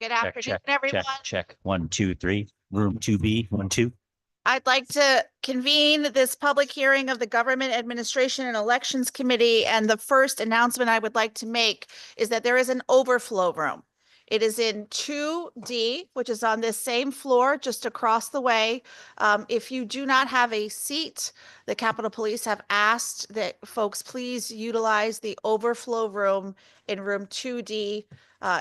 Good Check, afternoon, check, everyone. check, check. 1, 2, 3. Room 2B, 1, 2. I'd like to convene this public hearing of the Government Administration and Elections Committee. And the first announcement I would like to make is that there is an overflow room. It is in 2D, which is on this same floor, just across the way. If you do not have a seat, the Capitol Police have asked that folks please utilize the overflow room in room 2D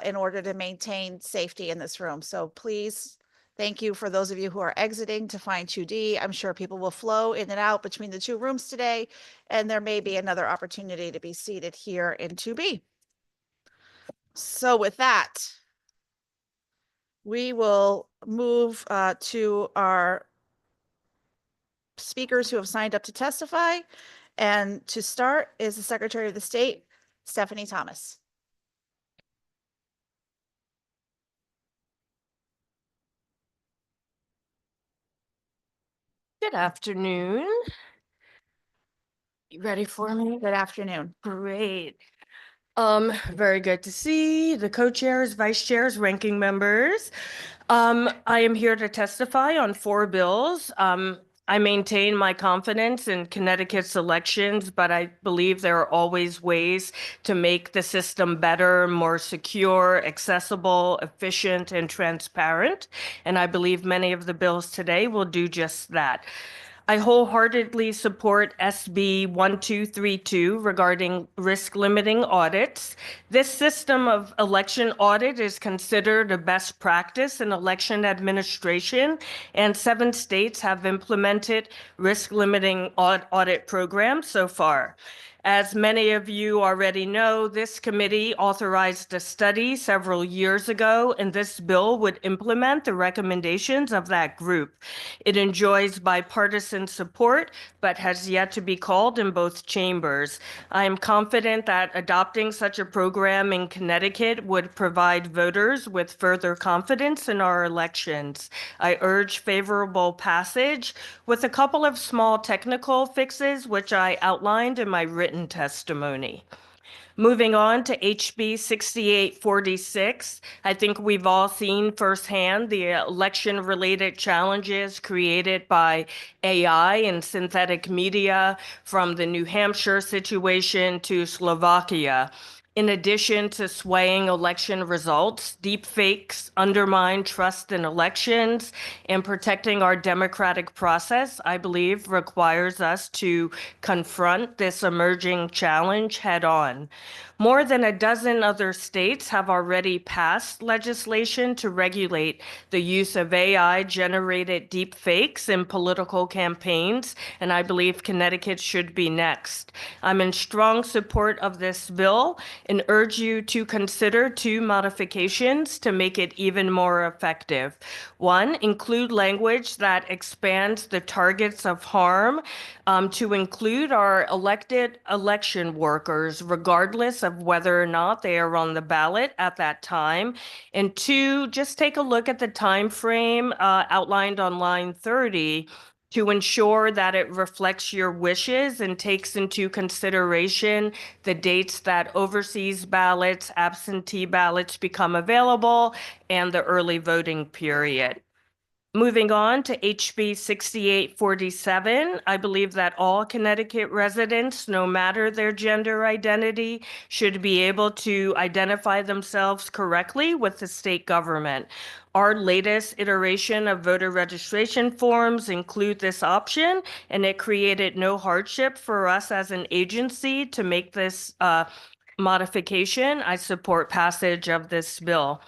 in order to maintain safety in this room. So please, thank you for those of you who are exiting to find 2D. I'm sure people will flow in and out between the two rooms today, and there may be another opportunity to be seated here in 2B. So with that, we will move to our speakers who have signed up to testify. And to start is the Secretary of the State, Stephanie Thomas. Good afternoon. You ready for me? Good afternoon. Great. Very good to see the co-chairs, vice chairs, ranking members. I am here to testify on 4 bills. I maintain my confidence in Connecticut's elections, but I believe there are always ways to make the system better, more secure, accessible, efficient, and transparent. And I believe many of the bills today will do just that. I wholeheartedly support SB 1232 regarding risk limiting audits. This system of election audit is considered a best practice in election administration, and 7 states have implemented risk limiting audit programs so far. As many of you already know, this committee authorized a study several years ago, and this bill would implement the recommendations of that group. It enjoys bipartisan support, but has yet to be called in both chambers. I am confident that adopting such a program in Connecticut would provide voters with further confidence in our elections. I urge favorable passage with a couple of small technical fixes, which I outlined in my written testimony. Moving on to HB 6846, I think we've all seen firsthand the election-related challenges created by AI and synthetic media, from the New Hampshire situation to Slovakia. In addition to swaying election results, deepfakes undermine trust in elections, and protecting our democratic process, I believe, requires us to confront this emerging challenge head on. More than a dozen other states have already passed legislation to regulate the use of AI-generated deepfakes in political campaigns, and I believe Connecticut should be next. I'm in strong support of this bill and urge you to consider 2 modifications to make it even more effective. 1, include language that expands the targets of harm to include our elected election workers, regardless of whether or not they are on the ballot at that time. And 2, just take a look at the time frame outlined on line 30 to ensure that it reflects your wishes and takes into consideration the dates that overseas ballots, absentee ballots become available, and the early voting period. Moving on to HB 6847, I believe that all Connecticut residents, no matter their gender identity, should be able to identify themselves correctly with the state government. Our latest iteration of voter registration forms include this option, and it created no hardship for us as an agency to make this modification. I support passage of this bill.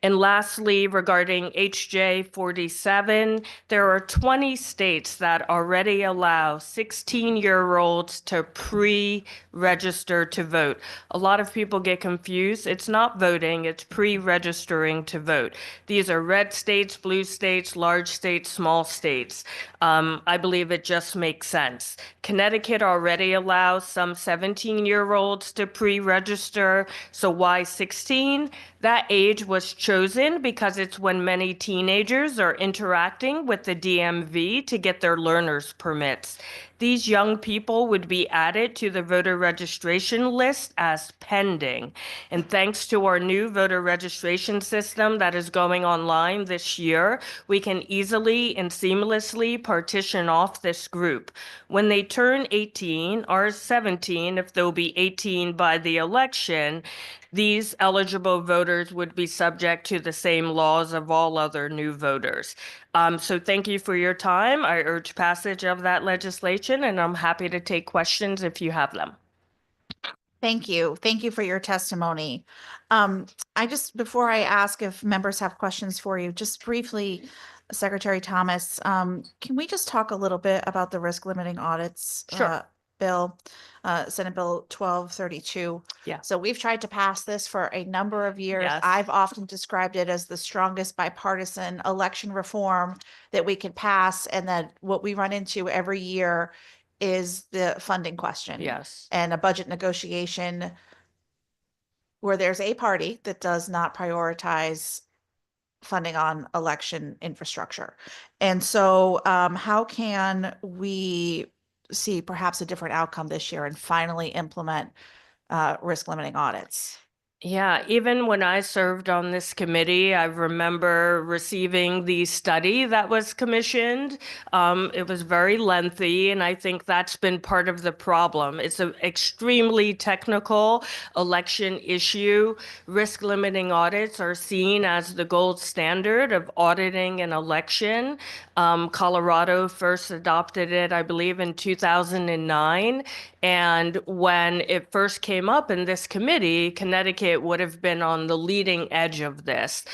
And lastly, regarding HJ 47, there are 20 states that already allow 16-year-olds to pre-register to vote. A lot of people get confused. It's not voting, it's pre-registering to vote. These are red states, blue states, large states, small states. I believe it just makes sense. Connecticut already allows some 17-year-olds to pre-register, so why 16? That age was chosen because it's when many teenagers are interacting with the DMV to get their learner's permits. These young people would be added to the voter registration list as pending. And thanks to our new voter registration system that is going online this year, we can easily and seamlessly partition off this group. When they turn 18 or 17, if they'll be 18 by the election, these eligible voters would be subject to the same laws of all other new voters. So thank you for your time. I urge passage of that legislation, and I'm happy to take questions if you have them. Thank you. Thank you for your testimony. Before I ask if members have questions for you, just briefly, Secretary Thomas, can we just talk a little bit about the risk limiting audits? Sure. Bill, Senate Bill 1232. Yeah. So we've tried to pass this for a number of years. Yes. I've often described it as the strongest bipartisan election reform that we could pass. And then what we run into every year is the funding question. Yes. And a budget negotiation where there's a party that does not prioritize funding on election infrastructure. And so how can we see perhaps a different outcome this year and finally implement risk limiting audits? Yeah, even when I served on this committee, I remember receiving the study that was commissioned. It was very lengthy, and I think that's been part of the problem. It's an extremely technical election issue. Risk limiting audits are seen as the gold standard of auditing an election. Colorado first adopted it, I believe, in 2009. And when it first came up in this committee, Connecticut would have been on the leading edge of this.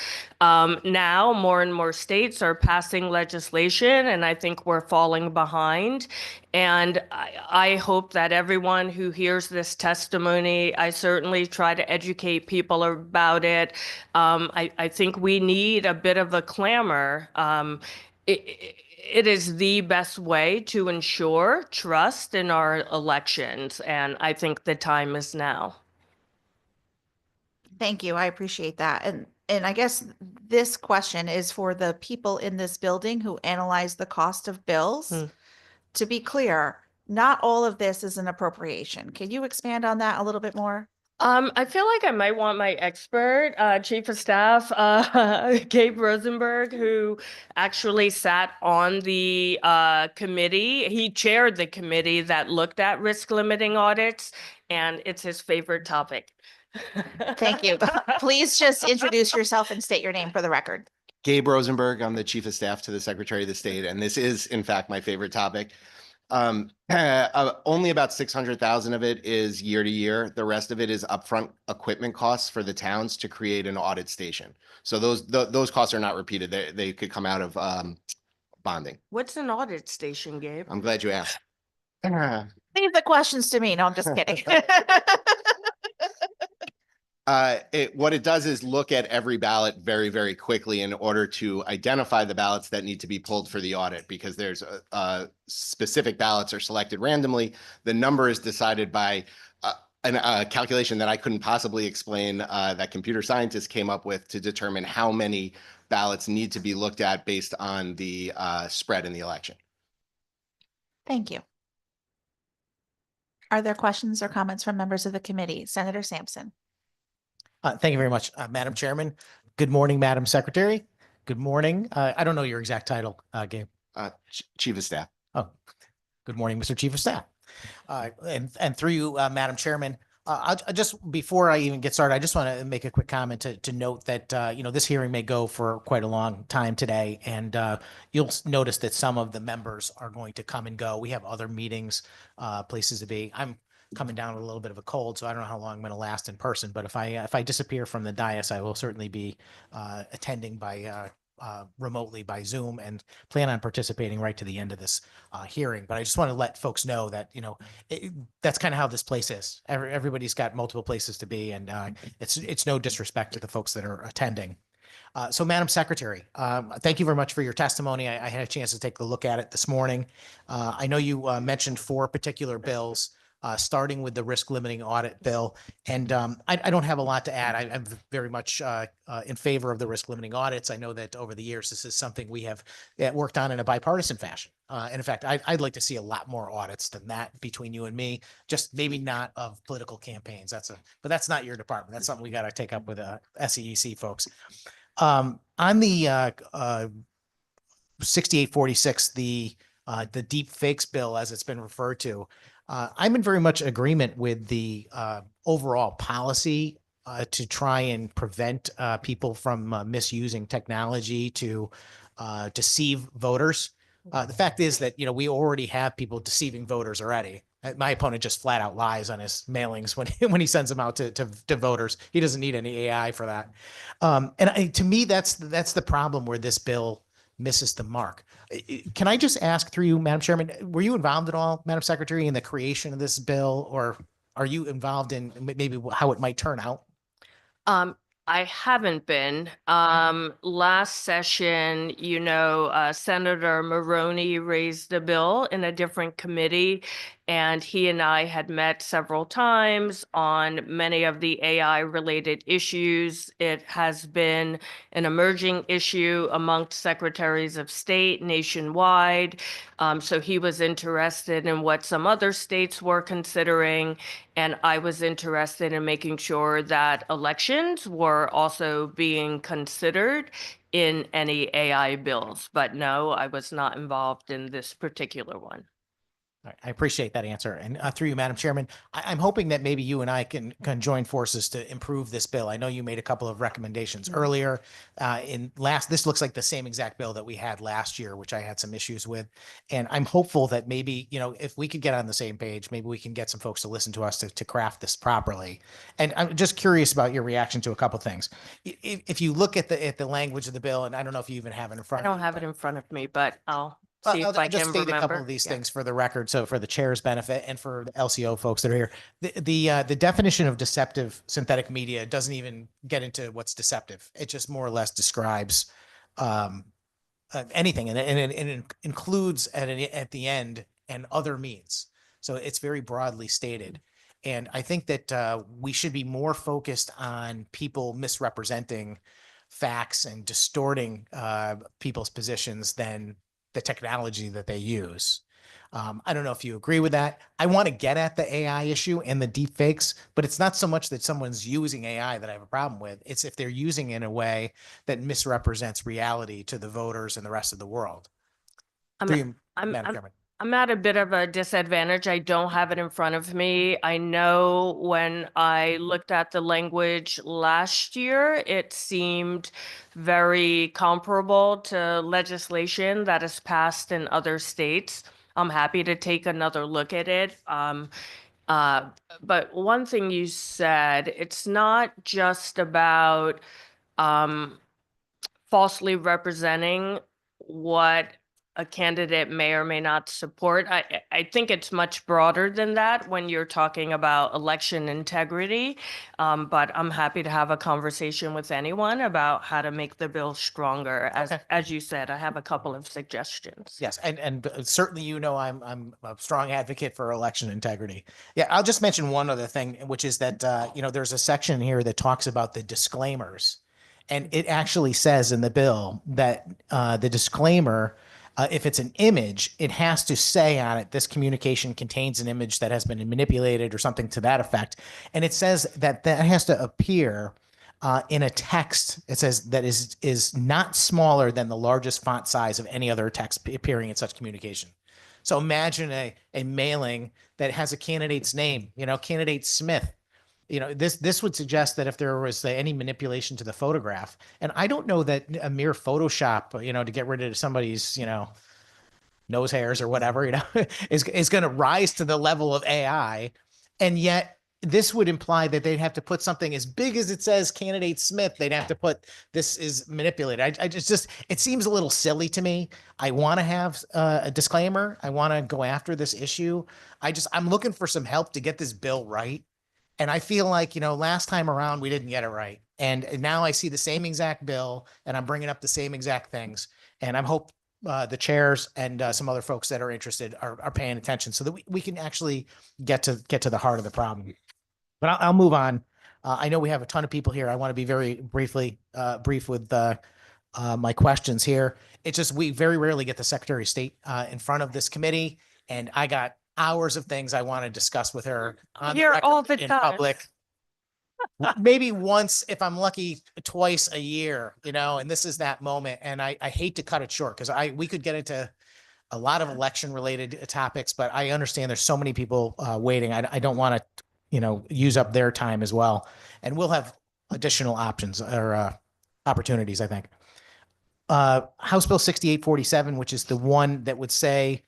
Now, more and more states are passing legislation, and I think we're falling behind. And I hope that everyone who hears this testimony, I certainly try to educate people about it. I think we need a bit of a clamor. It is the best way to ensure trust in our elections, and I think the time is now. Thank you. I appreciate that. And I guess this question is for the people in this building who analyze the cost of bills. To be clear, not all of this is an appropriation. Can you expand on that a little bit more? I feel like I might want my expert, Chief of Staff, Gabe Rosenberg, who actually sat on the committee. He chaired the committee that looked at risk limiting audits, and it's his favorite topic. Thank you. Please just introduce yourself and state your name for the record. Gabe Rosenberg, I'm the Chief of Staff to the Secretary of the State, and this is, in fact, my favorite topic. Only about 600,000 of it is year to year. The rest of it is upfront equipment costs for the towns to create an audit station. So those costs are not repeated. They could come out of bonding. What's an audit station, Gabe? I'm glad you asked. Leave the questions to me. No, I'm just kidding. What it does is look at every ballot very, very quickly in order to identify the ballots that need to be pulled for the audit, because there's specific ballots are selected randomly. The number is decided by a calculation that I couldn't possibly explain, that computer scientists came up with to determine how many ballots need to be looked at based on the spread in the election. Thank you. Are there questions or comments from members of the committee? Senator Sampson. Thank you very much, Madam Chairman. Good morning, Madam Secretary. Good morning. I don't know your exact title, Gabe. Chief of Staff. Oh, good morning, Mr. Chief of Staff. And through you, Madam Chairman, I just, before I even get started, I just want to make a quick comment to note that, this hearing may go for quite a long time today, and you'll notice that some of the members are going to come and go. We have other meetings, places to be. I'm coming down with a little bit of a cold, so I don't know how long I'm going to last in person, but if I disappear from the dais, I will certainly be attending by remotely by Zoom and plan on participating right to the end of this hearing. But I just want to let folks know that, that's kind of how this place is. Everybody's got multiple places to be, and it's no disrespect to the folks that are attending. So Madam Secretary, thank you very much for your testimony. I had a chance to take a look at it this morning. I know you mentioned 4 particular bills. starting with the risk limiting audit bill. And I don't have a lot to add. I'm very much in favor of the risk limiting audits. I know that over the years, this is something we have worked on in a bipartisan fashion. And in fact, I'd like to see a lot more audits than that between you and me, just maybe not of political campaigns. But that's not your department. That's something we got to take up with SEC folks. On the 6846, the deep fakes bill, as it's been referred to, I'm in very much agreement with the overall policy to try and prevent people from misusing technology to deceive voters. The fact is that, we already have people deceiving voters already. My opponent just flat out lies on his mailings when he sends them out to voters. He doesn't need any AI for that. To me, that's the problem where this bill misses the mark. Can I just ask through you, Madam Chairman, were you involved at all, Madam Secretary, in the creation of this bill, or are you involved in maybe how it might turn out? I haven't been. Last session, Senator Maroney raised a bill in a different committee, and he and I had met several times on many of the AI-related issues. It has been an emerging issue amongst secretaries of state nationwide. So he was interested in what some other states were considering, and I was interested in making sure that elections were also being considered in any AI bills. But no, I was not involved in this particular one. All right, I appreciate that answer. And through you, Madam Chairman, I'm hoping that maybe you and I can join forces to improve this bill. I know you made a couple of recommendations earlier. This looks like the same exact bill that we had last year, which I had some issues with. And I'm hopeful that maybe, if we could get on the same page, maybe we can get some folks to listen to us to craft this properly. And I'm just curious about your reaction to a couple of things. If you look at the language of the bill, and I don't know if you even have it in front I of don't you, have but- it in front of me, but I'll Well, see I'll if I just can state a couple remember. of these Yeah. things for the record. So for the chair's benefit and for the LCO folks that are here, the definition of deceptive synthetic media doesn't even get into what's deceptive. It just more or less describes anything, and it includes at the end and other means. So it's very broadly stated. And I think that we should be more focused on people misrepresenting facts and distorting people's positions than the technology that they use. I don't know if you agree with that. I want to get at the AI issue and the deep fakes, but it's not so much that someone's using AI that I have a problem with. It's if they're using it in a way that misrepresents reality to the voters and the rest of the world. Through you, Madam Chairman. I'm at a bit of a disadvantage. I don't have it in front of me. I know when I looked at the language last year, it seemed very comparable to legislation that is passed in other states. I'm happy to take another look at it. But one thing you said, it's not just about falsely representing what a candidate may or may not support. I think it's much broader than that when you're talking about election integrity. But I'm happy to have a conversation with anyone about how to make the bill stronger. As you said, I have a couple of suggestions. Yes, and certainly, I'm a strong advocate for election integrity. Yeah, I'll just mention one other thing, which is that there's a section here that talks about the disclaimers, and it actually says in the bill that the disclaimer, if it's an image, it has to say on it, this communication contains an image that has been manipulated or something to that effect. And it says that has to appear in a text. It says that is not smaller than the largest font size of any other text appearing in such communication. So imagine a mailing that has a candidate's name, candidate Smith. This would suggest that if there was any manipulation to the photograph, and I don't know that a mere Photoshop, to get rid of somebody's, nose hairs or whatever, is going to rise to the level of AI. And yet this would imply that they'd have to put something as big as it says candidate Smith. They'd have to put this is manipulated. It seems a little silly to me. I want to have a disclaimer. I want to go after this issue. I'm looking for some help to get this bill right. And I feel like, last time around, we didn't get it right. And now I see the same exact bill and I'm bringing up the same exact things. And I'm the chairs and some other folks that are interested are paying attention so that we can actually get to the heart of the problem. But I'll move on. I know we have a ton of people here. I want to be very brief with my questions here. It's just we very rarely get the Secretary of State in front of this committee, and I got hours of things I want to discuss with her on the Here record all the in time. public. Maybe once, if I'm lucky, twice a year, and this is that moment. And I hate to cut it short because we could get into a lot of election related topics, but I understand there's so many people waiting. I don't want to, use up their time as well. And we'll have additional options or opportunities, I think. House Bill 6847, which is the one that would say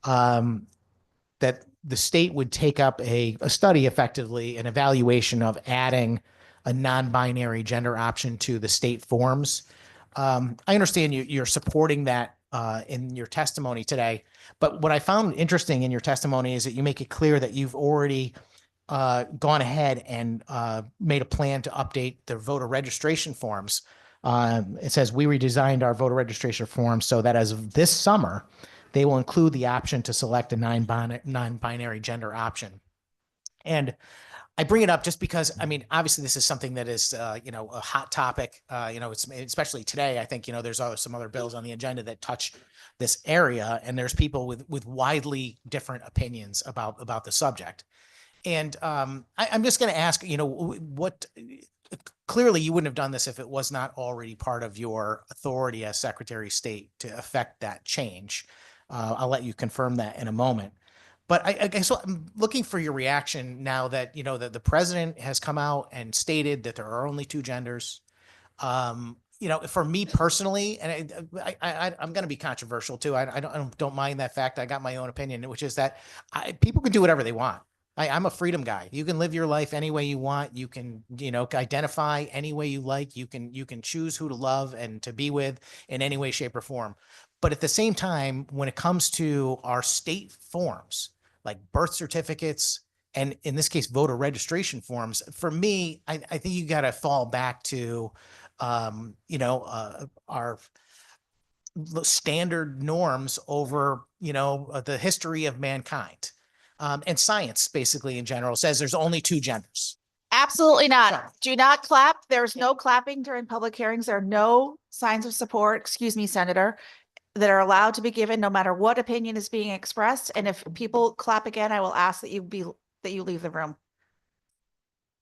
that the state would take up a study, effectively an evaluation of adding a non-binary gender option to the state forms. I understand you're supporting that in your testimony today, but what I found interesting in your testimony is that you make it clear that you've already gone ahead and made a plan to update the voter registration forms. It says we redesigned our voter registration forms so that as of this summer, they will include the option to select a non-binary gender option. And I bring it up just because, obviously this is something that is, a hot topic. It's especially today. I think, there's some other bills on the agenda that touch this area, and there's people with widely different opinions about the subject. And I'm just going to ask, what clearly you wouldn't have done this if it was not already part of your authority as Secretary of State to affect that change. I'll let you confirm that in a moment. But I guess I'm looking for your reaction now that, that the president has come out and stated that there are only two genders. For me personally, and I'm going to be controversial too. I don't mind that fact. I got my own opinion, which is that people can do whatever they want. I'm a freedom guy. You can live your life any way you want. You can, identify any way you like. You can choose who to love and to be with in any way, shape, or form. But at the same time, when it comes to our state forms, like birth certificates, and in this case, voter registration forms, for me, I think you got to fall back to, our standard norms over, the history of mankind. And science, basically, in general, says there's only two genders. Absolutely Sorry. not. Do not clap. There's no clapping during public hearings. There are no signs of support, excuse me, Senator, that are allowed to be given no matter what opinion is being expressed. And if people clap again, I will ask that you leave the room.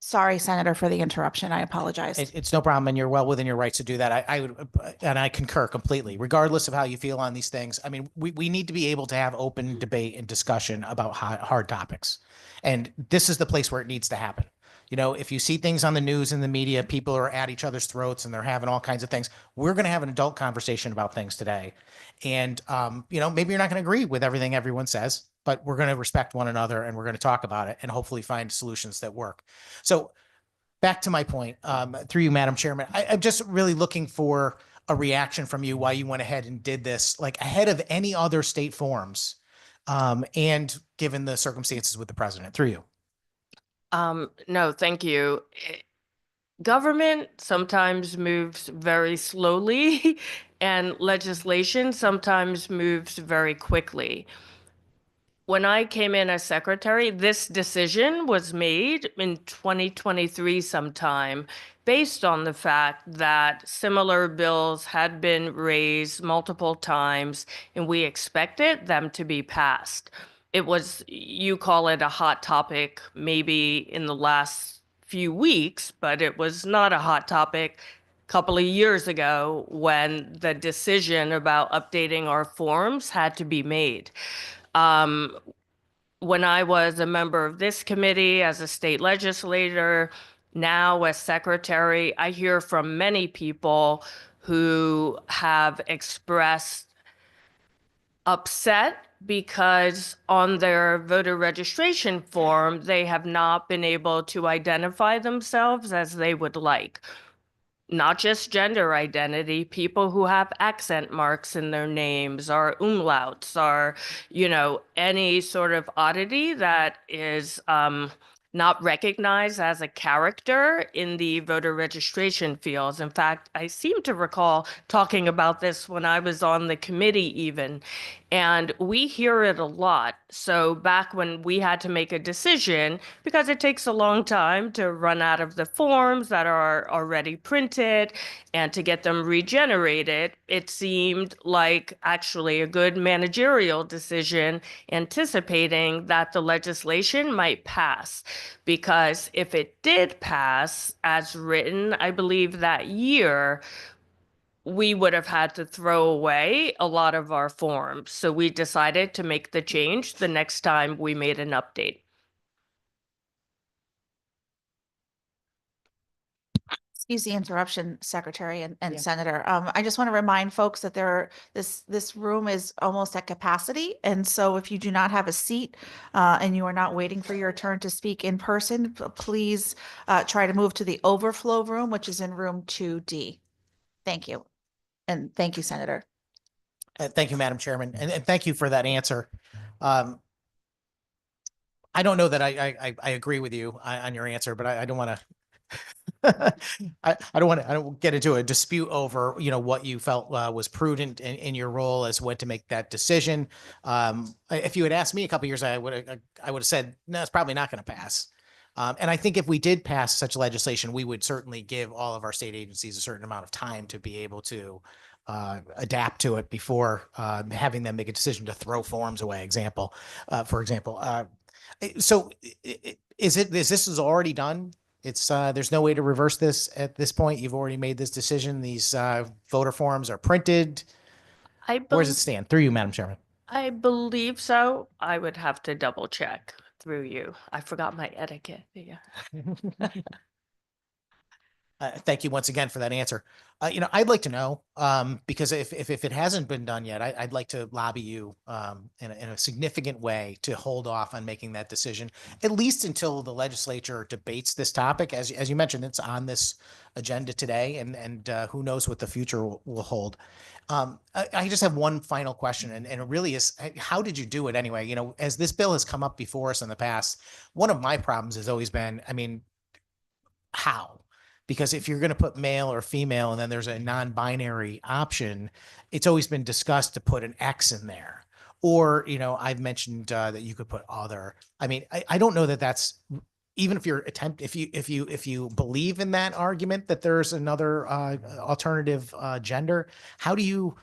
Sorry, Senator, for the interruption. I apologize. It's no problem, and you're well within your rights to do that. I would, and I concur completely, regardless of how you feel on these things. We need to be able to have open debate and discussion about hard topics, and this is the place where it needs to happen. If you see things on the news and the media, people are at each other's throats and they're having all kinds of things. We're going to have an adult conversation about things today, and maybe you're not going to agree with everything everyone says, but we're going to respect one another and we're going to talk about it and hopefully find solutions that work. So back to my point, through you, Madam Chairman, I'm just really looking for a reaction from you why you went ahead and did this, like ahead of any other state forums, and given the circumstances with the president. Through you. No, thank you. Government sometimes moves very slowly and legislation sometimes moves very quickly. When I came in as secretary, this decision was made in 2023 sometime based on the fact that similar bills had been raised multiple times and we expected them to be passed. It was, you call it a hot topic maybe in the last few weeks, but it was not a hot topic a couple of years ago when the decision about updating our forms had to be made. When I was a member of this committee as a state legislator, now as secretary, I hear from many people who have expressed upset because on their voter registration form, they have not been able to identify themselves as they would like. Not just gender identity, people who have accent marks in their names or umlauts or, any sort of oddity that is not recognized as a character in the voter registration fields. In fact, I seem to recall talking about this when I was on the committee even, and we hear it a lot. So back when we had to make a decision, because it takes a long time to run out of the forms that are already printed and to get them regenerated, it seemed like actually a good managerial decision anticipating that the legislation might pass. Because if it did pass as written, I believe that year, we would have had to throw away a lot of our forms. So we decided to make the change the next time we made an update. Excuse the interruption, Secretary and Yeah. Senator. I just want to remind folks that this room is almost at capacity. And so if you do not have a seat and you are not waiting for your turn to speak in person, please try to move to the overflow room, which is in room 2D. Thank you. And thank you, Senator. Thank you, Madam Chairman, and thank you for that answer. I don't know that I agree with you on your answer, but I don't want to. I don't get into a dispute over, what you felt was prudent in your role as when to make that decision. If you had asked me a couple years, I would have said, no, it's probably not going to pass. And I think if we did pass such legislation, we would certainly give all of our state agencies a certain amount of time to be able to adapt to it before having them make a decision to throw forms away. For example. So is this already done? It's there's no way to reverse this at this point. You've already made this decision. These voter forms are printed. Where does it stand? Through you, Madam Chairman. I believe so. I would have to double check through you. I forgot my etiquette. Yeah. Thank you once again for that answer. I'd like to know, because if it hasn't been done yet, I'd like to lobby you in a significant way to hold off on making that decision, at least until the legislature debates this topic. As you mentioned, it's on this agenda today, and who knows what the future will hold. I just have one final question, and it really is, how did you do it anyway? As this bill has come up before us in the past, one of my problems has always been, how? Because if you're going to put male or female and then there's a non-binary option, it's always been discussed to put an X in there. Or, I've mentioned that you could put other. I don't know that that's, even if if you believe in that argument that there's another alternative gender, how do you,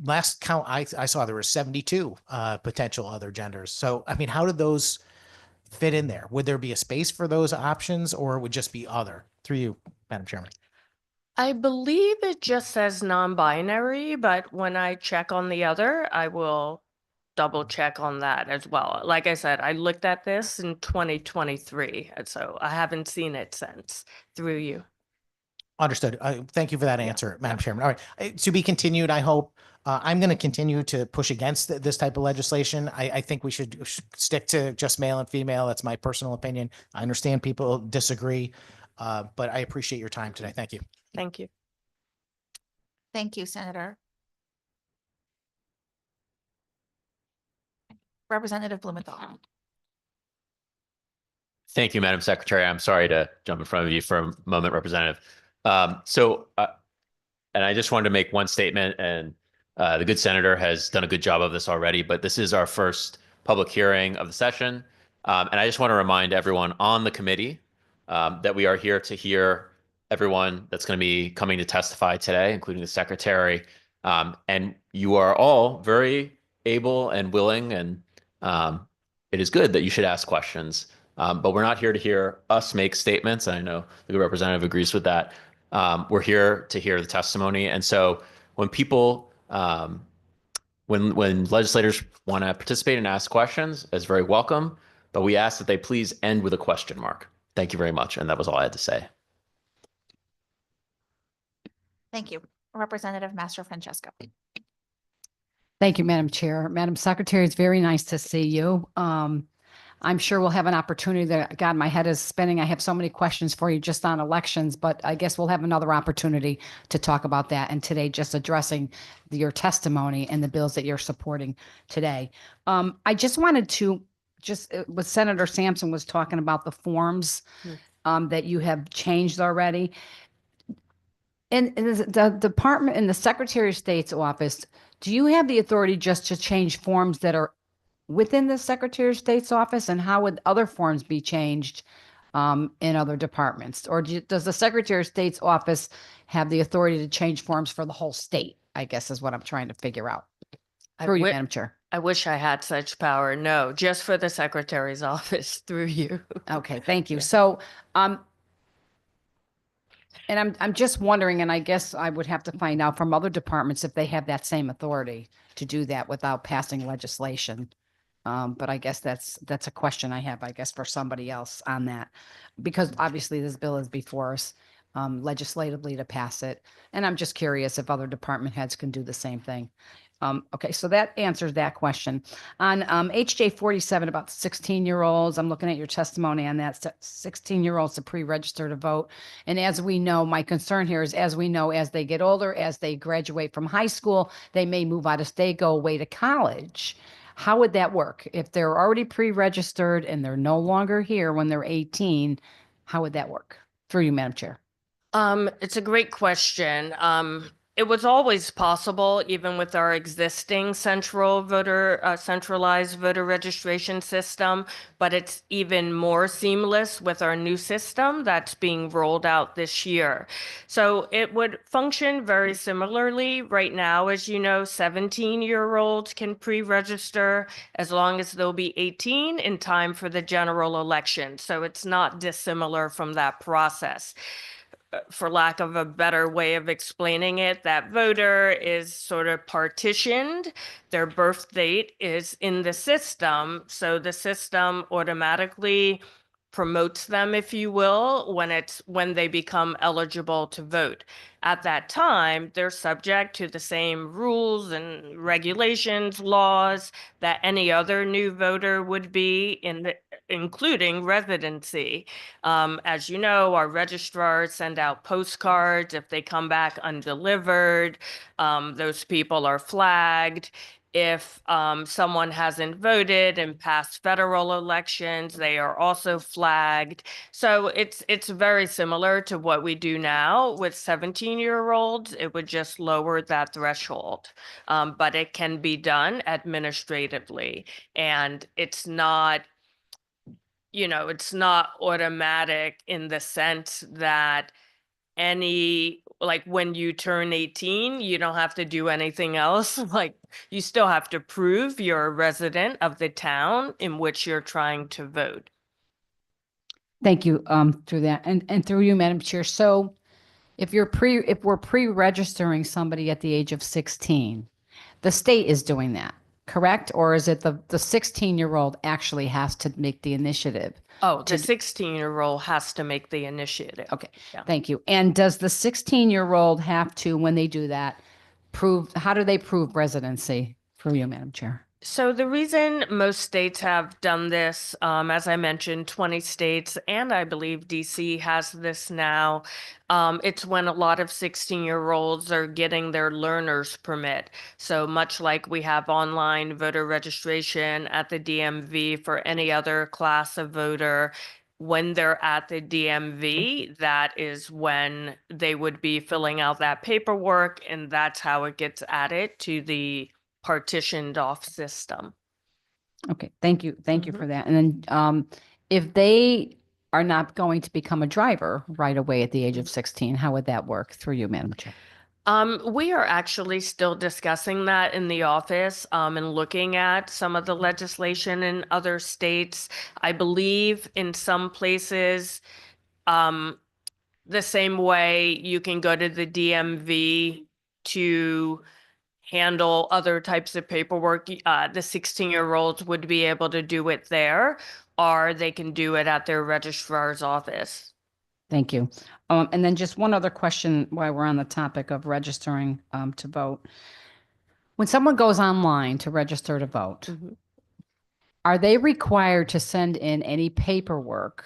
last count I saw there were 72 potential other genders. So, how did those fit in there? Would there be a space for those options, or it would just be other? Through you, Madam Chairman. I believe it just says non-binary, but when I check on the other, I will double check on that as well. Like I said, I looked at this in 2023, and so I haven't seen it since. Through you. Understood. Thank you for that answer, Madam Chairman. All right, to be continued, I hope. I'm going to continue to push against this type of legislation. I think we should stick to just male and female. That's my personal opinion. I understand people disagree, but I appreciate your time today. Thank you. Thank you. Thank you, Senator. Representative Blumenthal. Thank you, Madam Secretary. I'm sorry to jump in front of you for a moment, Representative. And I just wanted to make one statement, and the good senator has done a good job of this already, but this is our first public hearing of the session. And I just want to remind everyone on the committee that we are here to hear everyone that's going to be coming to testify today, including the secretary. And you are all very able and willing, and it is good that you should ask questions. But we're not here to hear us make statements. I know the representative agrees with that. We're here to hear the testimony. And so when people, when legislators want to participate and ask questions, it's very welcome. But we ask that they please end with a question mark. Thank you very much. And that was all I had to say. Thank you. Representative Mastro Francesco. Thank you, Madam Chair. Madam Secretary, it's very nice to see you. I'm sure we'll have an opportunity God, my head is spinning. I have so many questions for you just on elections, but I guess we'll have another opportunity to talk about that. And today, just addressing your testimony and the bills that you're supporting today. I just wanted to just what Senator Sampson was talking about, the forms Hmm. that you have changed already. And is it the department in the Secretary of State's office, do you have the authority just to change forms that are within the Secretary of State's office? And how would other forms be changed in other departments? Or does the Secretary of State's office have the authority to change forms for the whole state? I guess is what I'm trying to figure out. Through you, Madam Chair. I wish I had such power. No, just for the secretary's office through you. Okay, thank you. Yeah. So, and I'm just wondering, and I guess I would have to find out from other departments if they have that same authority to do that without passing legislation. But I guess that's a question I have, I guess, for somebody else on that. Because obviously this bill is before us legislatively to pass it. And I'm just curious if other department heads can do the same thing. Okay, so that answers that question. On HJ 47 about 16-year-olds, I'm looking at your testimony on that. 16-year-olds to pre-register to vote. And as we know, my concern here is, as we know, as they get older, as they graduate from high school, they may move out of state, go away to college. How would that work? If they're already pre-registered and they're no longer here when they're 18, how would that work? Through you, Madam Chair. It's a great question. It was always possible, even with our existing centralized voter registration system, but it's even more seamless with our new system that's being rolled out this year. So it would function very similarly. Right now, as you know, 17-year-olds can pre-register as long as they'll be 18 in time for the general election. So it's not dissimilar from that process. For lack of a better way of explaining it, that voter is sort of partitioned. Their birth date is in the system. So the system automatically promotes them, if you will, when they become eligible to vote. At that time, they're subject to the same rules and regulations, laws that any other new voter would be, including residency. As you know, our registrars send out postcards. If they come back undelivered, those people are flagged. If someone hasn't voted in past federal elections, they are also flagged. So it's very similar to what we do now with 17-year-olds. It would just lower that threshold, but it can be done administratively, and it's not, it's not automatic in the sense that like when you turn 18, you don't have to do anything else. Like, you still have to prove you're a resident of the town in which you're trying to vote. Thank you through that and through you, Madam Chair. So if we're pre-registering somebody at the age of 16, the state is doing that, correct? Or is it the 16-year-old actually has to make the initiative? Oh, the 16-year-old has to make the initiative. Okay, Yeah. thank you. And does the 16-year-old have to, when they do that, how do they prove residency? Through you, Madam Chair. So the reason most states have done this, as I mentioned, 20 states, and I believe DC has this now, it's when a lot of 16-year-olds are getting their learner's permit. So much like we have online voter registration at the DMV for any other class of voter, when they're at the DMV, that is when they would be filling out that paperwork, and that's how it gets added to the partitioned off system. Okay, thank you. Thank you Mhm. for that. And then if they are not going to become a driver right away at the age of 16, how would that work? Through you, Madam Chair. We are actually still discussing that in the office, and looking at some of the legislation in other states. I believe in some places, the same way you can go to the DMV to handle other types of paperwork, the 16-year-olds would be able to do it there, or they can do it at their registrar's office. Thank you. And then just one other question while we're on the topic of registering to vote. When someone goes online to register to vote, Mhm. are they required to send in any paperwork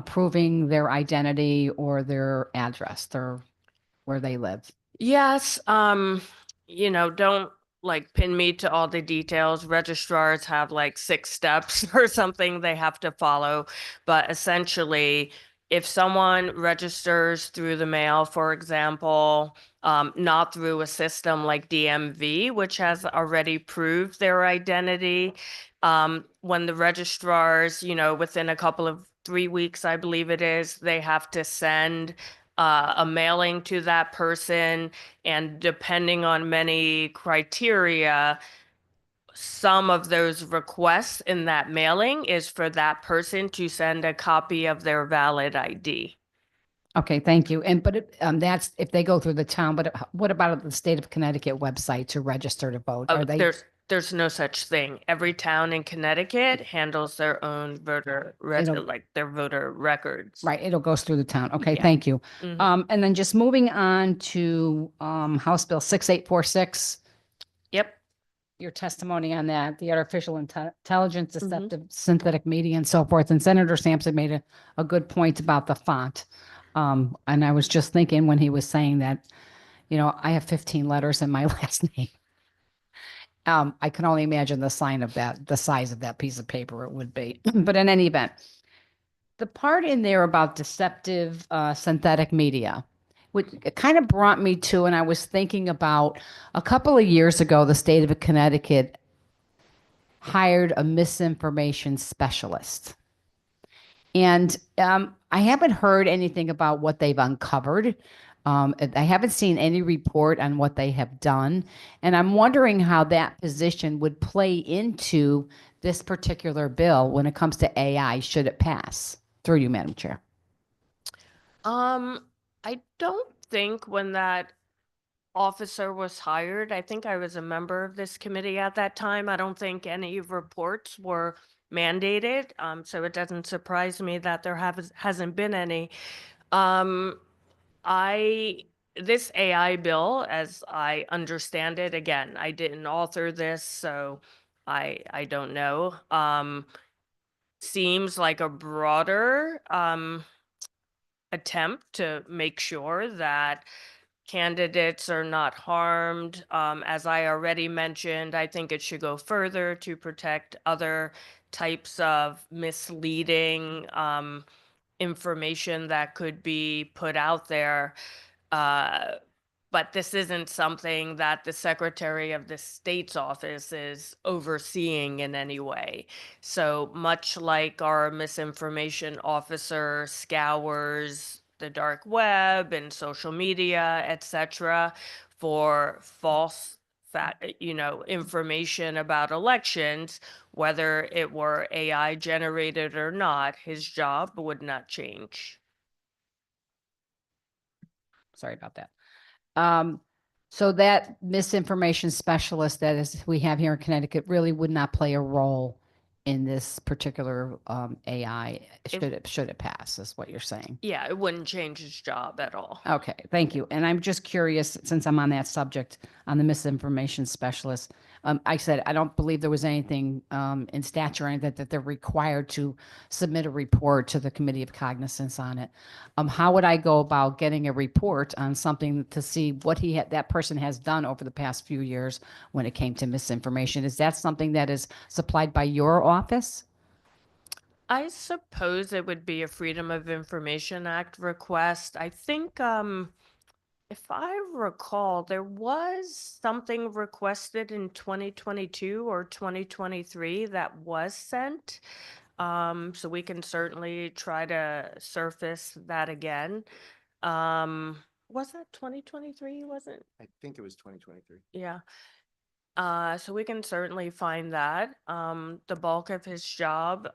proving their identity or their address, where they live? Yes, don't like pin me to all the details. Registrars have like 6 steps or something they have to follow. But essentially, if someone registers through the mail, for example, not through a system like DMV, which has already proved their identity, when the registrars, within a couple of 3 weeks, I believe it is, they have to send a mailing to that person. And depending on many criteria, some of those requests in that mailing is for that person to send a copy of their valid ID. Okay, thank you. And, that's if they go through the town, but what about the state of Connecticut website to register to vote? Are they? There's no such thing. Every town in Connecticut handles their own It'll- like their voter records. Right, it'll go through the town. Okay, Yeah. thank you. Mhm. And then just moving on to House Bill 6846, Yep. your testimony on that, the artificial intelligence, Mm-hmm. deceptive synthetic media and so forth. And Senator Sampson made a good point about the font. And I was just thinking when he was saying that, I have 15 letters in my last name. I can only imagine the size of that piece of paper it would be. But in any event, the part in there about deceptive synthetic media, which it kind of brought me to, and I was thinking about a couple of years ago, the state of Connecticut hired a misinformation specialist. And I haven't heard anything about what they've uncovered. I haven't seen any report on what they have done. And I'm wondering how that position would play into this particular bill when it comes to AI, should it pass. Through you, Madam Chair. I don't think when that officer was hired, I think I was a member of this committee at that time. I don't think any reports were mandated. So it doesn't surprise me that there hasn't been any. This AI bill, as I understand it, again, I didn't author this, so I don't know. Seems like a broader attempt to make sure that candidates are not harmed. As I already mentioned, I think it should go further to protect other types of misleading information that could be put out there. But this isn't something that the Secretary of the State's office is overseeing in any way. So much like our misinformation officer scours the dark web and social media, etc., for false information about elections, whether it were AI generated or not, his job would not change. Sorry about that. So that misinformation specialist we have here in Connecticut really would not play a role in this particular AI, should it pass, is what you're saying. Yeah, it wouldn't change his job at all. Okay, thank you. And I'm just curious, since I'm on that subject, on the misinformation specialist, I said, I don't believe there was anything in statute or anything that they're required to submit a report to the Committee of Cognizance on it. How would I go about getting a report on something to see what that person has done over the past few years when it came to misinformation? Is that something that is supplied by your office? I suppose it would be a Freedom of Information Act request. I think, if I recall, there was something requested in 2022 or 2023 that was sent. So we can certainly try to surface that again. Was that 2023? Wasn't? I think it was 2023. Yeah. So we can certainly find that. The bulk of his job,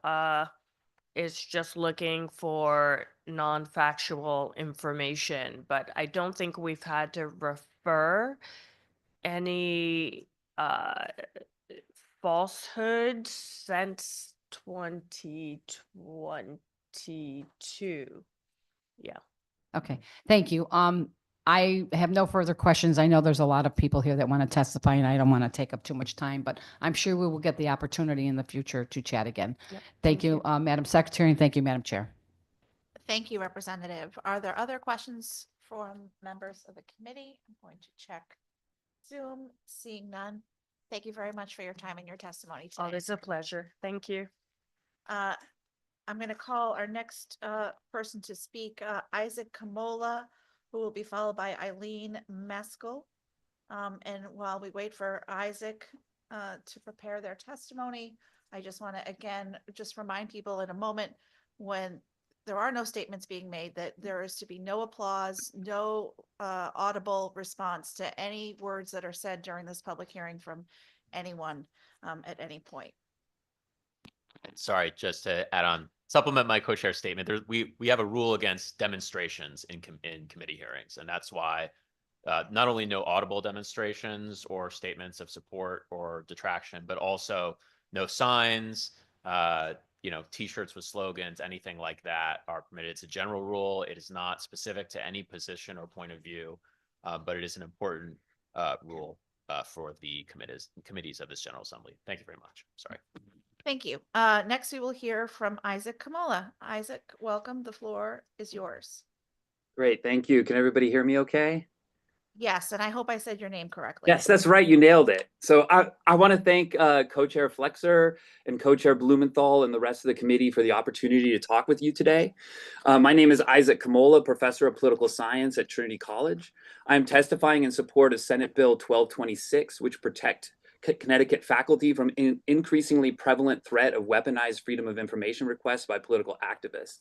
is just looking for non-factual information, but I don't think we've had to refer any falsehoods since 2022. Yeah. Okay, thank you. I have no further questions. I know there's a lot of people here that want to testify, and I don't want to take up too much time, but I'm sure we will get the opportunity in the future to chat again. Yep, Thank you, Madam Secretary, and thank you, Madam Chair. Thank you, Representative. Are there other questions from members of the committee? I'm going to check Zoom, seeing none. Thank you very much for your time and your testimony today. Always a pleasure. Thank you. I'm going to call our next person to speak, Isaac Kamola, who will be followed by Eileen Meskel. And while we wait for Isaac to prepare their testimony, I just want to again just remind people in a moment, when there are no statements being made, that there is to be no applause, no audible response to any words that are said during this public hearing from anyone at any point. Sorry, just to add on, supplement my co-chair statement. We have a rule against demonstrations in committee hearings, and that's why not only no audible demonstrations or statements of support or detraction, but also no signs, T-shirts with slogans, anything like that are permitted. It's a general rule. It is not specific to any position or point of view, but it is an important rule for the committees of this General Assembly. Thank you very much. Sorry. Thank you. Next, we will hear from Isaac Kamola. Isaac, welcome. The floor is yours. Great, thank you. Can everybody hear me okay? Yes, and I hope I said your name correctly. Yes, that's right. You nailed it. So I want to thank Co-Chair Flexer and Co-Chair Blumenthal and the rest of the committee for the opportunity to talk with you today. My name is Isaac Kamola, Professor of Political Science at Trinity College. I'm testifying in support of Senate Bill 1226, which protect Connecticut faculty from increasingly prevalent threat of weaponized freedom of information requests by political activists.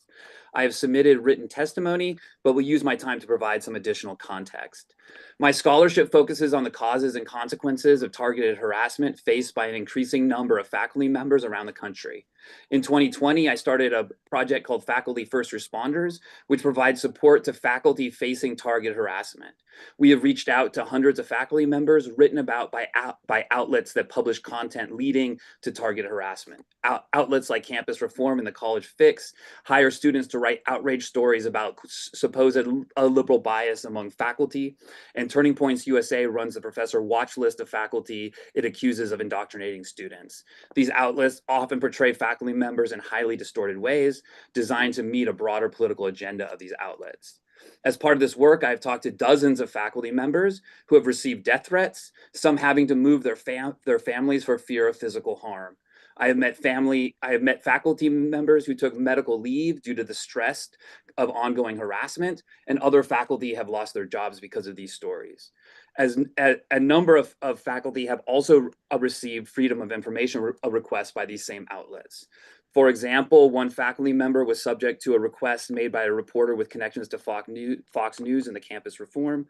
I have submitted written testimony, but will use my time to provide some additional context. My scholarship focuses on the causes and consequences of targeted harassment faced by an increasing number of faculty members around the country. In 2020, I started a project called Faculty First Responders, which provides support to faculty facing targeted harassment. We have reached out to hundreds of faculty members, written about by outlets that publish content leading to targeted harassment. Outlets like Campus Reform and the College Fix hire students to write outrage stories about supposed liberal bias among faculty, and Turning Points USA runs the professor watch list of faculty it accuses of indoctrinating students. These outlets often portray faculty members in highly distorted ways, designed to meet a broader political agenda of these outlets. As part of this work, I've talked to dozens of faculty members who have received death threats, some having to move their families for fear of physical harm. I have met faculty members who took medical leave due to the stress of ongoing harassment, and other faculty have lost their jobs because of these stories. As a number of faculty have also received freedom of information requests by these same outlets. For example, one faculty member was subject to a request made by a reporter with connections to Fox News and the Campus Reform.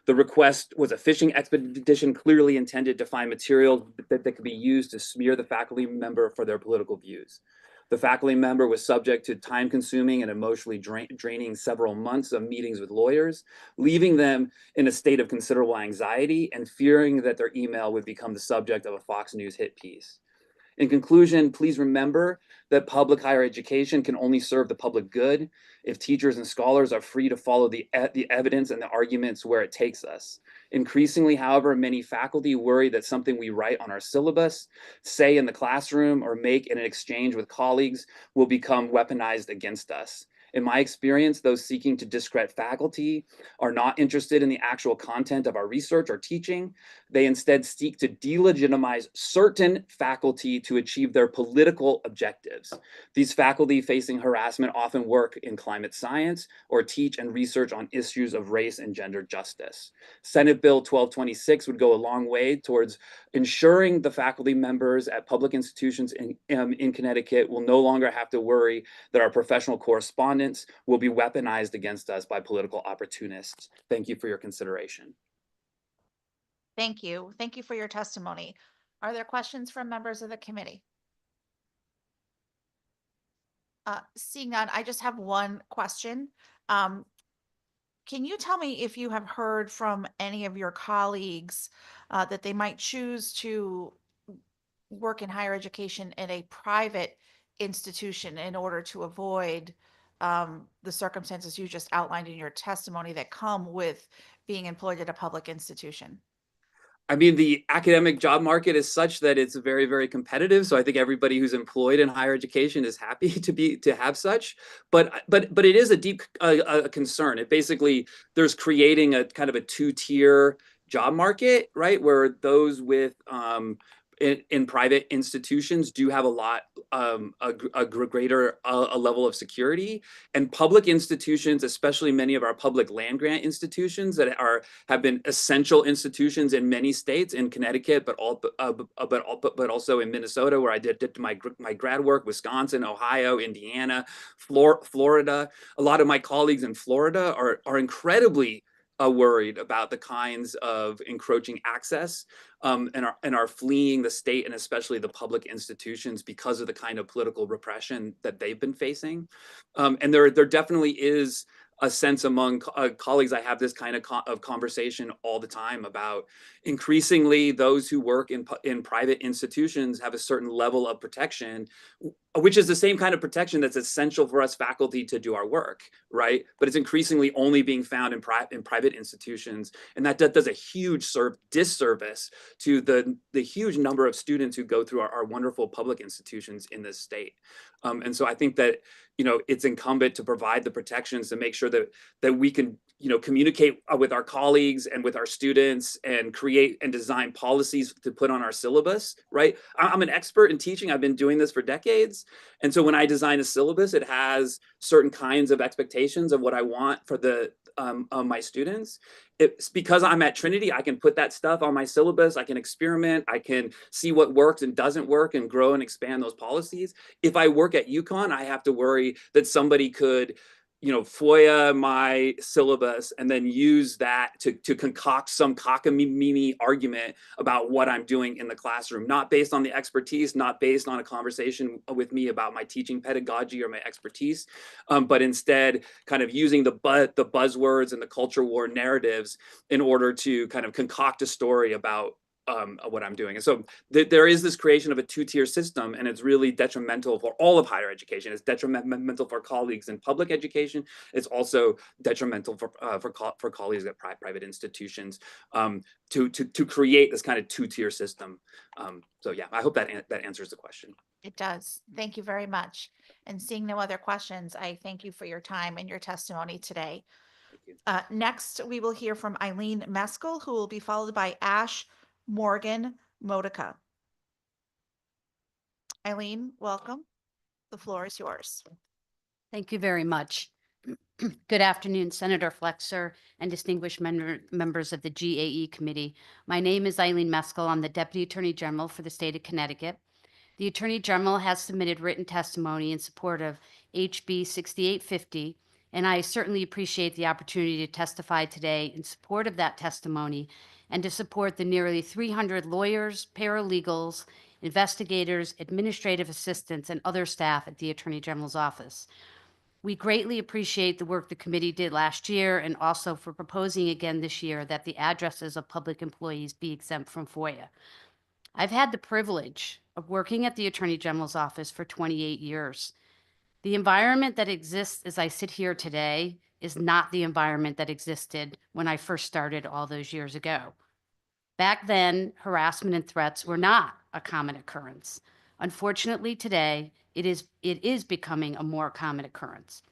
The request was a fishing expedition clearly intended to find material that could be used to smear the faculty member for their political views. The faculty member was subject to time-consuming and emotionally draining several months of meetings with lawyers, leaving them in a state of considerable anxiety and fearing that their email would become the subject of a Fox News hit piece. In conclusion, please remember that public higher education can only serve the public good if teachers and scholars are free to follow the evidence and the arguments where it takes us. Increasingly, however, many faculty worry that something we write on our syllabus, say in the classroom, or make in an exchange with colleagues will become weaponized against us. In my experience, those seeking to discredit faculty are not interested in the actual content of our research or teaching. They instead seek to delegitimize certain faculty to achieve their political objectives. These faculty facing harassment often work in climate science or teach and research on issues of race and gender justice. Senate Bill 1226 would go a long way towards ensuring the faculty members at public institutions in Connecticut will no longer have to worry that our professional correspondence will be weaponized against us by political opportunists. Thank you for your consideration. Thank you. Thank you for your testimony. Are there questions from members of the committee? Seeing none, I just have one question. Can you tell me if you have heard from any of your colleagues that they might choose to work in higher education in a private institution in order to avoid the circumstances you just outlined in your testimony that come with being employed at a public institution? I mean, the academic job market is such that it's very, very competitive. So I think everybody who's employed in higher education is happy to have such. But it is a deep concern. It basically, there's creating a kind of a two-tier job market, right? Where those with in private institutions do have a lot greater a level of security, and public institutions, especially many of our public land grant institutions that have been essential institutions in many states, in Connecticut, but also in Minnesota, where I did my grad work, Wisconsin, Ohio, Indiana, Florida. A lot of my colleagues in Florida are incredibly worried about the kinds of encroaching access and are fleeing the state, and especially the public institutions, because of the kind of political repression that they've been facing. And there definitely is a sense among colleagues. I have this kind of conversation all the time about increasingly those who work in private institutions have a certain level of protection, which is the same kind of protection that's essential for us faculty to do our work, right? But it's increasingly only being found in private institutions, and that does a huge disservice to the huge number of students who go through our wonderful public institutions in this state. And so I think that, you know, it's incumbent to provide the protections to make sure that we can, you know, communicate with our colleagues and with our students and create and design policies to put on our syllabus, right? I'm an expert in teaching. I've been doing this for decades. And so when I design a syllabus, it has certain kinds of expectations of what I want for my students. It's because I'm at Trinity, I can put that stuff on my syllabus. I can experiment. I can see what works and doesn't work and grow and expand those policies. If I work at UConn, I have to worry that somebody could, you know, FOIA my syllabus and then use that to concoct some cockamamie argument about what I'm doing in the classroom, not based on the expertise, not based on a conversation with me about my teaching pedagogy or my expertise, but instead kind of using the buzzwords and the culture war narratives in order to kind of concoct a story about what I'm doing. And so there is this creation of a two-tier system, and it's really detrimental for all of higher education. It's detrimental for colleagues in public education. It's also detrimental for colleagues at private institutions, to create this kind of two-tier system. So yeah, I hope that answers the question. It does. Thank you very much. And seeing no other questions, I thank you for your time and your testimony today. Thank you. Next, we will hear from Eileen Meskel, who will be followed by Ash Morgan Modica. Eileen, welcome. The floor is yours. Thank you very much. Good afternoon, Senator Flexer and distinguished members of the GAE committee. My name is Eileen Meskel. I'm the Deputy Attorney General for the state of Connecticut. The Attorney General has submitted written testimony in support of HB 6850, and I certainly appreciate the opportunity to testify today in support of that testimony and to support the nearly 300 lawyers, paralegals, investigators, administrative assistants, and other staff at the Attorney General's office. We greatly appreciate the work the committee did last year, and also for proposing again this year that the addresses of public employees be exempt from FOIA. I've had the privilege of working at the Attorney General's office for 28 years. The environment that exists as I sit here today is not the environment that existed when I first started all those years ago. Back then, harassment and threats were not a common occurrence. Unfortunately, today, it is becoming a more common occurrence.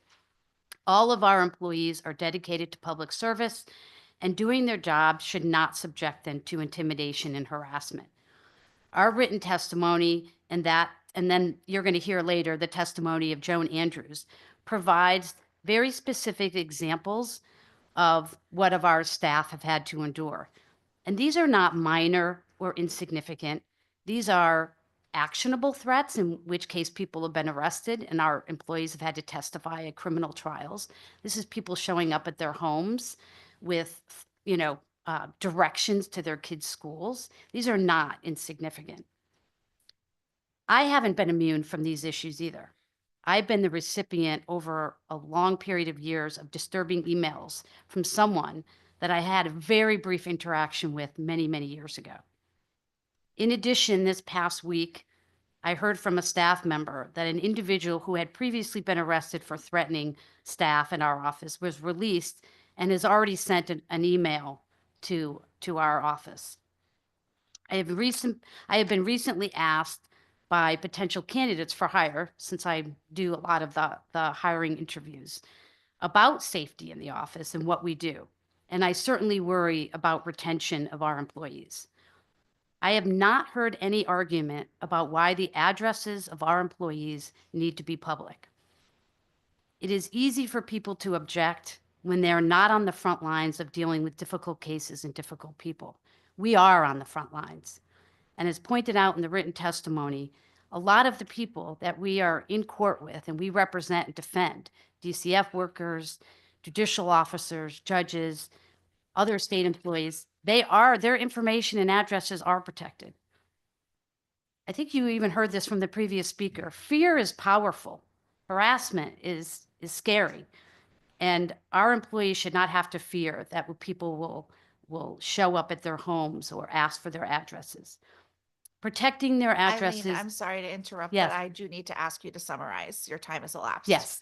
All of our employees are dedicated to public service, and doing their job should not subject them to intimidation and harassment. Our written testimony, and then you're going to hear later the testimony of Joan Andrews, provides very specific examples of what of our staff have had to endure. And these are not minor or insignificant. These are actionable threats, in which case people have been arrested and our employees have had to testify at criminal trials. This is people showing up at their homes with, directions to their kids' schools. These are not insignificant. I haven't been immune from these issues either. I've been the recipient over a long period of years of disturbing emails from someone that I had a very brief interaction with many, many years ago. In addition, this past week, I heard from a staff member that an individual who had previously been arrested for threatening staff in our office was released and has already sent an email to our office. I have been recently asked by potential candidates for hire, since I do a lot of the hiring interviews, about safety in the office and what we do. and I certainly worry about retention of our employees. I have not heard any argument about why the addresses of our employees need to be public. It is easy for people to object when they're not on the front lines of dealing with difficult cases and difficult people. We are on the front lines. And as pointed out in the written testimony, a lot of the people that we are in court with and we represent and defend, DCF workers, judicial officers, judges, other state employees, their information and addresses are protected. I think you even heard this from the previous speaker. Fear is powerful. Harassment is scary. And our employees should not have to fear that people will show up at their homes or ask for their addresses. Protecting their addresses. Eileen, I'm sorry to interrupt, Yes. but I do need to ask you to summarize. Your time has elapsed. Yes.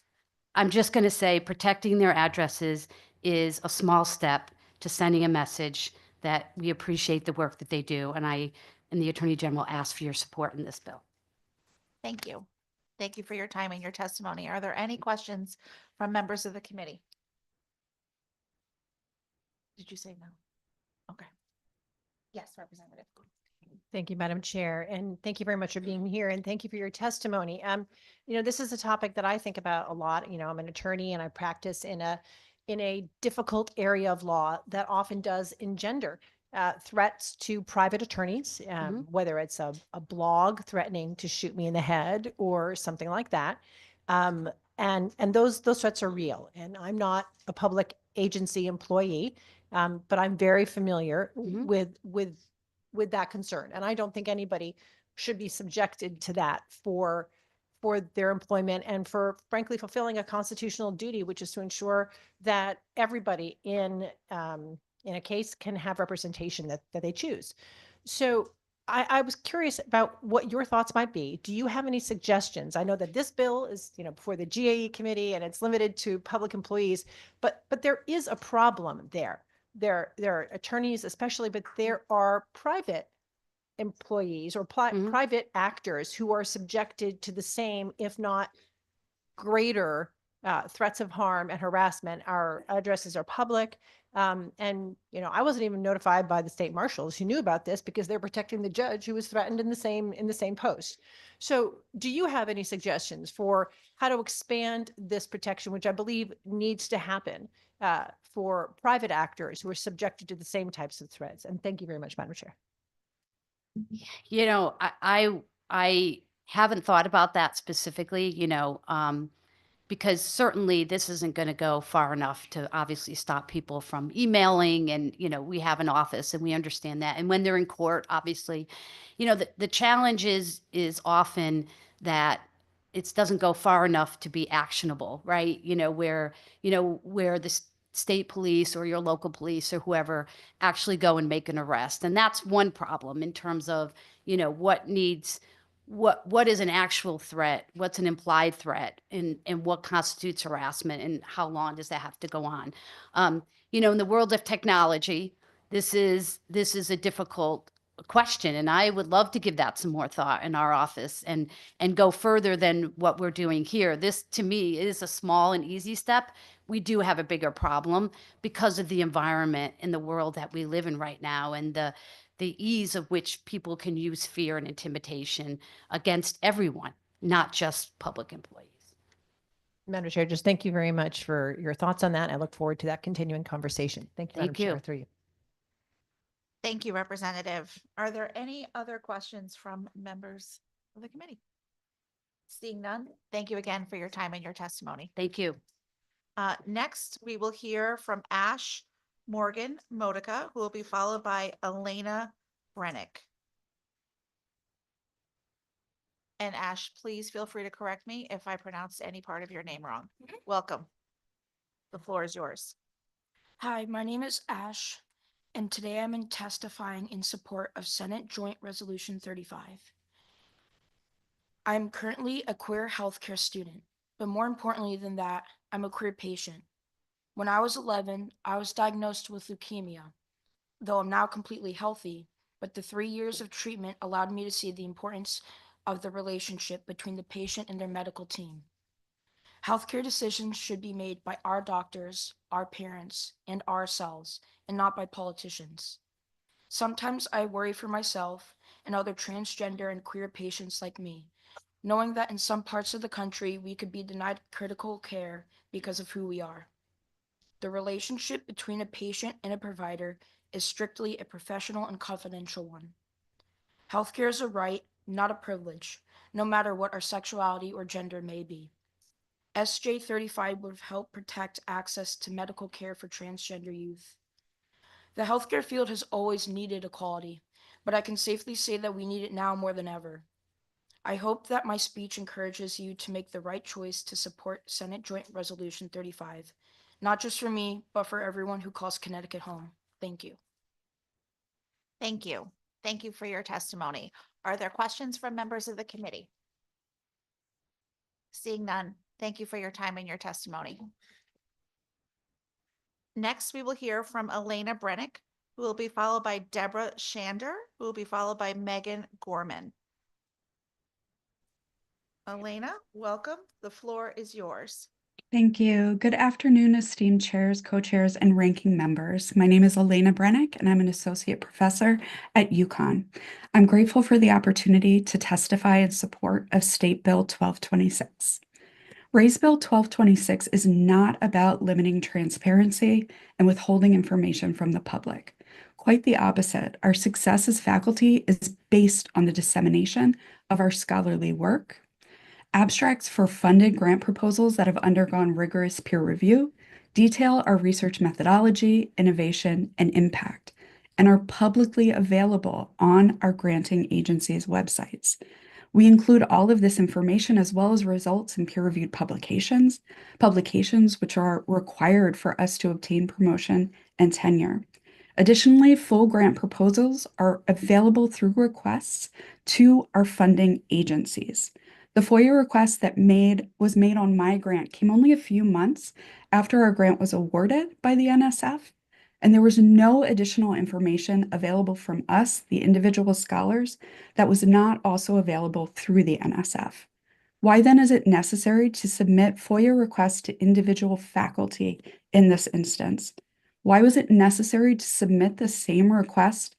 I'm just going to say protecting their addresses is a small step to sending a message that we appreciate the work that they do. And the Attorney General asks for your support in this bill. Thank you. Thank you for your time and your testimony. Are there any questions from members of the committee? Did you say no? Okay. Yes, Representative. Thank you, Madam Chair, and thank you very much for being here, and thank you for your testimony. This is a topic that I think about a lot. I'm an attorney and I practice in a difficult area of law that often does engender threats to private attorneys, whether it's a blog threatening to shoot me in the head or something like that. And those threats are real. And I'm not a public agency employee, but I'm very familiar with that concern. And I don't think anybody should be subjected to that for their employment and for frankly fulfilling a constitutional duty, which is to ensure that everybody in a case can have representation that they choose. So I was curious about what your thoughts might be. Do you have any suggestions? I know that this bill is, before the GAE committee and it's limited to public employees, but there is a problem there. There are attorneys especially, but there are private employees or private actors who are subjected to the same, if not greater, threats of harm and harassment. Our addresses are public. I wasn't even notified by the state marshals who knew about this because they're protecting the judge who was threatened in the same post. So do you have any suggestions for how to expand this protection, which I believe needs to happen for private actors who are subjected to the same types of threats? And thank you very much, Madam Chair. I haven't thought about that specifically, because certainly this isn't going to go far enough to obviously stop people from emailing. And, we have an office and we understand that. And when they're in court, obviously, the challenge is often that it doesn't go far enough to be actionable, right? Where the state police or your local police or whoever actually go and make an arrest. And that's one problem in terms of, what is an actual threat, what's an implied threat, and what constitutes harassment, and how long does that have to go on? In the world of technology, this is a difficult question, and I would love to give that some more thought in our office and go further than what we're doing here. This, to me, is a small and easy step. We do have a bigger problem because of the environment in the world that we live in right now, and the ease of which people can use fear and intimidation against everyone, not just public employees. Madam Chair, just thank you very much for your thoughts on that. I look forward to that continuing conversation. Thank you, Madam Thank you. Chair, through you. Thank you, Representative. Are there any other questions from members of the committee? Seeing none, thank you again for your time and your testimony. Thank you. Next, we will hear from Ash Morgan Modica, who will be followed by Elena Brennick. And Ash, please feel free to correct me if I pronounced any part of your name wrong. Welcome. The floor is yours. Hi, my name is Ash, and today I'm testifying in support of Senate Joint Resolution 35. I'm currently a queer healthcare student, but more importantly than that, I'm a queer patient. When I was 11, I was diagnosed with leukemia, though I'm now completely healthy, but the 3 years of treatment allowed me to see the importance of the relationship between the patient and their medical team. Healthcare decisions should be made by our doctors, our parents, and ourselves, and not by politicians. Sometimes I worry for myself and other transgender and queer patients like me, knowing that in some parts of the country we could be denied critical care because of who we are. The relationship between a patient and a provider is strictly a professional and confidential one. Healthcare is a right, not a privilege, no matter what our sexuality or gender may be. SJ 35 would have helped protect access to medical care for transgender youth. The healthcare field has always needed equality, but I can safely say that we need it now more than ever. I hope that my speech encourages you to make the right choice to support Senate Joint Resolution 35, not just for me, but for everyone who calls Connecticut home. Thank you. Thank you. Thank you for your testimony. Are there questions from members of the committee? Seeing none, thank you for your time and your testimony. Next, we will hear from Elena Brennick, who will be followed by Deborah Shander, who will be followed by Megan Gorman. Elena, welcome. The floor is yours. Thank you. Good afternoon, esteemed chairs, co-chairs, and ranking members. My name is Elena Brennick, and I'm an associate professor at UConn. I'm grateful for the opportunity to testify in support of State Bill 1226. Raise Bill 1226 is not about limiting transparency and withholding information from the public. Quite the opposite. Our success as faculty is based on the dissemination of our scholarly work. Abstracts for funded grant proposals that have undergone rigorous peer review detail our research methodology, innovation, and impact, and are publicly available on our granting agencies' websites. We include all of this information as well as results in peer-reviewed publications which are required for us to obtain promotion and tenure. Additionally, full grant proposals are available through requests to our funding agencies. The FOIA request that was made on my grant came only a few months after our grant was awarded by the NSF, and there was no additional information available from us, the individual scholars, that was not also available through the NSF. Why then is it necessary to submit FOIA requests to individual faculty in this instance? Why was it necessary to submit the same request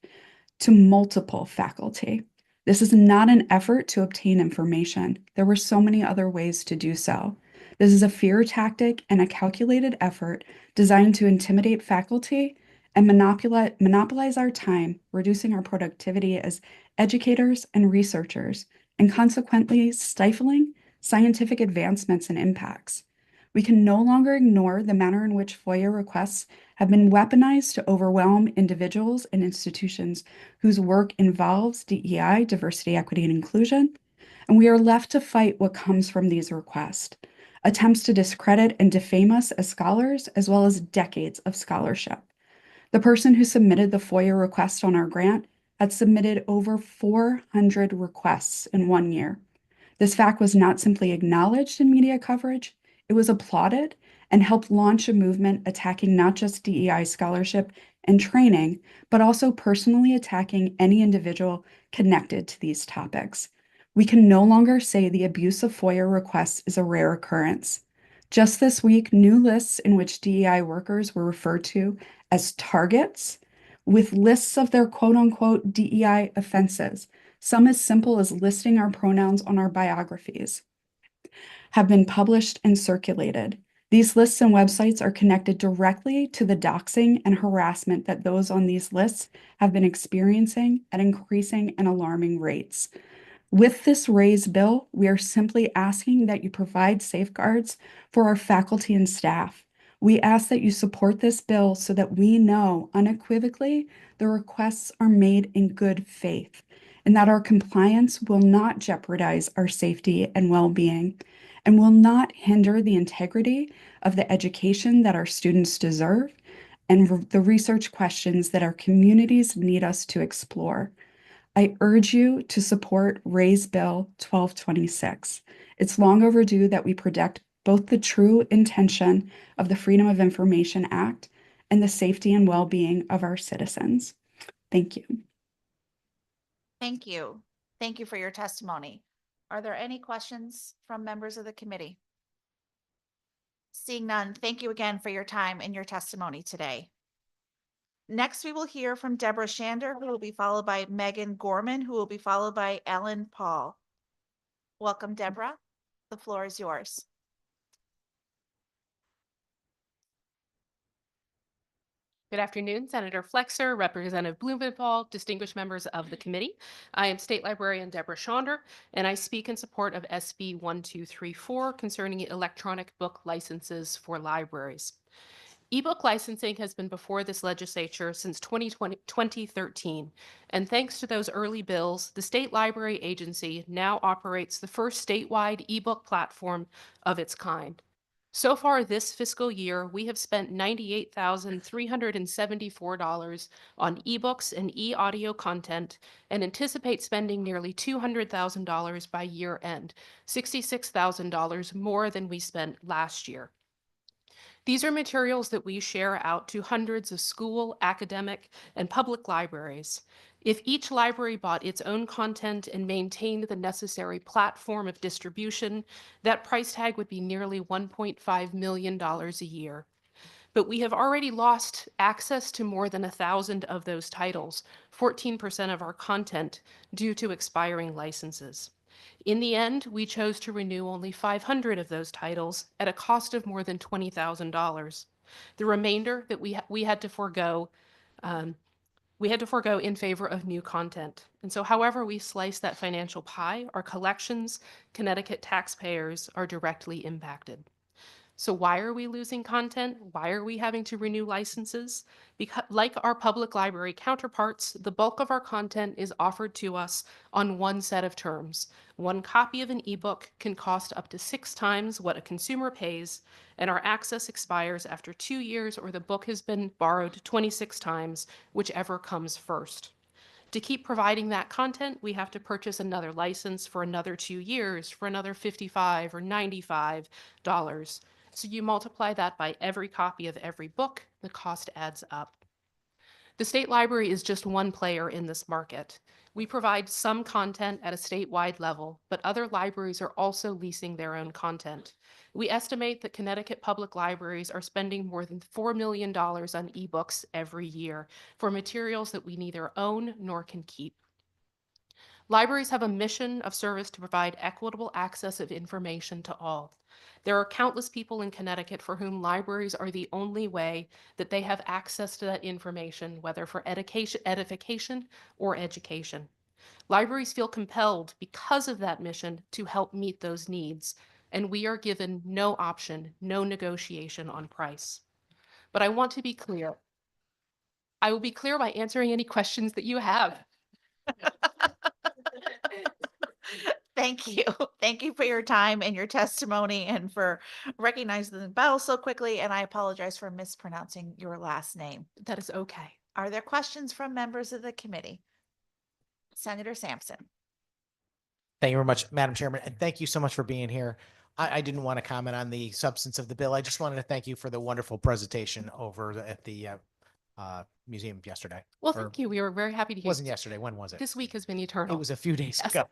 to multiple faculty? This is not an effort to obtain information. There were so many other ways to do so. This is a fear tactic and a calculated effort designed to intimidate faculty and monopolize our time, reducing our productivity as educators and researchers, and consequently stifling scientific advancements and impacts. We can no longer ignore the manner in which FOIA requests have been weaponized to overwhelm individuals and institutions whose work involves DEI, diversity, equity, and inclusion, and we are left to fight what comes from these requests. Attempts to discredit and defame us as scholars, as well as decades of scholarship. The person who submitted the FOIA request on our grant had submitted over 400 requests in 1 year. This fact was not simply acknowledged in media coverage, it was applauded and helped launch a movement attacking not just DEI scholarship and training, but also personally attacking any individual connected to these topics. We can no longer say the abuse of FOIA requests is a rare occurrence. Just this week, new lists in which DEI workers were referred to as targets, with lists of their quote-unquote DEI offenses, some as simple as listing our pronouns on our biographies, have been published and circulated. These lists and websites are connected directly to the doxing and harassment that those on these lists have been experiencing at increasing and alarming rates. With this raised bill, we are simply asking that you provide safeguards for our faculty and staff. We ask that you support this bill so that we know unequivocally the requests are made in good faith and that our compliance will not jeopardize our safety and well-being and will not hinder the integrity of the education that our students deserve and the research questions that our communities need us to explore. I urge you to support Raise Bill 1226. It's long overdue that we protect both the true intention of the Freedom of Information Act and the safety and well-being of our citizens. Thank you. Thank you. Thank you for your testimony. Are there any questions from members of the committee? Seeing none, thank you again for your time and your testimony today. Next, we will hear from Deborah Shander, who will be followed by Megan Gorman, who will be followed by Ellen Paul. Welcome, Deborah. The floor is yours. Good afternoon, Senator Flexer, Representative Blumenthal, distinguished members of the committee. I am State Librarian Deborah Schonder, and I speak in support of SB 1234 concerning electronic book licenses for libraries. Ebook licensing has been before this legislature since 2013, and thanks to those early bills, the State Library Agency now operates the first statewide ebook platform of its kind. So far this fiscal year, we have spent $98,374 on ebooks and e-audio content and anticipate spending nearly $200,000 by year end, $66,000 more than we spent last year. These are materials that we share out to hundreds of school, academic, and public libraries. If each library bought its own content and maintained the necessary platform of distribution, that price tag would be nearly $1.5 million a year. But we have already lost access to more than 1,000 of those titles, 14% of our content, due to expiring licenses. In the end, we chose to renew only 500 of those titles at a cost of more than $20,000. The remainder that we had to forego in favor of new content. And so however we slice that financial pie, our collections, Connecticut taxpayers are directly impacted. So why are we losing content? Why are we having to renew licenses? Because, like our public library counterparts, the bulk of our content is offered to us on one set of terms. One copy of an ebook can cost up to 6 times what a consumer pays, and our access expires after 2 years or the book has been borrowed 26 times, whichever comes first. To keep providing that content, we have to purchase another license for another 2 years for another $55 or $95. So you multiply that by every copy of every book, the cost adds up. The State Library is just one player in this market. We provide some content at a statewide level, but other libraries are also leasing their own content. We estimate that Connecticut public libraries are spending more than $4 million on ebooks every year for materials that we neither own nor can keep. Libraries have a mission of service to provide equitable access of information to all. There are countless people in Connecticut for whom libraries are the only way that they have access to that information, whether for edification or education. Libraries feel compelled because of that mission to help meet those needs, and we are given no option, no negotiation on price. But I want to be clear. I will be clear by answering any questions that you have. Thank you. Thank you for your time and your testimony and for recognizing the bell so quickly. And I apologize for mispronouncing your last name. That is okay. Are there questions from members of the committee? Senator Sampson. Thank you very much, Madam Chairman, and thank you so much for being here. I didn't want to comment on the substance of the bill. I just wanted to thank you for the wonderful presentation at the museum yesterday. Well, thank you. We were very happy to It hear. wasn't yesterday. When was it? This week has been eternal. It was a few days Yes. ago.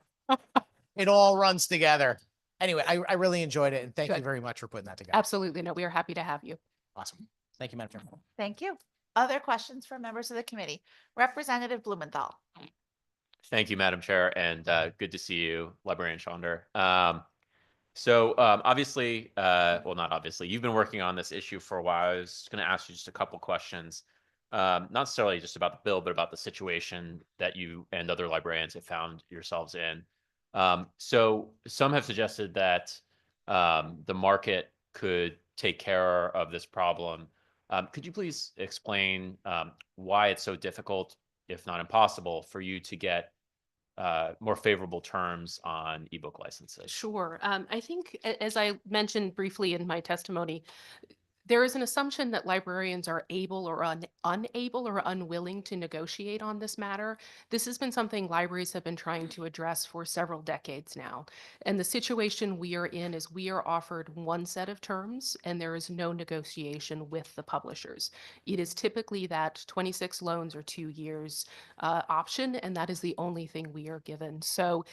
It all runs together. Anyway, I really enjoyed it, and thank you Good. very much for putting that together. Absolutely. No, we are happy to have you. Awesome. Thank you, Madam Chairman. Thank you. Other questions from members of the committee? Representative Blumenthal. Thank you, Madam Chair, and good to see you, Librarian Schonder. Obviously, well, not obviously, you've been working on this issue for a while. I was going to ask you just a couple questions, not necessarily just about the bill, but about the situation that you and other librarians have found yourselves in. So some have suggested that the market could take care of this problem. Could you please explain why it's so difficult, if not impossible, for you to get more favorable terms on ebook licenses? Sure. I think, as I mentioned briefly in my testimony, there is an assumption that librarians are able or unable or unwilling to negotiate on this matter. This has been something libraries have been trying to address for several decades now. And the situation we are in is we are offered one set of terms and there is no negotiation with the publishers. It is typically that 26 loans or 2 years option, and that is the only thing we are given. So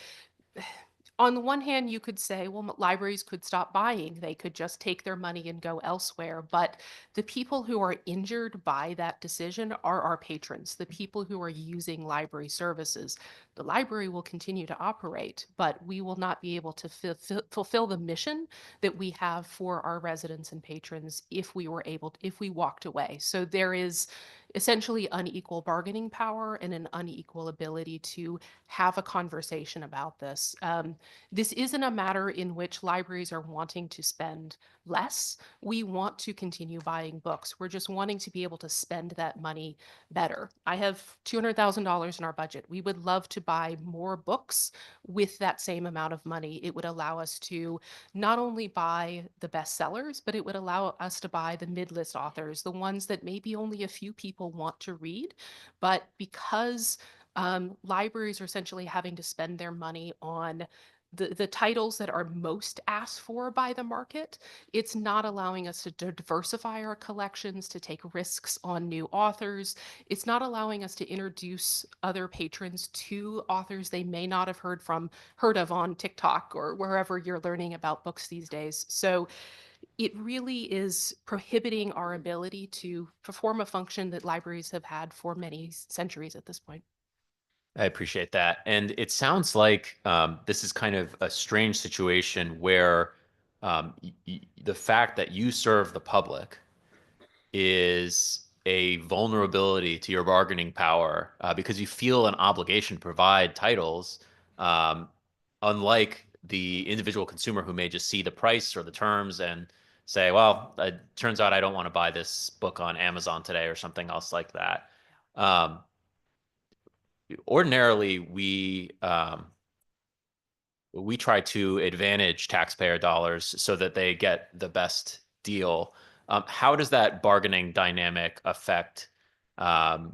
on the one hand, you could say, well, libraries could stop buying. They could just take their money and go elsewhere. But the people who are injured by that decision are our patrons, the people who are using library services. The library will continue to operate, but we will not be able to fulfill the mission that we have for our residents and patrons if we walked away. So there is essentially unequal bargaining power and an unequal ability to have a conversation about this. This isn't a matter in which libraries are wanting to spend less. We want to continue buying books. We're just wanting to be able to spend that money better. I have $200,000 in our budget. We would love to buy more books with that same amount of money. It would allow us to not only buy the bestsellers, but it would allow us to buy the mid-list authors, the ones that maybe only a few people want to read. But because libraries are essentially having to spend their money on the titles that are most asked for by the market, it's not allowing us to diversify our collections, to take risks on new authors. It's not allowing us to introduce other patrons to authors they may not have heard of on TikTok or wherever you're learning about books these days. So it really is prohibiting our ability to perform a function that libraries have had for many centuries at this point. I appreciate that. And it sounds like this is kind of a strange situation where the fact that you serve the public is a vulnerability to your bargaining power because you feel an obligation to provide titles, unlike the individual consumer who may just see the price or the terms and say, well, it turns out I don't want to buy this book on Amazon today or something else like that. Ordinarily, we try to advantage taxpayer dollars so that they get the best deal. How does that bargaining dynamic affect how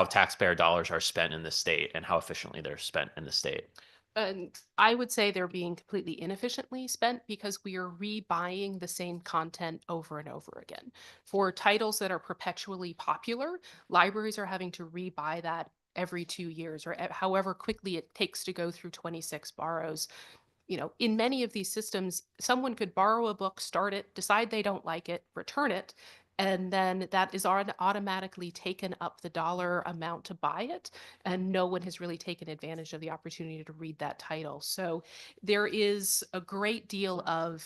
taxpayer dollars are spent in the state and how efficiently they're spent in the state? And I would say they're being completely inefficiently spent because we are rebuying the same content over and over again. For titles that are perpetually popular, libraries are having to rebuy that every 2 years or however quickly it takes to go through 26 borrows. You know, in many of these systems, someone could borrow a book, start it, decide they don't like it, return it, and then that is automatically taken up the dollar amount to buy it, and no one has really taken advantage of the opportunity to read that title. So there is a great deal of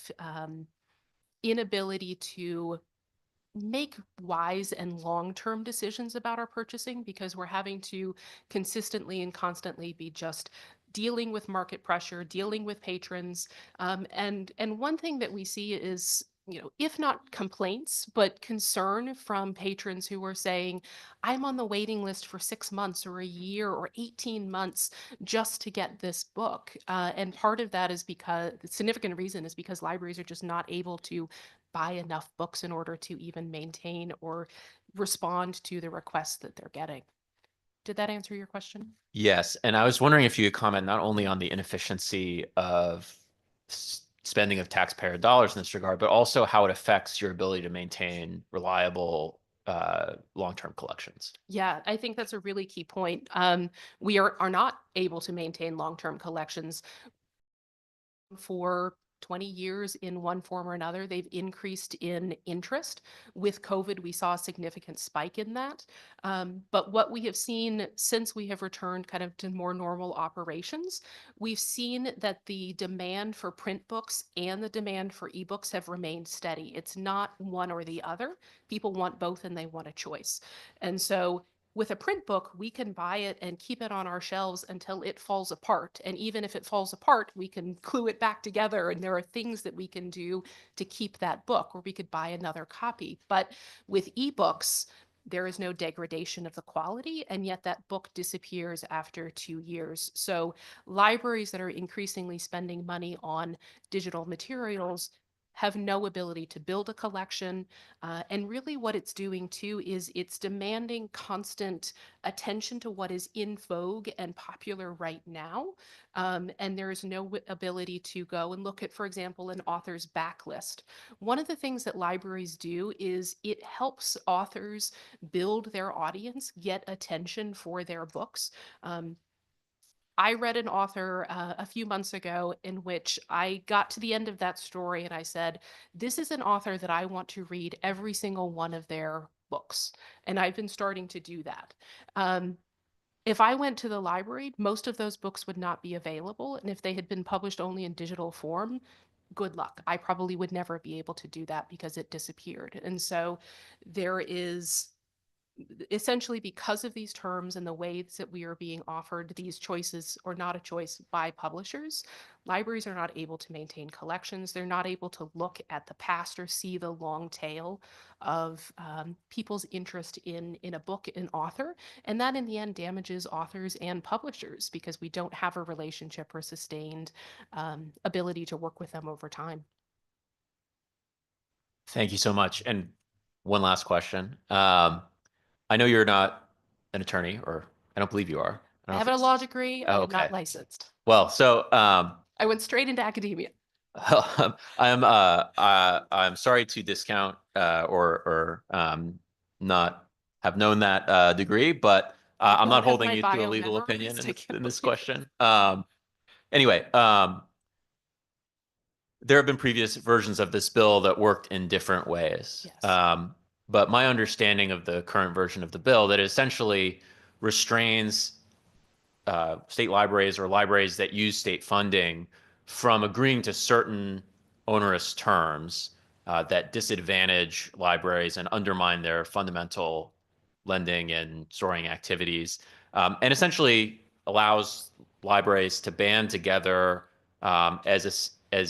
inability to make wise and long-term decisions about our purchasing because we're having to consistently and constantly be just dealing with market pressure, dealing with patrons. And one thing that we see is, you know, if not complaints, but concern from patrons who are saying, I'm on the waiting list for 6 months or a year or 18 months just to get this book. And part of that is because the significant reason is because libraries are just not able to buy enough books in order to even maintain or respond to the requests that they're getting. Did that answer your question? Yes. And I was wondering if you could comment not only on the inefficiency of spending of taxpayer dollars in this regard, but also how it affects your ability to maintain reliable long-term collections. Yeah, I think that's a really key point. We are not able to maintain long-term collections for 20 years in one form or another. They've increased in interest. With COVID, we saw a significant spike in that. But what we have seen since we have returned kind of to more normal operations, we've seen that the demand for print books and the demand for ebooks have remained steady. It's not one or the other. People want both and they want a choice. And so with a print book, we can buy it and keep it on our shelves until it falls apart. And even if it falls apart, we can glue it back together. And there are things that we can do to keep that book, or we could buy another copy. But with ebooks, there is no degradation of the quality, and yet that book disappears after 2 years. So libraries that are increasingly spending money on digital materials have no ability to build a collection. And really what it's doing too is it's demanding constant attention to what is in vogue and popular right now. And there is no ability to go and look at, for example, an author's backlist. One of the things that libraries do is it helps authors build their audience, get attention for their books. I read an author a few months ago in which I got to the end of that story and I said, this is an author that I want to read every single one of their books. And I've been starting to do that. If I went to the library, most of those books would not be available. And if they had been published only in digital form, good luck. I probably would never be able to do that because it disappeared. And so there is essentially, because of these terms and the ways that we are being offered these choices or not a choice by publishers, libraries are not able to maintain collections. They're not able to look at the past or see the long tail of people's interest in a book, an author. And that in the end damages authors and publishers because we don't have a relationship or sustained ability to work with them over time. Thank you so much. And one last question. I know you're not an attorney, or I don't believe you are. I don't have know a if law it's- degree. Oh, I'm not okay. licensed. Well, so I went straight into academia. I'm sorry to discount or not have known that degree, but I'm don't not have holding my you to a bio legal memorized, opinion I can't in this believe question. Anyway, there have been previous versions of this bill that worked in different ways. Yes. But my understanding of the current version of the bill that it essentially restrains state libraries or libraries that use state funding from agreeing to certain onerous terms that disadvantage libraries and undermine their fundamental lending and storing activities, and essentially allows libraries to band together as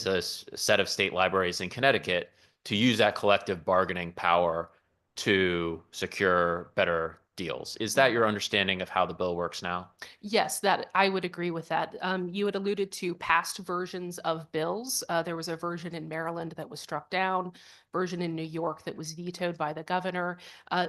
a set of state libraries in Connecticut to use that collective bargaining power to secure better deals. Is that your understanding of how the bill works now? Yes, that I would agree with that. You had alluded to past versions of bills. There was a version in Maryland that was struck down, version in New York that was vetoed by the governor.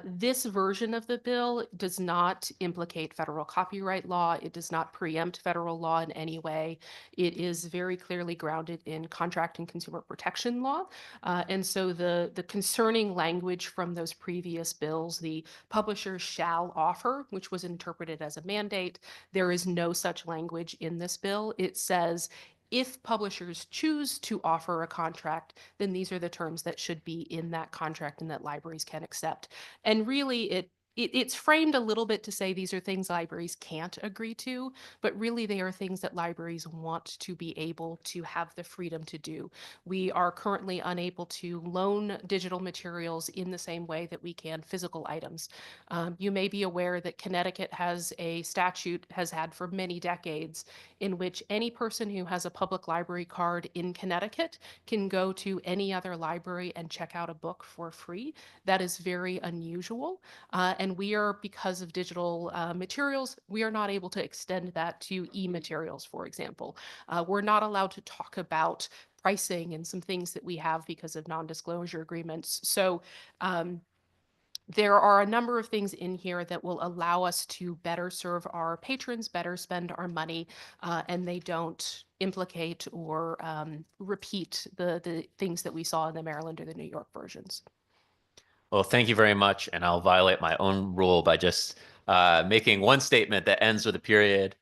This version of the bill does not implicate federal copyright law. It does not preempt federal law in any way. It is very clearly grounded in contract and consumer protection law. And so the concerning language from those previous bills, the publishers shall offer, which was interpreted as a mandate, there is no such language in this bill. It says, if publishers choose to offer a contract, then these are the terms that should be in that contract and that libraries can accept. And really, it's framed a little bit to say these are things libraries can't agree to, but really they are things that libraries want to be able to have the freedom to do. We are currently unable to loan digital materials in the same way that we can physical items. You may be aware that Connecticut has a statute, has had for many decades, in which any person who has a public library card in Connecticut can go to any other library and check out a book for free. That is very unusual. And we are, because of digital materials, we are not able to extend that to e-materials, for example. We're not allowed to talk about pricing and some things that we have because of non-disclosure agreements. So there are a number of things in here that will allow us to better serve our patrons, better spend our money, and they don't implicate or repeat the things that we saw in the Maryland or the New York versions. Well, thank you very much. And I'll violate my own rule by just making one statement that ends with a period.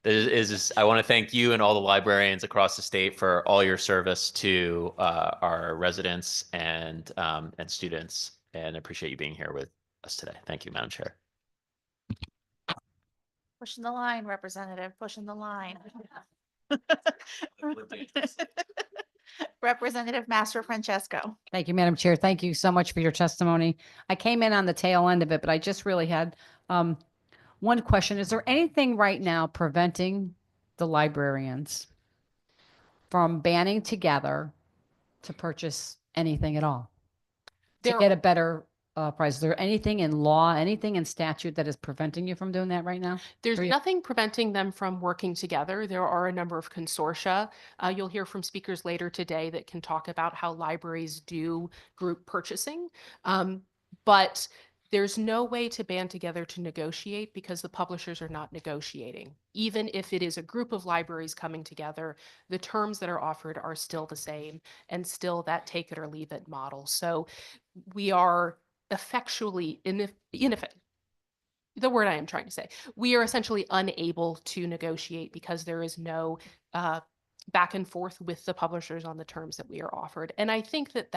I want to thank you and all the librarians across the state for all your service to our residents and students. And I appreciate you being here with us today. Thank you, Madam Chair. Pushing the line, Representative, pushing the line. Representative Master Francesco. Thank you, Madam Chair. Thank you so much for your testimony. I came in on the tail end of it, but I just really had one question. Is there anything right now preventing the librarians from banding together to purchase anything at all? To get a better price? Is there anything in law, anything in statute that is preventing you from doing that right now? There's nothing preventing them from working together. There are a number of consortia. You'll hear from speakers later today that can talk about how libraries do group purchasing. But there's no way to band together to negotiate because the publishers are not negotiating. Even if it is a group of libraries coming together, the terms that are offered are still the same and still that take it or leave it model. So we are effectually ineffective. the word I am trying to say. We are essentially unable to negotiate because there is no back and forth with the publishers on the terms that we are offered. And I think that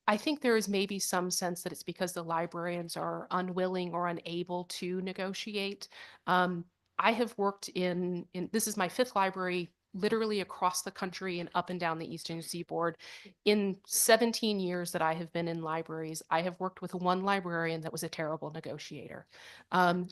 I think there is maybe some sense that it's because the librarians are unwilling or unable to negotiate. I have worked in this is my 5th library, literally across the country and up and down the Eastern Seaboard. In 17 years that I have been in libraries, I have worked with one librarian that was a terrible negotiator.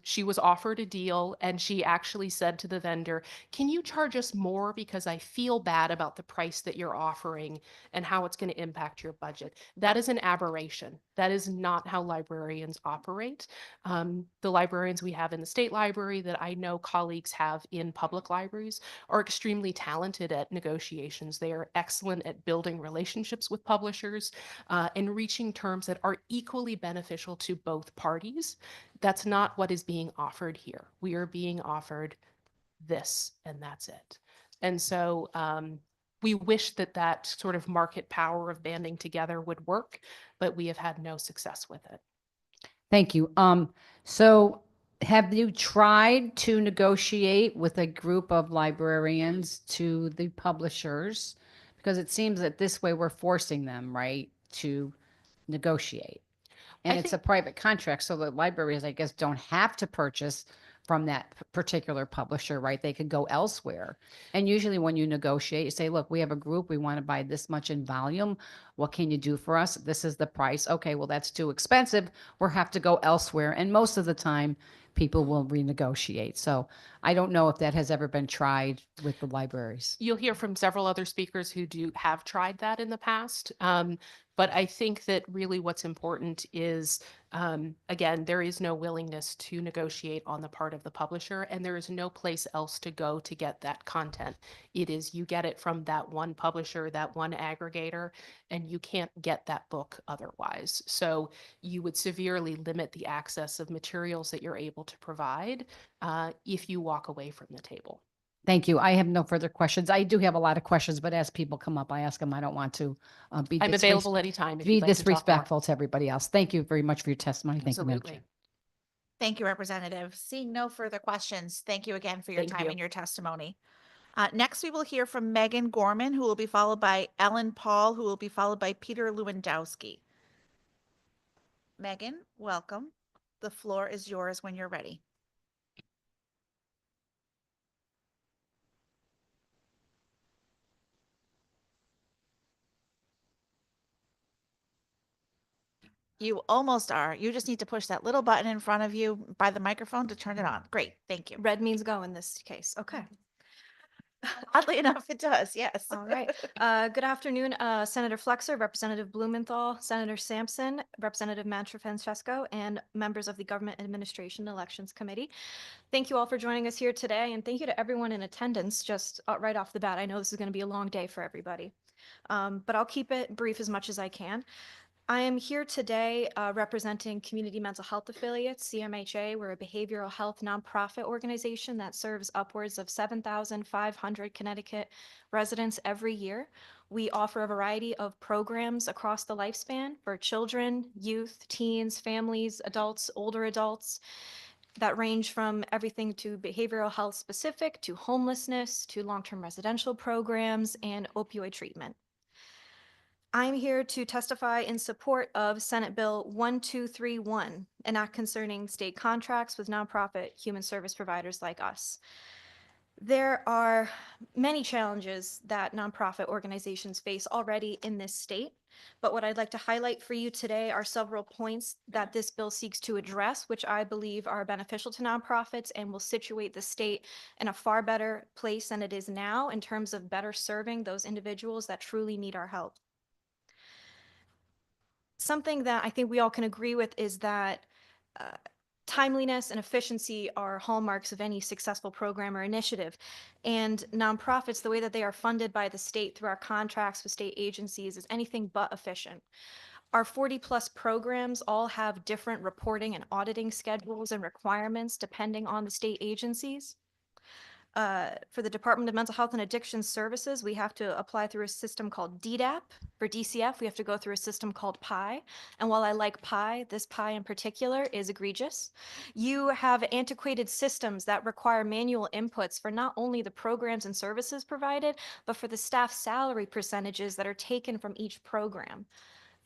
She was offered a deal and she actually said to the vendor, "Can you charge us more because I feel bad about the price that you're offering and how it's going to impact your budget?" That is an aberration. That is not how librarians operate. The librarians we have in the state library that I know colleagues have in public libraries are extremely talented at negotiations. They are excellent at building relationships with publishers and reaching terms that are equally beneficial to both parties. That's not what is being offered here. We are being offered this, and that's it. And so we wish that that sort of market power of banding together would work, but we have had no success with it. Thank you. So have you tried to negotiate with a group of librarians to the publishers? Because it seems that this way we're forcing them, right, to negotiate. And I it's a private contract, so the libraries, I guess, don't have to purchase from that particular publisher, right? They could go elsewhere. And usually when you negotiate, you say, look, we have a group, we want to buy this much in volume. What can you do for us? This is the price. Okay, well, that's too expensive. We'll have to go elsewhere. And most of the time, people will renegotiate. So I don't know if that has ever been tried with the libraries. You'll hear from several other speakers who have tried that in the past. But I think that really what's important is, again, there is no willingness to negotiate on the part of the publisher, and there is no place else to go to get that content. It is, you get it from that one publisher, that one aggregator, and you can't get that book otherwise. So you would severely limit the access of materials that you're able to provide if you walk away from the table. Thank you. I have no further questions. I do have a lot of questions, but as people come up, I ask them. I don't want to be I'm available anytime if be you'd like to talk more. disrespectful to everybody else. Thank you very much for your testimony. Thank you, Madam Absolutely. Chair. Thank you, Representative. Seeing no further questions, thank you again for your Thank time you. and your testimony. Next, we will hear from Megan Gorman, who will be followed by Ellen Paul, who will be followed by Peter Lewandowski. Megan, welcome. The floor is yours when you're ready. You almost are. You just need to push that little button in front of you by the microphone to turn it on. Great, thank you. Red means go in this case. Okay. Oddly enough, it does, yes. All right. Good afternoon, Senator Flexer, Representative Blumenthal, Senator Sampson, Representative Mantra-Francesco, and members of the Government Administration Elections Committee. Thank you all for joining us here today, and thank you to everyone in attendance just right off the bat. I know this is going to be a long day for everybody, but I'll keep it brief as much as I can. I am here today representing Community Mental Health Affiliates, CMHA. We're a behavioral health nonprofit organization that serves upwards of 7,500 Connecticut residents every year. We offer a variety of programs across the lifespan for children, youth, teens, families, adults, older adults, that range from everything to behavioral health specific, to homelessness, to long-term residential programs, and opioid treatment. I'm here to testify in support of Senate Bill 1231, an act concerning state contracts with nonprofit human service providers like us. There are many challenges that nonprofit organizations face already in this state, but what I'd like to highlight for you today are several points that this bill seeks to address, which I believe are beneficial to nonprofits and will situate the state in a far better place than it is now in terms of better serving those individuals that truly need our help. Something that I think we all can agree with is that timeliness and efficiency are hallmarks of any successful program or initiative. And nonprofits, the way that they are funded by the state through our contracts with state agencies, is anything but efficient. Our 40+ programs all have different reporting and auditing schedules and requirements depending on the state agencies. For the Department of Mental Health and Addiction Services, we have to apply through a system called DDAP. For DCF, we have to go through a system called PI. And while I like PI, this PI in particular is egregious. You have antiquated systems that require manual inputs for not only the programs and services provided, but for the staff salary percentages that are taken from each program.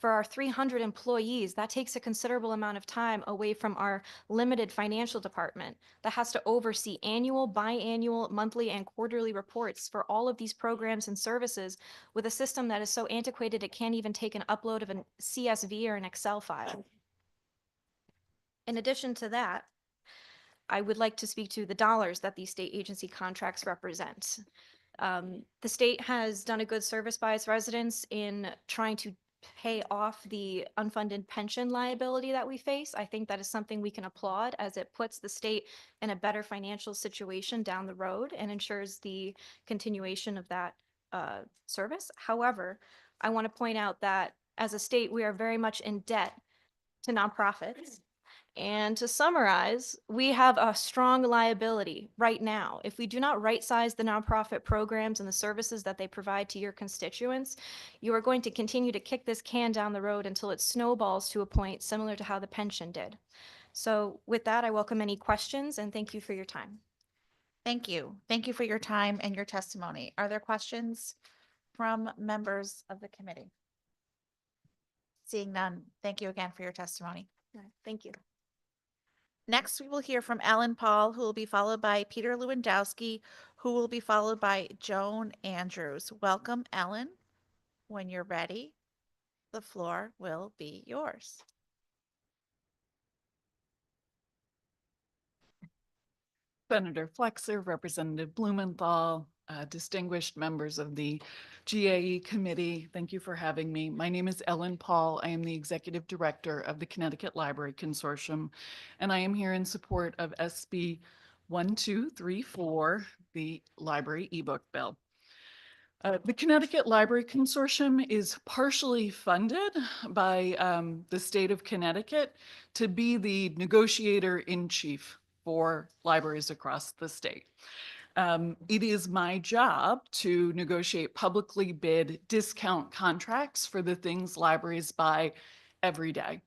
For our 300 employees, that takes a considerable amount of time away from our limited financial department that has to oversee annual, biannual, monthly, and quarterly reports for all of these programs and services with a system that is so antiquated it can't even take an upload of a CSV or an Excel file. In addition to that, I would like to speak to the dollars that these state agency contracts represent. The state has done a good service by its residents in trying to pay off the unfunded pension liability that we face. I think that is something we can applaud as it puts the state in a better financial situation down the road and ensures the continuation of that service. However, I want to point out that as a state, we are very much in debt to nonprofits. And to summarize, we have a strong liability right now. If we do not right-size the nonprofit programs and the services that they provide to your constituents, you are going to continue to kick this can down the road until it snowballs to a point similar to how the pension did. So with that, I welcome any questions and thank you for your time. Thank you. Thank you for your time and your testimony. Are there questions from members of the committee? Seeing none, thank you again for your testimony. Thank you. Next, we will hear from Ellen Paul, who will be followed by Peter Lewandowski, who will be followed by Joan Andrews. Welcome, Ellen. When you're ready, the floor will be yours. Senator Flexer, Representative Blumenthal, distinguished members of the GAE committee, thank you for having me. My name is Ellen Paul. I am the Executive Director of the Connecticut Library Consortium, and I am here in support of SB 1234, the library ebook bill. The Connecticut Library Consortium is partially funded by the state of Connecticut to be the negotiator in chief for libraries across the state. It is my job to negotiate publicly bid discount contracts for the things libraries buy every day.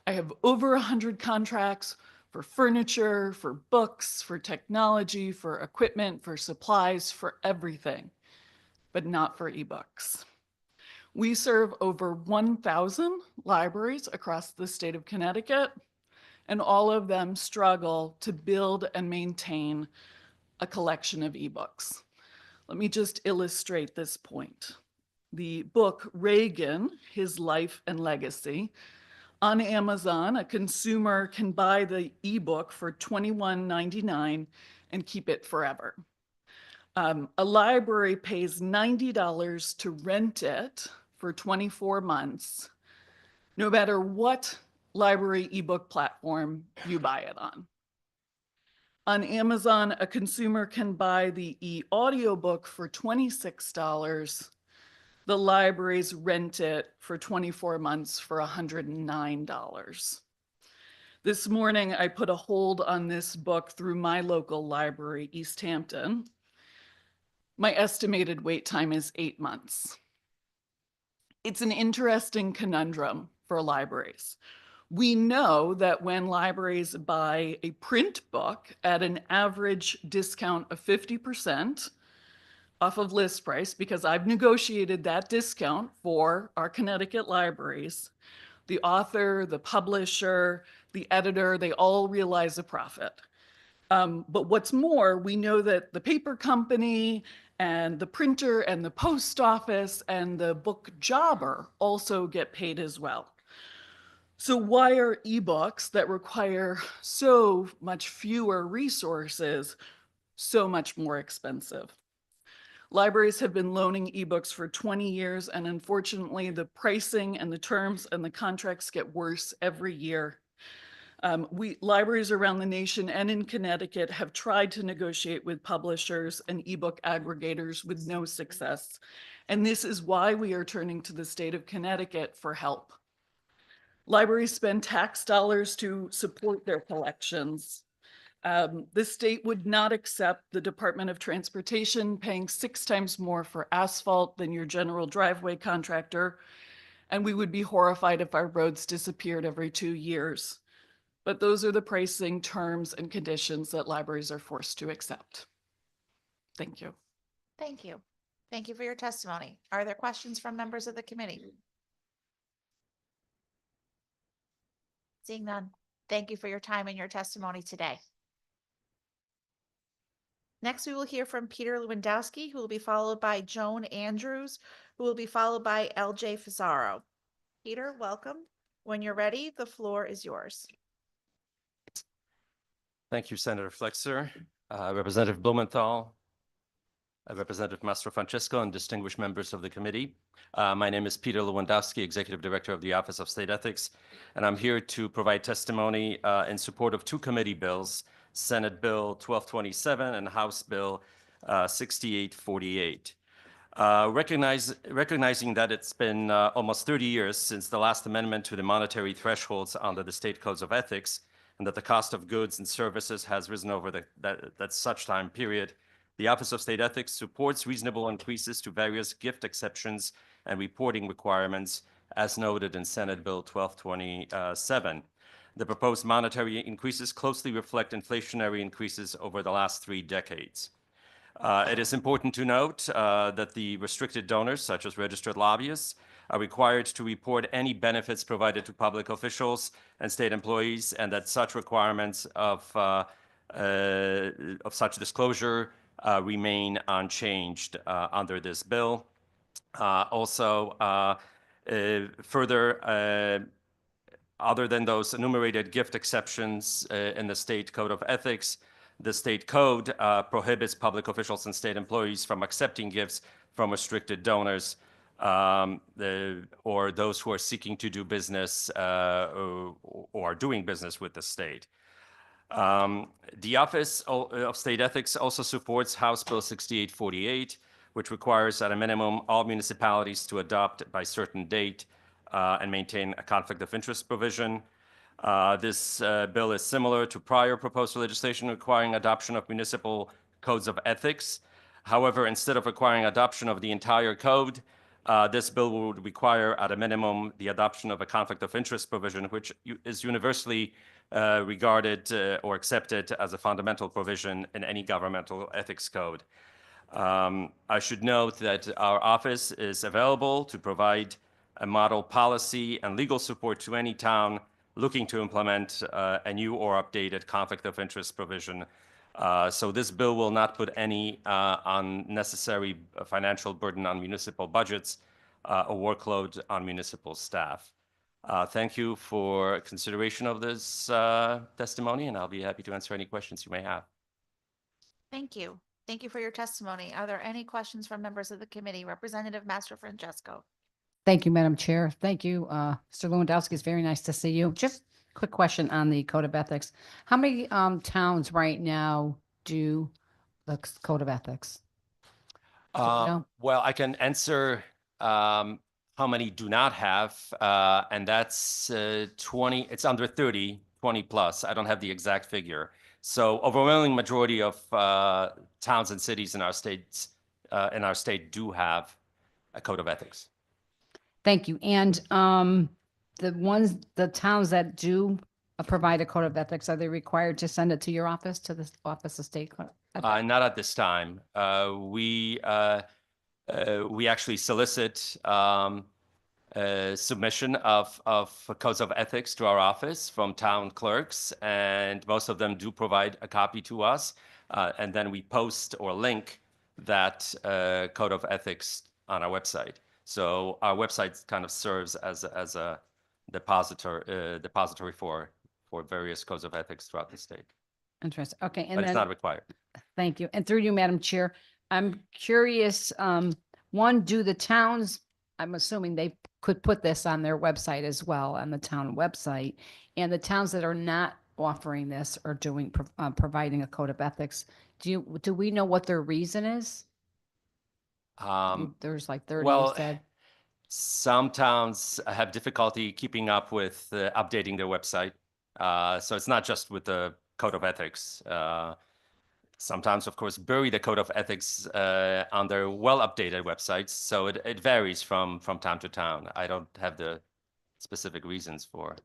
I have over 100 contracts for furniture, for books, for technology, for equipment, for supplies, for everything, but not for ebooks. We serve over 1,000 libraries across the state of Connecticut, and all of them struggle to build and maintain a collection of ebooks. Let me just illustrate this point. The book Reagan, His Life and Legacy, on Amazon, a consumer can buy the ebook for $21.99 and keep it forever. A library pays $90 to rent it for 24 months, no matter what library ebook platform you buy it on. On Amazon, a consumer can buy the e-audiobook for $26. The libraries rent it for 24 months for $109. This morning, I put a hold on this book through my local library, East Hampton. My estimated wait time is 8 months. It's an interesting conundrum for libraries. We know that when libraries buy a print book at an average discount of 50% off of list price, because I've negotiated that discount for our Connecticut libraries, the author, the publisher, the editor, they all realize a profit. But what's more, we know that the paper company and the printer and the post office and the book jobber also get paid as well. So why are ebooks that require so much fewer resources so much more expensive? Libraries have been loaning ebooks for 20 years, and unfortunately, the pricing and the terms and the contracts get worse every year. Libraries around the nation and in Connecticut have tried to negotiate with publishers and ebook aggregators with no success. And this is why we are turning to the state of Connecticut for help. Libraries spend tax dollars to support their collections. The state would not accept the Department of Transportation paying 6 times more for asphalt than your general driveway contractor. And we would be horrified if our roads disappeared every 2 years. But those are the pricing terms and conditions that libraries are forced to accept. Thank you. Thank you. Thank you for your testimony. Are there questions from members of the committee? Seeing none, thank you for your time and your testimony today. Next, we will hear from Peter Lewandowski, who will be followed by Joan Andrews, who will be followed by LJ Fazaro. Peter, welcome. When you're ready, the floor is yours. Thank you, Senator Flexer, Representative Blumenthal, Representative Mastro Francesco, and distinguished members of the committee. My name is Peter Lewandowski, Executive Director of the Office of State Ethics, and I'm here to provide testimony in support of 2 committee bills, Senate Bill 1227 and House Bill 6848. Recognizing that it's been almost 30 years since the last amendment to the monetary thresholds under the state codes of ethics, and that the cost of goods and services has risen over that such time period, the Office of State Ethics supports reasonable increases to various gift exceptions and reporting requirements as noted in Senate Bill 1227. The proposed monetary increases closely reflect inflationary increases over the last 3 decades. It is important to note that the restricted donors, such as registered lobbyists, are required to report any benefits provided to public officials and state employees, and that such requirements of such disclosure remain unchanged under this bill. Further, other than those enumerated gift exceptions in the state code of ethics, the state code prohibits public officials and state employees from accepting gifts from restricted donors or those who are seeking to do business or are doing business with the state. The Office of State Ethics also supports House Bill 6848, which requires at a minimum all municipalities to adopt by certain date and maintain a conflict of interest provision. This bill is similar to prior proposed legislation requiring adoption of municipal codes of ethics. However, instead of requiring adoption of the entire code, this bill would require at a minimum the adoption of a conflict of interest provision, which is universally regarded or accepted as a fundamental provision in any governmental ethics code. I should note that our office is available to provide a model policy and legal support to any town looking to implement a new or updated conflict of interest provision. So this bill will not put any unnecessary financial burden on municipal budgets or workload on municipal staff. Thank you for consideration of this testimony, and I'll be happy to answer any questions you may have. Thank you. Thank you for your testimony. Are there any questions from members of the committee? Representative Mastro Francesco. Thank you, Madam Chair. Thank you, Mr. Lewandowski. It's very nice to see you. Just a quick question on the Code of Ethics. How many towns right now do the Code of Ethics? Do you know? Well, I can answer how many do not have, and that's 20, it's under 30, 20 plus. I don't have the exact figure. So overwhelming majority of towns and cities in our state do have a Code of Ethics. Thank you. And the towns that do provide a Code of Ethics, are they required to send it to your office, to the Office of State Code? Not at this time. We actually solicit submission of codes of ethics to our office from town clerks, and most of them do provide a copy to us. And then we post or link that code of ethics on our website. So our website kind of serves as a depository for various codes of ethics throughout the state. Interesting. Okay. And But it's not required. Thank you. And through you, Madam Chair, I'm curious, one, do the towns, I'm assuming they could put this on their website as well, on the town website, and the towns that are not offering this or doing, providing a code of ethics, do we know what their reason is? There's like 30, you said. Some towns have difficulty keeping up with updating their website. So it's not just with the code of ethics. Sometimes, of course, bury the code of ethics on their well-updated websites. So it varies from town to town. I don't have the specific reasons for.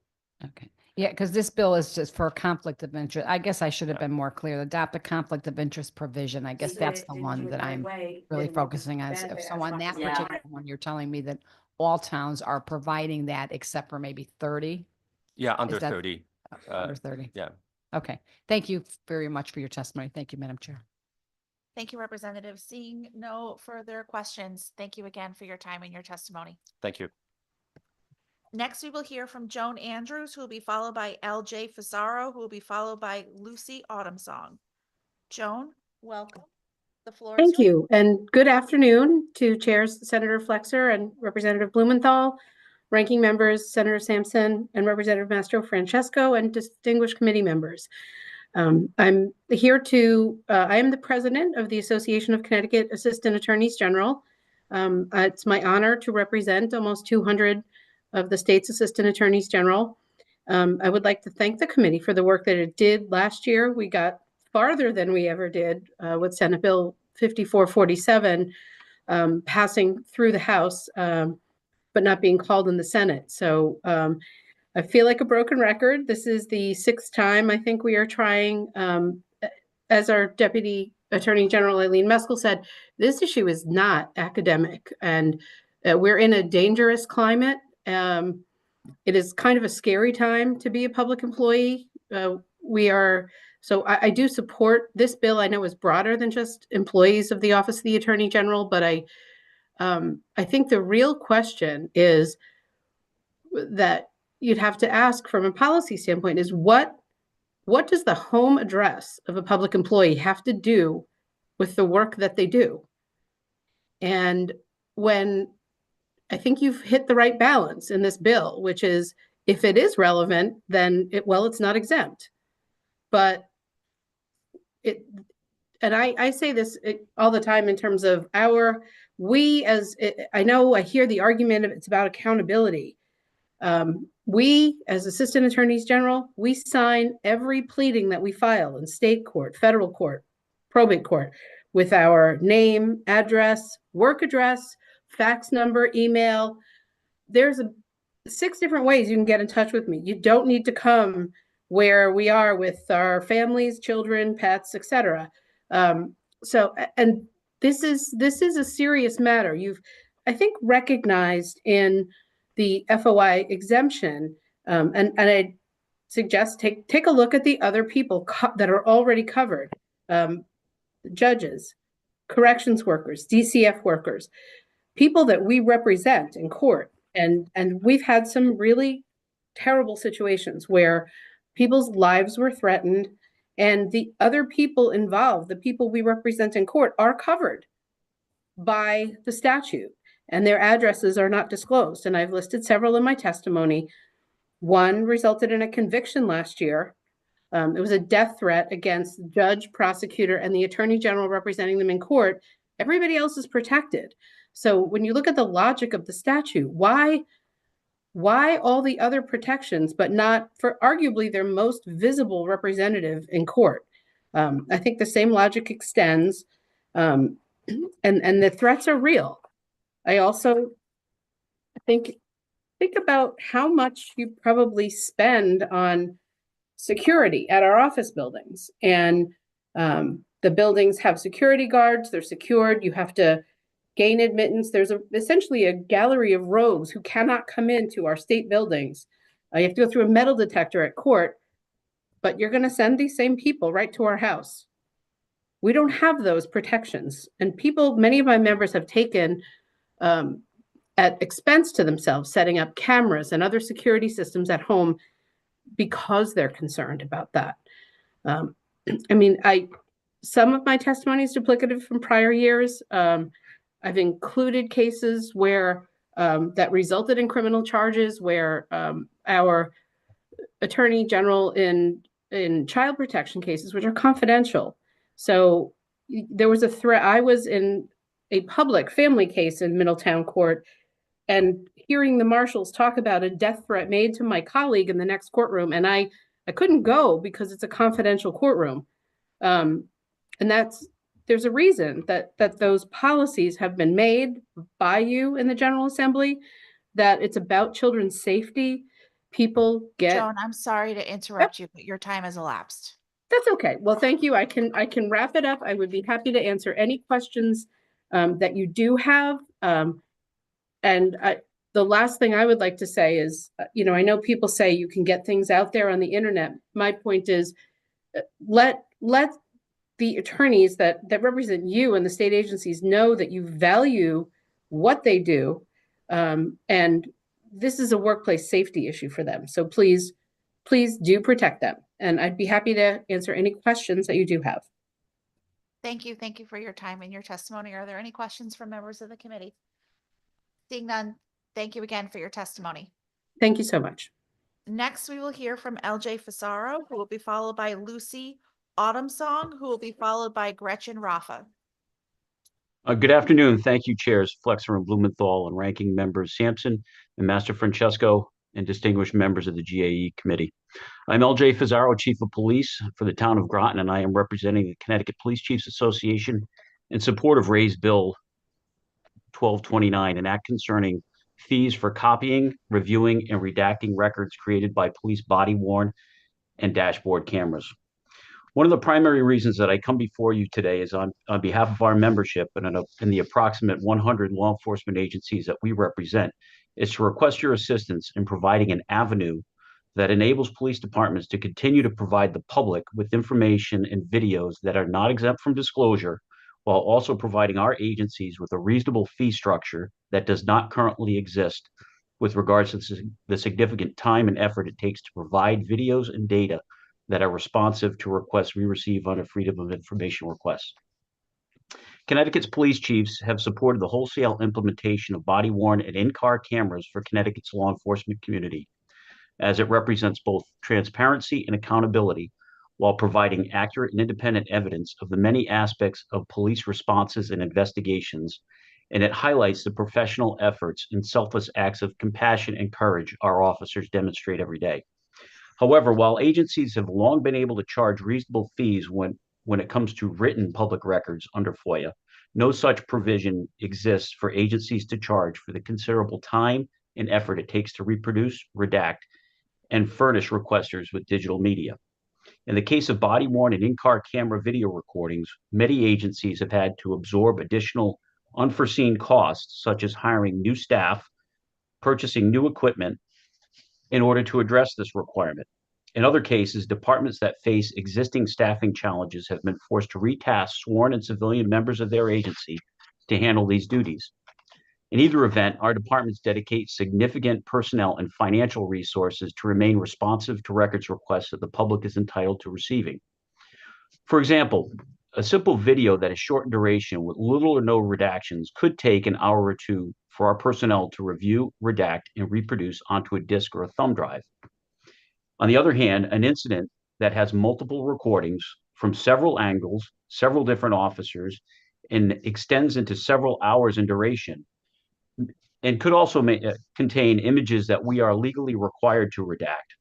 Okay. Yeah, because this bill is just for conflict of interest. I guess I should have been more clear. Adopt a conflict of interest provision. I guess that's the one that I'm really focusing on. So on that particular one, you're telling me that all towns are providing that except for maybe 30? Yeah, under that- 30. Under 30. Yeah. Okay. Thank you very much for your testimony. Thank you, Madam Chair. Thank you, Representative. Seeing no further questions, thank you again for your time and your testimony. Thank you. Next, we will hear from Joan Andrews, who will be followed by LJ Fasaro, who will be followed by Lucy Autumnsong. Joan, welcome. The floor is Thank yours. you, and good afternoon to Chairs Senator Flexer and Representative Blumenthal, Ranking Members Senator Sampson and Representative Mastro Francesco, and distinguished committee members. I'm here I am the president of the Association of Connecticut Assistant Attorneys General. It's my honor to represent almost 200 of the state's Assistant Attorneys General. I would like to thank the committee for the work that it did last year. We got farther than we ever did with Senate Bill 5447 passing through the House, but not being called in the Senate. So I feel like a broken record. This is the 6th time I think we are trying. As our Deputy Attorney General Eileen Meskel said, this issue is not academic, and we're in a dangerous climate. It is kind of a scary time to be a public employee. So I do support this bill. I know is broader than just employees of the Office of the Attorney General, but I think the real question is that you'd have to ask from a policy standpoint is what does the home address of a public employee have to do with the work that they do? And when I think you've hit the right balance in this bill, which is if it is relevant, then it's not exempt. But I say this all the time in terms of I hear the argument of it's about accountability. We, as Assistant Attorneys General, we sign every pleading that we file in state court, federal court, probate court, with our name, address, work address, fax number, email. There's 6 different ways you can get in touch with me. You don't need to come where we are with our families, children, pets, etc. So, and this is a serious matter. You've, I think, recognized in the FOI exemption, and I suggest take a look at the other people that are already covered: judges, corrections workers, DCF workers, people that we represent in court, and we've had some really terrible situations where people's lives were threatened, and the other people involved, the people we represent in court, are covered by the statute, and their addresses are not disclosed. And I've listed several in my testimony. One resulted in a conviction last year. It was a death threat against the judge, prosecutor, and the attorney general representing them in court. Everybody else is protected. So when you look at the logic of the statute, why all the other protections, but not for arguably their most visible representative in court? I think the same logic extends, and the threats are real. I also think about how much you probably spend on security at our office buildings. And the buildings have security guards, they're secured, you have to gain admittance. There's essentially a gallery of rogues who cannot come into our state buildings. You have to go through a metal detector at court, but you're going to send these same people right to our house. We don't have those protections. And many of my members have taken at expense to themselves, setting up cameras and other security systems at home because they're concerned about that. Some of my testimony is duplicative from prior years. I've included cases where that resulted in criminal charges, where our attorney general in child protection cases, which are confidential. So there was a threat. I was in a public family case in Middletown Court, and hearing the marshals talk about a death threat made to my colleague in the next courtroom, and I I couldn't go because it's a confidential courtroom. And there's a reason that those policies have been made by you in the General Assembly, that it's about children's safety. People get. Joan, I'm sorry to interrupt you, but your time has elapsed. That's okay. Well, thank you. I can wrap it up. I would be happy to answer any questions that you do have. The last thing I would like to say is, I know people say you can get things out there on the internet. My point is, let the attorneys that represent you and the state agencies know that you value what they do. And this is a workplace safety issue for them. So please do protect them. And I'd be happy to answer any questions that you do have. Thank you. Thank you for your time and your testimony. Are there any questions from members of the committee? Seeing none, thank you again for your testimony. Thank you so much. Next, we will hear from LJ Fasaro, who will be followed by Lucy Autumnsong, who will be followed by Gretchen Rafa. Good afternoon. Thank you, Chairs Flexer and Blumenthal and Ranking Members Sampson and Master Francesco and distinguished members of the GAE Committee. I'm LJ Fasaro, Chief of Police for the town of Groton, and I am representing the Connecticut Police Chiefs Association in support of Raise Bill 1229, an act concerning fees for copying, reviewing, and redacting records created by police body-worn and dashboard cameras. One of the primary reasons that I come before you today is on behalf of our membership and the approximate 100 law enforcement agencies that we represent, is to request your assistance in providing an avenue that enables police departments to continue to provide the public with information and videos that are not exempt from disclosure, while also providing our agencies with a reasonable fee structure that does not currently exist with regards to the significant time and effort it takes to provide videos and data that are responsive to requests we receive under Freedom of Information requests. Connecticut's police chiefs have supported the wholesale implementation of body-worn and in-car cameras for Connecticut's law enforcement community, as it represents both transparency and accountability while providing accurate and independent evidence of the many aspects of police responses and investigations, and it highlights the professional efforts and selfless acts of compassion and courage our officers demonstrate every day. However, while agencies have long been able to charge reasonable fees when it comes to written public records under FOIA, no such provision exists for agencies to charge for the considerable time and effort it takes to reproduce, redact, and furnish requesters with digital media. In the case of body-worn and in-car camera video recordings, many agencies have had to absorb additional unforeseen costs, such as hiring new staff, purchasing new equipment, in order to address this requirement. In other cases, departments that face existing staffing challenges have been forced to retask sworn and civilian members of their agency to handle these duties. In either event, our departments dedicate significant personnel and financial resources to remain responsive to records requests that the public is entitled to receiving. For example, a simple video that is short in duration with little or no redactions could take an hour or two for our personnel to review, redact, and reproduce onto a disk or a thumb drive. On the other hand, an incident that has multiple recordings from several angles, several different officers, and extends into several hours in duration, and could also contain images that we are legally required to redact,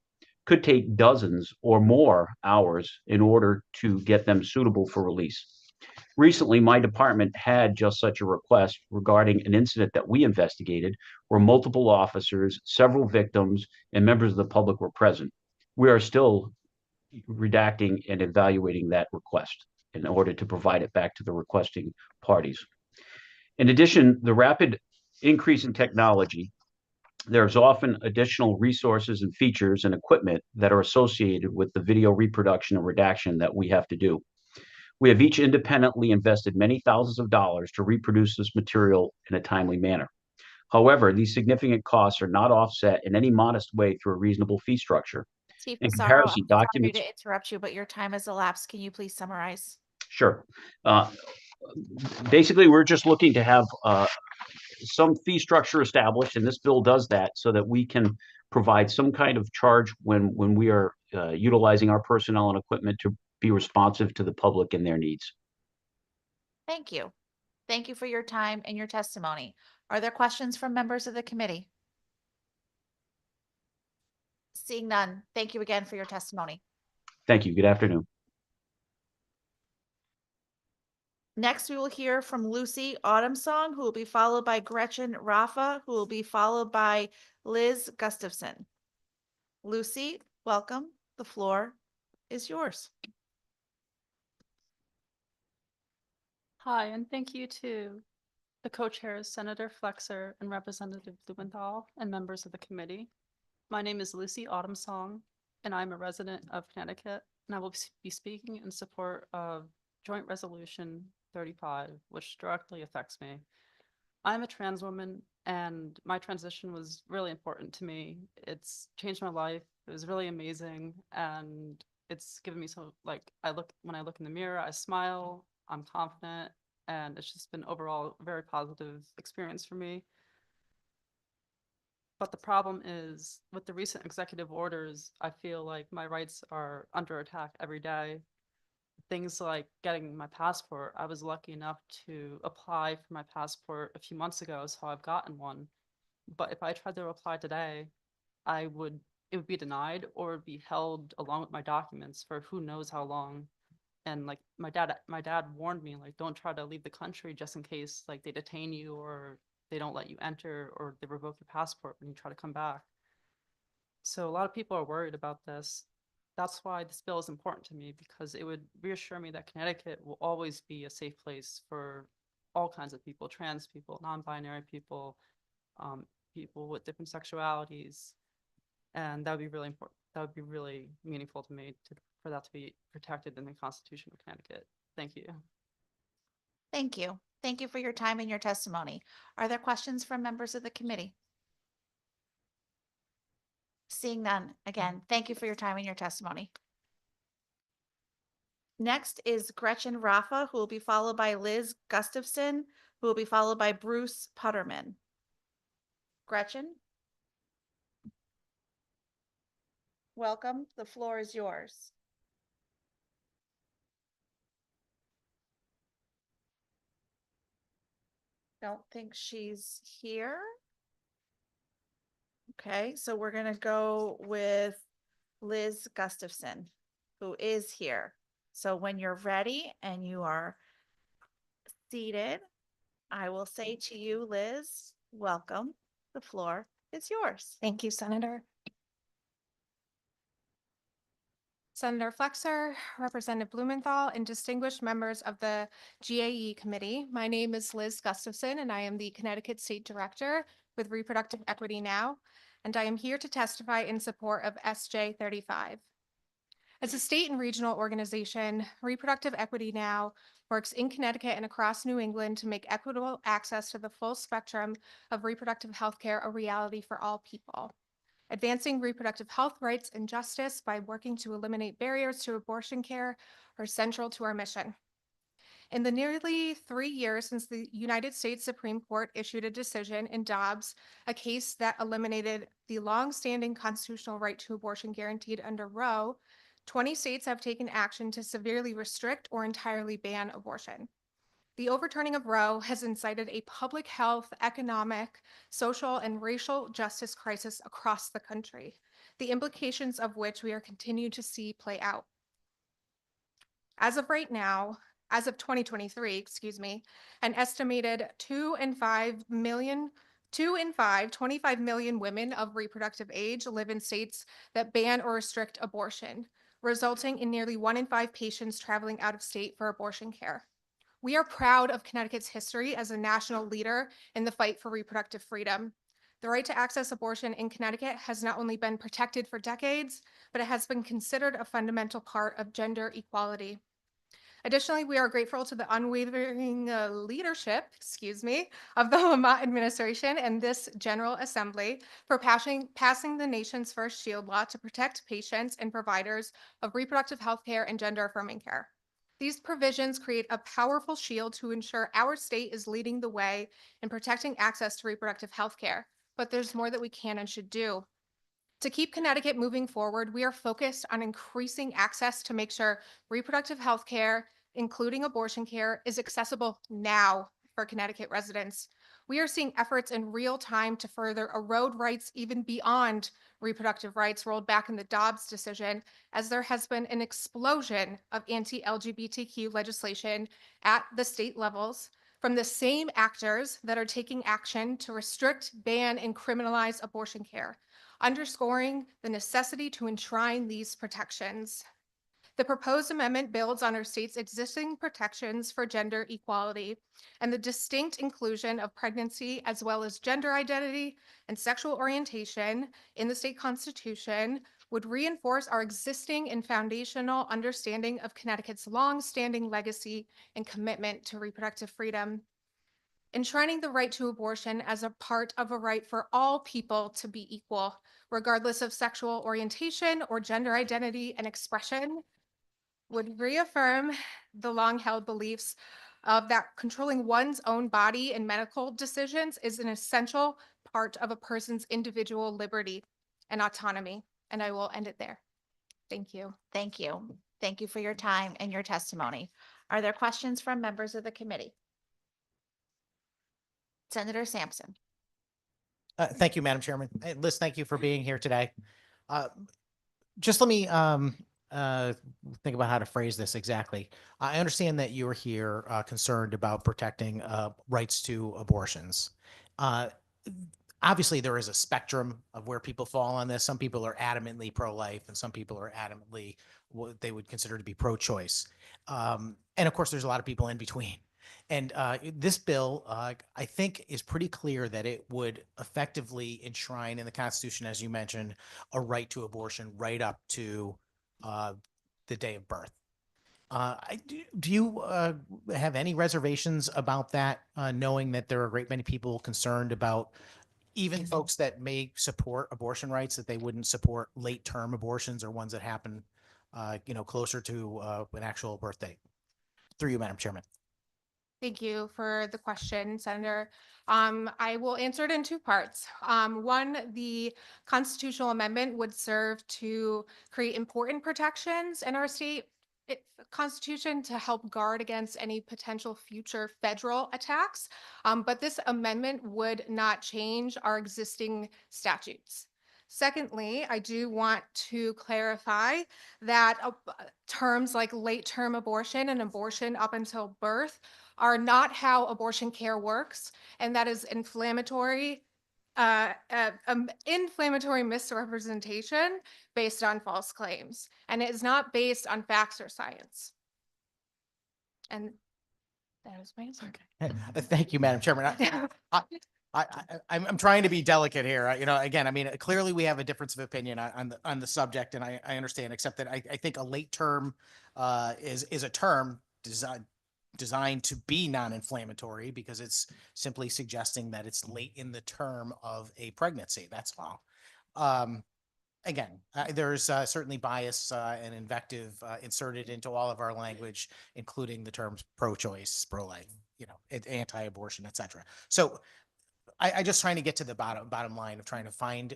could take dozens or more hours in order to get them suitable for release. Recently, my department had just such a request regarding an incident that we investigated where multiple officers, several victims, and members of the public were present. We are still redacting and evaluating that request in order to provide it back to the requesting parties. In addition, the rapid increase in technology, there's often additional resources and features and equipment that are associated with the video reproduction and redaction that we have to do. We have each independently invested many thousands of dollars to reproduce this material in a timely manner. However, these significant costs are not offset in any modest way through a reasonable fee structure. Chief In Fasaro, comparison, I'm sorry documents. to interrupt you, but your time has elapsed. Can you please summarize? Sure. Basically, we're just looking to have some fee structure established, and this bill does that so that we can provide some kind of charge when we are utilizing our personnel and equipment to be responsive to the public and their needs. Thank you. Thank you for your time and your testimony. Are there questions from members of the committee? Seeing none, thank you again for your testimony. Thank you. Good afternoon. Next, we will hear from Lucy Autumnsong, who will be followed by Gretchen Rafa, who will be followed by Liz Gustafson. Lucy, welcome. The floor is yours. Hi, and thank you to the co-chairs, Senator Flexer and Representative Blumenthal, and members of the committee. My name is Lucy Autumnsong, and I'm a resident of Connecticut, and I will be speaking in support of Joint Resolution 35, which directly affects me. I'm a trans woman, and my transition was really important to me. It's changed my life. It was really amazing, and it's given me so, like, when I look in the mirror, I smile, I'm confident, and it's just been overall a very positive experience for me. But the problem is, with the recent executive orders, I feel like my rights are under attack every day. Things like getting my passport. I was lucky enough to apply for my passport a few months ago, so I've gotten one. But if I tried to apply today, it would be denied or it'd be held along with my documents for who knows how long. And like my dad warned me, like, don't try to leave the country just in case like they detain you or they don't let you enter or they revoke your passport when you try to come back. So a lot of people are worried about this. That's why this bill is important to me, because it would reassure me that Connecticut will always be a safe place for all kinds of people, trans people, non-binary people, people with different sexualities. And that would be really important. That would be really meaningful to me for that to be protected in the Constitution of Connecticut. Thank you. Thank you. Thank you for your time and your testimony. Are there questions from members of the committee? Seeing none, again, thank you for your time and your testimony. Next is Gretchen Rafa, who will be followed by Liz Gustafson, who will be followed by Bruce Putterman. Gretchen? Welcome. The floor is yours. Don't think she's here. Okay, so we're gonna go with Liz Gustafson, who is here. So when you're ready and you are seated, I will say to you, Liz, welcome. The floor is yours. Thank you, Senator. Senator Flexer, Representative Blumenthal, and distinguished members of the GAE committee. My name is Liz Gustafson, and I am the Connecticut State Director with Reproductive Equity Now, and I am here to testify in support of SJ 35. As a state and regional organization, Reproductive Equity Now works in Connecticut and across New England to make equitable access to the full spectrum of reproductive health care a reality for all people. Advancing reproductive health rights and justice by working to eliminate barriers to abortion care are central to our mission. In the nearly 3 years since the United States Supreme Court issued a decision in Dobbs, a case that eliminated the longstanding constitutional right to abortion guaranteed under Roe, 20 states have taken action to severely restrict or entirely ban abortion. The overturning of Roe has incited a public health, economic, social, and racial justice crisis across the country, the implications of which we are continuing to see play out. As of right now, as of 2023, an estimated 2 in 5, 25 million women of reproductive age live in states that ban or restrict abortion, resulting in nearly 1 in 5 patients traveling out of state for abortion care. We are proud of Connecticut's history as a national leader in the fight for reproductive freedom. The right to access abortion in Connecticut has not only been protected for decades, but it has been considered a fundamental part of gender equality. Additionally, we are grateful to the unwavering leadership, of the Lamont administration and this General Assembly for passing the nation's first SHIELD law to protect patients and providers of reproductive health care and gender-affirming care. These provisions create a powerful shield to ensure our state is leading the way in protecting access to reproductive health care, but there's more that we can and should do. To keep Connecticut moving forward, we are focused on increasing access to make sure reproductive health care, including abortion care, is accessible now for Connecticut residents. we are seeing efforts in real time to further erode rights even beyond reproductive rights rolled back in the Dobbs decision, as there has been an explosion of anti-LGBTQ legislation at the state levels from the same actors that are taking action to restrict, ban, and criminalize abortion care, underscoring the necessity to enshrine these protections. The proposed amendment builds on our state's existing protections for gender equality and the distinct inclusion of pregnancy as well as gender identity and sexual orientation in the state constitution would reinforce our existing and foundational understanding of Connecticut's long-standing legacy and commitment to reproductive freedom. Enshrining the right to abortion as a part of a right for all people to be equal, regardless of sexual orientation or gender identity and expression, would reaffirm the long-held beliefs of that controlling one's own body and medical decisions is an essential part of a person's individual liberty and autonomy. And I will end it there. Thank you. Thank you. Thank you for your time and your testimony. Are there questions from members of the committee? Senator Sampson. Thank you, Madam Chairman. Hey, Liz, thank you for being here today. Just let me think about how to phrase this exactly. I understand that you are here concerned about protecting rights to abortions. Obviously, there is a spectrum of where people fall on this. Some people are adamantly pro-life, and some people are adamantly what they would consider to be pro-choice. And of course, there's a lot of people in between. And this bill, I think, is pretty clear that it would effectively enshrine in the Constitution, as you mentioned, a right to abortion right up to the day of birth. Do you have any reservations about that, knowing that there are a great many people concerned about even folks that may support abortion rights, that they wouldn't support late-term abortions or ones that happen, closer to an actual birth date? Through you, Madam Chairman. Thank you for the question, Senator. I will answer it in two parts. One, the constitutional amendment would serve to create important protections in our state constitution to help guard against any potential future federal attacks. But this amendment would not change our existing statutes. Secondly, I do want to clarify that terms like late-term abortion and abortion up until birth are not how abortion care works, and that is inflammatory misrepresentation based on false claims, and it is not based on facts or science. And that is my answer. Thank you, Madam Chairman. I'm trying to be delicate here. Again, I mean, clearly we have a difference of opinion on the subject, and I understand, except that I think a late term is a term designed to be non-inflammatory because it's simply suggesting that it's late in the term of a pregnancy. That's all. Again, there's certainly bias and invective inserted into all of our language, including the terms pro-choice, pro-life, anti-abortion, etc. So I just trying to get to the bottom line of trying to find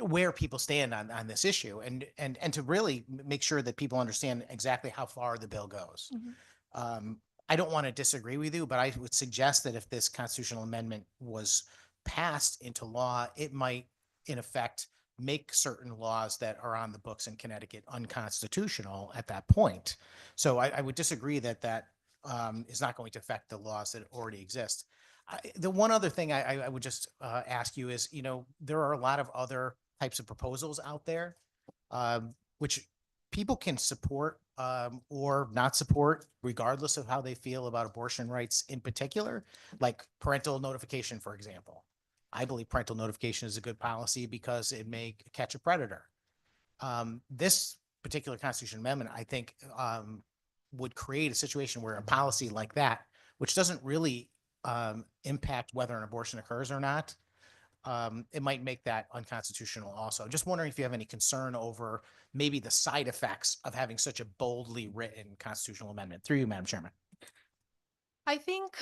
where people stand on this issue and to really make sure that people understand exactly how far the bill goes. I don't want to disagree with you, but I would suggest that if this constitutional amendment was passed into law, it might, in effect, make certain laws that are on the books in Connecticut unconstitutional at that point. So I would disagree that is not going to affect the laws that already exist. The one other thing I would just ask you is, there are a lot of other types of proposals out there, which people can support or not support, regardless of how they feel about abortion rights in particular, like parental notification, for example. I believe parental notification is a good policy because it may catch a predator. This particular constitutional amendment, I think, would create a situation where a policy like that, which doesn't really impact whether an abortion occurs or not, it might make that unconstitutional also. Just wondering if you have any concern over maybe the side effects of having such a boldly written constitutional amendment. Through you, Madam Chairman. I think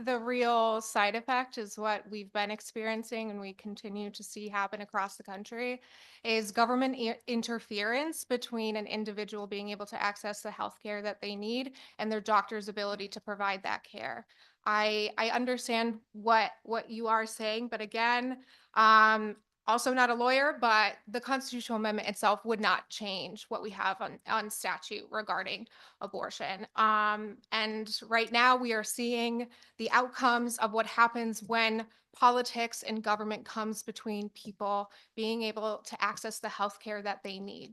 the real side effect is what we've been experiencing and we continue to see happen across the country is government interference between an individual being able to access the health care that they need and their doctor's ability to provide that care. I understand what you are saying, but again, also not a lawyer, but the constitutional amendment itself would not change what we have on statute regarding abortion. And right now we are seeing the outcomes of what happens when politics and government comes between people being able to access the health care that they need.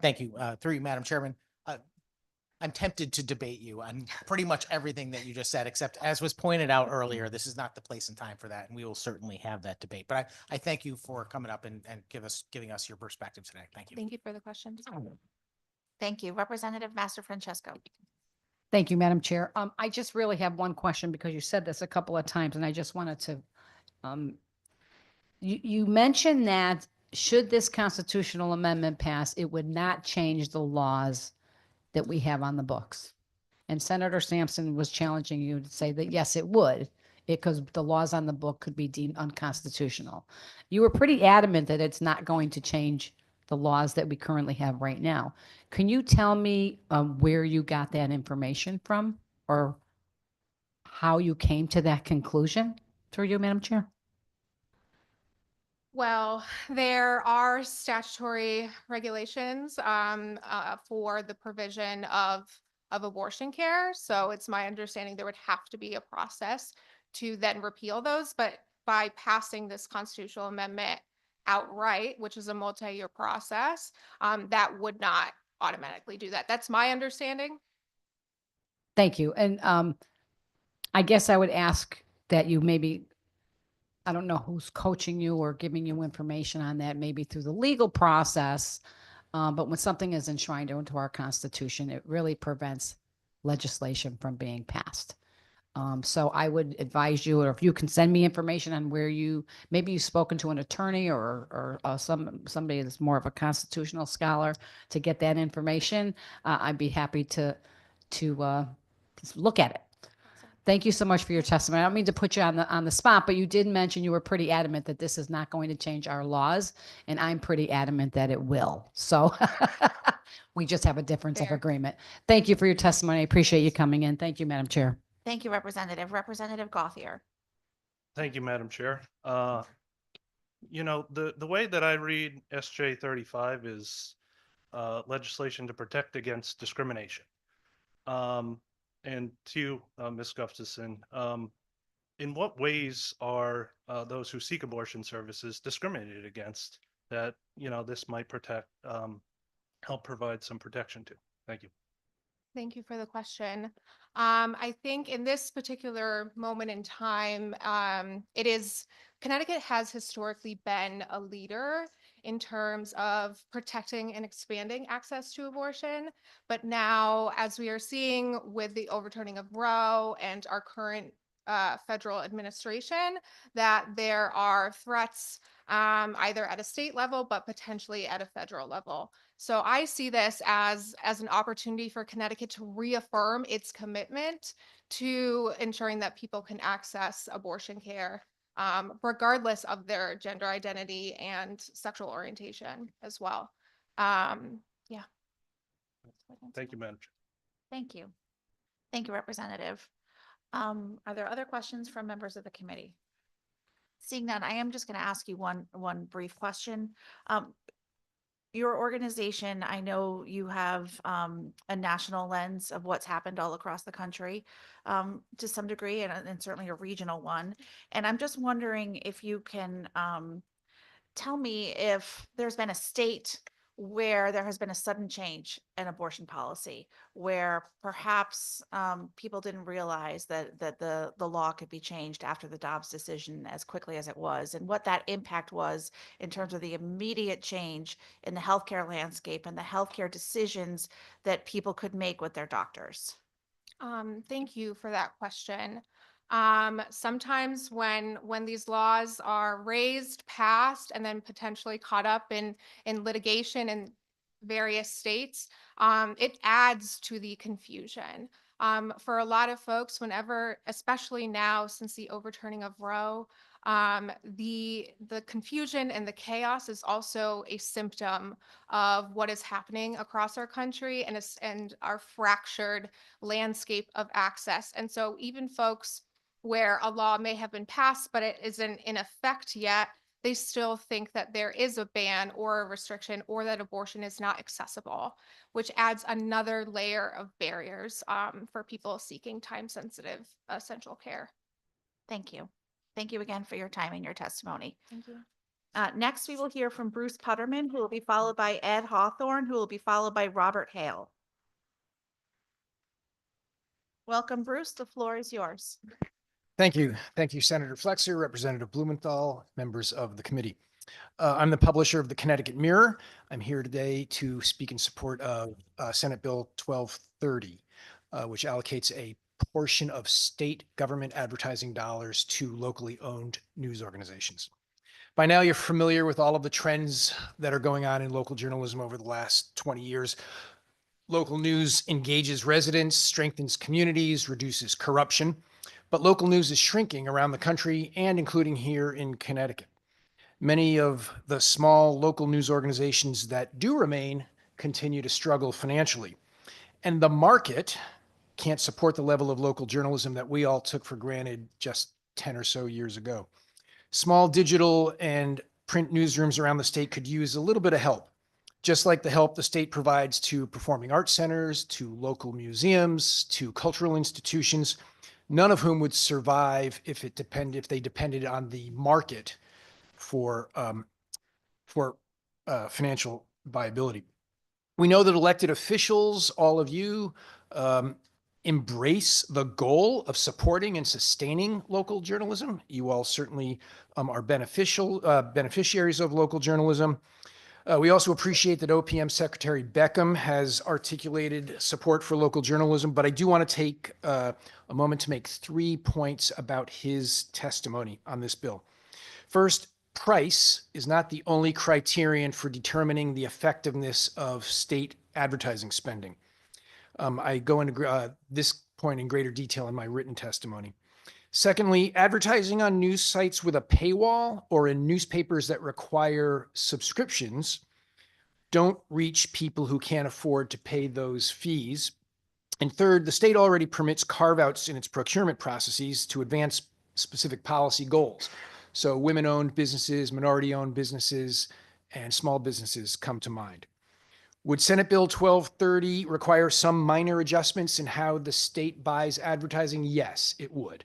Thank you. Through you, Madam Chairman. I'm tempted to debate you on pretty much everything that you just said, except as was pointed out earlier, this is not the place and time for that, and we will certainly have that debate. But I thank you for coming up and giving us your perspective today. Thank you. Thank you for the questions. Thank you. Representative Master Francesco. Thank you, Madam Chair. I just really have one question because you said this a couple of times and I just wanted to, you mentioned that should this constitutional amendment pass, it would not change the laws that we have on the books. And Senator Sampson was challenging you to say that, yes, it would, because the laws on the book could be deemed unconstitutional. You were pretty adamant that it's not going to change the laws that we currently have right now. Can you tell me where you got that information from or how you came to that conclusion? Through you, Madam Chair. Well, there are statutory regulations for the provision of abortion care. So it's my understanding there would have to be a process to then repeal those. But by passing this constitutional amendment outright, which is a multi-year process, that would not automatically do that. That's my understanding. Thank you. And I guess I would ask that you maybe, I don't know who's coaching you or giving you information on that, maybe through the legal process. But when something is enshrined into our Constitution, it really prevents legislation from being passed. So I would advise you, or if you can send me information on where maybe you've spoken to an attorney or somebody that's more of a constitutional scholar to get that information, I'd be happy to look at it. Thank you so much for your testimony. I don't mean to put you on the spot, but you did mention you were pretty adamant that this is not going to change our laws, and I'm pretty adamant that it will. So we just have a difference of agreement. Thank you for your testimony. I appreciate you coming in. Thank you, Madam Chair. Thank you, Representative. Representative Gauthier. Thank you, Madam Chair. You know, the way that I read SJ 35 is legislation to protect against discrimination. And to you, Ms. Gustafson, in what ways are those who seek abortion services discriminated against that, you know, this might help provide some protection to? Thank you. Thank you for the question. I think in this particular moment in time, Connecticut has historically been a leader in terms of protecting and expanding access to abortion. But now, as we are seeing with the overturning of Roe and our current federal administration, that there are threats either at a state level, but potentially at a federal level. So I see this as an opportunity for Connecticut to reaffirm its commitment to ensuring that people can access abortion care, regardless of their gender identity and sexual orientation as well. Yeah. Thank you, Madam Chair. Thank you. Thank you, Representative. Are there other questions from members of the committee? Seeing none, I am just going to ask you one brief question. Your organization, I know you have a national lens of what's happened all across the country to some degree, and certainly a regional one. And I'm just wondering if you can tell me if there's been a state where there has been a sudden change in abortion policy, where perhaps people didn't realize that the law could be changed after the Dobbs decision as quickly as it was, and what that impact was in terms of the immediate change in the healthcare landscape and the healthcare decisions that people could make with their doctors. Thank you for that question. Sometimes when these laws are raised, passed, and then potentially caught up in litigation in various states, it adds to the confusion. For a lot of folks, whenever, especially now since the overturning of Roe, the confusion and the chaos is also a symptom of what is happening across our country and our fractured landscape of access. And so even folks where a law may have been passed, but it isn't in effect yet, they still think that there is a ban or a restriction or that abortion is not accessible, which adds another layer of barriers for people seeking time-sensitive essential care. Thank you. Thank you again for your time and your testimony. Thank you. Next, we will hear from Bruce Putterman, who will be followed by Ed Hawthorne, who will be followed by Robert Hale. Welcome, Bruce. The floor is yours. Thank you. Thank you, Senator Flexer, Representative Blumenthal, members of the committee. I'm the publisher of the Connecticut Mirror. I'm here today to speak in support of Senate Bill 1230, which allocates a portion of state government advertising dollars to locally owned news organizations. By now, you're familiar with all of the trends that are going on in local journalism over the last 20 years. Local news engages residents, strengthens communities, reduces corruption. But local news is shrinking around the country and including here in Connecticut. Many of the small local news organizations that do remain continue to struggle financially. And the market can't support the level of local journalism that we all took for granted just 10 or so years ago. Small digital and print newsrooms around the state could use a little bit of help, just like the help the state provides to performing arts centers, to local museums, to cultural institutions, none of whom would survive if they depended on the market for financial viability. We know that elected officials, all of you, embrace the goal of supporting and sustaining local journalism. You all certainly are beneficiaries of local journalism. We also appreciate that OPM Secretary Beckham has articulated support for local journalism, but I do want to take a moment to make 3 points about his testimony on this bill. First, price is not the only criterion for determining the effectiveness of state advertising spending. I go into this point in greater detail in my written testimony. Secondly, advertising on news sites with a paywall or in newspapers that require subscriptions don't reach people who can't afford to pay those fees. And third, the state already permits carve-outs in its procurement processes to advance specific policy goals. So women-owned businesses, minority-owned businesses, and small businesses come to mind. Would Senate Bill 1230 require some minor adjustments in how the state buys advertising? Yes, it would.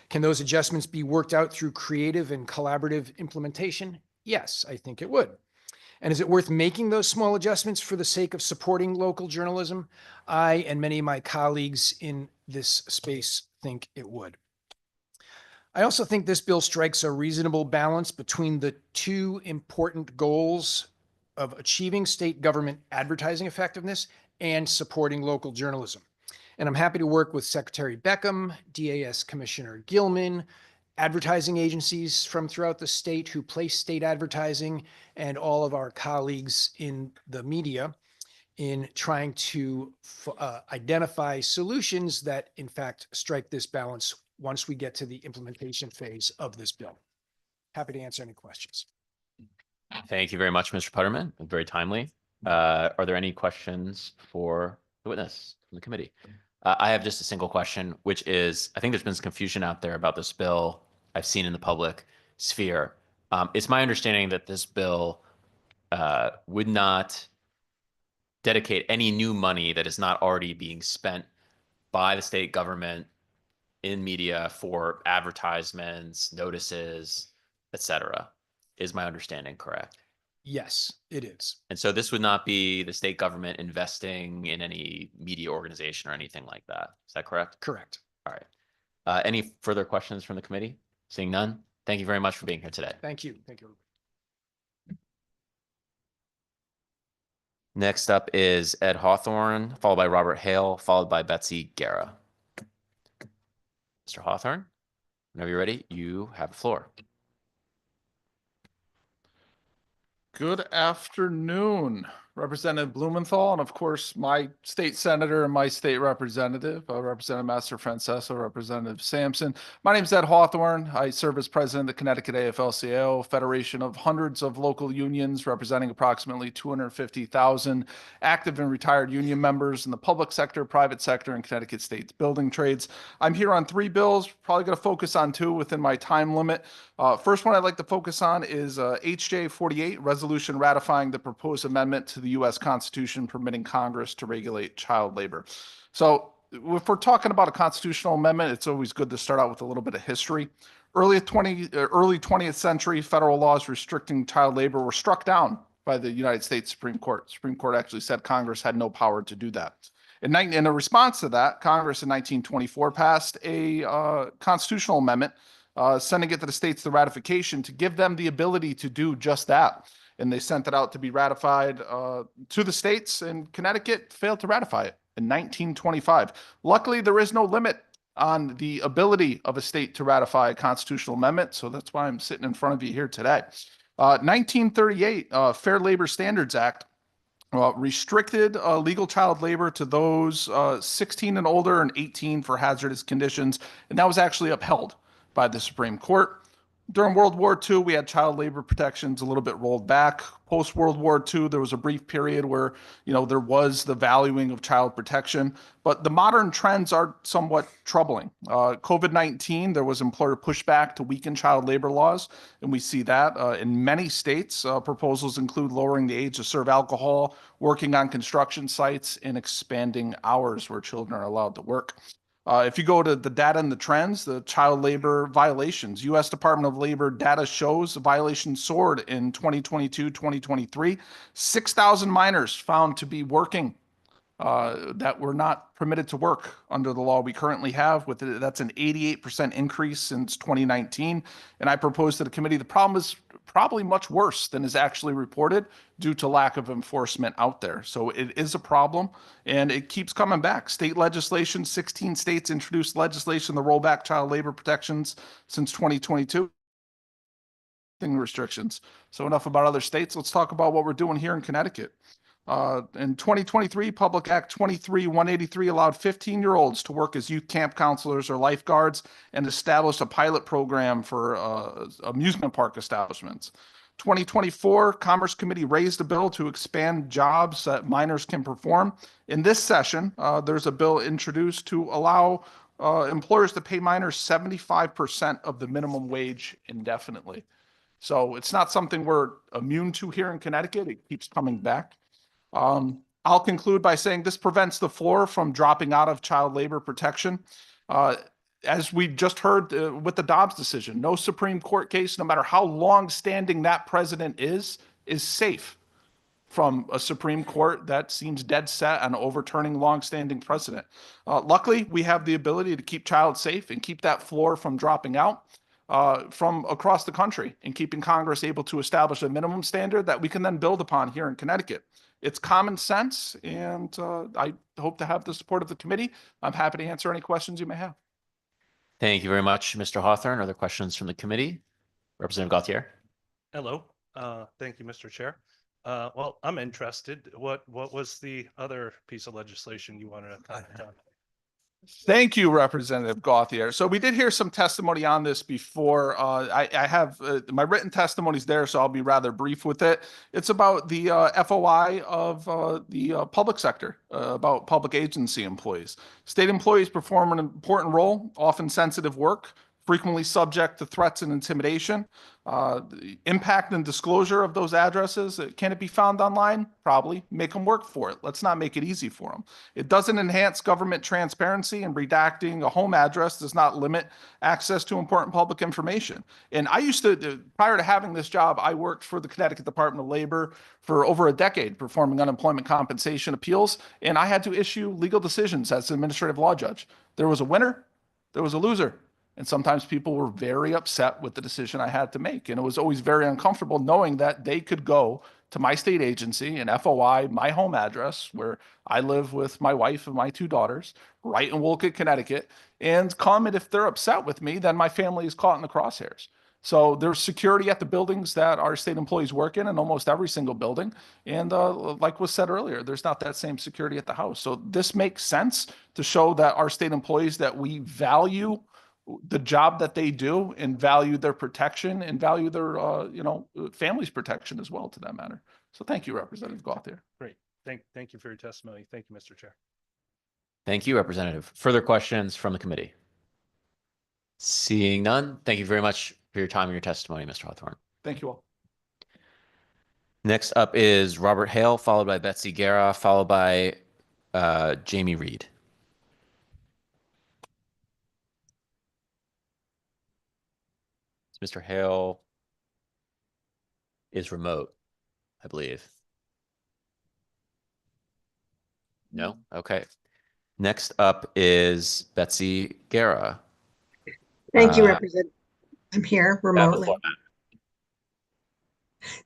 Can those adjustments be worked out through creative and collaborative implementation? Yes, I think it would. And is it worth making those small adjustments for the sake of supporting local journalism? I and many of my colleagues in this space think it would. I also think this bill strikes a reasonable balance between the two important goals of achieving state government advertising effectiveness and supporting local journalism. And I'm happy to work with Secretary Beckham, DAS Commissioner Gilman, advertising agencies from throughout the state who place state advertising, and all of our colleagues in the media in trying to identify solutions that in fact strike this balance once we get to the implementation phase of this bill. Happy to answer any questions. Thank you very much, Mr. Putterman. Very timely. Are there any questions for the witness from the committee? I have just a single question, which is, I think there's been some confusion out there about this bill I've seen in the public sphere. It's my understanding that this bill would not dedicate any new money that is not already being spent by the state government in media for advertisements, notices, etc. Is my understanding correct? Yes, it is. And so this would not be the state government investing in any media organization or anything like that. Is that correct? Correct. All right. Any further questions from the committee? Seeing none, thank you very much for being here today. Thank you. Thank you. Next up is Ed Hawthorne, followed by Robert Hale, followed by Betsy Guerra. Mr. Hawthorne, whenever you're ready, you have the floor. Good afternoon, Representative Blumenthal, and of course, my state senator and my state representative, Representative Master Francesa, Representative Sampson. My name is Ed Hawthorne. I serve as president of the Connecticut AFL-CIO, federation of hundreds of local unions representing approximately 250,000 active and retired union members in the public sector, private sector, and Connecticut State's building trades. I'm here on 3 bills, probably going to focus on 2 within my time limit. First one I'd like to focus on is HJ 48, resolution ratifying the proposed amendment to the U.S. Constitution permitting Congress to regulate child labor. So if we're talking about a constitutional amendment, it's always good to start out with a little bit of history. Early 20th century, federal laws restricting child labor were struck down by the United States Supreme Court. Supreme Court actually said Congress had no power to do that. In a response to that, Congress in 1924 passed a constitutional amendment sending it to the states the ratification to give them the ability to do just that. And they sent it out to be ratified to the states, and Connecticut failed to ratify it in 1925. Luckily, there is no limit on the ability of a state to ratify a constitutional amendment, so that's why I'm sitting in front of you here today. 1938, Fair Labor Standards Act restricted legal child labor to those 16 and older and 18 for hazardous conditions, and that was actually upheld by the Supreme Court. During World War II, we had child labor protections a little bit rolled back. Post-World War II, there was a brief period where, there was the valuing of child protection, but the modern trends are somewhat troubling. COVID-19, there was employer pushback to weaken child labor laws, and we see that in many states. Proposals include lowering the age to serve alcohol, working on construction sites, and expanding hours where children are allowed to work. If you go to the data and the trends, the child labor violations, U.S. Department of Labor data shows the violations soared in 2022, 2023. 6,000 minors found to be working that were not permitted to work under the law we currently have. That's an 88% increase since 2019. And I proposed to the committee, the problem is probably much worse than is actually reported due to lack of enforcement out there. So it is a problem, and it keeps coming back. State legislation, 16 states introduced legislation to roll back child labor protections since 2022. Restrictions. So enough about other states. Let's talk about what we're doing here in Connecticut. In 2023, Public Act 23-183 allowed 15-year-olds to work as youth camp counselors or lifeguards and established a pilot program for amusement park establishments. 2024, Commerce Committee raised a bill to expand jobs that minors can perform. In this session, there's a bill introduced to allow employers to pay minors 75% of the minimum wage indefinitely. So it's not something we're immune to here in Connecticut. It keeps coming back. I'll conclude by saying this prevents the floor from dropping out of child labor protection. As we just heard with the Dobbs decision, no Supreme Court case, no matter how long-standing that precedent is safe from a Supreme Court that seems dead set on overturning long-standing precedent. Luckily, we have the ability to keep child safe and keep that floor from dropping out from across the country and keeping Congress able to establish a minimum standard that we can then build upon here in Connecticut. It's common sense, and I hope to have the support of the committee. I'm happy to answer any questions you may have. Thank you very much, Mr. Hawthorne. Other questions from the committee? Representative Gautier. Hello. Thank you, Mr. Chair. Well, I'm interested. What was the other piece of legislation you wanted to comment on? Thank you, Representative Gauthier. So we did hear some testimony on this before. I have my written testimonies there, so I'll be rather brief with it. It's about the FOI of the public sector, about public agency employees. State employees perform an important role, often sensitive work, frequently subject to threats and intimidation. The impact and disclosure of those addresses, can it be found online? Probably. Make them work for it. Let's not make it easy for them. It doesn't enhance government transparency, and redacting a home address does not limit access to important public information. And I used to, prior to having this job, I worked for the Connecticut Department of Labor for over a decade performing unemployment compensation appeals, and I had to issue legal decisions as an administrative law judge. There was a winner, there was a loser. And sometimes people were very upset with the decision I had to make. And it was always very uncomfortable knowing that they could go to my state agency and FOI, my home address, where I live with my wife and my 2 daughters, right in Wolcott, Connecticut, and come, and if they're upset with me, then my family is caught in the crosshairs. So there's security at the buildings that our state employees work in almost every single building. And like was said earlier, there's not that same security at the house. So this makes sense to show that our state employees, that we value the job that they do and value their protection and value their, family's protection as well, to that matter. So thank you, Representative Gauthier. Great. Thank you for your testimony. Thank you, Mr. Chair. Thank you, Representative. Further questions from the committee? Seeing none, thank you very much for your time and your testimony, Mr. Hawthorne. Thank you all. Next up is Robert Hale, followed by Betsy Guerra, followed by Jamie Reed. Mr. Hale is remote, I believe. No? Okay. Next up is Betsy Guerra. Thank you, Representative. I'm here remotely.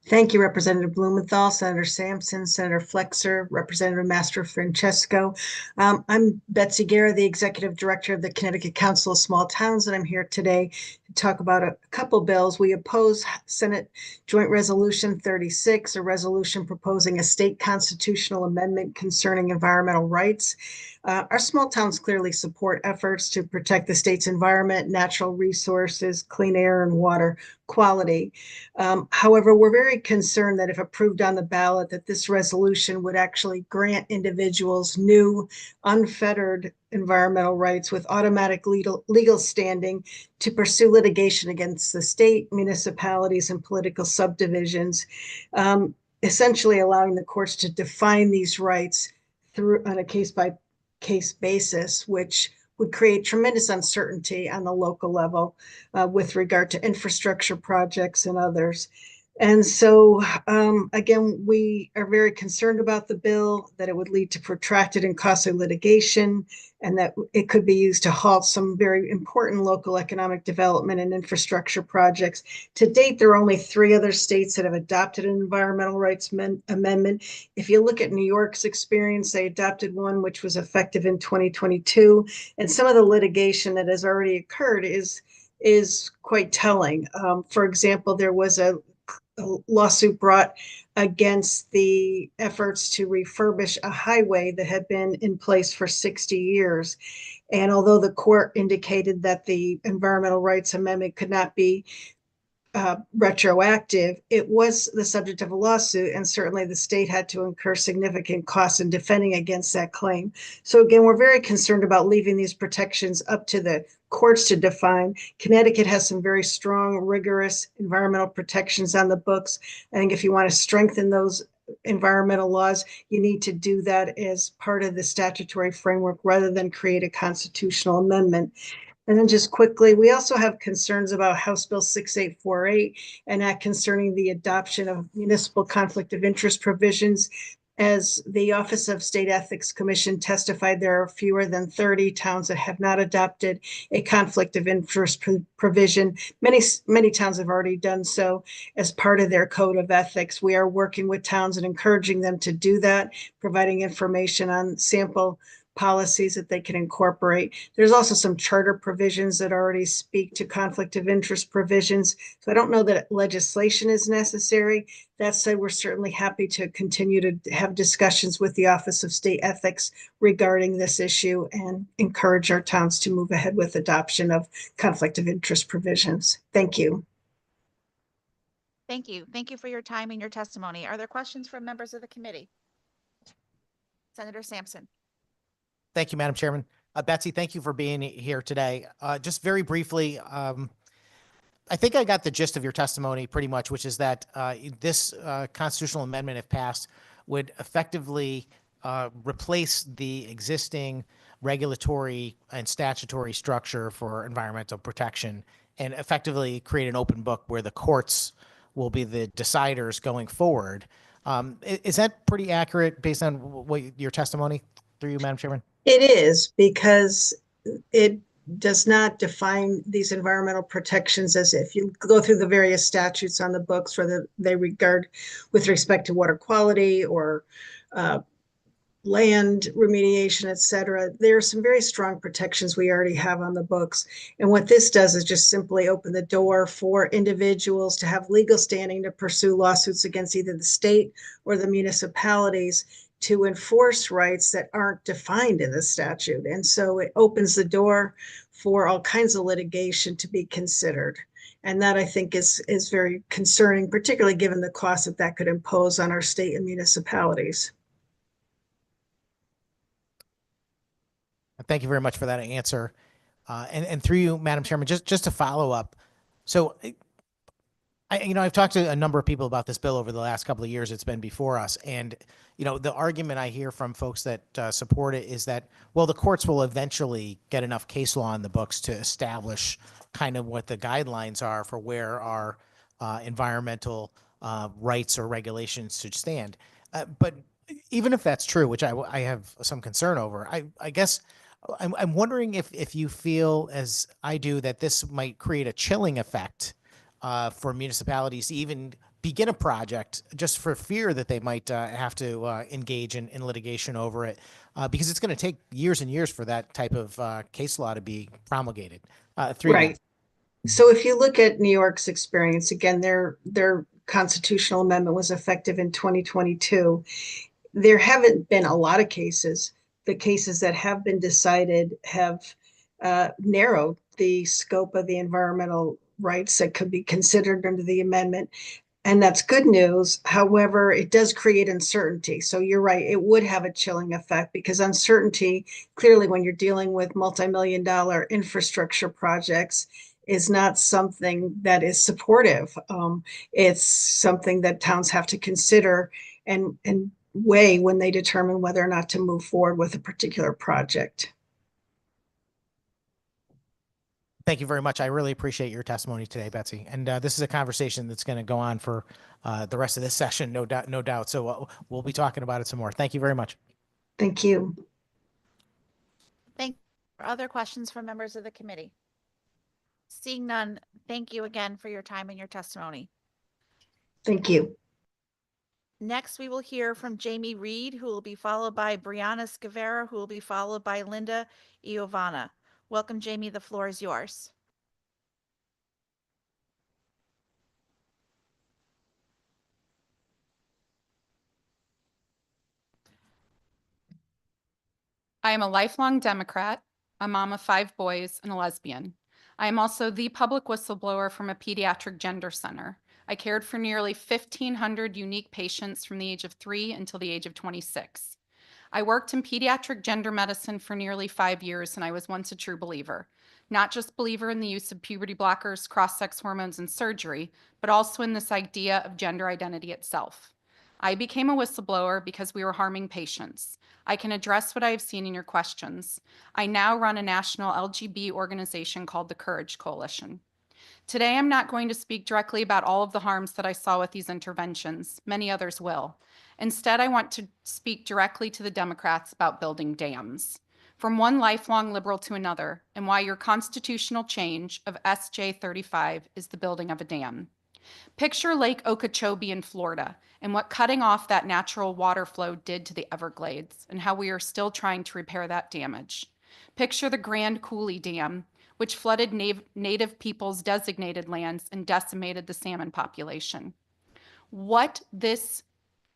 Thank you, Representative Blumenthal, Senator Sampson, Senator Flexer, Representative Master Francesco. I'm Betsy Guerra, the Executive Director of the Connecticut Council of Small Towns, and I'm here today to talk about a couple bills. We oppose Senate Joint Resolution 36, a resolution proposing a state constitutional amendment concerning environmental rights. Our small towns clearly support efforts to protect the state's environment, natural resources, clean air, and water quality. However, we're very concerned that if approved on the ballot, that this resolution would actually grant individuals new, unfettered environmental rights with automatic legal standing to pursue litigation against the state, municipalities, and political subdivisions, essentially allowing the courts to define these rights through on a case-by-case basis, which would create tremendous uncertainty on the local level with regard to infrastructure projects and others. And so, again, we are very concerned about the bill, that it would lead to protracted and costly litigation, and that it could be used to halt some very important local economic development and infrastructure projects. To date, there are only 3 other states that have adopted an environmental rights amendment. If you look at New York's experience, they adopted one which was effective in 2022, and some of the litigation that has already occurred is quite telling. For example, there was a lawsuit brought against the efforts to refurbish a highway that had been in place for 60 years. And although the court indicated that the environmental rights amendment could not be retroactive, it was the subject of a lawsuit, and certainly the state had to incur significant costs in defending against that claim. So again, we're very concerned about leaving these protections up to the courts to define. Connecticut has some very strong, rigorous environmental protections on the books. I think if you want to strengthen those environmental laws, you need to do that as part of the statutory framework rather than create a constitutional amendment. And then just quickly, we also have concerns about House Bill 6848 and that concerning the adoption of municipal conflict of interest provisions. As the Office of State Ethics Commission testified, there are fewer than 30 towns that have not adopted a conflict of interest provision. Many towns have already done so as part of their code of ethics. We are working with towns and encouraging them to do that, providing information on sample policies that they can incorporate. There's also some charter provisions that already speak to conflict of interest provisions. So I don't know that legislation is necessary. That said, we're certainly happy to continue to have discussions with the Office of State Ethics regarding this issue and encourage our towns to move ahead with adoption of conflict of interest provisions. Thank you. Thank you. Thank you for your time and your testimony. Are there questions from members of the committee? Senator Sampson. Thank you, Madam Chairman. Betsy, thank you for being here today. Just very briefly, I think I got the gist of your testimony pretty much, which is that this constitutional amendment, if passed, would effectively replace the existing regulatory and statutory structure for environmental protection and effectively create an open book where the courts will be the deciders going forward. Is that pretty accurate based on what your testimony through you, Madam Chairman? It is, because it does not define these environmental protections as if you go through the various statutes on the books, whether they regard with respect to water quality or land remediation, et cetera, there are some very strong protections we already have on the books. And what this does is just simply open the door for individuals to have legal standing to pursue lawsuits against either the state or the municipalities to enforce rights that aren't defined in the statute. And so it opens the door for all kinds of litigation to be considered. And that, I think, is very concerning, particularly given the cost that that could impose on our state and municipalities. Thank you very much for that answer. And through you, Madam Chairman, just to follow up. So I've talked to a number of people about this bill over the last couple of years. It's been before us. And, the argument I hear from folks that support it is that, well, the courts will eventually get enough case law in the books to establish kind of what the guidelines are for where our environmental rights or regulations should stand. But even if that's true, which I have some concern over, I guess I'm wondering if you feel, as I do, that this might create a chilling effect for municipalities to even begin a project just for fear that they might have to engage in litigation over it, because it's going to take years and years for that type of case law to be promulgated. Right. So if you look at New York's experience, again, their constitutional amendment was effective in 2022. There haven't been a lot of cases. The cases that have been decided have narrowed the scope of the environmental rights that could be considered under the amendment. And that's good news. However, it does create uncertainty. So you're right, it would have a chilling effect, because uncertainty, clearly when you're dealing with multi-million-dollar infrastructure projects, is not something that is supportive. It's something that towns have to consider and weigh when they determine whether or not to move forward with a particular project. Thank you very much. I really appreciate your testimony today, Betsy. And this is a conversation that's going to go on for the rest of this session, no doubt. So we'll be talking about it some more. Thank you very much. Thank you. Other questions from members of the committee? Seeing none, thank you again for your time and your testimony. Thank you. Next, we will hear from Jamie Reed, who will be followed by Brianna Scavera, who will be followed by Linda Iovana. Welcome, Jamie. The floor is yours. I am a lifelong Democrat, a mom of 5 boys, and a lesbian. I am also the public whistleblower from a pediatric gender center. I cared for nearly 1,500 unique patients from the age of 3 until the age of 26. I worked in pediatric gender medicine for nearly 5 years, and I was once a true believer. Not just believer in the use of puberty blockers, cross-sex hormones, and surgery, but also in this idea of gender identity itself. I became a whistleblower because we were harming patients. I can address what I have seen in your questions. I now run a national LGBT organization called the Courage Coalition. Today, I'm not going to speak directly about all of the harms that I saw with these interventions. Many others will. Instead, I want to speak directly to the Democrats about building dams. From one lifelong liberal to another, and why your constitutional change of SJ 35 is the building of a dam. Picture Lake Okeechobee in Florida and what cutting off that natural water flow did to the Everglades, and how we are still trying to repair that damage. Picture the Grand Coulee Dam, which flooded Native peoples' designated lands and decimated the salmon population. What this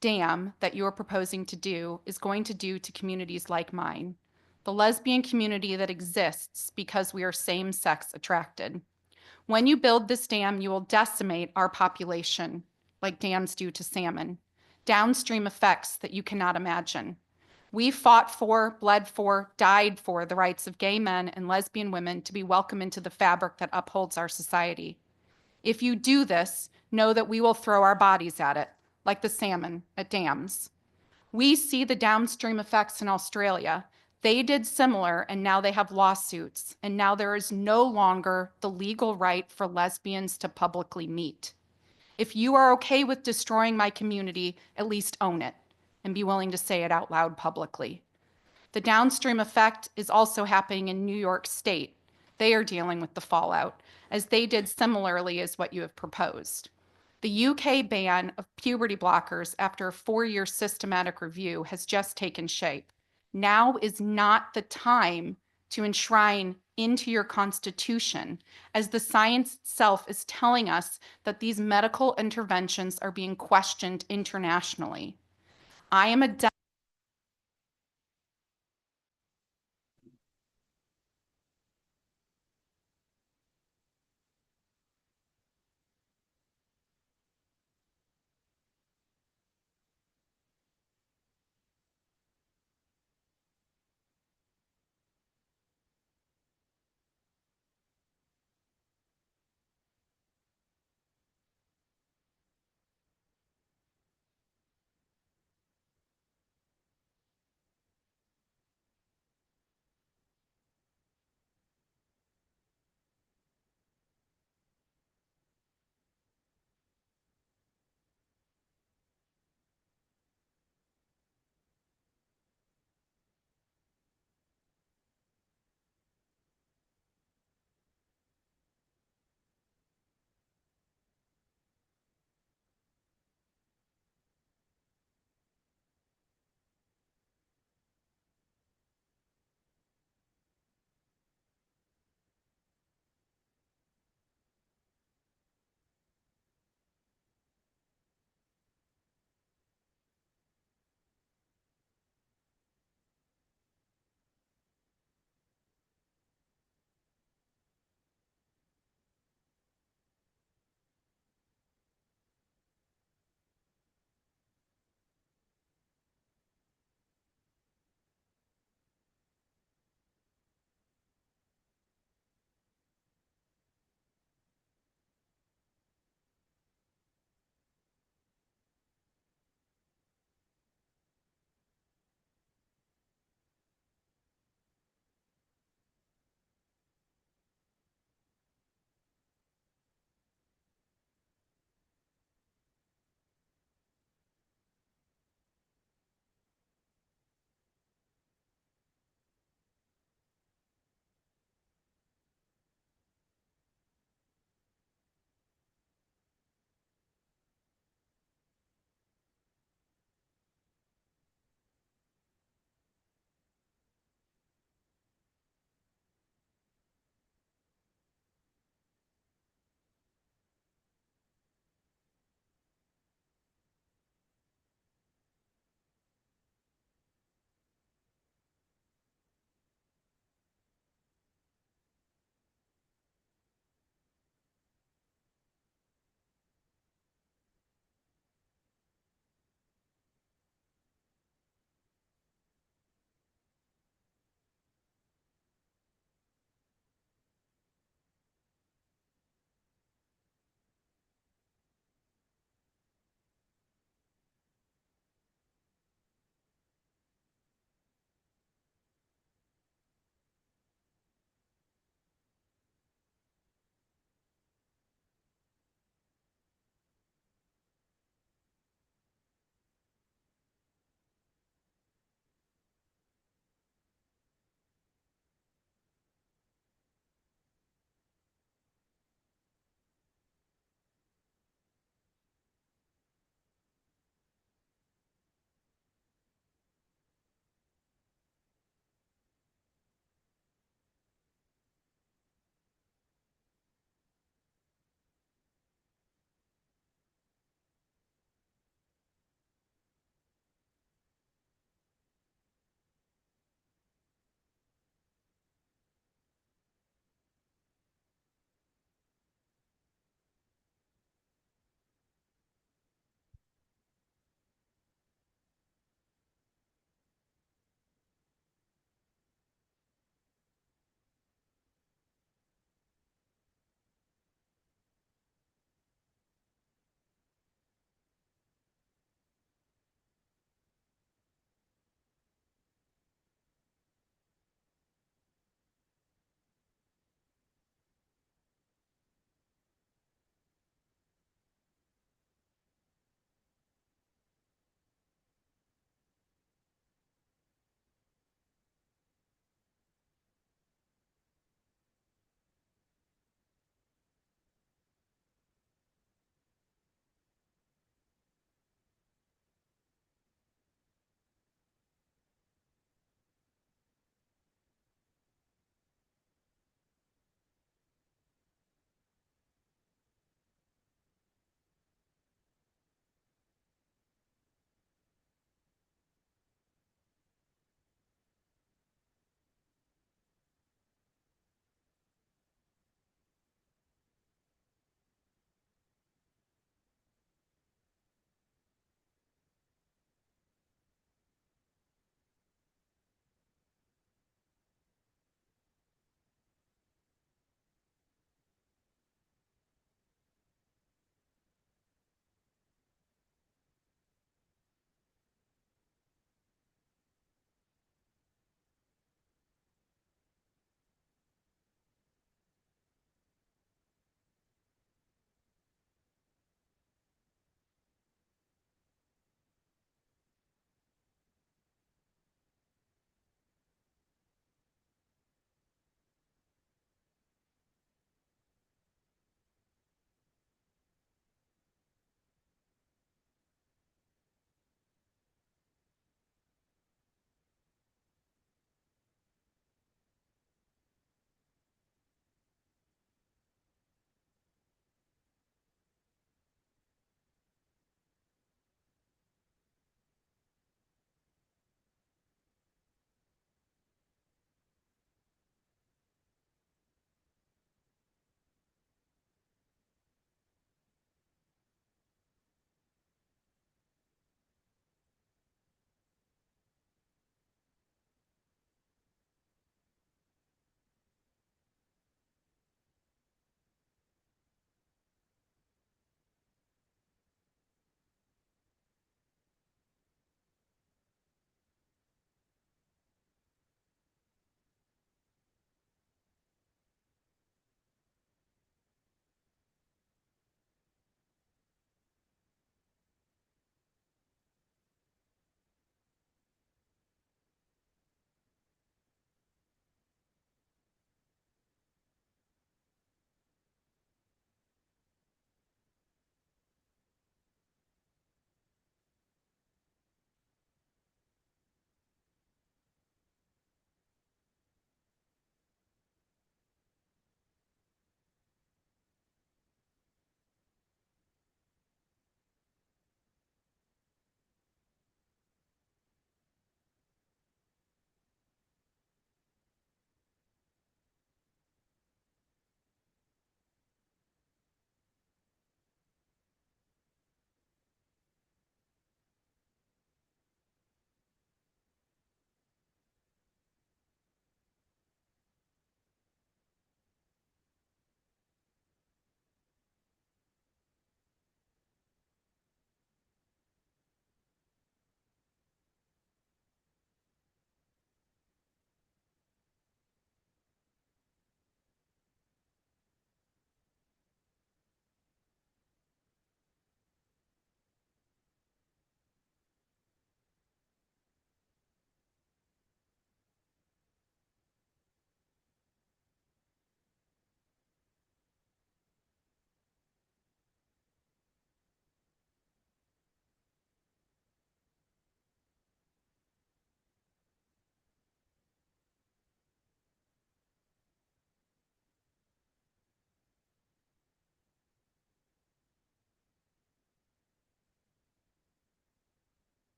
dam that you are proposing to do is going to do to communities like mine, the lesbian community that exists because we are same-sex attracted. When you build this dam, you will decimate our population like dams do to salmon. Downstream effects that you cannot imagine. We fought for, bled for, died for the rights of gay men and lesbian women to be welcome into the fabric that upholds our society. If you do this, know that we will throw our bodies at it, like the salmon at dams. We see the downstream effects in Australia. They did similar, and now they have lawsuits, and now there is no longer the legal right for lesbians to publicly meet. If you are okay with destroying my community, at least own it and be willing to say it out loud publicly. The downstream effect is also happening in New York State. They are dealing with the fallout, as they did similarly as what you have proposed. The UK ban of puberty blockers after a 4-year systematic review has just taken shape. Now is not the time to enshrine into your constitution, as the science itself is telling us that these medical interventions are being questioned internationally. I am a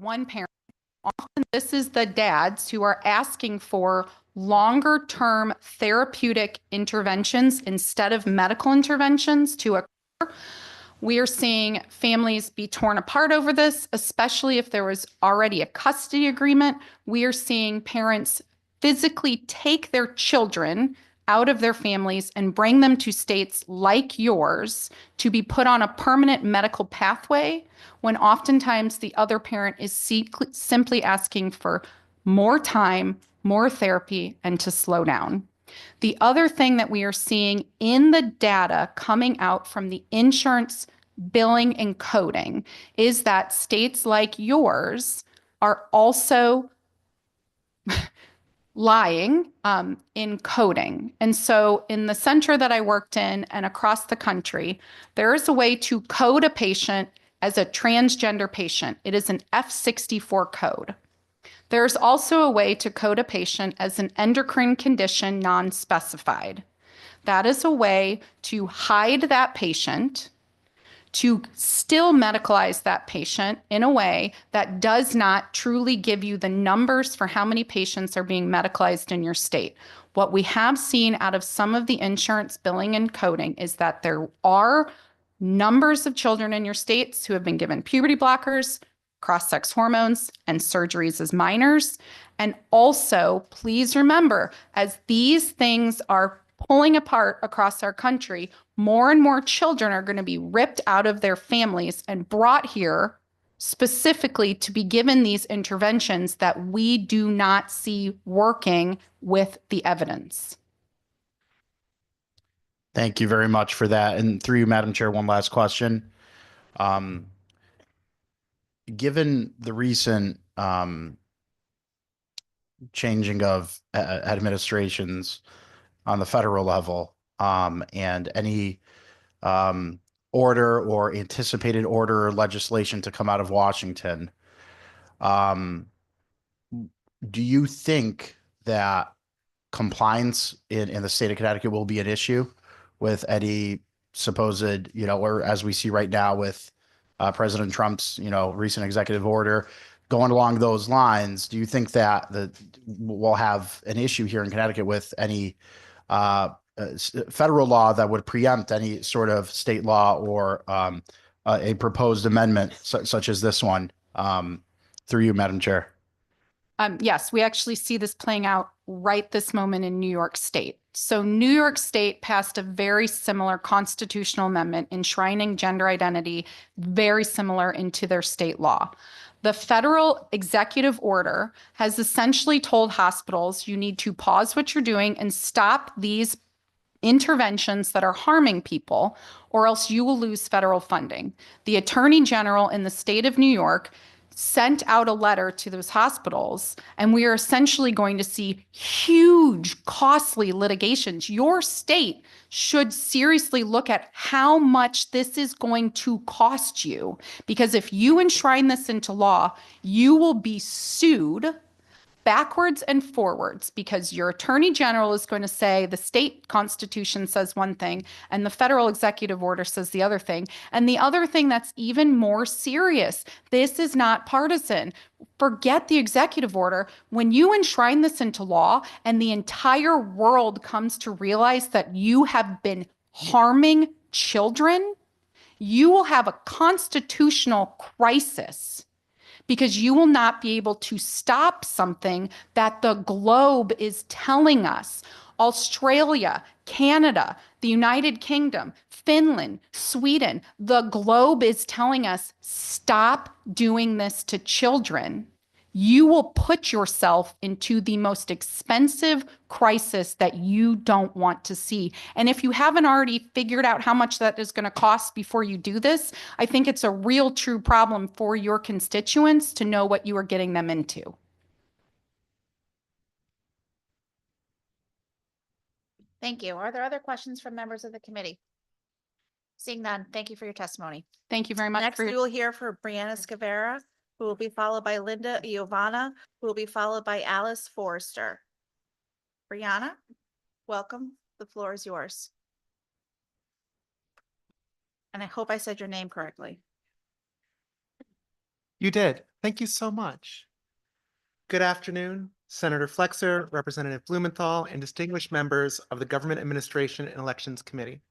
one parent. Often this is the dads who are asking for longer term therapeutic interventions instead of medical interventions to occur. We are seeing families be torn apart over this, especially if there was already a custody agreement. We are seeing parents physically take their children out of their families and bring them to states like yours to be put on a permanent medical pathway, when oftentimes the other parent is simply asking for more time, more therapy, and to slow down. The other thing that we are seeing in the data coming out from the insurance billing and coding is that states like yours are also lying in coding. And so in the center that I worked in and across the country, there is a way to code a patient as a transgender patient. It is an F64 code. There's also a way to code a patient as an endocrine condition non-specified. That is a way to hide that patient, to still medicalize that patient in a way that does not truly give you the numbers for how many patients are being medicalized in your state. What we have seen out of some of the insurance billing and coding is that there are numbers of children in your states who have been given puberty blockers, cross-sex hormones, and surgeries as minors. And also, please remember, as these things are pulling apart across our country, more and more children are going to be ripped out of their families and brought here specifically to be given these interventions that we do not see working with the evidence. Thank you very much for that. And through you, Madam Chair, one last question. Given the recent changing of administrations on the federal level, and any order or anticipated order or legislation to come out of Washington, do you think that compliance in the state of Connecticut will be an issue with any supposed, or as we see right now with President Trump's, recent executive order going along those lines? Do you think that we'll have an issue here in Connecticut with any federal law that would preempt any sort of state law or a proposed amendment such as this one? Through you, Madam Chair. Yes, we actually see this playing out right this moment in New York State. So New York State passed a very similar constitutional amendment enshrining gender identity, very similar into their state law. The federal executive order has essentially told hospitals, you need to pause what you're doing and stop these interventions that are harming people, or else you will lose federal funding. The Attorney General in the state of New York sent out a letter to those hospitals, and we are essentially going to see huge, costly litigations. Your state should seriously look at how much this is going to cost you, because if you enshrine this into law, you will be sued backwards and forwards, because your attorney general is going to say the state constitution says one thing and the federal executive order says the other thing. And the other thing that's even more serious, this is not partisan. Forget the executive order. When you enshrine this into law and the entire world comes to realize that you have been harming children, you will have a constitutional crisis, because you will not be able to stop something that the globe is telling us. Australia, Canada, the United Kingdom, Finland, Sweden, the globe is telling us, stop doing this to children. You will put yourself into the most expensive crisis that you don't want to see. And if you haven't already figured out how much that is going to cost before you do this, I think it's a real true problem for your constituents to know what you are getting them into. Thank you. Are there other questions from members of the committee? Seeing none, thank you for your testimony. Thank you very much. Next, we will hear from Brianna Scavera, who will be followed by Linda Iovana, who will be followed by Alice Forrester. Brianna, welcome. The floor is yours. And I hope I said your name correctly. You did. Thank you so much. Good afternoon, Senator Flexer, Representative Blumenthal, and distinguished members of the Government Administration and Elections Committee.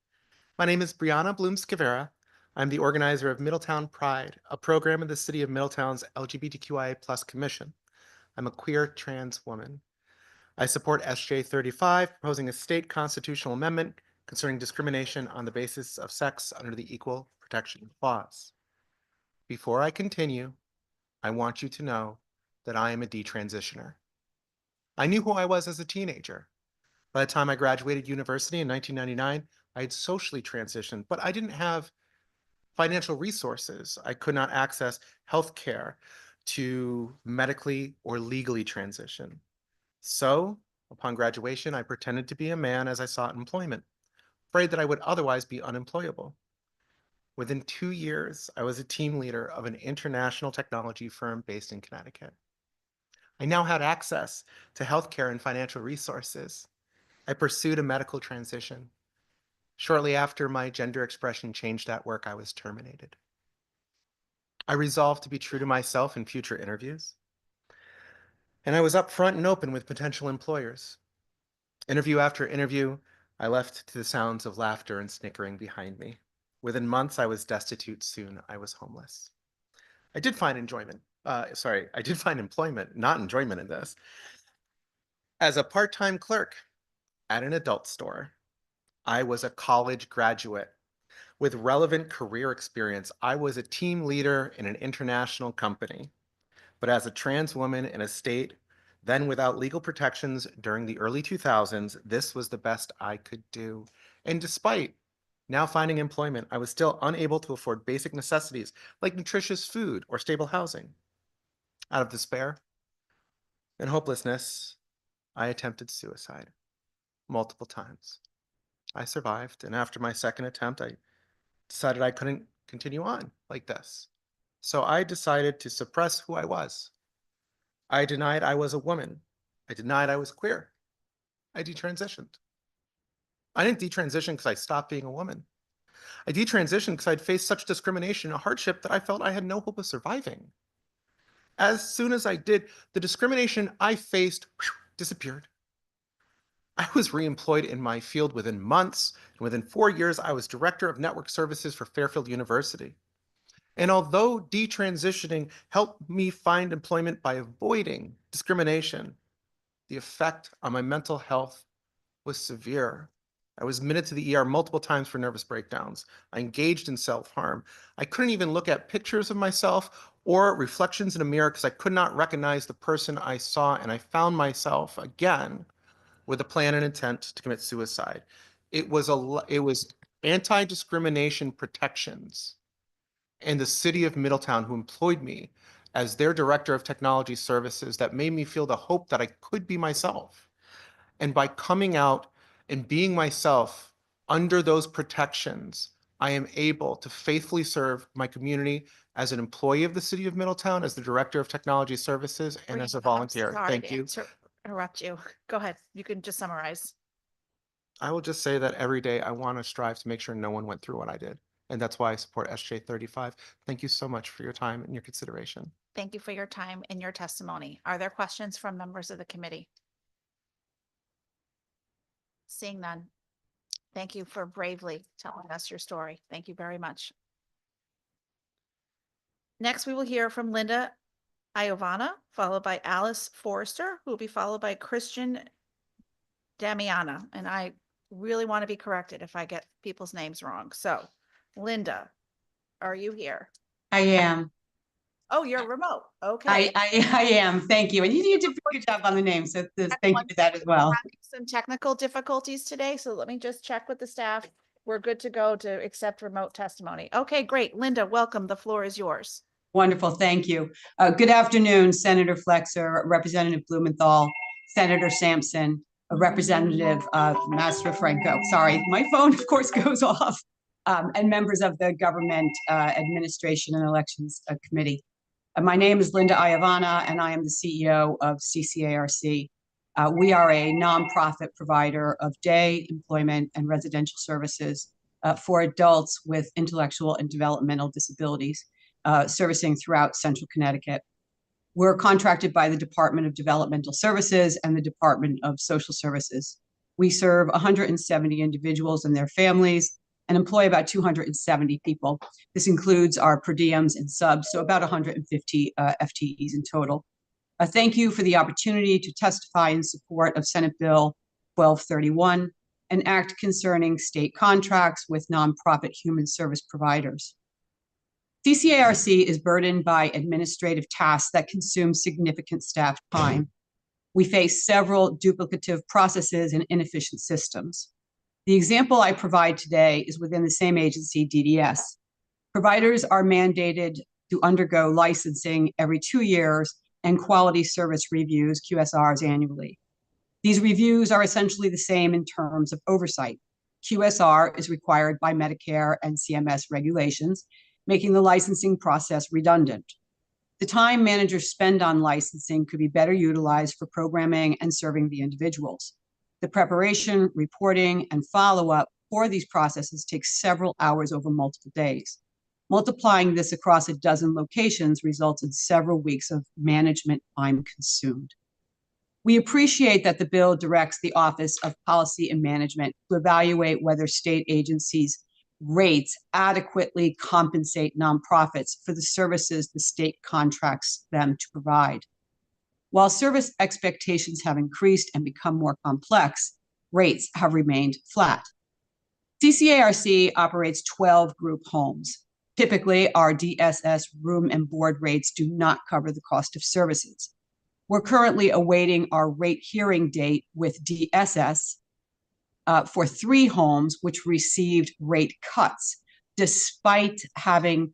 My name is Brianna Bloom-Skivera. I'm the organizer of Middletown Pride, a program in the City of Middletown's LGBTQIA+ Commission. I'm a queer trans woman. I support SJ 35, proposing a state constitutional amendment concerning discrimination on the basis of sex under the Equal Protection Clause. Before I continue, I want you to know that I am a detransitioner. I knew who I was as a teenager. By the time I graduated university in 1999, I had socially transitioned, but I didn't have financial resources. I could not access health care to medically or legally transition. So, upon graduation, I pretended to be a man as I sought employment, afraid that I would otherwise be unemployable. Within 2 years, I was a team leader of an international technology firm based in Connecticut. I now had access to healthcare and financial resources. I pursued a medical transition. Shortly after my gender expression changed at work, I was terminated. I resolved to be true to myself in future interviews. And I was upfront and open with potential employers. Interview after interview, I left to the sounds of laughter and snickering behind me. Within months, I was destitute. Soon, I was homeless. I did find employment, not enjoyment in this. As a part-time clerk at an adult store, I was a college graduate with relevant career experience. I was a team leader in an international company. But as a trans woman in a state then without legal protections during the early 2000s, this was the best I could do. And despite now finding employment, I was still unable to afford basic necessities like nutritious food or stable housing. Out of despair and hopelessness, I attempted suicide multiple times. I survived, and after my second attempt, I decided I couldn't continue on like this. So I decided to suppress who I was. I denied I was a woman. I denied I was queer. I detransitioned. I didn't detransition because I stopped being a woman. I detransitioned because I'd faced such discrimination and hardship that I felt I had no hope of surviving. As soon as I did, the discrimination I faced disappeared. I was reemployed in my field within months, and within 4 years, I was director of network services for Fairfield University. And although detransitioning helped me find employment by avoiding discrimination, the effect on my mental health was severe. I was admitted to the ER multiple times for nervous breakdowns. I engaged in self-harm. I couldn't even look at pictures of myself or reflections in a mirror because I could not recognize the person I saw, and I found myself again with a plan and intent to commit suicide. It was anti-discrimination protections and the City of Middletown, who employed me as their director of technology services, that made me feel the hope that I could be myself. And by coming out and being myself under those protections, I am able to faithfully serve my community as an employee of the City of Middletown, as the director of technology services, and as a volunteer. Thank you. Interrupt you. Go ahead. You can just summarize. I will just say that every day I want to strive to make sure no one went through what I did. And that's why I support SJ 35. Thank you so much for your time and your consideration. Thank you for your time and your testimony. Are there questions from members of the committee? Seeing none. Thank you for bravely telling us your story. Thank you very much. Next, we will hear from Linda Iovana, followed by Alice Forrester, who will be followed by Christian Damiana. And I really want to be corrected if I get people's names wrong. So Linda, are you here? I am. Oh, you're remote. Okay. I am. Thank you. And you did a pretty good job on the name. So thank you for that as well. Some technical difficulties today. So let me just check with the staff. We're good to go to accept remote testimony. Okay, great. Linda, welcome. The floor is yours. Wonderful. Thank you. Good afternoon, Senator Flexer, Representative Blumenthal, Senator Sampson, Representative Master Franco. Sorry, my phone, of course, goes off. And members of the Government Administration and Elections Committee. My name is Linda Iovana, and I am the CEO of CCARC. We are a nonprofit provider of day, employment, and residential services for adults with intellectual and developmental disabilities, servicing throughout Central Connecticut. We're contracted by the Department of Developmental Services and the Department of Social Services. We serve 170 individuals and their families and employ about 270 people. This includes our per diems and subs, so about 150 FTEs in total. Thank you for the opportunity to testify in support of Senate Bill 1231, an act concerning state contracts with nonprofit human service providers. CCARC is burdened by administrative tasks that consume significant staff time. We face several duplicative processes and inefficient systems. The example I provide today is within the same agency, DDS. Providers are mandated to undergo licensing every 2 years and quality service reviews, QSRs, annually. These reviews are essentially the same in terms of oversight. QSR is required by Medicare and CMS regulations, making the licensing process redundant. The time managers spend on licensing could be better utilized for programming and serving the individuals. The preparation, reporting, and follow-up for these processes takes several hours over multiple days. Multiplying this across a dozen locations results in several weeks of management time consumed. We appreciate that the bill directs the Office of Policy and Management to evaluate whether state agencies' rates adequately compensate nonprofits for the services the state contracts them to provide. While service expectations have increased and become more complex, rates have remained flat. CCARC operates 12 group homes. Typically, our DSS room and board rates do not cover the cost of services. We're currently awaiting our rate hearing date with DSS for 3 homes which received rate cuts despite having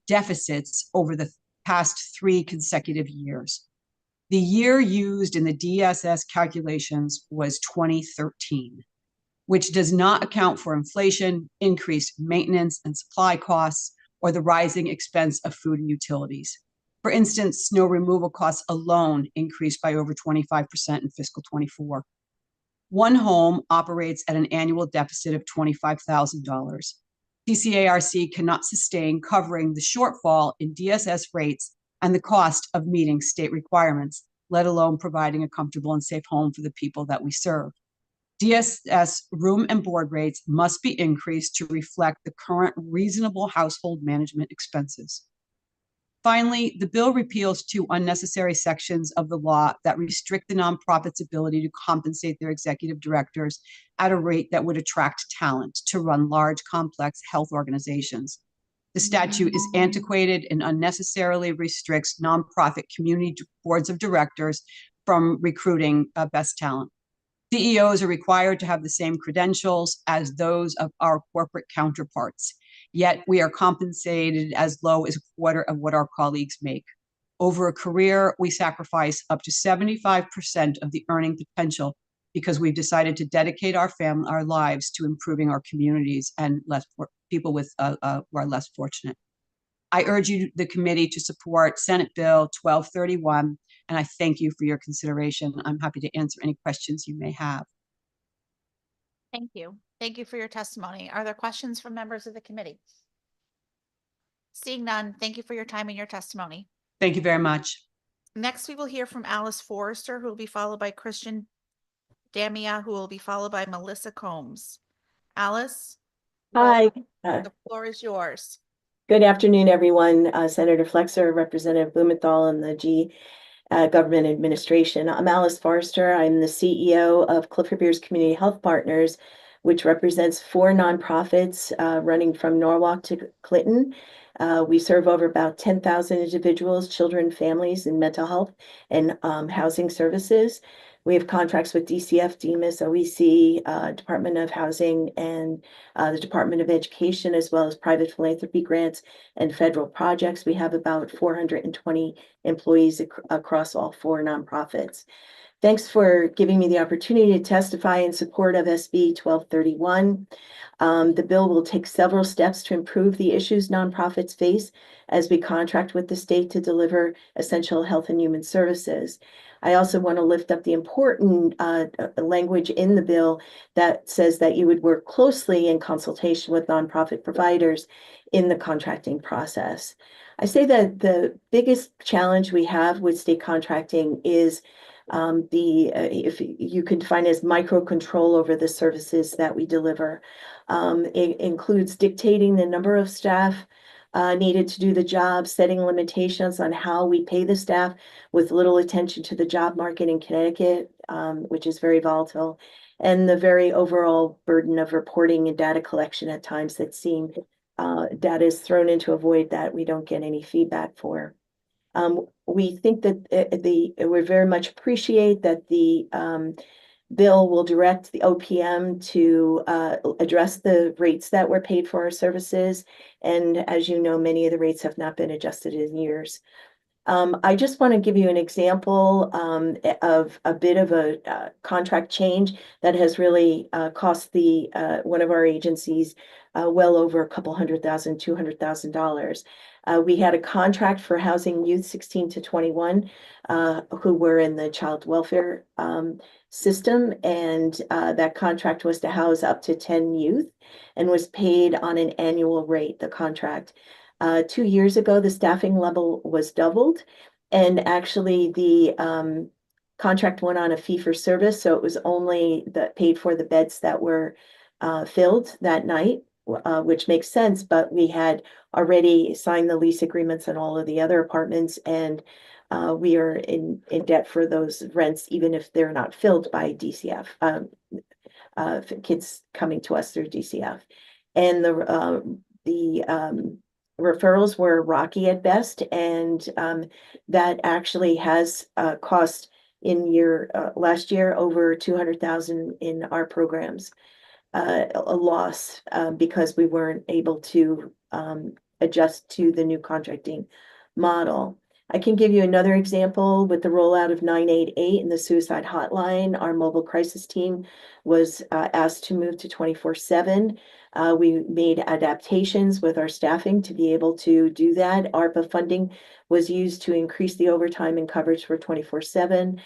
deficits over the past 3 consecutive years. The year used in the DSS calculations was 2013, which does not account for inflation, increased maintenance and supply costs, or the rising expense of food and utilities. For instance, snow removal costs alone increased by over 25% in fiscal 24. One home operates at an annual deficit of $25,000. CCARC cannot sustain covering the shortfall in DSS rates and the cost of meeting state requirements, let alone providing a comfortable and safe home for the people that we serve. DSS room and board rates must be increased to reflect the current reasonable household management expenses. Finally, the bill repeals 2 unnecessary sections of the law that restrict the nonprofit's ability to compensate their executive directors at a rate that would attract talent to run large, complex health organizations. The statute is antiquated and unnecessarily restricts nonprofit community boards of directors from recruiting best talent. CEOs are required to have the same credentials as those of our corporate counterparts, yet we are compensated as low as a quarter of what our colleagues make. Over a career, we sacrifice up to 75% of the earning potential because we've decided to dedicate our lives to improving our communities and people with who are less fortunate. I urge you, the committee, to support Senate Bill 1231, and I thank you for your consideration. I'm happy to answer any questions you may have. Thank you. Thank you for your testimony. Are there questions from members of the committee? Seeing none, thank you for your time and your testimony. Thank you very much. Next, we will hear from Alice Forrester, who will be followed by Christian Damia, who will be followed by Melissa Combs. Alice? Hi. The floor is yours. Good afternoon, everyone. Senator Flexer, Representative Blumenthal, and the Government Administration. I'm Alice Forrester. I'm the CEO of Clifford Beers Community Health Partners, which represents 4 nonprofits running from Norwalk to Clinton. We serve over about 10,000 individuals, children, families in mental health and housing services. We have contracts with DCF, DEMIS, OEC, Department of Housing, and the Department of Education, as well as private philanthropy grants and federal projects. We have about 420 employees across all 4 nonprofits. Thanks for giving me the opportunity to testify in support of SB 1231. The bill will take several steps to improve the issues nonprofits face as we contract with the state to deliver essential health and human services. I also want to lift up the important language in the bill that says that you would work closely in consultation with nonprofit providers in the contracting process. I say that the biggest challenge we have with state contracting is if you can define as micro control over the services that we deliver. It includes dictating the number of staff needed to do the job, setting limitations on how we pay the staff with little attention to the job market in Connecticut, which is very volatile, and the very overall burden of reporting and data collection at times that seem data is thrown into a void that we don't get any feedback for. We think that we very much appreciate that the bill will direct the OPM to address the rates that were paid for our services. And as you know, many of the rates have not been adjusted in years. I just want to give you an example of a bit of a contract change that has really cost the one of our agencies well over a couple $200,000. We had a contract for housing youth 16 to 21 who were in the child welfare system, and that contract was to house up to 10 youth and was paid on an annual rate, the contract. 2 years ago, the staffing level was doubled, and actually the contract went on a fee for service, so it was only paid for the beds that were filled that night, which makes sense, but we had already signed the lease agreements on all of the other apartments, and we are in debt for those rents, even if they're not filled by DCF, kids coming to us through DCF. And the referrals were rocky at best, and that actually has cost last year over 200,000 in our programs, a loss because we weren't able to adjust to the new contracting model. I can give you another example with the rollout of 988 and the suicide hotline. Our mobile crisis team was asked to move to 24/7. We made adaptations with our staffing to be able to do that. ARPA funding was used to increase the overtime and coverage for 24/7.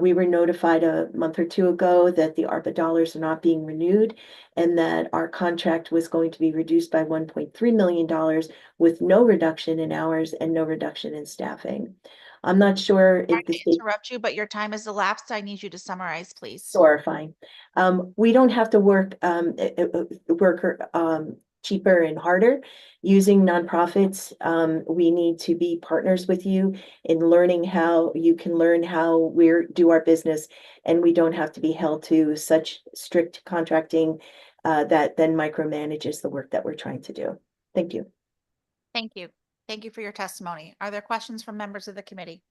We were notified a month or two ago that the ARPA dollars are not being renewed and that our contract was going to be reduced by $1.3 million with no reduction in hours and no reduction in staffing. I'm not sure if the state— Interrupt you, but your time has elapsed. I need you to summarize, please. Sure, fine. We don't have to work cheaper and harder using nonprofits. We need to be partners with you in learning how you can learn how we do our business, and we don't have to be held to such strict contracting that then micromanages the work that we're trying to do. Thank you. Thank you. Thank you for your testimony. Are there questions from members of the committee?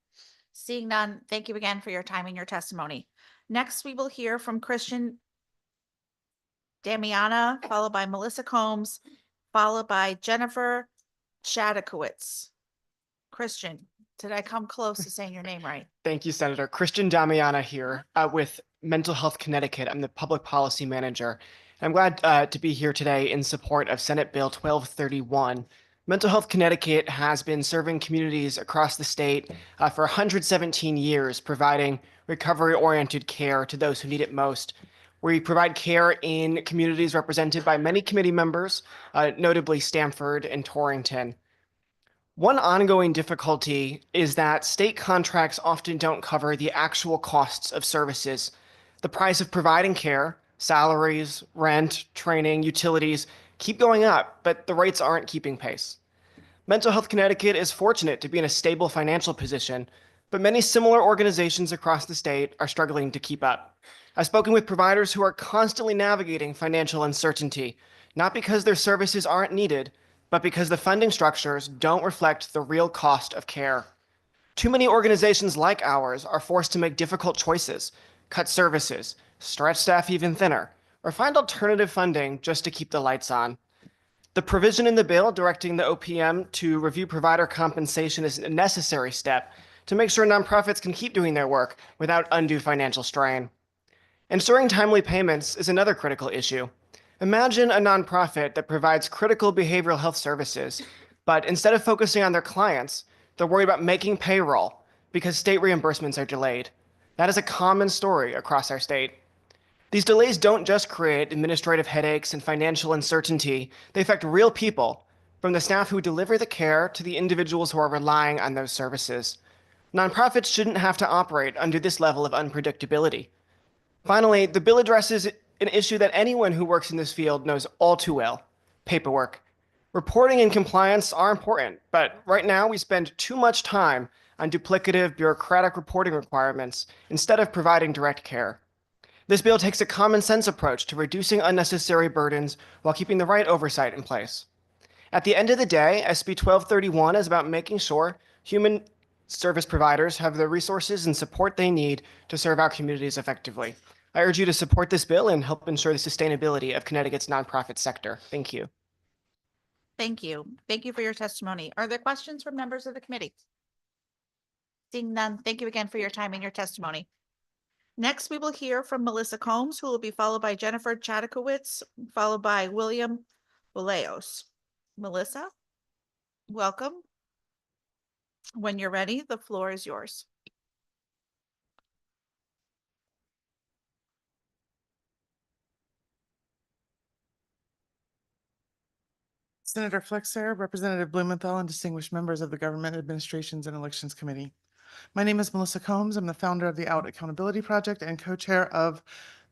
Seeing none, thank you again for your time and your testimony. Next, we will hear from Christian Damiana, followed by Melissa Combs, followed by Jennifer Shadakowitz. Christian, did I come close to saying your name right? Thank you, Senator. Christian Damiana here with Mental Health Connecticut. I'm the public policy manager. I'm glad to be here today in support of Senate Bill 1231. Mental Health Connecticut has been serving communities across the state for 117 years, providing recovery-oriented care to those who need it most. We provide care in communities represented by many committee members, notably Stamford and Torrington. One ongoing difficulty is that state contracts often don't cover the actual costs of services. The price of providing care, salaries, rent, training, utilities keep going up, but the rates aren't keeping pace. Mental Health Connecticut is fortunate to be in a stable financial position, but many similar organizations across the state are struggling to keep up. I've spoken with providers who are constantly navigating financial uncertainty, not because their services aren't needed, but because the funding structures don't reflect the real cost of care. Too many organizations like ours are forced to make difficult choices, cut services, stretch staff even thinner, or find alternative funding just to keep the lights on. The provision in the bill directing the OPM to review provider compensation is a necessary step to make sure nonprofits can keep doing their work without undue financial strain. Ensuring timely payments is another critical issue. Imagine a nonprofit that provides critical behavioral health services, but instead of focusing on their clients, they're worried about making payroll because state reimbursements are delayed. That is a common story across our state. These delays don't just create administrative headaches and financial uncertainty, they affect real people, from the staff who deliver the care to the individuals who are relying on those services. Nonprofits shouldn't have to operate under this level of unpredictability. Finally, the bill addresses an issue that anyone who works in this field knows all too well: paperwork. Reporting and compliance are important, but right now we spend too much time on duplicative bureaucratic reporting requirements instead of providing direct care. This bill takes a common sense approach to reducing unnecessary burdens while keeping the right oversight in place. At the end of the day, SB 1231 is about making sure human service providers have the resources and support they need to serve our communities effectively. I urge you to support this bill and help ensure the sustainability of Connecticut's nonprofit sector. Thank you. Thank you. Thank you for your testimony. Are there questions from members of the committee? Seeing none, thank you again for your time and your testimony. Next, we will hear from Melissa Combs, who will be followed by Jennifer Chadakowitz, followed by William Boleos. Melissa, welcome. When you're ready, the floor is yours. Senator Flexer, Representative Blumenthal, and distinguished members of the Government Administrations and Elections Committee. My name is Melissa Combs. I'm the founder of the Out Accountability Project and co-chair of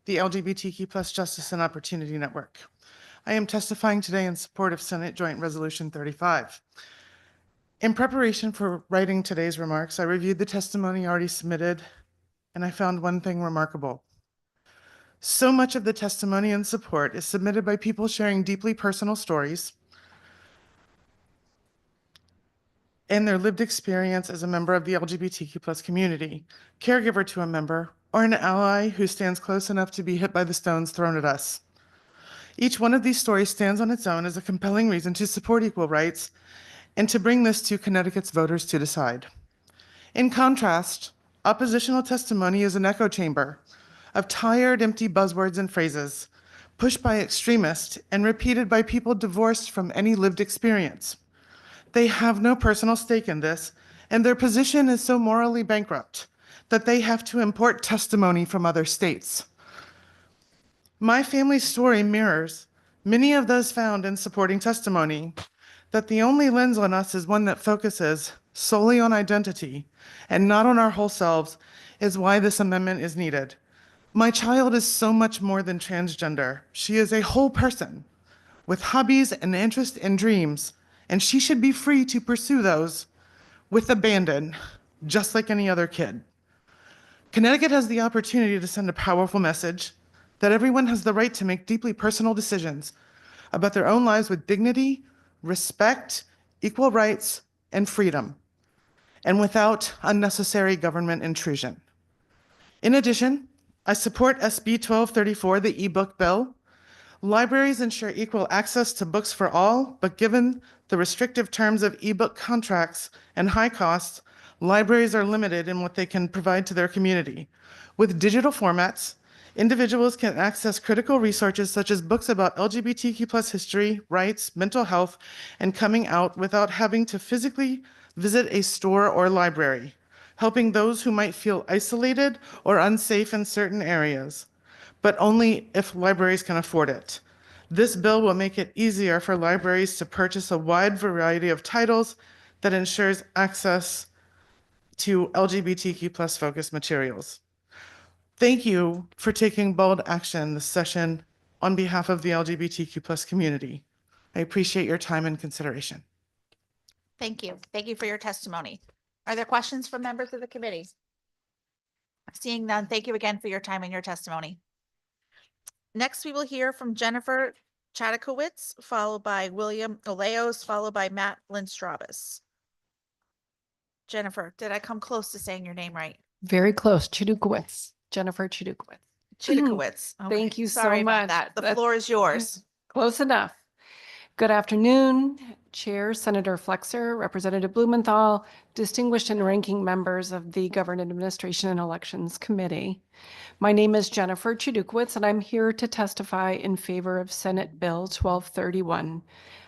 the LGBTQ+ Justice and Opportunity Network. I am testifying today in support of Senate Joint Resolution 35. In preparation for writing today's remarks, I reviewed the testimony already submitted, and I found one thing remarkable. So much of the testimony and support is submitted by people sharing deeply personal stories and their lived experience as a member of the LGBTQ+ community, caregiver to a member, or an ally who stands close enough to be hit by the stones thrown at us. Each one of these stories stands on its own as a compelling reason to support equal rights and to bring this to Connecticut's voters to decide. In contrast, oppositional testimony is an echo chamber of tired, empty buzzwords and phrases, pushed by extremists and repeated by people divorced from any lived experience. They have no personal stake in this, and their position is so morally bankrupt that they have to import testimony from other states. My family's story mirrors many of those found in supporting testimony, that the only lens on us is one that focuses solely on identity and not on our whole selves is why this amendment is needed. My child is so much more than transgender. She is a whole person with hobbies and interests and dreams, and she should be free to pursue those with abandon, just like any other kid. Connecticut has the opportunity to send a powerful message that everyone has the right to make deeply personal decisions about their own lives with dignity, respect, equal rights, and freedom, and without unnecessary government intrusion. In addition, I support SB 1234, the ebook bill. Libraries ensure equal access to books for all, but given the restrictive terms of ebook contracts and high costs, libraries are limited in what they can provide to their community. With digital formats, individuals can access critical resources such as books about LGBTQ+ history, rights, mental health, and coming out without having to physically visit a store or library, helping those who might feel isolated or unsafe in certain areas, but only if libraries can afford it. This bill will make it easier for libraries to purchase a wide variety of titles that ensures access to LGBTQ+ focused materials. Thank you for taking bold action this session on behalf of the LGBTQ+ community. I appreciate your time and consideration. Thank you. Thank you for your testimony. Are there questions from members of the committee? Seeing none, thank you again for your time and your testimony. Next, we will hear from Jennifer Chadakowitz, followed by William Oleos, followed by Matt Lindstrabis. Jennifer, did I come close to saying your name right? Very close. Chudukowitz. Jennifer Chudukowitz. Chidakowitz. Thank Okay, you sorry so about much. that. The floor is yours. Close enough. Good afternoon, Chair, Senator Flexer, Representative Blumenthal, distinguished and ranking members of the Government Administration and Elections Committee. My name is Jennifer Chudukowicz, and I'm here to testify in favor of Senate Bill 1231.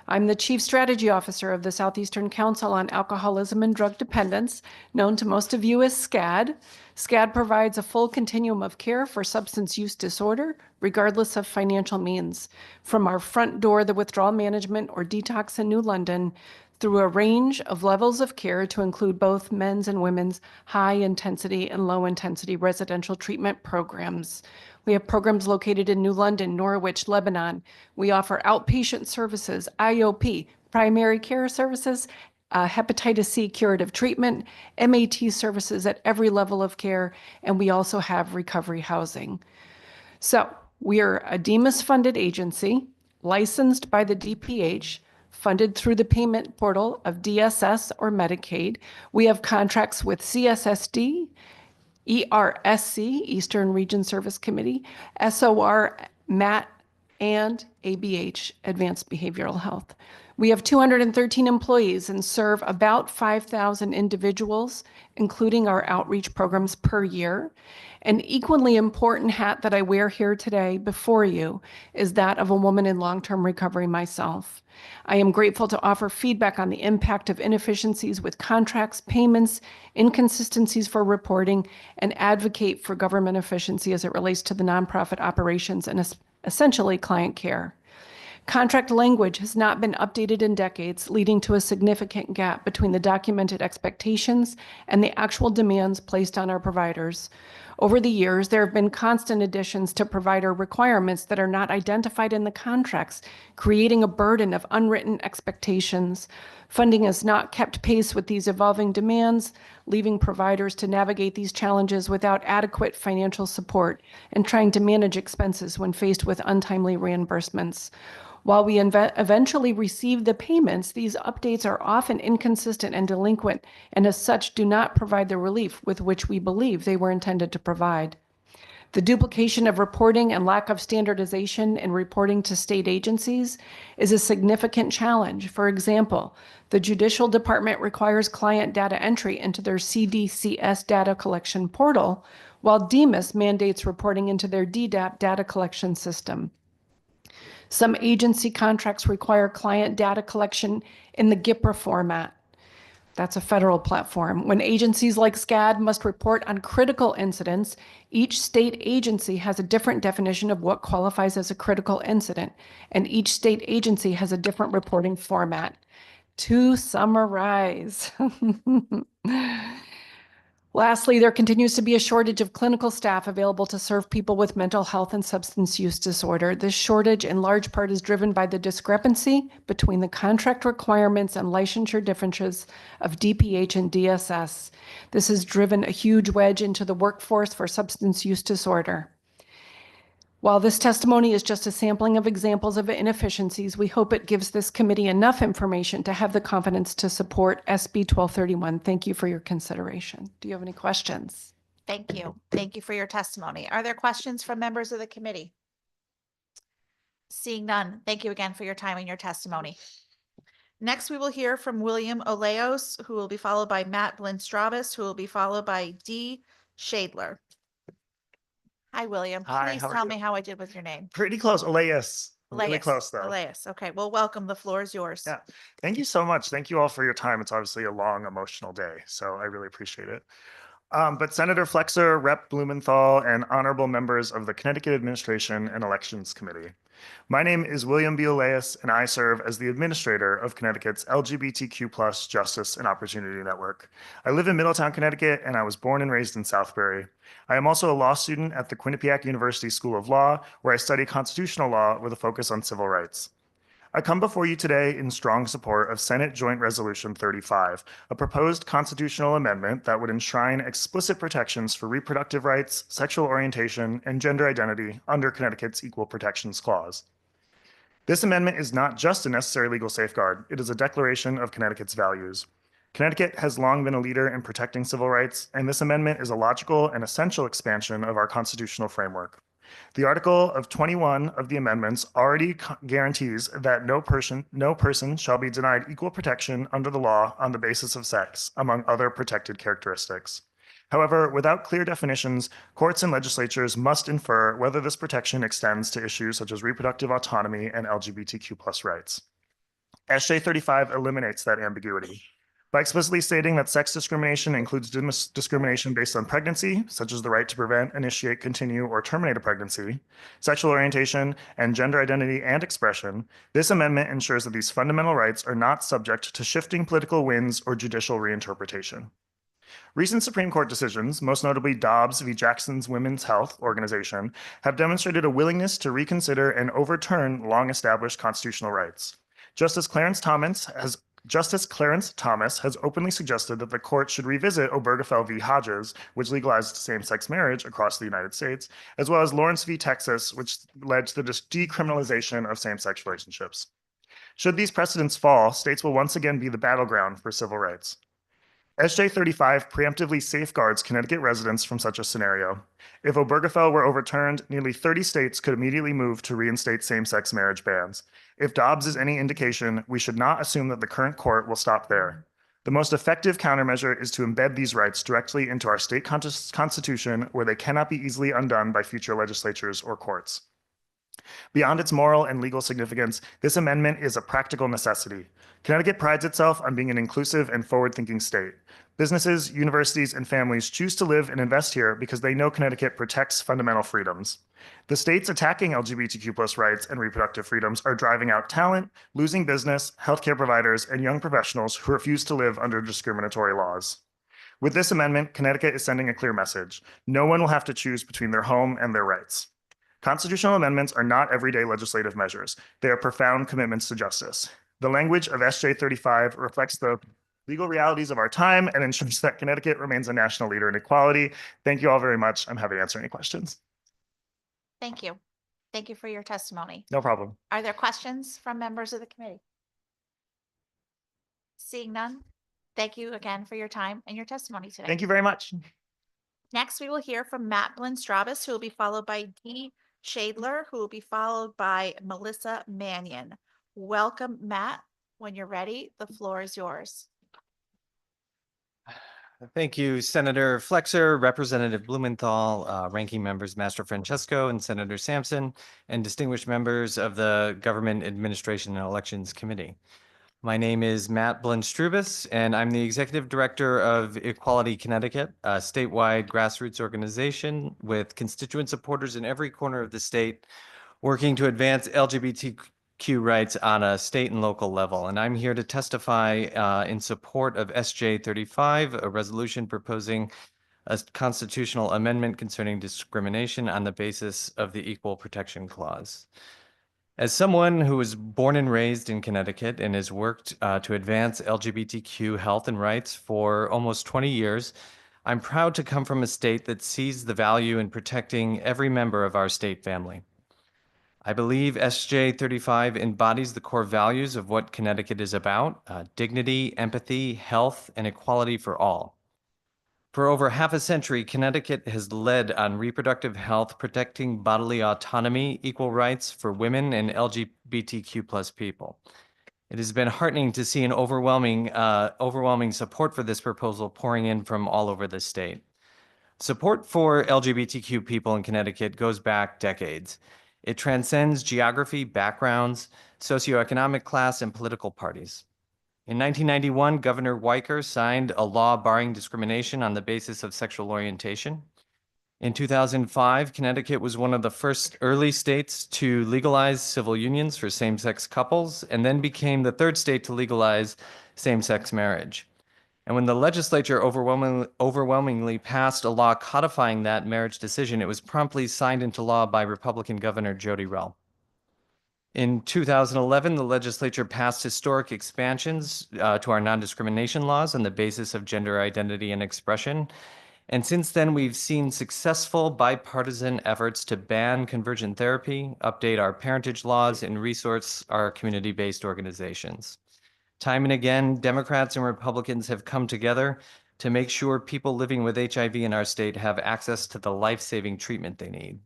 I'm the Chief Strategy Officer of the Southeastern Council on Alcoholism and Drug Dependence, known to most of you as SCAD. SCAD provides a full continuum of care for substance use disorder, regardless of financial means. From our front door, the withdrawal management or detox in New London, through a range of levels of care to include both men's and women's high-intensity and low-intensity residential treatment programs. We have programs located in New London, Norwich, Lebanon. We offer outpatient services, IOP, primary care services, hepatitis C curative treatment, MAT services at every level of care, and we also have recovery housing. So we are a DEMAS-funded agency, licensed by the DPH, funded through the payment portal of DSS or Medicaid. We have contracts with CSSD, ERSC, Eastern Region Service Committee, SOR, MAT, and ABH, Advanced Behavioral Health. We have 213 employees and serve about 5,000 individuals, including our outreach programs per year. An equally important hat that I wear here today before you is that of a woman in long-term recovery myself. I am grateful to offer feedback on the impact of inefficiencies with contracts, payments, inconsistencies for reporting, and advocate for government efficiency as it relates to the nonprofit operations and essentially client care. Contract language has not been updated in decades, leading to a significant gap between the documented expectations and the actual demands placed on our providers. Over the years, there have been constant additions to provider requirements that are not identified in the contracts, creating a burden of unwritten expectations. Funding has not kept pace with these evolving demands, leaving providers to navigate these challenges without adequate financial support and trying to manage expenses when faced with untimely reimbursements. While we eventually receive the payments, these updates are often inconsistent and delinquent, and as such do not provide the relief with which we believe they were intended to provide. The duplication of reporting and lack of standardization in reporting to state agencies is a significant challenge. For example, the Judicial Department requires client data entry into their CDCS data collection portal, while DEMAS mandates reporting into their DDAP data collection system. Some agency contracts require client data collection in the GIPRA format. That's a federal platform. When agencies like SCAD must report on critical incidents, each state agency has a different definition of what qualifies as a critical incident, and each state agency has a different reporting format. To summarize, lastly, there continues to be a shortage of clinical staff available to serve people with mental health and substance use disorder. This shortage in large part is driven by the discrepancy between the contract requirements and licensure differences of DPH and DSS. This has driven a huge wedge into the workforce for substance use disorder. While this testimony is just a sampling of examples of inefficiencies, we hope it gives this committee enough information to have the confidence to support SB 1231. Thank you for your consideration. Do you have any questions? Thank you. Thank you for your testimony. Are there questions from members of the committee? Seeing none, thank you again for your time and your testimony. Next, we will hear from William Oleos, who will be followed by Matt Blin-Stravis, who will be followed by Dee Shadler. Hi, William. Hi, Please how are tell you? me how I did with your name. Pretty close, Elias. Really Oleas. close though. Oleas. Okay. Well, welcome. The floor is yours. Yeah. Thank you so much. Thank you all for your time. It's obviously a long, emotional day, so I really appreciate it. But Senator Flexer, Rep. Blumenthal, and honorable members of the Connecticut Administration and Elections Committee. My name is William B. Oleas, and I serve as the administrator of Connecticut's LGBTQ+ Justice and Opportunity Network. I live in Middletown, Connecticut, and I was born and raised in Southbury. I am also a law student at the Quinnipiac University School of Law, where I study constitutional law with a focus on civil rights. I come before you today in strong support of Senate Joint Resolution 35, a proposed constitutional amendment that would enshrine explicit protections for reproductive rights, sexual orientation, and gender identity under Connecticut's Equal Protections Clause. This amendment is not just a necessary legal safeguard, it is a declaration of Connecticut's values. Connecticut has long been a leader in protecting civil rights, and this amendment is a logical and essential expansion of our constitutional framework. The Article of 21 of the amendments already guarantees that no person shall be denied equal protection under the law on the basis of sex, among other protected characteristics. However, without clear definitions, courts and legislatures must infer whether this protection extends to issues such as reproductive autonomy and LGBTQ+ rights. SJ 35 eliminates that ambiguity by explicitly stating that sex discrimination includes discrimination based on pregnancy, such as the right to prevent, initiate, continue, or terminate a pregnancy, sexual orientation, and gender identity and expression. This amendment ensures that these fundamental rights are not subject to shifting political winds or judicial reinterpretation. Recent Supreme Court decisions, most notably Dobbs v. Jackson's Women's Health Organization, have demonstrated a willingness to reconsider and overturn long-established constitutional rights. Justice Clarence Thomas has openly suggested that the court should revisit Obergefell v. Hodges, which legalized same-sex marriage across the United States, as well as Lawrence v. Texas, which led to the decriminalization of same-sex relationships. Should these precedents fall, states will once again be the battleground for civil rights. SJ 35 preemptively safeguards Connecticut residents from such a scenario. If Obergefell were overturned, nearly 30 states could immediately move to reinstate same-sex marriage bans. If Dobbs is any indication, we should not assume that the current court will stop there. The most effective countermeasure is to embed these rights directly into our state constitution, where they cannot be easily undone by future legislatures or courts. Beyond its moral and legal significance, this amendment is a practical necessity. Connecticut prides itself on being an inclusive and forward-thinking state. Businesses, universities, and families choose to live and invest here because they know Connecticut protects fundamental freedoms. The states attacking LGBTQ+ rights and reproductive freedoms are driving out talent, losing business, healthcare providers, and young professionals who refuse to live under discriminatory laws. With this amendment, Connecticut is sending a clear message. No one will have to choose between their home and their rights. Constitutional amendments are not everyday legislative measures. They are profound commitments to justice. The language of SJ 35 reflects the legal realities of our time and ensures that Connecticut remains a national leader in equality. Thank you all very much. I'm happy to answer any questions. Thank you. Thank you for your testimony. No problem. Are there questions from members of the committee? Seeing none, thank you again for your time and your testimony today. Thank you very much. Next, we will hear from Matt Blinstrabas, who will be followed by Dee Shadler, who will be followed by Melissa Mannion. Welcome, Matt. When you're ready, the floor is yours. Thank you, Senator Flexer, Representative Blumenthal, Ranking Members Master Francesco and Senator Sampson, and distinguished members of the Government Administration and Elections Committee. My name is Matt Blinstrubis, and I'm the Executive Director of Equality Connecticut, a statewide grassroots organization with constituent supporters in every corner of the state working to advance LGBTQ rights on a state and local level. And I'm here to testify in support of SJ 35, a resolution proposing a constitutional amendment concerning discrimination on the basis of the Equal Protection Clause. As someone who was born and raised in Connecticut and has worked to advance LGBTQ health and rights for almost 20 years, I'm proud to come from a state that sees the value in protecting every member of our state family. I believe SJ 35 embodies the core values of what Connecticut is about: dignity, empathy, health, and equality for all. For over half a century, Connecticut has led on reproductive health, protecting bodily autonomy, equal rights for women and LGBTQ+ people. It has been heartening to see an overwhelming support for this proposal pouring in from all over the state. Support for LGBTQ people in Connecticut goes back decades. It transcends geography, backgrounds, socioeconomic class, and political parties. In 1991, Governor Weicker signed a law barring discrimination on the basis of sexual orientation. In 2005, Connecticut was one of the first early states to legalize civil unions for same-sex couples, and then became the third state to legalize same-sex marriage. And when the legislature overwhelmingly passed a law codifying that marriage decision, it was promptly signed into law by Republican Governor Jody Rell. In 2011, the legislature passed historic expansions to our non-discrimination laws on the basis of gender identity and expression. And since then, we've seen successful bipartisan efforts to ban convergent therapy, update our parentage laws, and resource our community-based organizations. Time and again, Democrats and Republicans have come together to make sure people living with HIV in our state have access to the life-saving treatment they need.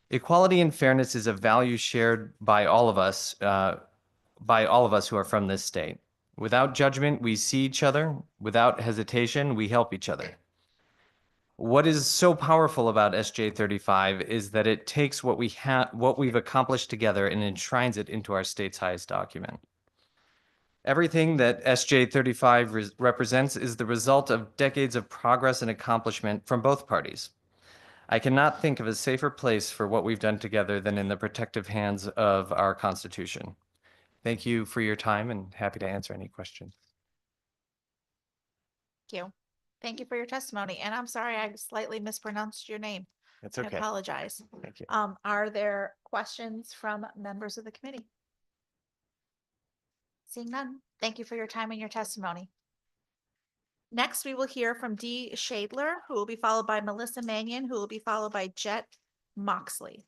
Equality and fairness is a value shared by all of us who are from this state. Without judgment, we see each other. Without hesitation, we help each other. What is so powerful about SJ 35 is that it takes what we've accomplished together and enshrines it into our state's highest document. Everything that SJ 35 represents is the result of decades of progress and accomplishment from both parties. I cannot think of a safer place for what we've done together than in the protective hands of our Constitution. Thank you for your time and happy to answer any questions. Thank you. Thank you for your testimony. And I'm sorry, I slightly mispronounced your name. That's I okay. apologize. Thank you. Are there questions from members of the committee? Seeing none, thank you for your time and your testimony. Next, we will hear from Dee Shadler, who will be followed by Melissa Mannion, who will be followed by Jet Moxley.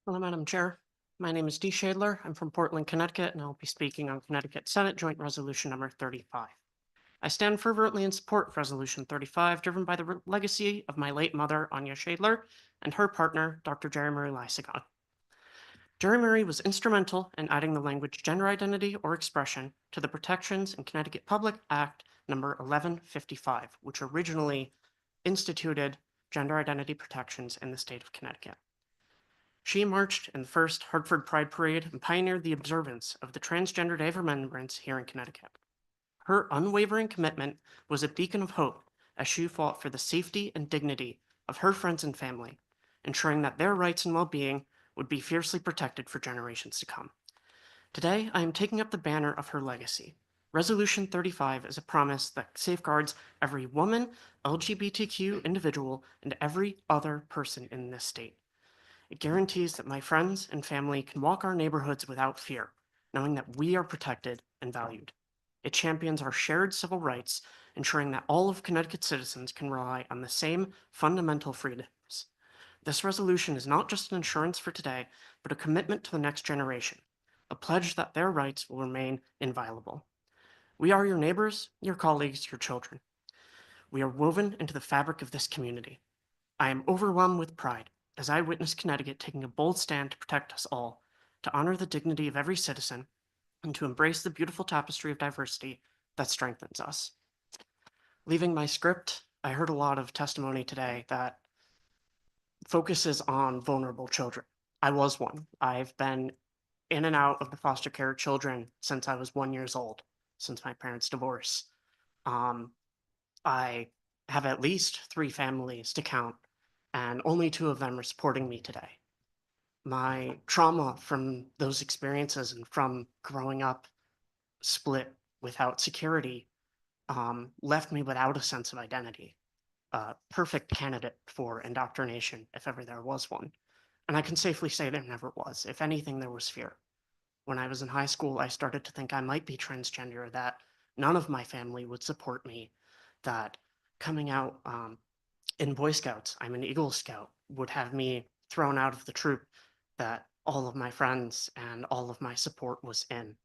Hello, Madam Chair. My name is Dee Shadler. I'm from Portland, Connecticut, and I'll be speaking on Connecticut Senate Joint Resolution number 35. I stand fervently in support of Resolution 35, driven by the legacy of my late mother, Anya Shadler, and her partner, Dr. Jerry Murray Lysagon. Jerry Murray was instrumental in adding the language gender identity or expression to the protections in Connecticut Public Act number 1155, which originally instituted gender identity protections in the state of Connecticut. She marched in the first Hartford Pride Parade and pioneered the observance of the Transgender Day of Remembrance here in Connecticut. Her unwavering commitment was a beacon of hope as she fought for the safety and dignity of her friends and family, ensuring that their rights and well-being would be fiercely protected for generations to come. Today, I am taking up the banner of her legacy. Resolution 35 is a promise that safeguards every woman, LGBTQ individual, and every other person in this state. It guarantees that my friends and family can walk our neighborhoods without fear, knowing that we are protected and valued. It champions our shared civil rights, ensuring that all of Connecticut citizens can rely on the same fundamental freedoms. This resolution is not just an insurance for today, but a commitment to the next generation, a pledge that their rights will remain inviolable. We are your neighbors, your colleagues, your children. We are woven into the fabric of this community. I am overwhelmed with pride as I witness Connecticut taking a bold stand to protect us all, to honor the dignity of every citizen, and to embrace the beautiful tapestry of diversity that strengthens us. Leaving my script, I heard a lot of testimony today that focuses on vulnerable children. I was one. I've been in and out of the foster care children since I was 1 year old, since my parents' divorce. I have at least 3 families to count, and only 2 of them are supporting me today. My trauma from those experiences and from growing up split without security left me without a sense of identity. Perfect candidate for indoctrination if ever there was one. And I can safely say there never was. If anything, there was fear. When I was in high school, I started to think I might be transgender, that none of my family would support me, that coming out in Boy Scouts, I'm an Eagle Scout, would have me thrown out of the troop that all of my friends and all of my support was in.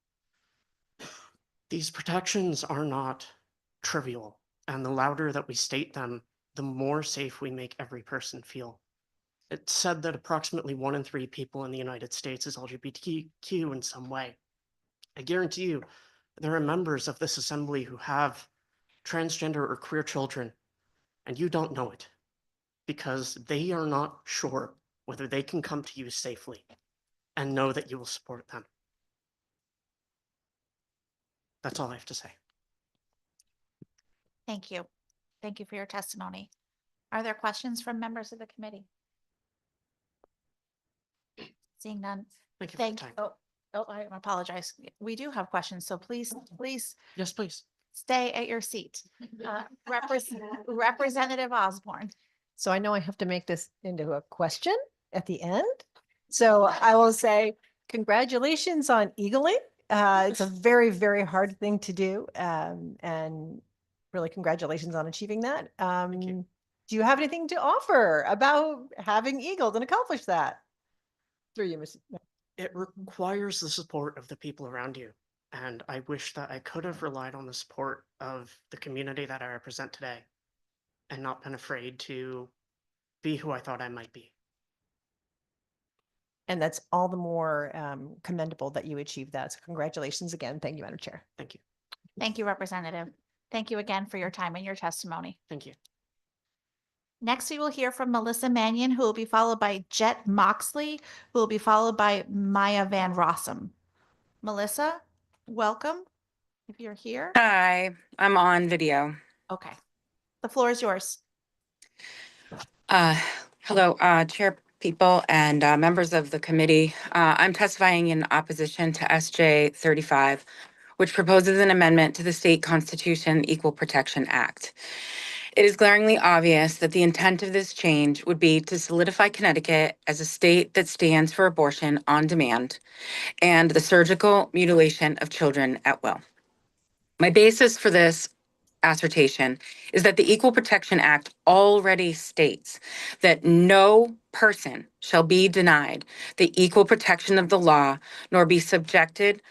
These protections are not trivial, and the louder that we state them, the more safe we make every person feel. It's said that approximately 1 in 3 people in the United States is LGBTQ in some way. I guarantee you, there are members of this assembly who have transgender or queer children, and you don't know it because they are not sure whether they can come to you safely and know that you will support them. That's all I have to say. Thank you. Thank you for your testimony. Are there questions from members of the committee? Seeing none. Thank you for the time. I apologize. We do have questions, so please. Yes, please. Stay at your seat. Representative Osborne. So I know I have to make this into a question at the end. So I will say, congratulations on eagling. It's a very, very hard thing to do. And really congratulations on achieving that. Do you have anything to offer about having eagled and accomplished that? Through you, Mr. It requires the support of the people around you. And I wish that I could have relied on the support of the community that I represent today and not been afraid to be who I thought I might be. And that's all the more commendable that you achieved that. So congratulations again. Thank you, Madam Chair. Thank you. Thank you, Representative. Thank you again for your time and your testimony. Thank you. Next, we will hear from Melissa Mannion, who will be followed by Jet Moxley, who will be followed by Maya Van Rossum. Melissa, welcome, if you're here. Hi, I'm on video. Okay. The floor is yours. Hello, Chair people and members of the committee. I'm testifying in opposition to SJ 35, which proposes an amendment to the state constitution Equal Protection Act. It is glaringly obvious that the intent of this change would be to solidify Connecticut as a state that stands for abortion on demand and the surgical mutilation of children at will. My basis for this assertion is that the Equal Protection Act already states that no person shall be denied the equal protection of the law, nor be subjected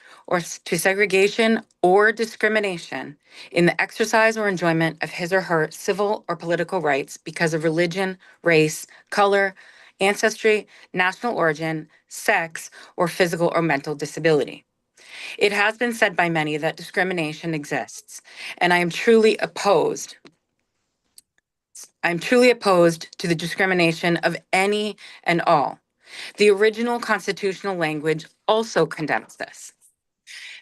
to segregation or discrimination in the exercise or enjoyment of his or her civil or political rights because of religion, race, color, ancestry, national origin, sex, or physical or mental disability. It has been said by many that discrimination exists, and I am truly opposed. I'm truly opposed to the discrimination of any and all. The original constitutional language also condemns this.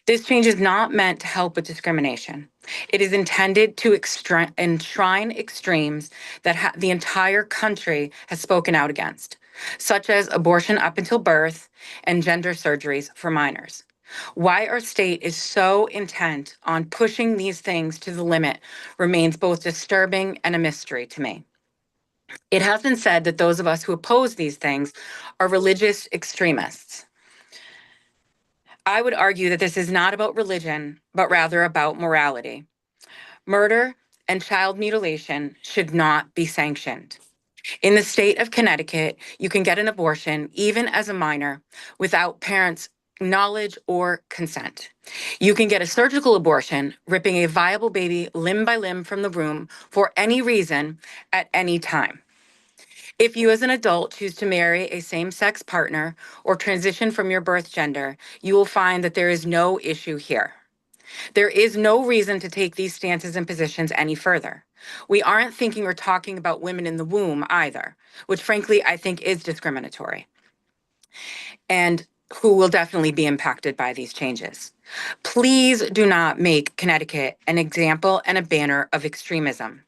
This change is not meant to help with discrimination. It is intended to enshrine extremes that the entire country has spoken out against, such as abortion up until birth and gender surgeries for minors. Why our state is so intent on pushing these things to the limit remains both disturbing and a mystery to me. It has been said that those of us who oppose these things are religious extremists. I would argue that this is not about religion, but rather about morality. Murder and child mutilation should not be sanctioned. In the state of Connecticut, you can get an abortion, even as a minor, without parents' knowledge or consent. You can get a surgical abortion, ripping a viable baby limb by limb from the womb for any reason at any time. If you as an adult choose to marry a same-sex partner or transition from your birth gender, you will find that there is no issue here. There is no reason to take these stances and positions any further. We aren't thinking or talking about women in the womb either, which frankly I think is discriminatory, and who will definitely be impacted by these changes. Please do not make Connecticut an example and a banner of extremism.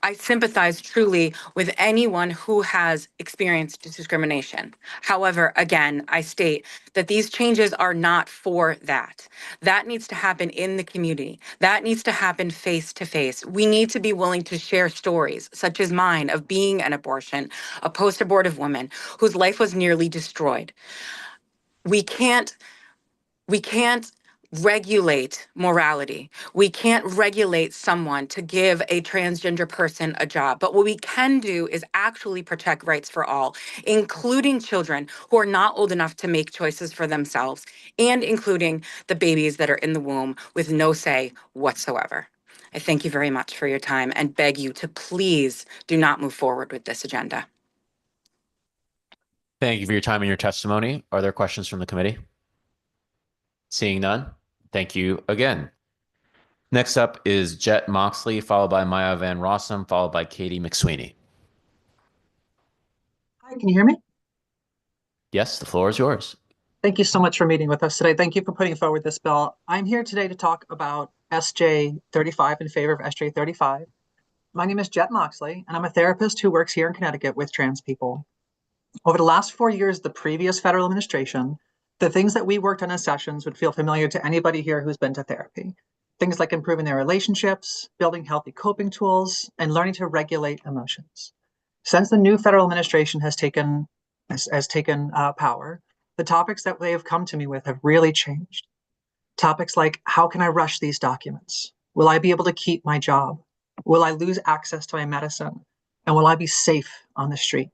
I sympathize truly with anyone who has experienced discrimination. However, again, I state that these changes are not for that. That needs to happen in the community. That needs to happen face to face. We need to be willing to share stories, such as mine, of being an abortion, a post-abortive woman whose life was nearly destroyed. We can't regulate morality. We can't regulate someone to give a transgender person a job. But what we can do is actually protect rights for all, including children who are not old enough to make choices for themselves, and including the babies that are in the womb with no say whatsoever. I thank you very much for your time and beg you to please do not move forward with this agenda. Thank you for your time and your testimony. Are there questions from the committee? Seeing none, thank you again. Next up is Jet Moxley, followed by Maya Van Rossum, followed by Katie McSweeney. Hi, can you hear me? Yes, the floor is yours. Thank you so much for meeting with us today. Thank you for putting forward this bill. I'm here today to talk about SJ 35 in favor of SJ 35. My name is Jet Moxley, and I'm a therapist who works here in Connecticut with trans people. Over the last 4 years, the previous federal administration, the things that we worked on in sessions would feel familiar to anybody here who's been to therapy. Things like improving their relationships, building healthy coping tools, and learning to regulate emotions. Since the new federal administration has taken power, the topics that they have come to me with have really changed. Topics like, how can I rush these documents? Will I be able to keep my job? Will I lose access to my medicine? And will I be safe on the street?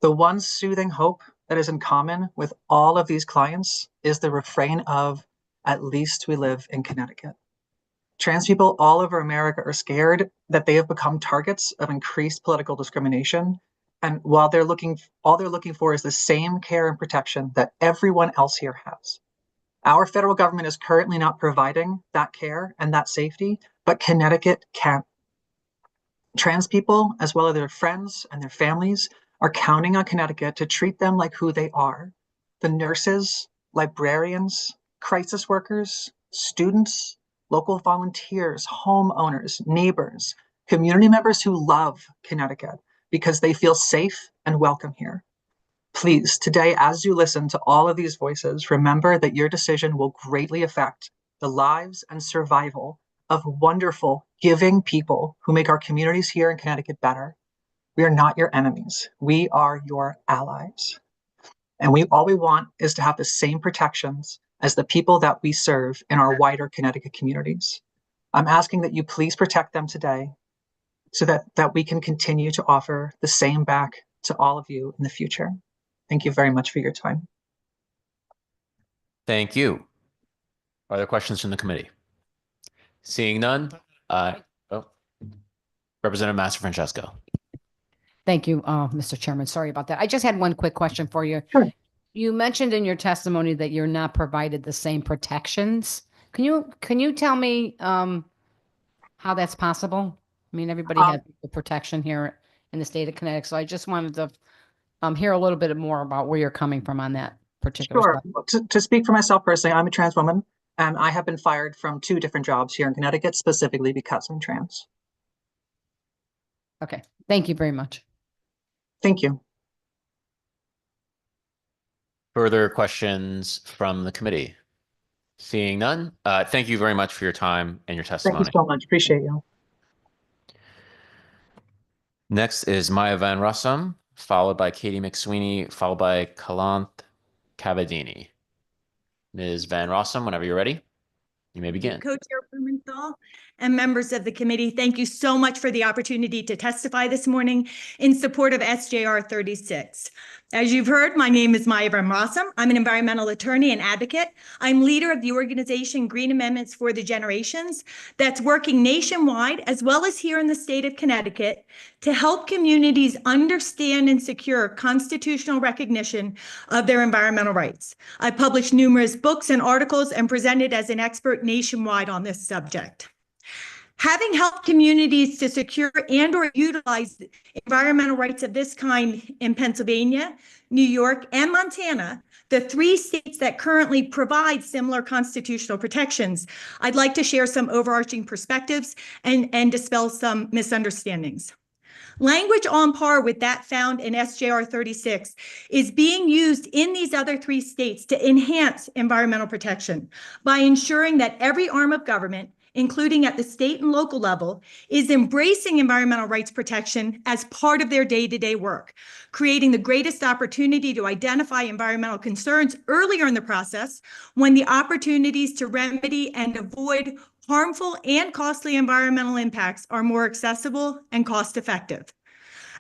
The one soothing hope that is in common with all of these clients is the refrain of, at least we live in Connecticut. Trans people all over America are scared that they have become targets of increased political discrimination. And while all they're looking for is the same care and protection that everyone else here has. Our federal government is currently not providing that care and that safety, but Connecticut can. Trans people, as well as their friends and their families, are counting on Connecticut to treat them like who they are. The nurses, librarians, crisis workers, students, local volunteers, homeowners, neighbors, community members who love Connecticut because they feel safe and welcome here. Please, today, as you listen to all of these voices, remember that your decision will greatly affect the lives and survival of wonderful, giving people who make our communities here in Connecticut better. We are not your enemies. We are your allies. And all we want is to have the same protections as the people that we serve in our wider Connecticut communities. I'm asking that you please protect them today so that we can continue to offer the same back to all of you in the future. Thank you very much for your time. Thank you. Are there questions from the committee? Seeing none, Representative Master Francesco. Thank you, Mr. Chairman. Sorry about that. I just had one quick question for you. Sure. You mentioned in your testimony that you're not provided the same protections. Can you tell me how that's possible? I mean, everybody has the protection here in the state of Connecticut, so I just wanted to hear a little bit more about where you're coming from on that particular Sure. stuff. To speak for myself personally, I'm a trans woman, and I have been fired from 2 different jobs here in Connecticut, specifically because I'm trans. Okay. Thank you very much. Thank you. Further questions from the committee? Seeing none, thank you very much for your time and your testimony. Thank you so much. Appreciate you. Next is Maya Van Rossum, followed by Katie McSweeney, followed by Kalant Cavadini. Ms. Van Rossum, whenever you're ready, you may begin. Co-Chair Blumenthal and members of the committee, thank you so much for the opportunity to testify this morning in support of SJR 36. As you've heard, my name is Maya Van Rossum. I'm an environmental attorney and advocate. I'm leader of the organization Green Amendments for the Generations that's working nationwide, as well as here in the state of Connecticut, to help communities understand and secure constitutional recognition of their environmental rights. I published numerous books and articles and presented as an expert nationwide on this subject. Having helped communities to secure and or utilize environmental rights of this kind in Pennsylvania, New York, and Montana, the 3 states that currently provide similar constitutional protections, I'd like to share some overarching perspectives and dispel some misunderstandings. Language on par with that found in SJR 36 is being used in these other 3 states to enhance environmental protection by ensuring that every arm of government, including at the state and local level, is embracing environmental rights protection as part of their day-to-day work, creating the greatest opportunity to identify environmental concerns earlier in the process when the opportunities to remedy and avoid harmful and costly environmental impacts are more accessible and cost-effective.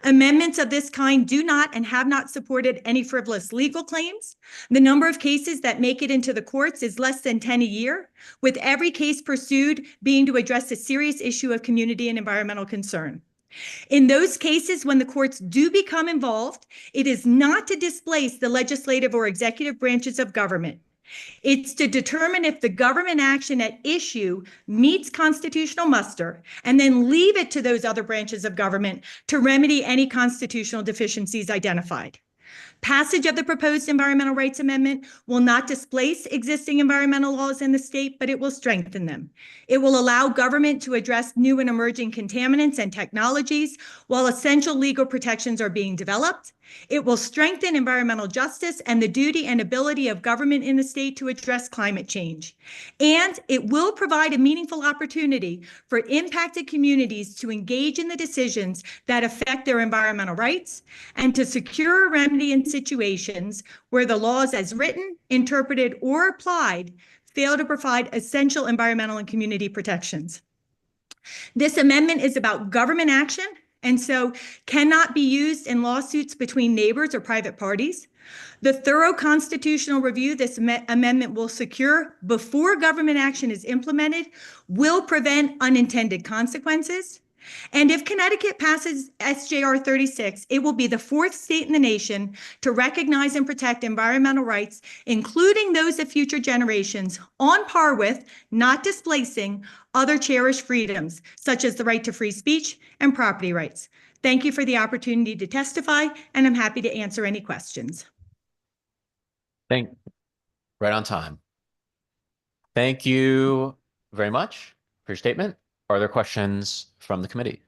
Amendments of this kind do not and have not supported any frivolous legal claims. The number of cases that make it into the courts is less than 10 a year, with every case pursued being to address a serious issue of community and environmental concern. In those cases, when the courts do become involved, it is not to displace the legislative or executive branches of government. It's to determine if the government action at issue meets constitutional muster and then leave it to those other branches of government to remedy any constitutional deficiencies identified. Passage of the proposed environmental rights amendment will not displace existing environmental laws in the state, but it will strengthen them. It will allow government to address new and emerging contaminants and technologies while essential legal protections are being developed. It will strengthen environmental justice and the duty and ability of government in the state to address climate change. And it will provide a meaningful opportunity for impacted communities to engage in the decisions that affect their environmental rights and to secure a remedy in situations where the laws as written, interpreted, or applied fail to provide essential environmental and community protections. This amendment is about government action and so cannot be used in lawsuits between neighbors or private parties. The thorough constitutional review this amendment will secure before government action is implemented will prevent unintended consequences. And if Connecticut passes SJR 36, it will be the fourth state in the nation to recognize and protect environmental rights, including those of future generations, on par with, not displacing, other cherished freedoms, such as the right to free speech and property rights. Thank you for the opportunity to testify, and I'm happy to answer any questions. Right on time. Thank you very much for your statement. Are there questions from the committee?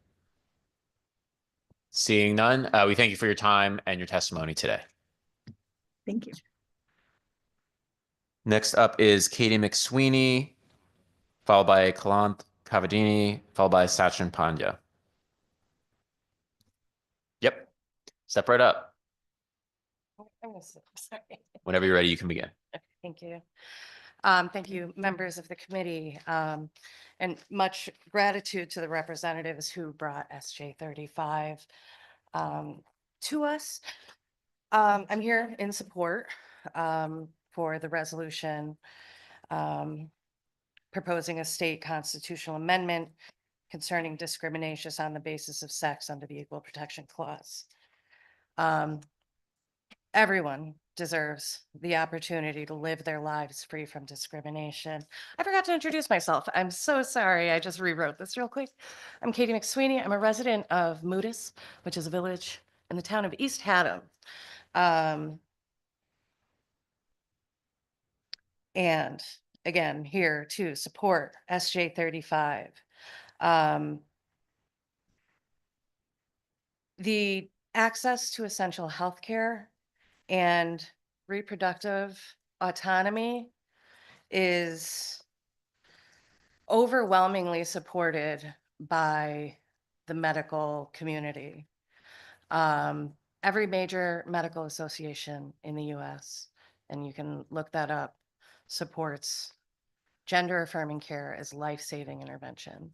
Seeing none, we thank you for your time and your testimony today. Thank you. Next up is Katie McSweeney, followed by Kalant Cavadini, followed by Sachin Pandya. Yep, step right up. Sorry. Whenever you're ready, you can begin. Thank you. Thank you, members of the committee, and much gratitude to the representatives who brought SJ 35 to us. I'm here in support for the resolution proposing a state constitutional amendment concerning discrimination on the basis of sex under the Equal Protection Clause. Everyone deserves the opportunity to live their lives free from discrimination. I forgot to introduce myself. I'm so sorry. I just rewrote this real quick. I'm Katie McSweeney. I'm a resident of Moodus, which is a village in the town of East Haddam. And again, here to support SJ 35. The access to essential health care and reproductive autonomy is overwhelmingly supported by the medical community. Every major medical association in the US, and you can look that up, supports gender affirming care as life-saving intervention.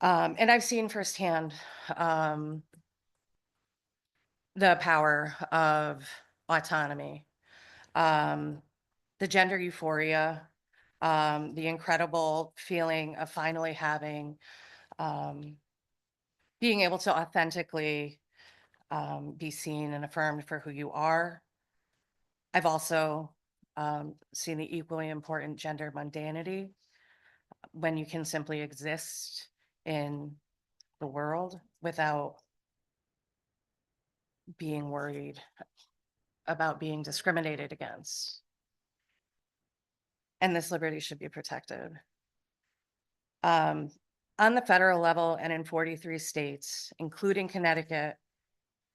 And I've seen firsthand the power of autonomy, the gender euphoria, the incredible feeling of finally having, being able to authentically be seen and affirmed for who you are. I've also seen the equally important gender mundanity when you can simply exist in the world without being worried about being discriminated against. And this liberty should be protected. On the federal level and in 43 states, including Connecticut,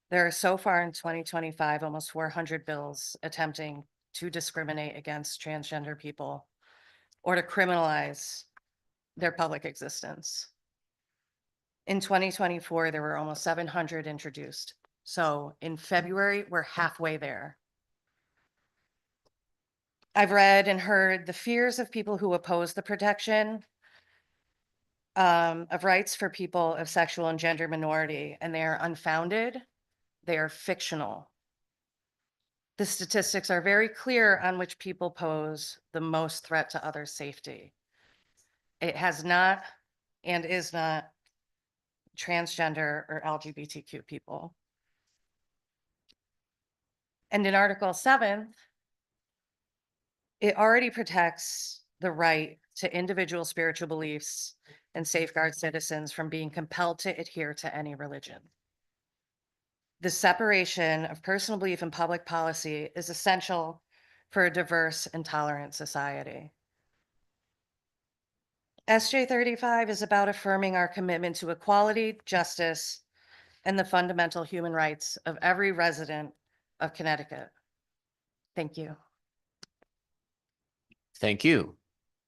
there are so far in 2025 almost 400 bills attempting to discriminate against transgender people or to criminalize their public existence. In 2024, there were almost 700 introduced. So in February, we're halfway there. I've read and heard the fears of people who oppose the protection of rights for people of sexual and gender minority, and they are unfounded. They are fictional. The statistics are very clear on which people pose the most threat to others' safety. It has not and is not transgender or LGBTQ people. And in Article 7, it already protects the right to individual spiritual beliefs and safeguards citizens from being compelled to adhere to any religion. The separation of personal belief and public policy is essential for a diverse and tolerant society. SJ 35 is about affirming our commitment to equality, justice, and the fundamental human rights of every resident of Connecticut. Thank you. Thank you.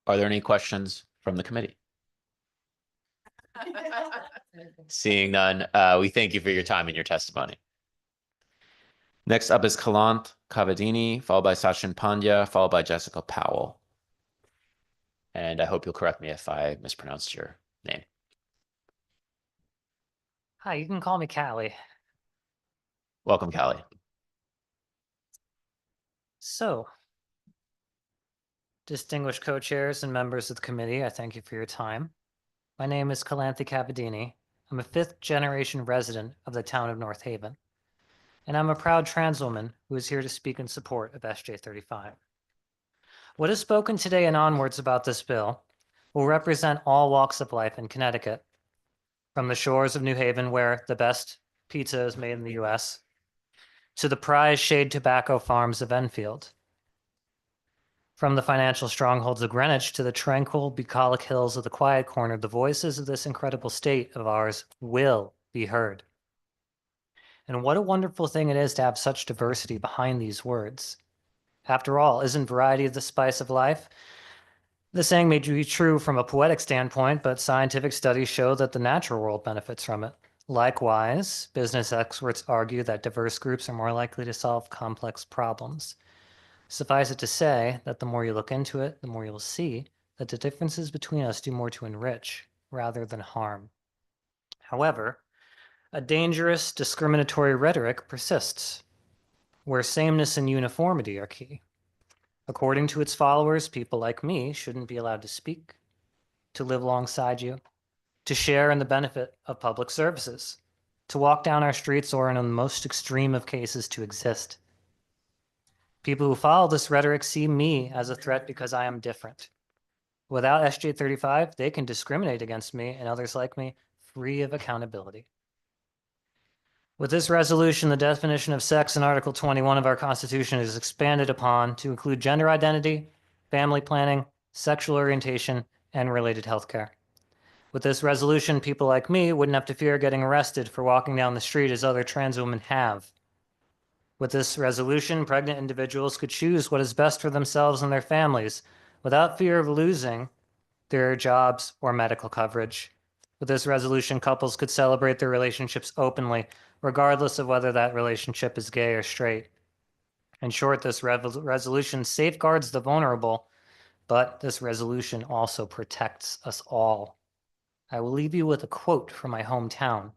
Are there any questions from the committee? Seeing none, we thank you for your time and your testimony. Next up is Kalant Cavadini, followed by Sachin Pandya, followed by Jessica Powell. And I hope you'll correct me if I mispronounced your name. Hi, you can call me Callie. Welcome, Callie. So, distinguished co-chairs and members of the committee, I thank you for your time. My name is Kalanthi Cavadini. I'm a fifth-generation resident of the town of North Haven, and I'm a proud trans woman who is here to speak in support of SJ 35. What is spoken today and onwards about this bill will represent all walks of life in Connecticut, from the shores of New Haven, where the best pizza is made in the US, to the prized shade tobacco farms of Enfield. From the financial strongholds of Greenwich to the tranquil, bucolic hills of the quiet corner, the voices of this incredible state of ours will be heard. And what a wonderful thing it is to have such diversity behind these words. After all, isn't variety the spice of life? The saying may be true from a poetic standpoint, but scientific studies show that the natural world benefits from it. Likewise, business experts argue that diverse groups are more likely to solve complex problems. Suffice it to say that the more you look into it, the more you'll see that the differences between us do more to enrich rather than harm. However, a dangerous discriminatory rhetoric persists, where sameness and uniformity are key. According to its followers, people like me shouldn't be allowed to speak, to live alongside you, to share in the benefit of public services, to walk down our streets, or in the most extreme of cases, to exist. People who follow this rhetoric see me as a threat because I am different. Without SJ 35, they can discriminate against me and others like me, free of accountability. With this resolution, the definition of sex in Article 21 of our Constitution is expanded upon to include gender identity, family planning, sexual orientation, and related health care. With this resolution, people like me wouldn't have to fear getting arrested for walking down the street as other trans women have. With this resolution, pregnant individuals could choose what is best for themselves and their families without fear of losing their jobs or medical coverage. With this resolution, couples could celebrate their relationships openly, regardless of whether that relationship is gay or straight. In short, this resolution safeguards the vulnerable, but this resolution also protects us all. I will leave you with a quote from my hometown,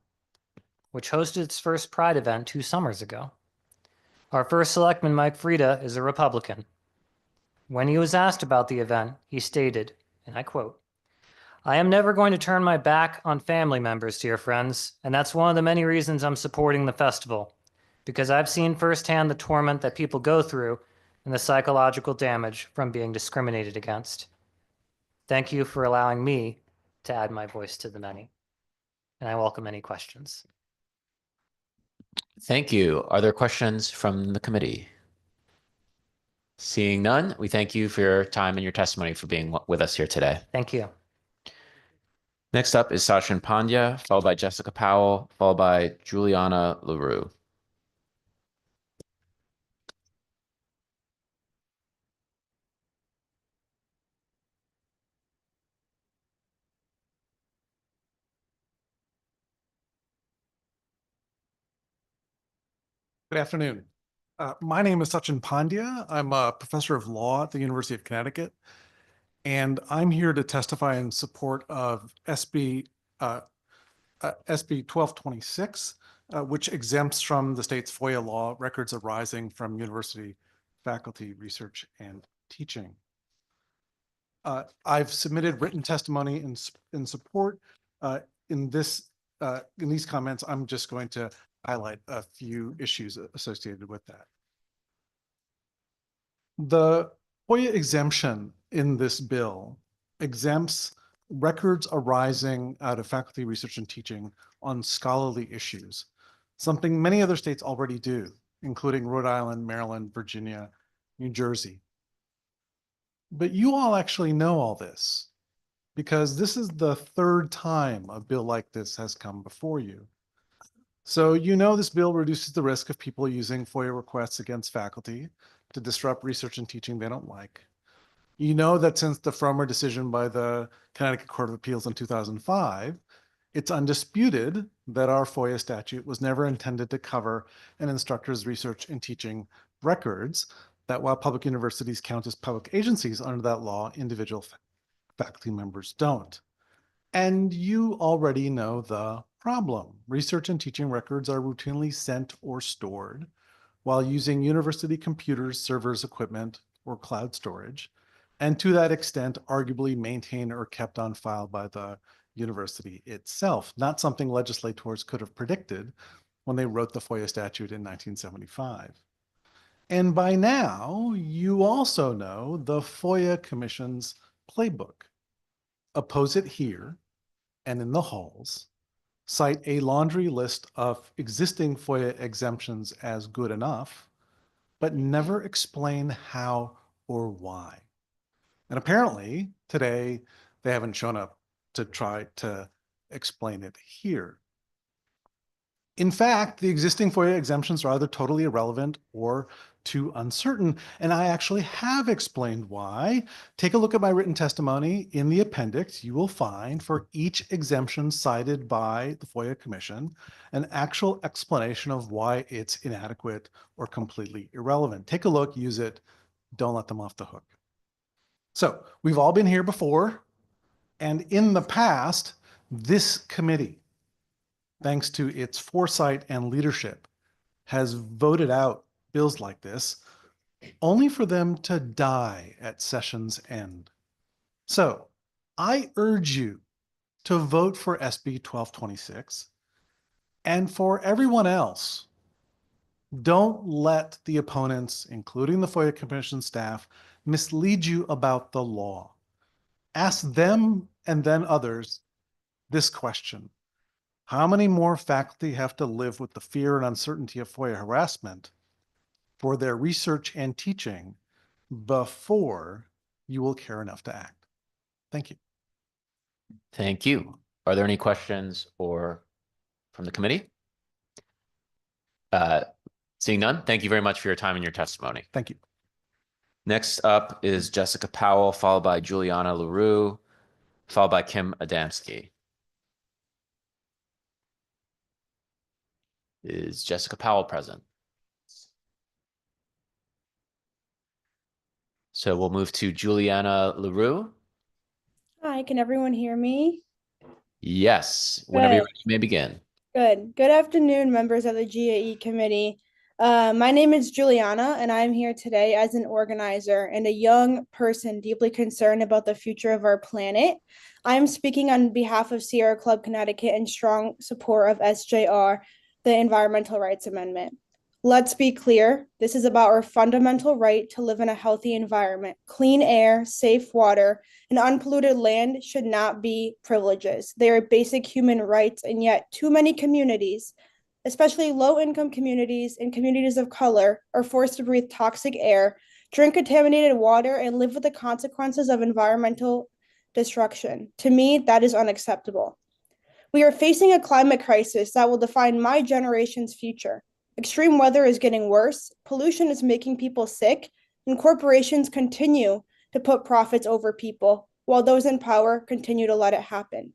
which hosted its first Pride event 2 summers ago. Our first selectman, Mike Frieda, is a Republican. When he was asked about the event, he stated, and I quote, "I am never going to turn my back on family members, dear friends, and that's one of the many reasons I'm supporting the festival, because I've seen firsthand the torment that people go through and the psychological damage from being discriminated against. Thank you for allowing me to add my voice to the many." And I welcome any questions. Thank you. Are there questions from the committee? Seeing none, we thank you for your time and your testimony for being with us here today. Thank you. Next up is Sachin Pandya, followed by Jessica Powell, followed by Juliana LaRue. Good afternoon. My name is Sachin Pandya. I'm a professor of law at the University of Connecticut, and I'm here to testify in support of SB 1226, which exempts from the state's FOIA law records arising from university faculty, research, and teaching. I've submitted written testimony in support. In these comments, I'm just going to highlight a few issues associated with that. The FOIA exemption in this bill exempts records arising out of faculty, research, and teaching on scholarly issues, something many other states already do, including Rhode Island, Maryland, Virginia, New Jersey. But you all actually know all this because this is the 3rd time a bill like this has come before you. So you know this bill reduces the risk of people using FOIA requests against faculty to disrupt research and teaching they don't like. You know that since the Frommer decision by the Connecticut Court of Appeals in 2005, it's undisputed that our FOIA statute was never intended to cover an instructor's research and teaching records, that while public universities count as public agencies under that law, individual faculty members don't. And you already know the problem. Research and teaching records are routinely sent or stored while using university computers, servers, equipment, or cloud storage, and to that extent, arguably maintained or kept on file by the university itself, not something legislators could have predicted when they wrote the FOIA statute in 1975. And by now, you also know the FOIA Commission's playbook. Oppose it here and in the halls, cite a laundry list of existing FOIA exemptions as good enough, but never explain how or why. And apparently, today, they haven't shown up to try to explain it here. In fact, the existing FOIA exemptions are either totally irrelevant or too uncertain, and I actually have explained why. Take a look at my written testimony. In the appendix, you will find for each exemption cited by the FOIA Commission an actual explanation of why it's inadequate or completely irrelevant. Take a look, use it, don't let them off the hook. So we've all been here before, and in the past, this committee, thanks to its foresight and leadership, has voted out bills like this, only for them to die at session's end. So I urge you to vote for SB 1226. And for everyone else, don't let the opponents, including the FOIA Commission staff, mislead you about the law. Ask them and then others this question: how many more faculty have to live with the fear and uncertainty of FOIA harassment for their research and teaching before you will care enough to act? Thank you. Thank you. Are there any questions or from the committee? Seeing none, thank you very much for your time and your testimony. Thank you. Next up is Jessica Powell, followed by Juliana LaRue, followed by Kim Adamski. Is Jessica Powell present? So we'll move to Juliana LaRue. Hi, can everyone hear me? Yes, whenever you're Good. ready, you may begin. Good. Good afternoon, members of the GAE committee. My name is Juliana, and I'm here today as an organizer and a young person deeply concerned about the future of our planet. I'm speaking on behalf of Sierra Club Connecticut in strong support of SJR, the Environmental Rights Amendment. Let's be clear, this is about our fundamental right to live in a healthy environment. Clean air, safe water, and unpolluted land should not be privileges. They are basic human rights, and yet too many communities, especially low-income communities and communities of color, are forced to breathe toxic air, drink contaminated water, and live with the consequences of environmental destruction. To me, that is unacceptable. We are facing a climate crisis that will define my generation's future. Extreme weather is getting worse, pollution is making people sick, and corporations continue to put profits over people, while those in power continue to let it happen.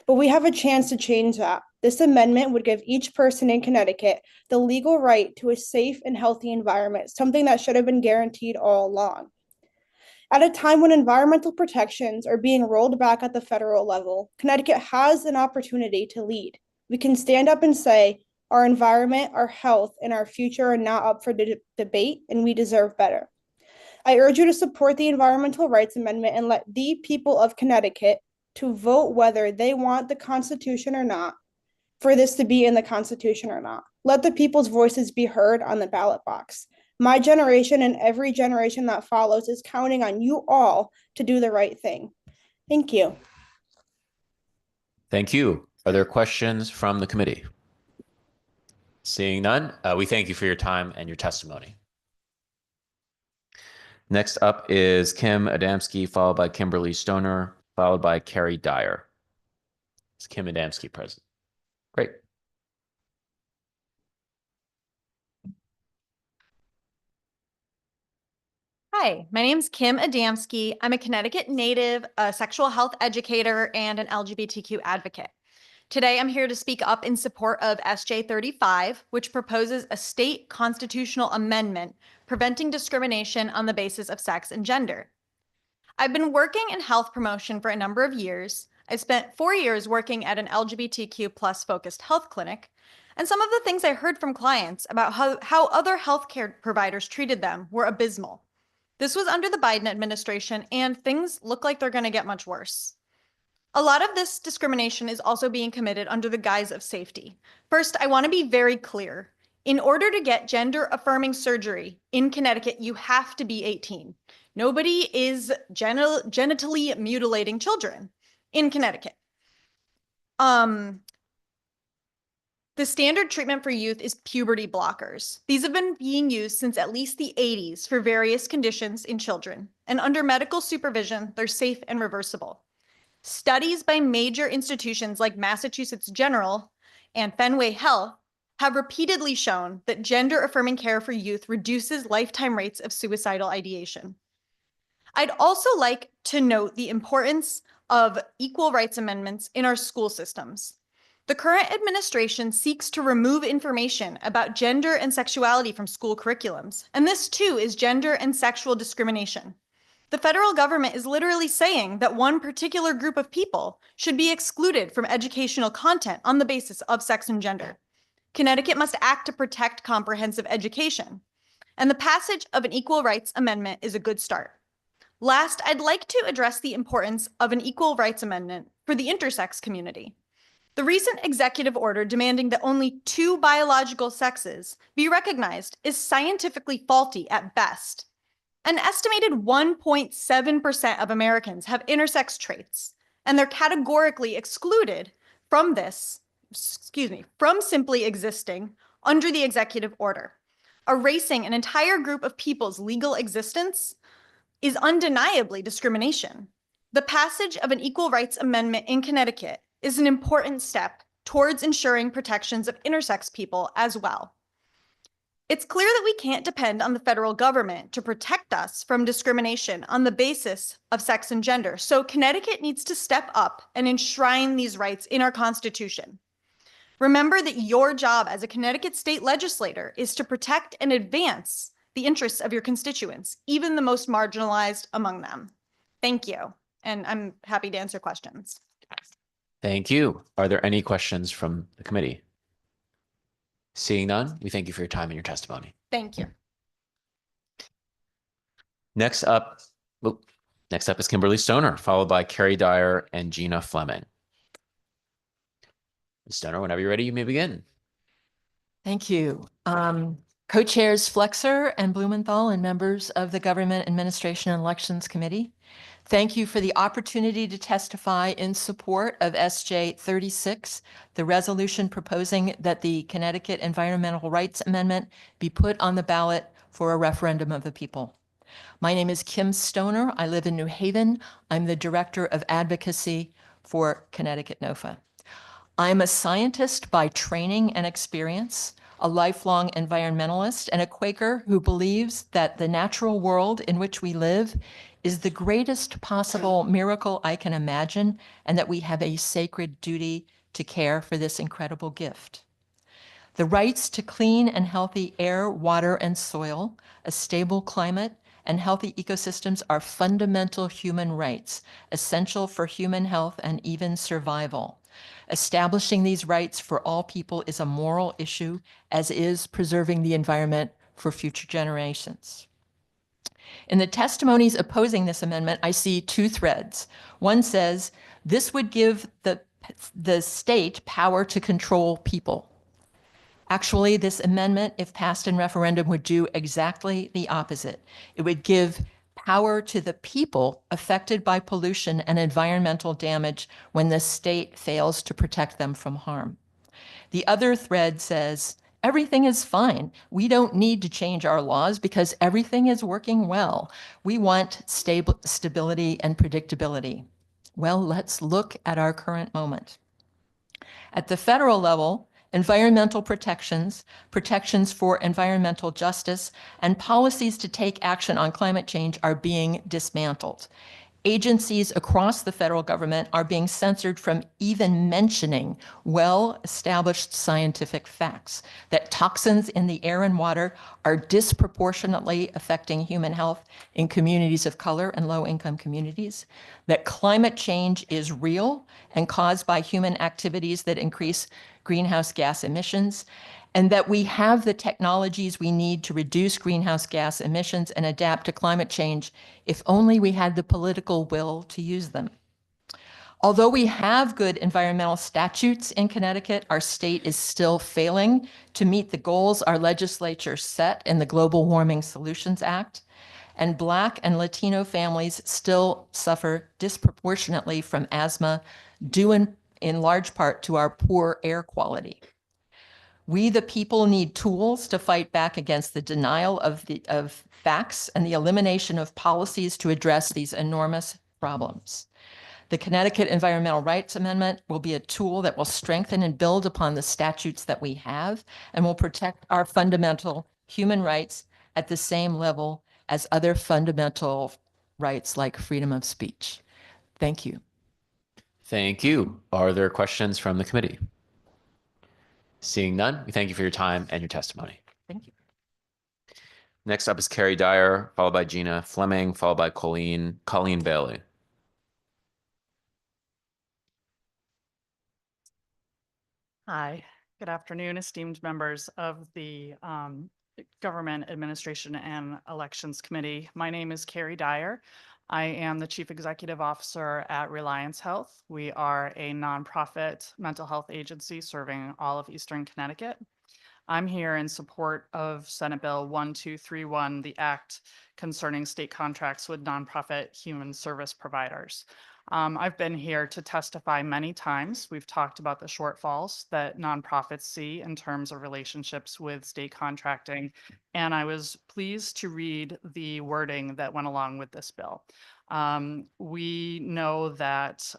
But we have a chance to change that. This amendment would give each person in Connecticut the legal right to a safe and healthy environment, something that should have been guaranteed all along. At a time when environmental protections are being rolled back at the federal level, Connecticut has an opportunity to lead. We can stand up and say, our environment, our health, and our future are not up for debate, and we deserve better. I urge you to support the Environmental Rights Amendment and let the people of Connecticut to vote whether they want the Constitution or not, for this to be in the Constitution or not. Let the people's voices be heard on the ballot box. My generation and every generation that follows is counting on you all to do the right thing. Thank you. Thank you. Are there questions from the committee? Seeing none, we thank you for your time and your testimony. Next up is Kim Adamski, followed by Kimberly Stoner, followed by Carrie Dyer. Is Kim Adamski present? Great. Hi, my name is Kim Adamski. I'm a Connecticut native, a sexual health educator, and an LGBTQ advocate. Today, I'm here to speak up in support of SJ 35, which proposes a state constitutional amendment preventing discrimination on the basis of sex and gender. I've been working in health promotion for a number of years. I spent 4 years working at an LGBTQ plus focused health clinic, And some of the things I heard from clients about how other healthcare providers treated them were abysmal. This was under the Biden administration, and things look like they're going to get much worse. A lot of this discrimination is also being committed under the guise of safety. First, I want to be very clear. In order to get gender-affirming surgery in Connecticut, you have to be 18. Nobody is genitally mutilating children in Connecticut. The standard treatment for youth is puberty blockers. These have been being used since at least the 80s for various conditions in children, and under medical supervision, they're safe and reversible. Studies by major institutions like Massachusetts General and Fenway Health have repeatedly shown that gender-affirming care for youth reduces lifetime rates of suicidal ideation. I'd also like to note the importance of equal rights amendments in our school systems. The current administration seeks to remove information about gender and sexuality from school curriculums, and this too is gender and sexual discrimination. The federal government is literally saying that one particular group of people should be excluded from educational content on the basis of sex and gender. Connecticut must act to protect comprehensive education, and the passage of an equal rights amendment is a good start. Last, I'd like to address the importance of an equal rights amendment for the intersex community. The recent executive order demanding that only 2 biological sexes be recognized is scientifically faulty at best. An estimated 1.7% of Americans have intersex traits, and they're categorically excluded from from simply existing under the executive order. Erasing an entire group of people's legal existence is undeniably discrimination. The passage of an equal rights amendment in Connecticut is an important step towards ensuring protections of intersex people as well. It's clear that we can't depend on the federal government to protect us from discrimination on the basis of sex and gender, so Connecticut needs to step up and enshrine these rights in our Constitution. Remember that your job as a Connecticut state legislator is to protect and advance the interests of your constituents, even the most marginalized among them. Thank you, and I'm happy to answer questions. Thank you. Are there any questions from the committee? Seeing none, we thank you for your time and your testimony. Thank you. Next up is Kimberly Stoner, followed by Carrie Dyer and Gina Fleming. Ms. Stoner, whenever you're ready, you may begin. Thank you. Co-chairs Flexer and Blumenthal and members of the Government Administration and Elections Committee, thank you for the opportunity to testify in support of SJ 36, the resolution proposing that the Connecticut Environmental Rights Amendment be put on the ballot for a referendum of the people. My name is Kim Stoner. I live in New Haven. I'm the Director of Advocacy for Connecticut NOFA. I'm a scientist by training and experience, a lifelong environmentalist, and a Quaker who believes that the natural world in which we live is the greatest possible miracle I can imagine, and that we have a sacred duty to care for this incredible gift. The rights to clean and healthy air, water, and soil, a stable climate, and healthy ecosystems are fundamental human rights, essential for human health and even survival. Establishing these rights for all people is a moral issue, as is preserving the environment for future generations. In the testimonies opposing this amendment, I see 2 threads. One says, this would give the state power to control people. Actually, this amendment, if passed in referendum, would do exactly the opposite. It would give power to the people affected by pollution and environmental damage when the state fails to protect them from harm. The other thread says, everything is fine. We don't need to change our laws because everything is working well. We want stability and predictability. Well, let's look at our current moment. At the federal level, environmental protections, protections for environmental justice, and policies to take action on climate change are being dismantled. Agencies across the federal government are being censored from even mentioning well-established scientific facts that toxins in the air and water are disproportionately affecting human health in communities of color and low-income communities, that climate change is real and caused by human activities that increase greenhouse gas emissions, and that we have the technologies we need to reduce greenhouse gas emissions and adapt to climate change if only we had the political will to use them. Although we have good environmental statutes in Connecticut, our state is still failing to meet the goals our legislature set in the Global Warming Solutions Act, and Black and Latino families still suffer disproportionately from asthma, due in large part to our poor air quality. We, the people, need tools to fight back against the denial of facts and the elimination of policies to address these enormous problems. The Connecticut Environmental Rights Amendment will be a tool that will strengthen and build upon the statutes that we have and will protect our fundamental human rights at the same level as other fundamental rights like freedom of speech. Thank you. Thank you. Are there questions from the committee? Seeing none, we thank you for your time and your testimony. Thank you. Next up is Carrie Dyer, followed by Gina Fleming, followed by Colleen Bailey. Hi, good afternoon, esteemed members of the Government Administration and Elections Committee. My name is Carrie Dyer. I am the Chief Executive Officer at Reliance Health. We are a nonprofit mental health agency serving all of Eastern Connecticut. I'm here in support of Senate Bill 1231, the act concerning state contracts with nonprofit human service providers. I've been here to testify many times. We've talked about the shortfalls that nonprofits see in terms of relationships with state contracting, and I was pleased to read the wording that went along with this bill. We know that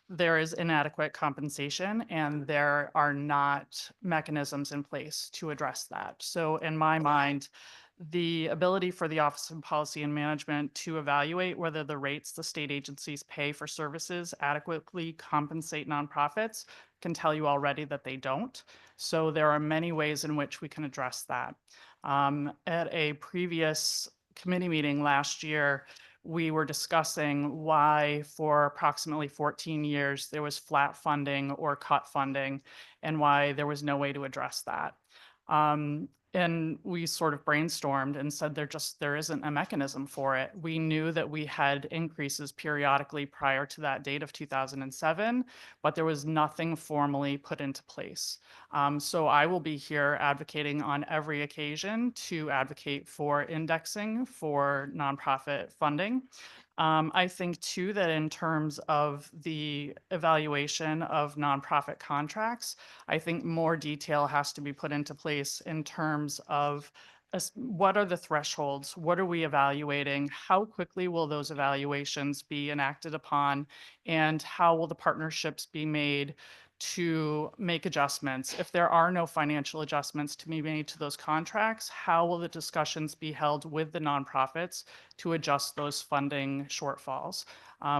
there is inadequate compensation and there are not mechanisms in place to address that. So in my mind, the ability for the Office of Policy and Management to evaluate whether the rates the state agencies pay for services adequately compensate nonprofits can tell you already that they don't. So there are many ways in which we can address that. At a previous committee meeting last year, we were discussing why for approximately 14 years there was flat funding or cut funding and why there was no way to address that. And we sort of brainstormed and said there isn't a mechanism for it. We knew that we had increases periodically prior to that date of 2007, but there was nothing formally put into place. So I will be here advocating on every occasion to advocate for indexing for nonprofit funding. I think too that in terms of the evaluation of nonprofit contracts, I think more detail has to be put into place in terms of what are the thresholds? What are we evaluating? How quickly will those evaluations be enacted upon? And how will the partnerships be made to make adjustments? If there are no financial adjustments to be made to those contracts, how will the discussions be held with the nonprofits to adjust those funding shortfalls?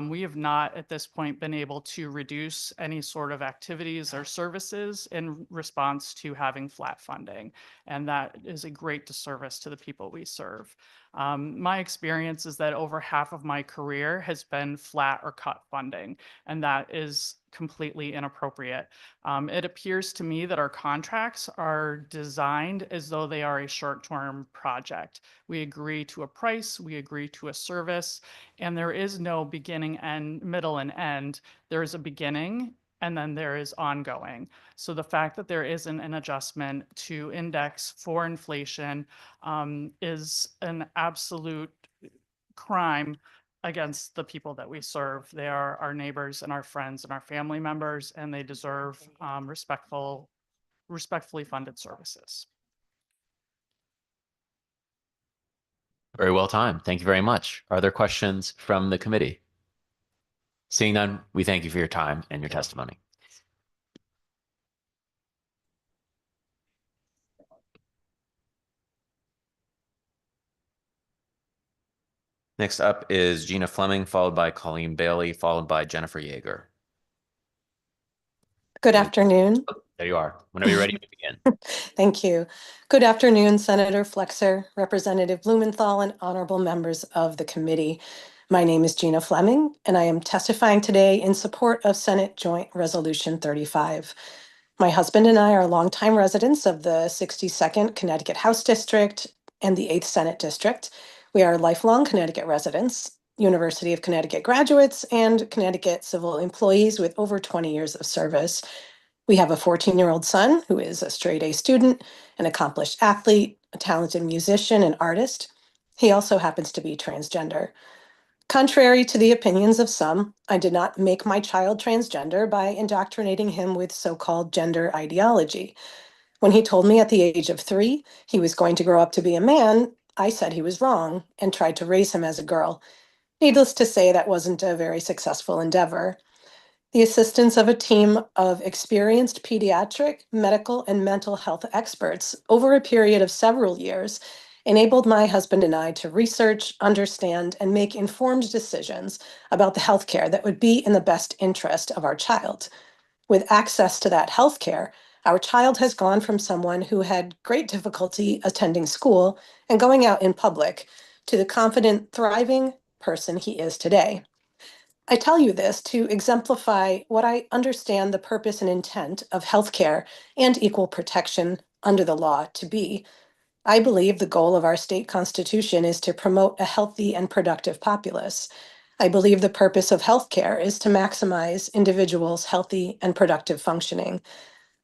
We have not at this point been able to reduce any sort of activities or services in response to having flat funding. And that is a great disservice to the people we serve. My experience is that over half of my career has been flat or cut funding, and that is completely inappropriate. It appears to me that our contracts are designed as though they are a short-term project. We agree to a price, we agree to a service, and there is no beginning and middle and end. There is a beginning and then there is ongoing. So the fact that there isn't an adjustment to index for inflation is an absolute crime against the people that we serve. They are our neighbors and our friends and our family members, and they deserve respectfully funded services. Very well timed. Thank you very much. Are there questions from the committee? Seeing none, we thank you for your time and your testimony. Next up is Gina Fleming, followed by Colleen Bailey, followed by Jennifer Yeager. Good afternoon. There you are. Whenever you're ready to begin. Thank you. Good afternoon, Senator Flexer, Representative Blumenthal, and honorable members of the committee. My name is Gina Fleming, and I am testifying today in support of Senate Joint Resolution 35. My husband and I are longtime residents of the 62nd Connecticut House District and the 8th Senate District. We are lifelong Connecticut residents, University of Connecticut graduates, and Connecticut civil employees with over 20 years of service. We have a 14-year-old son who is a straight A student, an accomplished athlete, a talented musician and artist. He also happens to be transgender. Contrary to the opinions of some, I did not make my child transgender by indoctrinating him with so-called gender ideology. When he told me at the age of 3 he was going to grow up to be a man, I said he was wrong and tried to raise him as a girl. Needless to say, that wasn't a very successful endeavor. The assistance of a team of experienced pediatric, medical, and mental health experts over a period of several years enabled my husband and I to research, understand, and make informed decisions about the healthcare that would be in the best interest of our child. With access to that healthcare, our child has gone from someone who had great difficulty attending school and going out in public to the confident, thriving person he is today. I tell you this to exemplify what I understand the purpose and intent of healthcare and equal protection under the law to be. I believe the goal of our state constitution is to promote a healthy and productive populace. I believe the purpose of healthcare is to maximize individuals' healthy and productive functioning.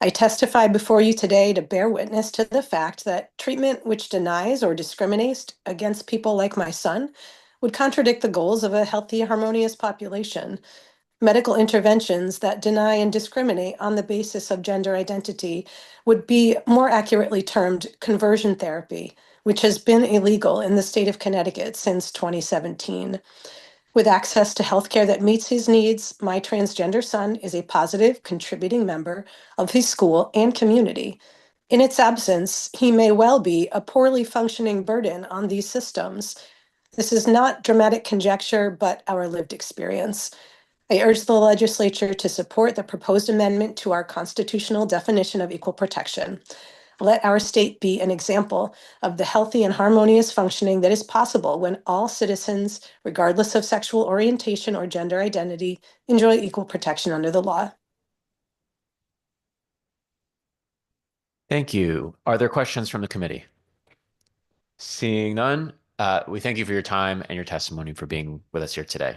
I testify before you today to bear witness to the fact that treatment which denies or discriminates against people like my son would contradict the goals of a healthy, harmonious population. Medical interventions that deny and discriminate on the basis of gender identity would be more accurately termed conversion therapy, which has been illegal in the state of Connecticut since 2017. With access to healthcare that meets his needs, my transgender son is a positive, contributing member of his school and community. In its absence, he may well be a poorly functioning burden on these systems. This is not dramatic conjecture, but our lived experience. I urge the legislature to support the proposed amendment to our constitutional definition of equal protection. Let our state be an example of the healthy and harmonious functioning that is possible when all citizens, regardless of sexual orientation or gender identity, enjoy equal protection under the law. Thank you. Are there questions from the committee? Seeing none, we thank you for your time and your testimony for being with us here today.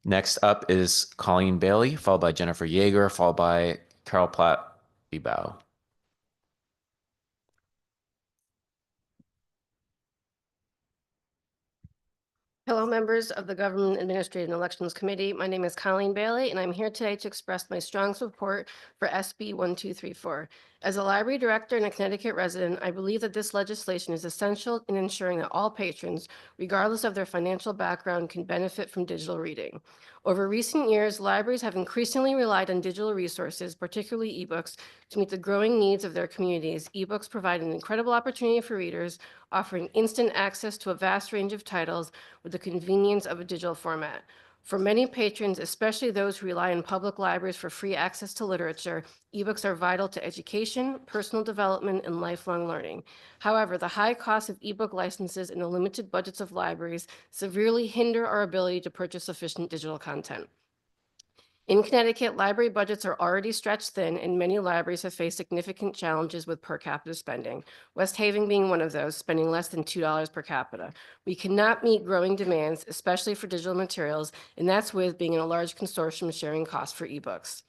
Next up is Colleen Bailey, followed by Jennifer Yeager, followed by Carol Platt-Liebau. Hello, members of the Government Administrative and Elections Committee. My name is Colleen Bailey, and I'm here today to express my strong support for SB 1234. As a library director and a Connecticut resident, I believe that this legislation is essential in ensuring that all patrons, regardless of their financial background, can benefit from digital reading. Over recent years, libraries have increasingly relied on digital resources, particularly ebooks, to meet the growing needs of their communities. Ebooks provide an incredible opportunity for readers, offering instant access to a vast range of titles with the convenience of a digital format. For many patrons, especially those who rely on public libraries for free access to literature, ebooks are vital to education, personal development, and lifelong learning. However, the high cost of ebook licenses and the limited budgets of libraries severely hinder our ability to purchase sufficient digital content. In Connecticut, library budgets are already stretched thin, and many libraries have faced significant challenges with per capita spending, West Haven being one of those, spending less than $2 per capita. We cannot meet growing demands, especially for digital materials, and that's with being in a large consortium sharing costs for ebooks.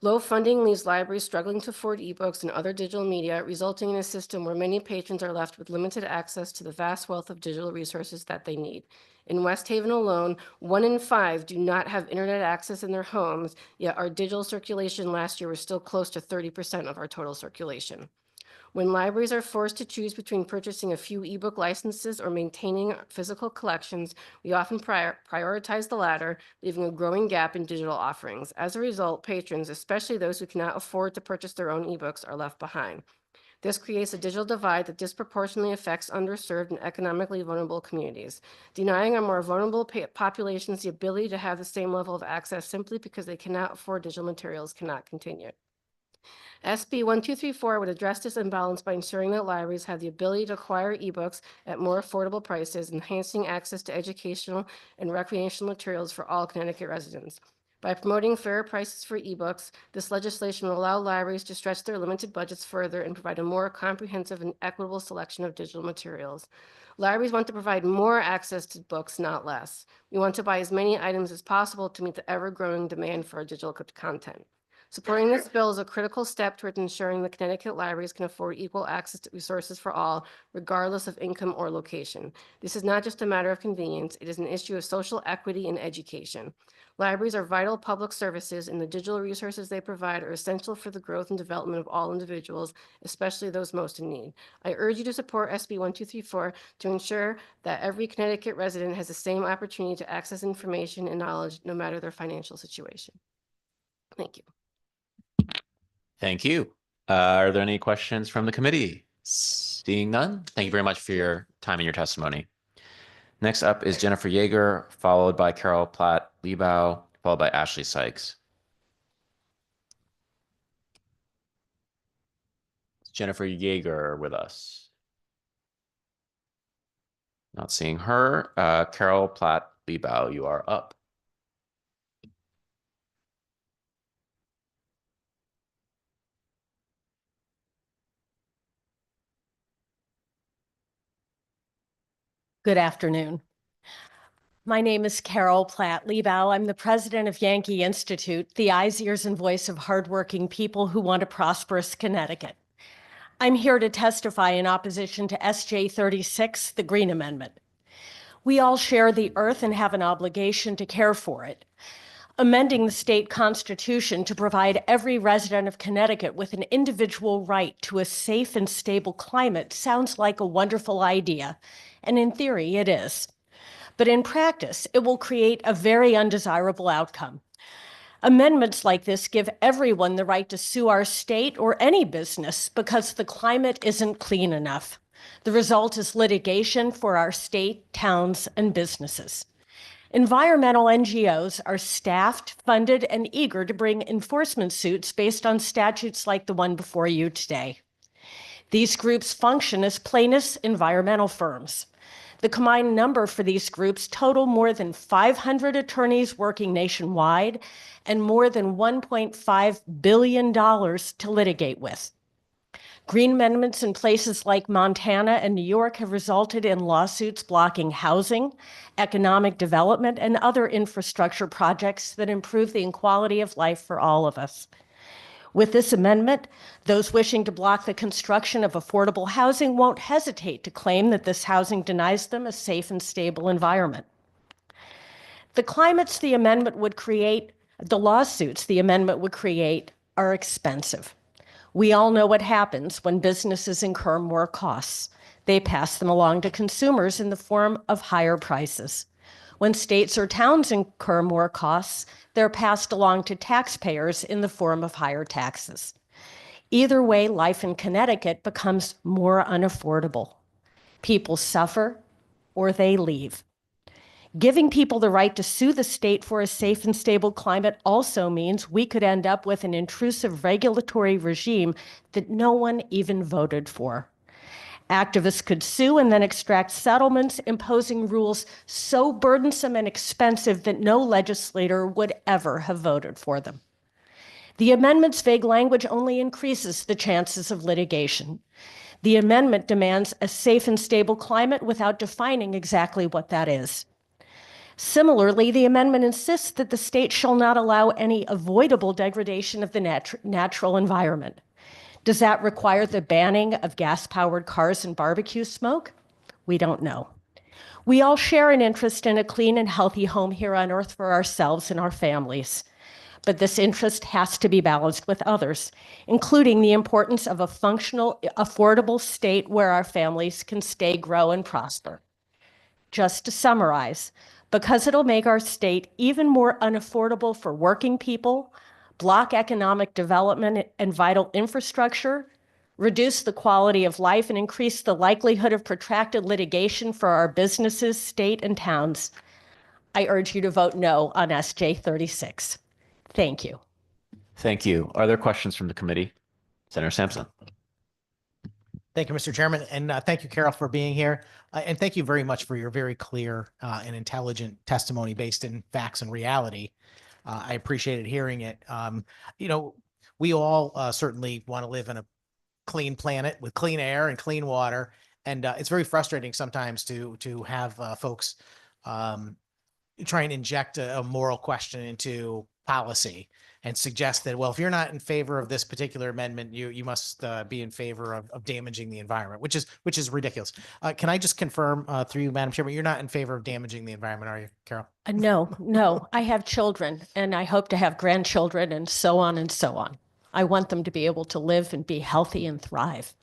Low funding leaves libraries struggling to afford ebooks and other digital media, resulting in a system where many patrons are left with limited access to the vast wealth of digital resources that they need. In West Haven alone, 1 in 5 do not have internet access in their homes, yet our digital circulation last year was still close to 30% of our total circulation. When libraries are forced to choose between purchasing a few ebook licenses or maintaining physical collections, we often prioritize the latter, leaving a growing gap in digital offerings. As a result, patrons, especially those who cannot afford to purchase their own ebooks, are left behind. This creates a digital divide that disproportionately affects underserved and economically vulnerable communities, denying our more vulnerable populations the ability to have the same level of access simply because they cannot afford digital materials cannot continue. SB 1234 would address this imbalance by ensuring that libraries have the ability to acquire ebooks at more affordable prices, enhancing access to educational and recreational materials for all Connecticut residents. By promoting fairer prices for ebooks, this legislation will allow libraries to stretch their limited budgets further and provide a more comprehensive and equitable selection of digital materials. Libraries want to provide more access to books, not less. We want to buy as many items as possible to meet the ever-growing demand for our digital content. Supporting this bill is a critical step towards ensuring the Connecticut libraries can afford equal access to resources for all, regardless of income or location. This is not just a matter of convenience, it is an issue of social equity and education. Libraries are vital public services, and the digital resources they provide are essential for the growth and development of all individuals, especially those most in need. I urge you to support SB 1234 to ensure that every Connecticut resident has the same opportunity to access information and knowledge, no matter their financial situation. Thank you. Thank you. Are there any questions from the committee? Seeing none, thank you very much for your time and your testimony. Next up is Jennifer Yeager, followed by Carol Platt-Liebau, followed by Ashley Sykes. Is Jennifer Yeager with us? Not seeing her. Carol Platt-Liebau, you are up. Good afternoon. My name is Carol Platt-Liebau. I'm the president of Yankee Institute, the eyes, ears, and voice of hardworking people who want a prosperous Connecticut. I'm here to testify in opposition to SJ 36, the Green Amendment. We all share the earth and have an obligation to care for it. Amending the state constitution to provide every resident of Connecticut with an individual right to a safe and stable climate sounds like a wonderful idea, and in theory it is. But in practice, it will create a very undesirable outcome. Amendments like this give everyone the right to sue our state or any business because the climate isn't clean enough. The result is litigation for our state, towns, and businesses. Environmental NGOs are staffed, funded, and eager to bring enforcement suits based on statutes like the one before you today. These groups function as plaintiffs' environmental firms. The combined number for these groups total more than 500 attorneys working nationwide and more than $1.5 billion to litigate with. Green amendments in places like Montana and New York have resulted in lawsuits blocking housing, economic development, and other infrastructure projects that improve the quality of life for all of us. With this amendment, those wishing to block the construction of affordable housing won't hesitate to claim that this housing denies them a safe and stable environment. The lawsuits the amendment would create are expensive. We all know what happens when businesses incur more costs. They pass them along to consumers in the form of higher prices. When states or towns incur more costs, they're passed along to taxpayers in the form of higher taxes. Either way, life in Connecticut becomes more unaffordable. People suffer or they leave. Giving people the right to sue the state for a safe and stable climate also means we could end up with an intrusive regulatory regime that no one even voted for. Activists could sue and then extract settlements, imposing rules so burdensome and expensive that no legislator would ever have voted for them. The amendment's vague language only increases the chances of litigation. The amendment demands a safe and stable climate without defining exactly what that is. Similarly, the amendment insists that the state shall not allow any avoidable degradation of the natural environment. Does that require the banning of gas-powered cars and barbecue smoke? We don't know. We all share an interest in a clean and healthy home here on Earth for ourselves and our families. But this interest has to be balanced with others, including the importance of a functional, affordable state where our families can stay, grow, and prosper. Just to summarize, because it'll make our state even more unaffordable for working people, block economic development and vital infrastructure, reduce the quality of life, and increase the likelihood of protracted litigation for our businesses, state, and towns, I urge you to vote no on SJ 36. Thank you. Thank you. Are there questions from the committee? Senator Sampson. Thank you, Mr. Chairman, and thank you, Carol, for being here. And thank you very much for your very clear and intelligent testimony based in facts and reality. I appreciated hearing it. You know, we all certainly want to live in a clean planet with clean air and clean water. And it's very frustrating sometimes to have folks try and inject a moral question into policy and suggest that, well, if you're not in favor of this particular amendment, you must be in favor of damaging the environment, which is ridiculous. Can I just confirm through you, Madam Chairman, you're not in favor of damaging the environment, are you, Carol? No, I have children and I hope to have grandchildren and so on and so on. I want them to be able to live and be healthy and thrive.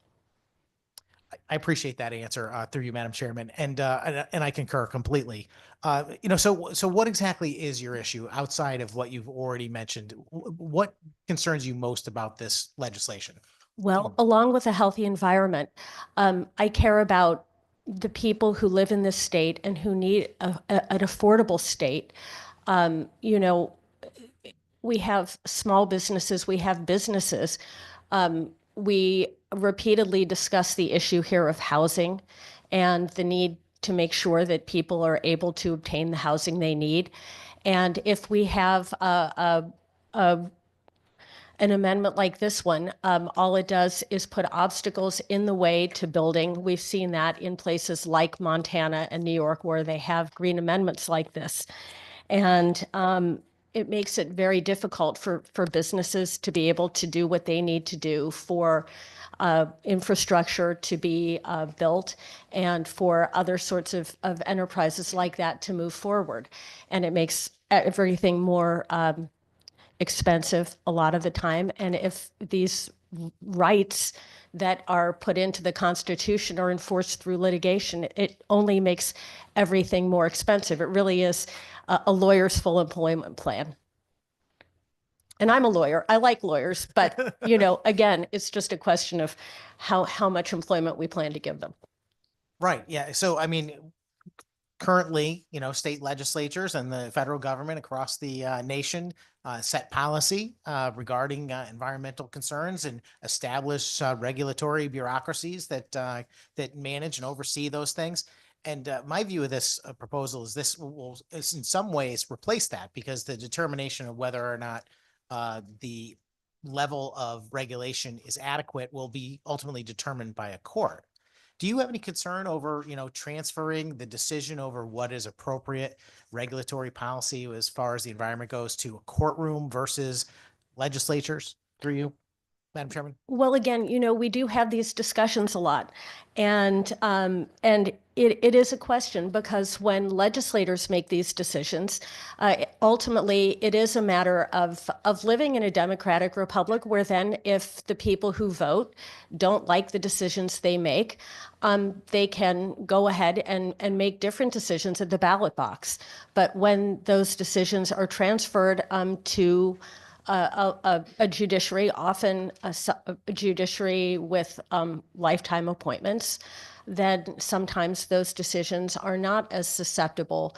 I appreciate that answer through you, Madam Chairman, and I concur completely. You know, so what exactly is your issue outside of what you've already mentioned? What concerns you most about this legislation? Well, along with a healthy environment, I care about the people who live in this state and who need an affordable state. You know, we have small businesses, we have businesses. We repeatedly discuss the issue here of housing and the need to make sure that people are able to obtain the housing they need. And if we have an amendment like this one, all it does is put obstacles in the way to building. We've seen that in places like Montana and New York where they have green amendments like this. And it makes it very difficult for businesses to be able to do what they need to do, for infrastructure to be built, and for other sorts of enterprises like that to move forward. And it makes everything more expensive a lot of the time. And if these rights that are put into the Constitution are enforced through litigation, it only makes everything more expensive. It really is a lawyer's full employment plan. And I'm a lawyer. I like lawyers, but you know, again, it's just a question of how much employment we plan to give them. Right. Yeah. So, I mean, currently, you know, state legislatures and the federal government across the nation set policy regarding environmental concerns and establish regulatory bureaucracies that manage and oversee those things. And my view of this proposal is this will in some ways replace that, because the determination of whether or not the level of regulation is adequate will be ultimately determined by a court. Do you have any concern over, you know, transferring the decision over what is appropriate regulatory policy as far as the environment goes to a courtroom versus legislatures through you, Madam Chairman? Well, again, you know, we do have these discussions a lot, and it is a question, because when legislators make these decisions, ultimately it is a matter of living in a democratic republic, where then if the people who vote don't like the decisions they make, they can go ahead and make different decisions at the ballot box. But when those decisions are transferred to a judiciary, often a judiciary with lifetime appointments, then sometimes those decisions are not as susceptible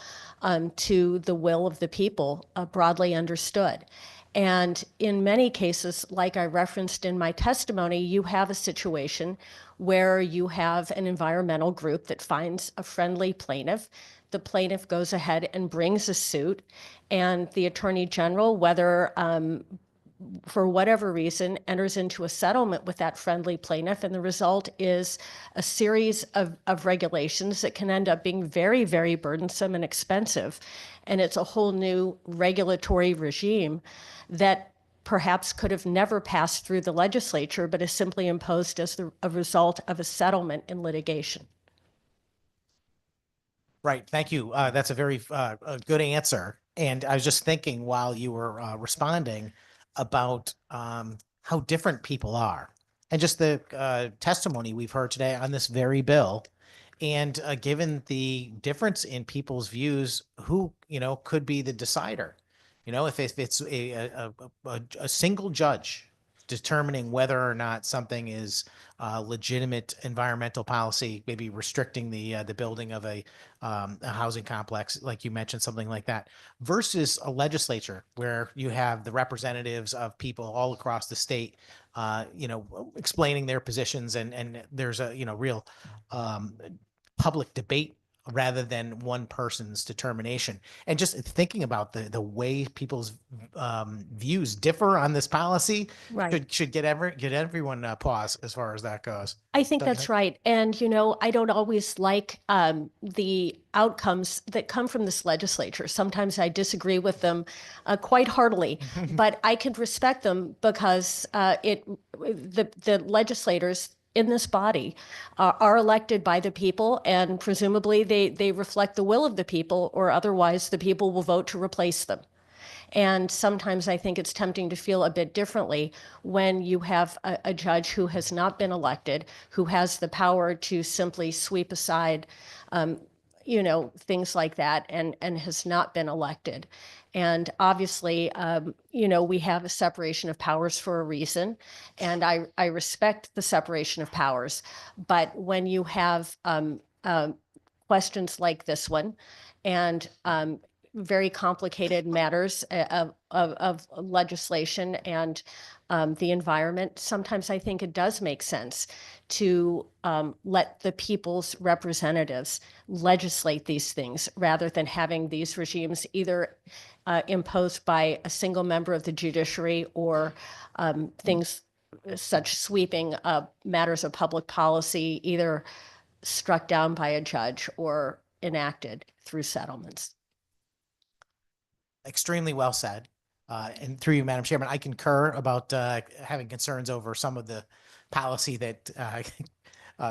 to the will of the people, broadly understood. And in many cases, like I referenced in my testimony, you have a situation where you have an environmental group that finds a friendly plaintiff. The plaintiff goes ahead and brings a suit, and the Attorney General, whether for whatever reason, enters into a settlement with that friendly plaintiff, and the result is a series of regulations that can end up being very, very burdensome and expensive. And it's a whole new regulatory regime that perhaps could have never passed through the legislature, but is simply imposed as a result of a settlement in litigation. Right. Thank you. That's a very good answer. And I was just thinking while you were responding about how different people are, and just the testimony we've heard today on this very bill. And given the difference in people's views, who, you know, could be the decider? You know, if it's a single judge determining whether or not something is legitimate environmental policy, maybe restricting the building of a housing complex, like you mentioned, something like that, versus a legislature where you have the representatives of people all across the state, you know, explaining their positions, and there's a, you know, real public debate rather than one person's determination. And just thinking about the way people's views differ on this policy Right. should get everyone pause as far as that goes. I think Don't you that's right. And, I don't always like the outcomes that come from this legislature. Sometimes I disagree with them quite heartily, but I can respect them because the legislators in this body are elected by the people, and presumably they reflect the will of the people, or otherwise the people will vote to replace them. And sometimes I think it's tempting to feel a bit differently when you have a judge who has not been elected, who has the power to simply sweep aside, things like that, and has not been elected. And obviously, we have a separation of powers for a reason, and I respect the separation of powers. But when you have questions like this one, and very complicated matters of legislation and the environment, sometimes I think it does make sense to let the people's representatives legislate these things rather than having these regimes either imposed by a single member of the judiciary or things such sweeping matters of public policy either struck down by a judge or enacted through settlements. Extremely well said. And through you, Madam Chairman, I concur about having concerns over some of the policy that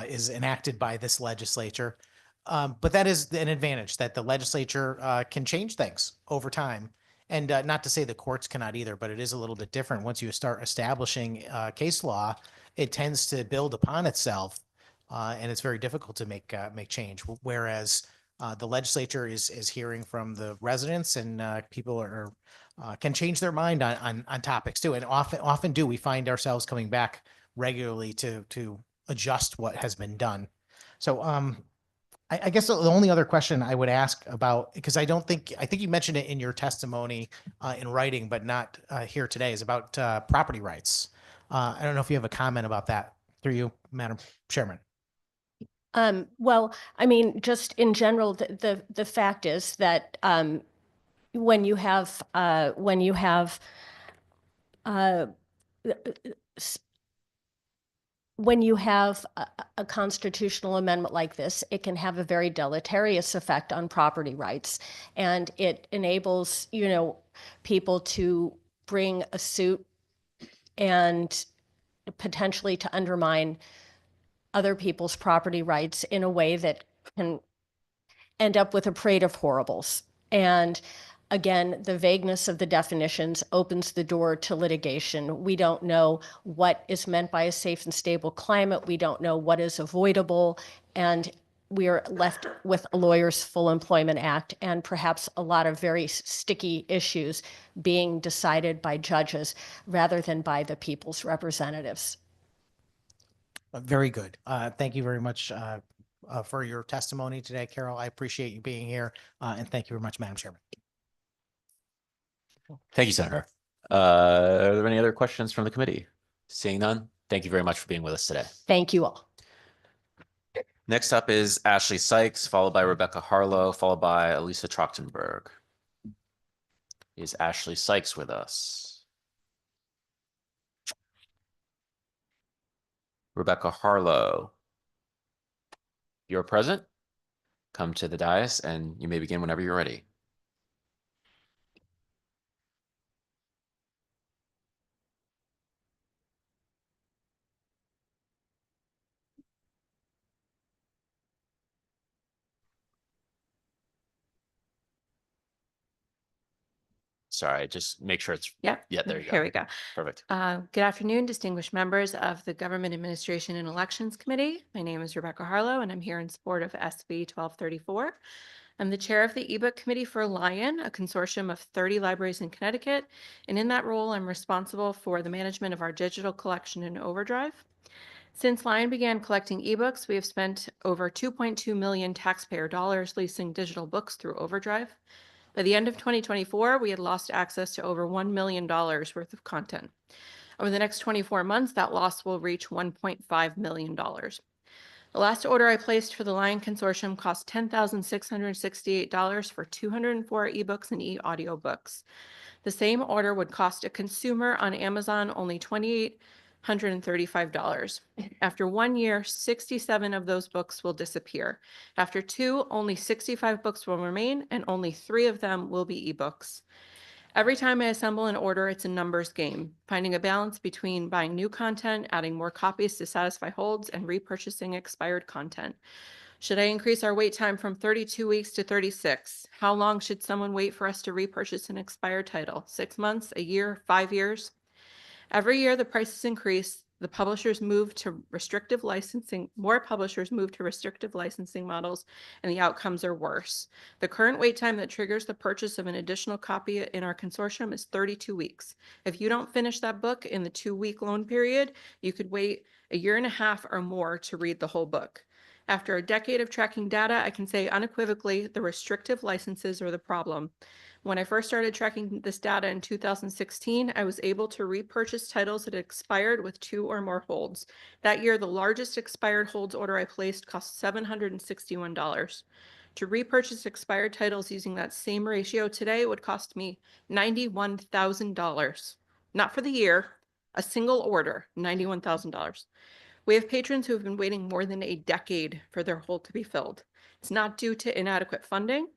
is enacted by this legislature. But that is an advantage, that the legislature can change things over time. And not to say the courts cannot either, but it is a little bit different. Once you start establishing case law, it tends to build upon itself, and it's very difficult to make change. Whereas the legislature is hearing from the residents, and people are can change their mind on topics too. And often do we find ourselves coming back regularly to adjust what has been done. So I guess the only other question I would ask about, because I think you mentioned it in your testimony in writing, but not here today, is about property rights. I don't know if you have a comment about that, through you, Madam Chairman. Well, I mean, just in general, the fact is that when you have a constitutional amendment like this, it can have a very deleterious effect on property rights, and it enables, people to bring a suit and potentially to undermine other people's property rights in a way that can end up with a parade of horribles. And again, the vagueness of the definitions opens the door to litigation. We don't know what is meant by a safe and stable climate. We don't know what is avoidable. And we are left with a Lawyers' Full Employment Act and perhaps a lot of very sticky issues being decided by judges rather than by the people's representatives. Very good. Thank you very much for your testimony today, Carol. I appreciate you being here, and thank you very much, Madam Chairman. Thank you, Senator. Are there any other questions from the committee? Seeing none, thank you very much for being with us today. Thank you all. Next up is Ashley Sykes, followed by Rebecca Harlow, followed by Elisa Trachtenberg. Is Ashley Sykes with us? Rebecca Harlow, you're present. Come to the dais and you may begin whenever you're ready. Sorry, just make sure it's, Yep. yeah, there you go. Here we go. Perfect. Good afternoon, distinguished members of the Government Administration and Elections Committee. My name is Rebecca Harlow, and I'm here in support of SB 1234. I'm the chair of the eBook Committee for Lion, a consortium of 30 libraries in Connecticut. And in that role, I'm responsible for the management of our digital collection in Overdrive. Since Lion began collecting ebooks, we have spent over 2.2 million taxpayer dollars leasing digital books through Overdrive. By the end of 2024, we had lost access to over $1 million worth of content. Over the next 24 months, that loss will reach $1.5 million. The last order I placed for the Lion Consortium cost $10,668 for 204 ebooks and e-audiobooks. The same order would cost a consumer on Amazon only $2,835. After 1 year, 67 of those books will disappear. After 2, only 65 books will remain, and only 3 of them will be ebooks. Every time I assemble an order, it's a numbers game, finding a balance between buying new content, adding more copies to satisfy holds, and repurchasing expired content. Should I increase our wait time from 32 weeks to 36? How long should someone wait for us to repurchase an expired title? 6 months, a year, 5 years? Every year the prices increase, the publishers move to restrictive licensing, more publishers move to restrictive licensing models, and the outcomes are worse. The current wait time that triggers the purchase of an additional copy in our consortium is 32 weeks. If you don't finish that book in the 2-week loan period, you could wait a year and a half or more to read the whole book. After a decade of tracking data, I can say unequivocally the restrictive licenses are the problem. When I first started tracking this data in 2016, I was able to repurchase titles that expired with 2 or more holds. That year, the largest expired holds order I placed cost $761. To repurchase expired titles using that same ratio today would cost me $91,000. Not for the year, a single order, $91,000. We have patrons who have been waiting more than a decade for their hold to be filled. It's not due to inadequate funding.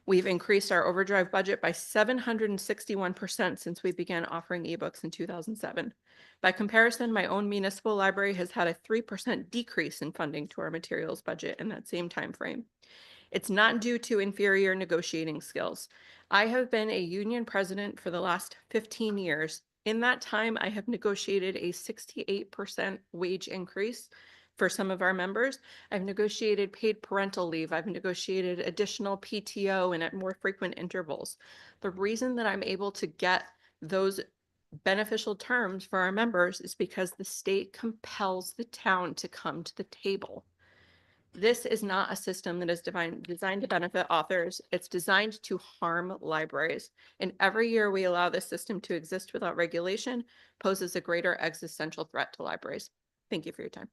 We've increased our overdrive budget by 761% since we began offering ebooks in 2007. By comparison, my own municipal library has had a 3% decrease in funding to our materials budget in that same time frame. It's not due to inferior negotiating skills. I have been a union president for the last 15 years. In that time, I have negotiated a 68% wage increase for some of our members. I've negotiated paid parental leave. I've negotiated additional PTO and at more frequent intervals. The reason that I'm able to get those beneficial terms for our members is because the state compels the town to come to the table. This is not a system that is designed to benefit authors. It's designed to harm libraries. And every year we allow this system to exist without regulation poses a greater existential threat to libraries. Thank you for your time.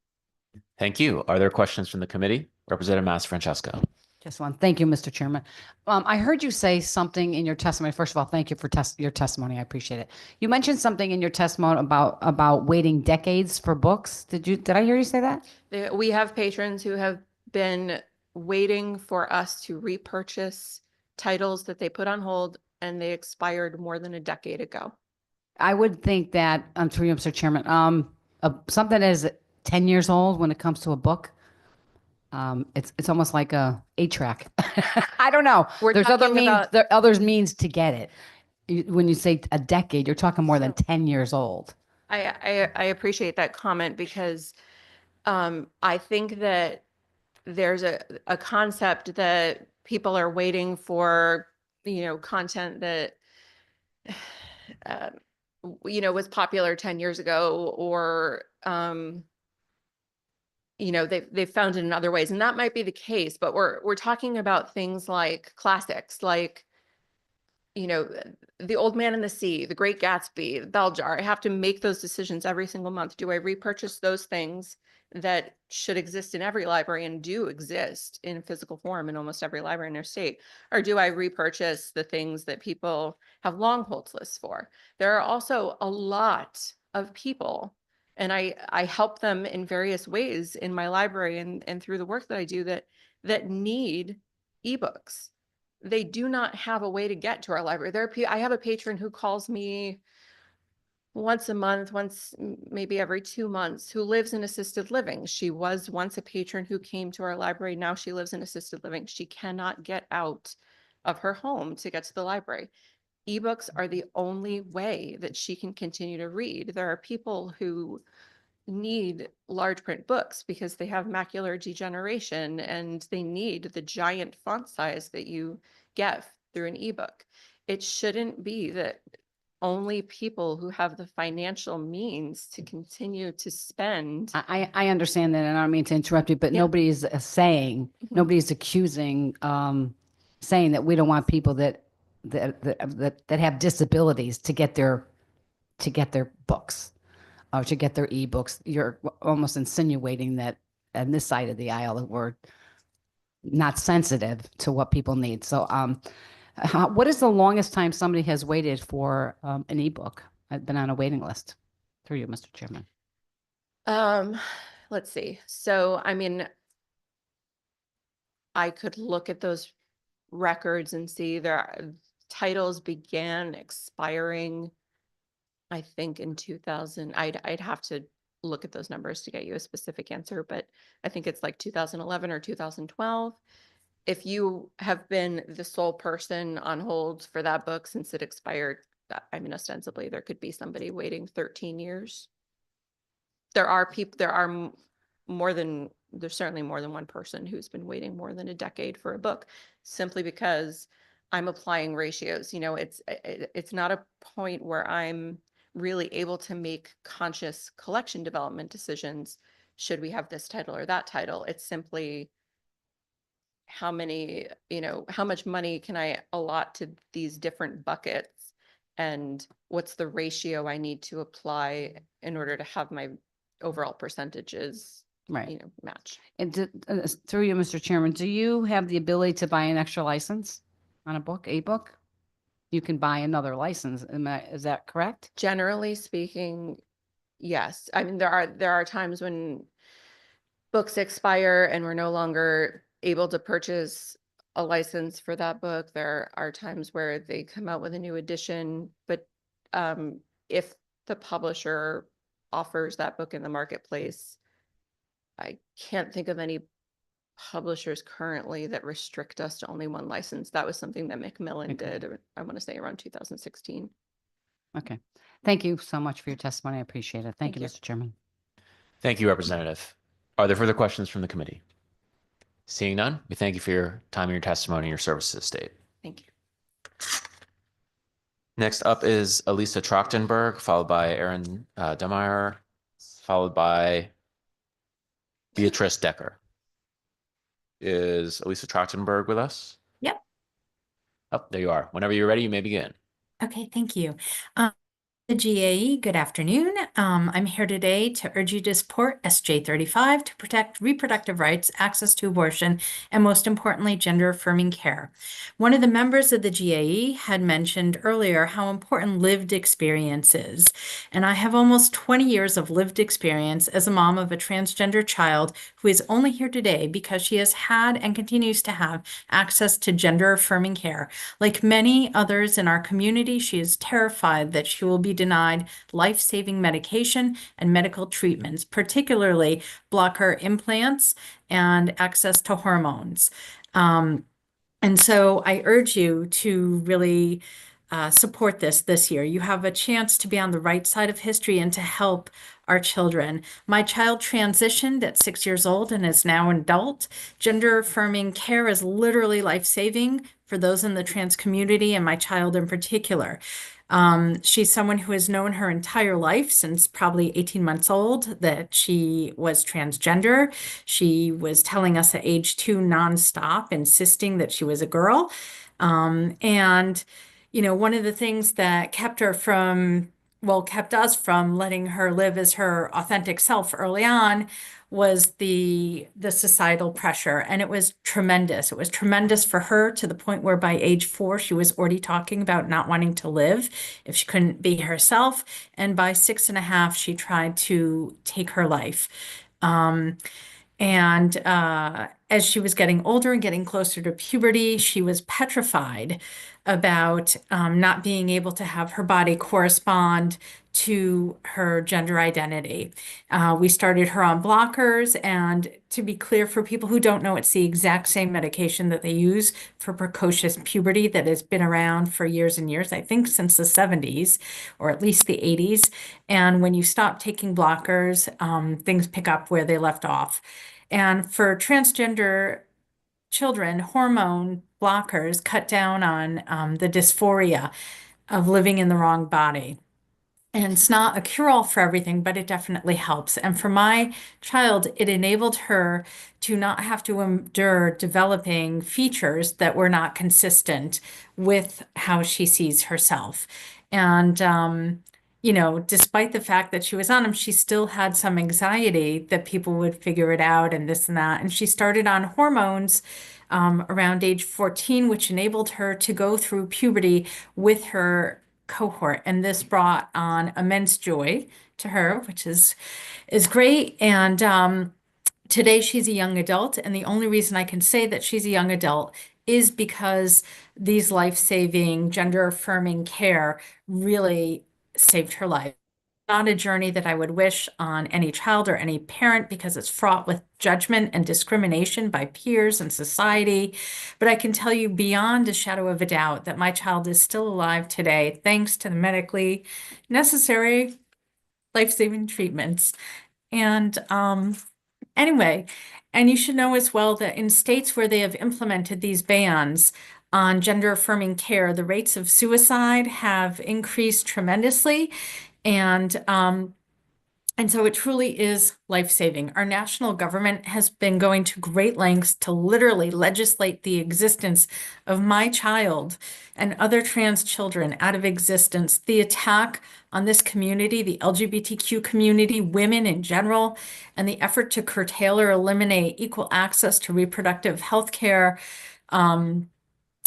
Thank you. Are there questions from the committee? Representative Massafrancesco. Just one. Thank you, Mr. Chairman. I heard you say something in your testimony. First of all, thank you for your testimony. I appreciate it. You mentioned something in your testimony about waiting decades for books. Did I hear you say that? We have patrons who have been waiting for us to repurchase titles that they put on hold and they expired more than a decade ago. I would think that, through you, Mr. Chairman, something that is 10 years old when it comes to a book, it's almost like a 8-track. I don't know. There's other means. There are other means to get it. When you say a decade, you're talking more than 10 years old. I appreciate that comment because I think that there's a concept that people are waiting for, content that, was popular 10 years ago or, they've found it in other ways. And that might be the case, but we're talking about things like classics, like, The Old Man and the Sea, The Great Gatsby, Bell Jar. I have to make those decisions every single month. Do I repurchase those things that should exist in every library and do exist in physical form in almost every library in their state? Or do I repurchase the things that people have long holds lists for? There are also a lot of people, and I help them in various ways in my library and through the work that I do that need ebooks. They do not have a way to get to our library. I have a patron who calls me once a month, maybe every 2 months, who lives in assisted living. She was once a patron who came to our library. Now she lives in assisted living. She cannot get out of her home to get to the library. Ebooks are the only way that she can continue to read. There are people who need large print books because they have macular degeneration and they need the giant font size that you get through an ebook. It shouldn't be that only people who have the financial means to continue to spend. I understand that, and I don't mean to interrupt you, but nobody's nobody's accusing, saying that we don't want people that have disabilities to get their books or to get their ebooks. You're almost insinuating that on this side of the aisle that we're not sensitive to what people need. So what is the longest time somebody has waited for an ebook? I've been on a waiting list. Through you, Mr. Chairman. Let's see. So, I mean, I could look at those records and see their titles began expiring, I think in 2000. I'd have to look at those numbers to get you a specific answer, but I think it's like 2011 or 2012. If you have been the sole person on hold for that book since it expired, I mean, ostensibly there could be somebody waiting 13 years. There are people, there's certainly more than one person who's been waiting more than a decade for a book, simply because I'm applying ratios. You know, it's not a point where I'm really able to make conscious collection development decisions. Should we have this title or that title? It's simply how many, how much money can I allot to these different buckets, and what's the ratio I need to apply in order to have my overall percentages, right, match. And through you, Mr. Chairman, do you have the ability to buy an extra license on a book? You can buy another license. Is that correct? Generally speaking, yes. I mean, there are times when books expire and we're no longer able to purchase a license for that book. There are times where they come out with a new edition, but if the publisher offers that book in the marketplace, I can't think of any publishers currently that restrict us to only one license. That was something that Macmillan did, I want to say around 2016. Okay. Thank you so much for your testimony. I appreciate it. Thank you, you. Mr. Chairman. Thank you, Representative. Are there further questions from the committee? Seeing none, we thank you for your time and your testimony and your service to the state. Thank you. Next up is Elisa Trachtenberg, followed by Aaron Demeyer, followed by Beatrice Decker. Is Elisa Trachtenberg with us? Yep. Oh, there you are. Whenever you're ready, you may begin. Okay, thank you. The GAE, good afternoon. I'm here today to urge you to support SJ 35 to protect reproductive rights, access to abortion, and most importantly, gender-affirming care. One of the members of the GAE had mentioned earlier how important lived experience is. And I have almost 20 years of lived experience as a mom of a transgender child who is only here today because she has had and continues to have access to gender-affirming care. Like many others in our community, she is terrified that she will be denied life-saving medication and medical treatments, particularly blocker implants and access to hormones. And so I urge you to really support this year. You have a chance to be on the right side of history and to help our children. My child transitioned at 6 years old and is now an adult. Gender-affirming care is literally life-saving for those in the trans community and my child in particular. She's someone who has known her entire life, since probably 18 months old, that she was transgender. She was telling us at age 2 nonstop, insisting that she was a girl. And, one of the things that kept us from letting her live as her authentic self early on was the societal pressure. And it was tremendous. It was tremendous for her, to the point where by age 4, she was already talking about not wanting to live if she couldn't be herself. And by 6.5, she tried to take her life. And as she was getting older and getting closer to puberty, she was petrified about not being able to have her body correspond to her gender identity. We started her on blockers, and to be clear, for people who don't know, it's the exact same medication that they use for precocious puberty that has been around for years and years, I think since the 70s, or at least the 80s. And when you stop taking blockers, things pick up where they left off. And for transgender children, hormone blockers cut down on the dysphoria of living in the wrong body. And it's not a cure-all for everything, but it definitely helps. And for my child, it enabled her to not have to endure developing features that were not consistent with how she sees herself. And, you know, despite the fact that she was on them, she still had some anxiety that people would figure it out and this and that. And she started on hormones around age 14, which enabled her to go through puberty with her cohort. And this brought on immense joy to her, which is great. And today she's a young adult. And the only reason I can say that she's a young adult is because these life-saving, gender-affirming care really saved her life. Not a journey that I would wish on any child or any parent because it's fraught with judgment and discrimination by peers and society. But I can tell you beyond a shadow of a doubt that my child is still alive today, thanks to the medically necessary life-saving treatments. And anyway, and you should know as well that in states where they have implemented these bans on gender-affirming care, the rates of suicide have increased tremendously. And so it truly is life-saving. Our national government has been going to great lengths to literally legislate the existence of my child and other trans children out of existence. The attack on this community, the LGBTQ community, women in general, and the effort to curtail or eliminate equal access to reproductive health care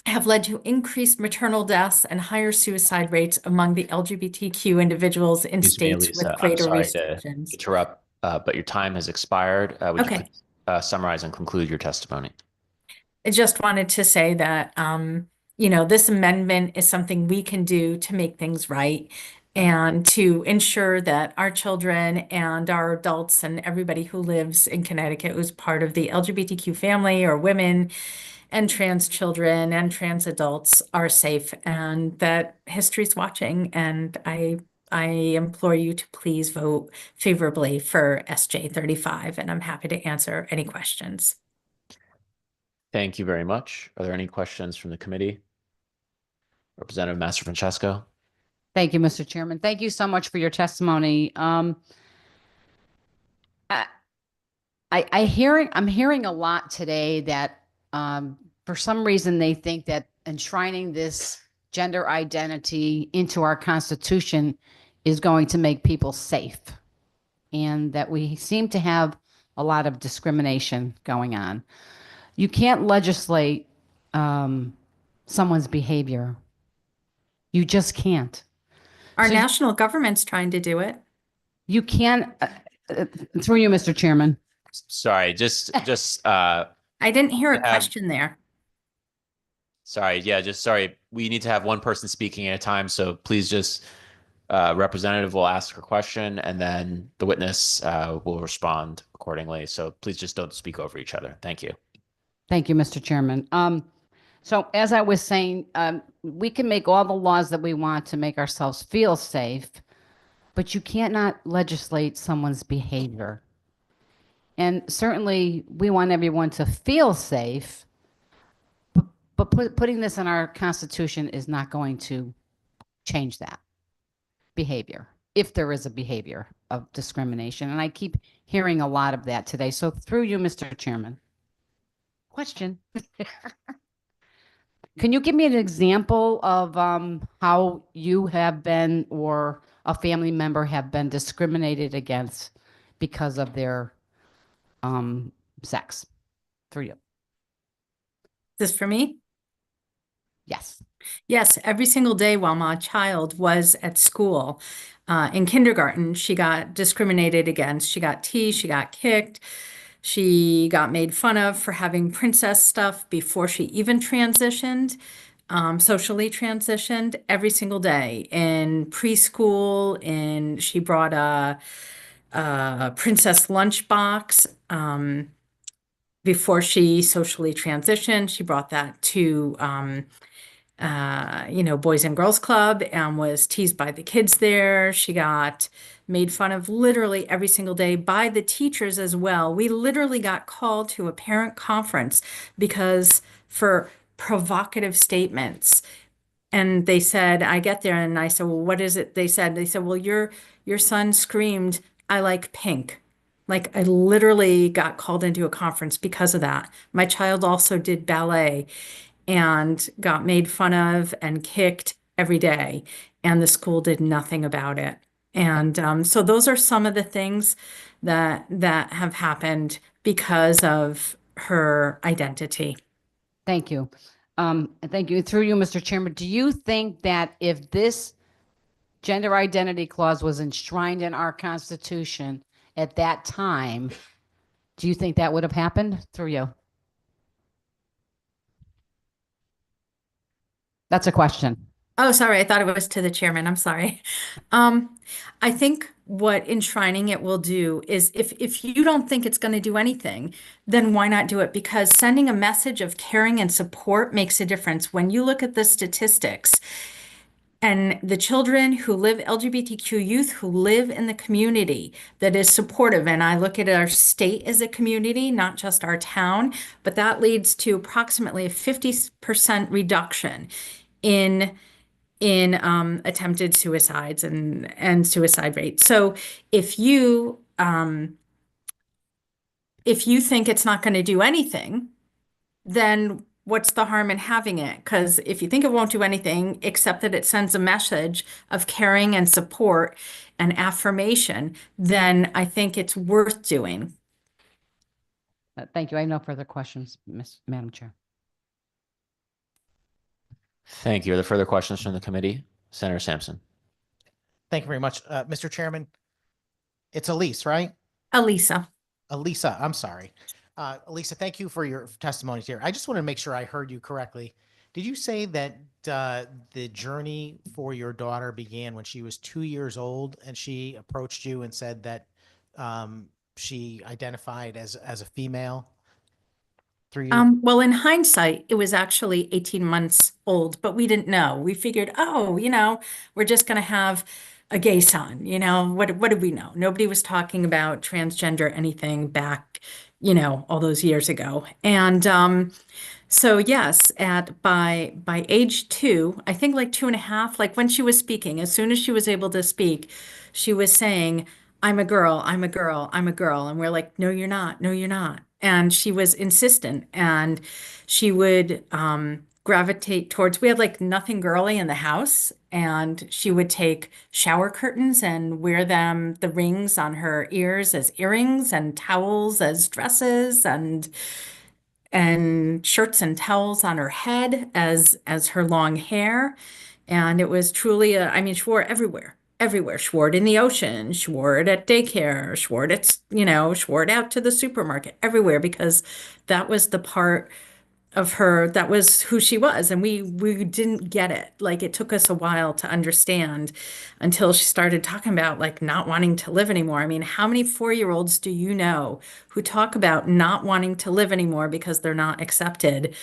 have led to increased maternal deaths and higher suicide rates among the LGBTQ individuals in Excuse me, states Lisa, with I'm greater sorry to restrictions. interrupt, but your time has expired. Would you Okay. please summarize and conclude your testimony? I just wanted to say that, you know, this amendment is something we can do to make things right and to ensure that our children and our adults and everybody who lives in Connecticut who's part of the LGBTQ family or women and trans children and trans adults are safe and that history's watching. And I implore you to please vote favorably for SJ 35, and I'm happy to answer any questions. Thank you very much. Are there any questions from the committee? Representative Master Francesco. Thank you, Mr. Chairman. Thank you so much for your testimony. I'm hearing a lot today that for some reason they think that enshrining this gender identity into our Constitution is going to make people safe, and that we seem to have a lot of discrimination going on. You can't legislate someone's behavior. You just can't. Our So national government's trying to do it. you can't, through you, Mr. Chairman. Sorry, I didn't hear a have- question there. sorry. We need to have one person speaking at a time. So please just, representative will ask her question and then the witness will respond accordingly. So please just don't speak over each other. Thank you. Thank you, Mr. Chairman. So as I was saying, we can make all the laws that we want to make ourselves feel safe, but you cannot legislate someone's behavior. And certainly we want everyone to feel safe, but putting this in our Constitution is not going to change that behavior, if there is a behavior of discrimination. And I keep hearing a lot of that today. So through you, Mr. Chairman. Question. Can you give me an example of how you have been or a family member have been discriminated against because of their sex? Through you. This for me? Yes. Yes, every single day while my child was at school, in kindergarten, she got discriminated against. She got teased, she got kicked. She got made fun of for having princess stuff before she even transitioned, socially transitioned every single day. In preschool, she brought a princess lunchbox. Before she socially transitioned, she brought that to Boys and Girls Club and was teased by the kids there. She got made fun of literally every single day by the teachers as well. We literally got called to a parent conference because for provocative statements. And they said, I get there and I said, well, what is it? They said, well, your son screamed, I like pink. Like I literally got called into a conference because of that. My child also did ballet and got made fun of and kicked every day. And the school did nothing about it. And so those are some of the things that have happened because of her identity. Thank you. And thank you. Through you, Mr. Chairman, do you think that if this gender identity clause was enshrined in our Constitution at that time, do you think that would have happened? Through you. That's a question. Oh, sorry. I thought it was to the chairman. I'm sorry. I think what enshrining it will do is if you don't think it's going to do anything, then why not do it? Because sending a message of caring and support makes a difference. When you look at the statistics and the children who live, LGBTQ youth who live in the community that is supportive, and I look at our state as a community, not just our town, but that leads to approximately a 50% reduction in attempted suicides and suicide rates. So if you think it's not going to do anything, then what's the harm in having it? Because if you think it won't do anything, except that it sends a message of caring and support and affirmation, then I think it's worth doing. Thank you. I have no further questions, Madam Chair. Thank you. Are there further questions from the committee? Senator Sampson. Thank you very much. Mr. Chairman, it's Elise, right? Elisa. Elisa, I'm sorry. Elisa, thank you for your testimony here. I just want to make sure I heard you correctly. Did you say that the journey for your daughter began when she was 2 years old and she approached you and said that she identified as a female? Well, in hindsight, it was actually 18 months old, but we didn't know. We figured, oh, we're just going to have a gay son. What did we know? Nobody was talking about transgender anything back, all those years ago. And so yes, by age 2, I think like 2.5, like when she was speaking, as soon as she was able to speak, she was saying, I'm a girl, I'm a girl, I'm a girl. And we're like, no, you're not. No, you're not. And she was insistent, and she would gravitate towards, we had like nothing girly in the house, and she would take shower curtains and wear them, the rings on her ears as earrings, and towels as dresses, and shirts and towels on her head as her long hair. And it was truly she wore it everywhere. Everywhere. She wore it in the ocean. She wore it at daycare. She wore it she wore it out to the supermarket, everywhere, because that was the part of her, that was who she was. And we didn't get it. Like, it took us a while to understand until she started talking about like not wanting to live anymore. I mean, how many 4-year-olds do you know who talk about not wanting to live anymore because they're not accepted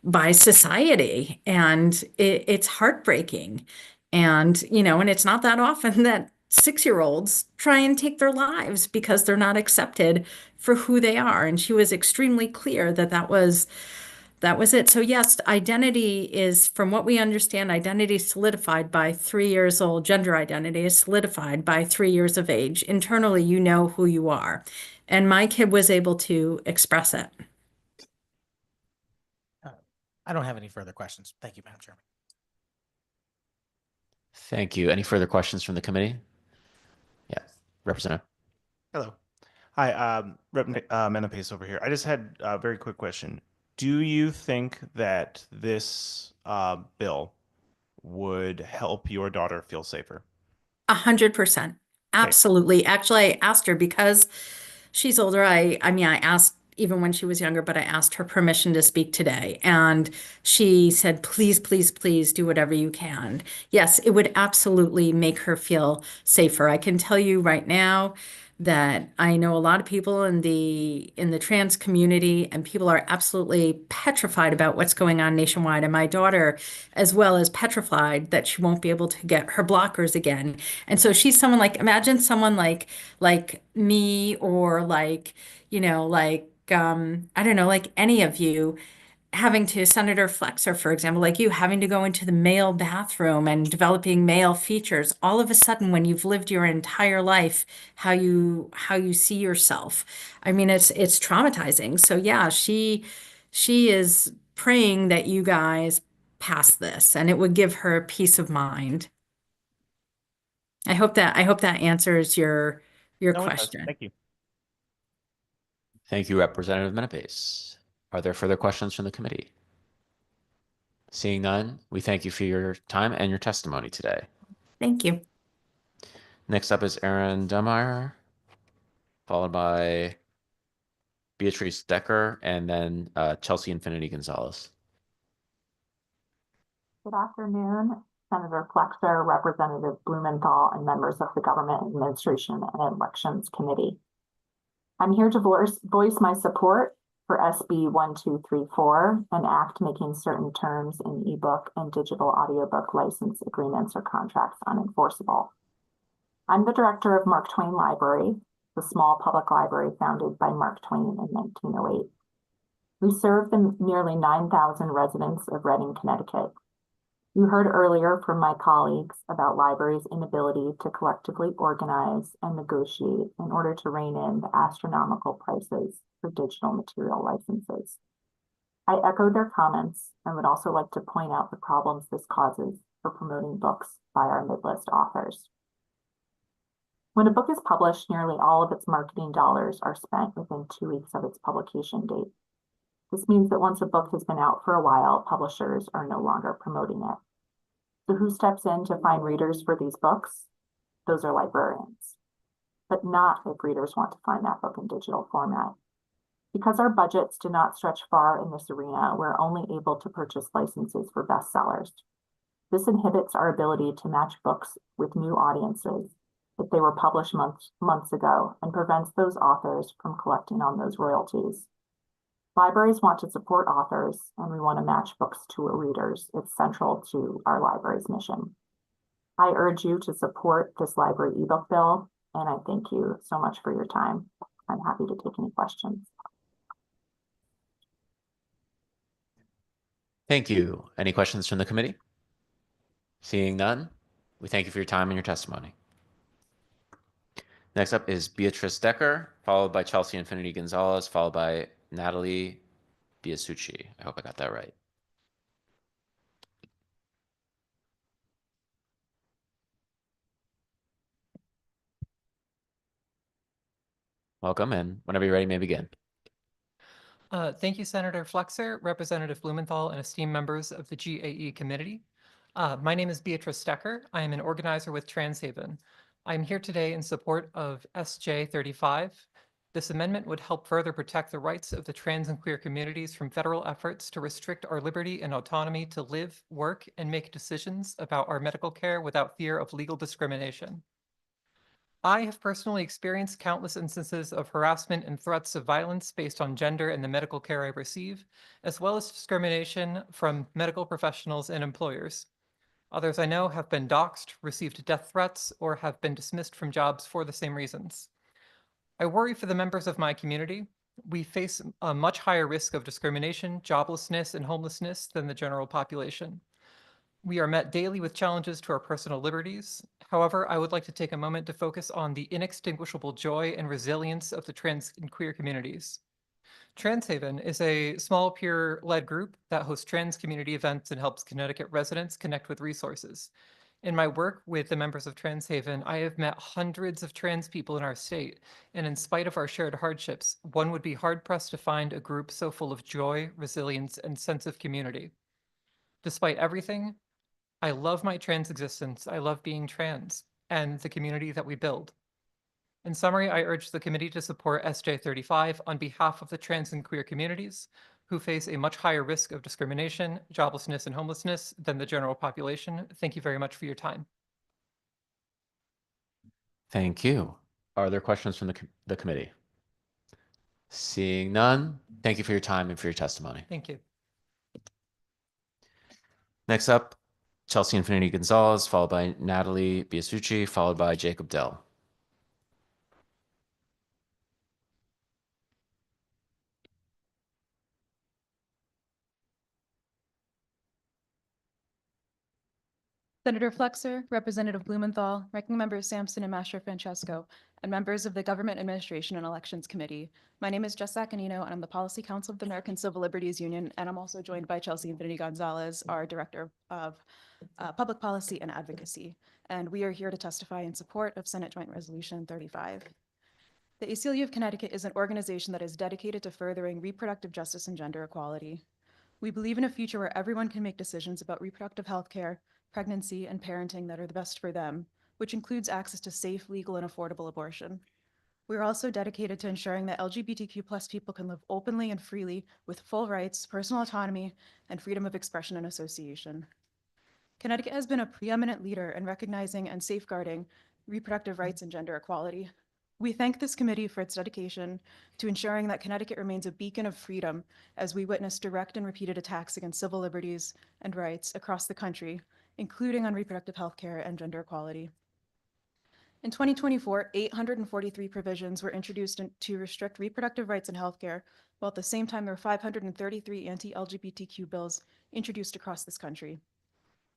by society? And it's heartbreaking. And, and it's not that often that 6-year-olds try and take their lives because they're not accepted for who they are. And she was extremely clear that that was it. So yes, identity is, from what we understand, identity is solidified by 3 years old. Gender identity is solidified by 3 years of age. Internally, you know who you are. And my kid was able to express it. I don't have any further questions. Thank you, Madam Chairman. Thank you. Any further questions from the committee? Yeah, Representative. Hello. Hi, Rep. Menapes over here. I just had a very quick question. Do you think that this bill would help your daughter feel safer? 100%. Absolutely. Actually, I asked her because she's older. I asked even when she was younger, but I asked her permission to speak today. And she said, please, please, please do whatever you can. Yes, it would absolutely make her feel safer. I can tell you right now that I know a lot of people in the trans community, and people are absolutely petrified about what's going on nationwide. And my daughter as well is petrified that she won't be able to get her blockers again. And so she's someone like, imagine someone like me, or like, I don't know, like any of you, having to, Senator Flexer, for example, like you, having to go into the male bathroom and developing male features, all of a sudden when you've lived your entire life, how you see yourself. I mean, it's traumatizing. So yeah, she is praying that you guys pass this, and it would give her peace of mind. I hope that answers your No, it does. question. Thank you. Thank you, Representative Menapace. Are there further questions from the committee? Seeing none, we thank you for your time and your testimony today. Thank you. Next up is Aaron Demeyer, followed by Beatrice Decker, and then Chelsea Infinity Gonzalez. Good afternoon, Senator Flexer, Representative Blumenthal, and members of the Government Administration and Elections Committee. I'm here to voice my support for SB 1234, an act making certain terms in ebook and digital audiobook license agreements or contracts unenforceable. I'm the director of Mark Twain Library, the small public library founded by Mark Twain in 1908. We serve the nearly 9,000 residents of Reading, Connecticut. You heard earlier from my colleagues about libraries' inability to collectively organize and negotiate in order to rein in the astronomical prices for digital material licenses. I echoed their comments and would also like to point out the problems this causes for promoting books by our mid-list authors. When a book is published, nearly all of its marketing dollars are spent within 2 weeks of its publication date. This means that once a book has been out for a while, publishers are no longer promoting it. So who steps in to find readers for these books? Those are librarians, but not if readers want to find that book in digital format. Because our budgets do not stretch far in this arena, we're only able to purchase licenses for bestsellers. This inhibits our ability to match books with new audiences if they were published months ago and prevents those authors from collecting on those royalties. Libraries want to support authors, and we want to match books to readers. It's central to our library's mission. I urge you to support this library ebook bill, and I thank you so much for your time. I'm happy to take any questions. Thank you. Any questions from the committee? Seeing none, we thank you for your time and your testimony. Next up is Beatrice Decker, followed by Chelsea Infinity Gonzalez, followed by Natalie Biasucci. I hope I got that right. Welcome, and whenever you're ready, may begin. Thank you, Senator Flexer, Representative Blumenthal, and esteemed members of the GAE committee. My name is Beatrice Decker. I am an organizer with Transhaven. I'm here today in support of SJ 35. This amendment would help further protect the rights of the trans and queer communities from federal efforts to restrict our liberty and autonomy to live, work, and make decisions about our medical care without fear of legal discrimination. I have personally experienced countless instances of harassment and threats of violence based on gender and the medical care I receive, as well as discrimination from medical professionals and employers. Others I know have been doxxed, received death threats, or have been dismissed from jobs for the same reasons. I worry for the members of my community. We face a much higher risk of discrimination, joblessness, and homelessness than the general population. We are met daily with challenges to our personal liberties. However, I would like to take a moment to focus on the inextinguishable joy and resilience of the trans and queer communities. Transhaven is a small peer-led group that hosts trans community events and helps Connecticut residents connect with resources. In my work with the members of Transhaven, I have met hundreds of trans people in our state, and in spite of our shared hardships, one would be hard-pressed to find a group so full of joy, resilience, and sense of community. Despite everything, I love my trans existence, I love being trans, and the community that we build. In summary, I urge the committee to support SJ 35 on behalf of the trans and queer communities who face a much higher risk of discrimination, joblessness, and homelessness than the general population. Thank you very much for your time. Thank you. Are there questions from the committee? Seeing none, thank you for your time and for your testimony. Thank you. Next up, Chelsea Infinity Gonzalez, followed by Natalie Biasucci, followed by Jacob Dell. Senator Flexer, Representative Blumenthal, Ranking Members Sampson and Masher Francesco, and members of the Government Administration and Elections Committee. My name is Jess Sacanino, and I'm the Policy Counsel of the American Civil Liberties Union, and I'm also joined by Chelsea Infinity Gonzalez, our Director of Public Policy and Advocacy. And we are here to testify in support of Senate Joint Resolution 35. The ACLU of Connecticut is an organization that is dedicated to furthering reproductive justice and gender equality. We believe in a future where everyone can make decisions about reproductive health care, pregnancy, and parenting that are the best for them, which includes access to safe, legal, and affordable abortion. We are also dedicated to ensuring that LGBTQ+ people can live openly and freely with full rights, personal autonomy, and freedom of expression and association. Connecticut has been a preeminent leader in recognizing and safeguarding reproductive rights and gender equality. We thank this committee for its dedication to ensuring that Connecticut remains a beacon of freedom as we witness direct and repeated attacks against civil liberties and rights across the country, including on reproductive health care and gender equality. In 2024, 843 provisions were introduced to restrict reproductive rights in healthcare, while at the same time there were 533 anti-LGBTQ bills introduced across this country.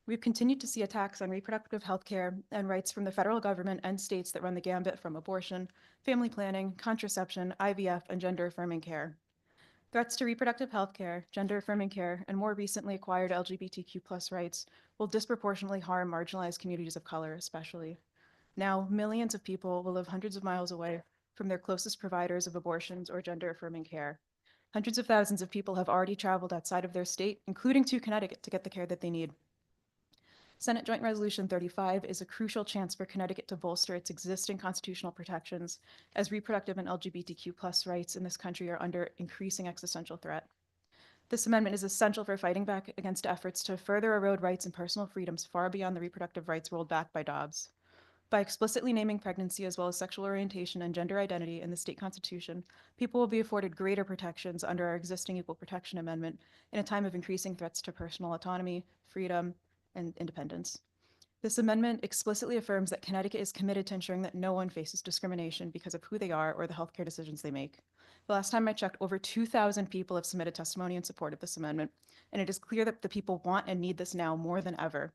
We've continued to see attacks on reproductive health care and rights from the federal government and states that run the gambit from abortion, family planning, contraception, IVF, and gender-affirming care. Threats to reproductive health care, gender-affirming care, and more recently acquired LGBTQ+ rights will disproportionately harm marginalized communities of color, especially. Now, millions of people will live hundreds of miles away from their closest providers of abortions or gender-affirming care. Hundreds of thousands of people have already traveled outside of their state, including to Connecticut, to get the care that they need. Senate Joint Resolution 35 is a crucial chance for Connecticut to bolster its existing constitutional protections as reproductive and LGBTQ+ rights in this country are under increasing existential threat. This amendment is essential for fighting back against efforts to further erode rights and personal freedoms far beyond the reproductive rights rolled back by Dobbs. By explicitly naming pregnancy as well as sexual orientation and gender identity in the state constitution, people will be afforded greater protections under our existing Equal Protection Amendment in a time of increasing threats to personal autonomy, freedom, and independence. This amendment explicitly affirms that Connecticut is committed to ensuring that no one faces discrimination because of who they are or the healthcare decisions they make. The last time I checked, over 2,000 people have submitted testimony in support of this amendment, and it is clear that the people want and need this now more than ever.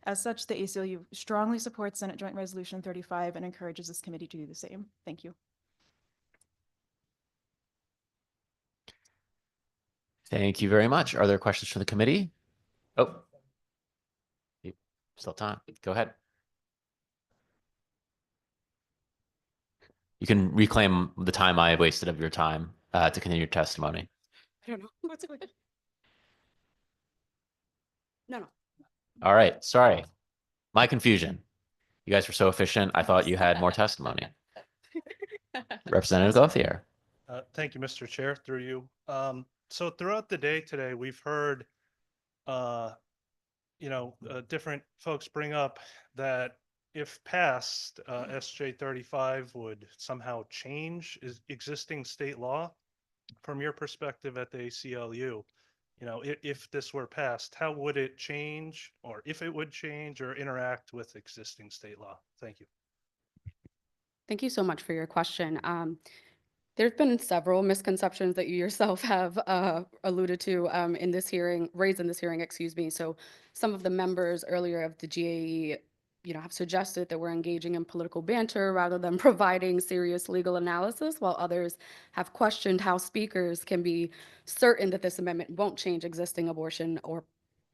As such, the ACLU strongly supports Senate Joint Resolution 35 and encourages this committee to do the same. Thank you. Thank you very much. Are there questions from the committee? Oh, still time. Go ahead. You can reclaim the time I wasted of your time to continue your testimony. I don't know. What's it like? No. All right. Sorry. My confusion. You guys were so efficient. I thought you had more testimony. Representative Gauthier. Thank you, Mr. Chair, through you. So throughout the day today, we've heard, different folks bring up that if passed, SJ 35 would somehow change existing state law. From your perspective at the ACLU, if this were passed, how would it change, or if it would change or interact with existing state law? Thank you. Thank you so much for your question. There's been several misconceptions that you yourself have alluded to in this hearing, raised in this hearing, excuse me. So some of the members earlier of the GAE, have suggested that we're engaging in political banter rather than providing serious legal analysis, while others have questioned how speakers can be certain that this amendment won't change existing abortion or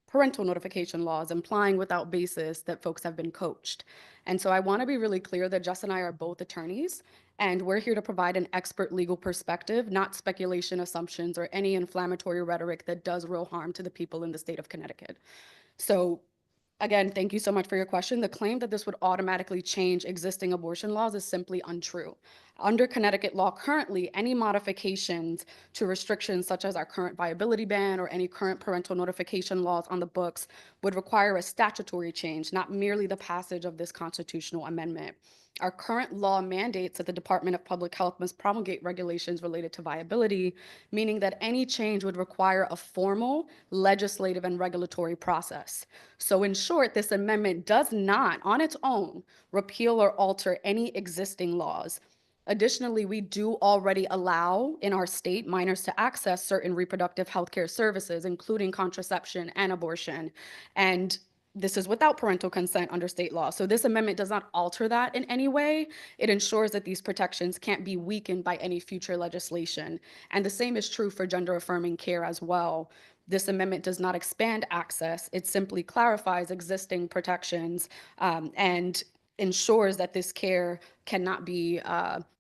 parental notification laws, implying without basis that folks have been coached. And so I want to be really clear that Jess and I are both attorneys, and we're here to provide an expert legal perspective, not speculation, assumptions, or any inflammatory rhetoric that does real harm to the people in the state of Connecticut. So again, thank you so much for your question. The claim that this would automatically change existing abortion laws is simply untrue. Under Connecticut law currently, any modifications to restrictions such as our current viability ban or any current parental notification laws on the books would require a statutory change, not merely the passage of this constitutional amendment. Our current law mandates that the Department of Public Health must promulgate regulations related to viability, meaning that any change would require a formal legislative and regulatory process. So in short, this amendment does not, on its own, repeal or alter any existing laws. Additionally, we do already allow in our state minors to access certain reproductive health care services, including contraception and abortion. And this is without parental consent under state law. So this amendment does not alter that in any way. It ensures that these protections can't be weakened by any future legislation. And the same is true for gender affirming care as well. This amendment does not expand access. It simply clarifies existing protections and ensures that this care cannot be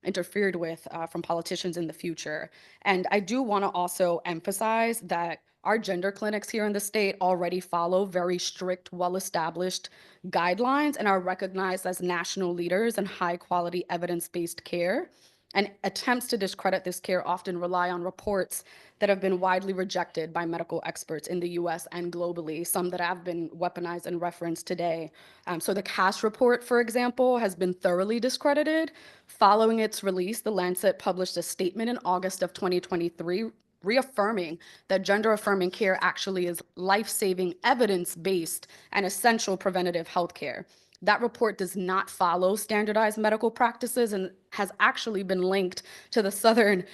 interfered with from politicians in the future. And I do want to also emphasize that our gender clinics here in the state already follow very strict, well-established guidelines and are recognized as national leaders in high-quality evidence-based care. And attempts to discredit this care often rely on reports that have been widely rejected by medical experts in the US and globally, some that have been weaponized and referenced today. So the Cass report, for example, has been thoroughly discredited. Following its release, The Lancet published a statement in August of 2023 reaffirming that gender affirming care actually is life-saving, evidence-based, and essential preventative health care. That report does not follow standardized medical practices and has actually been linked to the Southern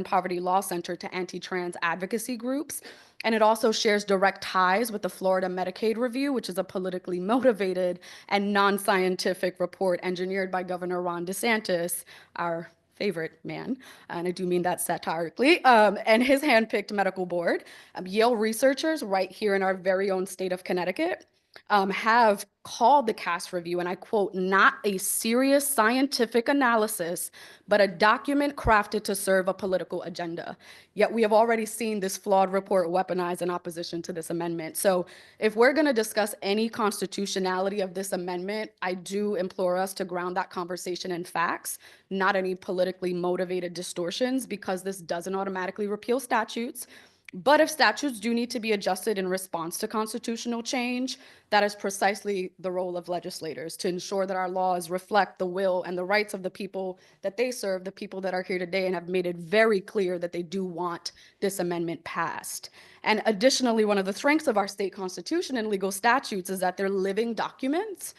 Poverty Law Center to anti-trans advocacy groups. And it also shares direct ties with the Florida Medicaid Review, which is a politically motivated and non-scientific report engineered by Governor Ron DeSantis, our favorite man, and I do mean that satirically, and his handpicked medical board. Yale researchers right here in our very own state of Connecticut have called the Cass review, and I quote, "not a serious scientific analysis, but a document crafted to serve a political agenda." Yet we have already seen this flawed report weaponized in opposition to this amendment. So if we're going to discuss any constitutionality of this amendment, I do implore us to ground that conversation in facts, not any politically motivated distortions, because this doesn't automatically repeal statutes. But if statutes do need to be adjusted in response to constitutional change, that is precisely the role of legislators, to ensure that our laws reflect the will and the rights of the people that they serve, the people that are here today and have made it very clear that they do want this amendment passed. And additionally, one of the strengths of our state constitution and legal statutes is that they're living documents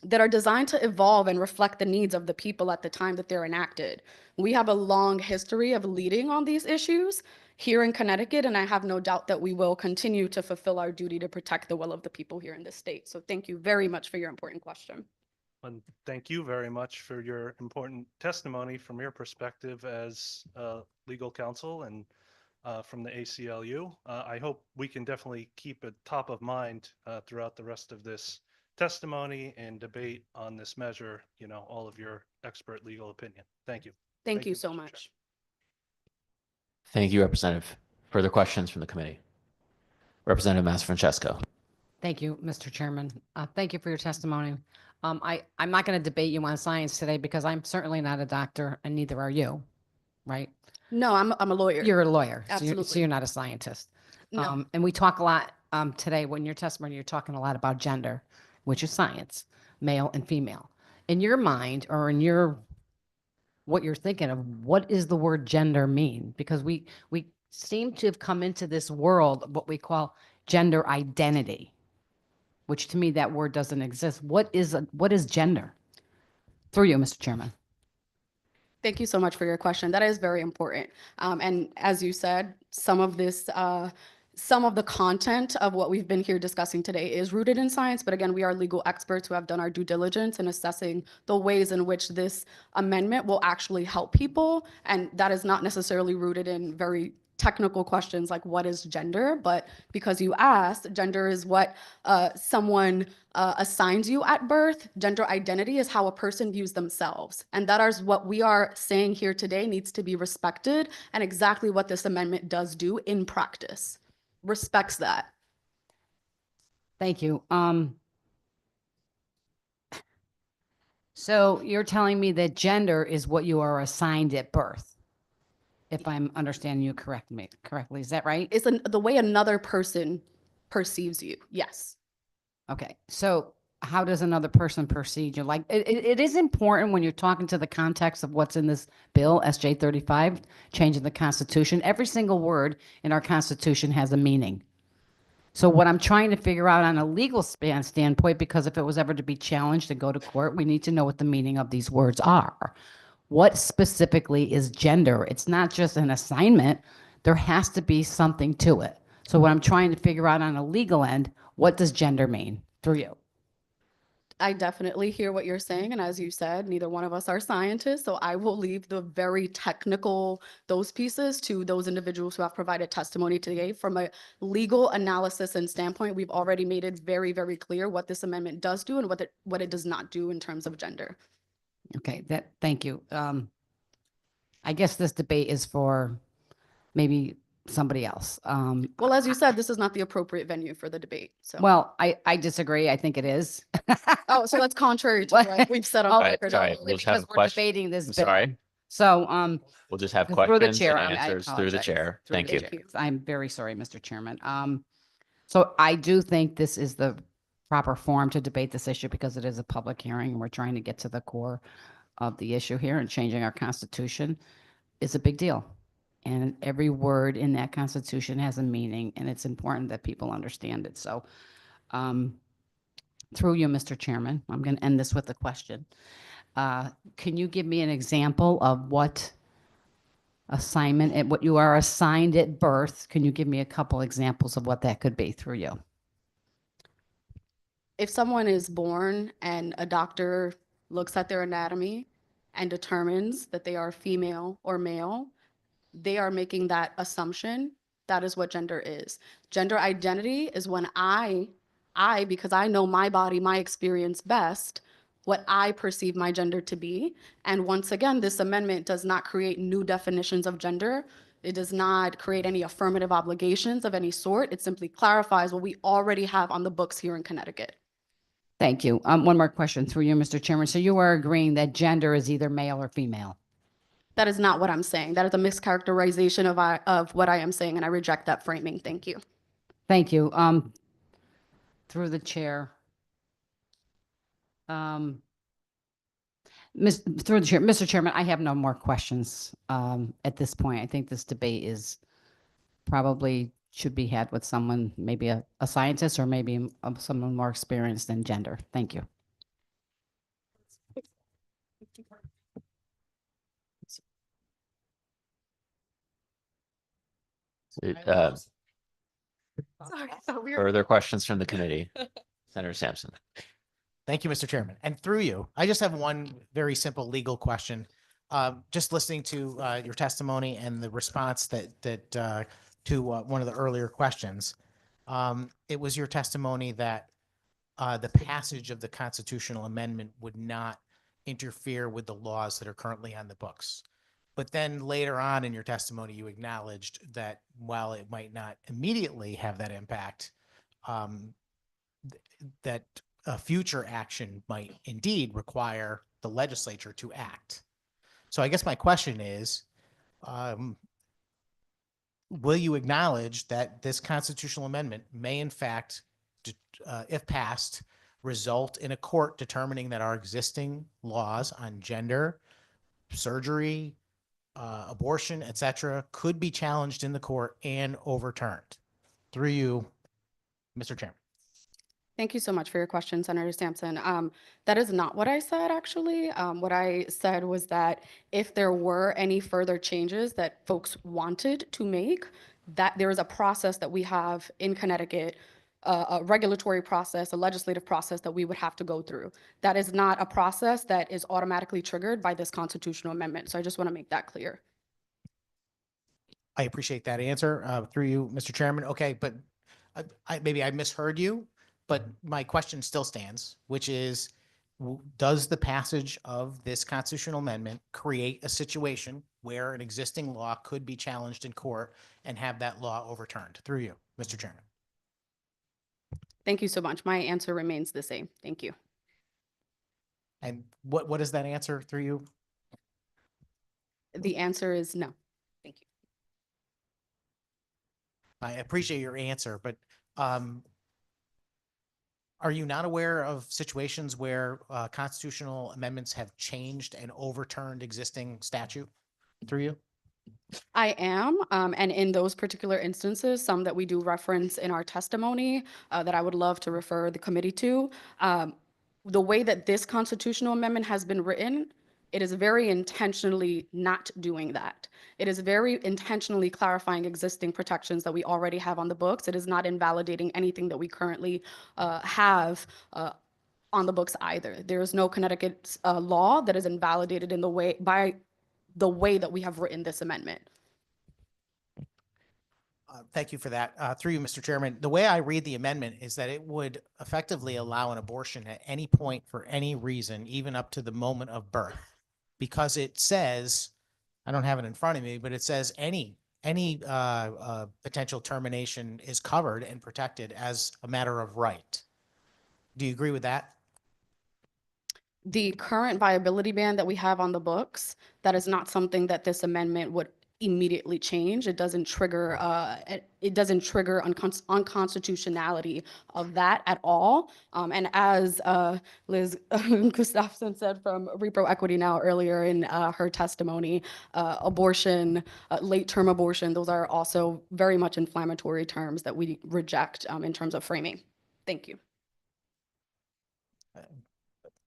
that are designed to evolve and reflect the needs of the people at the time that they're enacted. We have a long history of leading on these issues here in Connecticut, and I have no doubt that we will continue to fulfill our duty to protect the will of the people here in this state. So thank you very much for your important question. And thank you very much for your important testimony from your perspective as legal counsel and from the ACLU. I hope we can definitely keep it top of mind throughout the rest of this testimony and debate on this measure, all of your expert legal opinion. Thank you. Thank you so much. Thank you, Representative. Further questions from the committee? Representative Massafrancesco. Thank you, Mr. Chairman. Thank you for your testimony. I'm not going to debate you on science today because I'm certainly not a doctor and neither are you, right? No, I'm a lawyer. You're a lawyer, Absolutely. so you're not a scientist. No. And we talk a lot today when your testimony, you're talking a lot about gender, which is science, male and female. In your mind or in your what you're thinking of, what does the word gender mean? Because we seem to have come into this world of what we call gender identity, which to me that word doesn't exist. What is gender? Through you, Mr. Chairman. Thank you so much for your question. That is very important. And as you said, some of the content of what we've been here discussing today is rooted in science. But again, we are legal experts who have done our due diligence in assessing the ways in which this amendment will actually help people. And that is not necessarily rooted in very technical questions like what is gender, but because you asked, gender is what someone assigns you at birth. Gender identity is how a person views themselves. And that is what we are saying here today needs to be respected, and exactly what this amendment does do in practice. Respects that. Thank you. So you're telling me that gender is what you are assigned at birth, if I'm understanding you correctly. Is that right? It's the way another person perceives you. Yes. Okay. So how does another person perceive you? Like it is important when you're talking to the context of what's in this bill, SJ 35, changing the Constitution. Every single word in our Constitution has a meaning. So what I'm trying to figure out on a legal standpoint, because if it was ever to be challenged and go to court, we need to know what the meaning of these words are. What specifically is gender? It's not just an assignment. There has to be something to it. So what I'm trying to figure out on a legal end, What does gender mean through you? I definitely hear what you're saying. And as you said, neither one of us are scientists. So I will leave the very technical, those pieces to those individuals who have provided testimony today. From a legal analysis and standpoint, we've already made it very, very clear what this amendment does do and what it does not do in terms of gender. Okay, thank you. I guess this debate is for maybe somebody else. Well, as you said, this is not the appropriate venue for the debate. So, Well, I disagree. I think it is. oh, so that's contrary to what we've said on Oh, record. sorry, only we'll just have because a we're question. debating this I'm bill. sorry. So, We'll just have through the questions chair, and I answers through the apologize. chair. Through Thank the you. chair. I'm very sorry, Mr. Chairman. So I do think this is the proper forum to debate this issue because it is a public hearing and we're trying to get to the core of the issue here, and changing our constitution is a big deal. And every word in that constitution has a meaning, and it's important that people understand it. So, through you, Mr. Chairman, I'm going to end this with a question. Can you give me an example of what assignment and what you are assigned at birth? Can you give me a couple examples of what that could be through you? If someone is born and a doctor looks at their anatomy and determines that they are female or male, they are making that assumption. That is what gender is. Gender identity is when I, because I know my body, my experience best, what I perceive my gender to be. And once again, this amendment does not create new definitions of gender. It does not create any affirmative obligations of any sort. It simply clarifies what we already have on the books here in Connecticut. Thank you. One more question through you, Mr. Chairman. So you are agreeing that gender is either male or female? That is not what I'm saying. That is a mischaracterization of what I am saying, and I reject that framing. Thank you. Thank you. Through the chair. Through the chair, Mr. Chairman, I have no more questions at this point. I think this debate is probably should be had with someone, maybe a scientist or maybe someone more experienced in gender. Thank you. Further questions from the committee? Senator Sampson. Thank you, Mr. Chairman. And through you, I just have one very simple legal question. Just listening to your testimony and the response to one of the earlier questions, it was your testimony that the passage of the constitutional amendment would not interfere with the laws that are currently on the books. But then later on in your testimony, you acknowledged that while it might not immediately have that impact, that a future action might indeed require the legislature to act. So I guess my question is, will you acknowledge that this constitutional amendment may in fact, if passed, result in a court determining that our existing laws on gender, surgery, abortion, etc., could be challenged in the court and overturned? Through you, Mr. Chairman. Thank you so much for your question, Senator Sampson. That is not what I said, actually. What I said was that if there were any further changes that folks wanted to make, that there is a process that we have in Connecticut, a regulatory process, a legislative process that we would have to go through. That is not a process that is automatically triggered by this constitutional amendment. So I just want to make that clear. I appreciate that answer through you, Mr. Chairman. Okay, but maybe I misheard you, but my question still stands, which is, does the passage of this constitutional amendment create a situation where an existing law could be challenged in court and have that law overturned? Through you, Mr. Chairman. Thank you so much. My answer remains the same. Thank you. And what is that answer through you? The answer is no. Thank you. I appreciate your answer, but are you not aware of situations where constitutional amendments have changed and overturned existing statute? Through you? I am, and in those particular instances, some that we do reference in our testimony that I would love to refer the committee to, the way that this constitutional amendment has been written It is very intentionally not doing that. It is very intentionally clarifying existing protections that we already have on the books. It is not invalidating anything that we currently have on the books either. There is no Connecticut law that is invalidated in the way by the way that we have written this amendment. Thank you for that. Through you, Mr. Chairman, the way I read the amendment is that it would effectively allow an abortion at any point for any reason, even up to the moment of birth. Because it says, I don't have it in front of me, but it says any potential termination is covered and protected as a matter of right. Do you agree with that? The current viability ban that we have on the books, that is not something that this amendment would immediately change. It doesn't trigger unconstitutionality of that at all. And as Liz Gustafson said from Repro Equity Now earlier in her testimony, abortion, late-term abortion, those are also very much inflammatory terms that we reject in terms of framing. Thank you.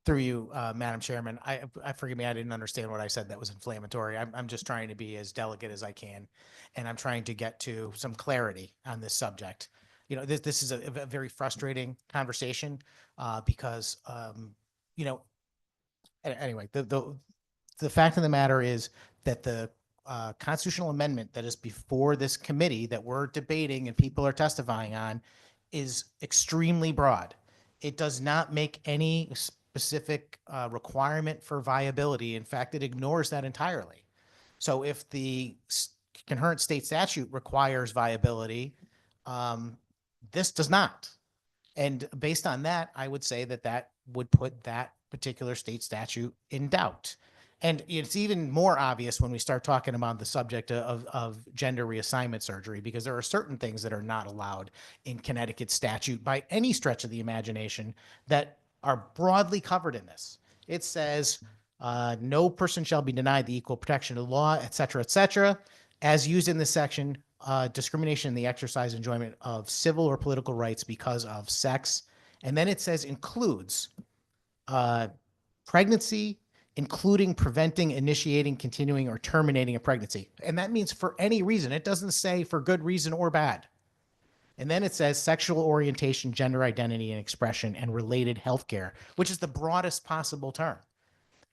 Through you, Madam Chairman, I forgive me, I didn't understand what I said that was inflammatory. I'm just trying to be as delicate as I can, and I'm trying to get to some clarity on this subject. You know, this is a very frustrating conversation because, you know, anyway, the fact of the matter is that the constitutional amendment that is before this committee that we're debating and people are testifying on is extremely broad. It does not make any specific requirement for viability. In fact, it ignores that entirely. So if the concurrent state statute requires viability, this does not. And based on that, I would say that that would put that particular state statute in doubt. And it's even more obvious when we start talking about the subject of gender reassignment surgery, because there are certain things that are not allowed in Connecticut statute by any stretch of the imagination that are broadly covered in this. It says, no person shall be denied the equal protection of the law, et cetera, as used in this section, discrimination in the exercise and enjoyment of civil or political rights because of sex. And then it says includes pregnancy, including preventing, initiating, continuing, or terminating a pregnancy. And that means for any reason. It doesn't say for good reason or bad. And then it says sexual orientation, gender identity and expression, and related healthcare, which is the broadest possible term.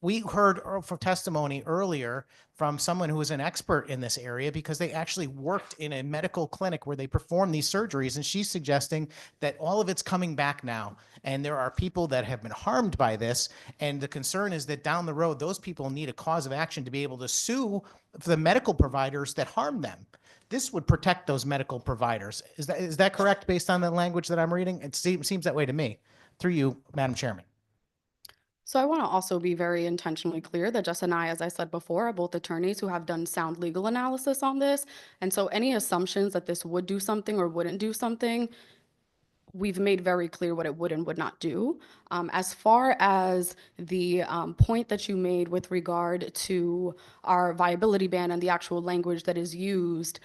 We heard from testimony earlier from someone who is an expert in this area because they actually worked in a medical clinic where they perform these surgeries. And she's suggesting that all of it's coming back now. And there are people that have been harmed by this. And the concern is that down the road, those people need a cause of action to be able to sue the medical providers that harm them. This would protect those medical providers. Is that correct based on the language that I'm reading? It seems that way to me. Through you, Madam Chairman. So I want to also be very intentionally clear that Jess and I, as I said before, are both attorneys who have done sound legal analysis on this. And so any assumptions that this would do something or wouldn't do something, we've made very clear what it would and would not do. As far as the point that you made with regard to our viability ban and the actual language that is used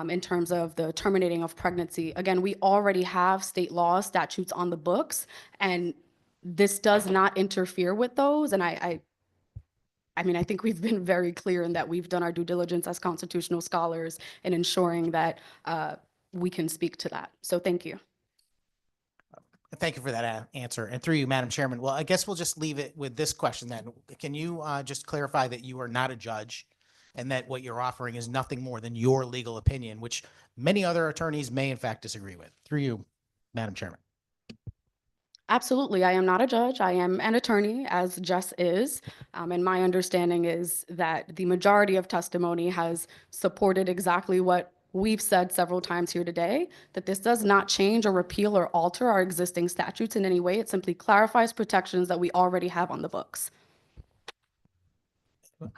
in terms of the terminating of pregnancy, again, we already have state laws, statutes on the books, and this does not interfere with those. And I mean, I think we've been very clear in that we've done our due diligence as constitutional scholars in ensuring that we can speak to that. So thank you. Thank you for that answer. And through you, Madam Chairman, well, I guess we'll just leave it with this question then. Can you just clarify that you are not a judge and that what you're offering is nothing more than your legal opinion, which many other attorneys may in fact disagree with? Through you, Madam Chairman. Absolutely. I am not a judge. I am an attorney, as Jess is. And my understanding is that the majority of testimony has supported exactly what we've said several times here today, that this does not change or repeal or alter our existing statutes in any way. It simply clarifies protections that we already have on the books.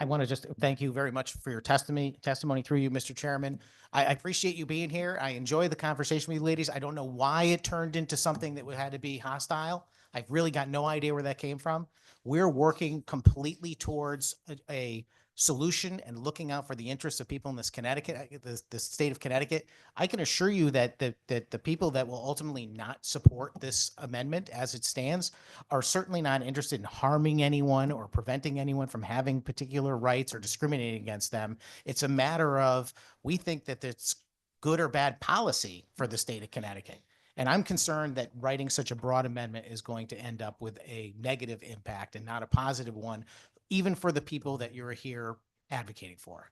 I want to just thank you very much for your testimony through you, Mr. Chairman. I appreciate you being here. I enjoy the conversation with you ladies. I don't know why it turned into something that had to be hostile. I've really got no idea where that came from. We're working completely towards a solution and looking out for the interests of people in this Connecticut, the state of Connecticut, I can assure you that the people that will ultimately not support this amendment as it stands are certainly not interested in harming anyone or preventing anyone from having particular rights or discriminating against them. It's a matter of, we think that it's good or bad policy for the state of Connecticut. And I'm concerned that writing such a broad amendment is going to end up with a negative impact and not a positive one, even for the people that you're here advocating for.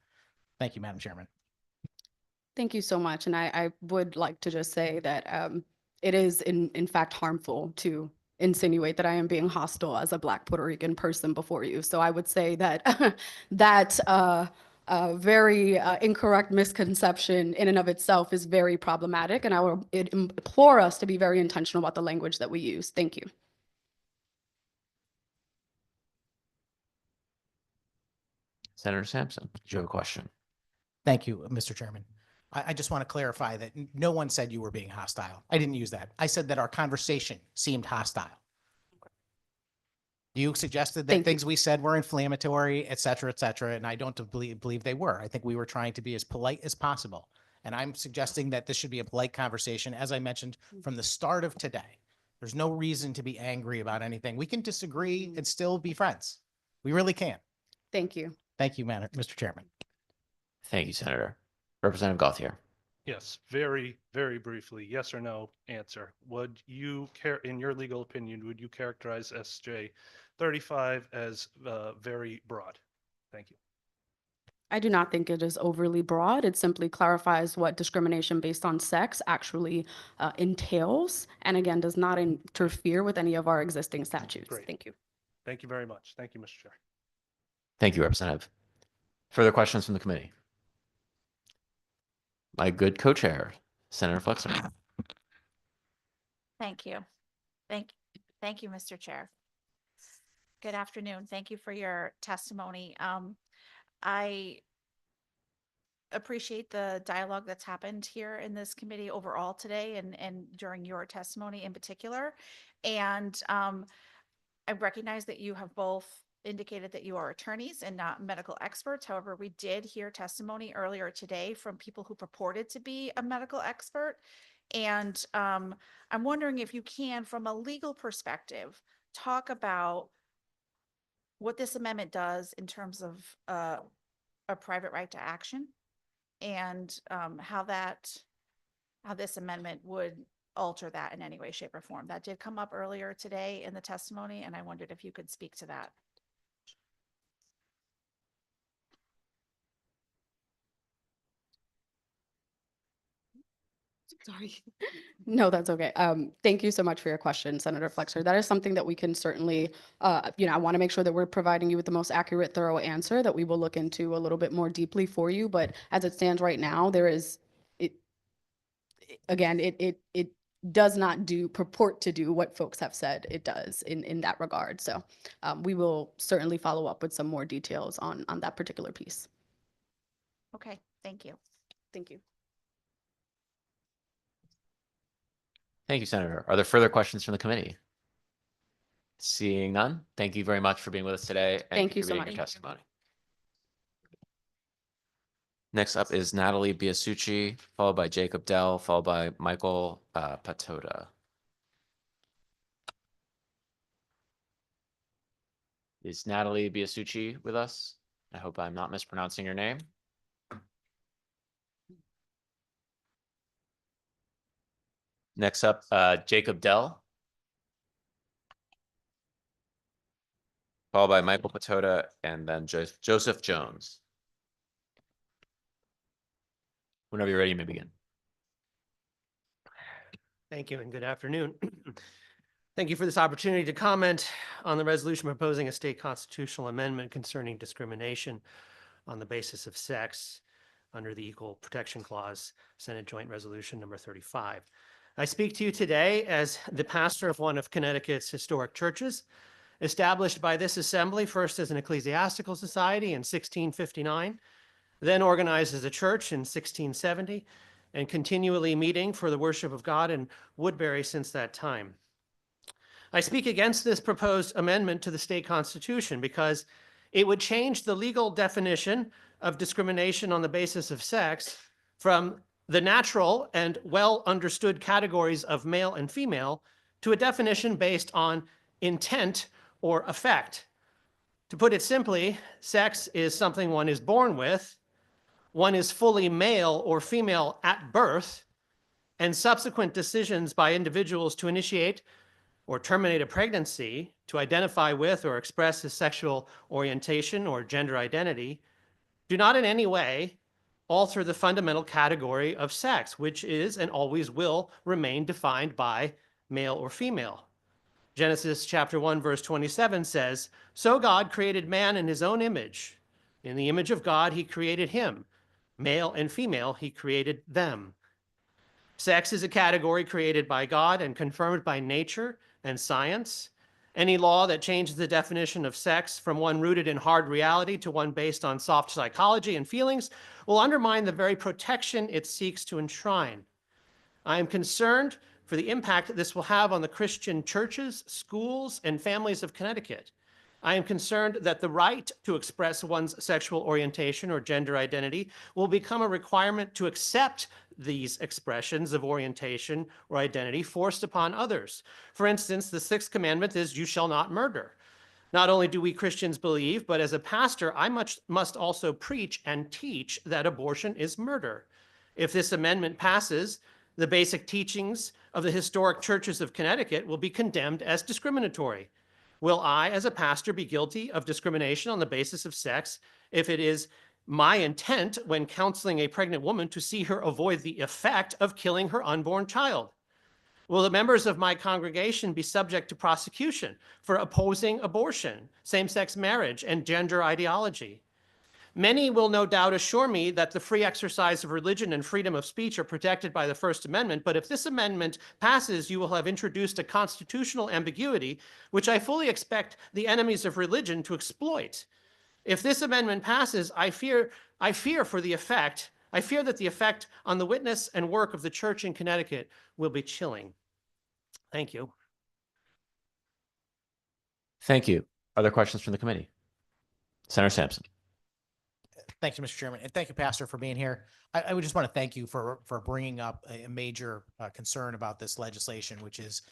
Thank you, Madam Chairman. Thank you so much. And I would like to just say that it is in fact harmful to insinuate that I am being hostile as a Black Puerto Rican person before you. So I would say that that very incorrect misconception in and of itself is very problematic. And I will implore us to be very intentional about the language that we use. Thank you. Senator Sampson, do you have a question? Thank you, Mr. Chairman. I just want to clarify that no one said you were being hostile. I didn't use that. I said that our conversation seemed hostile. You suggested that things we said were inflammatory, et cetera, and I don't believe they were. I think we were trying to be as polite as possible. And I'm suggesting that this should be a polite conversation, as I mentioned from the start of today. There's no reason to be angry about anything. We can disagree and still be friends. We really can. Thank you. Thank you, Mr. Chairman. Thank you, Senator. Representative Gauthier. Yes, very, very briefly, yes or no answer. Would you in your legal opinion, would you characterize SJ 35 as very broad? Thank you. I do not think it is overly broad. It simply clarifies what discrimination based on sex actually entails, and again, does not interfere with any of our existing statutes. Great. Thank you. Thank you very much. Thank you, Mr. Chair. Thank you, Representative. Further questions from the committee? My good co-chair, Senator Flexer. Thank you. Thank you, Mr. Chair. Good afternoon. Thank you for your testimony. I appreciate the dialogue that's happened here in this committee overall today and during your testimony in particular. And I recognize that you have both indicated that you are attorneys and not medical experts. However, we did hear testimony earlier today from people who purported to be a medical expert. And I'm wondering if you can, from a legal perspective, talk about what this amendment does in terms of a private right to action and how this amendment would alter that in any way, shape, or form. That did come up earlier today in the testimony, and I wondered if you could speak to that. Sorry. No, that's okay. Thank you so much for your question, Senator Flexer. That is something that we can certainly, I want to make sure that we're providing you with the most accurate, thorough answer that we will look into a little bit more deeply for you. But as it stands right now, it does not purport to do what folks have said it does in that regard. So we will certainly follow up with some more details on that particular piece. Okay, thank you. Thank you. Thank you, Senator. Are there further questions from the committee? Seeing none, thank you very much for being with us today. And Thank you so contributing much. your testimony. Next up is Natalie Biasucci, followed by Jacob Dell, followed by Michael Patoda. Is Natalie Biasucci with us? I hope I'm not mispronouncing your name. Next up, Jacob Dell, followed by Michael Patoda, and then Joseph Jones. Whenever you're ready, you may begin. Thank you and good afternoon. Thank you for this opportunity to comment on the resolution proposing a state constitutional amendment concerning discrimination on the basis of sex under the Equal Protection Clause, Senate Joint Resolution number 35. I speak to you today as the pastor of one of Connecticut's historic churches, established by this assembly first as an ecclesiastical society in 1659, then organized as a church in 1670, and continually meeting for the worship of God in Woodbury since that time. I speak against this proposed amendment to the state constitution because It would change the legal definition of discrimination on the basis of sex from the natural and well understood categories of male and female to a definition based on intent or effect. To put it simply, sex is something one is born with, one is fully male or female at birth, and subsequent decisions by individuals to initiate or terminate a pregnancy, to identify with or express his sexual orientation or gender identity, do not in any way alter the fundamental category of sex, which is and always will remain defined by male or female. Genesis chapter 1, verse 27 says, "So God created man in his own image. In the image of God, he created him. Male and female, he created them." Sex is a category created by God and confirmed by nature and science. Any law that changes the definition of sex from one rooted in hard reality to one based on soft psychology and feelings will undermine the very protection it seeks to enshrine. I am concerned for the impact this will have on the Christian churches, schools, and families of Connecticut. I am concerned that the right to express one's sexual orientation or gender identity will become a requirement to accept these expressions of orientation or identity forced upon others. For instance, the sixth commandment is, "You shall not murder." Not only do we Christians believe, but as a pastor, I must also preach and teach that abortion is murder. If this amendment passes, the basic teachings of the historic churches of Connecticut will be condemned as discriminatory. Will I, as a pastor, be guilty of discrimination on the basis of sex if it is my intent when counseling a pregnant woman to see her avoid the effect of killing her unborn child? Will the members of my congregation be subject to prosecution for opposing abortion, same-sex marriage, and gender ideology? Many will no doubt assure me that the free exercise of religion and freedom of speech are protected by the First Amendment, but if this amendment passes, you will have introduced a constitutional ambiguity, which I fully expect the enemies of religion to exploit. If this amendment passes, I fear for the effect. I fear that the effect on the witness and work of the church in Connecticut will be chilling. Thank you. Thank you. Other questions from the committee? Senator Sampson. Thank you, Mr. Chairman, and thank you, Pastor, for being here. I would just want to thank you for bringing up a major concern about this legislation, which is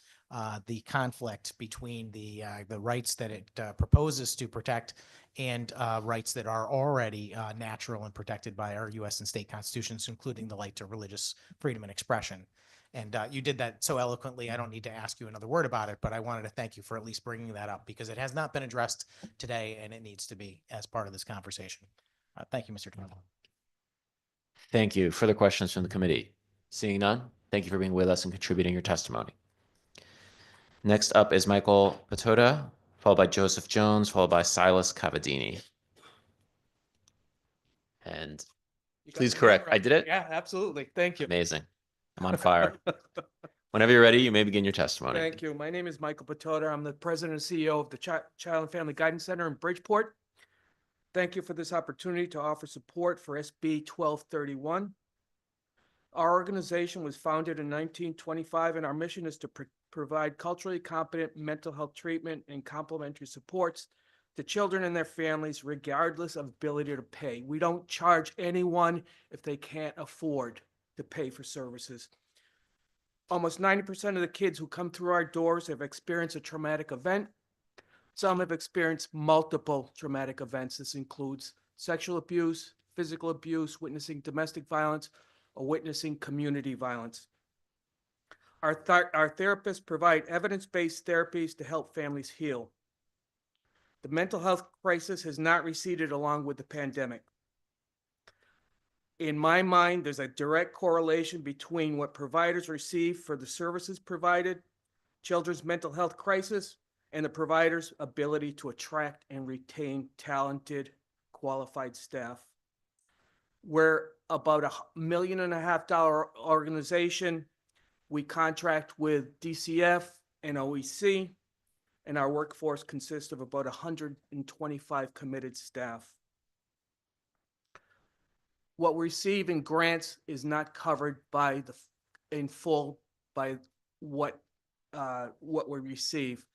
the conflict between the rights that it proposes to protect and rights that are already natural and protected by our U.S. and state constitutions, including the right to religious freedom and expression. And you did that so eloquently, I don't need to ask you another word about it, but I wanted to thank you for at least bringing that up because it has not been addressed today and it needs to be as part of this conversation. Thank you, Mr. Chairman. Thank you. Further questions from the committee? Seeing none, thank you for being with us and contributing your testimony. Next up is Michael Patoda, followed by Joseph Jones, followed by Silas Cavadini. And please correct, I did it? Yeah, absolutely. Thank you. Amazing. I'm on fire. Whenever you're ready, you may begin your testimony. Thank you. My name is Michael Patoda. I'm the president and CEO of the Child and Family Guidance Center in Bridgeport. Thank you for this opportunity to offer support for SB 1231. Our organization was founded in 1925, and our mission is to provide culturally competent mental health treatment and complementary supports to children and their families, regardless of ability to pay. We don't charge anyone if they can't afford to pay for services. Almost 90% of the kids who come through our doors have experienced a traumatic event. Some have experienced multiple traumatic events. This includes sexual abuse, physical abuse, witnessing domestic violence, or witnessing community violence. Our therapists provide evidence-based therapies to help families heal. The mental health crisis has not receded along with the pandemic. In my mind, there's a direct correlation between what providers receive for the services provided, children's mental health crisis, and the provider's ability to attract and retain talented, qualified staff. We're about $1.5 million organization. We contract with DCF and OEC, and our workforce consists of about 125 committed staff. What we receive in grants is not covered by in full by what we receive.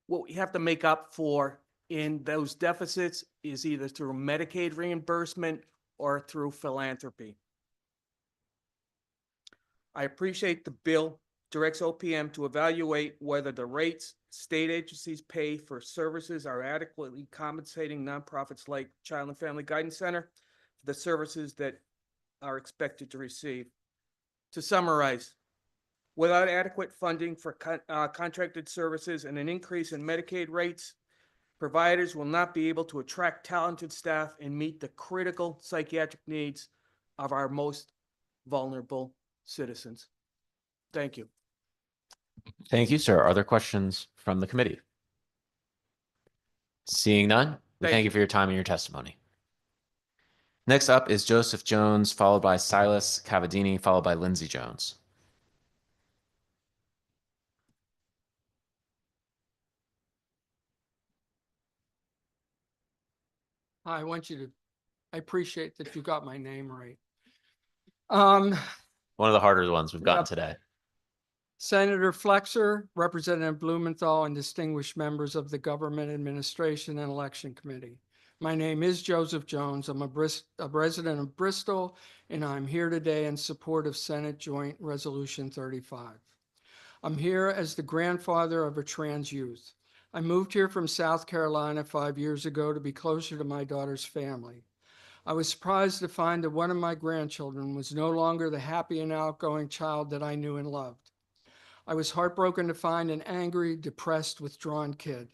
What we have to make up for in those deficits is either through Medicaid reimbursement or through philanthropy. I appreciate the bill directs OPM to evaluate whether the rates state agencies pay for services are adequately compensating nonprofits like Child and Family Guidance Center for the services that are expected to receive. To summarize, without adequate funding for contracted services and an increase in Medicaid rates, providers will not be able to attract talented staff and meet the critical psychiatric needs of our most vulnerable citizens. Thank you. Thank you, sir. Are there questions from the committee? Seeing none, we thank you for your time and your testimony. Next up is Joseph Jones, followed by Silas Cavadini, followed by Lindsay Jones. I want you to, I appreciate that you got my name right. One of the harder ones we've gotten Yep. today. Senator Flexer, Representative Blumenthal, and distinguished members of the Government Administration and Election Committee. My name is Joseph Jones. I'm a resident of Bristol, and I'm here today in support of Senate Joint Resolution 35. I'm here as the grandfather of a trans youth. I moved here from South Carolina 5 years ago to be closer to my daughter's family. I was surprised to find that one of my grandchildren was no longer the happy and outgoing child that I knew and loved. I was heartbroken to find an angry, depressed, withdrawn kid.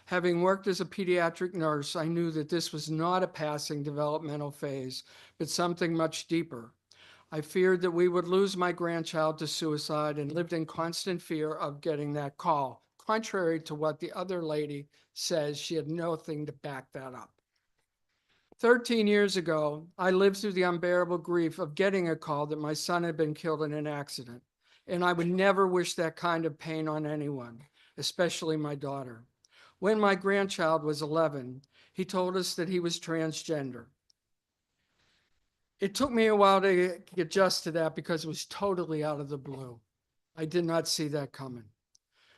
Having worked as a pediatric nurse, I knew that this was not a passing developmental phase, but something much deeper. I feared that we would lose my grandchild to suicide and lived in constant fear of getting that call. Contrary to what the other lady says, she had nothing to back that up. 13 years ago, I lived through the unbearable grief of getting a call that my son had been killed in an accident. And I would never wish that kind of pain on anyone, especially my daughter. When my grandchild was 11, he told us that he was transgender. It took me a while to adjust to that because it was totally out of the blue. I did not see that coming.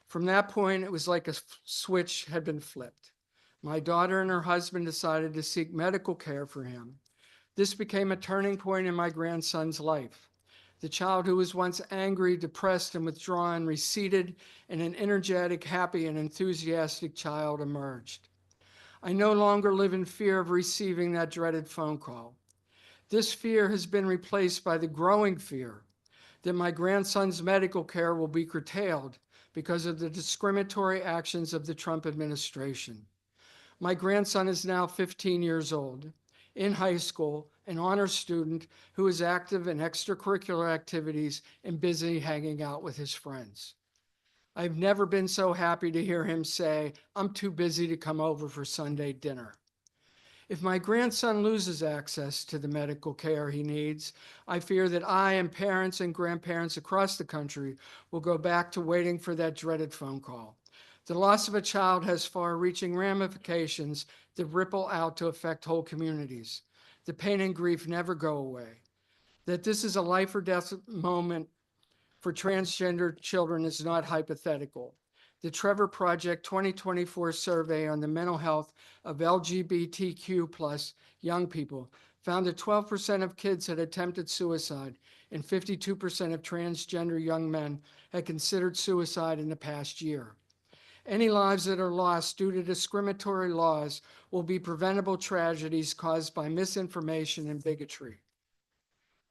From that point, it was like a switch had been flipped. My daughter and her husband decided to seek medical care for him. This became a turning point in my grandson's life. The child who was once angry, depressed, and withdrawn receded, and an energetic, happy, and enthusiastic child emerged. I no longer live in fear of receiving that dreaded phone call. This fear has been replaced by the growing fear that my grandson's medical care will be curtailed because of the discriminatory actions of the Trump administration. My grandson is now 15 years old, in high school, an honor student who is active in extracurricular activities and busy hanging out with his friends. I've never been so happy to hear him say, "I'm too busy to come over for Sunday dinner." If my grandson loses access to the medical care he needs, I fear that I and parents and grandparents across the country will go back to waiting for that dreaded phone call. The loss of a child has far-reaching ramifications that ripple out to affect whole communities. The pain and grief never go away. That this is a life or death moment for transgender children is not hypothetical. The Trevor Project 2024 survey on the mental health of LGBTQ+ young people found that 12% of kids had attempted suicide and 52% of transgender young men had considered suicide in the past year. Any lives that are lost due to discriminatory laws will be preventable tragedies caused by misinformation and bigotry.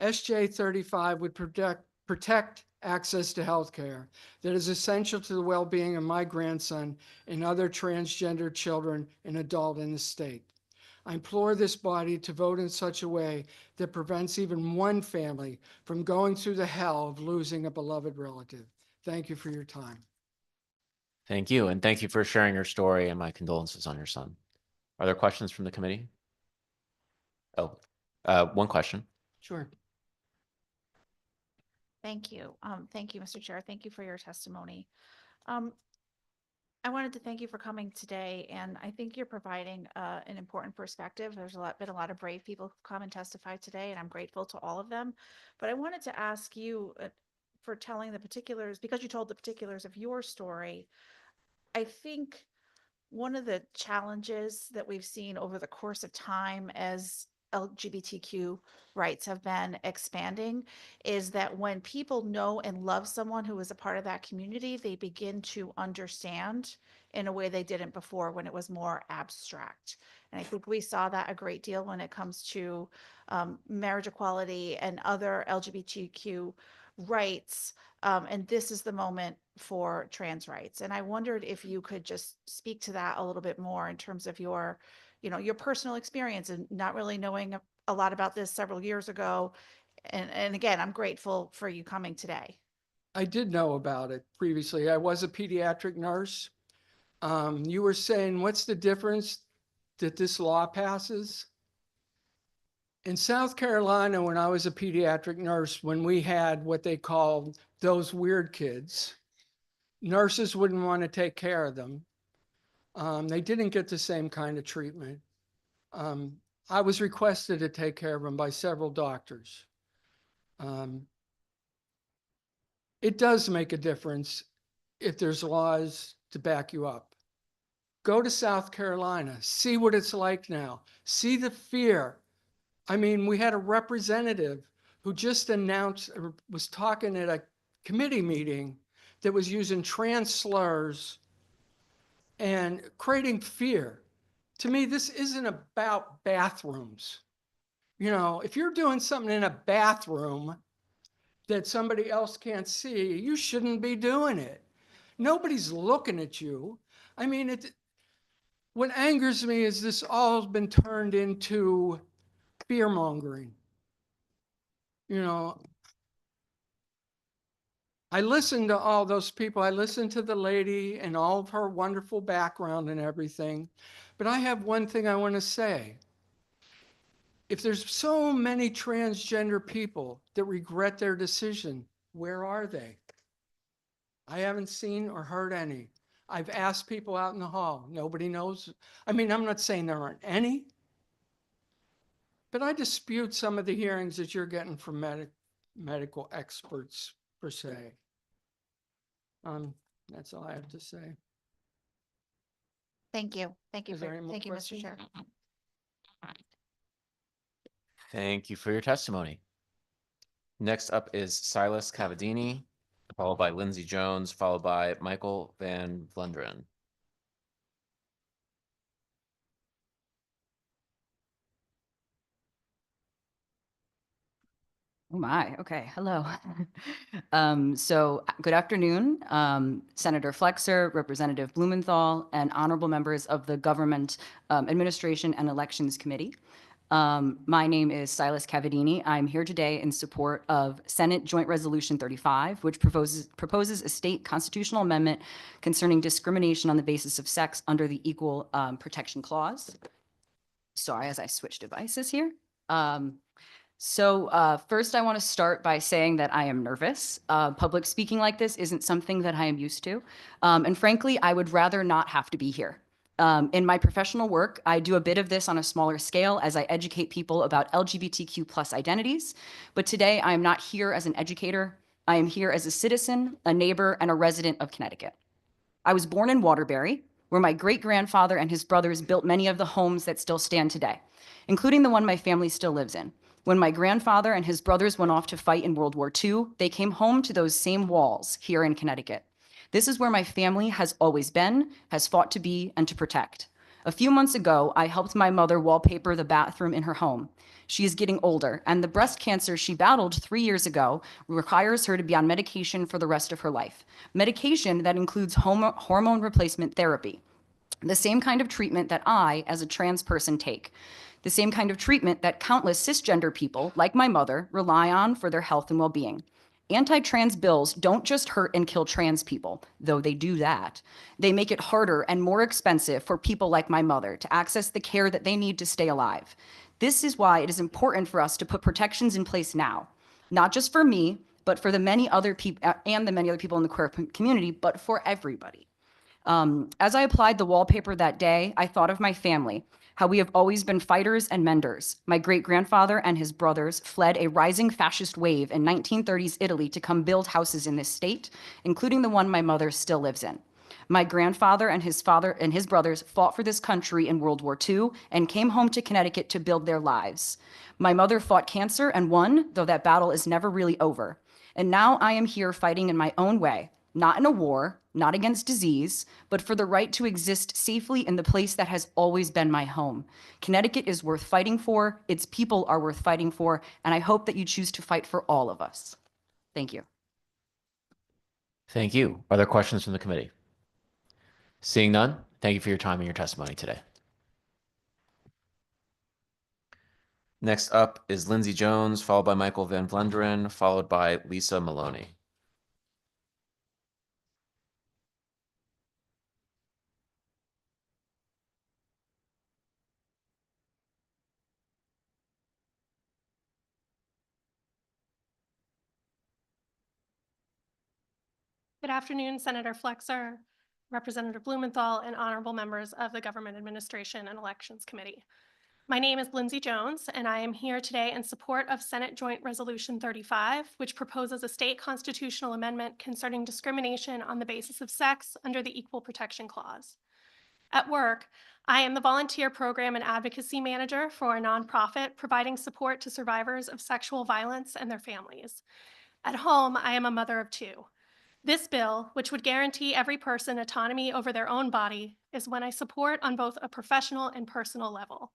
SJ 35 would protect access to health care that is essential to the well-being of my grandson and other transgender children and adults in the state. I implore this body to vote in such a way that prevents even one family from going through the hell of losing a beloved relative. Thank you for your time. Thank you, and thank you for sharing your story, and my condolences on your son. Are there questions from the committee? Oh, one question. Sure. Thank you. Thank you, Mr. Chair. Thank you for your testimony. I wanted to thank you for coming today, and I think you're providing an important perspective. There's been a lot of brave people who've come and testified today, and I'm grateful to all of them. But I wanted to ask you for telling the particulars, because you told the particulars of your story. I think one of the challenges that we've seen over the course of time as LGBTQ rights have been expanding is that when people know and love someone who is a part of that community, they begin to understand in a way they didn't before when it was more abstract. And I think we saw that a great deal when it comes to marriage equality and other LGBTQ rights. And this is the moment for trans rights. And I wondered if you could just speak to that a little bit more in terms of your, your personal experience and not really knowing a lot about this several years ago. And again, I'm grateful for you coming today. I did know about it previously. I was a pediatric nurse. You were saying, what's the difference that this law passes? In South Carolina, when I was a pediatric nurse, when we had what they called those weird kids, nurses wouldn't want to take care of them. They didn't get the same kind of treatment. I was requested to take care of them by several doctors. It does make a difference if there's laws to back you up. Go to South Carolina, see what it's like now. See the fear. I mean, we had a representative who just announced, or was talking at a committee meeting that was using trans slurs and creating fear. To me, this isn't about bathrooms. You know, if you're doing something in a bathroom that somebody else can't see, you shouldn't be doing it. Nobody's looking at you. I mean, what angers me is this all has been turned into fear mongering. You know, I listened to all those people. I listened to the lady and all of her wonderful background and everything. But I have one thing I want to say. If there's so many transgender people that regret their decision, where are they? I haven't seen or heard any. I've asked people out in the hall. Nobody knows. I mean, I'm not saying there aren't any, but I dispute some of the hearings that you're getting from medical experts, per se. That's all I have to say. Thank you. Thank you. Is there any more Thank you, Mr. questions? Chair. Thank you for your testimony. Next up is Silas Cavadini, followed by Lindsay Jones, followed by Michael Van Vlunderen. Oh my, okay, hello. Good afternoon, Senator Flexer, Representative Blumenthal, and honorable members of the Government Administration and Elections Committee. My name is Silas Cavadini. I'm here today in support of Senate Joint Resolution 35, which proposes a state constitutional amendment concerning discrimination on the basis of sex under the Equal Protection Clause. Sorry, as I switch devices here. First, I want to start by saying that I am nervous. Public speaking like this isn't something that I am used to. And frankly, I would rather not have to be here. In my professional work, I do a bit of this on a smaller scale as I educate people about LGBTQ+ identities. But today, I am not here as an educator. I am here as a citizen, a neighbor, and a resident of Connecticut. I was born in Waterbury, where my great-grandfather and his brothers built many of the homes that still stand today, including the one my family still lives in. When my grandfather and his brothers went off to fight in World War II, they came home to those same walls here in Connecticut. This is where my family has always been, has fought to be, and to protect. A few months ago, I helped my mother wallpaper the bathroom in her home. She is getting older, and the breast cancer she battled 3 years ago requires her to be on medication for the rest of her life. Medication that includes hormone replacement therapy, the same kind of treatment that I, as a trans person, take. The same kind of treatment that countless cisgender people, like my mother, rely on for their health and well-being. Anti-trans bills don't just hurt and kill trans people, though they do that. They make it harder and more expensive for people like my mother to access the care that they need to stay alive. This is why it is important for us to put protections in place now, not just for me, but for the many other people and the many other people in the queer community, but for everybody. As I applied the wallpaper that day, I thought of my family, how we have always been fighters and menders. My great-grandfather and his brothers fled a rising fascist wave in 1930s Italy to come build houses in this state, including the one my mother still lives in. My grandfather and his father and his brothers fought for this country in World War II and came home to Connecticut to build their lives. My mother fought cancer and won, though that battle is never really over. And now I am here fighting in my own way, not in a war, not against disease, but for the right to exist safely in the place that has always been my home. Connecticut is worth fighting for, its people are worth fighting for, and I hope that you choose to fight for all of us. Thank you. Thank you. Are there questions from the committee? Seeing none, thank you for your time and your testimony today. Next up is Lindsay Jones, followed by Michael Van Vlenderen, followed by Lisa Maloney. Good afternoon, Senator Flexer, Representative Blumenthal, and honorable members of the Government Administration and Elections Committee. My name is Lindsay Jones, and I am here today in support of Senate Joint Resolution 35, which proposes a state constitutional amendment concerning discrimination on the basis of sex under the Equal Protection Clause. At work, I am the volunteer program and advocacy manager for a nonprofit providing support to survivors of sexual violence and their families. At home, I am a mother of two. This bill, which would guarantee every person autonomy over their own body, is one I support on both a professional and personal level.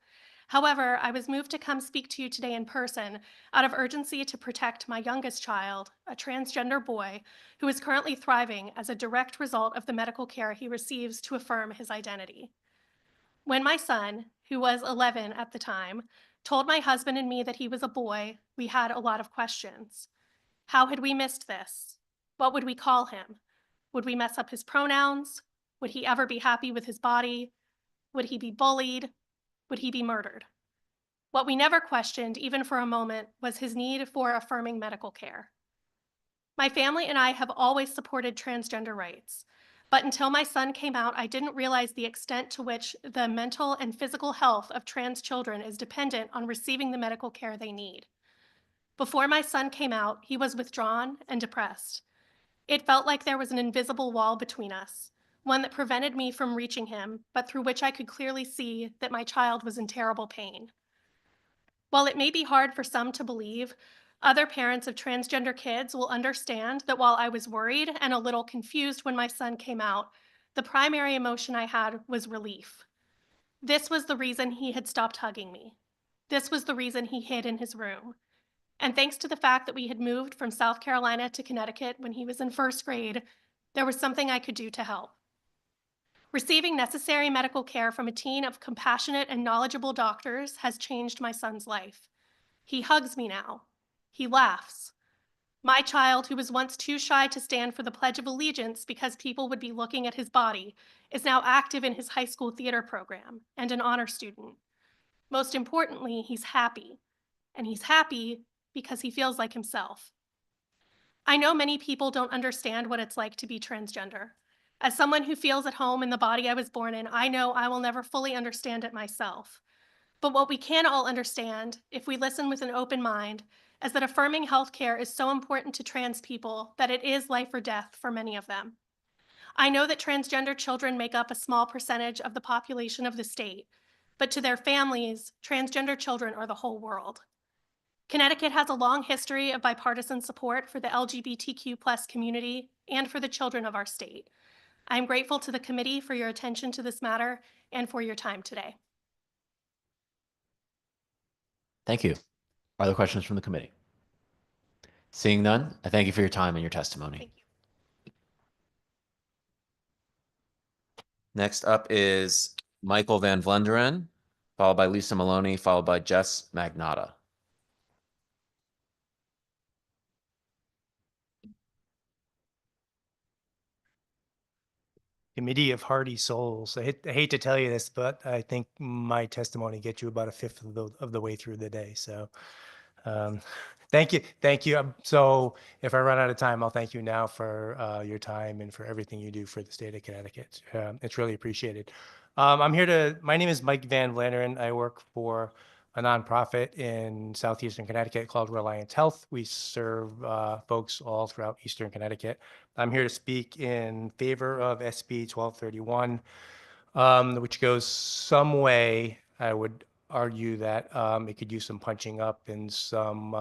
However, I was moved to come speak to you today in person out of urgency to protect my youngest child, a transgender boy, who is currently thriving as a direct result of the medical care he receives to affirm his identity. When my son, who was 11 at the time, told my husband and me that he was a boy, we had a lot of questions. How had we missed this? What would we call him? Would we mess up his pronouns? Would he ever be happy with his body? Would he be bullied? Would he be murdered? What we never questioned, even for a moment, was his need for affirming medical care. My family and I have always supported transgender rights, but until my son came out, I didn't realize the extent to which the mental and physical health of trans children is dependent on receiving the medical care they need. Before my son came out, he was withdrawn and depressed. It felt like there was an invisible wall between us, one that prevented me from reaching him, but through which I could clearly see that my child was in terrible pain. While it may be hard for some to believe, other parents of transgender kids will understand that while I was worried and a little confused when my son came out, the primary emotion I had was relief. This was the reason he had stopped hugging me. This was the reason he hid in his room. And thanks to the fact that we had moved from South Carolina to Connecticut when he was in first grade, there was something I could do to help. Receiving necessary medical care from a team of compassionate and knowledgeable doctors has changed my son's life. He hugs me now. He laughs. My child, who was once too shy to stand for the Pledge of Allegiance because people would be looking at his body, is now active in his high school theater program and an honor student. Most importantly, he's happy. And he's happy because he feels like himself. I know many people don't understand what it's like to be transgender. As someone who feels at home in the body I was born in, I know I will never fully understand it myself. But what we can all understand, if we listen with an open mind, is that affirming healthcare is so important to trans people that it is life or death for many of them. I know that transgender children make up a small percentage of the population of the state, but to their families, transgender children are the whole world. Connecticut has a long history of bipartisan support for the LGBTQ+ community and for the children of our state. I am grateful to the committee for your attention to this matter and for your time today. Thank you. Are there questions from the committee? Seeing none, I thank you for your time and your testimony. Thank you. Next up is Michael Van Vlenderen, followed by Lisa Maloney, followed by Jess Magnotta. Committee of Hardy Souls. I hate to tell you this, but I think my testimony gets you about a fifth of the way through the day. So thank you. So if I run out of time, I'll thank you now for your time and for everything you do for the state of Connecticut. It's really appreciated. My name is Mike Van Vlenderen. I work for a nonprofit in southeastern Connecticut called Reliance Health. We serve folks all throughout eastern Connecticut. I'm here to speak in favor of SB 1231, which goes some way. I would argue that it could use some punching up and some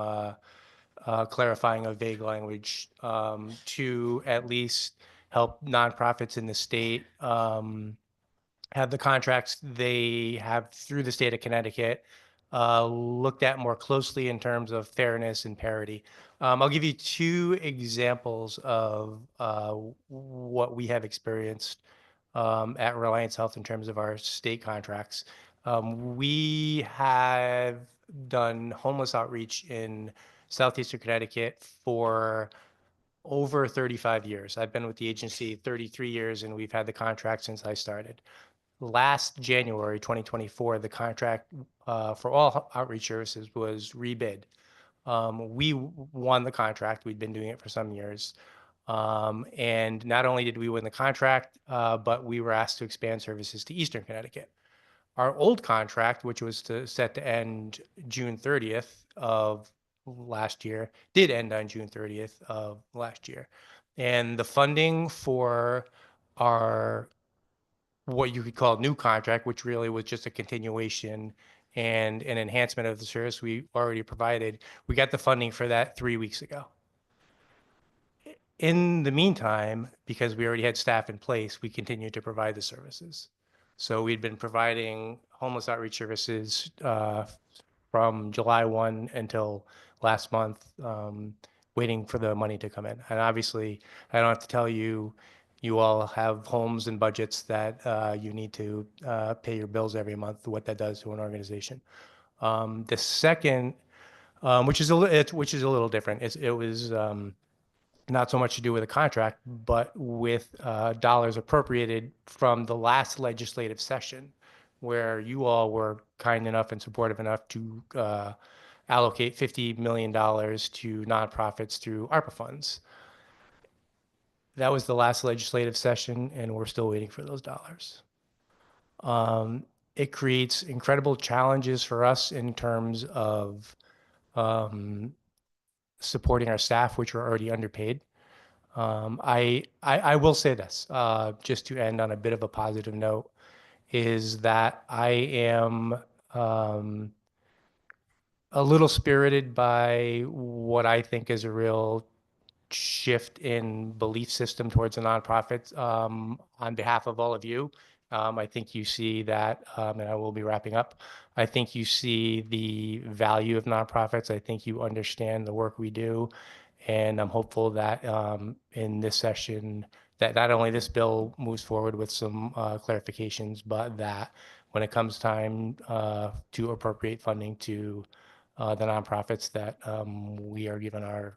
clarifying of vague language to at least help nonprofits in the state have the contracts they have through the state of Connecticut looked at more closely in terms of fairness and parity. I'll give you two examples of what we have experienced at Reliance Health in terms of our state contracts. We have done homeless outreach in southeastern Connecticut for over 35 years. I've been with the agency 33 years, and we've had the contract since I started. Last January 2024, the contract for all outreach services was rebid. We won the contract. We'd been doing it for some years. And not only did we win the contract, but we were asked to expand services to Eastern Connecticut. Our old contract, which was set to end June 30th of last year, did end on June 30th of last year. And the funding for our what you could call new contract, which really was just a continuation and an enhancement of the service we already provided. We got the funding for that 3 weeks ago. In the meantime, because we already had staff in place, we continued to provide the services. So we'd been providing homeless outreach services from July 1 until last month, waiting for the money to come in. And obviously, I don't have to tell you, you all have homes and budgets that you need to pay your bills every month, what that does to an organization. The second, which is a little different, it was not so much to do with a contract, but with dollars appropriated from the last legislative session, where you all were kind enough and supportive enough to allocate $50 million to nonprofits through ARPA funds. That was the last legislative session, and we're still waiting for those dollars. It creates incredible challenges for us in terms of supporting our staff, which were already underpaid. I will say this, just to end on a bit of a positive note, is that I am a little spirited by what I think is a real shift in belief system towards the nonprofits on behalf of all of you. I think you see that, and I will be wrapping up. I think you see the value of nonprofits. I think you understand the work we do. And I'm hopeful that in this session, that not only this bill moves forward with some clarifications, but that when it comes time to appropriate funding to the nonprofits, that we are given our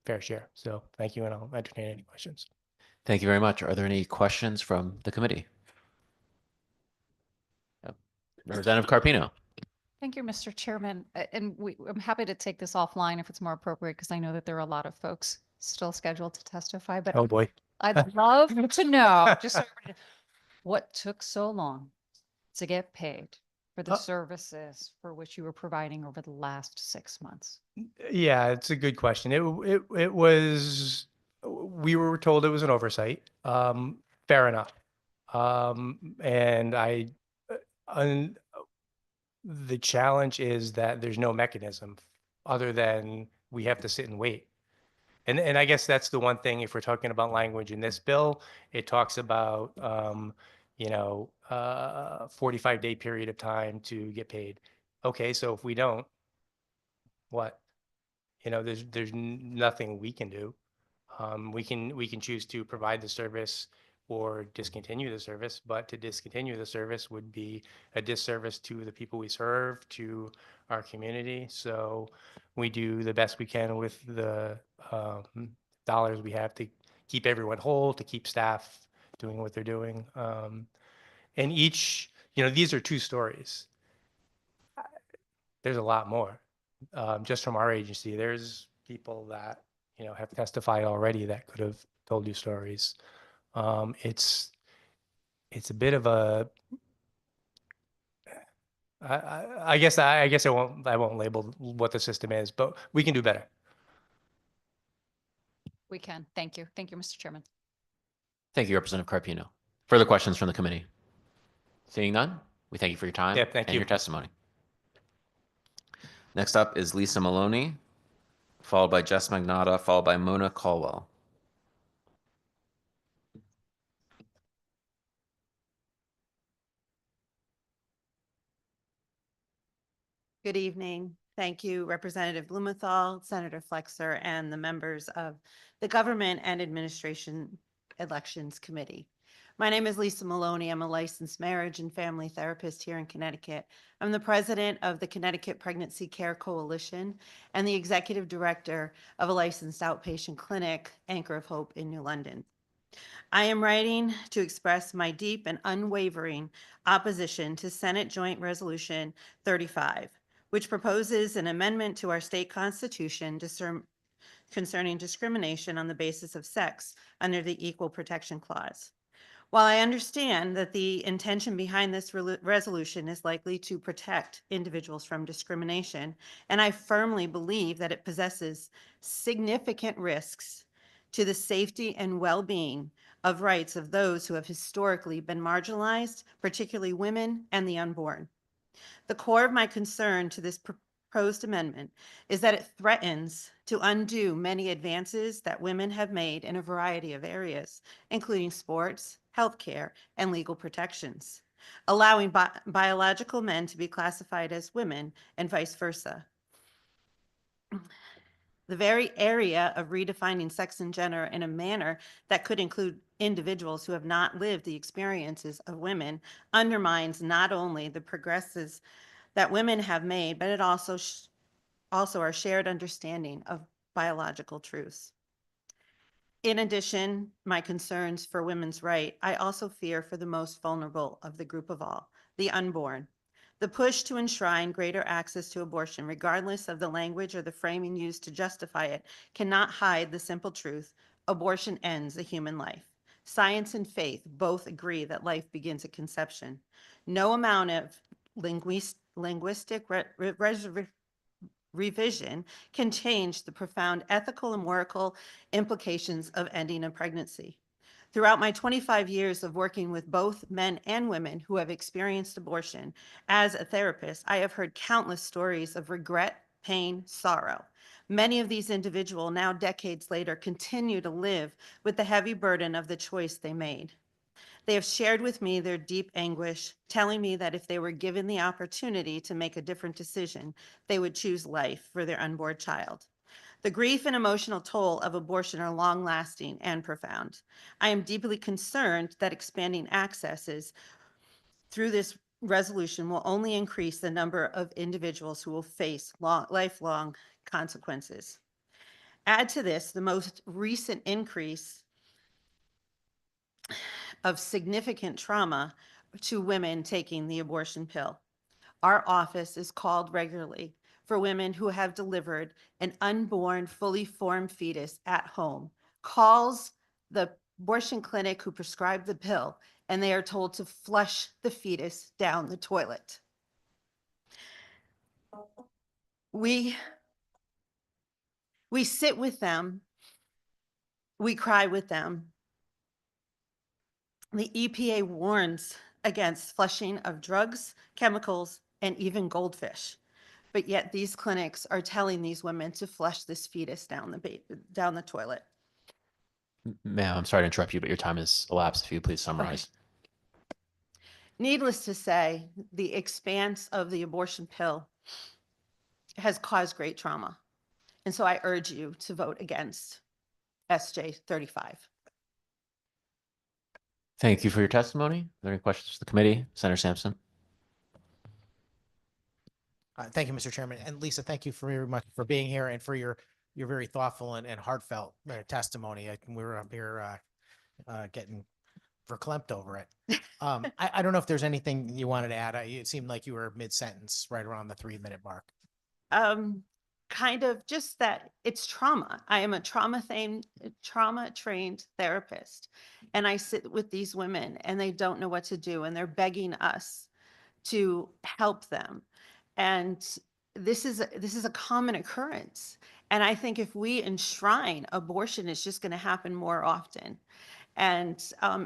fair share. So thank you, and I'll entertain any questions. Thank you very much. Are there any questions from the committee? Representative Carpino. Thank you, Mr. Chairman. And I'm happy to take this offline if it's more appropriate, because I know that there are a lot of folks still scheduled to testify. But Oh, boy. I'd love to know just so everybody- what took so long to get paid for the services for which you were providing over the last 6 months? Yeah, it's a good question. It was, we were told it was an oversight. Fair enough. And the challenge is that there's no mechanism other than we have to sit and wait. And I guess that's the one thing, if we're talking about language in this bill, it talks about, 45-day period of time to get paid. Okay, so if we don't, what? There's nothing we can do. We can choose to provide the service or discontinue the service, but to discontinue the service would be a disservice to the people we serve, to our community. So we do the best we can with the dollars we have to keep everyone whole, to keep staff doing what they're doing. And each, these are two stories. There's a lot more. Just from our agency, there's people that, have testified already that could have told you stories. It's a bit of I guess I won't label what the system is, but we can do better. We can. Thank you. Thank you, Mr. Chairman. Thank you, Representative Carpino. Further questions from the committee? Seeing none, we thank you for your time Yeah, thank and you. your testimony. Next up is Lisa Maloney, followed by Jess Magnotta, followed by Mona Caldwell. Good evening. Thank you, Representative Blumenthal, Senator Flexer, and the members of the Government and Administration Elections Committee. My name is Lisa Maloney. I'm a licensed marriage and family therapist here in Connecticut. I'm the president of the Connecticut Pregnancy Care Coalition and the executive director of a licensed outpatient clinic, Anchor of Hope in New London. I am writing to express my deep and unwavering opposition to Senate Joint Resolution 35, which proposes an amendment to our state constitution concerning discrimination on the basis of sex under the Equal Protection Clause. While I understand that the intention behind this resolution is likely to protect individuals from discrimination, and I firmly believe that it possesses significant risks to the safety and well-being of rights of those who have historically been marginalized, particularly women and the unborn. The core of my concern to this proposed amendment is that it threatens to undo many advances that women have made in a variety of areas, including sports, healthcare, and legal protections, allowing biological men to be classified as women and vice versa. The very area of redefining sex and gender in a manner that could include individuals who have not lived the experiences of women undermines not only the progresses that women have made, but it also our shared understanding of biological truths. In addition, my concerns for women's rights, I also fear for the most vulnerable of the group of all, the unborn. The push to enshrine greater access to abortion, regardless of the language or the framing used to justify it, cannot hide the simple truth: abortion ends a human life. Science and faith both agree that life begins at conception. No amount of linguistic revision can change the profound ethical and moral implications of ending a pregnancy. Throughout my 25 years of working with both men and women who have experienced abortion as a therapist, I have heard countless stories of regret, pain, sorrow. Many of these individuals, now decades later, continue to live with the heavy burden of the choice they made. They have shared with me their deep anguish, telling me that if they were given the opportunity to make a different decision, they would choose life for their unborn child. The grief and emotional toll of abortion are long-lasting and profound. I am deeply concerned that expanding accesses through this resolution will only increase the number of individuals who will face lifelong consequences. Add to this the most recent increase of significant trauma to women taking the abortion pill. Our office is called regularly for women who have delivered an unborn, fully formed fetus at home, calls the abortion clinic who prescribed the pill, and they are told to flush the fetus down the toilet. We sit with them, we cry with them. The EPA warns against flushing of drugs, chemicals, and even goldfish. But yet these clinics are telling these women to flush this fetus down the toilet. Ma'am, I'm sorry to interrupt you, but your time has elapsed. If you please summarize. Needless to say, the expanse of the abortion pill has caused great trauma. And so I urge you to vote against SJ 35. Thank you for your testimony. Are there any questions for the committee? Senator Sampson. Thank you, Mr. Chairman. And Lisa, thank you very much for being here and for your very thoughtful and heartfelt testimony. We were up here getting verklempt over it. I don't know if there's anything you wanted to add. It seemed like you were mid-sentence, right around the 3-minute mark. Kind of just that it's trauma. I am a trauma-trained therapist, and I sit with these women and they don't know what to do, and they're begging us to help them. And this is a common occurrence. And I think if we enshrine abortion, it's just going to happen more often. And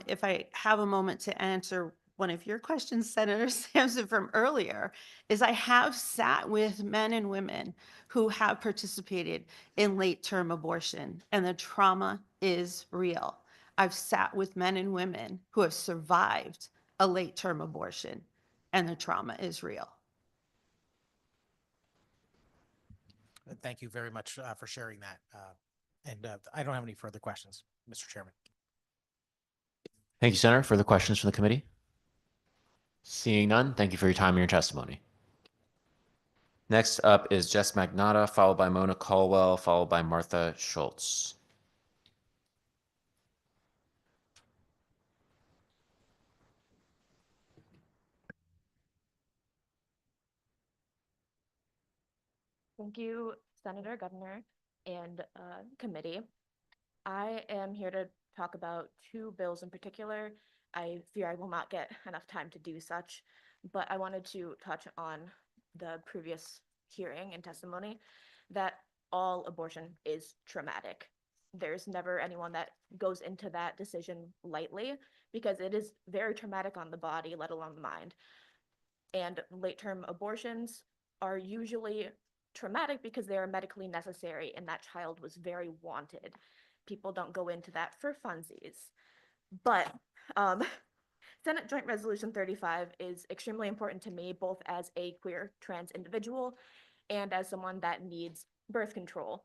if I have a moment to answer one of your questions, Senator Sampson, from earlier, is I have sat with men and women who have participated in late-term abortion, and the trauma is real. I've sat with men and women who have survived a late-term abortion, and the trauma is real. Thank you very much for sharing that. I don't have any further questions, Mr. Chairman. Thank you, Senator. Further questions from the committee? Seeing none, thank you for your time and your testimony. Next up is Jess Magnotta, followed by Mona Caldwell, followed by Martha Schultz. Thank you, Senator, Governor, and committee. I am here to talk about two bills in particular. I fear I will not get enough time to do such, but I wanted to touch on the previous hearing and testimony that all abortion is traumatic. There's never anyone that goes into that decision lightly because it is very traumatic on the body, let alone the mind. And late-term abortions are usually traumatic because they are medically necessary and that child was very wanted. People don't go into that for funsies. But Senate Joint Resolution 35 is extremely important to me, both as a queer trans individual and as someone that needs birth control.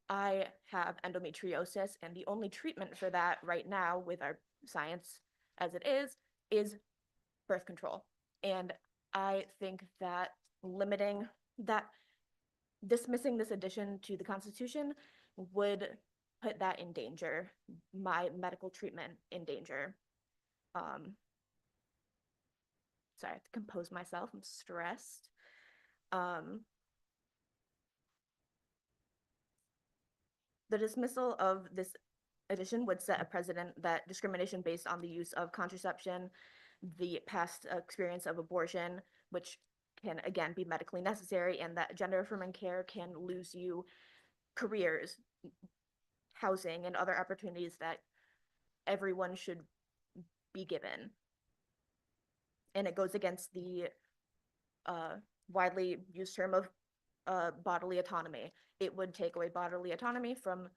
I have endometriosis, and the only treatment for that right now with our science as it is birth control. And I think that dismissing this addition to the Constitution would put that in danger, my medical treatment in danger. Sorry, I have to compose myself. I'm stressed. The dismissal of this addition would set a precedent that discrimination based on the use of contraception, the past experience of abortion, which can again be medically necessary, and that gender affirming care can lose you careers, housing, and other opportunities that everyone should be given. And it goes against the widely used term of bodily autonomy. It would take away bodily autonomy from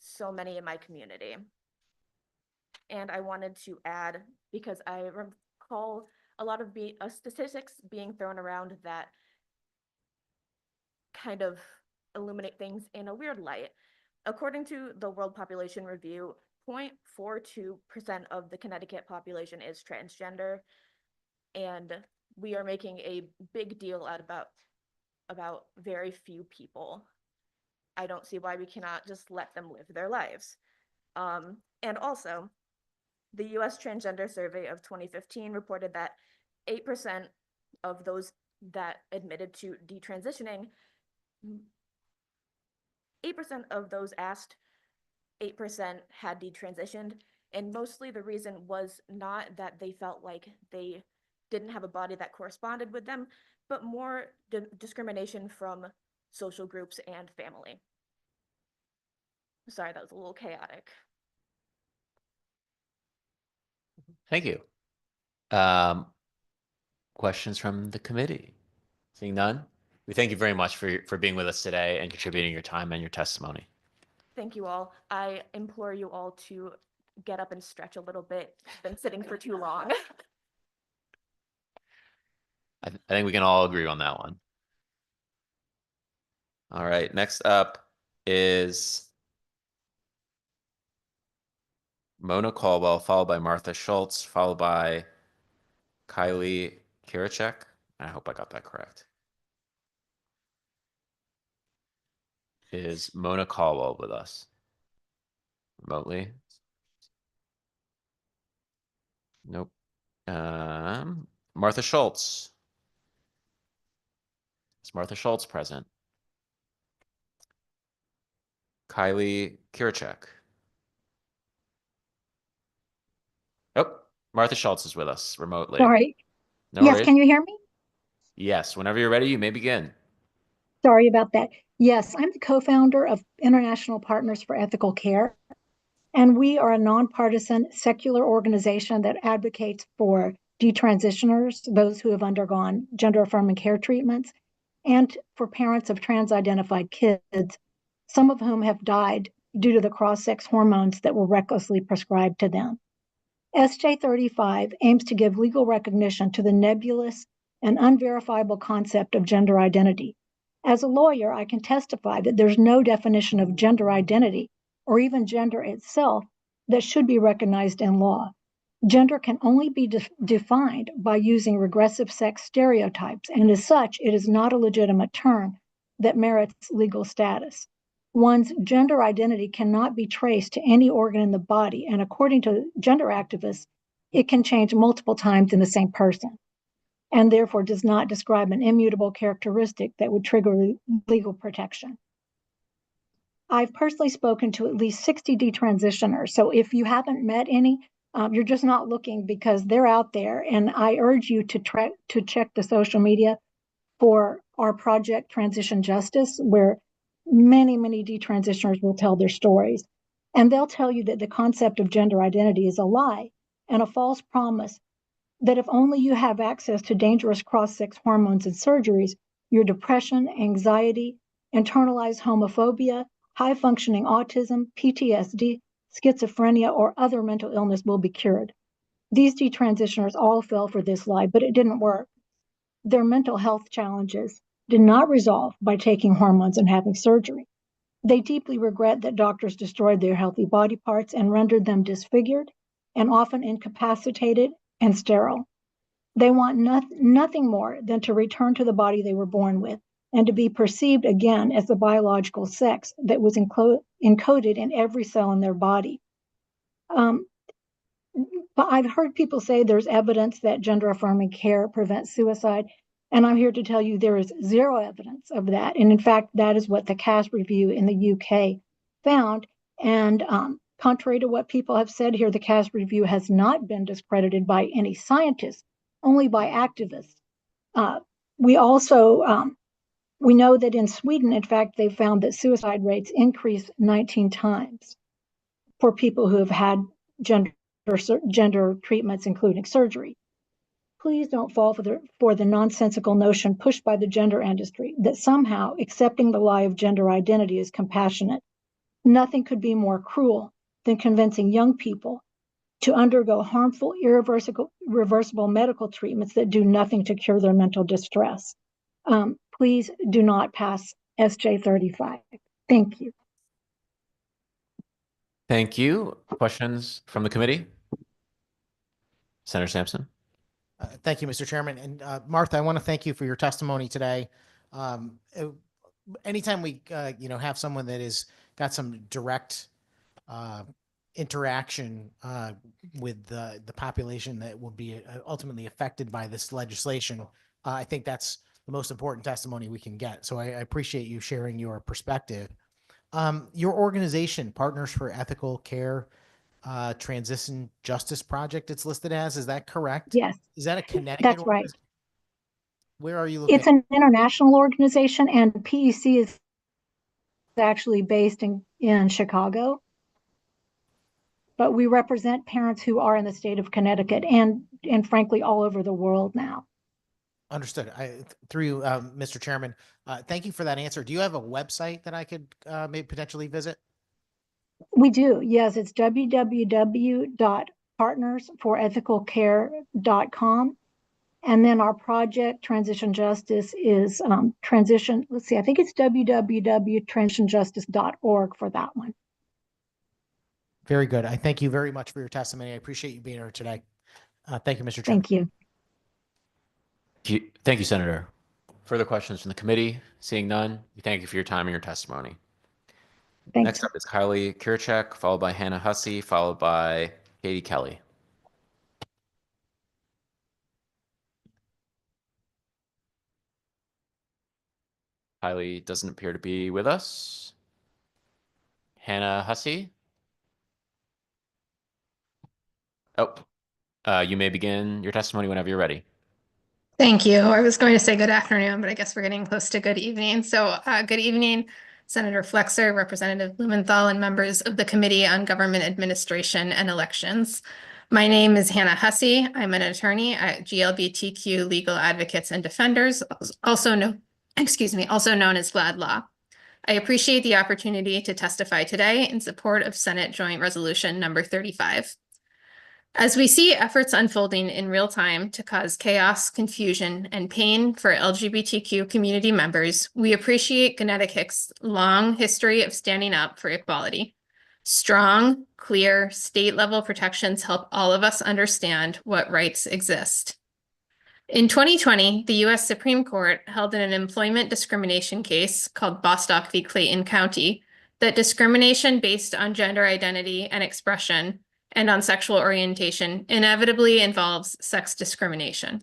so many in my community. And I wanted to add, because I recall a lot of statistics being thrown around that kind of illuminate things in a weird light. According to the World Population Review, 0.42% of the Connecticut population is transgender, and we are making a big deal out about very few people. I don't see why we cannot just let them live their lives. And also, the US Transgender Survey of 2015 reported that 8% of those that admitted to detransitioning, 8% of those asked, 8% had detransitioned, and mostly the reason was not that they felt like they didn't have a body that corresponded with them, but more discrimination from social groups and family. Sorry, that was a little chaotic. Thank you. Questions from the committee? Seeing none, we thank you very much for being with us today and contributing your time and your testimony. Thank you all. I implore you all to get up and stretch a little bit. I've been sitting for too long. I think we can all agree on that one. All right, next up is Mona Caldwell, followed by Martha Schultz, followed by Kylie Kirachek. I hope I got that correct. Is Mona Caldwell with us remotely? Nope. Martha Schultz. Is Martha Schultz present? Kylie Kirachek. Oh, Martha Schultz is with us remotely. Sorry. No Yes, worries. can you hear me? Yes, whenever you're ready, you may begin. Sorry about that. Yes, I'm the co-founder of International Partners for Ethical Care, and we are a nonpartisan secular organization that advocates for detransitioners, those who have undergone gender-affirming care treatments, and for parents of trans-identified kids, some of whom have died due to the cross-sex hormones that were recklessly prescribed to them. SJ 35 aims to give legal recognition to the nebulous and unverifiable concept of gender identity. As a lawyer, I can testify that there's no definition of gender identity or even gender itself that should be recognized in law. Gender can only be defined by using regressive sex stereotypes, and as such, it is not a legitimate term that merits legal status. One's gender identity cannot be traced to any organ in the body, and according to gender activists, it can change multiple times in the same person, and therefore does not describe an immutable characteristic that would trigger legal protection. I've personally spoken to at least 60 detransitioners, so if you haven't met any, you're just not looking, because they're out there, and I urge you to check the social media for our project Transition Justice, where many detransitioners will tell their stories. And they'll tell you that the concept of gender identity is a lie and a false promise that if only you have access to dangerous cross-sex hormones and surgeries, your depression, anxiety, internalized homophobia, high-functioning autism, PTSD, schizophrenia, or other mental illness will be cured. These detransitioners all fell for this lie, but it didn't work. Their mental health challenges did not resolve by taking hormones and having surgery. They deeply regret that doctors destroyed their healthy body parts and rendered them disfigured and often incapacitated and sterile. They want nothing more than to return to the body they were born with and to be perceived again as the biological sex that was encoded in every cell in their body. But I've heard people say there's evidence that gender-affirming care prevents suicide, and I'm here to tell you there is zero evidence of that. And in fact, that is what the Cass Review in the UK found. And contrary to what people have said here, the Cass Review has not been discredited by any scientists, only by activists. We also we know that in Sweden, in fact, they found that suicide rates increase 19 times for people who have had gender treatments, including surgery. Please don't fall for the nonsensical notion pushed by the gender industry that somehow accepting the lie of gender identity is compassionate. Nothing could be more cruel than convincing young people to undergo harmful, irreversible medical treatments that do nothing to cure their mental distress. Please do not pass SJ 35. Thank you. Thank you. Questions from the committee? Senator Sampson. Thank you, Mr. Chairman. And Martha, I want to thank you for your testimony today. Anytime we have someone that has got some direct interaction with the population that will be ultimately affected by this legislation, I think that's the most important testimony we can get. So I appreciate you sharing your perspective. Your organization, Partners for Ethical Care, Transition Justice Project, it's listed as, is that correct? Yes. Is that a Connecticut? That's right. Where are you looking? It's an international organization, and PEC is actually based in Chicago. But we represent parents who are in the state of Connecticut and frankly, all over the world now. Understood. Through you, Mr. Chairman, thank you for that answer. Do you have a website that I could maybe potentially visit? We do. Yes, it's www.partnersforethicalcare.com. And then our project, Transition Justice, is I think it's www.transitionjustice.org for that one. Very good. I thank you very much for your testimony. I appreciate you being here today. Thank you, Mr. Chairman. Thank you. Thank you, Senator. Further questions from the committee? Seeing none, we thank you for your time and your testimony. Thanks. Next up is Kylie Kirchek, followed by Hannah Hussey, followed by Katie Kelly. Kylie doesn't appear to be with us. Hannah Hussey? Oh, you may begin your testimony whenever you're ready. Thank you. I was going to say good afternoon, but I guess we're getting close to good evening. So good evening, Senator Flexer, Representative Blumenthal, and members of the Committee on Government Administration and Elections. My name is Hannah Hussey. I'm an attorney at GLBTQ Legal Advocates and Defenders, also known as GLAD Law. I appreciate the opportunity to testify today in support of Senate Joint Resolution number 35. As we see efforts unfolding in real time to cause chaos, confusion, and pain for LGBTQ community members, we appreciate Connecticut's long history of standing up for equality. Strong, clear, state-level protections help all of us understand what rights exist. In 2020, the U.S. Supreme Court held in an employment discrimination case called Bostock v. Clayton County that discrimination based on gender identity and expression and on sexual orientation inevitably involves sex discrimination.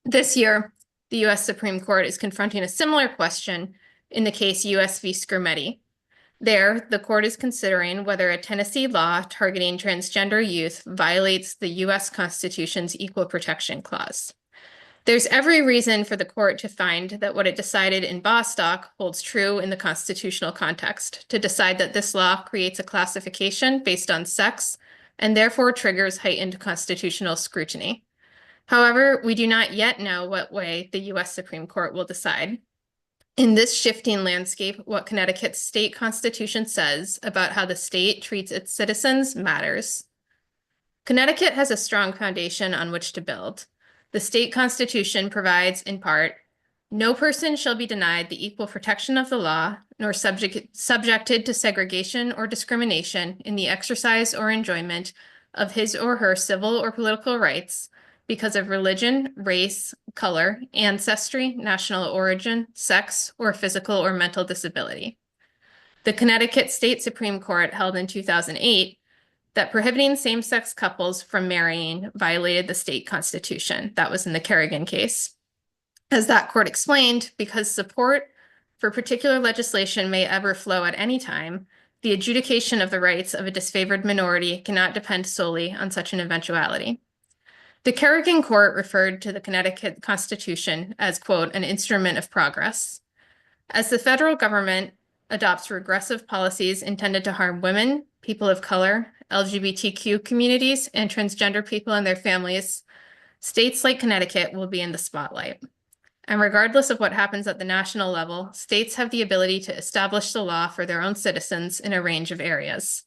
This year, the U.S. Supreme Court is confronting a similar question in the case U.S. v. Scrimeti. There, the court is considering whether a Tennessee law targeting transgender youth violates the U.S. Constitution's Equal Protection Clause. There's every reason for the court to find that what it decided in Bostock holds true in the constitutional context, to decide that this law creates a classification based on sex and therefore triggers heightened constitutional scrutiny. However, we do not yet know what way the U.S. Supreme Court will decide. In this shifting landscape, what Connecticut's state constitution says about how the state treats its citizens matters. Connecticut has a strong foundation on which to build. The state constitution provides, in part, no person shall be denied the equal protection of the law, nor subjected to segregation or discrimination in the exercise or enjoyment of his or her civil or political rights because of religion, race, color, ancestry, national origin, sex, or physical or mental disability. The Connecticut State Supreme Court held in 2008 that prohibiting same-sex couples from marrying violated the state constitution. That was in the Kerrigan case. As that court explained, because support for particular legislation may ever flow at any time, the adjudication of the rights of a disfavored minority cannot depend solely on such an eventuality. The Kerrigan court referred to the Connecticut Constitution as, quote, an instrument of progress. As the federal government adopts regressive policies intended to harm women, people of color, LGBTQ communities, and transgender people and their families, states like Connecticut will be in the spotlight. And regardless of what happens at the national level, states have the ability to establish the law for their own citizens in a range of areas.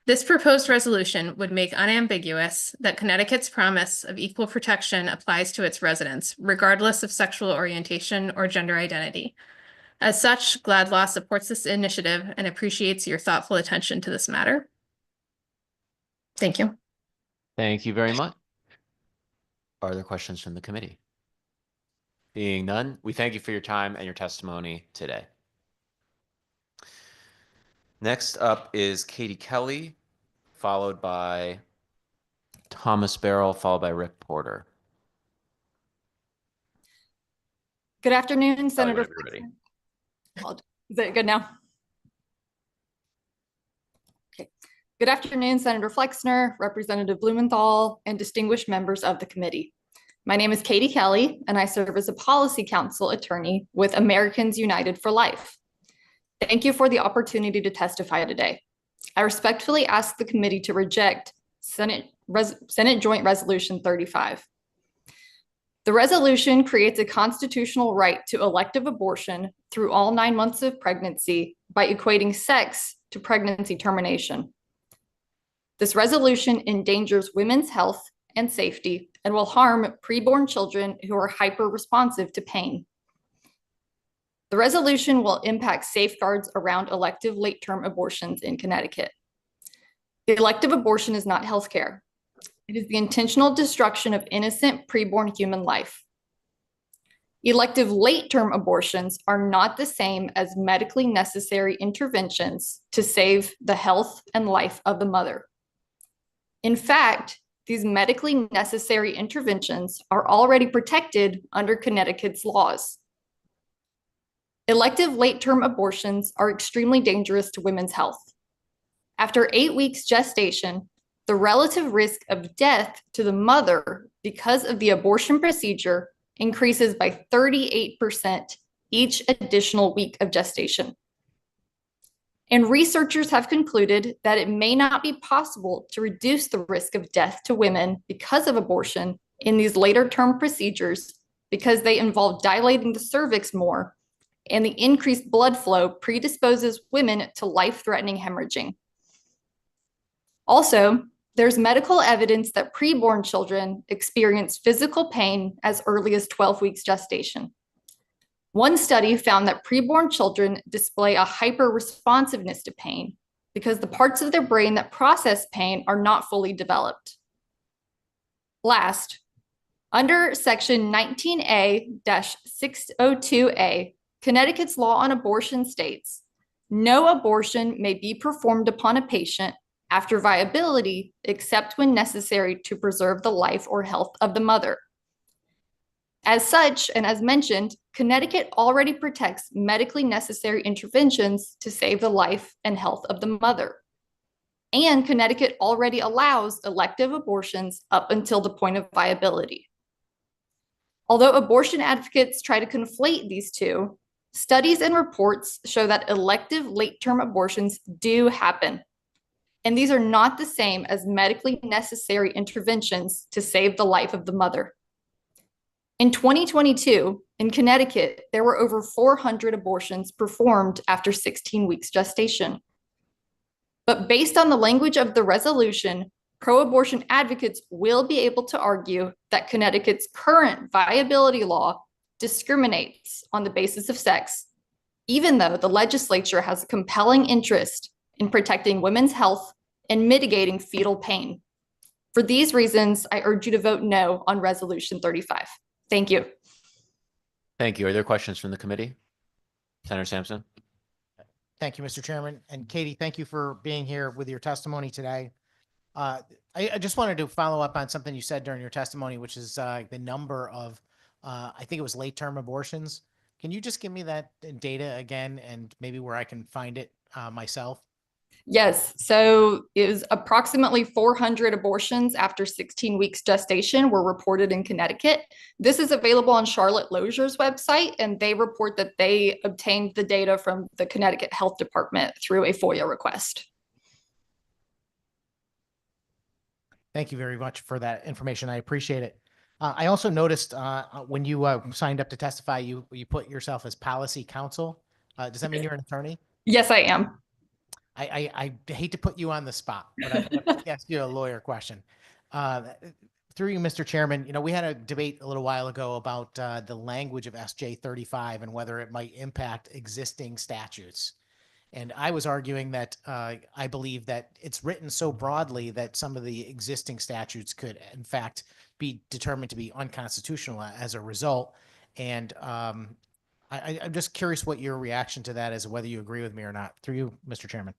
This proposed resolution would make unambiguous that Connecticut's promise of equal protection applies to its residents, regardless of sexual orientation or gender identity. As such, GLAD Law supports this initiative and appreciates your thoughtful attention to this matter. Thank you. Thank you very much. Are there questions from the committee? Being none, we thank you for your time and your testimony today. Next up is Katie Kelly, followed by Thomas Barrell, followed by Rick Porter. Good afternoon, Senator. Everybody. Is it good now? Okay. Good afternoon, Senator Flexner, Representative Blumenthal, and distinguished members of the committee. My name is Katie Kelly, and I serve as a policy counsel attorney with Americans United for Life. Thank you for the opportunity to testify today. I respectfully ask the committee to reject Senate Joint Resolution 35. The resolution creates a constitutional right to elective abortion through all 9 months of pregnancy by equating sex to pregnancy termination. This resolution endangers women's health and safety and will harm preborn children who are hyper-responsive to pain. The resolution will impact safeguards around elective late-term abortions in Connecticut. The elective abortion is not healthcare. It is the intentional destruction of innocent preborn human life. Elective late-term abortions are not the same as medically necessary interventions to save the health and life of the mother. In fact, these medically necessary interventions are already protected under Connecticut's laws. Elective late-term abortions are extremely dangerous to women's health. After 8 weeks gestation, the relative risk of death to the mother because of the abortion procedure increases by 38% each additional week of gestation. And researchers have concluded that it may not be possible to reduce the risk of death to women because of abortion in these later term procedures because they involve dilating the cervix more, and the increased blood flow predisposes women to life-threatening hemorrhaging. Also, there's medical evidence that preborn children experience physical pain as early as 12 weeks gestation. One study found that preborn children display a hyper-responsiveness to pain because the parts of their brain that process pain are not fully developed. Last, under Section 19A-602A, Connecticut's law on abortion states, no abortion may be performed upon a patient after viability except when necessary to preserve the life or health of the mother. As such, and as mentioned, Connecticut already protects medically necessary interventions to save the life and health of the mother. And Connecticut already allows elective abortions up until the point of viability. Although abortion advocates try to conflate these two, studies and reports show that elective late-term abortions do happen. And these are not the same as medically necessary interventions to save the life of the mother. In 2022, in Connecticut, there were over 400 abortions performed after 16 weeks gestation. But based on the language of the resolution, pro-abortion advocates will be able to argue that Connecticut's current viability law discriminates on the basis of sex, even though the legislature has a compelling interest in protecting women's health and mitigating fetal pain. For these reasons, I urge you to vote no on Resolution 35. Thank you. Thank you. Are there questions from the committee? Senator Sampson? Thank you, Mr. Chairman. And Katie, thank you for being here with your testimony today. I just wanted to follow up on something you said during your testimony, which is the number of, I think it was late-term abortions. Can you just give me that data again and maybe where I can find it myself? Yes, so it was approximately 400 abortions after 16 weeks gestation were reported in Connecticut. This is available on Charlotte Lozier's website, and they report that they obtained the data from the Connecticut Health Department through a FOIA request. Thank you very much for that information. I appreciate it. I also noticed when you signed up to testify, you put yourself as policy counsel. Does that mean you're an attorney? Yes, I am. I hate to put you on the spot, but I'm going to ask you a lawyer question. Through you, Mr. Chairman, we had a debate a little while ago about the language of SJ 35 and whether it might impact existing statutes. And I was arguing that I believe that it's written so broadly that some of the existing statutes could, in fact, be determined to be unconstitutional as a result. And I'm just curious what your reaction to that is, whether you agree with me or not. Through you, Mr. Chairman.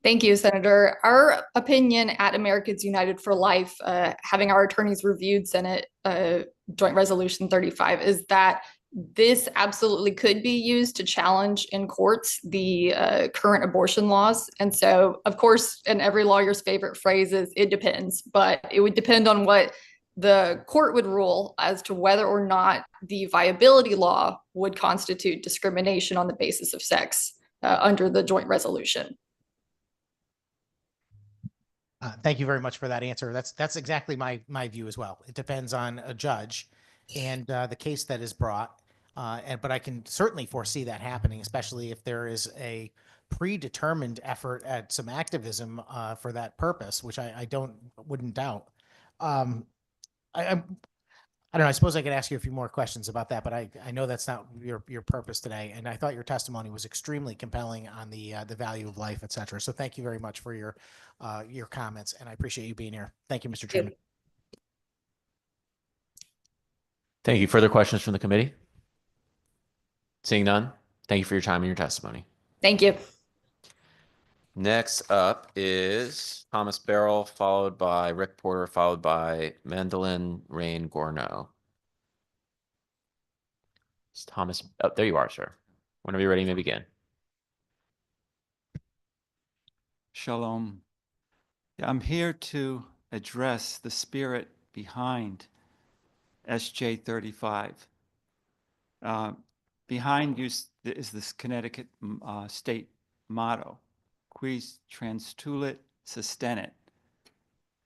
Thank you, Senator. Our opinion at Americans United for Life, having our attorneys reviewed Senate Joint Resolution 35, is that this absolutely could be used to challenge in courts the current abortion laws. And so, of course, and every lawyer's favorite phrase is, it depends, but it would depend on what the court would rule as to whether or not the viability law would constitute discrimination on the basis of sex under the joint resolution. Thank you very much for that answer. That's exactly my view as well. It depends on a judge and the case that is brought. But I can certainly foresee that happening, especially if there is a predetermined effort at some activism for that purpose, which I wouldn't doubt. I don't know. I suppose I could ask you a few more questions about that, but I know that's not your purpose today. And I thought your testimony was extremely compelling on the value of life, et cetera. So thank you very much for your comments, and I appreciate you being here. Thank you, Mr. Chairman. Thank you. Further questions from the committee? Seeing none, thank you for your time and your testimony. Thank you. Next up is Thomas Barrell, followed by Rick Porter, followed by Mandolin Rain Gorno. It's Thomas. Oh, there you are, sir. Whenever you're ready, you may begin. Shalom. I'm here to address the spirit behind SJ 35. Behind you is this Connecticut state motto, quis transtulit sustenit.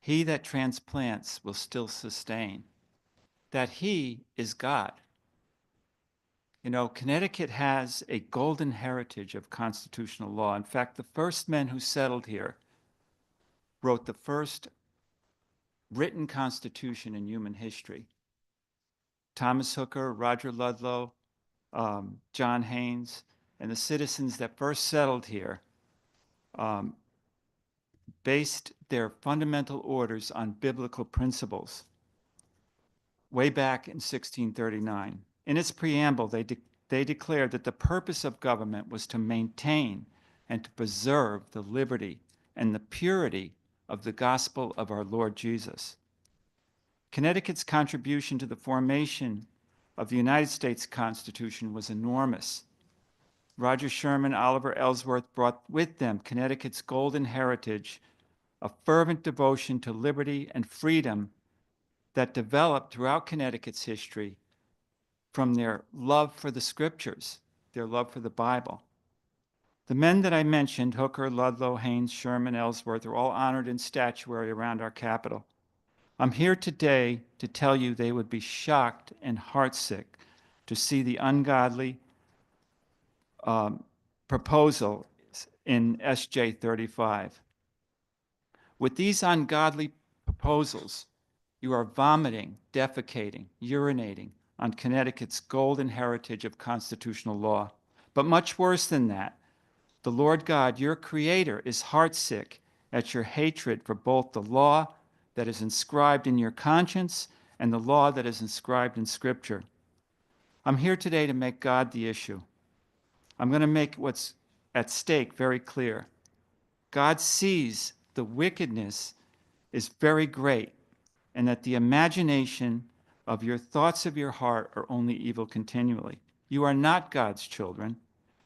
He that transplants will still sustain. That he is God. You know, Connecticut has a golden heritage of constitutional law. In fact, the first men who settled here wrote the first written constitution in human history. Thomas Hooker, Roger Ludlow, John Haynes, and the citizens that first settled here based their fundamental orders on biblical principles way back in 1639. In its preamble, they declared that the purpose of government was to maintain and to preserve the liberty and the purity of the gospel of our Lord Jesus. Connecticut's contribution to the formation of the United States Constitution was enormous. Roger Sherman, Oliver Ellsworth brought with them Connecticut's golden heritage, a fervent devotion to liberty and freedom that developed throughout Connecticut's history from their love for the scriptures, their love for the Bible. The men that I mentioned, Hooker, Ludlow, Haynes, Sherman, Ellsworth, are all honored in statuary around our Capitol. I'm here today to tell you they would be shocked and heartsick to see the ungodly proposal in SJ 35. With these ungodly proposals, you are vomiting, defecating, urinating on Connecticut's golden heritage of constitutional law. But much worse than that, the Lord God, your creator, is heartsick at your hatred for both the law that is inscribed in your conscience and the law that is inscribed in Scripture. I'm here today to make God the issue. I'm going to make what's at stake very clear. God sees the wickedness is very great and that the imagination of your thoughts of your heart are only evil continually. You are not God's children.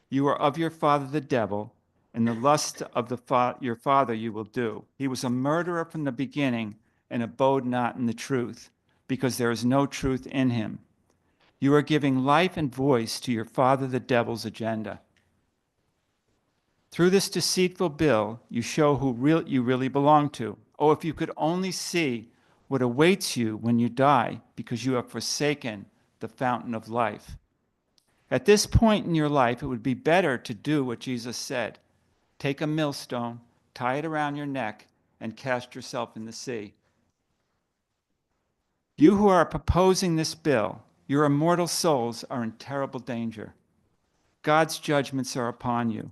You are of your father the devil, and the lust of your father you will do. He was a murderer from the beginning and abode not in the truth, because there is no truth in him. You are giving life and voice to your father the devil's agenda. Through this deceitful bill, you show who you really belong to. Oh, if you could only see what awaits you when you die, because you have forsaken the fountain of life. At this point in your life, it would be better to do what Jesus said. Take a millstone, tie it around your neck, and cast yourself in the sea. You who are proposing this bill, your immortal souls are in terrible danger. God's judgments are upon you.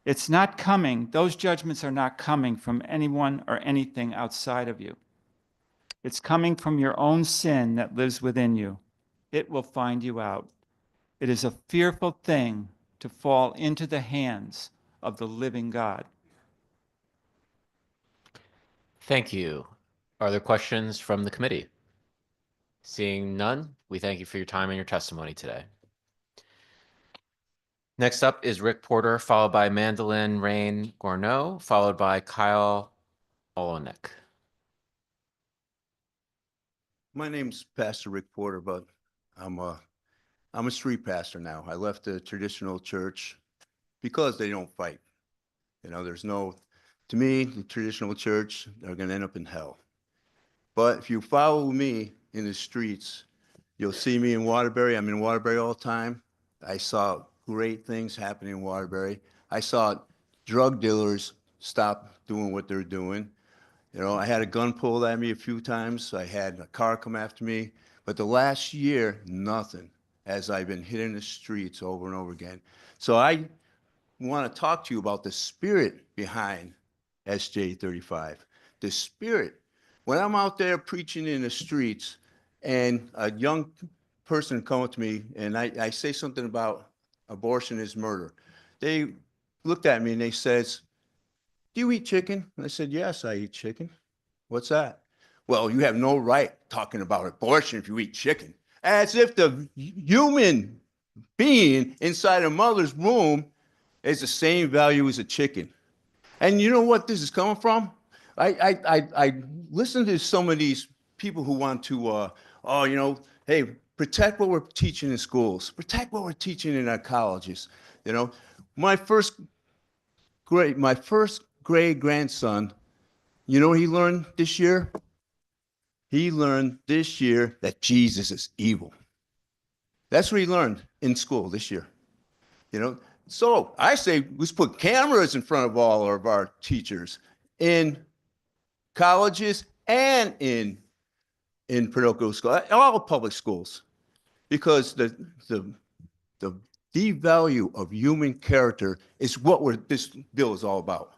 It's not coming, those judgments are not coming from anyone or anything outside of you. It's coming from your own sin that lives within you. It will find you out. It is a fearful thing to fall into the hands of the living God. Thank you. Are there questions from the committee? Seeing none, we thank you for your time and your testimony today. Next up is Rick Porter, followed by Mandolin Rain Gorneau, followed by Kyle Olenek. My name's Pastor Rick Porter, but I'm a street pastor now. I left the traditional church because they don't fight. You know, to me, the traditional church, they're going to end up in hell. But if you follow me in the streets, you'll see me in Waterbury. I'm in Waterbury all the time. I saw great things happening in Waterbury. I saw drug dealers stop doing what they're doing. You know, I had a gun pulled at me a few times. I had a car come after me. But the last year, nothing, as I've been hitting the streets over and over again. So I want to talk to you about the spirit behind SJ 35. The spirit. When I'm out there preaching in the streets and a young person come up to me and I say something about abortion is murder, they looked at me and they says, "Do you eat chicken?" And I said, "Yes, I eat chicken." "What's that?" "Well, you have no right talking about abortion if you eat chicken." As if the human being inside a mother's womb is the same value as a chicken. And you know what this is coming from? I listen to some of these people who want to oh, hey, protect what we're teaching in schools, protect what we're teaching in our colleges. My first grade grandson, what he learned this year? He learned this year that Jesus is evil. That's what he learned in school this year. So I say let's put cameras in front of all of our teachers in colleges and in parochial school, all public schools, because the devalue of human character is what this bill is all about.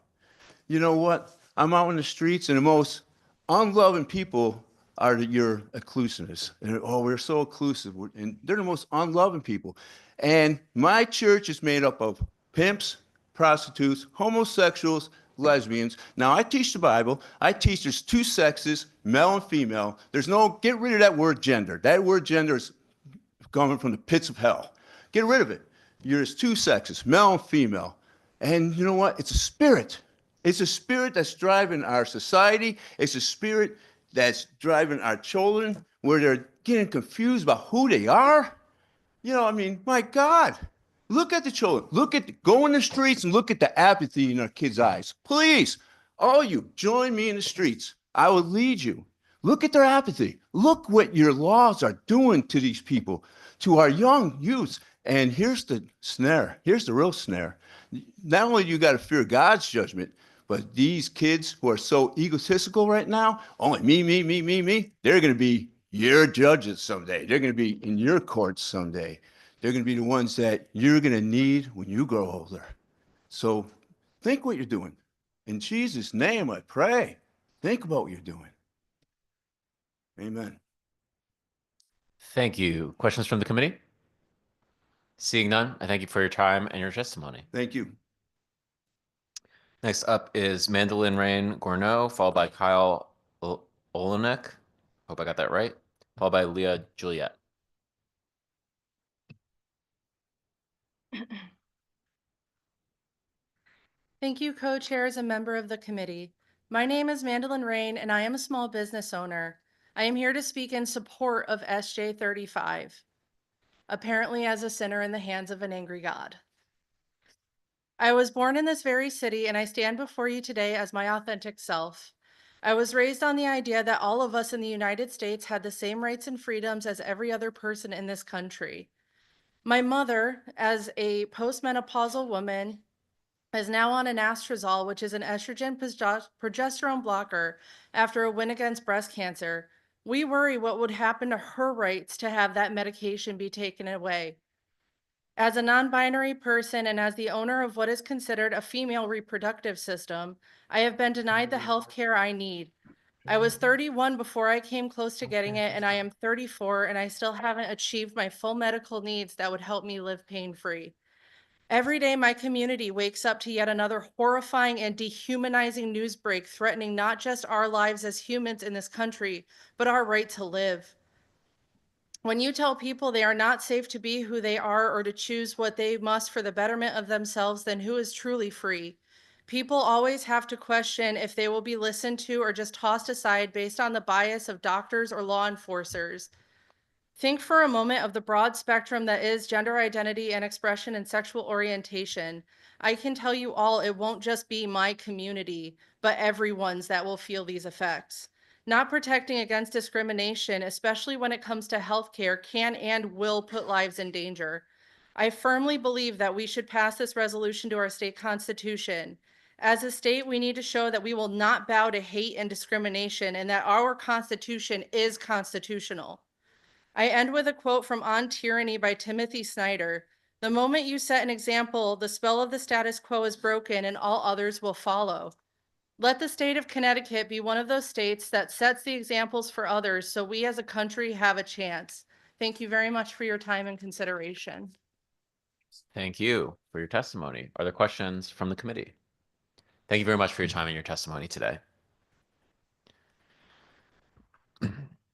You know what? I'm out in the streets, and the most unloving people are your inclusionists. And we're so inclusive, and they're the most unloving people. And my church is made up of pimps, prostitutes, homosexuals, lesbians. Now, I teach the Bible. I teach there's two sexes, male and female. Get rid of that word gender. That word gender is coming from the pits of hell. Get rid of it. There's two sexes, male and female. And you know what? It's a spirit. It's a spirit that's driving our society. It's a spirit that's driving our children, where they're getting confused about who they are. My God, look at the children. Go in the streets and look at the apathy in our kids' eyes. Please, all you, join me in the streets. I will lead you. Look at their apathy. Look what your laws are doing to these people, to our young youths. And here's the snare. Here's the real snare. Not only do you got to fear God's judgment, but these kids who are so egotistical right now, only me, they're going to be your judges someday. They're going to be in your courts someday. They're going to be the ones that you're going to need when you grow older. So think what you're doing. In Jesus' name, I pray. Think about what you're doing. Amen. Thank you. Questions from the committee? Seeing none, I thank you for your time and your testimony. Thank you. Next up is Mandolin Rain Gorneau, followed by Kyle Olenek. Hope I got that right. Followed by Leah Juliet. Thank you, co-chairs and member of the committee. My name is Mandolin Rain, and I am a small business owner. I am here to speak in support of SJ 35, apparently as a sinner in the hands of an angry God. I was born in this very city, and I stand before you today as my authentic self. I was raised on the idea that all of us in the United States had the same rights and freedoms as every other person in this country. My mother, as a postmenopausal woman, is now on anastrozole, which is an estrogen progesterone blocker, after a win against breast cancer. We worry what would happen to her rights to have that medication be taken away. As a non-binary person and as the owner of what is considered a female reproductive system, I have been denied the health care I need. I was 31 before I came close to getting it, and I am 34, and I still haven't achieved my full medical needs that would help me live pain-free. Every day, my community wakes up to yet another horrifying and dehumanizing news break, threatening not just our lives as humans in this country, but our right to live. When you tell people they are not safe to be who they are or to choose what they must for the betterment of themselves, then who is truly free? People always have to question if they will be listened to or just tossed aside based on the bias of doctors or law enforcers. Think for a moment of the broad spectrum that is gender identity and expression and sexual orientation. I can tell you all, it won't just be my community, but everyone's that will feel these effects. Not protecting against discrimination, especially when it comes to healthcare, can and will put lives in danger. I firmly believe that we should pass this resolution to our state constitution. As a state, we need to show that we will not bow to hate and discrimination and that our constitution is constitutional. I end with a quote from On Tyranny by Timothy Snyder. The moment you set an example, the spell of the status quo is broken and all others will follow. Let the state of Connecticut be one of those states that sets the examples for others so we as a country have a chance. Thank you very much for your time and consideration. Thank you for your testimony. Are there questions from the committee? Thank you very much for your time and your testimony today.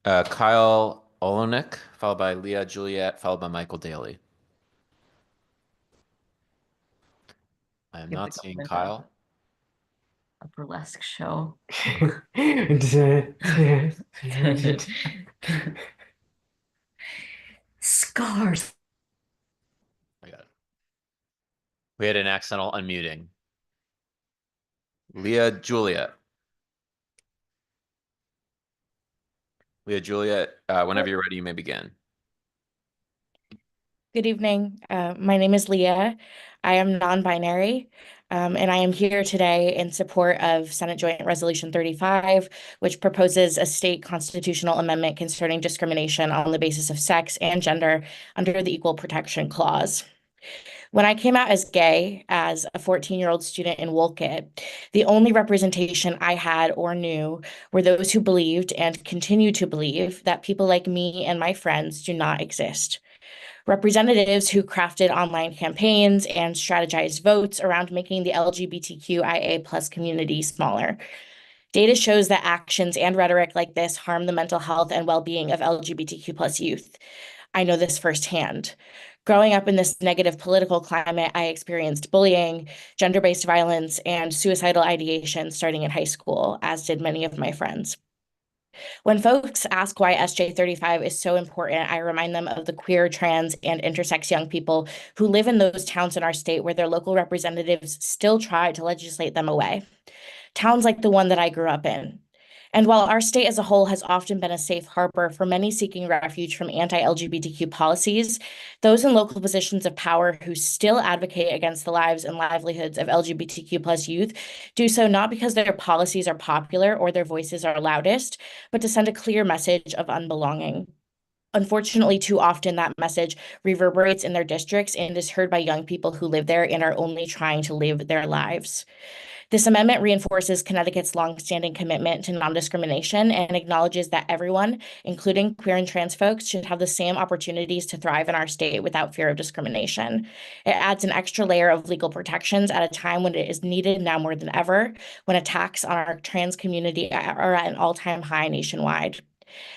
Kyle Olenek, followed by Leah Juliet, followed by Michael Daly. I am not seeing Kyle. A burlesque show. scars. I got it. We had an accidental unmuting. Leah Juliet. Leah Juliet, whenever you're ready, you may begin. Good evening. My name is Leah. I am non-binary, and I am here today in support of Senate Joint Resolution 35, which proposes a state constitutional amendment concerning discrimination on the basis of sex and gender under the Equal Protection Clause. When I came out as gay as a 14-year-old student in Wolcott, the only representation I had or knew were those who believed and continue to believe that people like me and my friends do not exist. Representatives who crafted online campaigns and strategized votes around making the LGBTQIA+ community smaller. Data shows that actions and rhetoric like this harm the mental health and well-being of LGBTQ+ youth. I know this firsthand. Growing up in this negative political climate, I experienced bullying, gender-based violence, and suicidal ideation starting in high school, as did many of my friends. When folks ask why SJ 35 is so important, I remind them of the queer, trans, and intersex young people who live in those towns in our state where their local representatives still try to legislate them away. Towns like the one that I grew up in. And while our state as a whole has often been a safe harbor for many seeking refuge from anti-LGBTQ policies, those in local positions of power who still advocate against the lives and livelihoods of LGBTQ+ youth do so not because their policies are popular or their voices are loudest, but to send a clear message of unbelonging. Unfortunately, too often that message reverberates in their districts and is heard by young people who live there and are only trying to live their lives. This amendment reinforces Connecticut's longstanding commitment to non-discrimination and acknowledges that everyone, including queer and trans folks, should have the same opportunities to thrive in our state without fear of discrimination. It adds an extra layer of legal protections at a time when it is needed now more than ever, when attacks on our trans community are at an all-time high nationwide.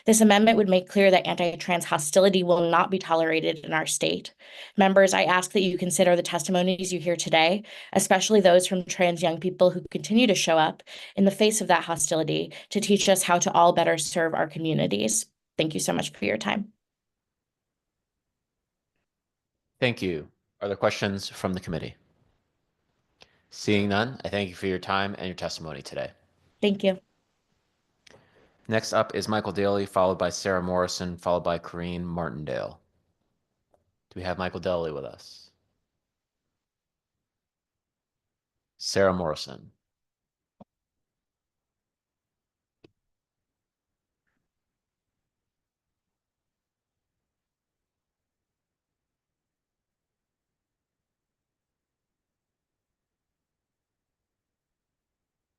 This amendment would make clear that anti-trans hostility will not be tolerated in our state. Members, I ask that you consider the testimonies you hear today, especially those from trans young people who continue to show up in the face of that hostility to teach us how to all better serve our communities. Thank you so much for your time. Thank you. Are there questions from the committee? Seeing none, I thank you for your time and your testimony today. Thank you. Next up is Michael Daly, followed by Sarah Morrison, followed by Corrine Martindale. Do we have Michael Daly with us? Sarah Morrison.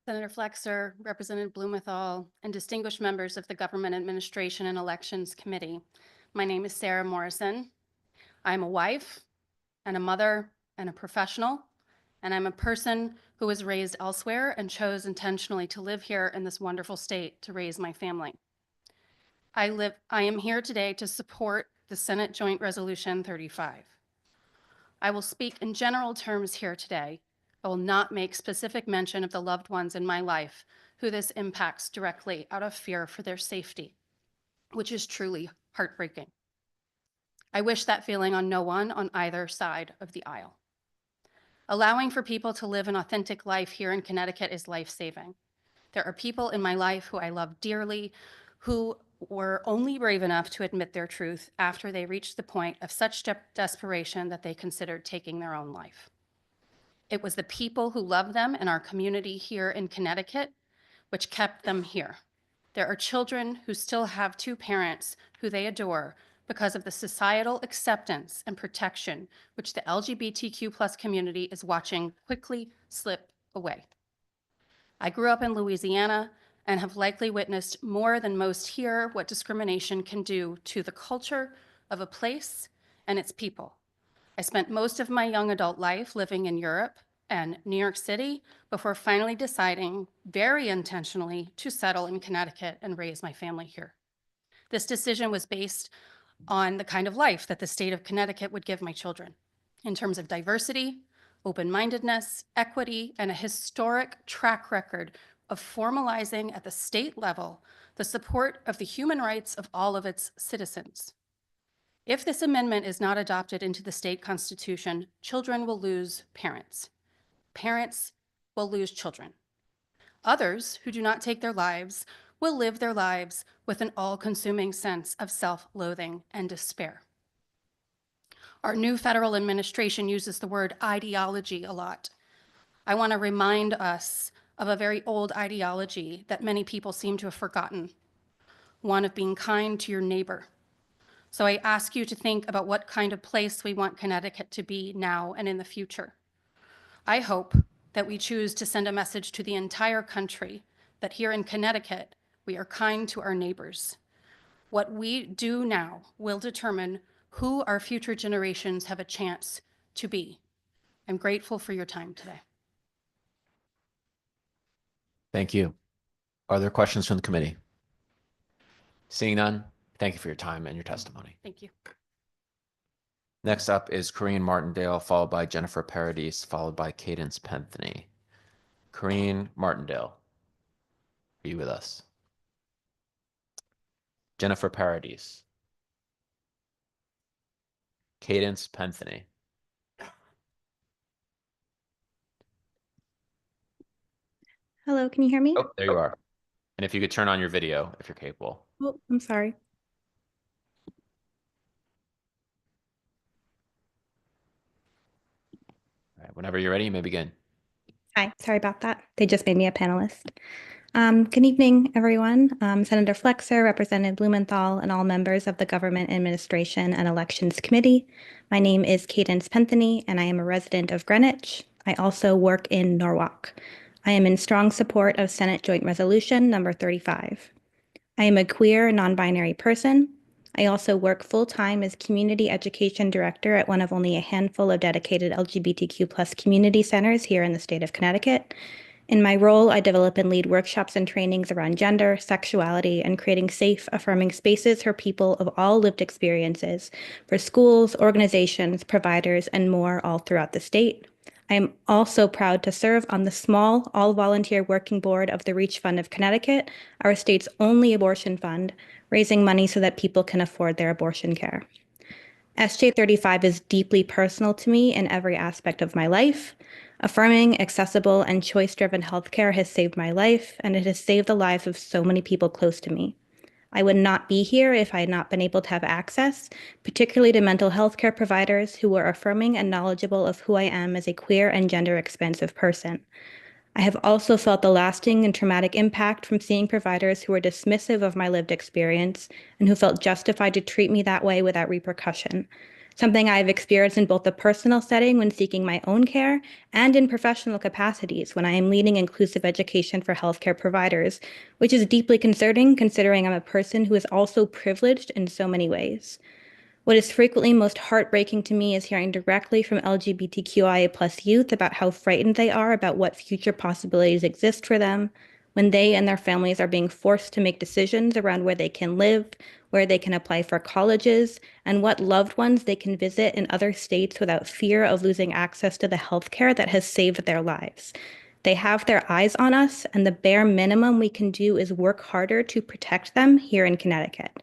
Senator Flexer, Representative Blumenthal, and distinguished members of the Government Administration and Elections Committee. My name is Sarah Morrison. I'm a wife and a mother and a professional, and I'm a person who was raised elsewhere and chose intentionally to live here in this wonderful state to raise my family. I am here today to support the Senate Joint Resolution 35. I will speak in general terms here today. I will not make specific mention of the loved ones in my life who this impacts directly out of fear for their safety, which is truly heartbreaking. I wish that feeling on no one on either side of the aisle. Allowing for people to live an authentic life here in Connecticut is life-saving. There are people in my life who I love dearly who were only brave enough to admit their truth after they reached the point of such desperation that they considered taking their own life. It was the people who love them in our community here in Connecticut which kept them here. There are children who still have two parents who they adore because of the societal acceptance and protection which the LGBTQ+ community is watching quickly slip away. I grew up in Louisiana and have likely witnessed more than most here what discrimination can do to the culture of a place and its people. I spent most of my young adult life living in Europe and New York City before finally deciding very intentionally to settle in Connecticut and raise my family here. This decision was based on the kind of life that the state of Connecticut would give my children in terms of diversity, open-mindedness, equity, and a historic track record of formalizing at the state level the support of the human rights of all of its citizens. If this amendment is not adopted into the state constitution, children will lose parents. Parents will lose children. Others who do not take their lives will live their lives with an all-consuming sense of self-loathing and despair. Our new federal administration uses the word ideology a lot. I want to remind us of a very old ideology that many people seem to have forgotten, one of being kind to your neighbor. So I ask you to think about what kind of place we want Connecticut to be now and in the future. I hope that we choose to send a message to the entire country that here in Connecticut, we are kind to our neighbors. What we do now will determine who our future generations have a chance to be. I'm grateful for your time today. Thank you. Are there questions from the committee? Seeing none, thank you for your time and your testimony. Thank you. Next up is Corinne Martindale, followed by Jennifer Paradis, followed by Cadence Pentheny. Corinne Martindale, are you with us? Jennifer Paradis. Cadence Pentheny. Hello, can you hear me? Oh, there you are. And if you could turn on your video, if you're capable. Oh, I'm sorry. All right, whenever you're ready, you may begin. Hi, sorry about that. They just made me a panelist. Good evening, everyone. Senator Flexer, Representative Blumenthal, and all members of the Government Administration and Elections Committee. My name is Cadence Pentheny, and I am a resident of Greenwich. I also work in Norwalk. I am in strong support of Senate Joint Resolution number 35. I am a queer, non-binary person. I also work full-time as Community Education Director at one of only a handful of dedicated LGBTQ+ community centers here in the state of Connecticut. In my role, I develop and lead workshops and trainings around gender, sexuality, and creating safe, affirming spaces for people of all lived experiences, for schools, organizations, providers, and more all throughout the state. I am also proud to serve on the small, all-volunteer working board of the Reach Fund of Connecticut, our state's only abortion fund, raising money so that people can afford their abortion care. SJ 35 is deeply personal to me in every aspect of my life. Affirming, accessible, and choice-driven healthcare has saved my life, and it has saved the lives of so many people close to me. I would not be here if I had not been able to have access, particularly to mental health care providers who were affirming and knowledgeable of who I am as a queer and gender-expansive person. I have also felt the lasting and traumatic impact from seeing providers who were dismissive of my lived experience and who felt justified to treat me that way without repercussion, something I have experienced in both the personal setting when seeking my own care and in professional capacities when I am leading inclusive education for healthcare providers, which is deeply concerning considering I'm a person who is also privileged in so many ways. What is frequently most heartbreaking to me is hearing directly from LGBTQIA+ youth about how frightened they are about what future possibilities exist for them when they and their families are being forced to make decisions around where they can live, where they can apply for colleges, and what loved ones they can visit in other states without fear of losing access to the healthcare that has saved their lives. They have their eyes on us, and the bare minimum we can do is work harder to protect them here in Connecticut.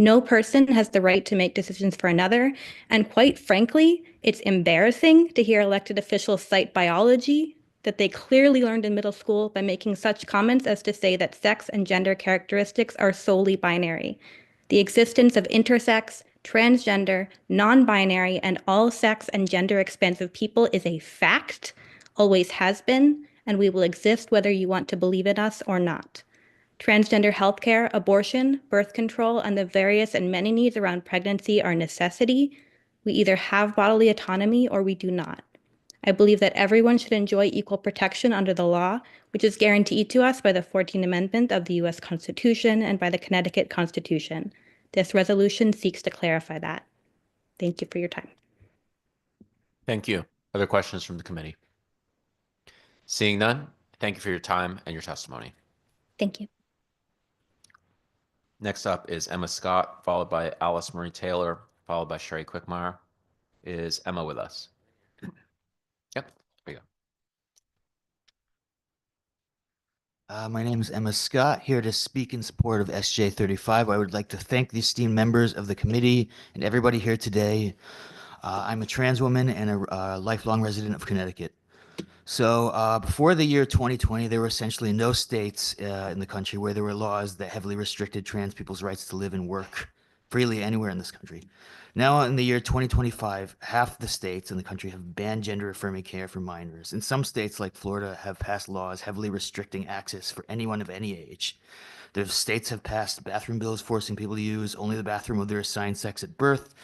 No person has the right to make decisions for another, and quite frankly, it's embarrassing to hear elected officials cite biology that they clearly learned in middle school by making such comments as to say that sex and gender characteristics are solely binary. The existence of intersex, transgender, non-binary, and all sex and gender expansive people is a fact, always has been, and we will exist whether you want to believe in us or not. Transgender healthcare, abortion, birth control, and the various and many needs around pregnancy are a necessity. We either have bodily autonomy or we do not. I believe that everyone should enjoy equal protection under the law, which is guaranteed to us by the 14th Amendment of the U.S. Constitution and by the Connecticut Constitution. This resolution seeks to clarify that. Thank you for your time. Thank you. Other questions from the committee? Seeing none, thank you for your time and your testimony. Thank you. Next up is Emma Scott, followed by Alice Marie Taylor, followed by Sherry Quickmeyer. Is Emma with us? Yep, there you go. My name is Emma Scott, here to speak in support of SJ 35. I would like to thank the esteemed members of the committee and everybody here today. I'm a trans woman and a lifelong resident of Connecticut. So before the year 2020, there were essentially no states in the country where there were laws that heavily restricted trans people's rights to live and work freely anywhere in this country. Now, in the year 2025, half the states in the country have banned gender-affirming care for minors. And some states, like Florida, have passed laws heavily restricting access for anyone of any age. The states have passed bathroom bills forcing people to use only the bathroom of their assigned sex at birth,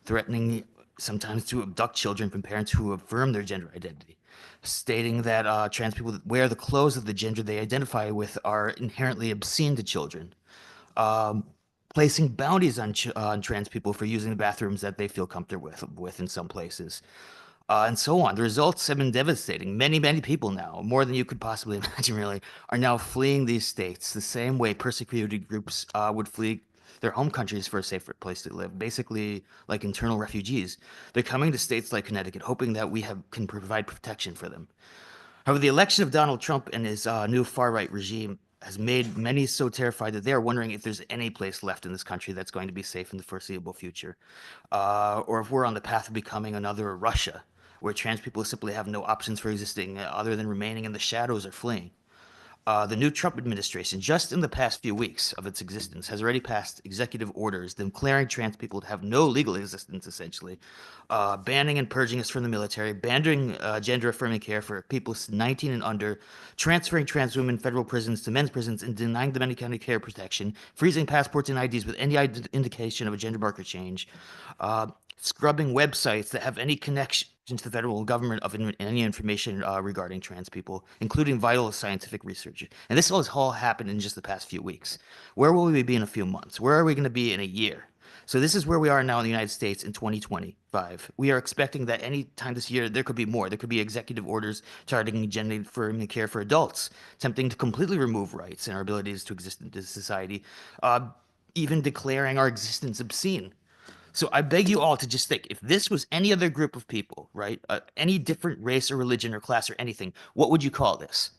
threatening sometimes to abduct children from parents who affirm their gender identity, stating that trans people that wear the clothes of the gender they identify with are inherently obscene to children. Placing bounties on trans people for using the bathrooms that they feel comfortable with in some places, and so on. The results have been devastating. Many, many people now, more than you could possibly imagine, really, are now fleeing these states the same way persecuted groups would flee their home countries for a safer place to live, basically like internal refugees. They're coming to states like Connecticut, hoping that we can provide protection for them. However, the election of Donald Trump and his new far-right regime has made many so terrified that they are wondering if there's any place left in this country that's going to be safe in the foreseeable future, or if we're on the path of becoming another Russia, where trans people simply have no options for existing other than remaining in the shadows or fleeing. The new Trump administration, just in the past few weeks of its existence, has already passed executive orders declaring trans people to have no legal existence, essentially, banning and purging us from the military, banning gender-affirming care for people 19 and under, transferring trans women federal prisons to men's prisons, and denying them any kind of care protection, freezing passports and IDs with any indication of a gender marker change, scrubbing websites that have any connection to the federal government of any information regarding trans people, including vital scientific research. And this has all happened in just the past few weeks. Where will we be in a few months? Where are we going to be in a year? So this is where we are now in the United States in 2025. We are expecting that any time this year, there could be more. There could be executive orders targeting gender-affirming care for adults, attempting to completely remove rights and our abilities to exist in this society, even declaring our existence obscene. So I beg you all to just think, if this was any other group of people, right, any different race or religion or class or anything, what would you call this?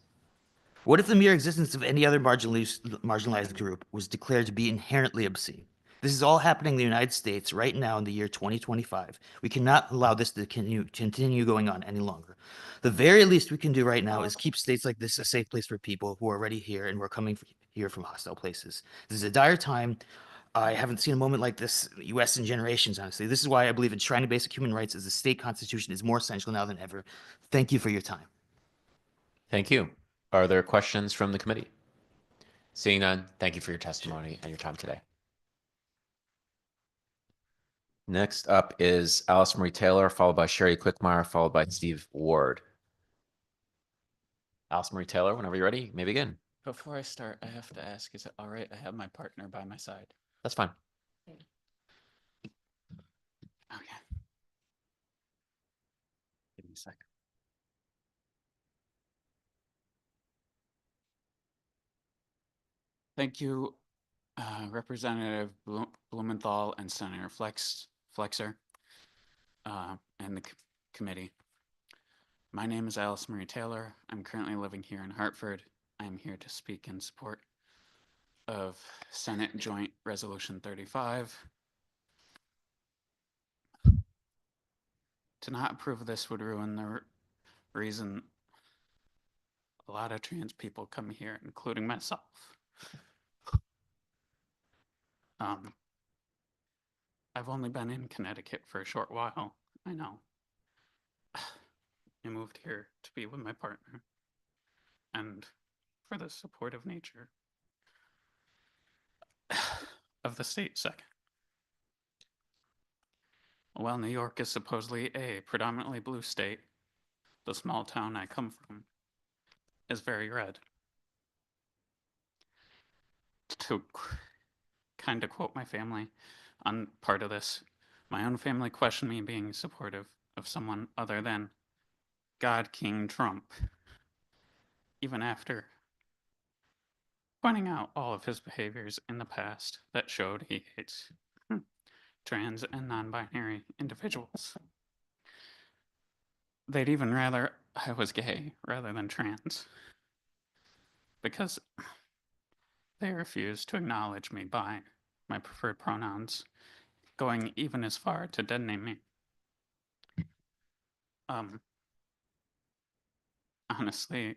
What if the mere existence of any other marginalized group was declared to be inherently obscene? This is all happening in the United States right now in the year 2025. We cannot allow this to continue going on any longer. The very least we can do right now is keep states like this a safe place for people who are already here and we're coming here from hostile places. This is a dire time. I haven't seen a moment like this in the U.S. in generations, honestly. This is why I believe enshrining basic human rights as a state constitution is more essential now than ever. Thank you for your time. Thank you. Are there questions from the committee? Seeing none, thank you for your testimony and your time today. Next up is Alice Marie Taylor, followed by Sherry Quickmeyer, followed by Steve Ward. Alice Marie Taylor, whenever you're ready, you may begin. Before I start, I have to ask, is it all right? I have my partner by my side. That's fine. Okay. Give me a second. Thank you, Representative Blumenthal and Senator Flexer, and the committee. My name is Alice Marie Taylor. I'm currently living here in Hartford. I'm here to speak in support of Senate Joint Resolution 35. To not approve this would ruin the reason a lot of trans people come here, including myself. I've only been in Connecticut for a short while, I know. I moved here to be with my partner and for the supportive nature of the state second. While New York is supposedly a predominantly blue state, the small town I come from is very red. To kind of quote my family on part of this, my own family questioned me being supportive of someone other than God King Trump, even after pointing out all of his behaviors in the past that showed he hates trans and non-binary individuals. They'd even rather I was gay rather than trans. because they refuse to acknowledge me by my preferred pronouns, going even as far to detonate me. Honestly,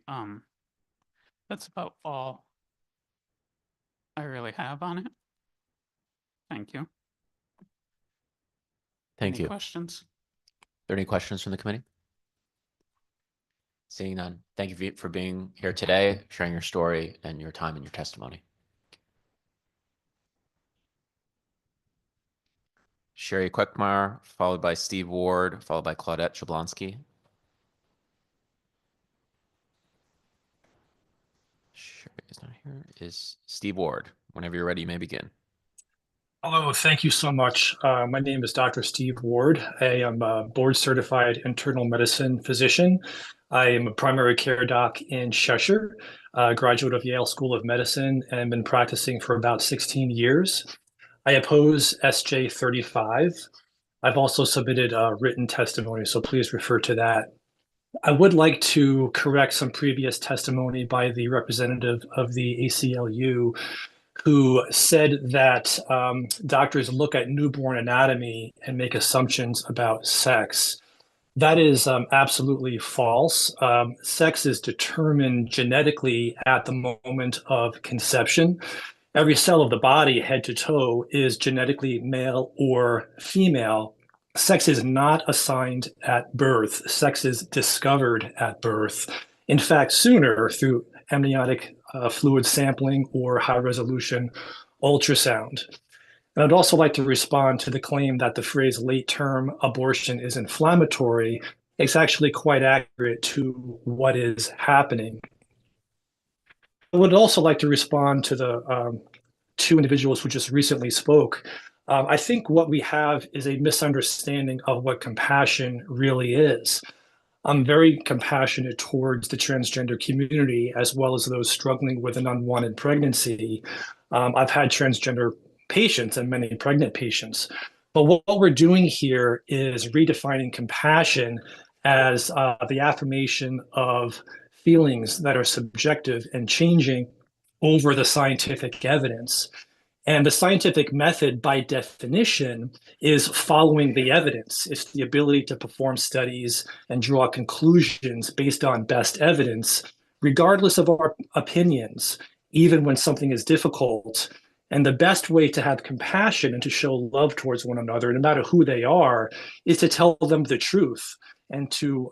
that's about all I really have on it. Thank you. Thank Any you. questions? Are there any questions from the committee? Seeing none, thank you for being here today, sharing your story and your time and your testimony. Sherry Queckmeyer, followed by Steve Ward, followed by Claudette Jablonski. Sherry is not here. Is Steve Ward. Whenever you're ready, you may begin. Hello, thank you so much. My name is Dr. Steve Ward. I am a board-certified internal medicine physician. I am a primary care doc in Cheshire, graduate of Yale School of Medicine, and been practicing for about 16 years. I oppose SJ 35. I've also submitted a written testimony, so please refer to that. I would like to correct some previous testimony by the representative of the ACLU who said that doctors look at newborn anatomy and make assumptions about sex. That is absolutely false. Sex is determined genetically at the moment of conception. Every cell of the body, head to toe, is genetically male or female. Sex is not assigned at birth. Sex is discovered at birth. In fact, sooner through amniotic fluid sampling or high-resolution ultrasound. And I'd also like to respond to the claim that the phrase late-term abortion is inflammatory. It's actually quite accurate to what is happening. I would also like to respond to the two individuals who just recently spoke. I think what we have is a misunderstanding of what compassion really is. I'm very compassionate towards the transgender community as well as those struggling with an unwanted pregnancy. I've had transgender patients and many pregnant patients. But what we're doing here is redefining compassion as the affirmation of feelings that are subjective and changing over the scientific evidence. And the scientific method, by definition, is following the evidence. It's the ability to perform studies and draw conclusions based on best evidence, regardless of our opinions, even when something is difficult. And the best way to have compassion and to show love towards one another, no matter who they are, is to tell them the truth and to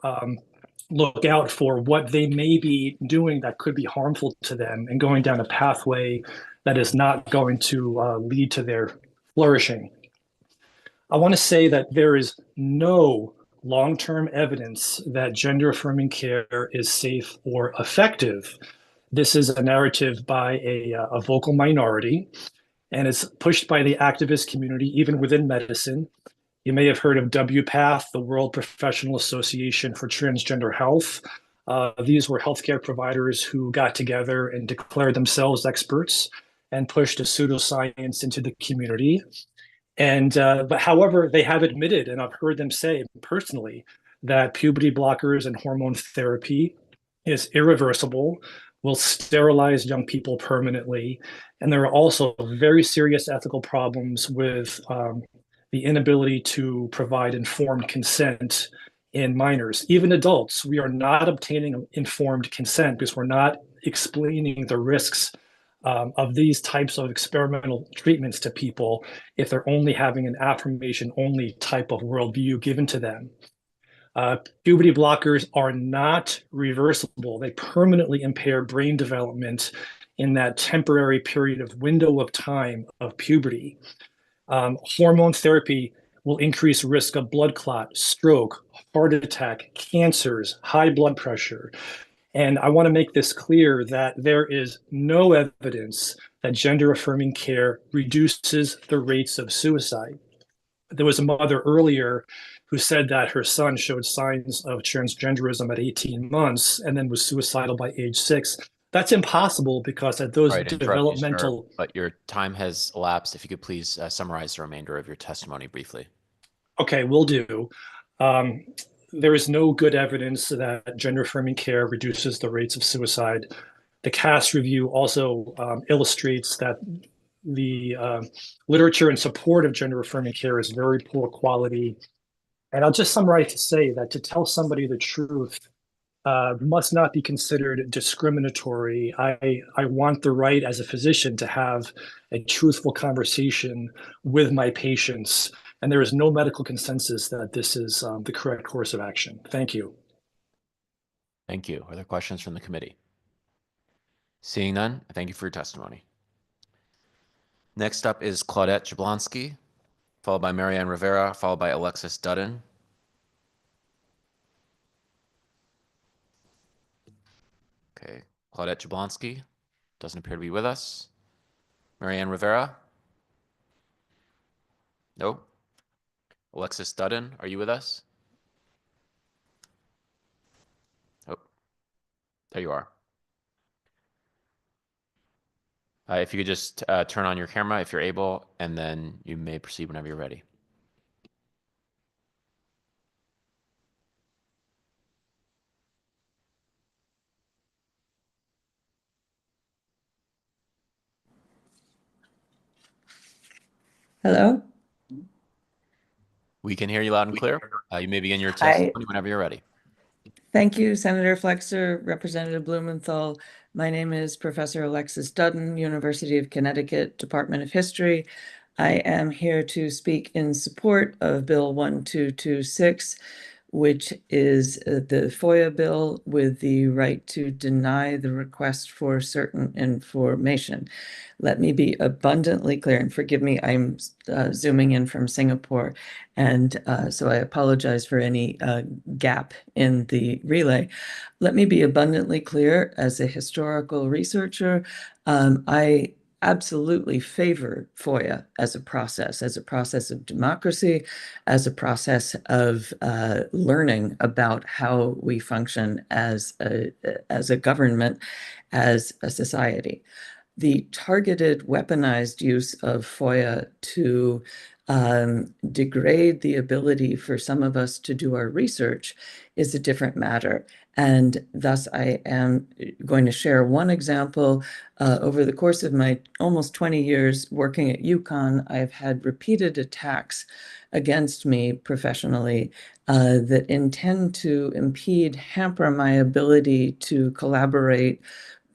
look out for what they may be doing that could be harmful to them and going down a pathway that is not going to lead to their flourishing. I want to say that there is no long-term evidence that gender-affirming care is safe or effective. This is a narrative by a vocal minority, and it's pushed by the activist community, even within medicine. You may have heard of WPATH, the World Professional Association for Transgender Health. These were healthcare providers who got together and declared themselves experts and pushed a pseudoscience into the community. And but however, they have admitted, and I've heard them say personally, that puberty blockers and hormone therapy is irreversible, will sterilize young people permanently. And there are also very serious ethical problems with the inability to provide informed consent in minors. Even adults, we are not obtaining informed consent because we're not explaining the risks of these types of experimental treatments to people if they're only having an affirmation-only type of worldview given to them. Puberty blockers are not reversible. They permanently impair brain development in that temporary period of window of time of puberty. Hormone therapy will increase risk of blood clot, stroke, heart attack, cancers, high blood pressure. And I want to make this clear that there is no evidence that gender-affirming care reduces the rates of suicide. There was a mother earlier who said that her son showed signs of transgenderism at 18 months and then was suicidal by age 6. That's impossible because at those Sorry to interrupt you, sir, developmental... but your time has elapsed. If you could please summarize the remainder of your testimony briefly. Okay, will do. There is no good evidence that gender-affirming care reduces the rates of suicide. The CAS review also illustrates that the literature in support of gender affirming care is very poor quality. And I'll just summarize to say that to tell somebody the truth must not be considered discriminatory. I want the right as a physician to have a truthful conversation with my patients, and there is no medical consensus that this is the correct course of action. Thank you. Thank you. Are there questions from the committee? Seeing none, I thank you for your testimony. Next up is Claudette Jablonski, followed by Marianne Rivera, followed by Alexis Dutton. Okay, Claudette Jablonski doesn't appear to be with us. Marianne Rivera? Nope. Alexis Dutton, are you with us? Oh, there you are. If you could just turn on your camera if you're able, and then you may proceed whenever you're ready. Hello? We can hear you loud and clear. You may begin your Hi. testimony whenever you're ready. Thank you, Senator Flexer, Representative Blumenthal. My name is Professor Alexis Dutton, University of Connecticut, Department of History. I am here to speak in support of Bill 1226, which is the FOIA bill with the right to deny the request for certain information. Let me be abundantly clear, and forgive me, I'm zooming in from Singapore, and so I apologize for any gap in the relay. Let me be abundantly clear, as a historical researcher, I absolutely favor FOIA as a process of democracy, as a process of learning about how we function as a government, as a society. The targeted weaponized use of FOIA to degrade the ability for some of us to do our research is a different matter. And thus, I am going to share one example. Over the course of my almost 20 years working at UConn, I've had repeated attacks against me professionally that intend to impede, hamper my ability to collaborate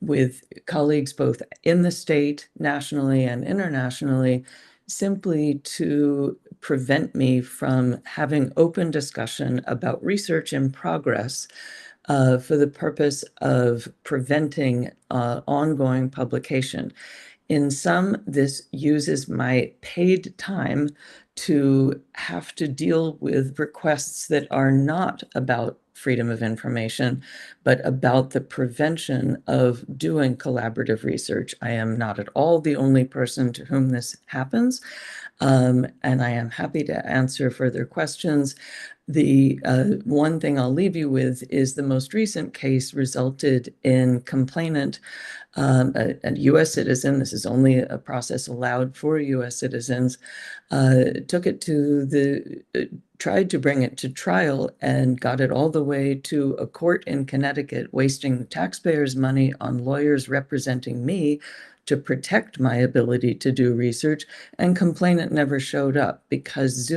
with colleagues both in the state, nationally, and internationally, simply to prevent me from having open discussion about research in progress for the purpose of preventing ongoing publication. In some, this uses my paid time to have to deal with requests that are not about freedom of information, but about the prevention of doing collaborative research. I am not at all the only person to whom this happens, and I am happy to answer further questions. The one thing I'll leave you with is the most recent case resulted in complainant, a U.S. citizen, this is only a process allowed for U.S. citizens, took it to tried to bring it to trial and got it all the way to a court in Connecticut, wasting taxpayers' money on lawyers representing me to protect my ability to do research, and complainant never showed up because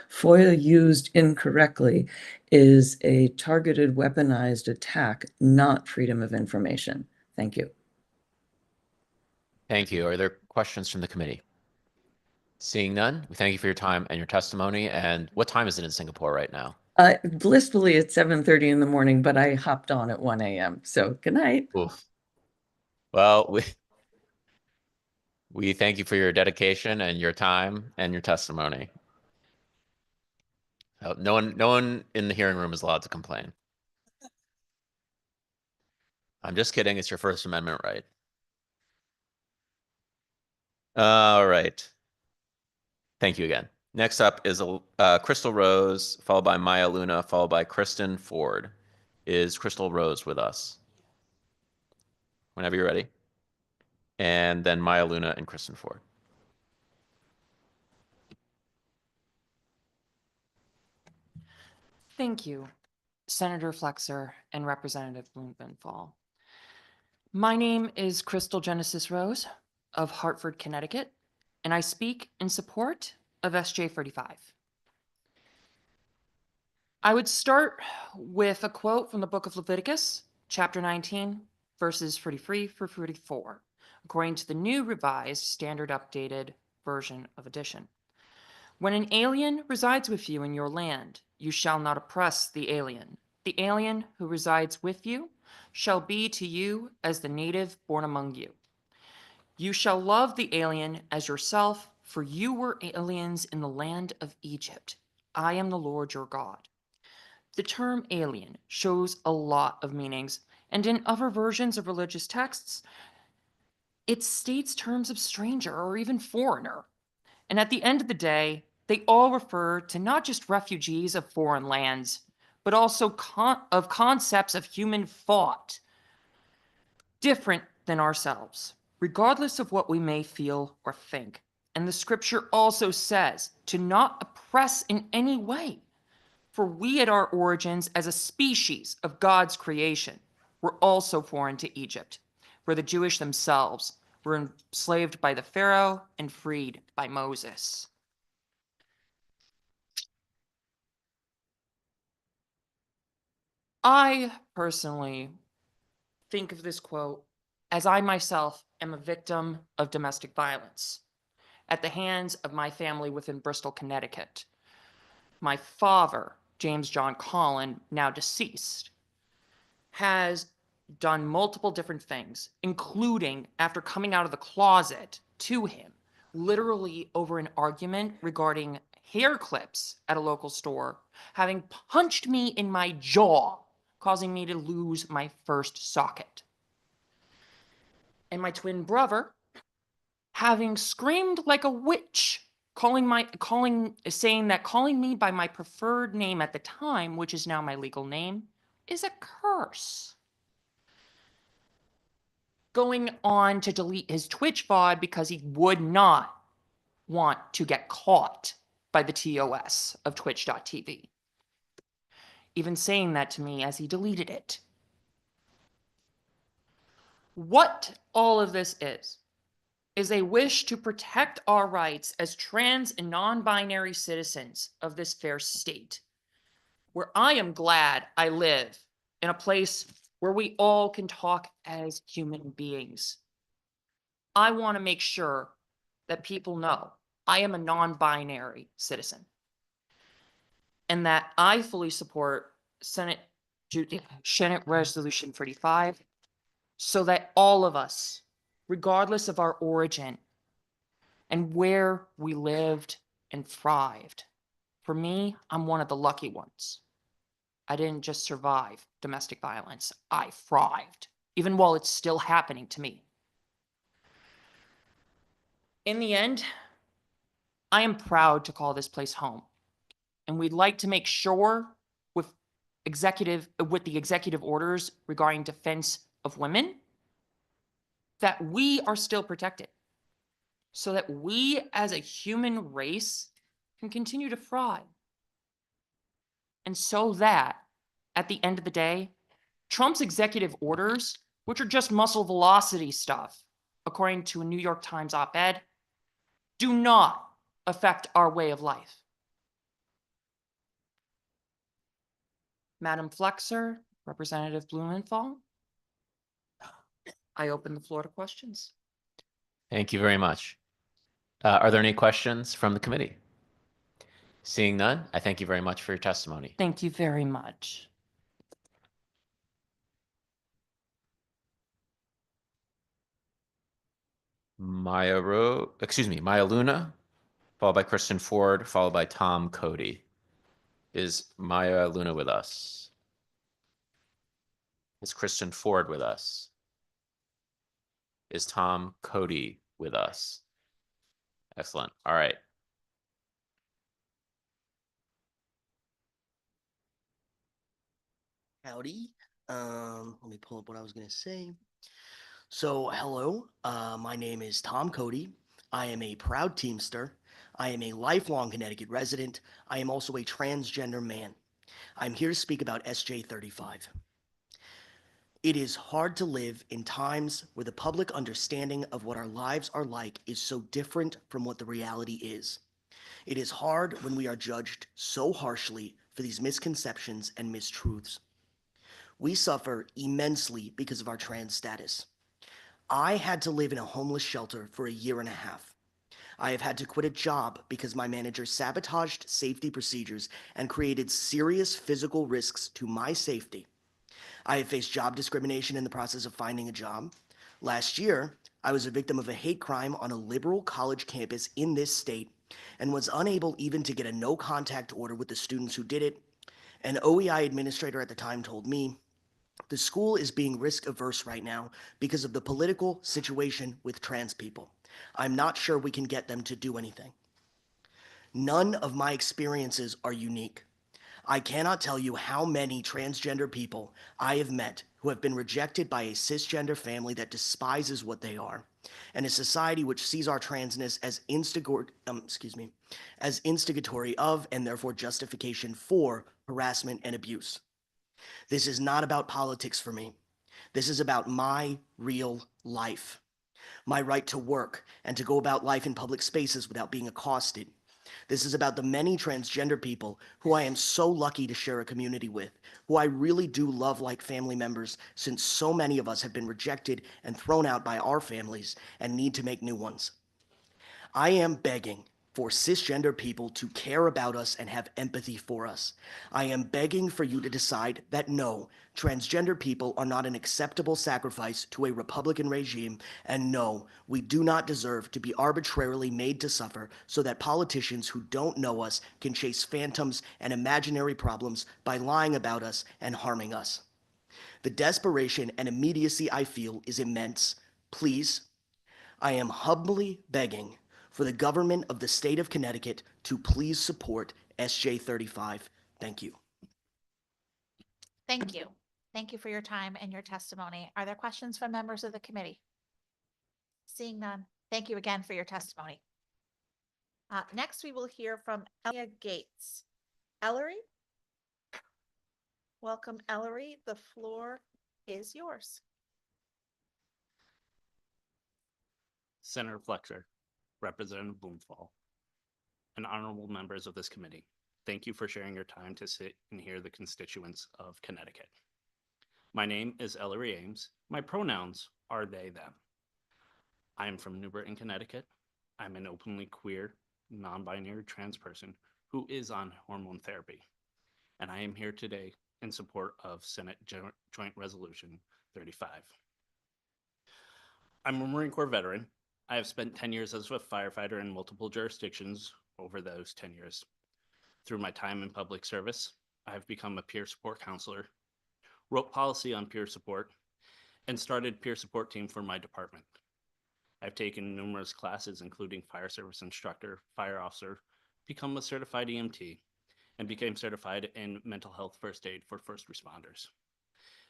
FOIA used incorrectly is a targeted, weaponized attack, not freedom of information. Thank you. Thank you. Are there questions from the committee? Seeing none, we thank you for your time and your testimony. And what time is it in Singapore right now? Blissfully at 7:30 in the morning, but I hopped on at 1 a.m. So good night. Oof. Well, we thank you for your dedication and your time and your testimony. No one in the hearing room is allowed to complain. I'm just kidding. It's your First Amendment right. All right. Thank you again. Next up is Crystal Rose, followed by Maya Luna, followed by Kristen Ford. Is Crystal Rose with us? Whenever you're ready. And then Maya Luna and Kristen Ford. Thank you, Senator Flexer and Representative Blumenthal. My name is Crystal Genesis Rose of Hartford, Connecticut, and I speak in support of SJ 35. I would start with a quote from the book of Leviticus, chapter 19, verses 43 through 44, according to the New Revised Standard Updated Version of Edition. When an alien resides with you in your land, you shall not oppress the alien. The alien who resides with you shall be to you as the native born among you. You shall love the alien as yourself, for you were aliens in the land of Egypt. I am the Lord your God. The term alien shows a lot of meanings, and in other versions of religious texts, it states terms of stranger or even foreigner. And at the end of the day, they all refer to not just refugees of foreign lands, but also of concepts of human thought, different than ourselves, regardless of what we may feel or think. And the scripture also says to not oppress in any way, for we at our origins as a species of God's creation were also foreign to Egypt, where the Jewish themselves were enslaved by the Pharaoh and freed by Moses. I personally think of this quote as I myself am a victim of domestic violence at the hands of my family within Bristol, Connecticut. My father, James John Collin, now deceased, has done multiple different things, including after coming out of the closet to him, literally over an argument regarding hair clips at a local store, having punched me in my jaw, causing me to lose my first socket. And my twin brother, having screamed like a witch, saying that calling me by my preferred name at the time, which is now my legal name, is a curse. Going on to delete his Twitch VOD because he would not want to get caught by the TOS of twitch.tv. Even saying that to me as he deleted it. What all of this is a wish to protect our rights as trans and non-binary citizens of this fair state, where I am glad I live in a place where we all can talk as human beings. I want to make sure that people know I am a non-binary citizen and that I fully support Senate Resolution 35 so that all of us, regardless of our origin and where we lived and thrived. For me, I'm one of the lucky ones. I didn't just survive domestic violence, I thrived, even while it's still happening to me. In the end, I am proud to call this place home, and we'd like to make sure with the executive orders regarding defense of women that we are still protected, so that we as a human race can continue to thrive. And so that, at the end of the day, Trump's executive orders, which are just muscle velocity stuff, according to a New York Times op-ed, do not affect our way of life. Madam Flexer, Representative Blumenthal, I open the floor to questions. Thank you very much. Are there any questions from the committee? Seeing none, I thank you very much for your testimony. Thank you very much. Maya Luna, followed by Kristen Ford, followed by Tom Cody. Is Maya Luna with us? Is Kristen Ford with us? Is Tom Cody with us? Excellent. All right. Howdy. Let me pull up what I was going to say. So, hello. My name is Tom Cody. I am a proud Teamster. I am a lifelong Connecticut resident. I am also a transgender man. I'm here to speak about SJ 35. It is hard to live in times where the public understanding of what our lives are like is so different from what the reality is. It is hard when we are judged so harshly for these misconceptions and mistruths. We suffer immensely because of our trans status. I had to live in a homeless shelter for a year and a half. I have had to quit a job because my manager sabotaged safety procedures and created serious physical risks to my safety. I have faced job discrimination in the process of finding a job. Last year, I was a victim of a hate crime on a liberal college campus in this state and was unable even to get a no contact order with the students who did it. An OEI administrator at the time told me, "The school is being risk averse right now because of the political situation with trans people. I'm not sure we can get them to do anything." None of my experiences are unique. I cannot tell you how many transgender people I have met who have been rejected by a cisgender family that despises what they are, and a society which sees our transness as instigatory of and therefore justification for harassment and abuse. This is not about politics for me. This is about my real life. My right to work and to go about life in public spaces without being accosted. This is about the many transgender people who I am so lucky to share a community with, who I really do love like family members, since so many of us have been rejected and thrown out by our families and need to make new ones. I am begging for cisgender people to care about us and have empathy for us. I am begging for you to decide that no, transgender people are not an acceptable sacrifice to a Republican regime, and no, we do not deserve to be arbitrarily made to suffer so that politicians who don't know us can chase phantoms and imaginary problems by lying about us and harming us. The desperation and immediacy I feel is immense. Please, I am humbly begging for the government of the state of Connecticut to please support SJ 35. Thank you. Thank you. Thank you for your time and your testimony. Are there questions from members of the committee? Seeing none, thank you again for your testimony. Next, we will hear from Elia Gates. Ellery? Welcome, Ellery. The floor is yours. Senator Flexer, Representative Blumenthal, and honorable members of this committee, thank you for sharing your time to sit and hear the constituents of Connecticut. My name is Ellery Ames. My pronouns are they, them. I am from Newburgh, Connecticut. I'm an openly queer, non-binary trans person who is on hormone therapy, and I am here today in support of Senate Joint Resolution 35. I'm a Marine Corps veteran. I have spent 10 years as a firefighter in multiple jurisdictions over those 10 years. Through my time in public service, I have become a peer support counselor, wrote policy on peer support, and started peer support team for my department. I've taken numerous classes, including fire service instructor, fire officer, become a certified EMT, and became certified in mental health first aid for first responders.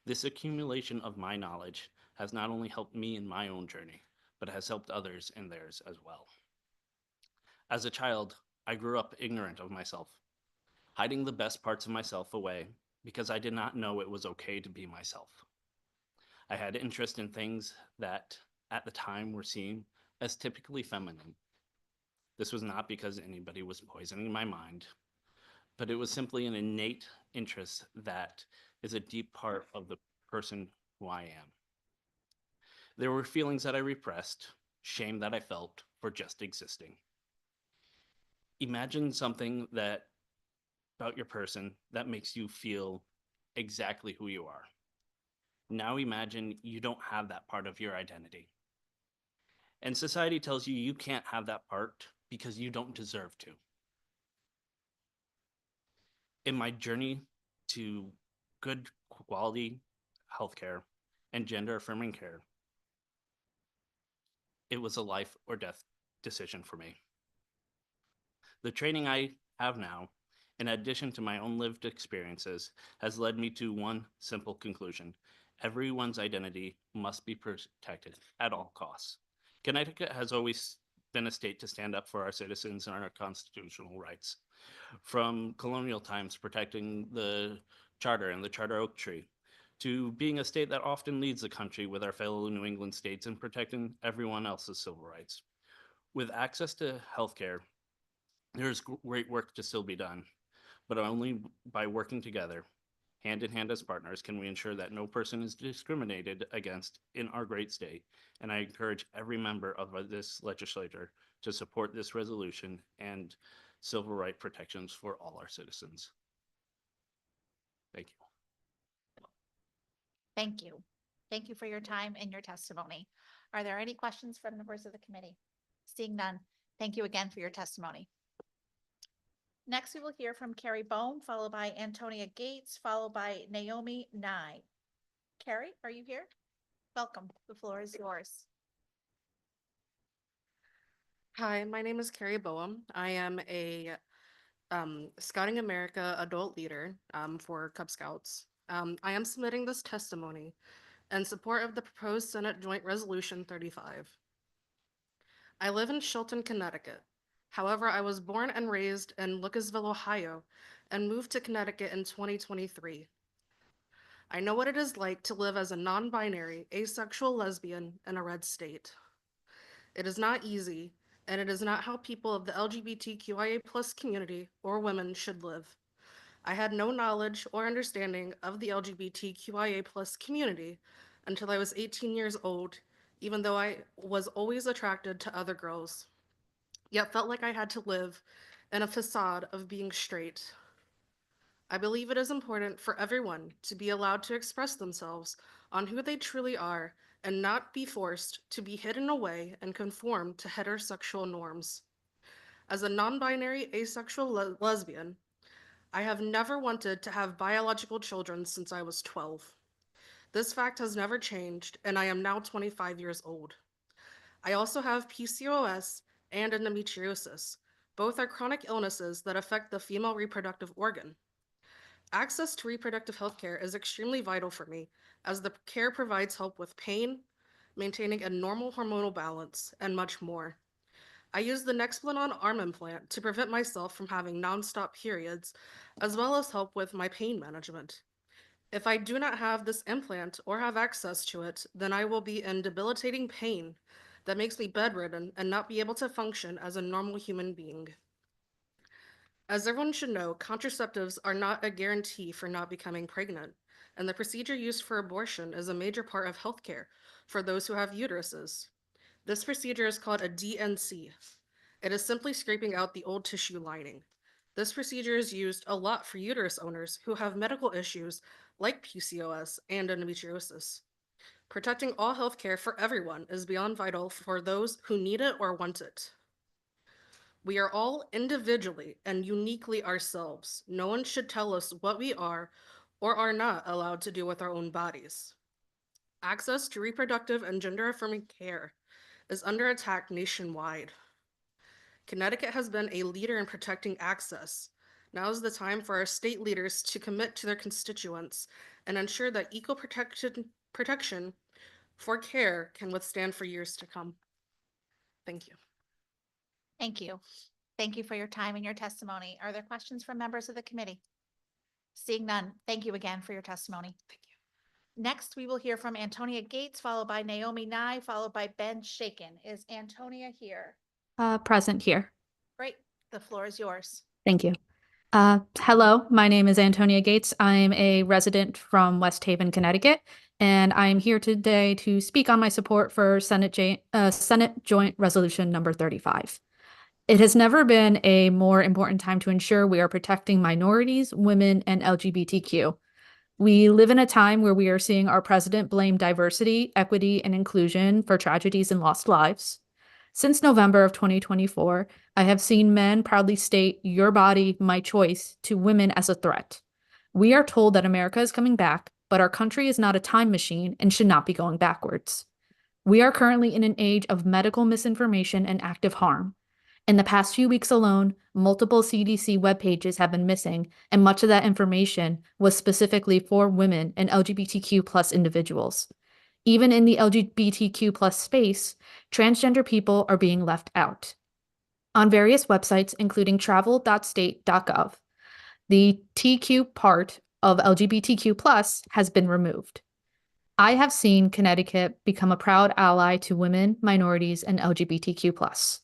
This accumulation of my knowledge has not only helped me in my own journey, but has helped others in theirs as well. As a child, I grew up ignorant of myself, hiding the best parts of myself away because I did not know it was okay to be myself. I had interest in things that at the time were seen as typically feminine. This was not because anybody was poisoning my mind, but it was simply an innate interest that is a deep part of the person who I am. There were feelings that I repressed, shame that I felt for just existing. Imagine something that about your person that makes you feel exactly who you are. Now imagine you don't have that part of your identity. And society tells you you can't have that part because you don't deserve to. In my journey to good quality healthcare and gender affirming care, it was a life or death decision for me. The training I have now, in addition to my own lived experiences, has led me to one simple conclusion. Everyone's identity must be protected at all costs. Connecticut has always been a state to stand up for our citizens and our constitutional rights. From colonial times protecting the charter and the charter oak tree, to being a state that often leads the country with our fellow New England states in protecting everyone else's civil rights. With access to healthcare, there's great work to still be done, but only by working together, hand in hand as partners, can we ensure that no person is discriminated against in our great state. And I encourage every member of this legislature to support this resolution and civil right protections for all our citizens. Thank you. Thank you. Thank you for your time and your testimony. Are there any questions from members of the committee? Seeing none, thank you again for your testimony. Next, we will hear from Carrie Bohm, followed by Antonia Gates, followed by Naomi Nye. Carrie, are you here? Welcome. The floor is yours. Hi, my name is Carrie Boehm. I am a Scouting America adult leader for Cub Scouts. I am submitting this testimony in support of the proposed Senate Joint Resolution 35. I live in Chilton, Connecticut. However, I was born and raised in Lucasville, Ohio, and moved to Connecticut in 2023. I know what it is like to live as a non-binary, asexual lesbian in a red state. It is not easy, and it is not how people of the LGBTQIA+ community or women should live. I had no knowledge or understanding of the LGBTQIA+ community until I was 18 years old, even though I was always attracted to other girls, yet felt like I had to live in a facade of being straight. I believe it is important for everyone to be allowed to express themselves on who they truly are and not be forced to be hidden away and conform to heterosexual norms. As a non-binary asexual lesbian, I have never wanted to have biological children since I was 12. This fact has never changed, and I am now 25 years old. I also have PCOS and endometriosis. Both are chronic illnesses that affect the female reproductive organ. Access to reproductive health care is extremely vital for me, as the care provides help with pain, maintaining a normal hormonal balance, and much more. I use the Nexplanon arm implant to prevent myself from having nonstop periods, as well as help with my pain management. If I do not have this implant or have access to it, then I will be in debilitating pain that makes me bedridden and not be able to function as a normal human being. As everyone should know, contraceptives are not a guarantee for not becoming pregnant, and the procedure used for abortion is a major part of healthcare for those who have uteruses. This procedure is called a DNC. It is simply scraping out the old tissue lining. This procedure is used a lot for uterus owners who have medical issues like PCOS and endometriosis. Protecting all healthcare for everyone is beyond vital for those who need it or want it. We are all individually and uniquely ourselves. No one should tell us what we are or are not allowed to do with our own bodies. Access to reproductive and gender-affirming care is under attack nationwide. Connecticut has been a leader in protecting access. Now is the time for our state leaders to commit to their constituents and ensure that equal protection for care can withstand for years to come. Thank you. Thank you. Thank you for your time and your testimony. Are there questions from members of the committee? Seeing none, thank you again for your testimony. Thank you. Next, we will hear from Antonia Gates, followed by Naomi Nye, followed by Ben Shaken. Is Antonia here? Present here. Great. The floor is yours. Thank you. Hello, my name is Antonia Gates. I'm a resident from West Haven, Connecticut, and I'm here today to speak on my support for Senate Joint Resolution number 35. It has never been a more important time to ensure we are protecting minorities, women, and LGBTQ. We live in a time where we are seeing our president blame diversity, equity, and inclusion for tragedies and lost lives. Since November of 2024, I have seen men proudly state "your body, my choice" to women as a threat. We are told that America is coming back, but our country is not a time machine and should not be going backwards. We are currently in an age of medical misinformation and active harm. In the past few weeks alone, multiple CDC web pages have been missing, and much of that information was specifically for women and LGBTQ+ individuals. Even in the LGBTQ+ space, transgender people are being left out. On various websites, including travel.state.gov, the TQ part of LGBTQ+ has been removed. I have seen Connecticut become a proud ally to women, minorities, and LGBTQ+.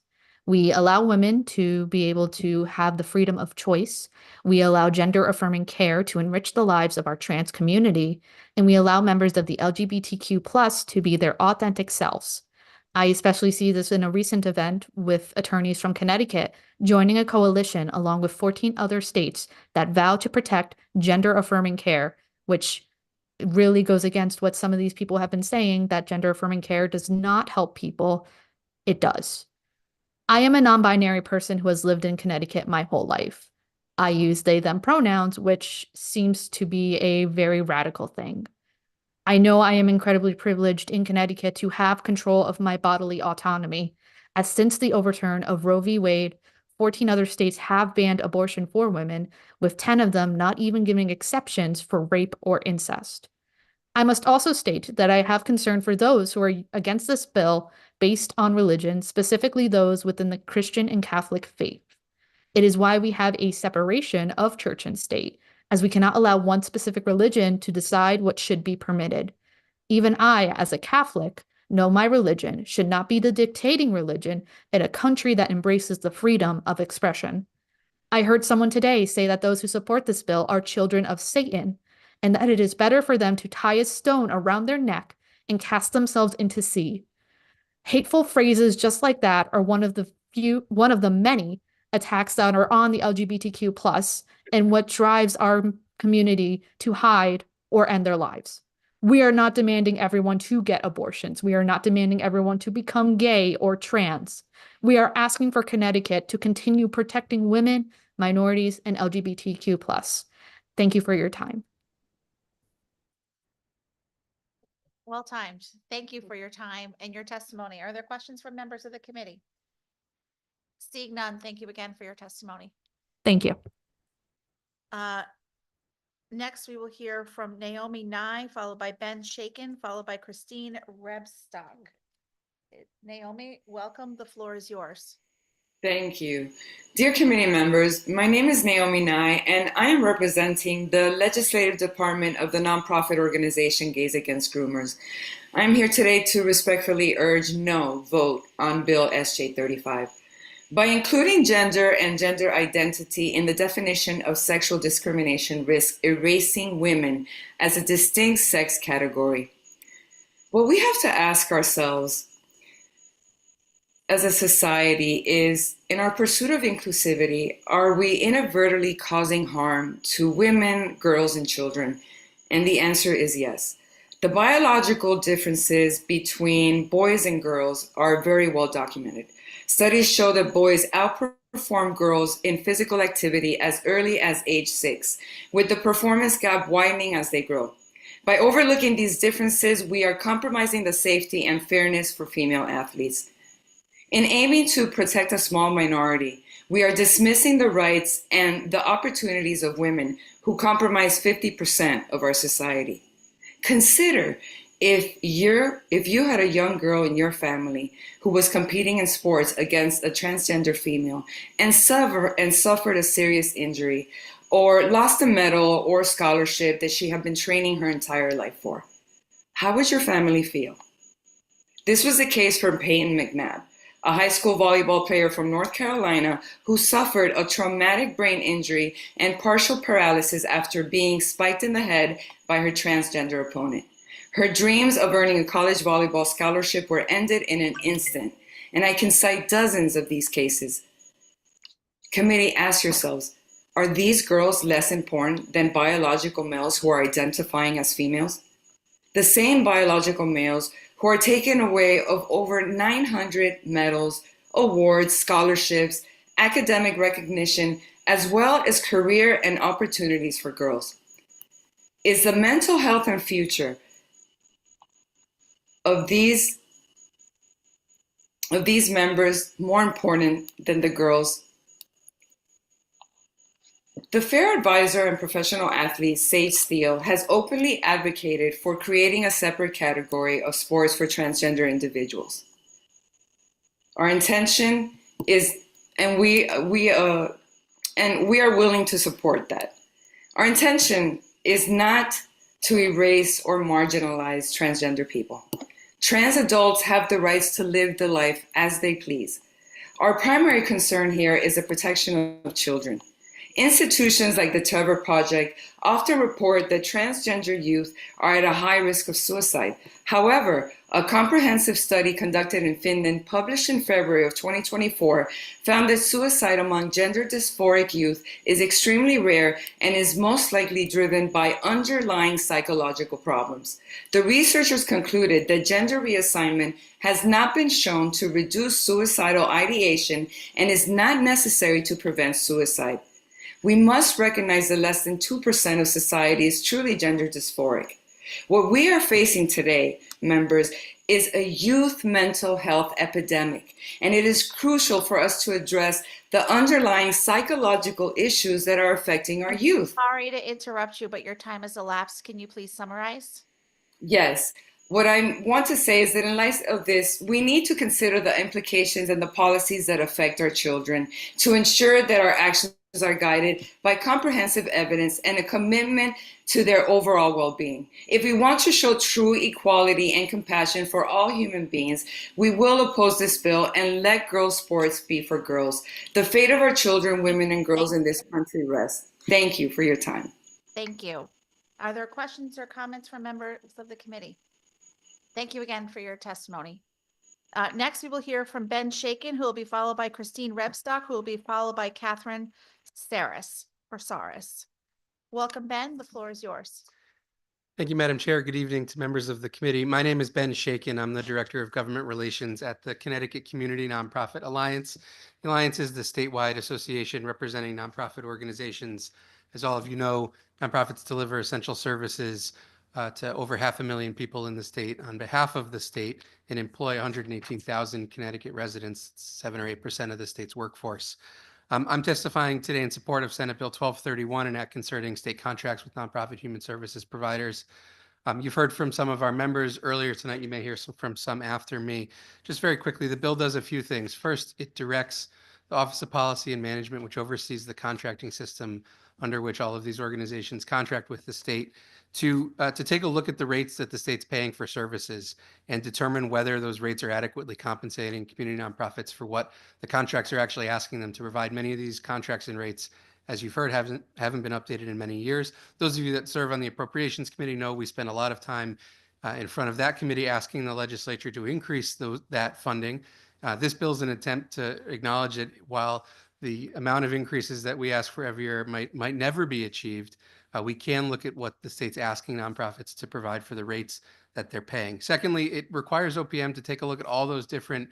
We allow women to be able to have the freedom of choice. We allow gender-affirming care to enrich the lives of our trans community, and we allow members of the LGBTQ+ to be their authentic selves. I especially see this in a recent event with attorneys from Connecticut joining a coalition along with 14 other states that vow to protect gender-affirming care, which really goes against what some of these people have been saying, that gender-affirming care does not help people. It does. I am a non-binary person who has lived in Connecticut my whole life. I use they, them pronouns, which seems to be a very radical thing. I know I am incredibly privileged in Connecticut to have control of my bodily autonomy, as since the overturn of Roe v. Wade, 14 other states have banned abortion for women, with 10 of them not even giving exceptions for rape or incest. I must also state that I have concern for those who are against this bill based on religion, specifically those within the Christian and Catholic faith. It is why we have a separation of church and state, as we cannot allow one specific religion to decide what should be permitted. Even I, as a Catholic, know my religion should not be the dictating religion in a country that embraces the freedom of expression. I heard someone today say that those who support this bill are children of Satan, and that it is better for them to tie a stone around their neck and cast themselves into sea. Hateful phrases just like that are one of the many attacks that are on the LGBTQ+ and what drives our community to hide or end their lives. We are not demanding everyone to get abortions. We are not demanding everyone to become gay or trans. We are asking for Connecticut to continue protecting women, minorities, and LGBTQ+. Thank you for your time. Well timed. Thank you for your time and your testimony. Are there questions from members of the committee? Seeing none, thank you again for your testimony. Thank you. Next, we will hear from Naomi Nye, followed by Ben Shaken, followed by Christine Rebstock. Naomi, welcome. The floor is yours. Thank you. Dear committee members, my name is Naomi Nye, and I am representing the legislative department of the nonprofit organization Gays Against Groomers. I'm here today to respectfully urge no vote on Bill SJ 35. By including gender and gender identity in the definition of sexual discrimination risks erasing women as a distinct sex category. What we have to ask ourselves as a society is, in our pursuit of inclusivity, are we inadvertently causing harm to women, girls, and children? And the answer is yes. The biological differences between boys and girls are very well documented. Studies show that boys outperform girls in physical activity as early as age 6, with the performance gap widening as they grow. By overlooking these differences, we are compromising the safety and fairness for female athletes. In aiming to protect a small minority, we are dismissing the rights and the opportunities of women who comprise 50% of our society. Consider if you had a young girl in your family who was competing in sports against a transgender female and suffered a serious injury or lost a medal or scholarship that she had been training her entire life for. How would your family feel? This was the case for Peyton McNabb, a high school volleyball player from North Carolina who suffered a traumatic brain injury and partial paralysis after being spiked in the head by her transgender opponent. Her dreams of earning a college volleyball scholarship were ended in an instant, and I can cite dozens of these cases. Committee, ask yourselves, are these girls less important than biological males who are identifying as females? The same biological males who are taken away of over 900 medals, awards, scholarships, academic recognition, as well as career and opportunities for girls. Is the mental health and future of these members more important than the girls? The Fair Advisor and professional athlete Sage Steele has openly advocated for creating a separate category of sports for transgender individuals. Our intention is, and we are willing to support that. Our intention is not to erase or marginalize transgender people. Trans adults have the rights to live the life as they please. Our primary concern here is the protection of children. Institutions like the Trevor Project often report that transgender youth are at a high risk of suicide. However, a comprehensive study conducted in Finland, published in February of 2024, found that suicide among gender dysphoric youth is extremely rare and is most likely driven by underlying psychological problems. The researchers concluded that gender reassignment has not been shown to reduce suicidal ideation and is not necessary to prevent suicide. We must recognize that less than 2% of society is truly gender dysphoric. What we are facing today, members, is a youth mental health epidemic, and it is crucial for us to address the underlying psychological issues that are affecting our youth. Sorry to interrupt you, but your time has elapsed. Can you please summarize? Yes. What I want to say is that in light of this, we need to consider the implications and the policies that affect our children to ensure that our actions are guided by comprehensive evidence and a commitment to their overall well-being. If we want to show true equality and compassion for all human beings, we will oppose this bill and let girls' sports be for girls. The fate of our children, women, and girls in this country rests. Thank you for your time. Thank you. Are there questions or comments from members of the committee? Thank you again for your testimony. Next, we will hear from Ben Shaken, who will be followed by Christine Rebstock, who will be followed by Catherine Saris. Welcome, Ben. The floor is yours. Thank you, Madam Chair. Good evening to members of the committee. My name is Ben Shaken. I'm the Director of Government Relations at the Connecticut Community Nonprofit Alliance. The Alliance is the statewide association representing nonprofit organizations. As all of you know, nonprofits deliver essential services to over 500,000 people in the state on behalf of the state and employ 118,000 Connecticut residents, 7 or 8% of the state's workforce. I'm testifying today in support of Senate Bill 1231, an act concerning state contracts with nonprofit human services providers. You've heard from some of our members earlier tonight. You may hear from some after me. Just very quickly, the bill does a few things. First, it directs the Office of Policy and Management, which oversees the contracting system under which all of these organizations contract with the state, to take a look at the rates that the state's paying for services and determine whether those rates are adequately compensating community nonprofits for what the contracts are actually asking them to provide. Many of these contracts and rates, as you've heard, haven't been updated in many years. Those of you that serve on the Appropriations Committee know we spend a lot of time in front of that committee asking the legislature to increase that funding. This bill is an attempt to acknowledge that while the amount of increases that we ask for every year might never be achieved, we can look at what the state's asking nonprofits to provide for the rates that they're paying. Secondly, it requires OPM to take a look at all those different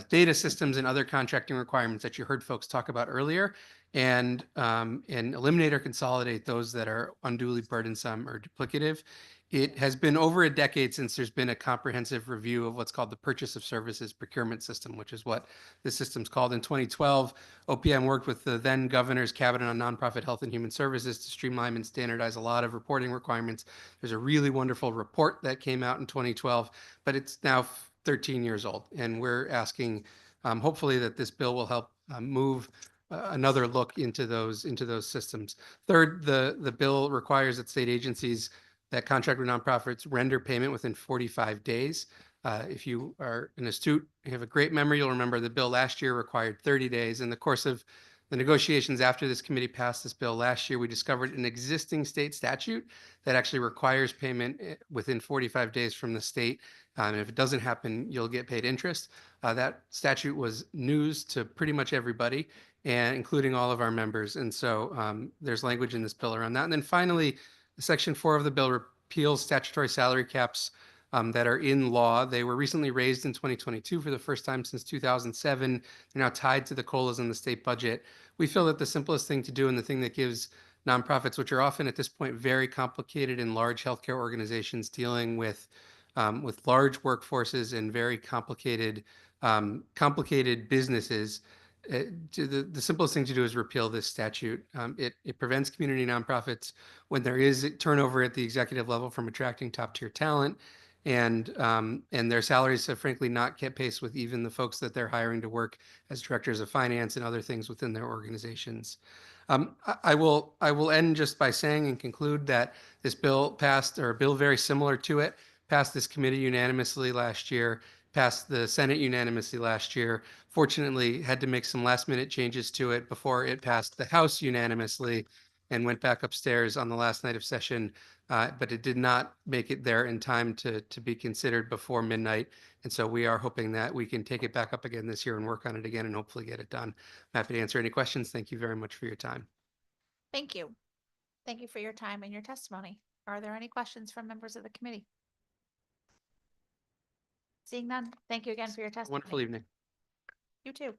data systems and other contracting requirements that you heard folks talk about earlier, and eliminate or consolidate those that are unduly burdensome or duplicative. It has been over a decade since there's been a comprehensive review of what's called the Purchase of Services Procurement System, which is what this system's called. In 2012, OPM worked with the then Governor's Cabinet on Nonprofit Health and Human Services to streamline and standardize a lot of reporting requirements. There's a really wonderful report that came out in 2012, but it's now 13 years old, and we're asking, hopefully, that this bill will help move another look into those systems. Third, the bill requires that state agencies that contract with nonprofits render payment within 45 days. If you are an astute, you have a great memory, you'll remember the bill last year required 30 days. In the course of the negotiations after this committee passed this bill last year, we discovered an existing state statute that actually requires payment within 45 days from the state. And if it doesn't happen, you'll get paid interest. That statute was news to pretty much everybody, and including all of our members. And so there's language in this bill around that. And then finally, Section 4 of the bill repeals statutory salary caps that are in law. They were recently raised in 2022 for the first time since 2007. They're now tied to the COLAs in the state budget. We feel that the simplest thing to do, and the thing that gives nonprofits, which are often at this point very complicated and large healthcare organizations dealing with large workforces and very complicated businesses, the simplest thing to do is repeal this statute. It prevents community nonprofits when there is turnover at the executive level from attracting top tier talent, and their salaries have frankly not kept pace with even the folks that they're hiring to work as directors of finance and other things within their organizations. I will end just by saying and conclude that this bill passed, or a bill very similar to it, passed this committee unanimously last year, passed the Senate unanimously last year. Fortunately, had to make some last minute changes to it before it passed the House unanimously and went back upstairs on the last night of session. But it did not make it there in time to be considered before midnight. And so we are hoping that we can take it back up again this year and work on it again and hopefully get it done. I'm happy to answer any questions. Thank you very much for your time. Thank you. Thank you for your time and your testimony. Are there any questions from members of the committee? Seeing none, thank you again for your testimony. Wonderful evening. You too.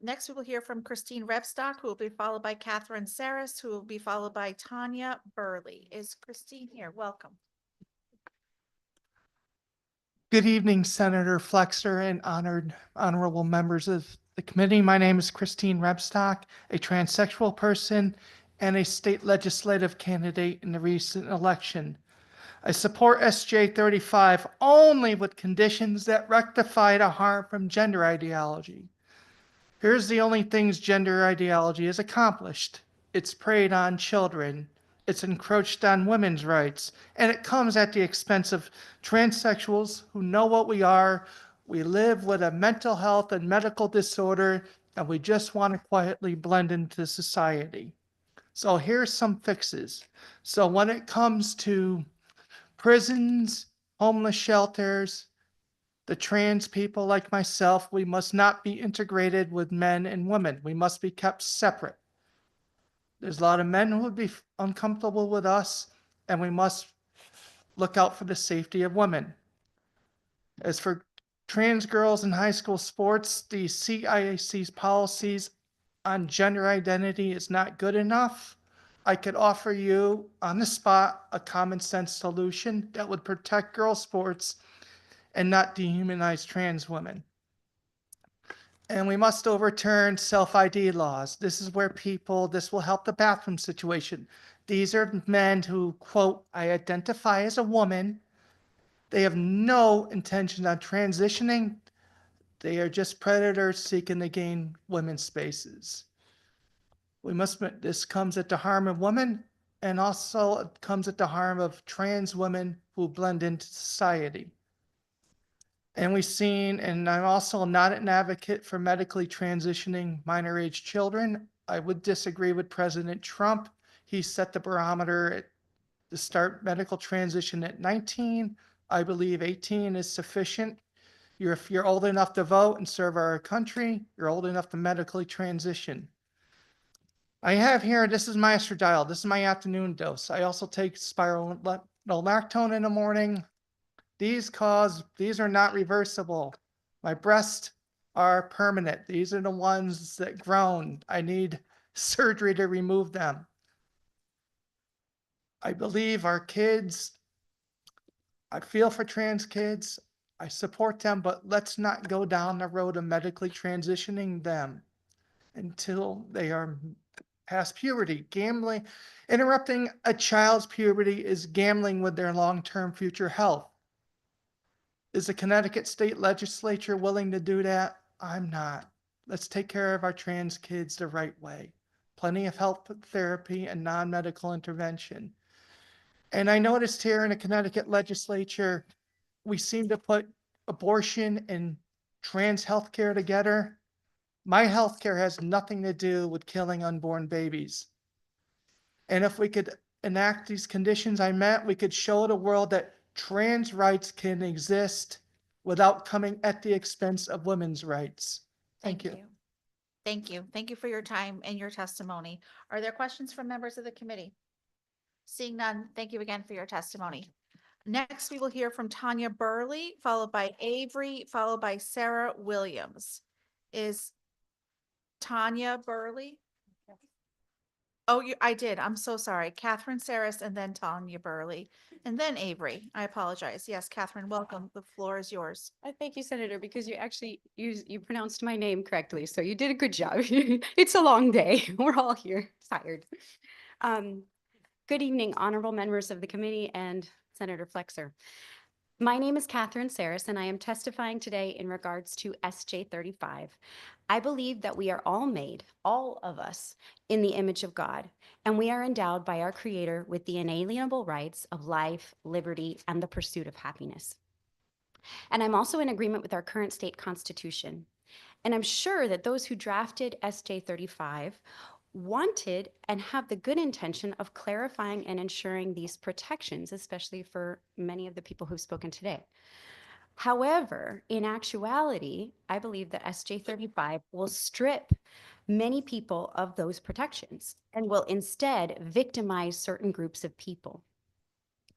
Next, we will hear from Christine Rebstock, who will be followed by Catherine Saris, who will be followed by Tanya Burley. Is Christine here? Welcome. Good evening, Senator Flexer and honorable members of the committee. My name is Christine Rebstock, a transsexual person and a state legislative candidate in the recent election. I support SJ 35 only with conditions that rectify the harm from gender ideology. Here's the only things gender ideology has accomplished. It's preyed on children. It's encroached on women's rights, and it comes at the expense of transsexuals who know what we are. We live with a mental health and medical disorder, and we just want to quietly blend into society. So here's some fixes. So when it comes to prisons, homeless shelters, the trans people like myself, we must not be integrated with men and women. We must be kept separate. There's a lot of men who would be uncomfortable with us, and we must look out for the safety of women. As for trans girls in high school sports, the CIAC's policies on gender identity is not good enough. I could offer you on the spot a common sense solution that would protect girls' sports and not dehumanize trans women. And we must overturn self-ID laws. This will help the bathroom situation. These are men who, quote, I identify as a woman. They have no intention on transitioning. They are just predators seeking to gain women's spaces. This comes at the harm of women, and also it comes at the harm of trans women who blend into society. And I'm also not an advocate for medically transitioning minor age children. I would disagree with President Trump. He set the barometer to start medical transition at 19. I believe 18 is sufficient. If you're old enough to vote and serve our country, you're old enough to medically transition. I have here, this is my estradiol. This is my afternoon dose. I also take spironolactone in the morning. These are not reversible. My breasts are permanent. These are the ones that grown. I need surgery to remove them. I believe our kids, I feel for trans kids. I support them, but let's not go down the road of medically transitioning them until they are past puberty. Interrupting a child's puberty is gambling with their long-term future health. Is the Connecticut State Legislature willing to do that? I'm not. Let's take care of our trans kids the right way. Plenty of health therapy and non-medical intervention. And I noticed here in the Connecticut Legislature, we seem to put abortion and trans healthcare together. My healthcare has nothing to do with killing unborn babies. And if we could enact these conditions I met, we could show the world that trans rights can exist without coming at the expense of women's rights. Thank you. Thank you. Thank you for your time and your testimony. Are there questions from members of the committee? Seeing none, thank you again for your testimony. Next, we will hear from Tanya Burley, followed by Avery, followed by Sarah Williams. Is Tanya Burley? Oh, I did. I'm so sorry. Catherine Saris and then Tanya Burley and then Avery. I apologize. Yes, Catherine, welcome. The floor is yours. Thank you, Senator, because you actually you pronounced my name correctly. So you did a good job. It's a long day. We're all here tired. Good evening, honorable members of the committee and Senator Flexer. My name is Catherine Saris, and I am testifying today in regards to SJ 35. I believe that we are all made, all of us, in the image of God, and we are endowed by our Creator with the inalienable rights of life, liberty, and the pursuit of happiness. And I'm also in agreement with our current state constitution. And I'm sure that those who drafted SJ 35 wanted and have the good intention of clarifying and ensuring these protections, especially for many of the people who've spoken today. However, in actuality, I believe that SJ 35 will strip many people of those protections and will instead victimize certain groups of people.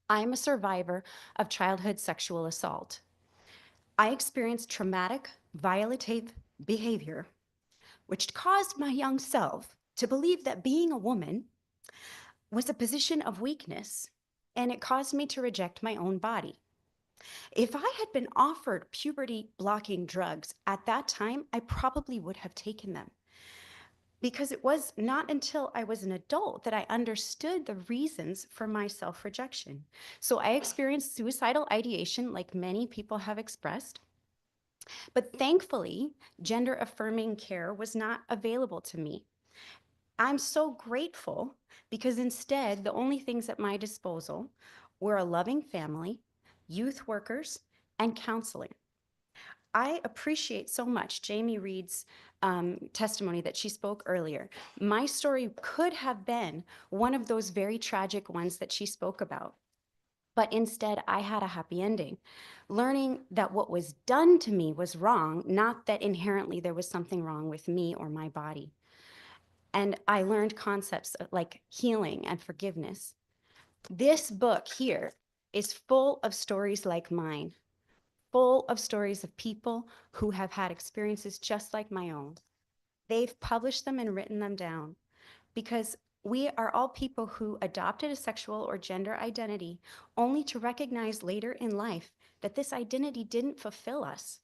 I'm a survivor of childhood sexual assault. I experienced traumatic, violative behavior, which caused my young self to believe that being a woman was a position of weakness, and it caused me to reject my own body. If I had been offered puberty-blocking drugs at that time, I probably would have taken them, because it was not until I was an adult that I understood the reasons for my self-rejection. So I experienced suicidal ideation like many people have expressed. But thankfully, gender-affirming care was not available to me. I'm so grateful because instead, the only things at my disposal were a loving family, youth workers, and counseling. I appreciate so much Jamie Reed's testimony that she spoke earlier. My story could have been one of those very tragic ones that she spoke about. But instead, I had a happy ending, learning that what was done to me was wrong, not that inherently there was something wrong with me or my body. And I learned concepts like healing and forgiveness. This book here is full of stories like mine, full of stories of people who have had experiences just like my own. They've published them and written them down because we are all people who adopted a sexual or gender identity only to recognize later in life that this identity didn't fulfill us.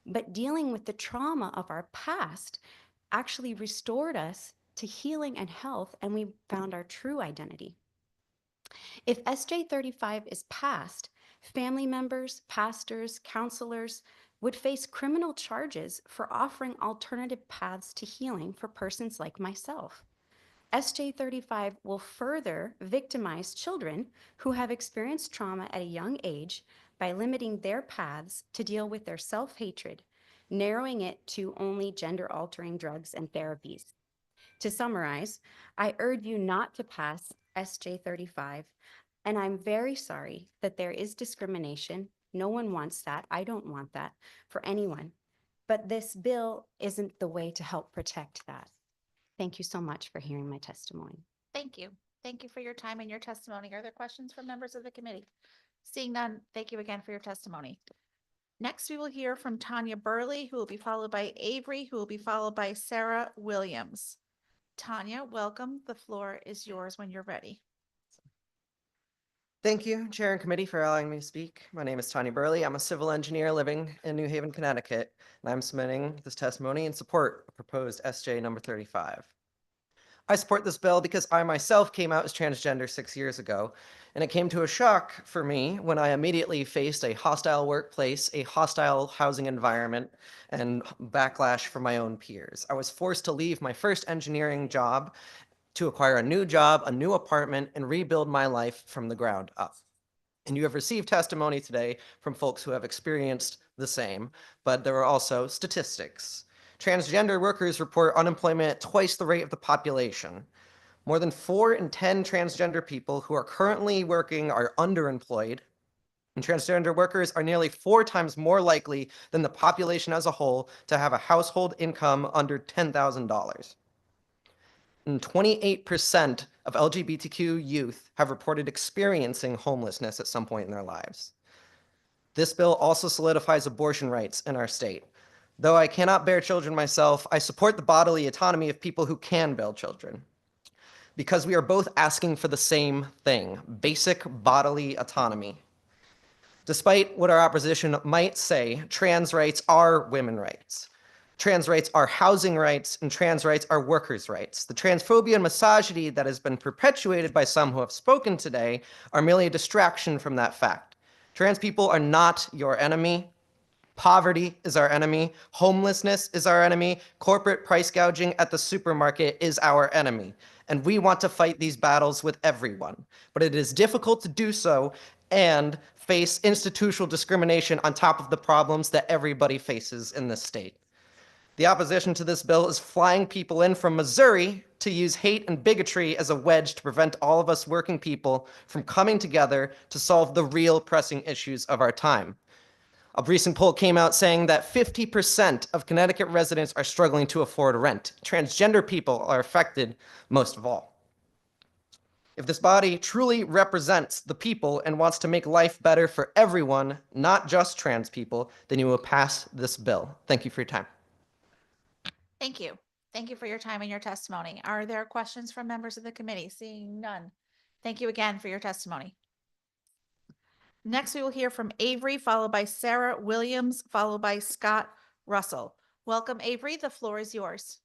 But dealing with the trauma of our past actually restored us to healing and health, and we found our true identity. If SJ 35 is passed, family members, pastors, counselors would face criminal charges for offering alternative paths to healing for persons like myself. SJ 35 will further victimize children who have experienced trauma at a young age by limiting their paths to deal with their self-hatred, narrowing it to only gender-altering drugs and therapies. To summarize, I urge you not to pass SJ 35, and I'm very sorry that there is discrimination. No one wants that. I don't want that for anyone. But this bill isn't the way to help protect that. Thank you so much for hearing my testimony. Thank you. Thank you for your time and your testimony. Are there questions from members of the committee? Seeing none, thank you again for your testimony. Next, we will hear from Tanya Burley, who will be followed by Avery, who will be followed by Sarah Williams. Tanya, welcome. The floor is yours when you're ready. Thank you, Chair and Committee, for allowing me to speak. My name is Tanya Burley. I'm a civil engineer living in New Haven, Connecticut, and I'm submitting this testimony in support of proposed SJ number 35. I support this bill because I myself came out as transgender 6 years ago, and it came to a shock for me when I immediately faced a hostile workplace, a hostile housing environment, and backlash from my own peers. I was forced to leave my first engineering job to acquire a new job, a new apartment, and rebuild my life from the ground up. And you have received testimony today from folks who have experienced the same, but there are also statistics. Transgender workers report unemployment at twice the rate of the population. More than 4 in 10 transgender people who are currently working are underemployed, and transgender workers are nearly 4 times more likely than the population as a whole to have a household income under $10,000. And 28% of LGBTQ youth have reported experiencing homelessness at some point in their lives. This bill also solidifies abortion rights in our state. Though I cannot bear children myself, I support the bodily autonomy of people who can bear children, because we are both asking for the same thing, basic bodily autonomy. Despite what our opposition might say, trans rights are women's rights. Trans rights are housing rights, and trans rights are workers' rights. The transphobia and misogyny that has been perpetuated by some who have spoken today are merely a distraction from that fact. Trans people are not your enemy. Poverty is our enemy. Homelessness is our enemy. Corporate price gouging at the supermarket is our enemy. And we want to fight these battles with everyone. But it is difficult to do so and face institutional discrimination on top of the problems that everybody faces in this state. The opposition to this bill is flying people in from Missouri to use hate and bigotry as a wedge to prevent all of us working people from coming together to solve the real pressing issues of our time. A recent poll came out saying that 50% of Connecticut residents are struggling to afford rent. Transgender people are affected most of all. If this body truly represents the people and wants to make life better for everyone, not just trans people, then you will pass this bill. Thank you for your time. Thank you. Thank you for your time and your testimony. Are there questions from members of the committee? Seeing none. Thank you again for your testimony. Next, we will hear from Avery, followed by Sarah Williams, followed by Scott Russell. Welcome, Avery. The floor is yours.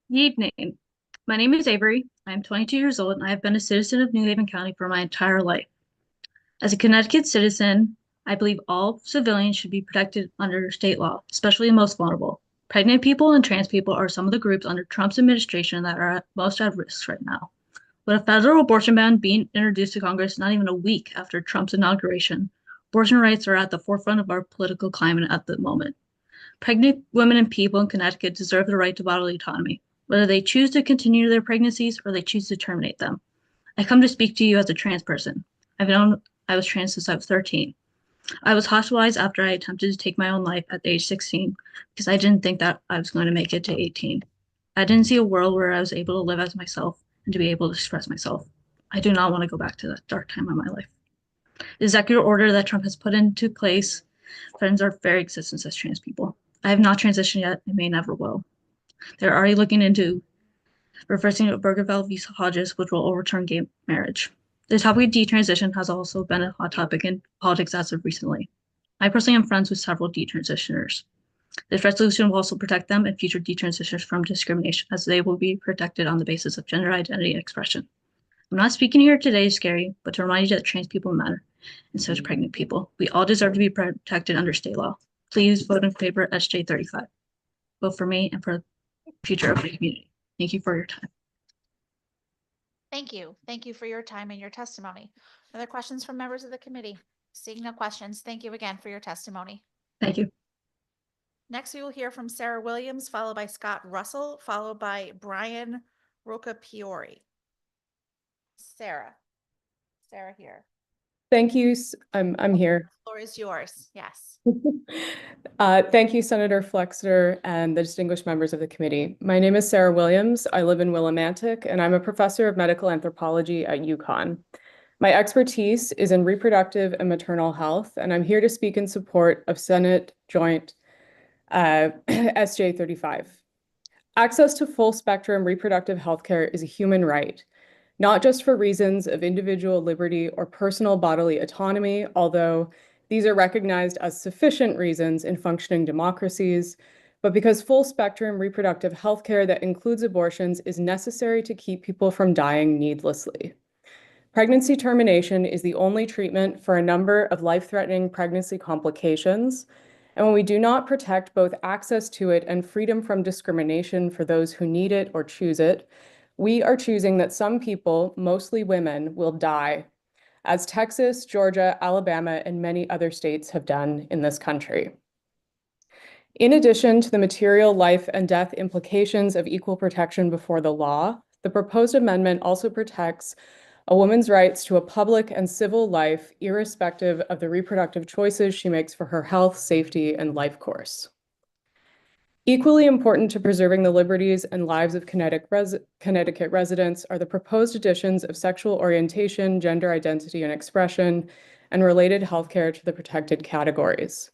Good evening. My name is Avery. I am 22 years old and I have been a citizen of New Haven County for my entire life. As a Connecticut citizen, I believe all civilians should be protected under state law, especially the most vulnerable. Pregnant people and trans people are some of the groups under Trump's administration that are most at risk right now. With a federal abortion ban being introduced to Congress not even a week after Trump's inauguration, abortion rights are at the forefront of our political climate at the moment. Pregnant women and people in Connecticut deserve the right to bodily autonomy, whether they choose to continue their pregnancies or they choose to terminate them. I come to speak to you as a trans person. I've known I was trans since I was 13. I was hospitalized after I attempted to take my own life at age 16 because I didn't think that I was going to make it to 18. I didn't see a world where I was able to live as myself and to be able to express myself. I do not want to go back to that dark time of my life. The executive order that Trump has put into place threatens our very existence as trans people. I have not transitioned yet and may never will. They're already looking into reversing Obergefell v. Hodges, which will overturn gay marriage. The topic of detransition has also been a hot topic in politics as of recently. I personally am friends with several detransitioners. This resolution will also protect them and future detransitioners from discrimination, as they will be protected on the basis of gender identity and expression. I'm not speaking here today to scare you, but to remind you that trans people matter, and so do pregnant people. We all deserve to be protected under state law. Please vote in favor of SJ 35. Vote for me and for the future of the community. Thank you for your time. Thank you. Thank you for your time and your testimony. Other questions from members of the committee? Seeing no questions, thank you again for your testimony. Thank you. Next, we will hear from Sarah Williams, followed by Scott Russell, followed by Brian Rocapiori. Sarah here. Thank you. I'm here. The floor is yours. Yes. Thank you, Senator Flexer and the distinguished members of the committee. My name is Sarah Williams. I live in Willimantic, and I'm a professor of medical anthropology at UConn. My expertise is in reproductive and maternal health, and I'm here to speak in support of Senate Joint SJ 35. Access to full spectrum reproductive healthcare is a human right, not just for reasons of individual liberty or personal bodily autonomy, although these are recognized as sufficient reasons in functioning democracies, but because full spectrum reproductive healthcare that includes abortions is necessary to keep people from dying needlessly. Pregnancy termination is the only treatment for a number of life-threatening pregnancy complications. And when we do not protect both access to it and freedom from discrimination for those who need it or choose it, we are choosing that some people, mostly women, will die, as Texas, Georgia, Alabama, and many other states have done in this country. In addition to the material life and death implications of equal protection before the law, the proposed amendment also protects a woman's rights to a public and civil life, irrespective of the reproductive choices she makes for her health, safety, and life course. Equally important to preserving the liberties and lives of Connecticut residents are the proposed additions of sexual orientation, gender identity and expression, and related healthcare to the protected categories.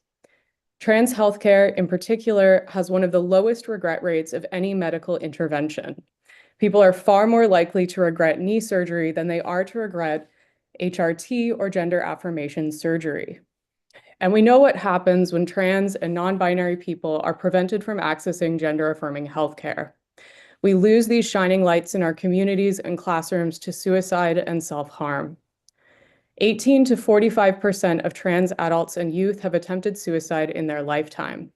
Trans healthcare, in particular, has one of the lowest regret rates of any medical intervention. People are far more likely to regret knee surgery than they are to regret HRT or gender affirmation surgery. And we know what happens when trans and non-binary people are prevented from accessing gender-affirming healthcare. We lose these shining lights in our communities and classrooms to suicide and self-harm. 18 to 45% of trans adults and youth have attempted suicide in their lifetime.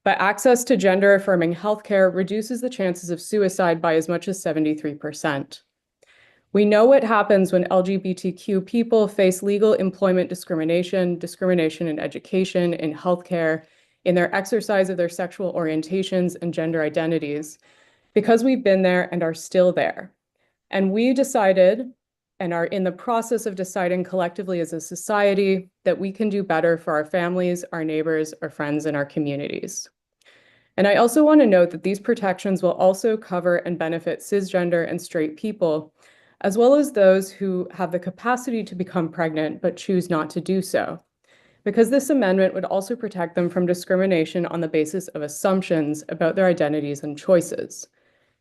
But access to gender-affirming healthcare reduces the chances of suicide by as much as 73%. We know what happens when LGBTQ people face legal employment discrimination, discrimination in education, in healthcare, in their exercise of their sexual orientations and gender identities, because we've been there and are still there. And we decided and are in the process of deciding collectively as a society that we can do better for our families, our neighbors, our friends, and our communities. And I also want to note that these protections will also cover and benefit cisgender and straight people, as well as those who have the capacity to become pregnant but choose not to do so, because this amendment would also protect them from discrimination on the basis of assumptions about their identities and choices.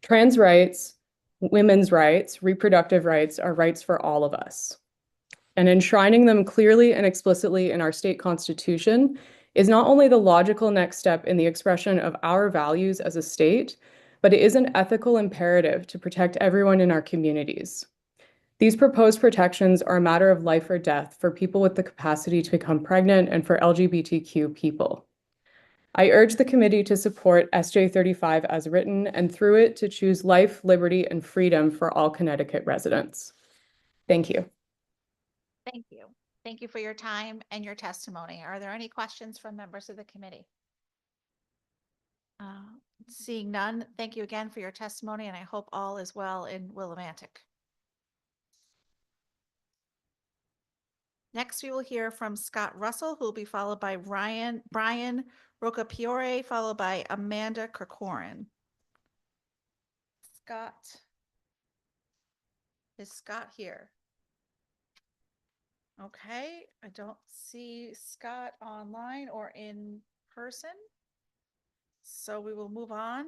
Trans rights, women's rights, reproductive rights are rights for all of us. And enshrining them clearly and explicitly in our state constitution is not only the logical next step in the expression of our values as a state, but it is an ethical imperative to protect everyone in our communities. These proposed protections are a matter of life or death for people with the capacity to become pregnant and for LGBTQ people. I urge the committee to support SJ 35 as written and through it to choose life, liberty, and freedom for all Connecticut residents. Thank you. Thank you. Thank you for your time and your testimony. Are there any questions from members of the committee? Seeing none, thank you again for your testimony, and I hope all is well in Willimantic. Next, we will hear from Scott Russell, who will be followed by Brian Rocapiore, followed by Amanda Kirkoren. Is Scott here? Okay, I don't see Scott online or in person. So we will move on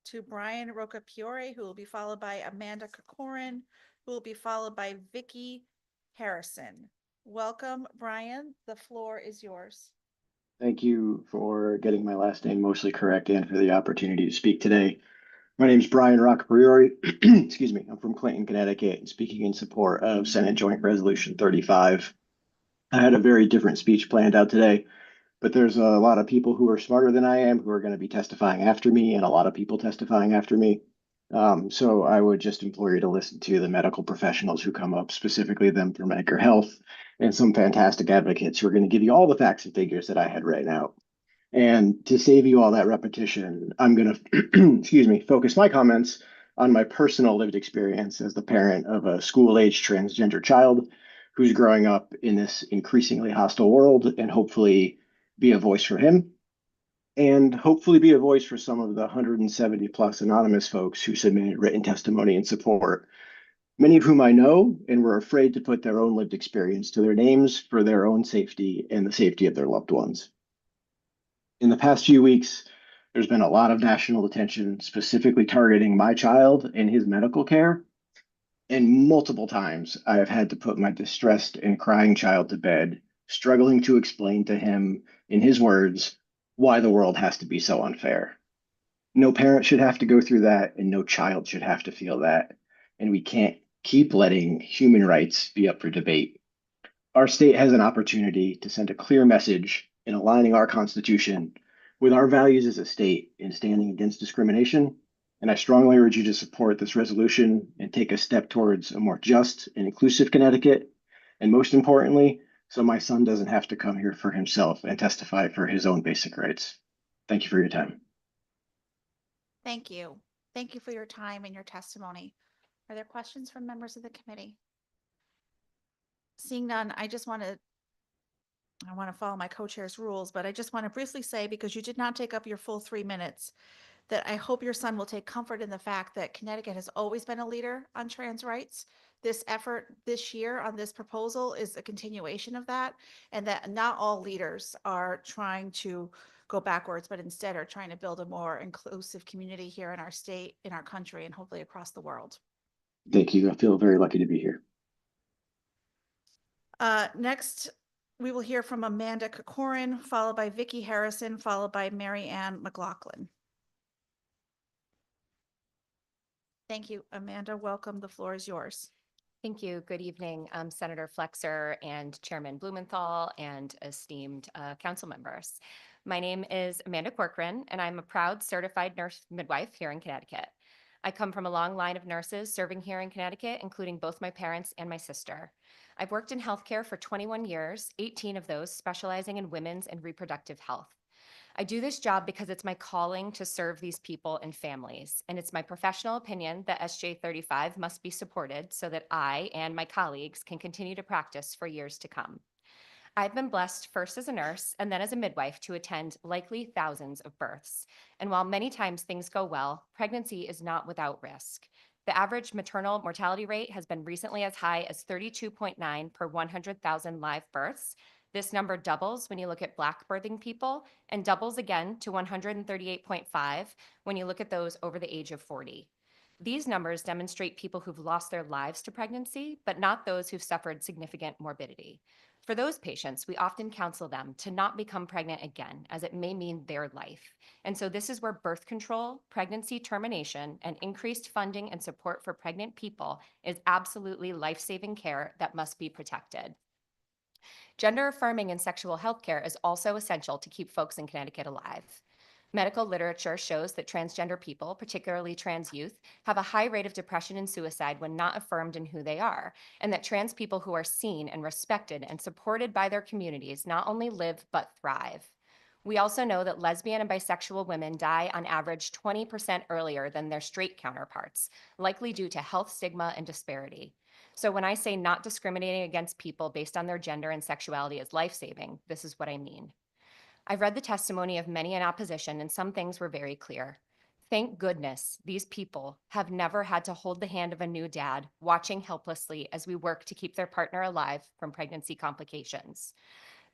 to Brian Rocapiore, who will be followed by Amanda Kirkoren, who will be followed by Vicky Harrison. Welcome, Brian. The floor is yours. Thank you for getting my last name mostly correct and for the opportunity to speak today. My name is Brian Rocapiore. Excuse me. I'm from Clinton, Connecticut, and speaking in support of Senate Joint Resolution 35. I had a very different speech planned out today, but there's a lot of people who are smarter than I am who are going to be testifying after me, and a lot of people testifying after me. So I would just implore you to listen to the medical professionals who come up, specifically them from Edgar Health, and some fantastic advocates who are going to give you all the facts and figures that I had right now. And to save you all that repetition, I'm going to, excuse me, focus my comments on my personal lived experience as the parent of a school-age transgender child who's growing up in this increasingly hostile world, and hopefully be a voice for him, and hopefully be a voice for some of the 170 plus anonymous folks who submitted written testimony in support, many of whom I know and were afraid to put their own lived experience to their names for their own safety and the safety of their loved ones. In the past few weeks, there's been a lot of national attention specifically targeting my child and his medical care. And multiple times I have had to put my distressed and crying child to bed, struggling to explain to him, in his words, why the world has to be so unfair. No parent should have to go through that, and no child should have to feel that. And we can't keep letting human rights be up for debate. Our state has an opportunity to send a clear message in aligning our Constitution with our values as a state in standing against discrimination. And I strongly urge you to support this resolution and take a step towards a more just and inclusive Connecticut. And most importantly, so my son doesn't have to come here for himself and testify for his own basic rights. Thank you for your time. Thank you. Thank you for your time and your testimony. Are there questions from members of the committee? Seeing none, I want to follow my co-chair's rules, but I just want to briefly say, because you did not take up your full 3 minutes, that I hope your son will take comfort in the fact that Connecticut has always been a leader on trans rights. This effort this year on this proposal is a continuation of that, and that not all leaders are trying to go backwards, but instead are trying to build a more inclusive community here in our state, in our country, and hopefully across the world. Thank you. I feel very lucky to be here. Next, we will hear from Amanda Kirkoren, followed by Vicky Harrison, followed by Mary Ann McLaughlin. Thank you, Amanda. Welcome. The floor is yours. Thank you. Good evening, Senator Flexer and Chairman Blumenthal and esteemed council members. My name is Amanda Corcoran, and I'm a proud certified nurse midwife here in Connecticut. I come from a long line of nurses serving here in Connecticut, including both my parents and my sister. I've worked in healthcare for 21 years, 18 of those specializing in women's and reproductive health. I do this job because it's my calling to serve these people and families, and it's my professional opinion that SJ 35 must be supported so that I and my colleagues can continue to practice for years to come. I've been blessed first as a nurse and then as a midwife to attend likely thousands of births. And while many times things go well, pregnancy is not without risk. The average maternal mortality rate has been recently as high as 32.9 per 100,000 live births. This number doubles when you look at Black birthing people and doubles again to 138.5 when you look at those over the age of 40. These numbers demonstrate people who've lost their lives to pregnancy, but not those who've suffered significant morbidity. For those patients, we often counsel them to not become pregnant again, as it may mean their life. And so this is where birth control, pregnancy termination, and increased funding and support for pregnant people is absolutely life-saving care that must be protected. Gender affirming and sexual health care is also essential to keep folks in Connecticut alive. Medical literature shows that transgender people, particularly trans youth, have a high rate of depression and suicide when not affirmed in who they are, and that trans people who are seen and respected and supported by their communities not only live but thrive. We also know that lesbian and bisexual women die on average 20% earlier than their straight counterparts, likely due to health stigma and disparity. So when I say not discriminating against people based on their gender and sexuality is life-saving, this is what I mean. I've read the testimony of many in opposition, and some things were very clear. Thank goodness these people have never had to hold the hand of a new dad, watching helplessly as we work to keep their partner alive from pregnancy complications.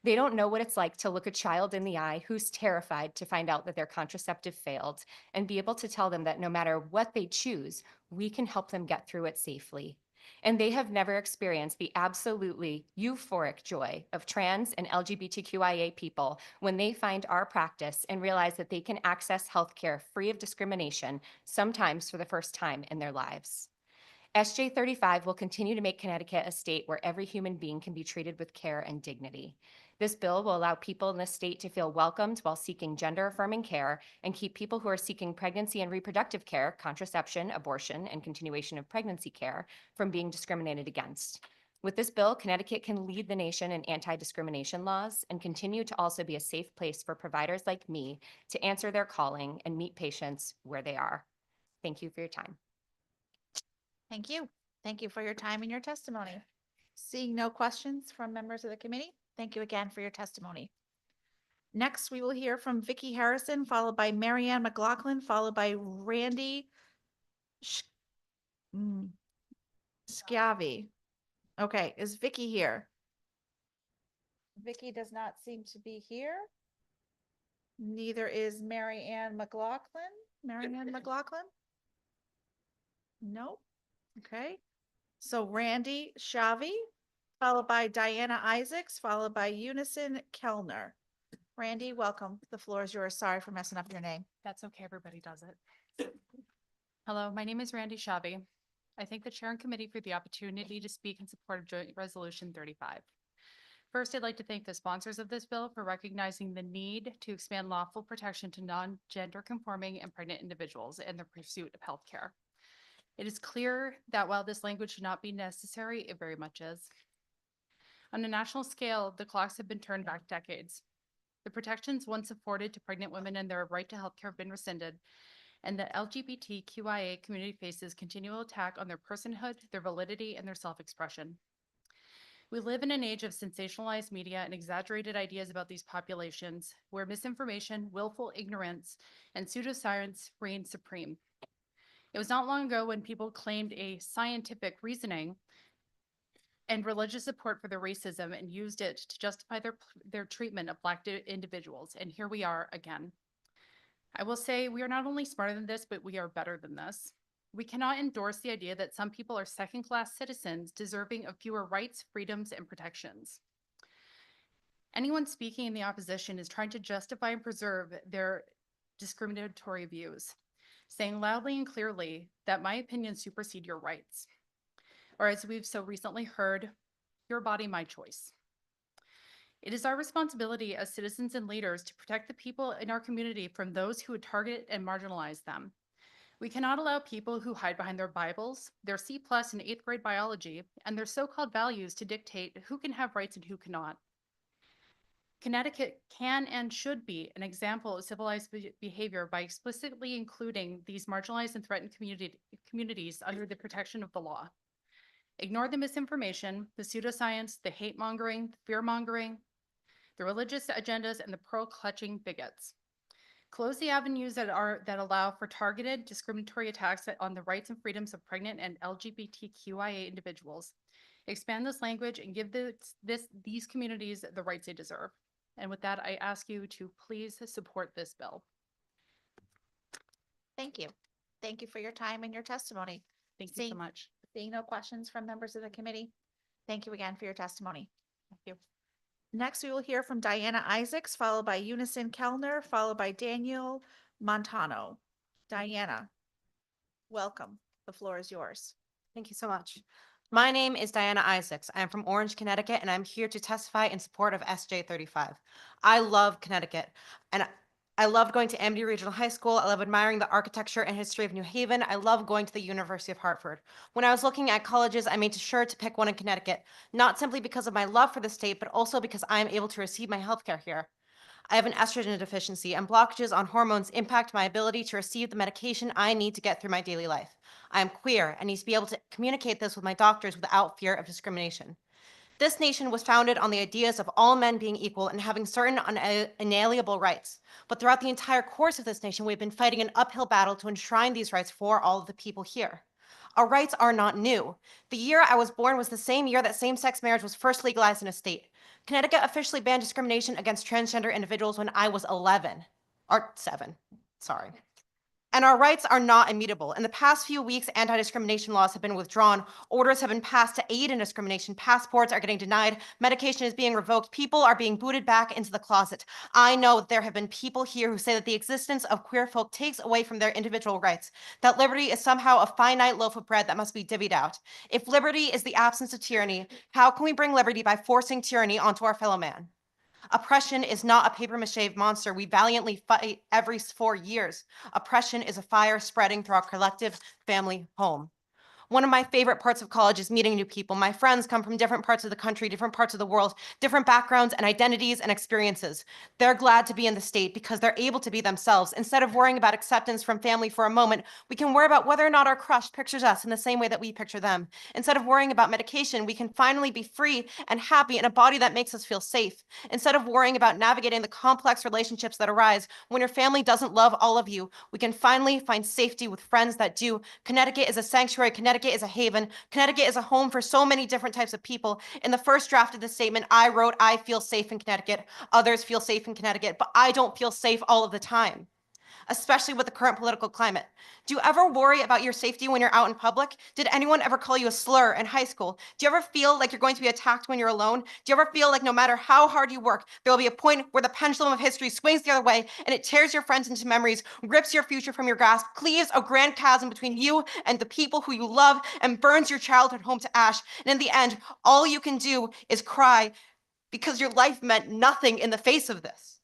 They don't know what it's like to look a child in the eye who's terrified to find out that their contraceptive failed and be able to tell them that no matter what they choose, we can help them get through it safely. And they have never experienced the absolutely euphoric joy of trans and LGBTQIA people when they find our practice and realize that they can access healthcare free of discrimination, sometimes for the first time in their lives. SJ 35 will continue to make Connecticut a state where every human being can be treated with care and dignity. This bill will allow people in this state to feel welcomed while seeking gender-affirming care and keep people who are seeking pregnancy and reproductive care, contraception, abortion, and continuation of pregnancy care from being discriminated against. With this bill, Connecticut can lead the nation in anti-discrimination laws and continue to also be a safe place for providers like me to answer their calling and meet patients where they are. Thank you for your time. Thank you. Thank you for your time and your testimony. Seeing no questions from members of the committee, thank you again for your testimony. Next, we will hear from Vicki Harrison, followed by Marianne McLaughlin, followed by Randy Schiavi. Okay, is Vicki here? Vicki does not seem to be here. Neither is Marianne McLaughlin. Marianne McLaughlin? Nope. Okay. So Randy Schiavi, followed by Diana Isaacs, followed by Unison Kellner. Randy, welcome. The floor is yours. Sorry for messing up your name. That's okay. Everybody does it. Hello, my name is Randy Schiavi. I thank the chair and committee for the opportunity to speak in support of Joint Resolution 35. First, I'd like to thank the sponsors of this bill for recognizing the need to expand lawful protection to non-gender conforming and pregnant individuals in the pursuit of health care. It is clear that while this language should not be necessary, it very much is. On a national scale, the clocks have been turned back decades. The protections once afforded to pregnant women and their right to healthcare have been rescinded, and the LGBTQIA community faces continual attack on their personhood, their validity, and their self-expression. We live in an age of sensationalized media and exaggerated ideas about these populations, where misinformation, willful ignorance, and pseudoscience reign supreme. It was not long ago when people claimed a scientific reasoning and religious support for their racism and used it to justify their treatment of Black individuals. And here we are again. I will say we are not only smarter than this, but we are better than this. We cannot endorse the idea that some people are second-class citizens deserving of fewer rights, freedoms, and protections. Anyone speaking in the opposition is trying to justify and preserve their discriminatory views. saying loudly and clearly that my opinions supersede your rights. Or as we've so recently heard, your body, my choice. It is our responsibility as citizens and leaders to protect the people in our community from those who would target and marginalize them. We cannot allow people who hide behind their Bibles, their C+ in 8th grade biology, and their so-called values to dictate who can have rights and who cannot. Connecticut can and should be an example of civilized behavior by explicitly including these marginalized and threatened communities under the protection of the law. Ignore the misinformation, the pseudoscience, the hate mongering, the fear mongering, the religious agendas, and the pearl-clutching bigots. Close the avenues that allow for targeted discriminatory attacks on the rights and freedoms of pregnant and LGBTQIA individuals. Expand this language and give these communities the rights they deserve. And with that, I ask you to please support this bill. Thank you. Thank you for your time and your testimony. Thank you so much. Seeing no questions from members of the committee, thank you again for your testimony. Thank you. Next, we will hear from Diana Isaacs, followed by Unison Kellner, followed by Daniel Montano. Diana, welcome. The floor is yours. Thank you so much. My name is Diana Isaacs. I am from Orange, Connecticut, and I'm here to testify in support of SJ 35. I love Connecticut, and I loved going to Amity Regional High School. I love admiring the architecture and history of New Haven. I love going to the University of Hartford. When I was looking at colleges, I made sure to pick one in Connecticut, not simply because of my love for the state, but also because I am able to receive my healthcare here. I have an estrogen deficiency, and blockages on hormones impact my ability to receive the medication I need to get through my daily life. I am queer and need to be able to communicate this with my doctors without fear of discrimination. This nation was founded on the ideas of all men being equal and having certain unalienable rights. But throughout the entire course of this nation, we've been fighting an uphill battle to enshrine these rights for all of the people here. Our rights are not new. The year I was born was the same year that same-sex marriage was first legalized in a state. Connecticut officially banned discrimination against transgender individuals when I was 7, sorry. And our rights are not immutable. In the past few weeks, anti-discrimination laws have been withdrawn. Orders have been passed to aid in discrimination. Passports are getting denied. Medication is being revoked. People are being booted back into the closet. I know that there have been people here who say that the existence of queer folk takes away from their individual rights, that liberty is somehow a finite loaf of bread that must be divvied out. If liberty is the absence of tyranny, how can we bring liberty by forcing tyranny onto our fellow man? Oppression is not a papier-mâché monster we valiantly fight every 4 years. Oppression is a fire spreading through our collective family home. One of my favorite parts of college is meeting new people. My friends come from different parts of the country, different parts of the world, different backgrounds and identities and experiences. They're glad to be in the state because they're able to be themselves. Instead of worrying about acceptance from family for a moment, we can worry about whether or not our crush pictures us in the same way that we picture them. Instead of worrying about medication, we can finally be free and happy in a body that makes us feel safe. Instead of worrying about navigating the complex relationships that arise when your family doesn't love all of you, we can finally find safety with friends that do. Connecticut is a sanctuary. Connecticut is a haven. Connecticut is a home for so many different types of people. In the first draft of the statement, I wrote, I feel safe in Connecticut. Others feel safe in Connecticut, but I don't feel safe all of the time, especially with the current political climate. Do you ever worry about your safety when you're out in public? Did anyone ever call you a slur in high school? Do you ever feel like you're going to be attacked when you're alone? Do you ever feel like no matter how hard you work, there will be a point where the pendulum of history swings the other way and it tears your friends into memories, rips your future from your grasp, cleaves a grand chasm between you and the people who you love, and burns your childhood home to ash? And in the end, all you can do is cry because your life meant nothing in the face of this.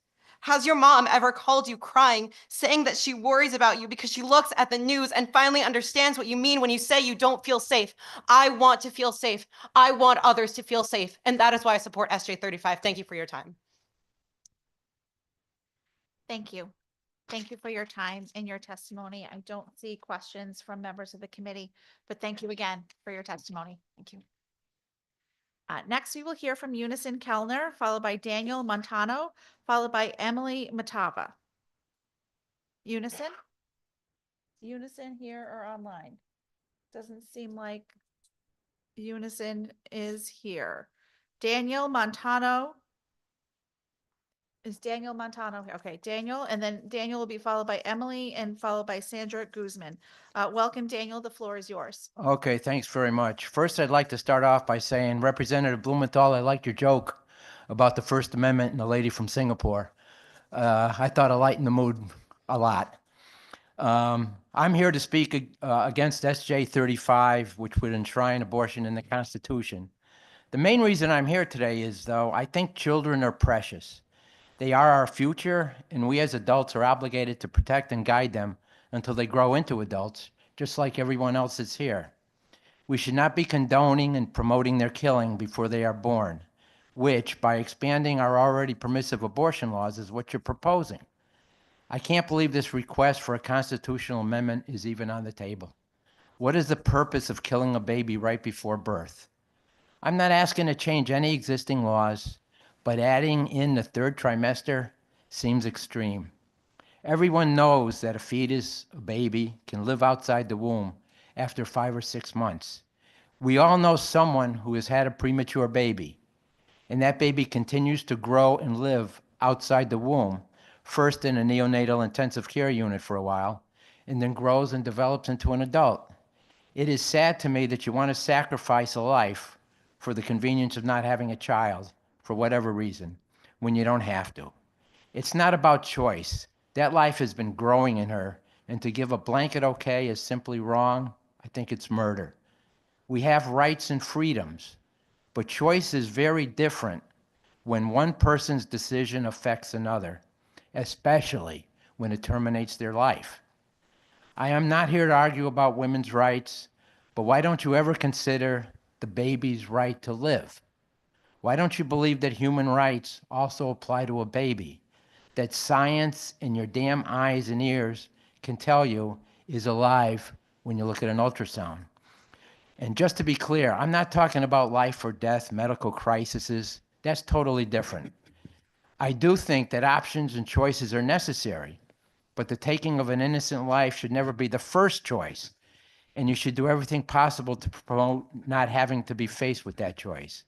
Has your mom ever called you crying, saying that she worries about you because she looks at the news and finally understands what you mean when you say you don't feel safe? I want to feel safe. I want others to feel safe. And that is why I support SJ 35. Thank you for your time. Thank you. Thank you for your time and your testimony. I don't see questions from members of the committee, but thank you again for your testimony. Thank you. Next, we will hear from Unison Kellner, followed by Daniel Montano, followed by Emily Matava. Unison? Unison here or online? Doesn't seem like Unison is here. Daniel Montano. Is Daniel Montano here? Okay, Daniel, and then Daniel will be followed by Emily and followed by Sandra Guzman. Welcome, Daniel. The floor is yours. Okay, thanks very much. First, I'd like to start off by saying, Representative Blumenthal, I liked your joke about the First Amendment and the lady from Singapore. I thought it lightened the mood a lot. I'm here to speak against SJ 35, which would enshrine abortion in the Constitution. The main reason I'm here today is, though, I think children are precious. They are our future, and we as adults are obligated to protect and guide them until they grow into adults, just like everyone else that's here. We should not be condoning and promoting their killing before they are born, which, by expanding our already permissive abortion laws, is what you're proposing. I can't believe this request for a constitutional amendment is even on the table. What is the purpose of killing a baby right before birth? I'm not asking to change any existing laws, but adding in the third trimester seems extreme. Everyone knows that a fetus, a baby, can live outside the womb after 5 or 6 months. We all know someone who has had a premature baby, and that baby continues to grow and live outside the womb, first in a neonatal intensive care unit for a while, and then grows and develops into an adult. It is sad to me that you want to sacrifice a life for the convenience of not having a child, for whatever reason, when you don't have to. It's not about choice. That life has been growing in her, and to give a blanket okay is simply wrong. I think it's murder. We have rights and freedoms, but choice is very different when one person's decision affects another, especially when it terminates their life. I am not here to argue about women's rights, but why don't you ever consider the baby's right to live? Why don't you believe that human rights also apply to a baby, that science in your damn eyes and ears can tell you is alive when you look at an ultrasound? And just to be clear, I'm not talking about life or death, medical crises. That's totally different. I do think that options and choices are necessary, but the taking of an innocent life should never be the first choice, and you should do everything possible to promote not having to be faced with that choice.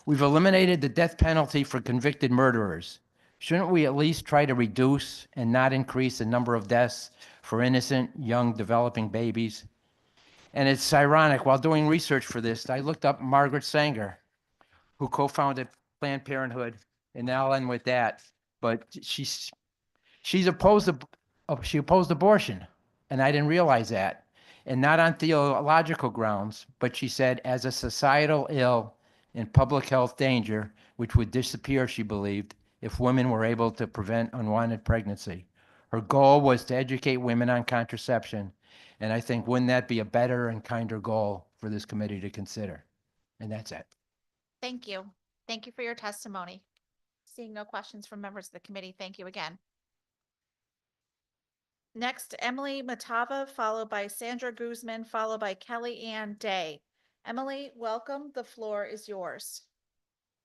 We've eliminated the death penalty for convicted murderers. Shouldn't we at least try to reduce and not increase the number of deaths for innocent, young, developing babies? And it's ironic, while doing research for this, I looked up Margaret Sanger, who co-founded Planned Parenthood, and I'll end with that. But she opposed abortion, and I didn't realize that. And not on theological grounds, but she said as a societal ill and public health danger, which would disappear, she believed, if women were able to prevent unwanted pregnancy. Her goal was to educate women on contraception, and I think wouldn't that be a better and kinder goal for this committee to consider? And that's it. Thank you. Thank you for your testimony. Seeing no questions from members of the committee, thank you again. Next, Emily Matava, followed by Sandra Guzman, followed by Kelly Ann Day. Emily, welcome. The floor is yours.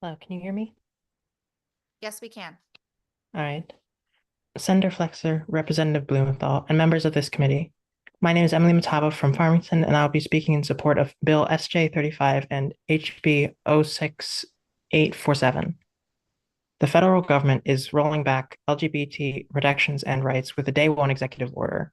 Hello, can you hear me? Yes, we can. All right. Senator Flexer, Representative Blumenthal, and members of this committee. My name is Emily Matava from Farmington, and I'll be speaking in support of Bill SJ 35 and HB 06847. The federal government is rolling back LGBT protections and rights with a day one executive order.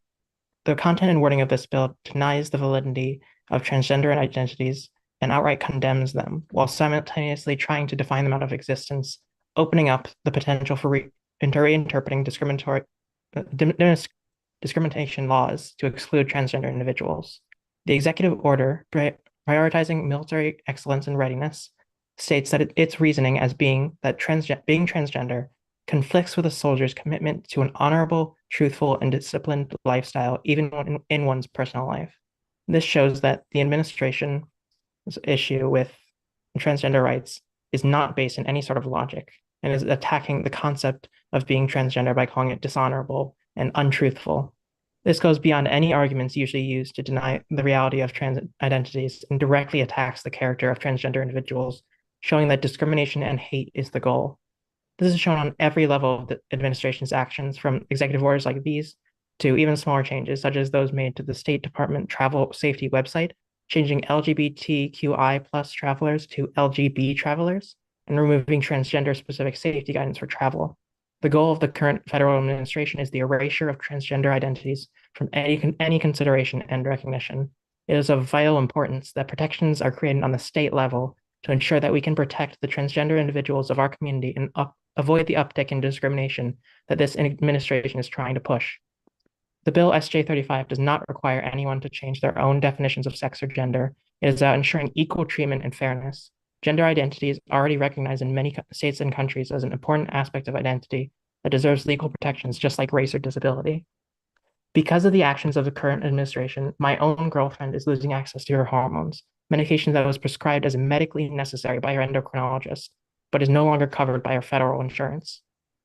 The content and wording of this bill denies the validity of transgender identities and outright condemns them, while simultaneously trying to define them out of existence, opening up the potential for reinterpreting discrimination laws to exclude transgender individuals. The executive order, prioritizing military excellence and readiness, states that its reasoning as being that being transgender conflicts with a soldier's commitment to an honorable, truthful, and disciplined lifestyle, even in one's personal life. This shows that the administration's issue with transgender rights is not based in any sort of logic and is attacking the concept of being transgender by calling it dishonorable and untruthful. This goes beyond any arguments usually used to deny the reality of trans identities and directly attacks the character of transgender individuals, showing that discrimination and hate is the goal. This is shown on every level of the administration's actions, from executive orders like these to even smaller changes, such as those made to the State Department travel safety website, changing LGBTQI+ travelers to LGB travelers, and removing transgender-specific safety guidance for travel. The goal of the current federal administration is the erasure of transgender identities from any consideration and recognition. It is of vital importance that protections are created on the state level to ensure that we can protect the transgender individuals of our community and avoid the uptick in discrimination that this administration is trying to push. The bill SJ35 does not require anyone to change their own definitions of sex or gender. It is about ensuring equal treatment and fairness. Gender identity is already recognized in many states and countries as an important aspect of identity that deserves legal protections, just like race or disability. Because of the actions of the current administration, my own girlfriend is losing access to her hormones, medication that was prescribed as medically necessary by her endocrinologist, but is no longer covered by her federal insurance.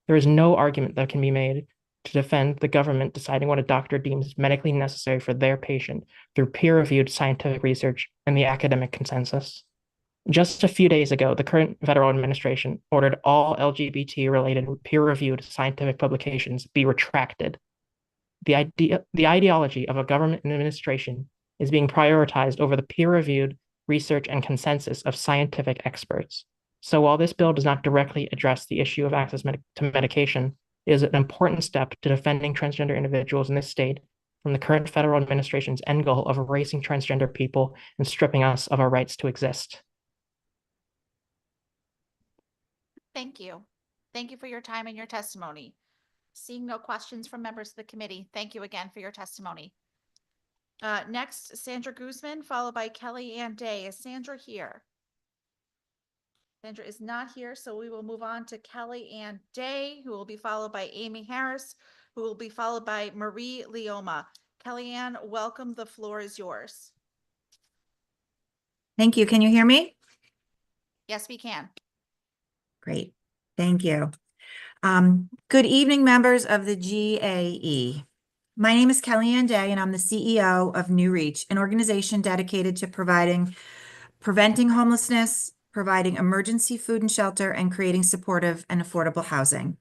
There is no argument that can be made to defend the government deciding what a doctor deems medically necessary for their patient through peer-reviewed scientific research and the academic consensus. Just a few days ago, the current federal administration ordered all LGBT-related peer-reviewed scientific publications be retracted. The ideology of a government administration is being prioritized over the peer-reviewed research and consensus of scientific experts. So while this bill does not directly address the issue of access to medication, it is an important step to defending transgender individuals in this state from the current federal administration's end goal of erasing transgender people and stripping us of our rights to exist. Thank you. Thank you for your time and your testimony. Seeing no questions from members of the committee, thank you again for your testimony. Next, Sandra Guzman, followed by Kelly Ann Day. Is Sandra here? Sandra is not here, so we will move on to Kelly Ann Day, who will be followed by Amy Harris, who will be followed by Marie Leoma. Kelly Ann, welcome. The floor is yours. Thank you. Can you hear me? Yes, we can. Great. Thank you. Good evening, members of the GAE. My name is Kelly Ann Day, and I'm the CEO of New Reach, an organization dedicated to preventing homelessness, providing emergency food and shelter, and creating supportive and affordable housing.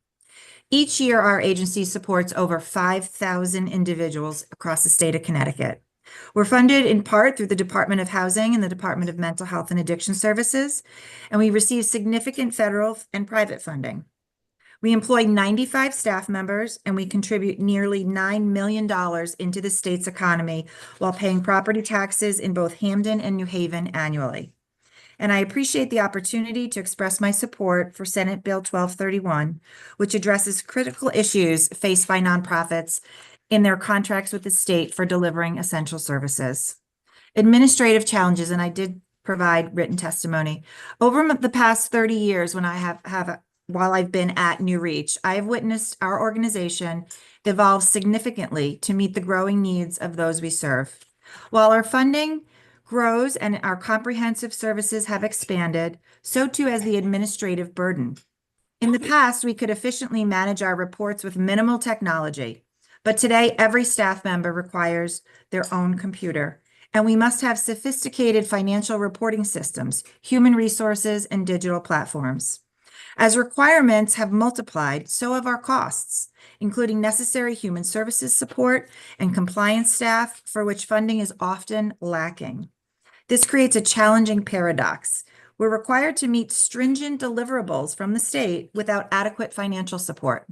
Each year, our agency supports over 5,000 individuals across the state of Connecticut. We're funded in part through the Department of Housing and the Department of Mental Health and Addiction Services, and we receive significant federal and private funding. We employ 95 staff members, and we contribute nearly $9 million into the state's economy while paying property taxes in both Hamden and New Haven annually. And I appreciate the opportunity to express my support for Senate Bill 1231, which addresses critical issues faced by nonprofits in their contracts with the state for delivering essential services. Administrative challenges, and I did provide written testimony. Over the past 30 years, when I while I've been at New Reach, I have witnessed our organization evolve significantly to meet the growing needs of those we serve. While our funding grows and our comprehensive services have expanded, so too has the administrative burden. In the past, we could efficiently manage our reports with minimal technology, but today every staff member requires their own computer, and we must have sophisticated financial reporting systems, human resources, and digital platforms. As requirements have multiplied, so have our costs, including necessary human services support and compliance staff, for which funding is often lacking. This creates a challenging paradox. We're required to meet stringent deliverables from the state without adequate financial support.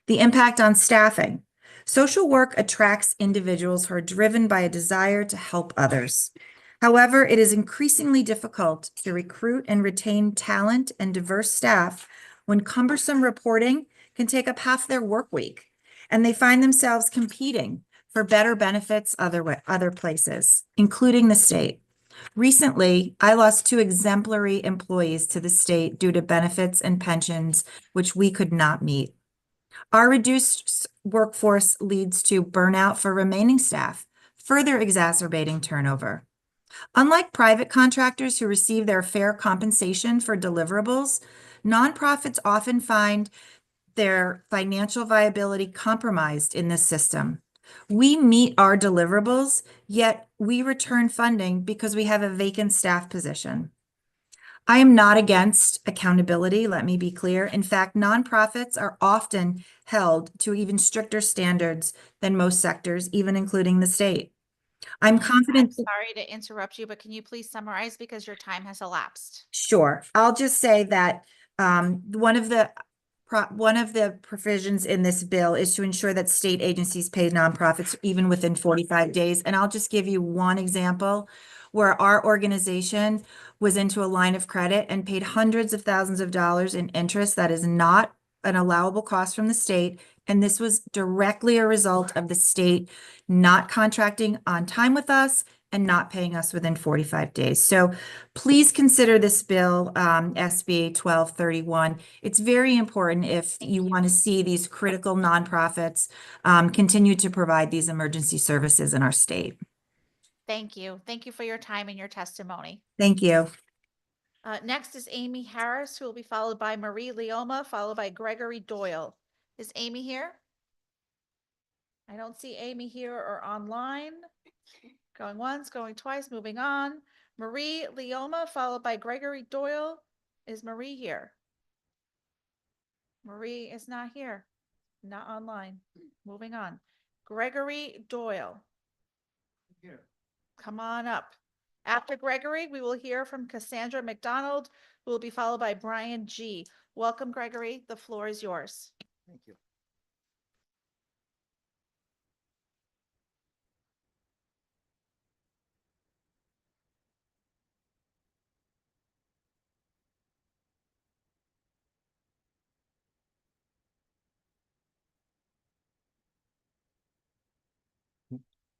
The impact on staffing. Social work attracts individuals who are driven by a desire to help others. However, it is increasingly difficult to recruit and retain talent and diverse staff when cumbersome reporting can take up half their work week, and they find themselves competing for better benefits other places, including the state. Recently, I lost 2 exemplary employees to the state due to benefits and pensions, which we could not meet. Our reduced workforce leads to burnout for remaining staff, further exacerbating turnover. Unlike private contractors who receive their fair compensation for deliverables, nonprofits often find their financial viability compromised in this system. We meet our deliverables, yet we return funding because we have a vacant staff position. I am not against accountability, let me be clear. In fact, nonprofits are often held to even stricter standards than most sectors, even including the state. I'm confident. I'm sorry to interrupt you, but can you please summarize because your time has elapsed? Sure. I'll just say that one of the provisions in this bill is to ensure that state agencies pay nonprofits even within 45 days. And I'll just give you one example where our organization was into a line of credit and paid hundreds of thousands of dollars in interest that is not an allowable cost from the state, and this was directly a result of the state not contracting on time with us and not paying us within 45 days. So please consider this bill, SB 1231. It's very important if you want to see these critical nonprofits continue to provide these emergency services in our state. Thank you. Thank you for your time and your testimony. Thank you. Next is Amy Harris, who will be followed by Marie Leoma, followed by Gregory Doyle. Is Amy here? I don't see Amy here or online. Going once, going twice, moving on. Marie Leoma, followed by Gregory Doyle. Is Marie here? Marie is not here, not online. Moving on. Gregory Doyle. Here. Come on up. After Gregory, we will hear from Cassandra McDonald, who will be followed by Brian G. Welcome, Gregory. The floor is yours. Thank you.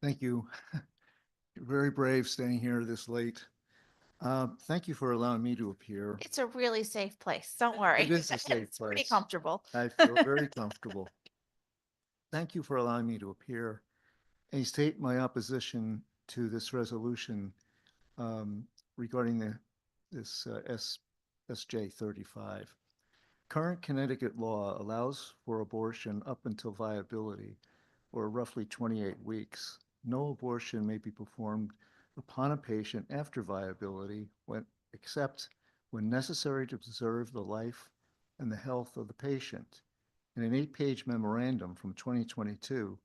Thank you. You're very brave staying here this late. Thank you for allowing me to appear. It's a really safe place. Don't worry. It is a safe It's pretty place. comfortable. I feel very comfortable. Thank you for allowing me to appear and state my opposition to this resolution regarding this SJ 35. Current Connecticut law allows for abortion up until viability, or roughly 28 weeks. No abortion may be performed upon a patient after viability except when necessary to preserve the life and the health of the patient. In an 8-page memorandum from 2022,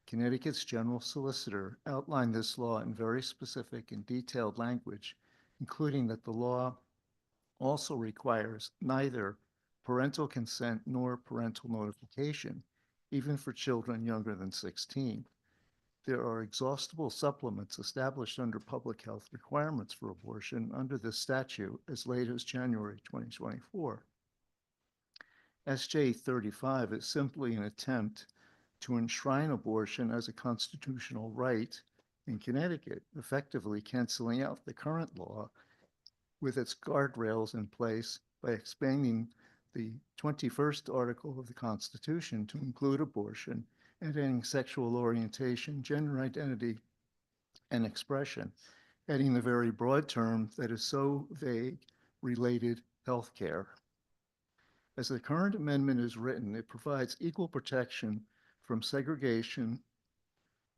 Connecticut's general solicitor outlined this law in very specific and detailed language, including that the law also requires neither parental consent nor parental notification, even for children younger than 16. There are exhaustible supplements established under public health requirements for abortion under this statute as late as January 2024. SJ 35 is simply an attempt to enshrine abortion as a constitutional right in Connecticut, effectively canceling out the current law with its guardrails in place by expanding the 21st article of the Constitution to include abortion and adding sexual orientation, gender identity, and expression, adding the very broad term that is so vague, related healthcare. As the current amendment is written, it provides equal protection from segregation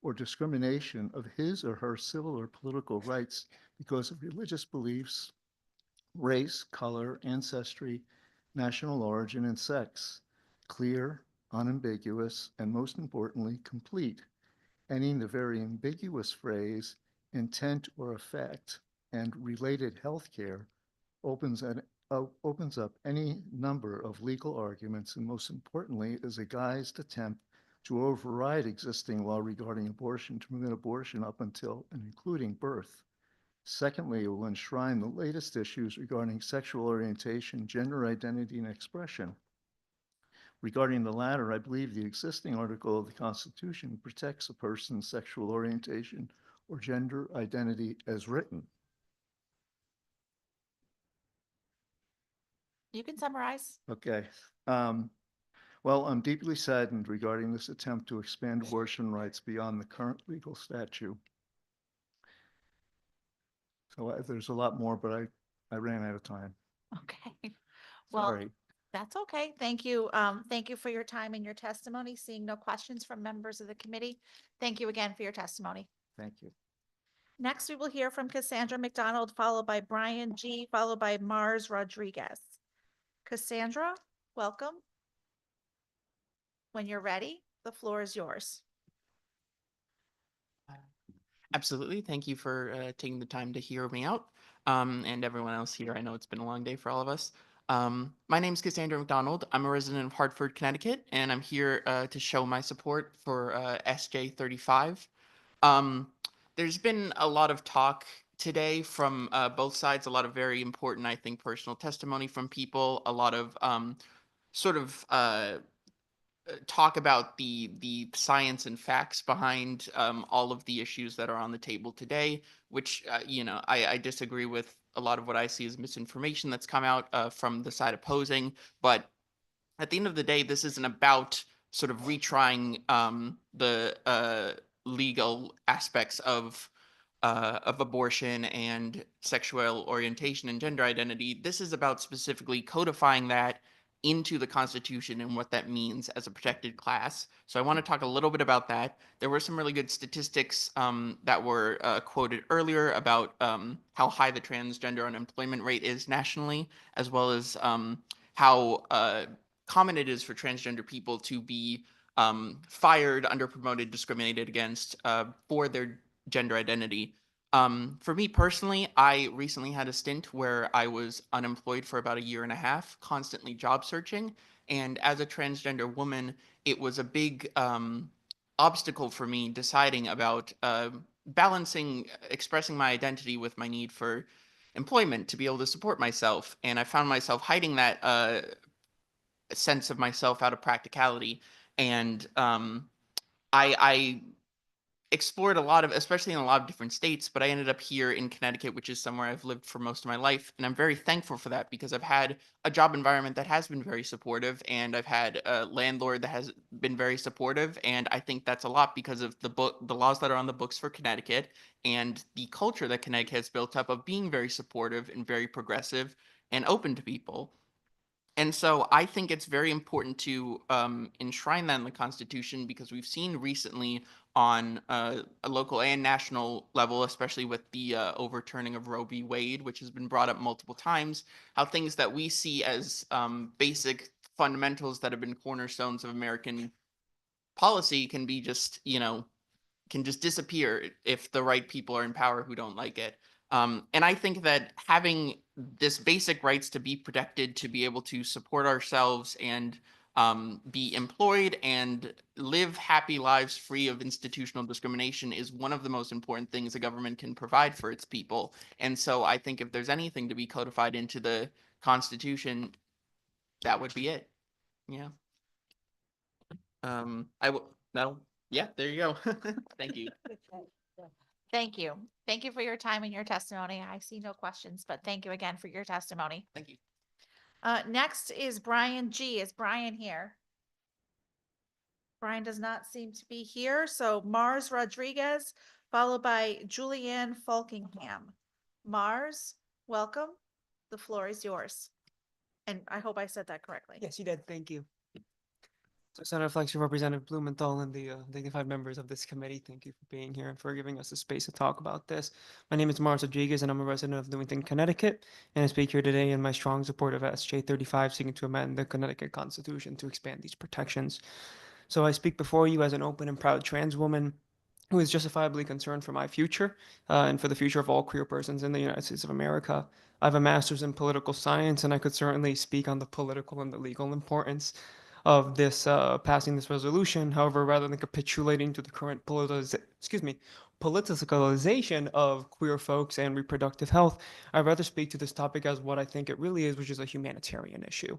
or discrimination of his or her civil or political rights because of religious beliefs, race, color, ancestry, national origin, and sex. Clear, unambiguous, and most importantly, complete, ending the very ambiguous phrase intent or effect and related healthcare opens up any number of legal arguments, and most importantly is a guised attempt to override existing law regarding abortion to permit abortion up until and including birth. Secondly, it will enshrine the latest issues regarding sexual orientation, gender identity, and expression. Regarding the latter, I believe the existing article of the Constitution protects a person's sexual orientation or gender identity as written. You can summarize. Okay. Well, I'm deeply saddened regarding this attempt to expand abortion rights beyond the current legal statute. So there's a lot more, but I ran out of time. Okay. Well, Sorry. that's okay. Thank you. Thank you for your time and your testimony. Seeing no questions from members of the committee. Thank you again for your testimony. Thank you. Next, we will hear from Cassandra McDonald, followed by Brian G., followed by Mars Rodriguez. Cassandra, welcome. When you're ready, the floor is yours. Absolutely. Thank you for taking the time to hear me out. And everyone else here. I know it's been a long day for all of us. My name is Cassandra McDonald. I'm a resident of Hartford, Connecticut, and I'm here to show my support for SJ 35. There's been a lot of talk today from both sides, a lot of very important, I think, personal testimony from people, a lot of sort of talk about the science and facts behind all of the issues that are on the table today, which I disagree with a lot of what I see as misinformation that's come out from the side opposing. But at the end of the day, this isn't about sort of retrying the legal aspects of abortion and sexual orientation and gender identity. This is about specifically codifying that into the Constitution and what that means as a protected class. So I want to talk a little bit about that. There were some really good statistics that were quoted earlier about how high the transgender unemployment rate is nationally, as well as how common it is for transgender people to be fired, underpromoted, discriminated against for their gender identity. For me personally, I recently had a stint where I was unemployed for about a year and a half, constantly job searching. And as a transgender woman, it was a big obstacle for me deciding about balancing expressing my identity with my need for employment to be able to support myself. And I found myself hiding that sense of myself out of practicality. And I explored a lot of, especially in a lot of different states, but I ended up here in Connecticut, which is somewhere I've lived for most of my life. And I'm very thankful for that because I've had a job environment that has been very supportive, and I've had a landlord that has been very supportive. And I think that's a lot because of the laws that are on the books for Connecticut and the culture that Connecticut has built up of being very supportive and very progressive and open to people. And so I think it's very important to enshrine that in the Constitution because we've seen recently on a local and national level, especially with the overturning of Roe v. Wade, which has been brought up multiple times, how things that we see as basic fundamentals that have been cornerstones of American policy can be just, can just disappear if the right people are in power who don't like it. And I think that having this basic rights to be protected, to be able to support ourselves and be employed and live happy lives free of institutional discrimination is one of the most important things a government can provide for its people. And so I think if there's anything to be codified into the Constitution, that would be it. Yeah. Yeah, there you go. Thank you. Thank you. Thank you for your time and your testimony. I see no questions, but thank you again for your testimony. Thank you. Next is Brian G. Is Brian here? Brian does not seem to be here. So Mars Rodriguez, followed by Julianne Falkingham. Mars, welcome. The floor is yours. And I hope I said that correctly. Yes, you did. Thank you. So Senator Flex, Representative Blumenthal, and the dignified members of this committee, thank you for being here and for giving us the space to talk about this. My name is Mars Rodriguez, and I'm a resident of Newington, Connecticut, and I speak here today in my strong support of SJ 35, seeking to amend the Connecticut Constitution to expand these protections. So I speak before you as an open and proud trans woman who is justifiably concerned for my future and for the future of all queer persons in the United States of America. I have a master's in political science, and I could certainly speak on the political and the legal importance of this passing this resolution. However, rather than capitulating to the current politicalization of queer folks and reproductive health, I'd rather speak to this topic as what I think it really is, which is a humanitarian issue.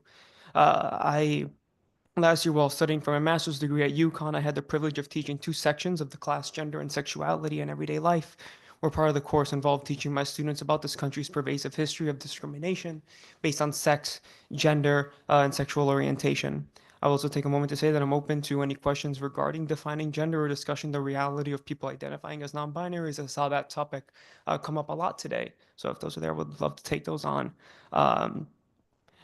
Last year, while studying for my master's degree at UConn, I had the privilege of teaching 2 sections of the class Gender and Sexuality in Everyday Life, where part of the course involved teaching my students about this country's pervasive history of discrimination based on sex, gender, and sexual orientation. I'll also take a moment to say that I'm open to any questions regarding defining gender or discussing the reality of people identifying as non-binary, as I saw that topic come up a lot today. So if those are there, I would love to take those on.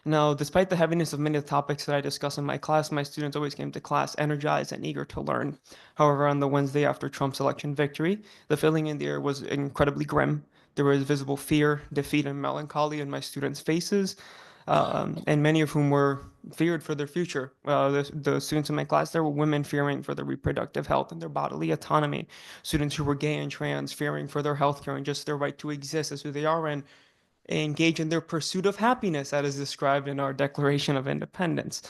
Now, despite the heaviness of many of the topics that I discuss in my class, my students always came to class energized and eager to learn. However, on the Wednesday after Trump's election victory, the feeling in the air was incredibly grim. There was visible fear, defeat, and melancholy in my students' faces, and many of whom were feared for their future. The students in my class, there were women fearing for their reproductive health and their bodily autonomy. Students who were gay and trans fearing for their health care and just their right to exist as who they are and engage in their pursuit of happiness, that is described in our Declaration of Independence.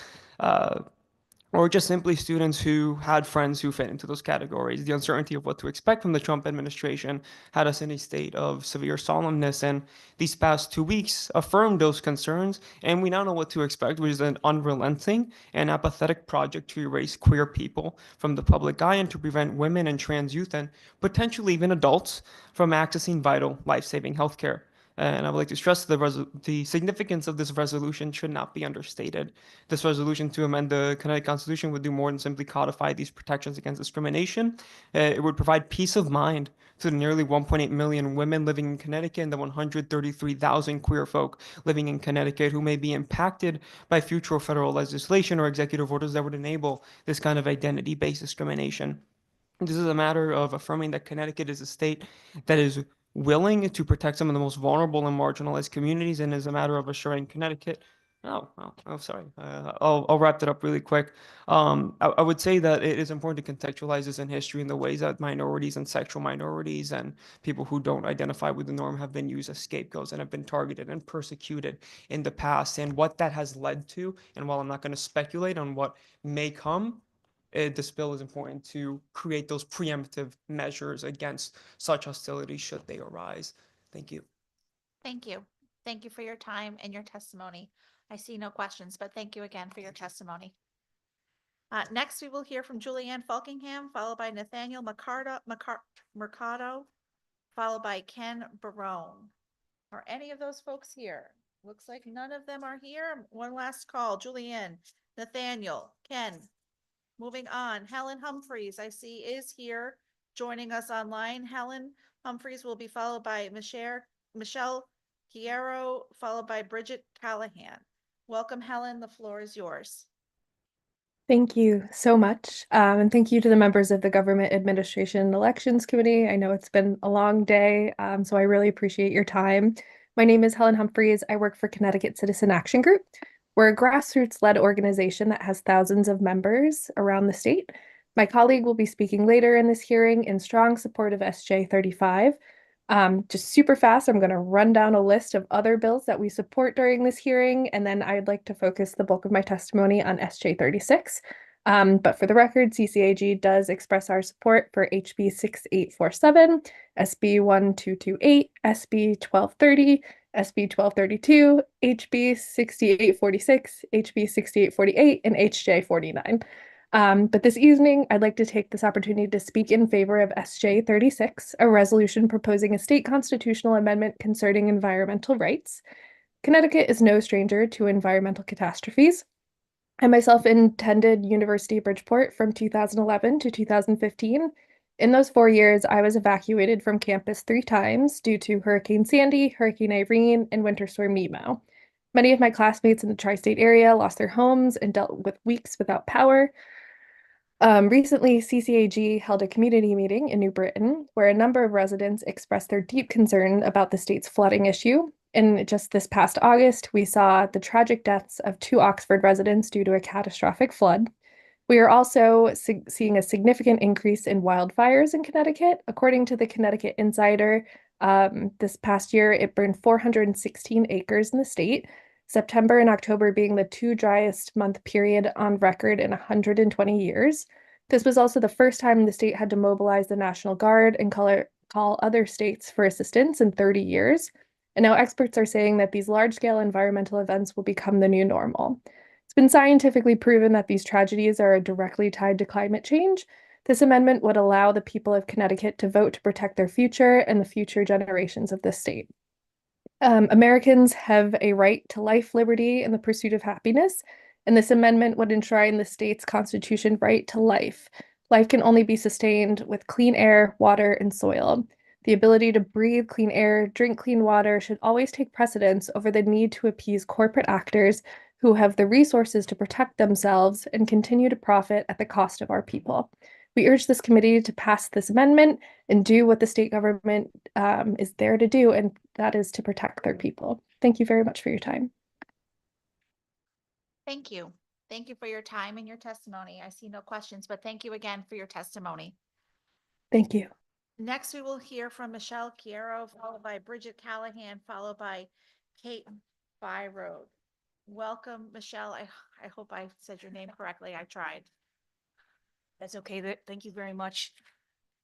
or just simply students who had friends who fit into those categories. The uncertainty of what to expect from the Trump administration had us in a state of severe solemnness, and these past 2 weeks affirmed those concerns, and we now know what to expect, which is an unrelenting and apathetic project to erase queer people from the public eye and to prevent women and trans youth and potentially even adults from accessing vital life-saving healthcare. And I would like to stress the significance of this resolution should not be understated. This resolution to amend the Connecticut Constitution would do more than simply codify these protections against discrimination. It would provide peace of mind to the nearly 1.8 million women living in Connecticut and the 133,000 queer folk living in Connecticut who may be impacted by future federal legislation or executive orders that would enable this kind of identity-based discrimination. This is a matter of affirming that Connecticut is a state that is willing to protect some of the most vulnerable and marginalized communities, and is a matter of assuring Connecticut. Sorry. I'll wrap it up really quick. I would say that it is important to contextualize this in history in the ways that minorities and sexual minorities and people who don't identify with the norm have been used as scapegoats and have been targeted and persecuted in the past, and what that has led to. And while I'm not going to speculate on what may come, this bill is important to create those preemptive measures against such hostility should they arise. Thank you. Thank you. Thank you for your time and your testimony. I see no questions, but thank you again for your testimony. Next, we will hear from Julianne Falkingham, followed by Nathaniel Mercado, followed by Ken Barone. Are any of those folks here? Looks like none of them are here. One last call. Julianne, Nathaniel, Ken. Moving on, Helen Humphreys, I see, is here joining us online. Helen Humphreys will be followed by Michelle Piero, followed by Bridget Callahan. Welcome, Helen. The floor is yours. Thank you so much. And thank you to the members of the Government Administration and Elections Committee. I know it's been a long day, so I really appreciate your time. My name is Helen Humphreys. I work for Connecticut Citizen Action Group. We're a grassroots-led organization that has thousands of members around the state. My colleague will be speaking later in this hearing in strong support of SJ 35. Just super fast, I'm going to run down a list of other bills that we support during this hearing, and then I'd like to focus the bulk of my testimony on SJ 36. But for the record, CCAG does express our support for HB 6847, SB 1228, SB 1230, SB 1232, HB 6846, HB 6848, and HJ 49. But this evening, I'd like to take this opportunity to speak in favor of SJ 36, a resolution proposing a state constitutional amendment concerning environmental rights. Connecticut is no stranger to environmental catastrophes. I myself attended University of Bridgeport from 2011 to 2015. In those 4 years, I was evacuated from campus 3 times due to Hurricane Sandy, Hurricane Irene, and Winter Storm Nemo. Many of my classmates in the tri-state area lost their homes and dealt with weeks without power. Recently, CCAG held a community meeting in New Britain where a number of residents expressed their deep concern about the state's flooding issue. And just this past August, we saw the tragic deaths of 2 Oxford residents due to a catastrophic flood. We are also seeing a significant increase in wildfires in Connecticut. According to the Connecticut Insider, this past year, it burned 416 acres in the state, September and October being the 2 driest month period on record in 120 years. This was also the first time the state had to mobilize the National Guard and call other states for assistance in 30 years. And now experts are saying that these large-scale environmental events will become the new normal. It's been scientifically proven that these tragedies are directly tied to climate change. This amendment would allow the people of Connecticut to vote to protect their future and the future generations of this state. Americans have a right to life, liberty, and the pursuit of happiness, and this amendment would enshrine the state's constitution right to life. Life can only be sustained with clean air, water, and soil. The ability to breathe clean air, drink clean water should always take precedence over the need to appease corporate actors who have the resources to protect themselves and continue to profit at the cost of our people. We urge this committee to pass this amendment and do what the state government is there to do, and that is to protect their people. Thank you very much for your time. Thank you. Thank you for your time and your testimony. I see no questions, but thank you again for your testimony. Thank you. Next, we will hear from Michelle Piero, followed by Bridget Callahan, followed by Kate Byrode. Welcome, Michelle. I hope I said your name correctly. I tried. That's okay. Thank you very much.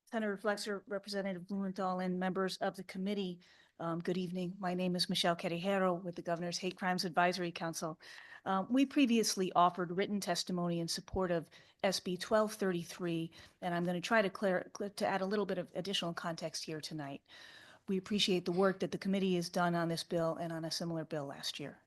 Senator Flexer, Representative Blumenthal, and members of the committee. Good evening. My name is Michelle Querijero with the Governor's Hate Crimes Advisory Council. We previously offered written testimony in support of SB 1233, and I'm going to try to add a little bit of additional context here tonight. We appreciate the work that the committee has done on this bill and on a similar bill last year.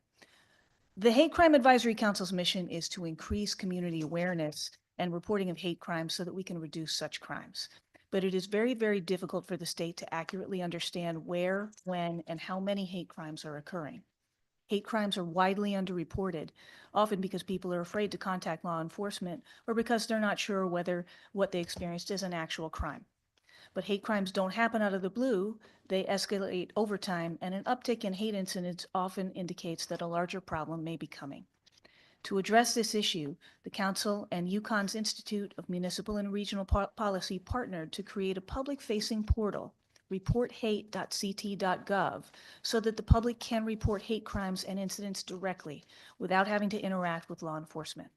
The Hate Crime Advisory Council's mission is to increase community awareness and reporting of hate crimes so that we can reduce such crimes. But it is very, very difficult for the state to accurately understand where, when, and how many hate crimes are occurring. Hate crimes are widely underreported, often because people are afraid to contact law enforcement or because they're not sure whether what they experienced is an actual crime. But hate crimes don't happen out of the blue. They escalate over time, and an uptick in hate incidents often indicates that a larger problem may be coming. To address this issue, the Council and UConn's Institute of Municipal and Regional Policy partnered to create a public-facing portal, reporthate.ct.gov, so that the public can report hate crimes and incidents directly without having to interact with law enforcement.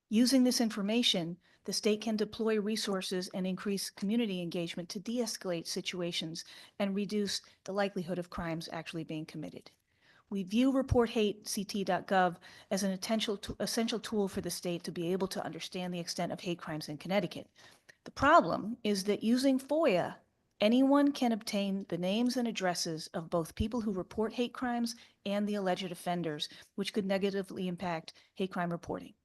Using this information, the state can deploy resources and increase community engagement to de-escalate situations and reduce the likelihood of crimes actually being committed. We view reporthate.ct.gov as an essential tool for the state to be able to understand the extent of hate crimes in Connecticut. The problem is that using FOIA, anyone can obtain the names and addresses of both people who report hate crimes and the alleged offenders, which could negatively impact hate crime reporting.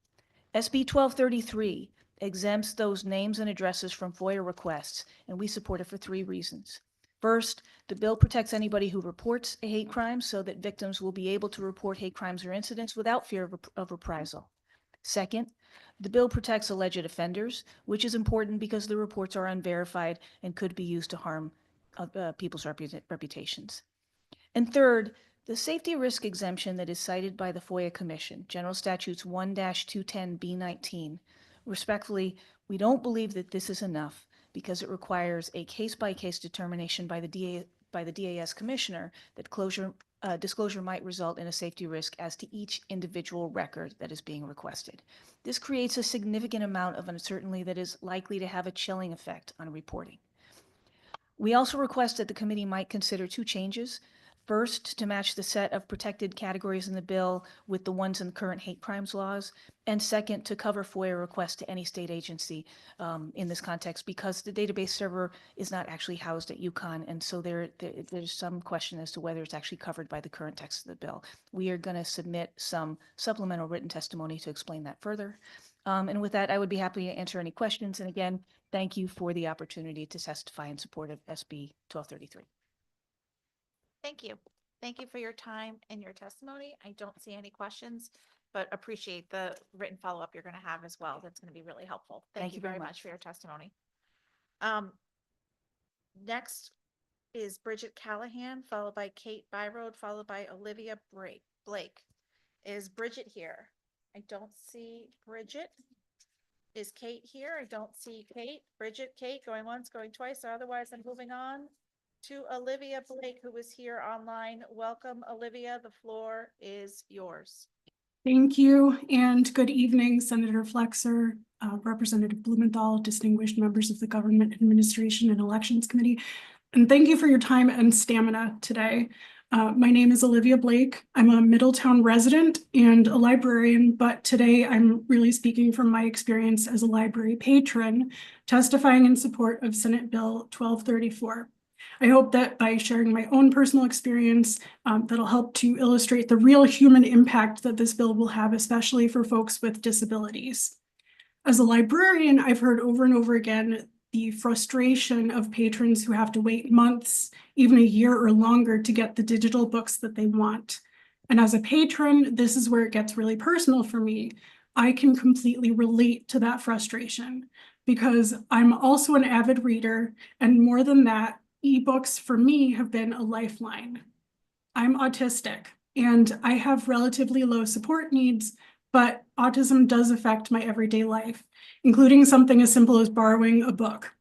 SB 1233 exempts those names and addresses from FOIA requests, and we support it for 3 reasons. First, the bill protects anybody who reports a hate crime so that victims will be able to report hate crimes or incidents without fear of reprisal. Second, the bill protects alleged offenders, which is important because the reports are unverified and could be used to harm people's reputations. And third, the safety risk exemption that is cited by the FOIA Commission, General Statutes 1-210B19, respectfully, we don't believe that this is enough because it requires a case-by-case determination by the DAS commissioner that disclosure might result in a safety risk as to each individual record that is being requested. This creates a significant amount of uncertainty that is likely to have a chilling effect on reporting. We also request that the committee might consider 2 changes. First, to match the set of protected categories in the bill with the ones in the current hate crimes laws. And second, to cover FOIA requests to any state agency in this context, because the database server is not actually housed at UConn. And so there's some question as to whether it's actually covered by the current text of the bill. We are going to submit some supplemental written testimony to explain that further. And with that, I would be happy to answer any questions. And again, thank you for the opportunity to testify in support of SB 1233. Thank you. Thank you for your time and your testimony. I don't see any questions, but appreciate the written follow-up you're going to have as well. That's going to be really helpful. Thank you very much for your testimony. Next is Bridget Callahan, followed by Kate Byrode, followed by Olivia Blake. Is Bridget here? I don't see Bridget. Is Kate here? I don't see Kate. Bridget, Kate, going once, going twice. Otherwise, I'm moving on to Olivia Blake, who is here online. Welcome, Olivia. The floor is yours. Thank you, and good evening, Senator Flexer, Representative Blumenthal, distinguished members of the Government Administration and Elections Committee, and thank you for your time and stamina today. My name is Olivia Blake. I'm a Middletown resident and a librarian, but today I'm really speaking from my experience as a library patron, testifying in support of Senate Bill 1234. I hope that by sharing my own personal experience, that'll help to illustrate the real human impact that this bill will have, especially for folks with disabilities. As a librarian, I've heard over and over again the frustration of patrons who have to wait months, even a year or longer to get the digital books that they want. And as a patron, this is where it gets really personal for me. I can completely relate to that frustration because I'm also an avid reader, and more than that, ebooks for me have been a lifeline. I'm autistic and I have relatively low support needs, but autism does affect my everyday life, including something as simple as borrowing a book.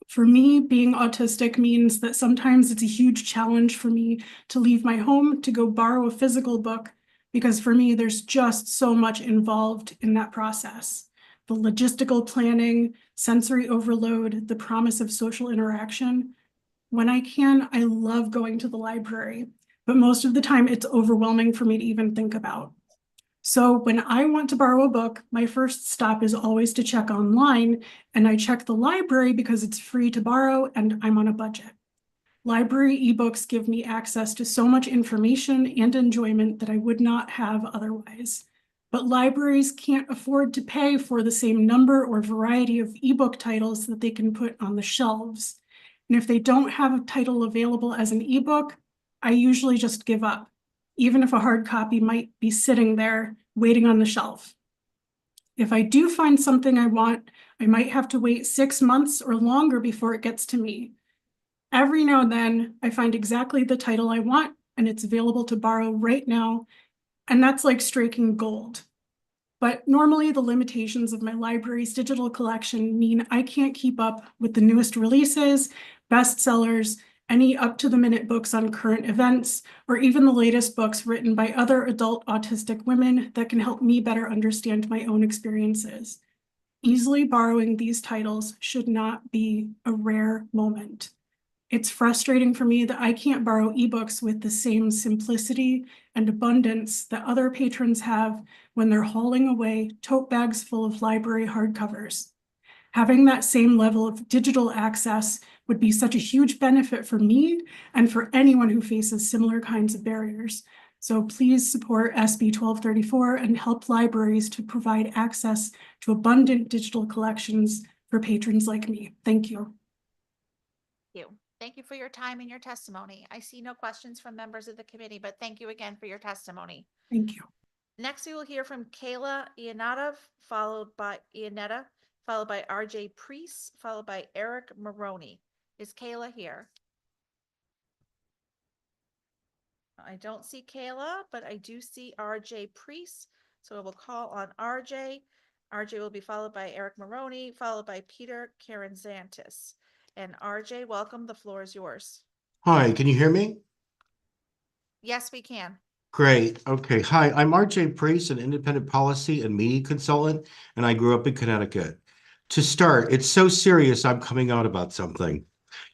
For me, being autistic means that sometimes it's a huge challenge for me to leave my home to go borrow a physical book because for me, there's just so much involved in that process. The logistical planning, sensory overload, the promise of social interaction. When I can, I love going to the library, but most of the time it's overwhelming for me to even think about. So when I want to borrow a book, my first stop is always to check online, and I check the library because it's free to borrow and I'm on a budget. Library ebooks give me access to so much information and enjoyment that I would not have otherwise. But libraries can't afford to pay for the same number or variety of ebook titles that they can put on the shelves. And if they don't have a title available as an ebook, I usually just give up, even if a hard copy might be sitting there waiting on the shelf. If I do find something I want, I might have to wait 6 months or longer before it gets to me. Every now and then, I find exactly the title I want, and it's available to borrow right now, and that's like striking gold. But normally, the limitations of my library's digital collection mean I can't keep up with the newest releases, bestsellers, any up-to-the-minute books on current events, or even the latest books written by other adult autistic women that can help me better understand my own experiences. Easily borrowing these titles should not be a rare moment. It's frustrating for me that I can't borrow ebooks with the same simplicity and abundance that other patrons have when they're hauling away tote bags full of library hardcovers. Having that same level of digital access would be such a huge benefit for me and for anyone who faces similar kinds of barriers. So please support SB 1234 and help libraries to provide access to abundant digital collections for patrons like me. Thank you. Thank you. Thank you for your time and your testimony. I see no questions from members of the committee, but thank you again for your testimony. Thank you. Next, we will hear from Kayla Ianetta, followed by RJ Priest, followed by Eric Maroney. Is Kayla here? I don't see Kayla, but I do see RJ Priest. So I will call on RJ. RJ will be followed by Eric Maroney, followed by Peter Karanzantis. And RJ, welcome. The floor is yours. Hi, can you hear me? Yes, we can. Great. Okay. Hi, I'm RJ Priest, an independent policy and media consultant, and I grew up in Connecticut. To start, it's so serious I'm coming out about something.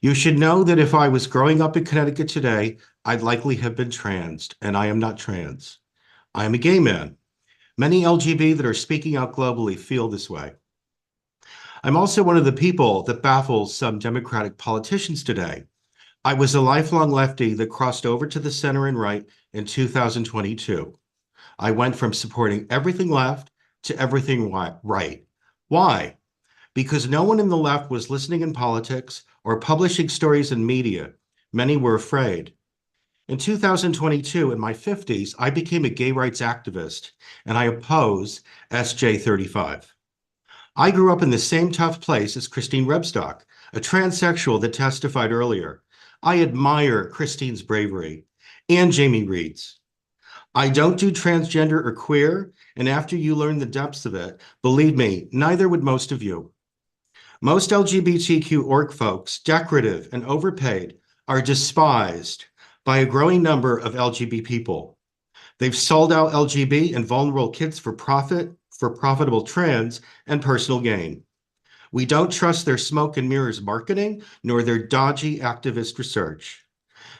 You should know that if I was growing up in Connecticut today, I'd likely have been transed, and I am not trans. I am a gay man. Many LGBT that are speaking out globally feel this way. I'm also one of the people that baffles some Democratic politicians today. I was a lifelong lefty that crossed over to the center and right in 2022. I went from supporting everything left to everything right. Why? Because no one in the left was listening in politics or publishing stories in media. Many were afraid. In 2022, in my 50s, I became a gay rights activist, and I oppose SJ 35. I grew up in the same tough place as Christine Rebstock, a transsexual that testified earlier. I admire Christine's bravery and Jamie Reed's. I don't do transgender or queer, and after you learn the depths of it, believe me, neither would most of you. Most LGBTQ org folks, decorative and overpaid, are despised by a growing number of LGBT people. They've sold out LGB and vulnerable kids for profit, for profitable trends and personal gain. We don't trust their smoke and mirrors marketing, nor their dodgy activist research.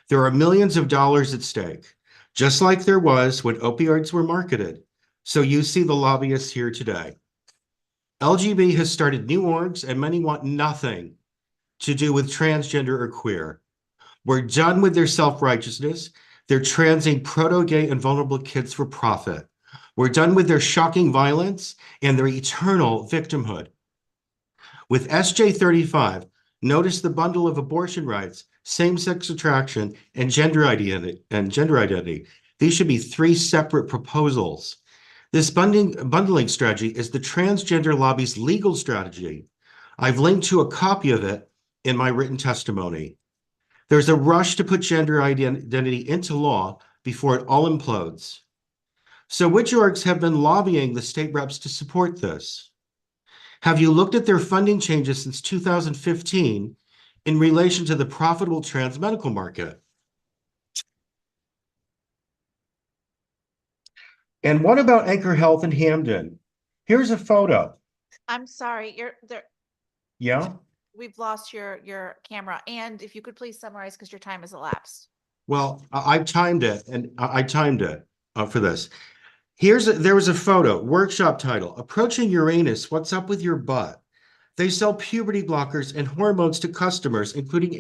There are millions of dollars at stake, just like there was when opioids were marketed. So you see the lobbyists here today. LGB has started new orgs, and many want nothing to do with transgender or queer. We're done with their self-righteousness. They're transing proto-gay and vulnerable kids for profit. We're done with their shocking violence and their eternal victimhood. With SJ 35, notice the bundle of abortion rights, same-sex attraction, and gender identity. These should be 3 separate proposals. This bundling strategy is the transgender lobby's legal strategy. I've linked to a copy of it in my written testimony. There's a rush to put gender identity into law before it all implodes. So which orgs have been lobbying the state reps to support this? Have you looked at their funding changes since 2015 in relation to the profitable trans medical market? And what about Anchor Health in Hamden? Here's a photo. I'm sorry, you're there. Yeah? We've lost your camera. And if you could please summarize because your time has elapsed. Well, I timed it and I timed it for this. There was a photo, workshop title, Approaching Uranus, What's Up with Your Butt? They sell puberty blockers and hormones to customers, including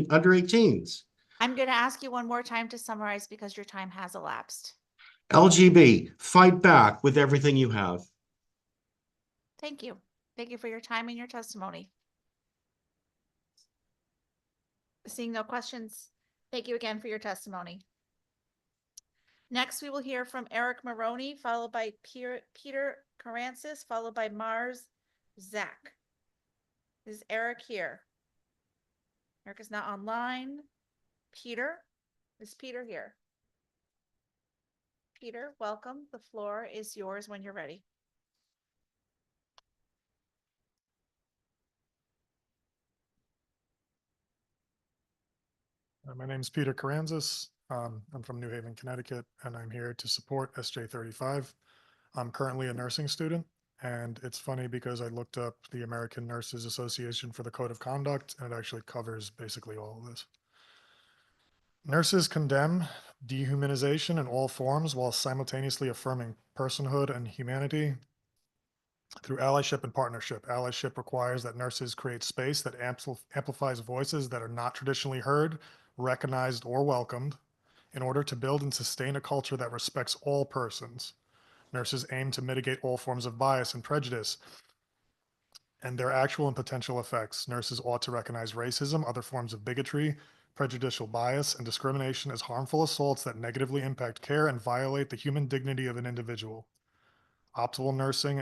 under 18s. I'm going to ask you one more time to summarize because your time has elapsed. LGB, fight back with everything you have. Thank you. Thank you for your time and your testimony. Seeing no questions, thank you again for your testimony. Next, we will hear from Eric Maroney, followed by Peter Karancis, followed by Mars Zach. Is Eric here? Eric is not online. Peter? Is Peter here? Peter, welcome. The floor is yours when you're ready. My name is Peter Karanzis. I'm from New Haven, Connecticut, and I'm here to support SJ 35. I'm currently a nursing student, and it's funny because I looked up the American Nurses Association for the Code of Conduct, and it actually covers basically all of this. Nurses condemn dehumanization in all forms while simultaneously affirming personhood and humanity through allyship and partnership. Allyship requires that nurses create space that amplifies voices that are not traditionally heard, recognized, or welcomed in order to build and sustain a culture that respects all persons. Nurses aim to mitigate all forms of bias and prejudice and their actual and potential effects. Nurses ought to recognize racism, other forms of bigotry, prejudicial bias, and discrimination as harmful assaults that negatively impact care and violate the human dignity of an individual. Optimal nursing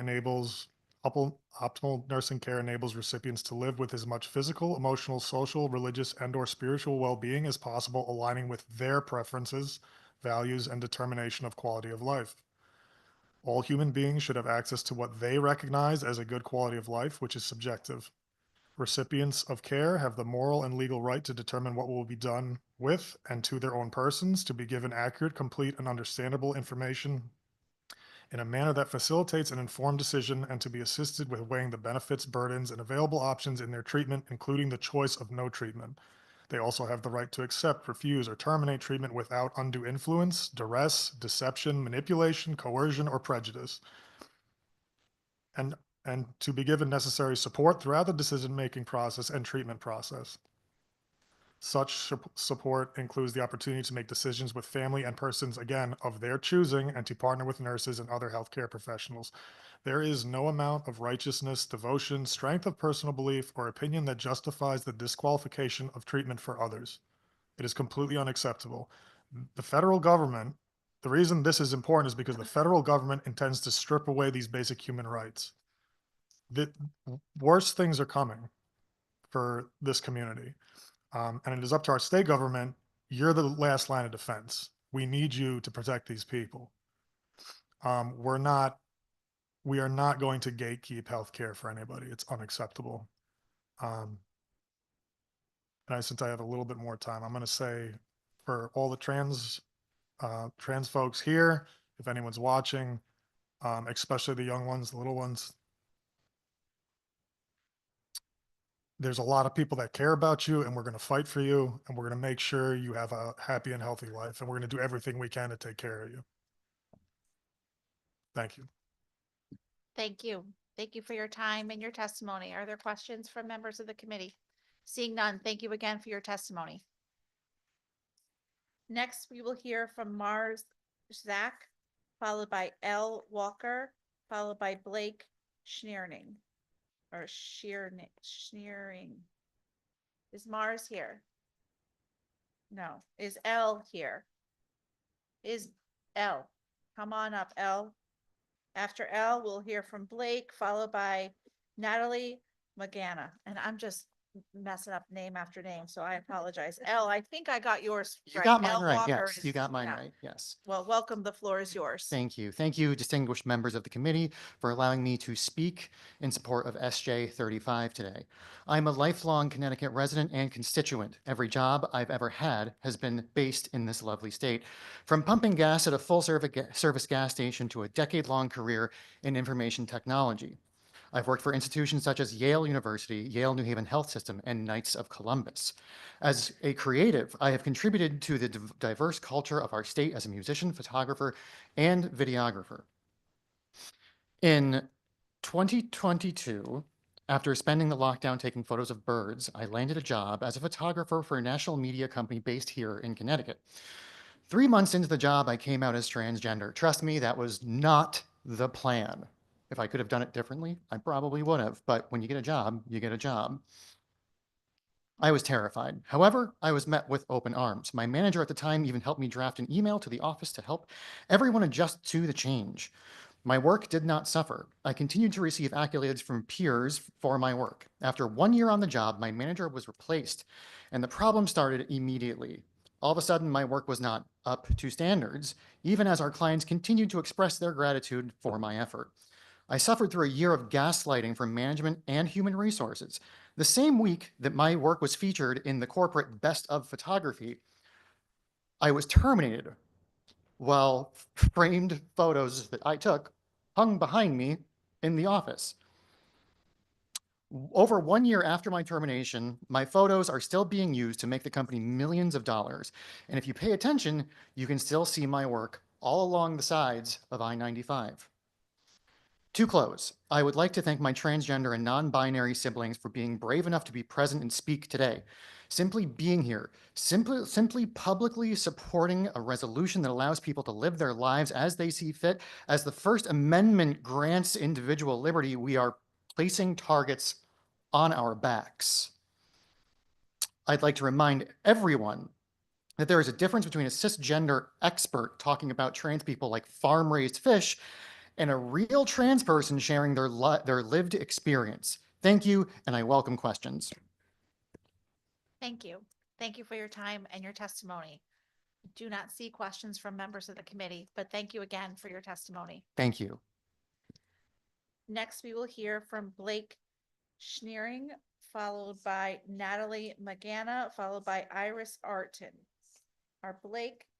care enables recipients to live with as much physical, emotional, social, religious, and/or spiritual well-being as possible, aligning with their preferences, values, and determination of quality of life. All human beings should have access to what they recognize as a good quality of life, which is subjective. Recipients of care have the moral and legal right to determine what will be done with and to their own persons, to be given accurate, complete, and understandable information in a manner that facilitates an informed decision, and to be assisted with weighing the benefits, burdens, and available options in their treatment, including the choice of no treatment. They also have the right to accept, refuse, or terminate treatment without undue influence, duress, deception, manipulation, coercion, or prejudice, and to be given necessary support throughout the decision-making process and treatment process. Such support includes the opportunity to make decisions with family and persons, again, of their choosing, and to partner with nurses and other healthcare professionals. There is no amount of righteousness, devotion, strength of personal belief, or opinion that justifies the disqualification of treatment for others. It is completely unacceptable. The federal government, the reason this is important is because the federal government intends to strip away these basic human rights. The worse things are coming for this community. And it is up to our state government. You're the last line of defense. We need you to protect these people. We are not going to gatekeep healthcare for anybody. It's unacceptable. And since I have a little bit more time, I'm going to say for all the trans folks here, if anyone's watching, especially the young ones, the little ones, there's a lot of people that care about you, and we're going to fight for you, and we're going to make sure you have a happy and healthy life, and we're going to do everything we can to take care of you. Thank you. Thank you. Thank you for your time and your testimony. Are there questions from members of the committee? Seeing none, thank you again for your testimony. Next, we will hear from Mars Zach, followed by L. Walker, followed by Blake Schneering. Or Schneering. Is Mars here? No. Is L here? Is L? Come on up, L. After L, we'll hear from Blake, followed by Natalie Magana. And I'm just messing up name after name, so I apologize. Elle, I think I got yours You right. got mine Elle right, Walker yes, you is- got mine yeah. right, yes. Well, welcome. The floor is yours. Thank you. Thank you, distinguished members of the committee, for allowing me to speak in support of SJ 35 today. I'm a lifelong Connecticut resident and constituent. Every job I've ever had has been based in this lovely state. From pumping gas at a full-service gas station to a decade-long career in information technology. I've worked for institutions such as Yale University, Yale New Haven Health System, and Knights of Columbus. As a creative, I have contributed to the diverse culture of our state as a musician, photographer, and videographer. In 2022, after spending the lockdown taking photos of birds, I landed a job as a photographer for a national media company based here in Connecticut. 3 months into the job, I came out as transgender. Trust me, that was not the plan. If I could have done it differently, I probably would have, but when you get a job, you get a job. I was terrified. However, I was met with open arms. My manager at the time even helped me draft an email to the office to help everyone adjust to the change. My work did not suffer. I continued to receive accolades from peers for my work. After 1 year on the job, my manager was replaced, and the problem started immediately. All of a sudden, my work was not up to standards, even as our clients continued to express their gratitude for my effort. I suffered through a year of gaslighting from management and human resources. The same week that my work was featured in the corporate Best of Photography, I was terminated while framed photos that I took hung behind me in the office. Over 1 year after my termination, my photos are still being used to make the company millions of dollars. And if you pay attention, you can still see my work all along the sides of I-95. To close, I would like to thank my transgender and non-binary siblings for being brave enough to be present and speak today. Simply being here, simply publicly supporting a resolution that allows people to live their lives as they see fit. As the First Amendment grants individual liberty, we are placing targets on our backs. I'd like to remind everyone that there is a difference between a cisgender expert talking about trans people like farm-raised fish and a real trans person sharing their lived experience. Thank you, and I welcome questions. Thank you. Thank you for your time and your testimony. Do not see questions from members of the committee, but thank you again for your testimony. Thank you. Next, we will hear from Blake Schneering, followed by Natalie Magana, followed by Iris Arton.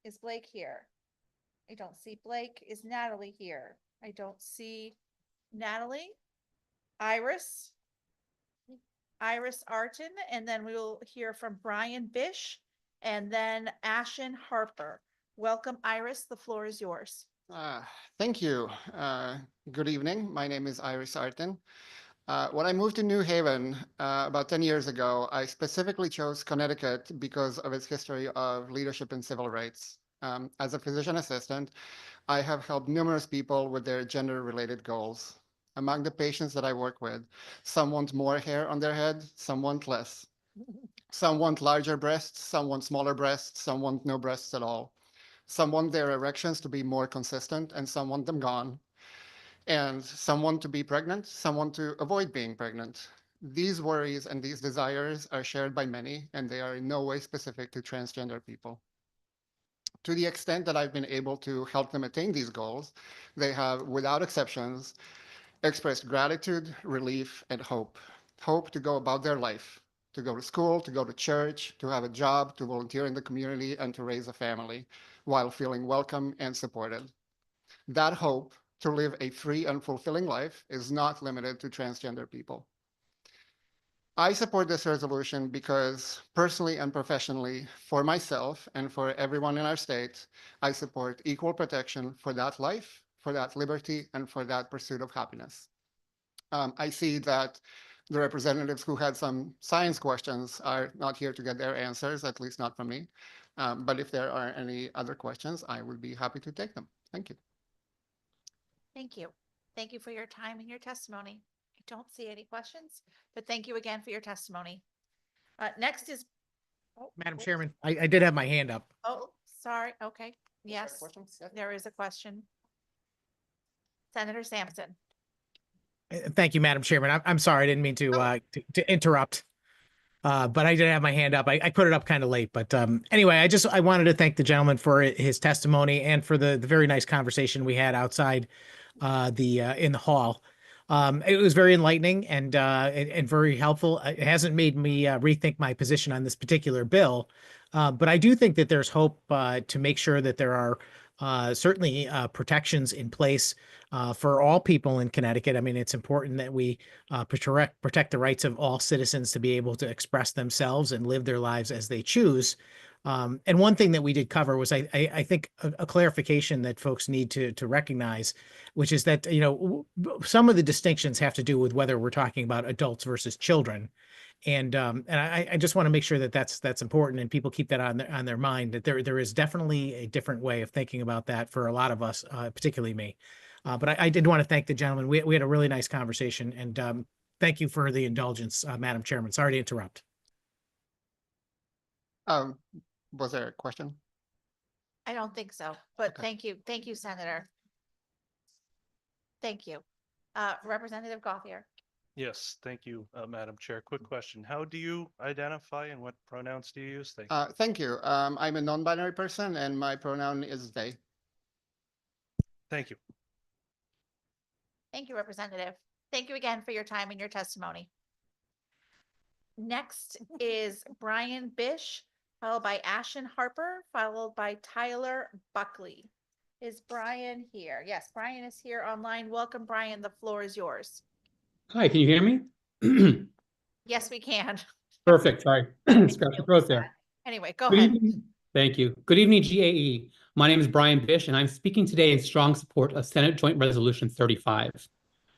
Is Blake here? I don't see Blake. Is Natalie here? I don't see Natalie. Iris Arton, and then we will hear from Brian Bish and then Ashen Harper. Welcome, Iris. The floor is yours. Thank you. Good evening. My name is Iris Arton. When I moved to New Haven about 10 years ago, I specifically chose Connecticut because of its history of leadership and civil rights. As a physician assistant, I have helped numerous people with their gender-related goals. Among the patients that I work with, some want more hair on their head, some want less. Some want larger breasts, some want smaller breasts, some want no breasts at all. Some want their erections to be more consistent, and some want them gone. And some want to be pregnant, some want to avoid being pregnant. These worries and these desires are shared by many, and they are in no way specific to transgender people. To the extent that I've been able to help them attain these goals, they have, without exceptions, expressed gratitude, relief, and hope. Hope to go about their life, to go to school, to go to church, to have a job, to volunteer in the community, and to raise a family, while feeling welcome and supported. That hope to live a free and fulfilling life is not limited to transgender people. I support this resolution because personally and professionally, for myself and for everyone in our state, I support equal protection for that life, for that liberty, and for that pursuit of happiness. I see that the representatives who had some science questions are not here to get their answers, at least not from me. But if there are any other questions, I would be happy to take them. Thank you. Thank you. Thank you for your time and your testimony. I don't see any questions, but thank you again for your testimony. Next is. Madam Chairman, I did have my hand up. Oh, sorry. Okay. Yes, there is a question. Senator Sampson. Thank you, Madam Chairman. I'm sorry, I didn't mean to interrupt. But I didn't have my hand up. I put it up kind of late. But anyway, I wanted to thank the gentleman for his testimony and for the very nice conversation we had outside in the hall. It was very enlightening and very helpful. It hasn't made me rethink my position on this particular bill, but I do think that there's hope to make sure that there are certainly protections in place for all people in Connecticut. I mean, it's important that we protect the rights of all citizens to be able to express themselves and live their lives as they choose. And one thing that we did cover was, I think, a clarification that folks need to recognize, which is that, some of the distinctions have to do with whether we're talking about adults versus children. And I just want to make sure that that's important and people keep that on their mind, that there is definitely a different way of thinking about that for a lot of us, particularly me. But I did want to thank the gentleman. We had a really nice conversation, and thank you for the indulgence, Madam Chairman. Sorry to interrupt. Was there a question? I don't think so, but thank you. Thank you, Senator. Thank you. Representative Gauthier. Yes, thank you, Madam Chair. Quick question. How do you identify and what pronouns do you use? Thank you. Thank you. I'm a non-binary person and my pronoun is they. Thank you. Thank you, Representative. Thank you again for your time and your testimony. Next is Brian Bish, followed by Ashen Harper, followed by Tyler Buckley. Is Brian here? Yes, Brian is here online. Welcome, Brian. The floor is yours. Hi, can you hear me? Yes, we can. Perfect. Sorry, scratch your throat there. Anyway, go Good ahead. evening. Thank you. Good evening, GAE. My name is Brian Bish, and I'm speaking today in strong support of Senate Joint Resolution 35.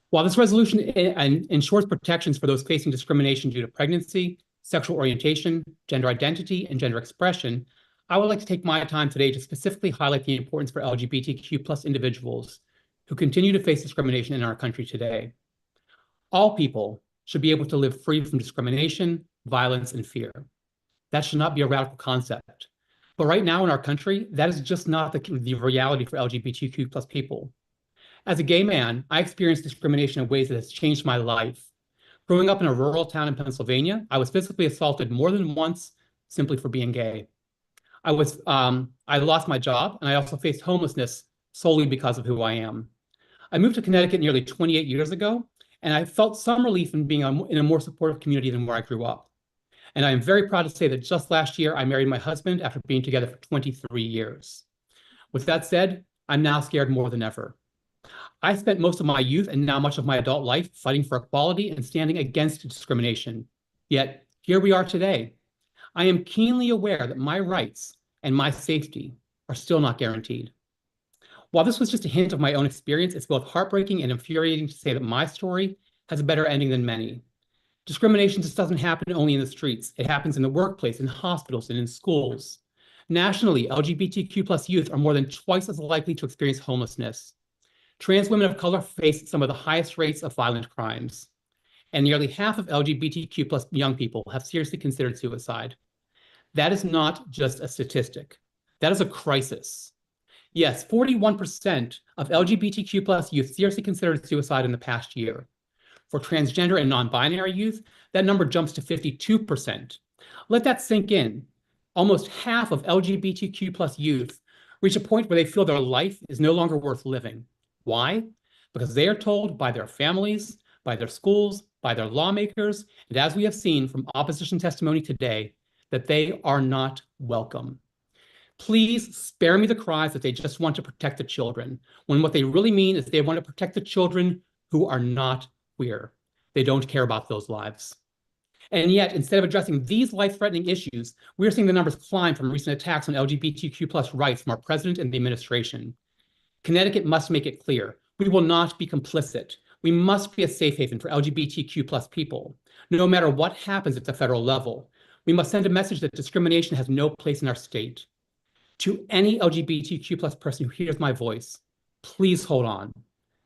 While this resolution ensures protections for those facing discrimination due to pregnancy, sexual orientation, gender identity, and gender expression, I would like to take my time today to specifically highlight the importance for LGBTQ+ individuals who continue to face discrimination in our country today. All people should be able to live free from discrimination, violence, and fear. That should not be a radical concept. But right now in our country, that is just not the reality for LGBTQ+ people. As a gay man, I experienced discrimination in ways that has changed my life. Growing up in a rural town in Pennsylvania, I was physically assaulted more than once simply for being gay. I lost my job, and I also faced homelessness solely because of who I am. I moved to Connecticut nearly 28 years ago, and I felt some relief in being in a more supportive community than where I grew up. And I am very proud to say that just last year, I married my husband after being together for 23 years. With that said, I'm now scared more than ever. I spent most of my youth and now much of my adult life fighting for equality and standing against discrimination. Yet, here we are today. I am keenly aware that my rights and my safety are still not guaranteed. While this was just a hint of my own experience, it's both heartbreaking and infuriating to say that my story has a better ending than many. Discrimination just doesn't happen only in the streets. It happens in the workplace, in hospitals, and in schools. Nationally, LGBTQ+ youth are more than twice as likely to experience homelessness. Trans women of color face some of the highest rates of violent crimes. And nearly half of LGBTQ+ young people have seriously considered suicide. That is not just a statistic. That is a crisis. Yes, 41% of LGBTQ+ youth seriously considered suicide in the past year. For transgender and non-binary youth, that number jumps to 52%. Let that sink in. Almost half of LGBTQ+ youth reach a point where they feel their life is no longer worth living. Why? Because they are told by their families, by their schools, by their lawmakers, and as we have seen from opposition testimony today, that they are not welcome. Please spare me the cries that they just want to protect the children, when what they really mean is they want to protect the children who are not queer. They don't care about those lives. And yet, instead of addressing these life-threatening issues, we're seeing the numbers climb from recent attacks on LGBTQ+ rights from our president and the administration. Connecticut must make it clear, we will not be complicit. We must be a safe haven for LGBTQ+ people. No matter what happens at the federal level, we must send a message that discrimination has no place in our state. To any LGBTQ+ person who hears my voice, please hold on.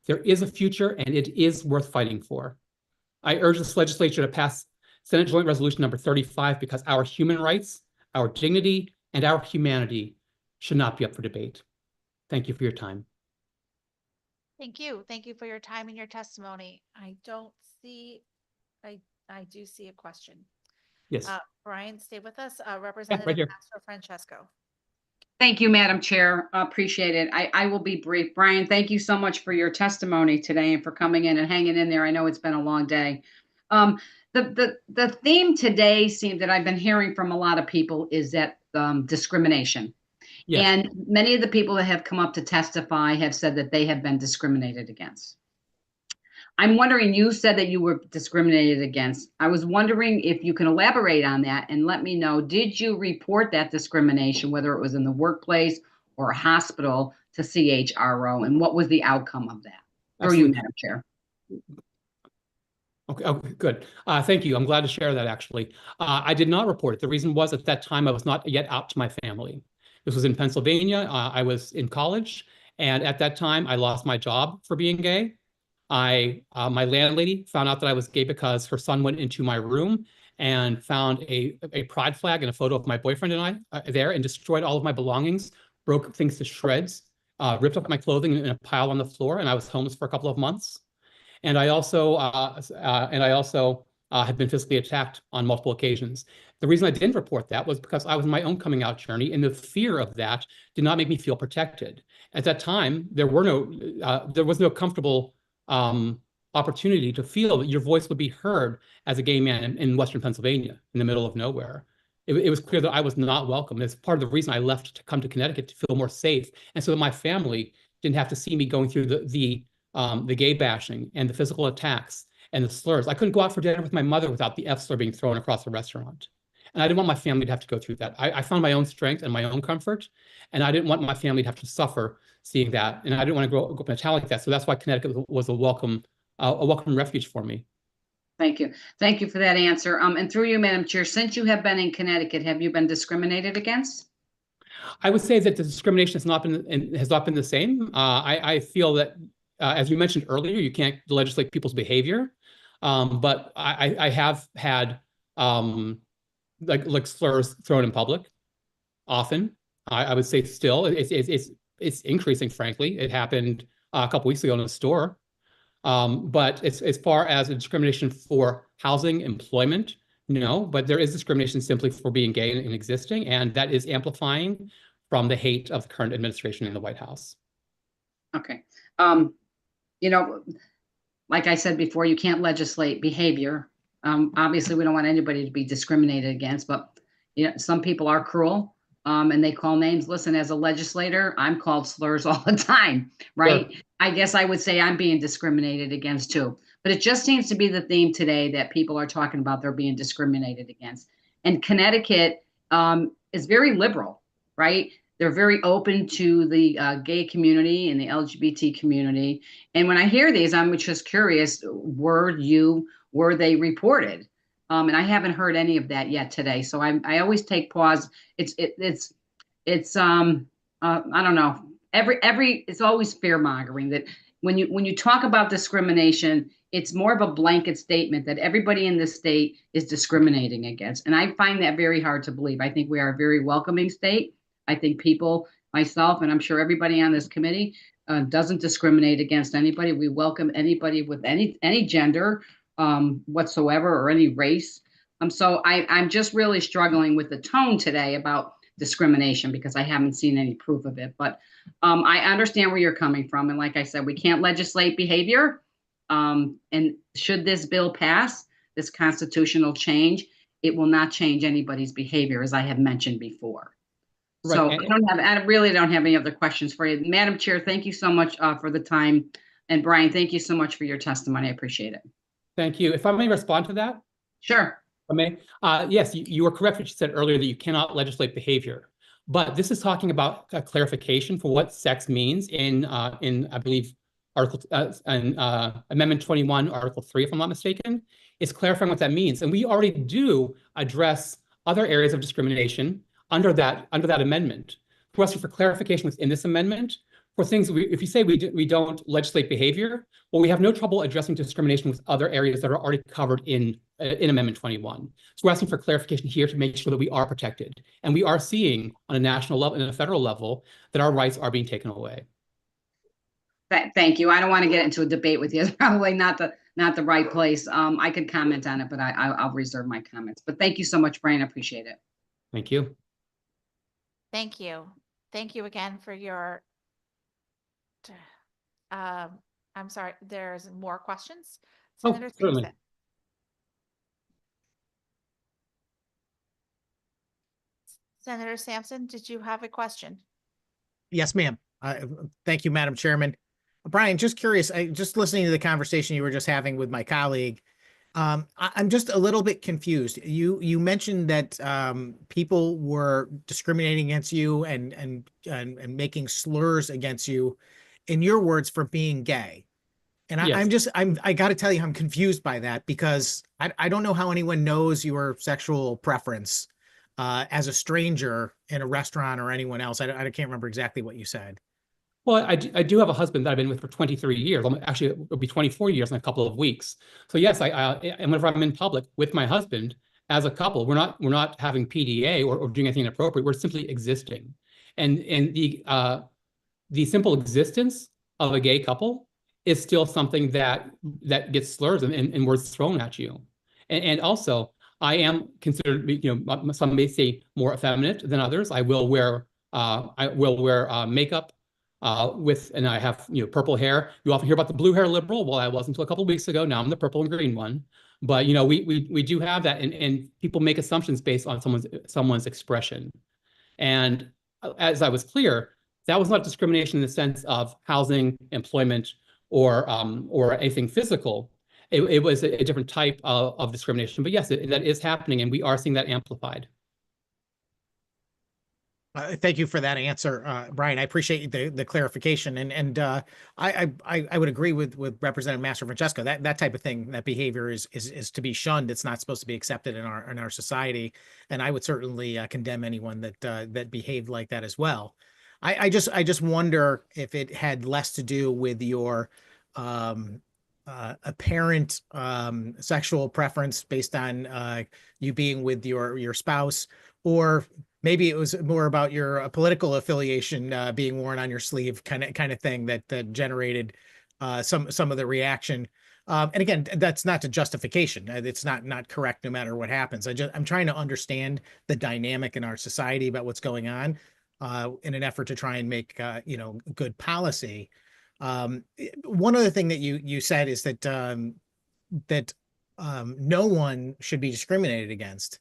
There is a future and it is worth fighting for. I urge this legislature to pass Senate Joint Resolution number 35 because our human rights, our dignity, and our humanity should not be up for debate. Thank you for your time. Thank you. Thank you for your time and your testimony. I do see a question. Yes. Brian, stay with us. Representative here. Castro Francesco. Thank you, Madam Chair. Appreciate it. I will be brief. Brian, thank you so much for your testimony today and for coming in and hanging in there. I know it's been a long day. The theme today seemed that I've been hearing from a lot of people is that discrimination. Yes. And many of the people that have come up to testify have said that they have been discriminated against. I'm wondering, you said that you were discriminated against. I was wondering if you can elaborate on that and let me know, did you report that discrimination, whether it was in the workplace or a hospital, to CHRO, and what was the outcome of that? For you, Madam Chair. Okay, good. Thank you. I'm glad to share that, actually. I did not report it. The reason was at that time I was not yet out to my family. This was in Pennsylvania. I was in college, and at that time I lost my job for being gay. My landlady found out that I was gay because her son went into my room and found a pride flag and a photo of my boyfriend and I there, and destroyed all of my belongings, broke things to shreds, ripped up my clothing in a pile on the floor, and I was homeless for a couple of months. And I also had been physically attacked on multiple occasions. The reason I didn't report that was because I was in my own coming out journey, and the fear of that did not make me feel protected. At that time, there was no comfortable opportunity to feel that your voice would be heard as a gay man in Western Pennsylvania, in the middle of nowhere. It was clear that I was not welcome. It's part of the reason I left to come to Connecticut, to feel more safe, and so that my family didn't have to see me going through the gay bashing and the physical attacks and the slurs. I couldn't go out for dinner with my mother without the F slur being thrown across the restaurant. And I didn't want my family to have to go through that. I found my own strength and my own comfort, and I didn't want my family to have to suffer seeing that. And I didn't want to grow up in a town like that. So that's why Connecticut was a welcome refuge for me. Thank you. Thank you for that answer. And through you, Madam Chair, since you have been in Connecticut, have you been discriminated against? I would say that the discrimination has not been the same. I feel that, as you mentioned earlier, you can't legislate people's behavior, but I have had like slurs thrown in public often. I would say still it's increasing. Frankly, it happened a couple weeks ago in a store. But as far as discrimination for housing, employment, no. But there is discrimination simply for being gay and existing, and that is amplifying from the hate of the current administration in the White House. Okay. You know, like I said before, you can't legislate behavior. Obviously, we don't want anybody to be discriminated against, but you know, some people are cruel, and they call names. Listen, as a legislator, I'm called slurs all the time, right? Sure. I guess I would say I'm being discriminated against too. But it just seems to be the theme today that people are talking about they're being discriminated against. And Connecticut is very liberal, right? They're very open to the gay community and the LGBT community. And when I hear these, I'm just curious, were they reported? And I haven't heard any of that yet today. So I always take pause. It's I don't know. It's always fear mongering that when you talk about discrimination, it's more of a blanket statement that everybody in this state is discriminating against. And I find that very hard to believe. I think we are a very welcoming state. I think people, myself, and I'm sure everybody on this committee doesn't discriminate against anybody. We welcome anybody with any gender whatsoever or any race. So I'm just really struggling with the tone today about discrimination because I haven't seen any proof of it. But I understand where you're coming from. And like I said, we can't legislate behavior. And should this bill pass, this constitutional change, it will not change anybody's behavior, as I have mentioned before. Right. So I really don't have any other questions for you. Madam Chair, thank you so much for the time. And Brian, thank you so much for your testimony. I appreciate it. Thank you. If I may respond to that? Sure. I may. Yes, you were correct what you said earlier that you cannot legislate behavior. But this is talking about a clarification for what sex means in I believe, Amendment 21, Article 3, if I'm not mistaken. It's clarifying what that means. And we already do address other areas of discrimination under that amendment. For us, for clarification within this amendment, for things, if you say we don't legislate behavior, well, we have no trouble addressing discrimination with other areas that are already covered in Amendment 21. So we're asking for clarification here to make sure that we are protected. And we are seeing on a national level and a federal level that our rights are being taken away. Thank you. I don't want to get into a debate with you. It's probably not not the right place. I could comment on it, but I'll reserve my comments. But thank you so much, Brian. I appreciate it. Thank you. Thank you. Thank you again for your, I'm sorry, there's more questions? Oh, Senator certainly. Sampson. Senator Sampson, did you have a question? Yes, ma'am. Thank you, Madam Chairman. Brian, just curious, just listening to the conversation you were just having with my colleague, I'm just a little bit confused. You mentioned that people were discriminating against you and making slurs against you, in your words, for being gay. And Yes. I got to tell you, I'm confused by that because I don't know how anyone knows your sexual preference as a stranger in a restaurant or anyone else. I can't remember exactly what you said. Well, I do have a husband that I've been with for 23 years. Actually, it'll be 24 years in a couple of weeks. So yes, and whenever I'm in public with my husband as a couple, we're not having PDA or doing anything inappropriate. We're simply existing. And the simple existence of a gay couple is still something that gets slurs and words thrown at you. And also, I am considered, some may say more effeminate than others. I will wear makeup and I have purple hair. You often hear about the blue hair liberal. Well, I was until a couple of weeks ago. Now I'm the purple and green one. But we do have that, and people make assumptions based on someone's expression. And as I was clear, that was not discrimination in the sense of housing, employment, or anything physical. It was a different type of discrimination. But yes, that is happening, and we are seeing that amplified. Thank you for that answer, Brian. I appreciate the clarification, and I would agree with Representative Mastrofrancesco. That type of thing, that behavior is to be shunned. It's not supposed to be accepted in our society, and I would certainly condemn anyone that behaved like that as well. I just wonder if it had less to do with your apparent sexual preference based on you being with your spouse, or maybe it was more about your political affiliation being worn on your sleeve, kind of thing that generated some of the reaction. And again, that's not a justification. It's not correct no matter what happens. I'm trying to understand the dynamic in our society about what's going on in an effort to try and make good policy. One other thing that you said is that no one should be discriminated against,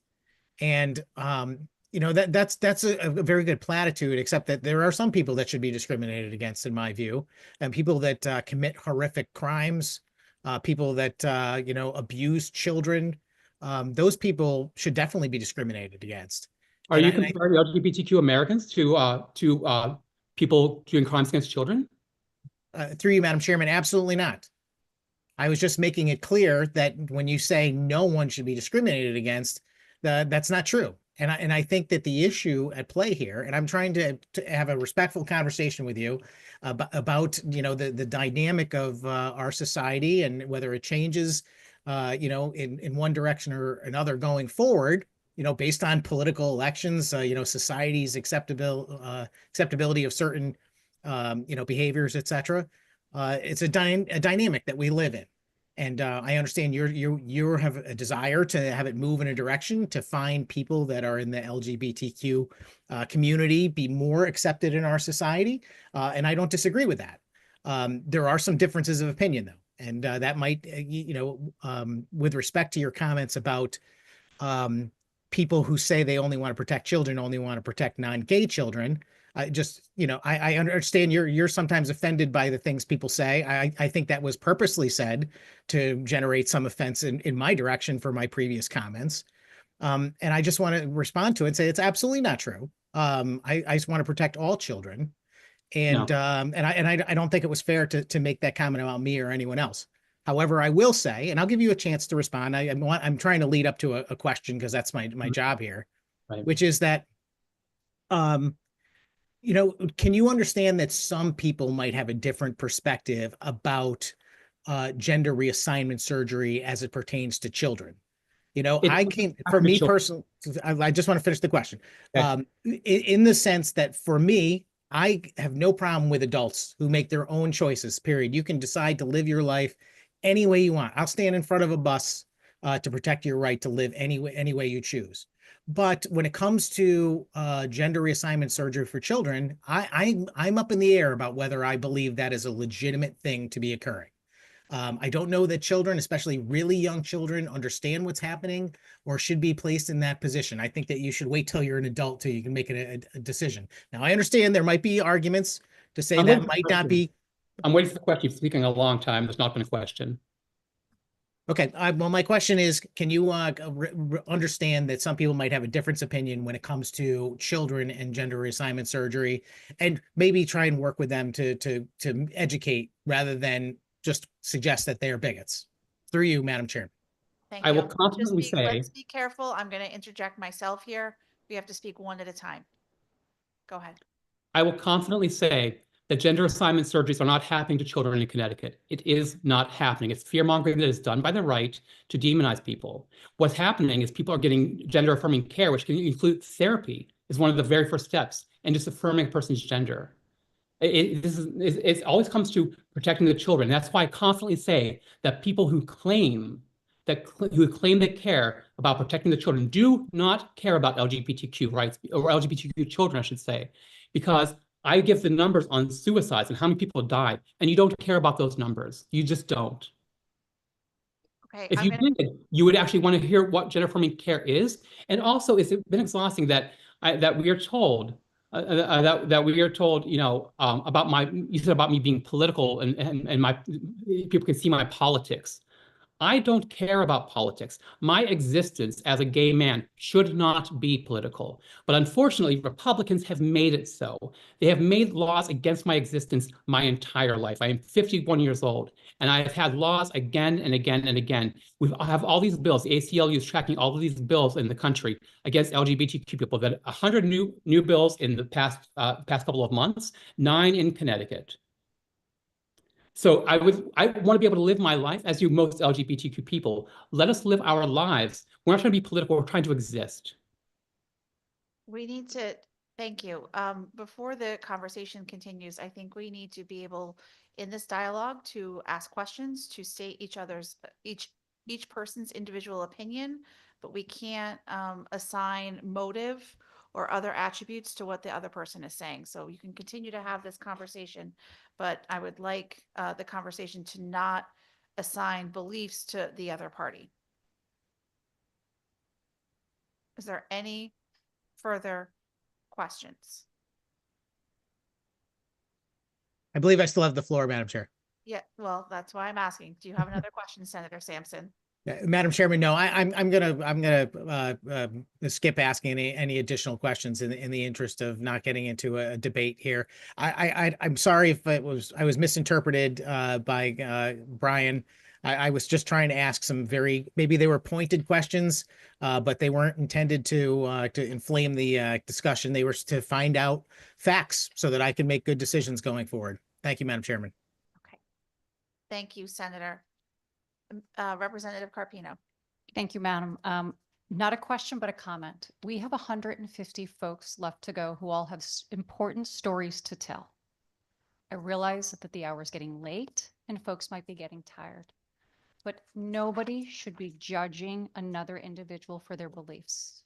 and that's a very good platitude, except that there are some people that should be discriminated against, in my view, and people that commit horrific crimes, people that abuse children. Those people should definitely be discriminated against. Are you comparing LGBTQ Americans to people doing crimes against children? Through you, Madam Chairman, absolutely not. I was just making it clear that when you say no one should be discriminated against, that's not true. And I think that the issue at play here, and I'm trying to have a respectful conversation with you about the dynamic of our society and whether it changes in one direction or another going forward, based on political elections, society's acceptability of certain behaviors, etc. It's a dynamic that we live in. And I understand you have a desire to have it move in a direction to find people that are in the LGBTQ community be more accepted in our society. And I don't disagree with that. There are some differences of opinion, though. And that might, with respect to your comments about people who say they only want to protect children, only want to protect non-gay children, I understand you're sometimes offended by the things people say. I think that was purposely said to generate some offense in my direction for my previous comments. And I just want to respond to it and say it's absolutely not true. I just want to protect all children. And I don't think it was fair to make that comment about me or anyone else. However, I will say, and I'll give you a chance to respond. I'm trying to lead up to a question because that's my job here, right. Which is that, can you understand that some people might have a different perspective about gender reassignment surgery as it pertains to children? I just want to finish the question. Okay. In the sense that for me, I have no problem with adults who make their own choices, period. You can decide to live your life any way you want. I'll stand in front of a bus to protect your right to live any way you choose. But when it comes to gender reassignment surgery for children, I'm up in the air about whether I believe that is a legitimate thing to be occurring. I don't know that children, especially really young children, understand what's happening or should be placed in that position. I think that you should wait till you're an adult till you can make a decision. Now, I understand there might be arguments to say that might not be. I'm waiting for the question. You've been speaking a long time. There's not been a question. Okay, well, my question is, can you understand that some people might have a different opinion when it comes to children and gender reassignment surgery, and maybe try and work with them to educate rather than just suggest that they are bigots? Through you, Madam Chair. Thank I you. will confidently say. Let's be careful. I'm going to interject myself here. We have to speak one at a time. Go ahead. I will confidently say that gender assignment surgeries are not happening to children in Connecticut. It is not happening. It's fear-mongering that is done by the right to demonize people. What's happening is people are getting gender-affirming care, which can include therapy, is one of the very first steps, and just affirming a person's gender. It always comes to protecting the children. That's why I confidently say that people who claim they care about protecting the children do not care about LGBTQ rights, or LGBTQ children, I should say, because I give the numbers on suicides and how many people died, and you don't care about those numbers. You just don't. Okay. If you did, you would actually want to hear what gender affirming care is. And also, it's been exhausting that we are told that we are told, about you said about me being political and my people can see my politics. I don't care about politics. My existence as a gay man should not be political. But unfortunately, Republicans have made it so. They have made laws against my existence my entire life. I am 51 years old, and I have had laws again and again and again. We have all these bills. The ACLU is tracking all of these bills in the country against LGBTQ people. That 100 new bills in the past couple of months, 9 in Connecticut. So I want to be able to live my life as do most LGBTQ people. Let us live our lives. We're not trying to be political. We're trying to exist. We need to, thank you. Before the conversation continues, I think we need to be able in this dialogue to ask questions, to state each person's individual opinion, but we can't assign motive or other attributes to what the other person is saying. So you can continue to have this conversation, but I would like the conversation to not assign beliefs to the other party. Is there any further questions? I believe I still have the floor, Madam Chair. Yeah, well, that's why I'm asking. Do you have another question, Senator Sampson? Madam Chairman, no, I'm gonna skip asking any additional questions in the interest of not getting into a debate here. I'm sorry if I was misinterpreted by Brian. I was just trying to ask some maybe they were pointed questions, but they weren't intended to inflame the discussion. They were to find out facts so that I can make good decisions going forward. Thank you, Madam Chairman. Okay. Thank you, Senator. Representative Carpino. Thank you, Madam. Not a question, but a comment. We have 150 folks left to go who all have important stories to tell. I realize that the hour is getting late and folks might be getting tired, but nobody should be judging another individual for their beliefs.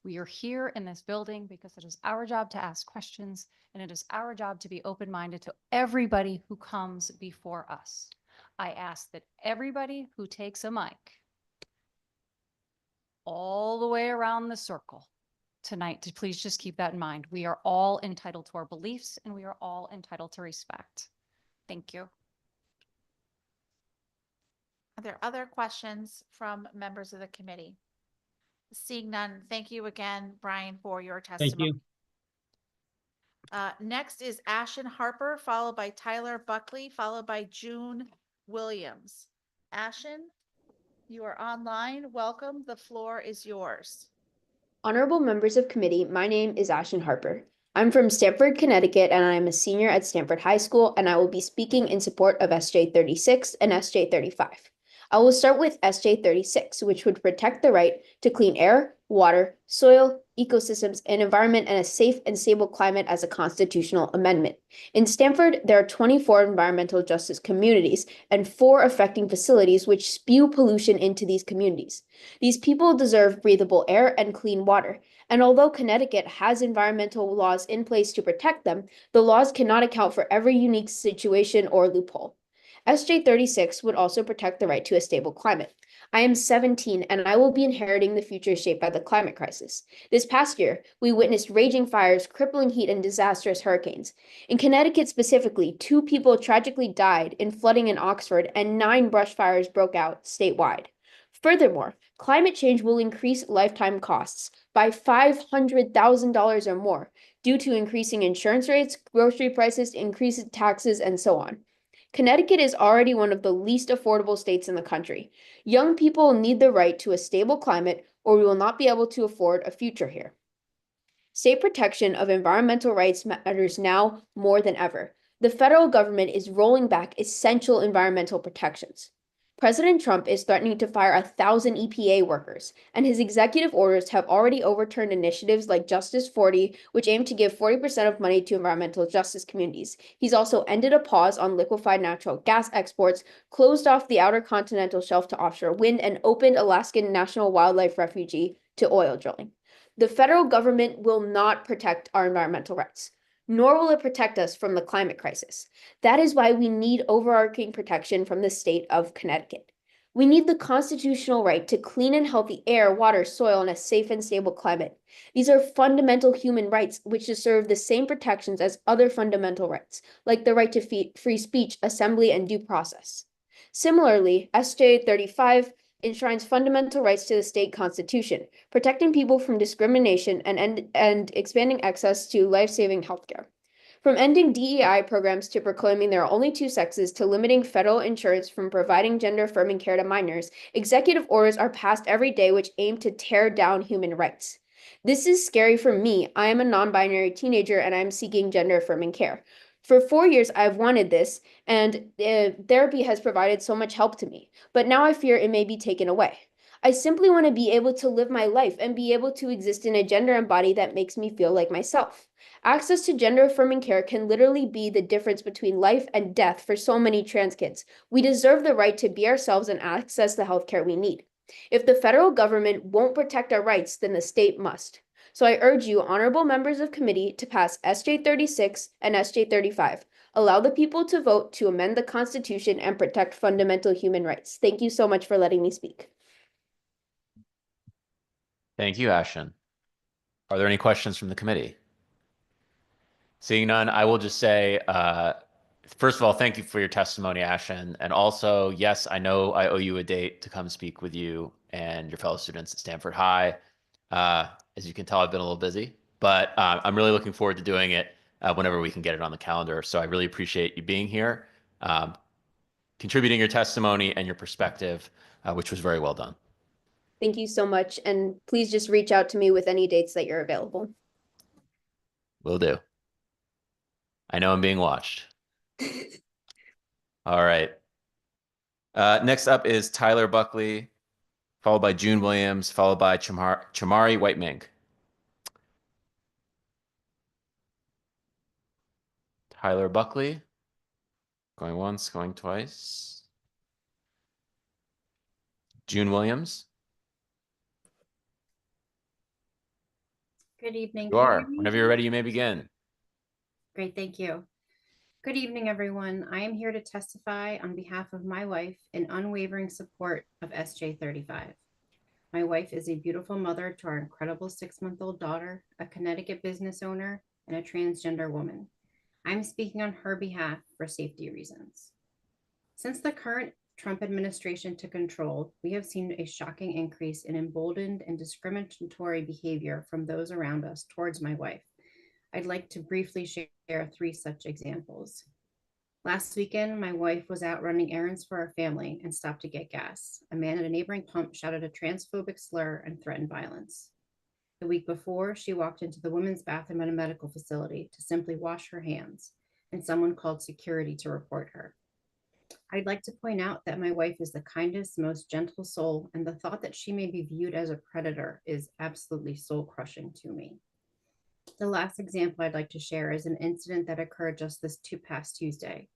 We are here in this building because it is our job to ask questions, and it is our job to be open-minded to everybody who comes before us. I ask that everybody who takes a mic all the way around the circle tonight to please just keep that in mind. We are all entitled to our beliefs and we are all entitled to respect. Thank you. Are there other questions from members of the committee? Seeing none, thank you again, Brian, for your testimony. Thank you. Next is Ashen Harper, followed by Tyler Buckley, followed by June Williams. Ashen, you are online. Welcome. The floor is yours. Honorable members of committee, my name is Ashen Harper. I'm from Stamford, Connecticut, and I am a senior at Stamford High School, and I will be speaking in support of SJ 36 and SJ 35. I will start with SJ 36, which would protect the right to clean air, water, soil, ecosystems, and environment, and a safe and stable climate as a constitutional amendment. In Stamford, there are 24 environmental justice communities and 4 affecting facilities which spew pollution into these communities. These people deserve breathable air and clean water. And although Connecticut has environmental laws in place to protect them, the laws cannot account for every unique situation or loophole. SJ 36 would also protect the right to a stable climate. I am 17 and I will be inheriting the future shaped by the climate crisis. This past year, we witnessed raging fires, crippling heat, and disastrous hurricanes. In Connecticut specifically, 2 people tragically died in flooding in Oxford and 9 brush fires broke out statewide. Furthermore, climate change will increase lifetime costs by $500,000 or more due to increasing insurance rates, grocery prices, increased taxes, and so on. Connecticut is already one of the least affordable states in the country. Young people need the right to a stable climate, or we will not be able to afford a future here. State protection of environmental rights matters now more than ever. The federal government is rolling back essential environmental protections. President Trump is threatening to fire 1,000 EPA workers, and his executive orders have already overturned initiatives like Justice 40, which aim to give 40% of money to environmental justice communities. He's also ended a pause on liquefied natural gas exports, closed off the outer continental shelf to offshore wind, and opened Alaskan National Wildlife Refuge to oil drilling. The federal government will not protect our environmental rights, nor will it protect us from the climate crisis. That is why we need overarching protection from the state of Connecticut. We need the constitutional right to clean and healthy air, water, soil, and a safe and stable climate. These are fundamental human rights which deserve the same protections as other fundamental rights, like the right to free speech, assembly, and due process. Similarly, SJ 35 enshrines fundamental rights to the state constitution, protecting people from discrimination and expanding access to life-saving healthcare. From ending DEI programs to proclaiming there are only 2 sexes to limiting federal insurance from providing gender-affirming care to minors, executive orders are passed every day which aim to tear down human rights. This is scary for me. I am a non-binary teenager and I'm seeking gender-affirming care. For 4 years, I've wanted this, and therapy has provided so much help to me, but now I fear it may be taken away. I simply want to be able to live my life and be able to exist in a gender and body that makes me feel like myself. Access to gender-affirming care can literally be the difference between life and death for so many trans kids. We deserve the right to be ourselves and access the healthcare we need. If the federal government won't protect our rights, then the state must. So I urge you, honorable members of committee, to pass SJ 36 and SJ 35. Allow the people to vote to amend the Constitution and protect fundamental human rights. Thank you so much for letting me speak. Thank you, Ashen. Are there any questions from the committee? Seeing none, I will just say, first of all, thank you for your testimony, Ashen. And also, yes, I know I owe you a date to come speak with you and your fellow students at Stamford High. As you can tell, I've been a little busy, but I'm really looking forward to doing it whenever we can get it on the calendar. So I really appreciate you being here, contributing your testimony and your perspective, which was very well done. Thank you so much. And please just reach out to me with any dates that you're available. Will do. I know I'm being watched. All right. Next up is Tyler Buckley, followed by June Williams, followed by Chamari White-Mink. Tyler Buckley, going once, going twice. June Williams. Good evening. You are. Whenever you're ready, you may begin. Great, thank you. Good evening, everyone. I am here to testify on behalf of my wife in unwavering support of SJ 35. My wife is a beautiful mother to our incredible 6-month-old daughter, a Connecticut business owner, and a transgender woman. I'm speaking on her behalf for safety reasons. Since the current Trump administration took control, we have seen a shocking increase in emboldened and discriminatory behavior from those around us towards my wife. I'd like to briefly share 3 such examples. Last weekend, my wife was out running errands for our family and stopped to get gas. A man at a neighboring pump shouted a transphobic slur and threatened violence. The week before, she walked into the women's bathroom at a medical facility to simply wash her hands, and someone called security to report her. I'd like to point out that my wife is the kindest, most gentle soul, and the thought that she may be viewed as a predator is absolutely soul-crushing to me. The last example I'd like to share is an incident that occurred just this past Tuesday.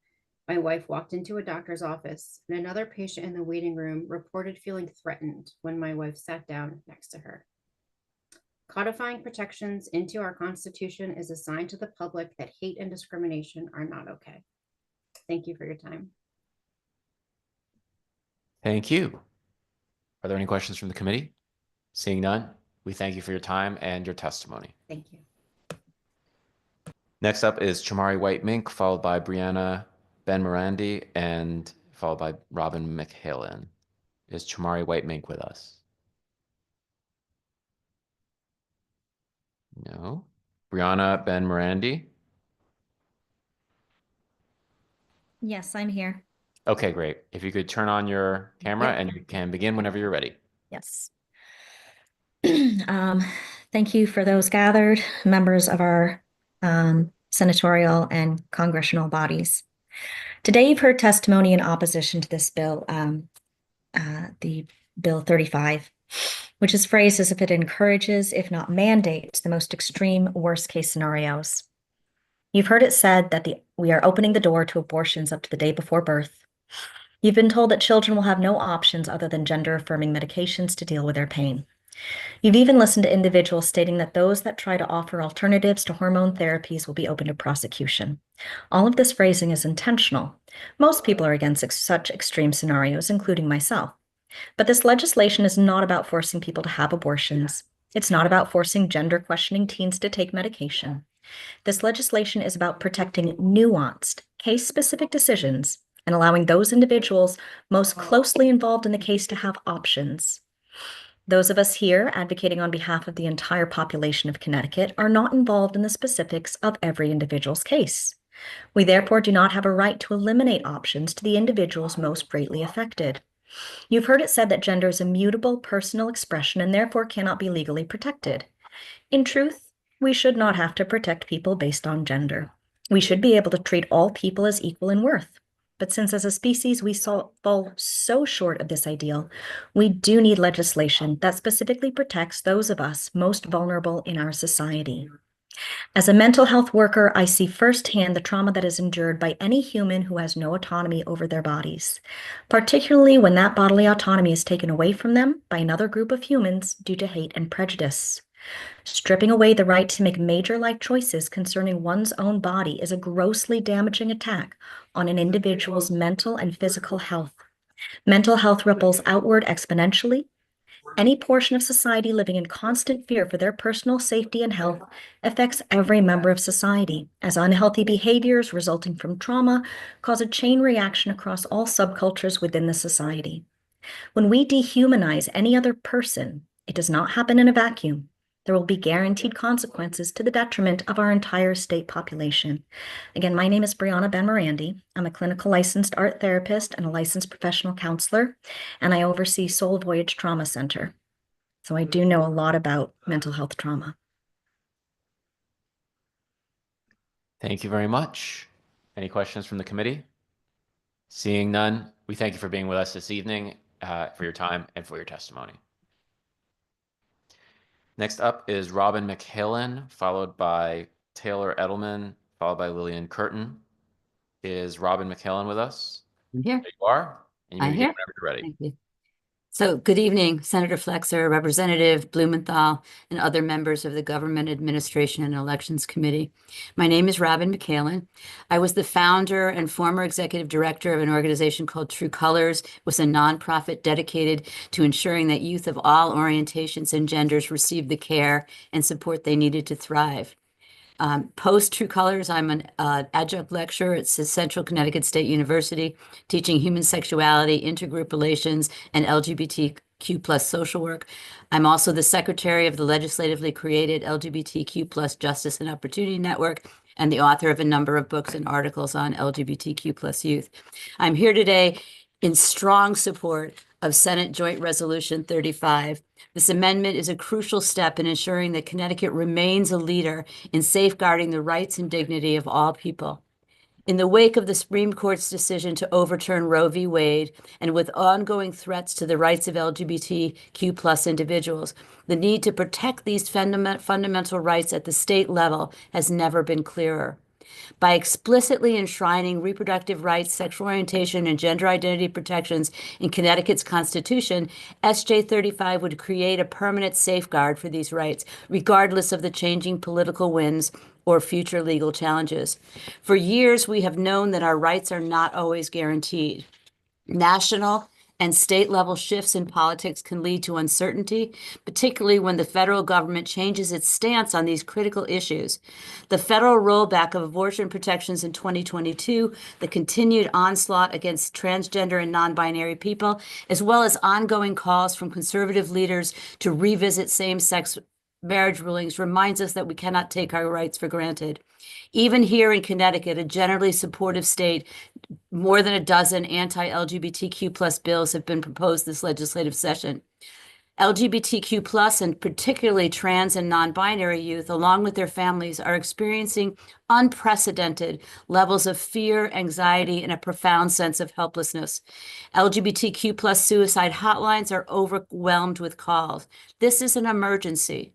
My wife walked into a doctor's office, and another patient in the waiting room reported feeling threatened when my wife sat down next to her. Codifying protections into our Constitution is a sign to the public that hate and discrimination are not okay. Thank you for your time. Thank you. Are there any questions from the committee? Seeing none, we thank you for your time and your testimony. Thank you. Next up is Chamari White Mink, followed by Brianna Ben-Morandi, and followed by Robin McHalen. Is Chamari White Mink with us? No. Brianna Ben-Morandi? Yes, I'm here. Okay, great. If you could turn on your camera Yep. and you can begin whenever you're ready. Yes. Thank you for those gathered, members of our senatorial and congressional bodies. Today, you've heard testimony in opposition to this bill, the Bill 35, which is phrased as if it encourages, if not mandates, the most extreme worst-case scenarios. You've heard it said that we are opening the door to abortions up to the day before birth. You've been told that children will have no options other than gender-affirming medications to deal with their pain. You've even listened to individuals stating that those that try to offer alternatives to hormone therapies will be open to prosecution. All of this phrasing is intentional. Most people are against such extreme scenarios, including myself. But this legislation is not about forcing people to have abortions. It's not about forcing gender-questioning teens to take medication. This legislation is about protecting nuanced, case-specific decisions and allowing those individuals most closely involved in the case to have options. Those of us here advocating on behalf of the entire population of Connecticut are not involved in the specifics of every individual's case. We therefore do not have a right to eliminate options to the individuals most greatly affected. You've heard it said that gender is a mutable personal expression and therefore cannot be legally protected. In truth, we should not have to protect people based on gender. We should be able to treat all people as equal in worth. But since as a species we fall so short of this ideal, we do need legislation that specifically protects those of us most vulnerable in our society. As a mental health worker, I see firsthand the trauma that is endured by any human who has no autonomy over their bodies, particularly when that bodily autonomy is taken away from them by another group of humans due to hate and prejudice. Stripping away the right to make major life choices concerning one's own body is a grossly damaging attack on an individual's mental and physical health. Mental health ripples outward exponentially. Any portion of society living in constant fear for their personal safety and health affects every member of society, as unhealthy behaviors resulting from trauma cause a chain reaction across all subcultures within the society. When we dehumanize any other person, it does not happen in a vacuum. There will be guaranteed consequences to the detriment of our entire state population. Again, my name is Brianna Ben-Morandi. I'm a clinical licensed art therapist and a licensed professional counselor, and I oversee Soul Voyage Trauma Center. So I do know a lot about mental health trauma. Thank you very much. Any questions from the committee? Seeing none, we thank you for being with us this evening, for your time and for your testimony. Next up is Robin McHalen, followed by Taylor Edelman, followed by Lillian Curtin. Is Robin McHalen with us? I'm here. There you are. And you may I'm begin here. whenever you're ready. Thank you. So good evening, Senator Flexer, Representative Blumenthal, and other members of the Government Administration and Elections Committee. My name is Robin McHalen. I was the founder and former executive director of an organization called True Colors. It was a nonprofit dedicated to ensuring that youth of all orientations and genders received the care and support they needed to thrive. Post True Colors, I'm an adjunct lecturer at Central Connecticut State University, teaching human sexuality, intergroup relations, and LGBTQ plus social work. I'm also the secretary of the legislatively created LGBTQ plus Justice and Opportunity Network, and the author of a number of books and articles on LGBTQ plus youth. I'm here today in strong support of Senate Joint Resolution 35. This amendment is a crucial step in ensuring that Connecticut remains a leader in safeguarding the rights and dignity of all people. In the wake of the Supreme Court's decision to overturn Roe v. Wade, and with ongoing threats to the rights of LGBTQ+ individuals, the need to protect these fundamental rights at the state level has never been clearer. By explicitly enshrining reproductive rights, sexual orientation, and gender identity protections in Connecticut's Constitution, SJ 35 would create a permanent safeguard for these rights, regardless of the changing political winds or future legal challenges. For years, we have known that our rights are not always guaranteed. National and state level shifts in politics can lead to uncertainty, particularly when the federal government changes its stance on these critical issues. The federal rollback of abortion protections in 2022, the continued onslaught against transgender and non-binary people, as well as ongoing calls from conservative leaders to revisit same-sex marriage rulings reminds us that we cannot take our rights for granted. Even here in Connecticut, a generally supportive state, more than a dozen anti-LGBTQ+ bills have been proposed this legislative session. LGBTQ+ and particularly trans and non-binary youth, along with their families, are experiencing unprecedented levels of fear, anxiety, and a profound sense of helplessness. LGBTQ+ suicide hotlines are overwhelmed with calls. This is an emergency.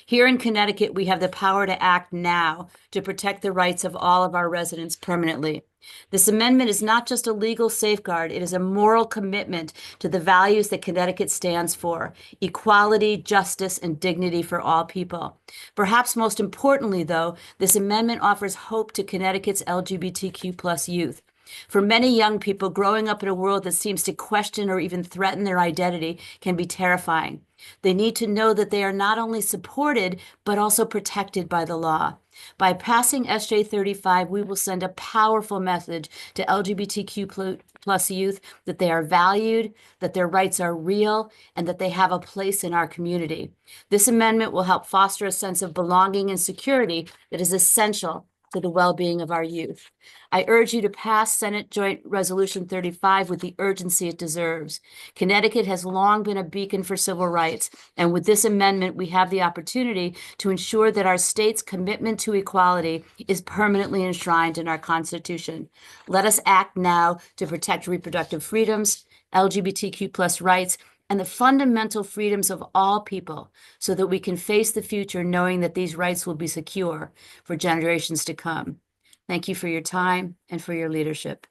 Here in Connecticut, we have the power to act now to protect the rights of all of our residents permanently. This amendment is not just a legal safeguard, it is a moral commitment to the values that Connecticut stands for: equality, justice, and dignity for all people. Perhaps most importantly, though, this amendment offers hope to Connecticut's LGBTQ+ youth. For many young people, growing up in a world that seems to question or even threaten their identity can be terrifying. They need to know that they are not only supported, but also protected by the law. By passing SJ 35, we will send a powerful message to LGBTQ+ youth that they are valued, that their rights are real, and that they have a place in our community. This amendment will help foster a sense of belonging and security that is essential to the well-being of our youth. I urge you to pass Senate Joint Resolution 35 with the urgency it deserves. Connecticut has long been a beacon for civil rights, and with this amendment, we have the opportunity to ensure that our state's commitment to equality is permanently enshrined in our Constitution. Let us act now to protect reproductive freedoms, LGBTQ+ rights, and the fundamental freedoms of all people so that we can face the future knowing that these rights will be secure for generations to come. Thank you for your time and for your leadership.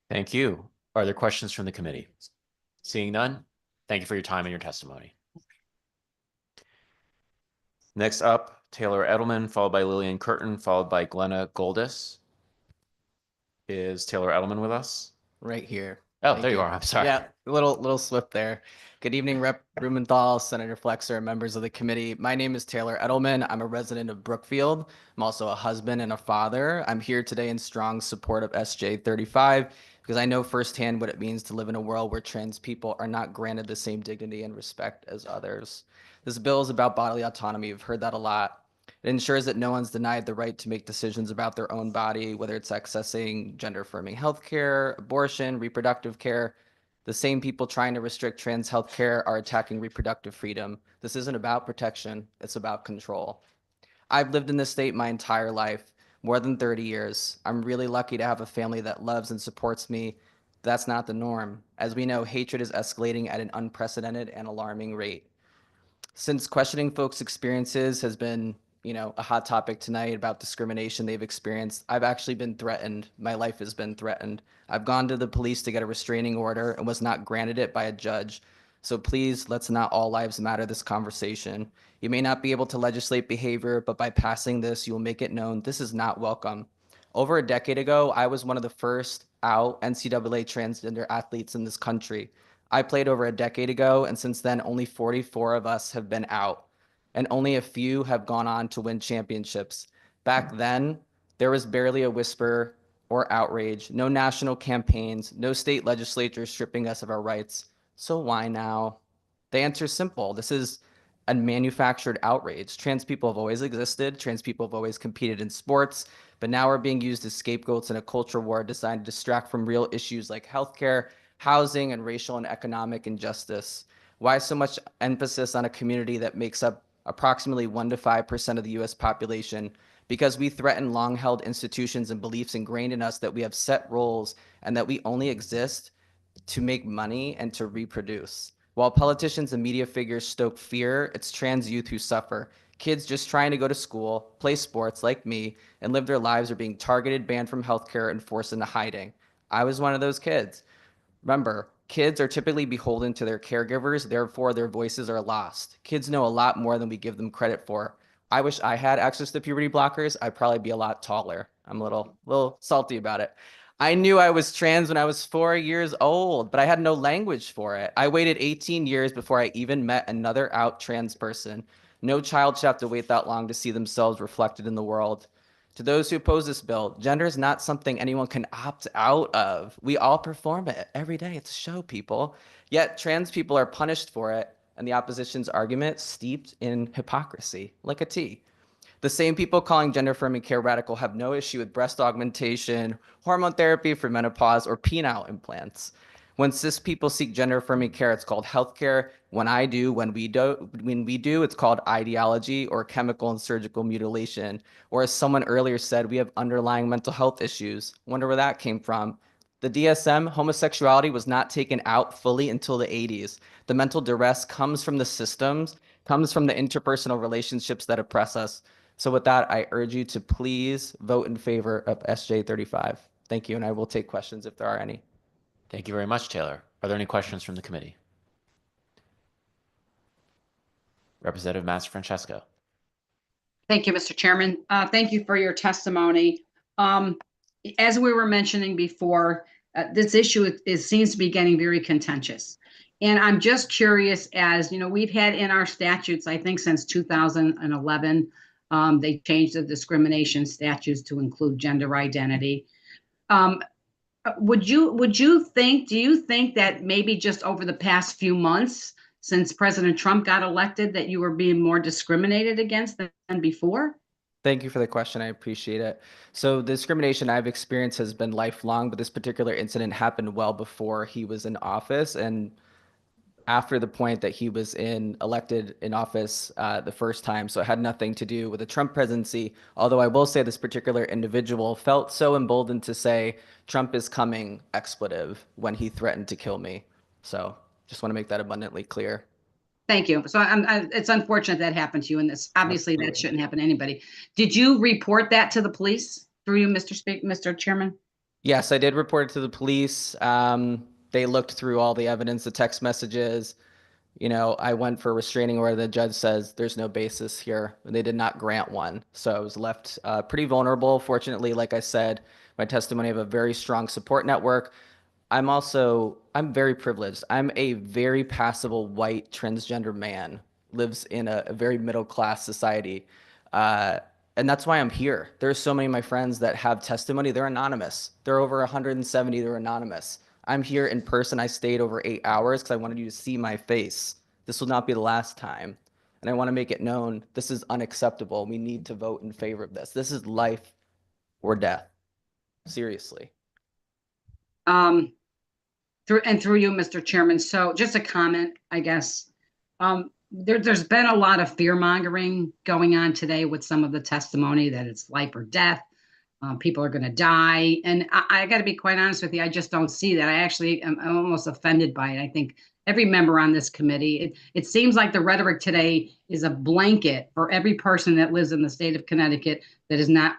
Thank you. Are there questions from the committee? Seeing none, thank you for your time and your testimony. Next up, Taylor Edelman, followed by Lillian Curtin, followed by Glenna Goldis. Is Taylor Edelman with us? Right here. Oh, Thank there you are. I'm sorry. Yeah, a little slip there. Good evening, Rep. Blumenthal, Senator Flexer, members of the committee. My name is Taylor Edelman. I'm a resident of Brookfield. I'm also a husband and a father. I'm here today in strong support of SJ 35 because I know firsthand what it means to live in a world where trans people are not granted the same dignity and respect as others. This bill is about bodily autonomy. You've heard that a lot. It ensures that no one's denied the right to make decisions about their own body, whether it's accessing gender-affirming healthcare, abortion, reproductive care. The same people trying to restrict trans healthcare are attacking reproductive freedom. This isn't about protection, it's about control. I've lived in this state my entire life, more than 30 years. I'm really lucky to have a family that loves and supports me. That's not the norm. As we know, hatred is escalating at an unprecedented and alarming rate. Since questioning folks' experiences has been a hot topic tonight about discrimination they've experienced, I've actually been threatened. My life has been threatened. I've gone to the police to get a restraining order and was not granted it by a judge. So please, let's not all lives matter this conversation. You may not be able to legislate behavior, but by passing this, you will make it known this is not welcome. Over a decade ago, I was one of the first out NCAA transgender athletes in this country. I played over a decade ago, and since then, only 44 of us have been out, and only a few have gone on to win championships. Back then, there was barely a whisper or outrage, no national campaigns, no state legislatures stripping us of our rights. So why now? The answer is simple. This is a manufactured outrage. Trans people have always existed. Trans people have always competed in sports, but now we're being used as scapegoats in a culture war designed to distract from real issues like healthcare, housing, and racial and economic injustice. Why so much emphasis on a community that makes up approximately 1 to 5% of the US population, because we threaten long-held institutions and beliefs ingrained in us that we have set roles and that we only exist to make money and to reproduce. While politicians and media figures stoke fear, it's trans youth who suffer. Kids just trying to go to school, play sports like me, and live their lives are being targeted, banned from healthcare, and forced into hiding. I was one of those kids. Remember, kids are typically beholden to their caregivers, therefore their voices are lost. Kids know a lot more than we give them credit for. I wish I had access to puberty blockers. I'd probably be a lot taller. I'm a little salty about it. I knew I was trans when I was 4 years old, but I had no language for it. I waited 18 years before I even met another out trans person. No child should have to wait that long to see themselves reflected in the world. To those who oppose this bill, gender is not something anyone can opt out of. We all perform it every day. It's a show, people. Yet trans people are punished for it, and the opposition's argument steeped in hypocrisy, like a tea. The same people calling gender-affirming care radical have no issue with breast augmentation, hormone therapy for menopause, or penile implants. When cis people seek gender-affirming care, it's called healthcare. When we do, it's called ideology or chemical and surgical mutilation. Or as someone earlier said, we have underlying mental health issues. Wonder where that came from. The DSM, homosexuality was not taken out fully until the 80s. The mental duress comes from the systems, comes from the interpersonal relationships that oppress us. So with that, I urge you to please vote in favor of SJ 35. Thank you, and I will take questions if there are any. Thank you very much, Taylor. Are there any questions from the committee? Representative Mastrofrancesco. Thank you, Mr. Chairman. Thank you for your testimony. As we were mentioning before, this issue seems to be getting very contentious. And I'm just curious, as you know, we've had in our statutes, I think since 2011, they changed the discrimination statutes to include gender identity. Do you think that maybe just over the past few months, since President Trump got elected, that you were being more discriminated against than before? Thank you for the question. I appreciate it. So the discrimination I've experienced has been lifelong, but this particular incident happened well before he was in office and after the point that he was elected in office the first time. So it had nothing to do with the Trump presidency. Although I will say this particular individual felt so emboldened to say Trump is coming expletive when he threatened to kill me. So just want to make that abundantly clear. Thank you. So it's unfortunate that happened to you, and this obviously that shouldn't happen to anybody. Did you report that to the police through you, Mr. Chairman? Yes, I did report it to the police. They looked through all the evidence, the text messages. You know, I went for a restraining order. The judge says there's no basis here. They did not grant one. So I was left pretty vulnerable. Fortunately, like I said, my testimony, I have a very strong support network. I'm very privileged. I'm a very passable white transgender man, lives in a very middle-class society. And that's why I'm here. There's so many of my friends that have testimony. They're anonymous. There are over 170 that are anonymous. I'm here in person. I stayed over 8 hours because I wanted you to see my face. This will not be the last time. And I want to make it known this is unacceptable. We need to vote in favor of this. This is life or death. Seriously. Through you, Mr. Chairman. So just a comment, I guess. There's been a lot of fear mongering going on today with some of the testimony that it's life or death. People are going to die. And I got to be quite honest with you. I just don't see that. I actually am almost offended by it. I think every member on this committee, it seems like the rhetoric today is a blanket for every person that lives in the state of Connecticut that is not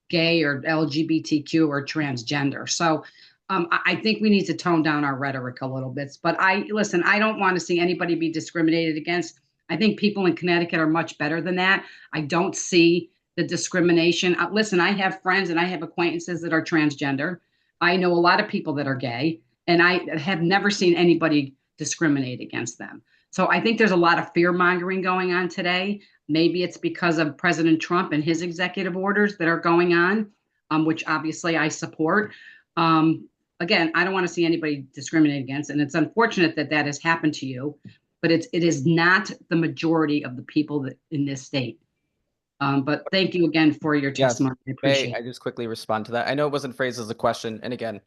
gay or LGBTQ or transgender. So I think we need to tone down our rhetoric a little bit. But listen, I don't want to see anybody be discriminated against. I think people in Connecticut are much better than that. I don't see the discrimination. Listen, I have friends and I have acquaintances that are transgender. I know a lot of people that are gay, and I have never seen anybody discriminate against them. So I think there's a lot of fear mongering going on today. Maybe it's because of President Trump and his executive orders that are going on, which obviously I support. Again, I don't want to see anybody discriminate against, and it's unfortunate that that has happened to you, but it is not the majority of the people that in this state. But thank you again for your testimony. I appreciate it. I just quickly respond to that. I know it wasn't phrased as a question. And again,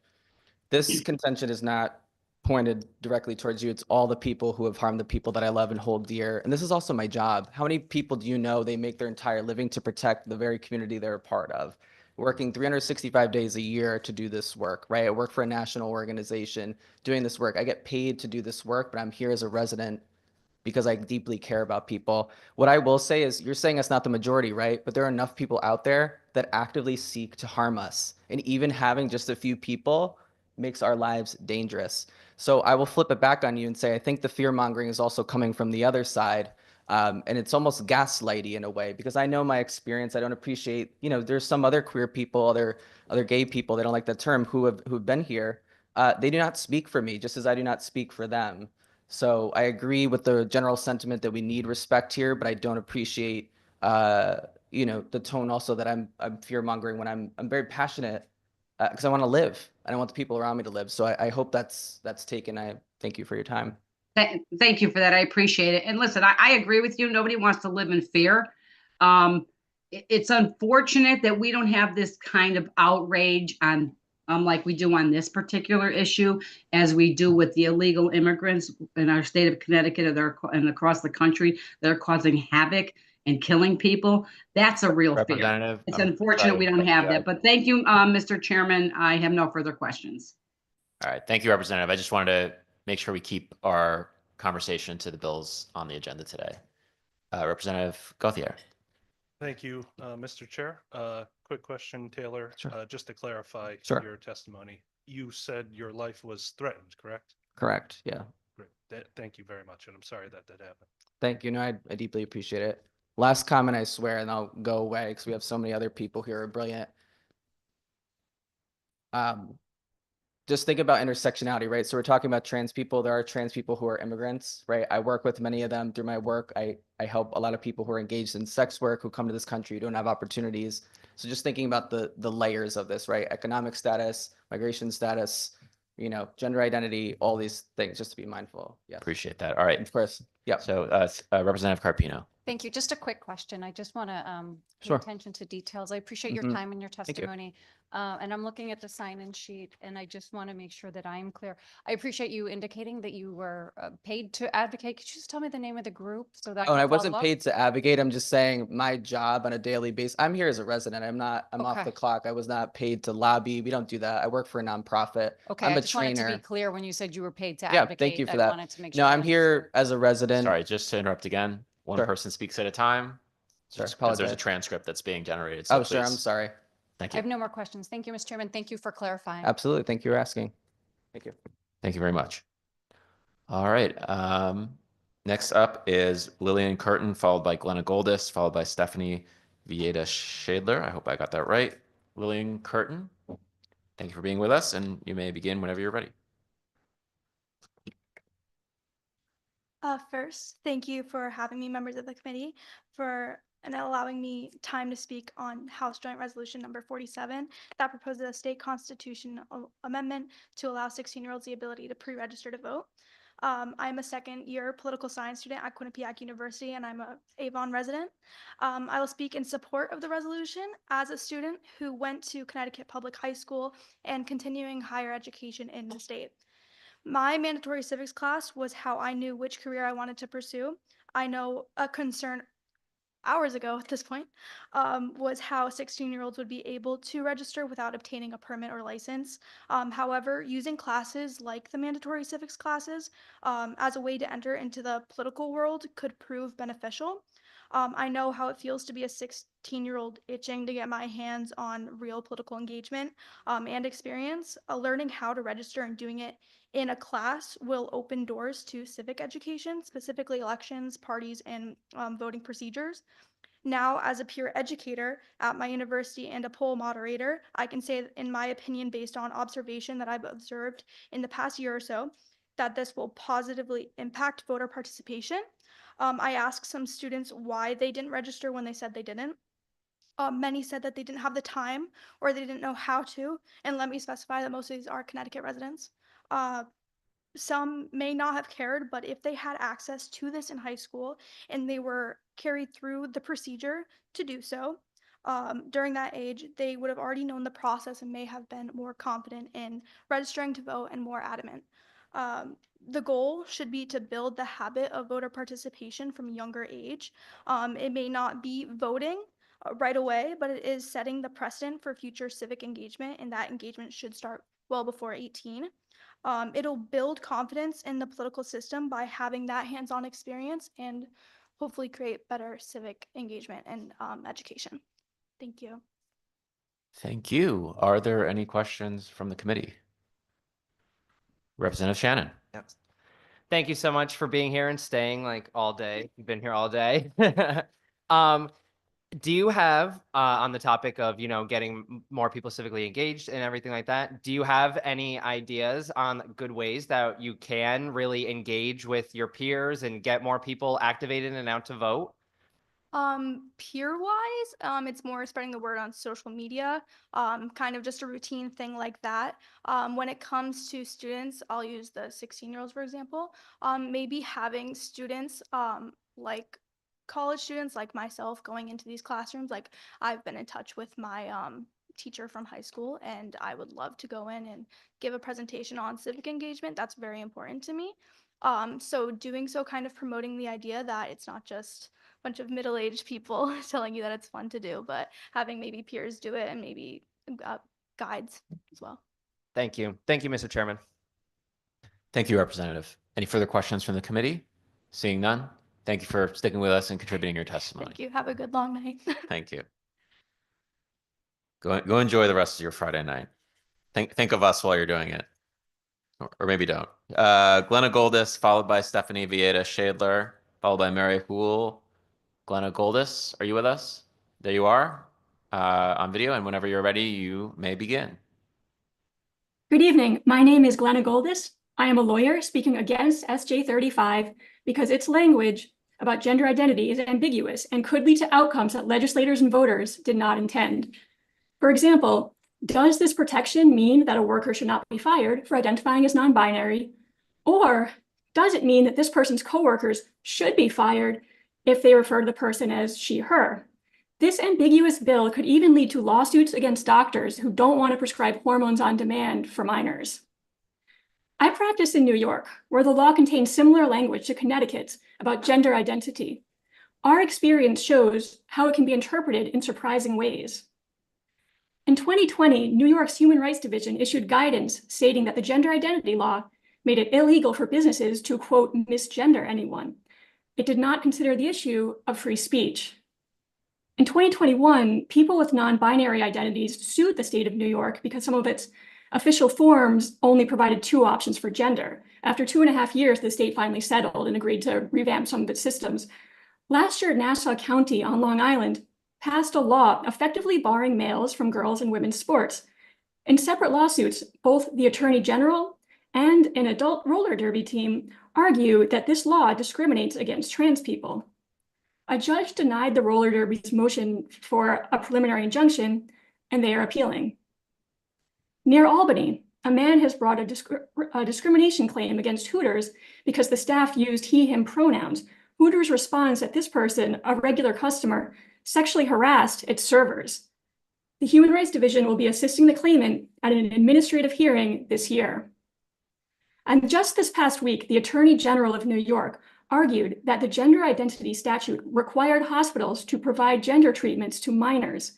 this contention is not pointed directly towards you. It's all the people who have harmed the people that I love and hold dear. And this is also my job. How many people do you know they make their entire living to protect the very community they're a part of? Working 365 days a year to do this work, right? I work for a national organization doing this work. I get paid to do this work, but I'm here as a resident because I deeply care about people. What I will say is you're saying it's not the majority, right? But there are enough people out there that actively seek to harm us. And even having just a few people makes our lives dangerous. So I will flip it back on you and say, I think the fear mongering is also coming from the other side. And it's almost gaslighty in a way, because I know my experience. I don't appreciate, there's some other queer people, other gay people, they don't like that term, who've been here. They do not speak for me, just as I do not speak for them. So I agree with the general sentiment that we need respect here, but I don't appreciate, the tone also that I'm fear mongering when I'm very passionate because I want to live and I want the people around me to live. So I hope that's taken. I thank you for your time. Thank you for that. I appreciate it. And listen, I agree with you. Nobody wants to live in fear. It's unfortunate that we don't have this kind of outrage on like we do on this particular issue, as we do with the illegal immigrants in our state of Connecticut and across the country. They're causing havoc and killing people. That's a real fear. Representative, It's I'm unfortunate sorry we to don't cut have you. that. But thank you, Mr. Chairman. I have no further questions. All right, thank you, Representative. I just wanted to make sure we keep our conversation to the bills on the agenda today. Representative Gauthier. Thank you, Mr. Chair. Quick question, Taylor. Sure. Just to clarify Sure. your testimony. You said your life was threatened, correct? Correct. Yeah. Great. Thank you very much, and I'm sorry that happened. Thank you. No, I deeply appreciate it. Last comment, I swear, and I'll go away because we have so many other people here who are brilliant. Just think about intersectionality, right? So we're talking about trans people. There are trans people who are immigrants, right? I work with many of them through my work. I help a lot of people who are engaged in sex work, who come to this country, who don't have opportunities. So just thinking about the layers of this, right? Economic status, migration status, gender identity, all these things, just to be mindful. Yeah. Appreciate that. All right. Of course. Yeah. So Representative Carpino. Thank you. Just a quick question. I just want to pay Sure. attention to details. I appreciate your Mhm. time and your Thank you. testimony. And I'm looking at the sign-in sheet, and I just want to make sure that I am clear. I appreciate you indicating that you were paid to advocate. Could you just tell me the name of the group so that Oh, and I can wasn't follow up? paid to advocate. I'm just saying my job on a daily basis. I'm here as a resident. I'm off Okay. the clock. I was not paid to lobby. We don't do that. I work for a nonprofit. Okay, I'm I a just wanted to be trainer. clear when you said you were paid to Yeah, advocate. thank you for I that. wanted to make No, sure. I'm here as a resident. Sorry, just to interrupt again. One Sure. person speaks at a time. Sure, Just because there's a apologize. transcript that's being generated. Oh, So sure. I'm please. sorry. Thank I you. have no more questions. Thank you, Mr. Chairman. Thank you for clarifying. Absolutely. Thank you for asking. Thank you. Thank you very much. All right. Next up is Lillian Curtin, followed by Glenna Goldis, followed by Stephanie Vieta Shadler. I hope I got that right. Lillian Curtin, thank you for being with us, and you may begin whenever you're ready. First, thank you for having me, members of the committee, and allowing me time to speak on House Joint Resolution number 47 that proposes a state constitutional amendment to allow 16-year-olds the ability to pre-register to vote. I'm a second-year political science student at Quinnipiac University, and I'm a Avon resident. I will speak in support of the resolution as a student who went to Connecticut Public High School and continuing higher education in the state. My mandatory civics class was how I knew which career I wanted to pursue. I know a concern hours ago at this point was how 16-year-olds would be able to register without obtaining a permit or license. However, using classes like the mandatory civics classes as a way to enter into the political world could prove beneficial. I know how it feels to be a 16-year-old itching to get my hands on real political engagement and experience. Learning how to register and doing it in a class will open doors to civic education, specifically elections, parties, and voting procedures. Now, as a peer educator at my university and a poll moderator, I can say, in my opinion, based on observation that I've observed in the past year or so, that this will positively impact voter participation. I asked some students why they didn't register when they said they didn't. Many said that they didn't have the time or they didn't know how to. And let me specify that most of these are Connecticut residents. Some may not have cared, but if they had access to this in high school and they were carried through the procedure to do so, during that age, they would have already known the process and may have been more confident in registering to vote and more adamant. The goal should be to build the habit of voter participation from younger age. It may not be voting right away, but it is setting the precedent for future civic engagement, and that engagement should start well before 18. It'll build confidence in the political system by having that hands-on experience and hopefully create better civic engagement and education. Thank you. Thank you. Are there any questions from the committee? Representative Shannon. Yep. Thank you so much for being here and staying like all day. You've been here all day. Do you have, on the topic of, getting more people civically engaged and everything like that, do you have any ideas on good ways that you can really engage with your peers and get more people activated and out to vote? Peer-wise, it's more spreading the word on social media, kind of just a routine thing like that. When it comes to students, I'll use the 16-year-olds, for example, maybe having students, like college students like myself going into these classrooms. Like I've been in touch with my teacher from high school, and I would love to go in and give a presentation on civic engagement. That's very important to me. So doing so, kind of promoting the idea that it's not just a bunch of middle-aged people telling you that it's fun to do, but having maybe peers do it and maybe guides as well. Thank you. Thank you, Mr. Chairman. Thank you, Representative. Any further questions from the committee? Seeing none, thank you for sticking with us and contributing your testimony. Thank you. Have a good long night. Thank you. Go enjoy the rest of your Friday night. Think of us while you're doing it. Or maybe don't. Glenna Goldis, followed by Stephanie Vieta Shadler, followed by Mary Hool. Glenna Goldis, are you with us? There you are, on video, and whenever you're ready, you may begin. Good evening. My name is Glenna Goldis. I am a lawyer speaking against SJ 35 because its language about gender identity is ambiguous and could lead to outcomes that legislators and voters did not intend. For example, does this protection mean that a worker should not be fired for identifying as non-binary? Or does it mean that this person's coworkers should be fired if they refer to the person as she, her? This ambiguous bill could even lead to lawsuits against doctors who don't want to prescribe hormones on demand for minors. I practice in New York, where the law contains similar language to Connecticut's about gender identity. Our experience shows how it can be interpreted in surprising ways. In 2020, New York's Human Rights Division issued guidance stating that the gender identity law made it illegal for businesses to, quote, misgender anyone. It did not consider the issue of free speech. In 2021, people with non-binary identities sued the state of New York because some of its official forms only provided 2 options for gender. After 2.5 years, the state finally settled and agreed to revamp some of its systems. Last year, Nassau County on Long Island passed a law effectively barring males from girls' and women's sports. In separate lawsuits, both the Attorney General and an adult roller derby team argue that this law discriminates against trans people. A judge denied the roller derby's motion for a preliminary injunction, and they are appealing. Near Albany, a man has brought a discrimination claim against Hooters because the staff used he, him pronouns. Hooters responds that this person, a regular customer, sexually harassed its servers. The Human Rights Division will be assisting the claimant at an administrative hearing this year. And just this past week, the Attorney General of New York argued that the gender identity statute required hospitals to provide gender treatments to minors.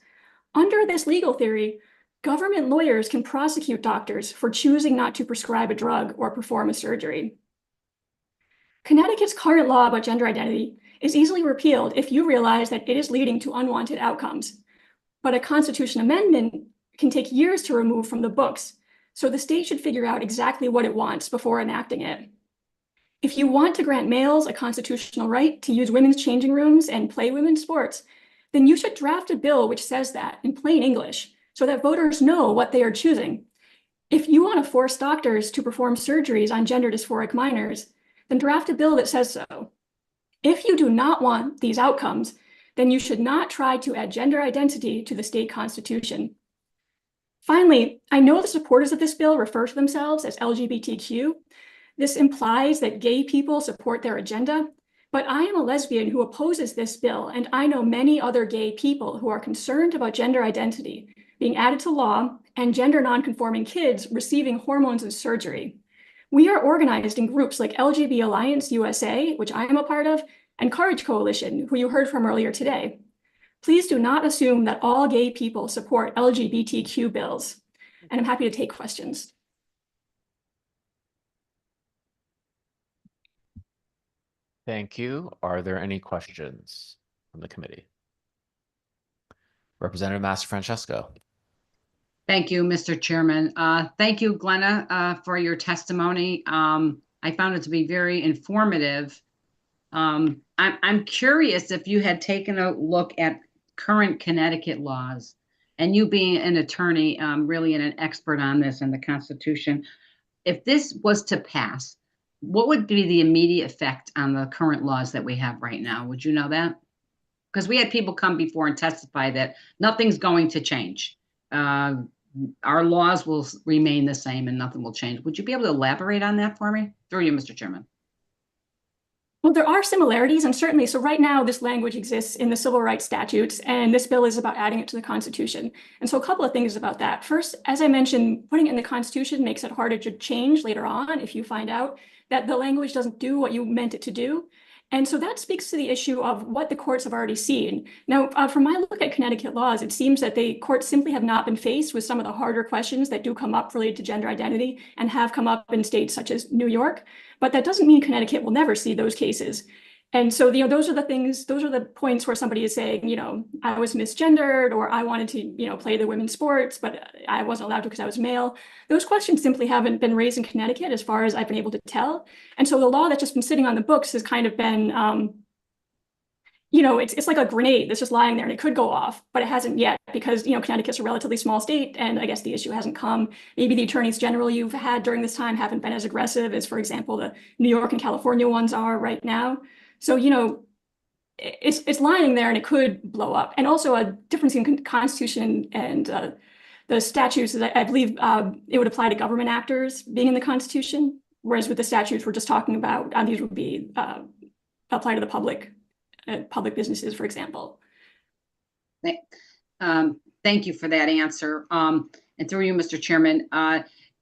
Under this legal theory, government lawyers can prosecute doctors for choosing not to prescribe a drug or perform a surgery. Connecticut's current law about gender identity is easily repealed if you realize that it is leading to unwanted outcomes. But a constitution amendment can take years to remove from the books, so the state should figure out exactly what it wants before enacting it. If you want to grant males a constitutional right to use women's changing rooms and play women's sports, then you should draft a bill which says that in plain English, so that voters know what they are choosing. If you want to force doctors to perform surgeries on gender dysphoric minors, then draft a bill that says so. If you do not want these outcomes, then you should not try to add gender identity to the state constitution. Finally, I know the supporters of this bill refer to themselves as LGBTQ. This implies that gay people support their agenda, but I am a lesbian who opposes this bill, and I know many other gay people who are concerned about gender identity being added to law and gender nonconforming kids receiving hormones and surgery. We are organized in groups like LGB Alliance USA, which I am a part of, and Courage Coalition, who you heard from earlier today. Please do not assume that all gay people support LGBTQ bills, and I'm happy to take questions. Thank you. Are there any questions from the committee? Representative Master Francesco. Thank you, Mr. Chairman. Thank you, Glenna, for your testimony. I found it to be very informative. I'm curious if you had taken a look at current Connecticut laws, and you being an attorney, really an expert on this and the Constitution, if this was to pass, what would be the immediate effect on the current laws that we have right now? Would you know that? Because we had people come before and testify that nothing's going to change. Our laws will remain the same and nothing will change. Would you be able to elaborate on that for me? Through you, Mr. Chairman. Well, there are similarities, and certainly, so right now, this language exists in the civil rights statutes, and this bill is about adding it to the Constitution. And so a couple of things about that. First, as I mentioned, putting it in the Constitution makes it harder to change later on if you find out that the language doesn't do what you meant it to do. And so that speaks to the issue of what the courts have already seen. Now, from my look at Connecticut laws, it seems that the courts simply have not been faced with some of the harder questions that do come up related to gender identity and have come up in states such as New York. But that doesn't mean Connecticut will never see those cases. And so, those are the things, those are the points where somebody is saying, I was misgendered, or I wanted to, play the women's sports, but I wasn't allowed to because I was male. Those questions simply haven't been raised in Connecticut as far as I've been able to tell. And so the law that's just been sitting on the books has kind of been, it's like a grenade that's just lying there and it could go off, but it hasn't yet because, Connecticut's a relatively small state and I guess the issue hasn't come. Maybe the attorneys general you've had during this time haven't been as aggressive as, for example, the New York and California ones are right now. So, it's lying there and it could blow up. And also a difference in Constitution and the statutes is I believe it would apply to government actors being in the Constitution, whereas with the statutes we're just talking about, these would be apply to the public businesses, for example. Thank you for that answer. And through you, Mr. Chairman,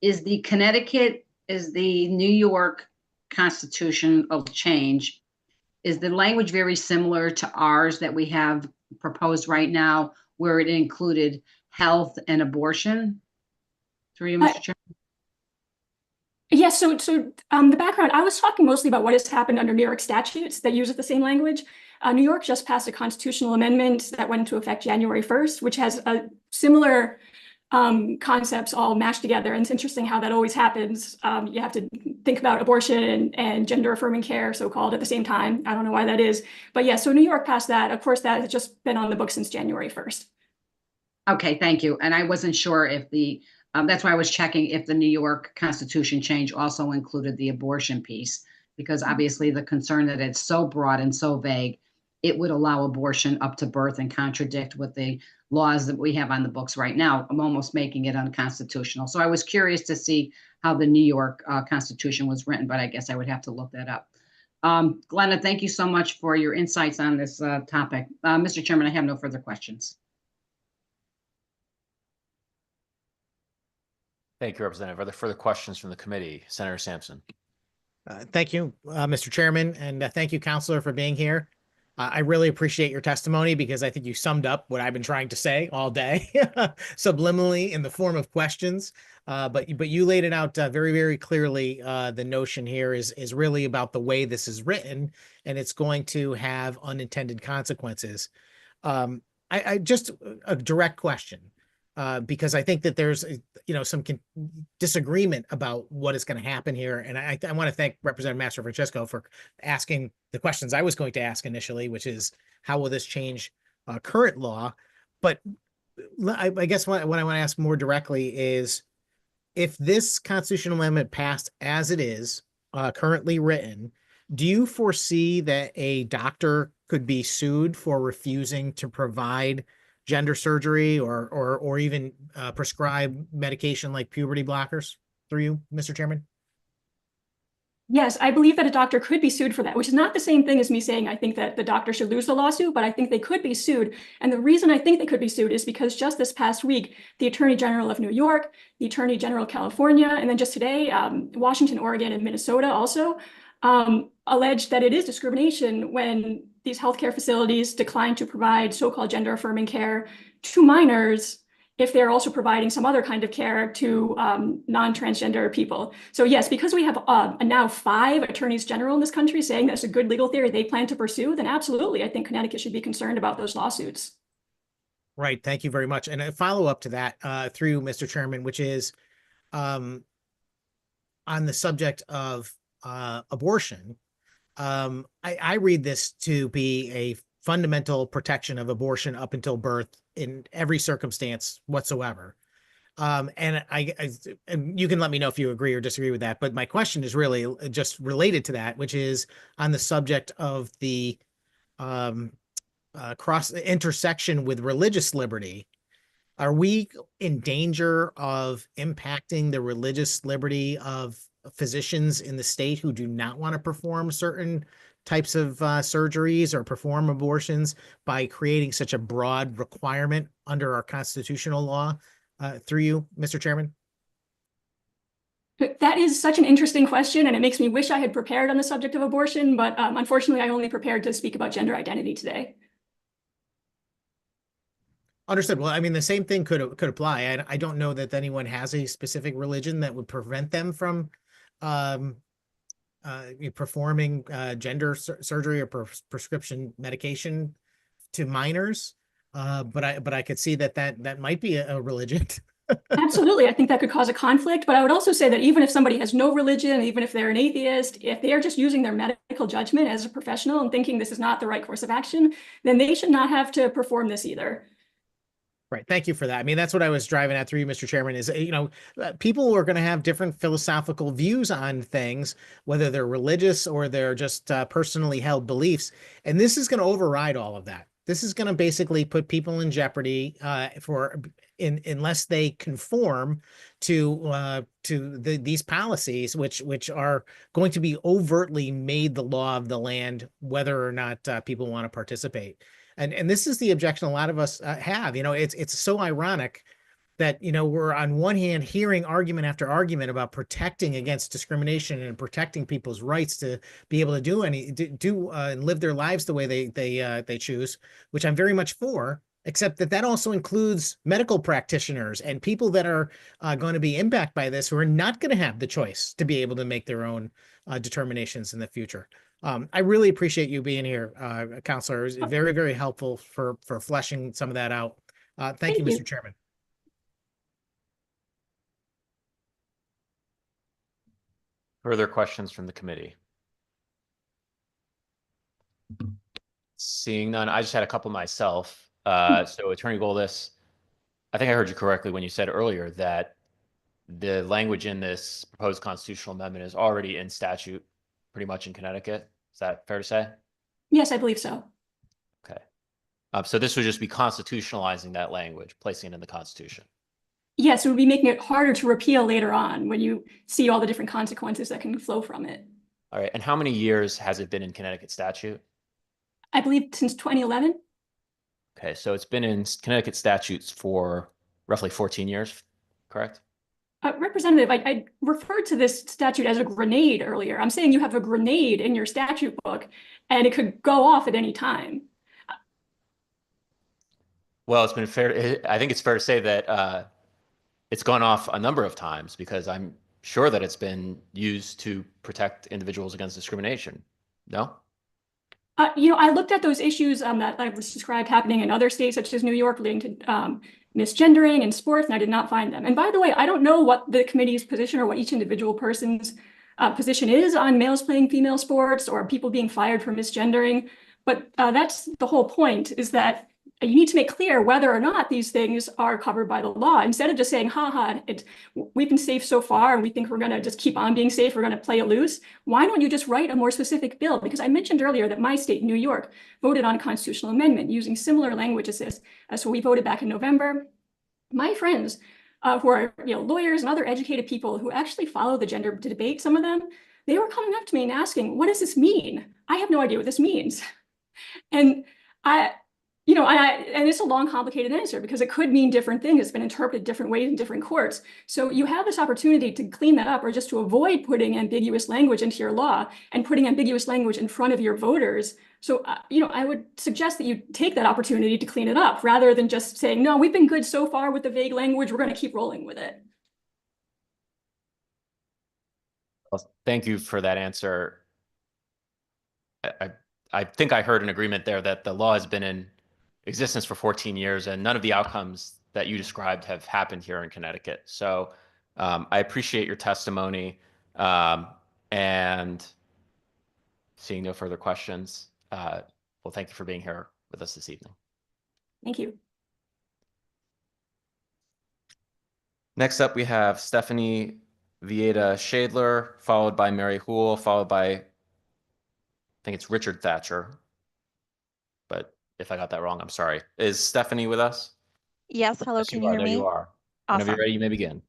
is the New York constitutional change, is the language very similar to ours that we have proposed right now, where it included health and abortion? Through you, Mr. Chairman. Yes, so the background, I was talking mostly about what has happened under New York statutes that use the same language. New York just passed a constitutional amendment that went into effect January 1st, which has a similar concepts all mashed together. And it's interesting how that always happens. You have to think about abortion and gender affirming care, so-called, at the same time. I don't know why that is. But yeah, so New York passed that. Of course, that has just been on the books since January 1st. Okay, thank you. And I wasn't sure if that's why I was checking if the New York Constitution change also included the abortion piece, because obviously the concern that it's so broad and so vague, it would allow abortion up to birth and contradict with the laws that we have on the books right now. I'm almost making it unconstitutional. So I was curious to see how the New York Constitution was written, but I guess I would have to look that up. Glenna, thank you so much for your insights on this topic. Mr. Chairman, I have no further questions. Thank you, Representative. Are there further questions from the committee? Senator Sampson. Thank you, Mr. Chairman, and thank you, Counselor, for being here. I really appreciate your testimony because I think you summed up what I've been trying to say all day, subliminally in the form of questions. But you laid it out very, very clearly. The notion here is really about the way this is written, and it's going to have unintended consequences. I just a direct question. Because I think that there's, some disagreement about what is going to happen here. And I want to thank Representative Master Francesco for asking the questions I was going to ask initially, which is how will this change current law? But I guess what I want to ask more directly is if this constitutional amendment passed as it is currently written, do you foresee that a doctor could be sued for refusing to provide gender surgery or even prescribe medication like puberty blockers? Through you, Mr. Chairman. Yes, I believe that a doctor could be sued for that, which is not the same thing as me saying I think that the doctor should lose the lawsuit, but I think they could be sued. And the reason I think they could be sued is because just this past week, the Attorney General of New York, the Attorney General of California, and then just today, Washington, Oregon, and Minnesota also alleged that it is discrimination when these healthcare facilities decline to provide so-called gender-affirming care to minors if they're also providing some other kind of care to non-transgender people. So yes, because we have now 5 attorneys general in this country saying that's a good legal theory they plan to pursue, then absolutely, I think Connecticut should be concerned about those lawsuits. Right. Thank you very much. And a follow-up to that through Mr. Chairman, which is on the subject of abortion. I read this to be a fundamental protection of abortion up until birth in every circumstance whatsoever. And and you can let me know if you agree or disagree with that. But my question is really just related to that, which is on the subject of the cross intersection with religious liberty. Are we in danger of impacting the religious liberty of physicians in the state who do not want to perform certain types of surgeries or perform abortions by creating such a broad requirement under our constitutional law? Through you, Mr. Chairman. That is such an interesting question, and it makes me wish I had prepared on the subject of abortion, but unfortunately, I only prepared to speak about gender identity today. Understood. Well, I mean, the same thing could apply. I don't know that anyone has a specific religion that would prevent them from performing gender surgery or prescription medication to minors. But I could see that might be a religion. Absolutely. I think that could cause a conflict, but I would also say that even if somebody has no religion, even if they're an atheist, if they are just using their medical judgment as a professional and thinking this is not the right course of action, then they should not have to perform this either. Right. Thank you for that. I mean, that's what I was driving at through you, Mr. Chairman, is, people are going to have different philosophical views on things, whether they're religious or they're just personally held beliefs. And this is going to override all of that. This is going to basically put people in jeopardy unless they conform to these policies, which are going to be overtly made the law of the land, whether or not people want to participate. And this is the objection a lot of us have. It's so ironic that, we're on one hand hearing argument after argument about protecting against discrimination and protecting people's rights to be able to do and live their lives the way they choose, which I'm very much for, except that also includes medical practitioners and people that are going to be impacted by this, who are not going to have the choice to be able to make their own determinations in the future. I really appreciate you being here, Counselor. It was very, very helpful for fleshing some of that out. Thank you, Mr. Chairman. Further questions from the committee? Seeing none, I just had a couple myself. So Attorney Goldis, I think I heard you correctly when you said earlier that the language in this proposed constitutional amendment is already in statute pretty much in Connecticut. Is that fair to say? Yes, I believe so. Okay. So this would just be constitutionalizing that language, placing it in the Constitution. Yes, it would be making it harder to repeal later on when you see all the different consequences that can flow from it. All right. And how many years has it been in Connecticut statute? I believe since 2011. Okay. So it's been in Connecticut statutes for roughly 14 years, correct? Representative, I referred to this statute as a grenade earlier. I'm saying you have a grenade in your statute book and it could go off at any time. Well, it's been fair. I think it's fair to say that it's gone off a number of times, because I'm sure that it's been used to protect individuals against discrimination. No? I looked at those issues that I was described happening in other states, such as New York, leading to misgendering in sports, and I did not find them. And by the way, I don't know what the committee's position or what each individual person's position is on males playing female sports or people being fired for misgendering. But that's the whole point, is that you need to make clear whether or not these things are covered by the law, instead of just saying, we've been safe so far and we think we're going to just keep on being safe, we're going to play it loose. Why don't you just write a more specific bill? Because I mentioned earlier that my state, New York, voted on a constitutional amendment using similar language as this. So we voted back in November. My friends who are lawyers and other educated people who actually follow the gender debate, some of them, they were coming up to me and asking, what does this mean? I have no idea what this means. And and it's a long, complicated answer because it could mean different things. It's been interpreted different ways in different courts. So you have this opportunity to clean that up or just to avoid putting ambiguous language into your law and putting ambiguous language in front of your voters. So, I would suggest that you take that opportunity to clean it up rather than just saying, no, we've been good so far with the vague language. We're going to keep rolling with it. Well, thank you for that answer. I think I heard an agreement there that the law has been in existence for 14 years and none of the outcomes that you described have happened here in Connecticut. So I appreciate your testimony, and seeing no further questions, well, thank you for being here with us this evening. Thank you. Next up, we have Stephanie Vieta Shadler, followed by Mary Houle, followed by, I think it's Richard Thatcher. But if I got that wrong, I'm sorry. Is Stephanie with us? Yes, hello, Yes, can you you are. hear There me? you are. Whenever you're Awesome. ready, you may begin.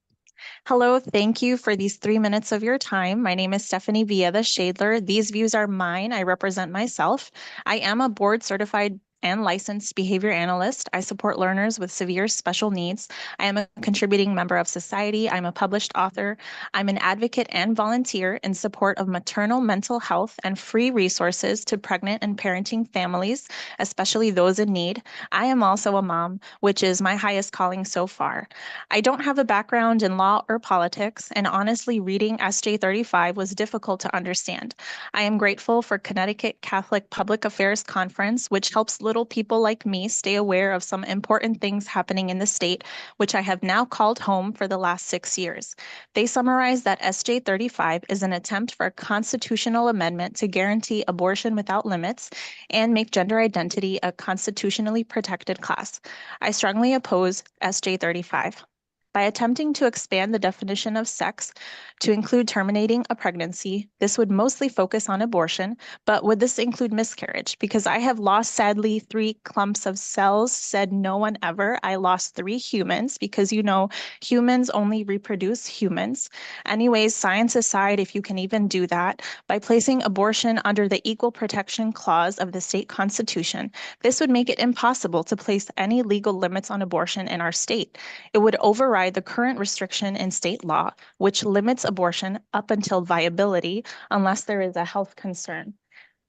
Hello, thank you for these 3 minutes of your time. My name is Stephanie Vieta Shadler. These views are mine. I represent myself. I am a board certified and licensed behavior analyst. I support learners with severe special needs. I am a contributing member of society. I'm a published author. I'm an advocate and volunteer in support of maternal mental health and free resources to pregnant and parenting families, especially those in need. I am also a mom, which is my highest calling so far. I don't have a background in law or politics, and honestly, reading SJ 35 was difficult to understand. I am grateful for Connecticut Catholic Public Affairs Conference, which helps little people like me stay aware of some important things happening in the state, which I have now called home for the last 6 years. They summarize that SJ 35 is an attempt for a constitutional amendment to guarantee abortion without limits and make gender identity a constitutionally protected class. I strongly oppose SJ 35. By attempting to expand the definition of sex to include terminating a pregnancy, this would mostly focus on abortion, but would this include miscarriage? Because I have lost, sadly, 3 clumps of cells, said no one ever. I lost 3 humans because, humans only reproduce humans. Anyways, science aside, if you can even do that, by placing abortion under the Equal Protection Clause of the state constitution, this would make it impossible to place any legal limits on abortion in our state. It would override the current restriction in state law, which limits abortion up until viability unless there is a health concern.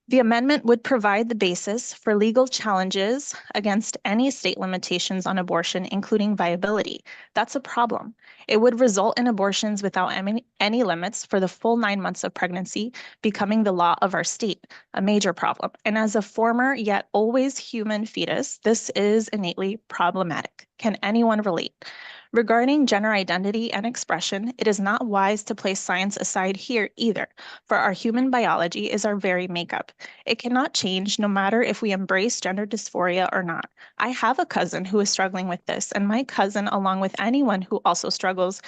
The amendment would provide the basis for legal challenges against any state limitations on abortion, including viability. That's a problem. It would result in abortions without any limits for the full 9 months of pregnancy becoming the law of our state, a major problem. And as a former yet always human fetus, this is innately problematic. Can anyone relate? Regarding gender identity and expression, it is not wise to place science aside here either, for our human biology is our very makeup. It cannot change no matter if we embrace gender dysphoria or not. I have a cousin who is struggling with this, and my cousin, along with anyone who also struggles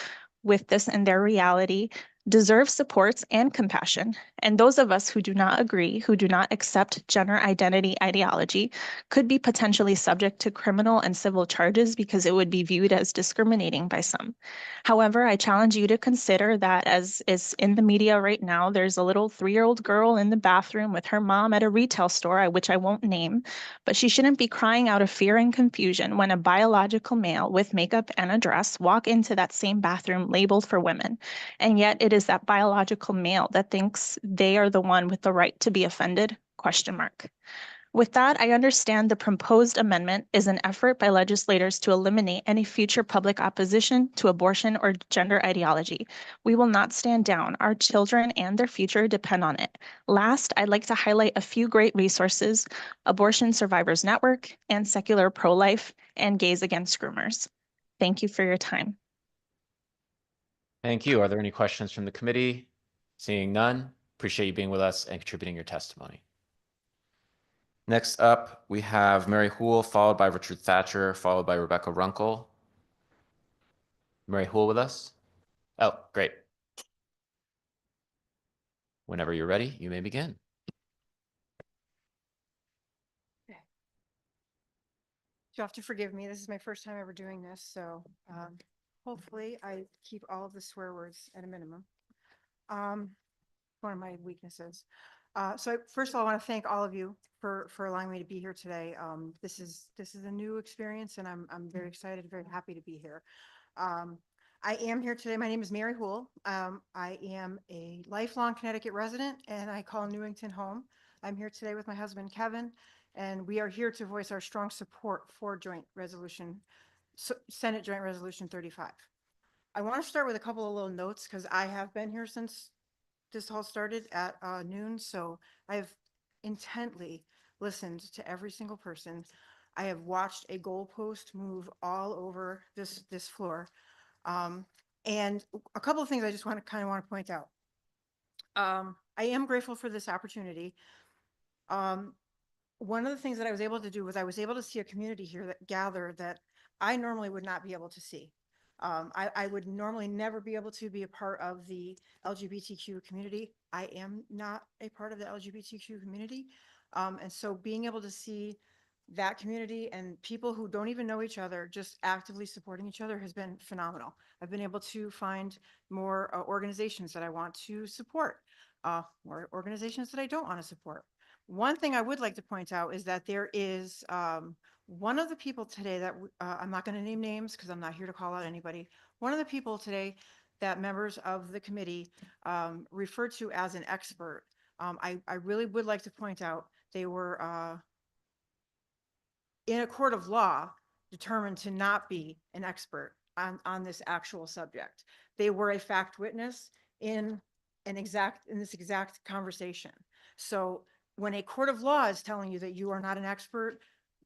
with this in their reality, deserve supports and compassion. And those of us who do not agree, who do not accept gender identity ideology, could be potentially subject to criminal and civil charges because it would be viewed as discriminating by some. However, I challenge you to consider that, as is in the media right now, there's a little 3-year-old girl in the bathroom with her mom at a retail store, which I won't name, but she shouldn't be crying out of fear and confusion when a biological male with makeup and a dress walk into that same bathroom labeled for women. And yet it is that biological male that thinks they are the one with the right to be offended? ? With that, I understand the proposed amendment is an effort by legislators to eliminate any future public opposition to abortion or gender ideology. We will not stand down. Our children and their future depend on it. Last, I'd like to highlight a few great resources: Abortion Survivors Network and Secular Pro-Life and Gays Against Groomers. Thank you for your time. Thank you. Are there any questions from the committee? Seeing none, appreciate you being with us and contributing your testimony. Next up, we have Mary Houle, followed by Richard Thatcher, followed by Rebecca Runkle. Mary Houle with us? Oh, great. Whenever you're ready, you may begin. You'll have to forgive me. This is my first time ever doing this, so hopefully I keep all of the swear words at a minimum. one of my weaknesses. So first of all, I want to thank all of you for allowing me to be here today. This is a new experience, and I'm very excited, very happy to be here. I am here today. My name is Mary Houle. I am a lifelong Connecticut resident, and I call Newington home. I'm here today with my husband, Kevin, and we are here to voice our strong support for Senate Joint Resolution 35. I want to start with a couple of little notes because I have been here since this all started at noon, so I have intently listened to every single person. I have watched a goalpost move all over this floor. And a couple of things I just want to point out. I am grateful for this opportunity. One of the things that I was able to do was I was able to see a community here that gathered that I normally would not be able to see. I would normally never be able to be a part of the LGBTQ community. I am not a part of the LGBTQ community. And so being able to see that community and people who don't even know each other just actively supporting each other has been phenomenal. I've been able to find more organizations that I want to support, more organizations that I don't want to support. One thing I would like to point out is that there is one of the people today that I'm not going to name names because I'm not here to call out anybody. One of the people today that members of the committee referred to as an expert. I really would like to point out they were in a court of law determined to not be an expert on this actual subject. They were a fact witness in this exact conversation. So when a court of law is telling you that you are not an expert,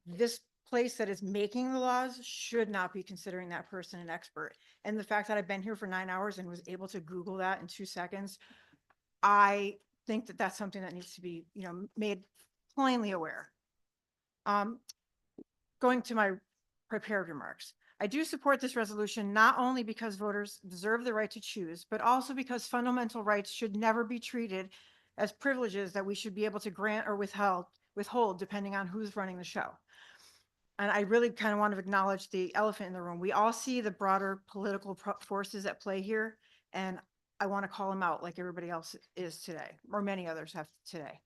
this place that is making the laws should not be considering that person an expert. And the fact that I've been here for 9 hours and was able to Google that in 2 seconds, I think that that's something that needs to be, made plainly aware. Going to my prepared remarks. I do support this resolution not only because voters deserve the right to choose, but also because fundamental rights should never be treated as privileges that we should be able to grant or withhold depending on who's running the show. And I really kind of want to acknowledge the elephant in the room. We all see the broader political forces at play here, and I want to call them out like everybody else is today, or many others have today.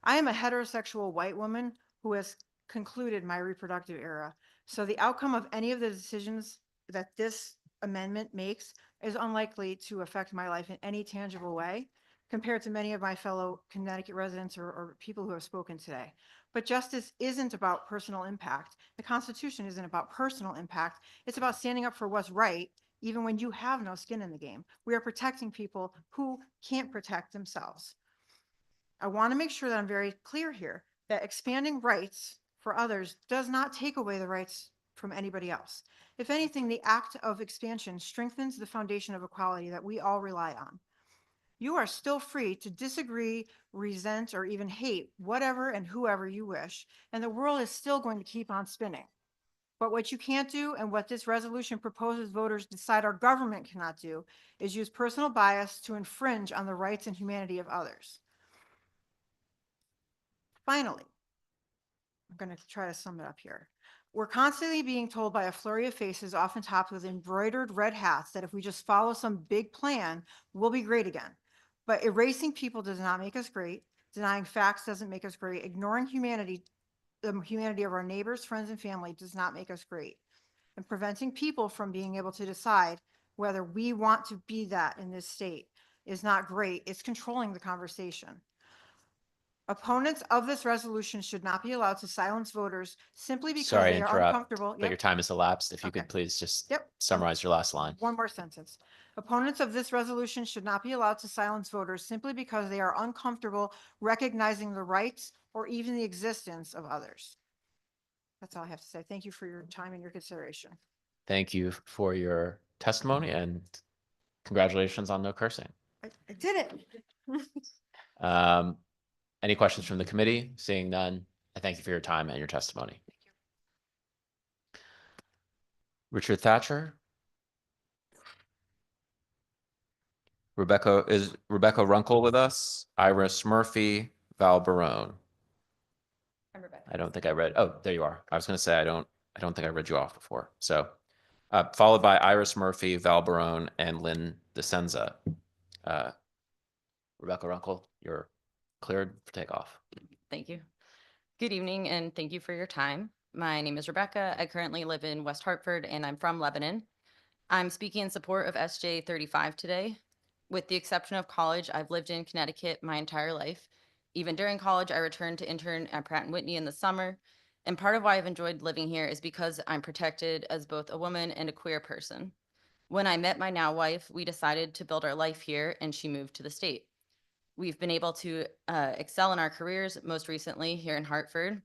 I am a heterosexual white woman who has concluded my reproductive era. So the outcome of any of the decisions that this amendment makes is unlikely to affect my life in any tangible way compared to many of my fellow Connecticut residents or people who have spoken today. But justice isn't about personal impact. The Constitution isn't about personal impact. It's about standing up for what's right, even when you have no skin in the game. We are protecting people who can't protect themselves. I want to make sure that I'm very clear here that expanding rights for others does not take away the rights from anybody else. If anything, the act of expansion strengthens the foundation of equality that we all rely on. You are still free to disagree, resent, or even hate whatever and whoever you wish, and the world is still going to keep on spinning. But what you can't do, and what this resolution proposes voters decide our government cannot do, is use personal bias to infringe on the rights and humanity of others. Finally, I'm going to try to sum it up here. We're constantly being told by a flurry of faces, often topped with embroidered red hats, that if we just follow some big plan, we'll be great again. But erasing people does not make us great. Denying facts doesn't make us great. Ignoring humanity, the humanity of our neighbors, friends, and family does not make us great. And preventing people from being able to decide whether we want to be that in this state is not great. It's controlling the conversation. Opponents of this resolution should not be allowed to silence voters simply because Sorry to they are interrupt, uncomfortable. but your time has elapsed. If you could please just summarize your last line. One more sentence. Opponents of this resolution should not be allowed to silence voters simply because they are uncomfortable recognizing the rights or even the existence of others. That's all I have to say. Thank you for your time and your consideration. Thank you for your testimony and congratulations on no cursing. I did it. Any questions from the committee? Seeing none, I thank you for your time and your testimony. Richard Thatcher. Is Rebecca Runkle with us? Iris Murphy, Val Barone. I don't think I read. Oh, there you are. I was going to say I don't think I read you off before. So, followed by Iris Murphy, Val Barone, and Lynn DeSenza. Rebecca Runkle, you're cleared for takeoff. Thank you. Good evening, and thank you for your time. My name is Rebecca. I currently live in West Hartford, and I'm from Lebanon. I'm speaking in support of SJ 35 today. With the exception of college, I've lived in Connecticut my entire life. Even during college, I returned to intern at Pratt & Whitney in the summer. And part of why I've enjoyed living here is because I'm protected as both a woman and a queer person. When I met my now wife, we decided to build our life here, and she moved to the state. We've been able to excel in our careers, most recently here in Hartford,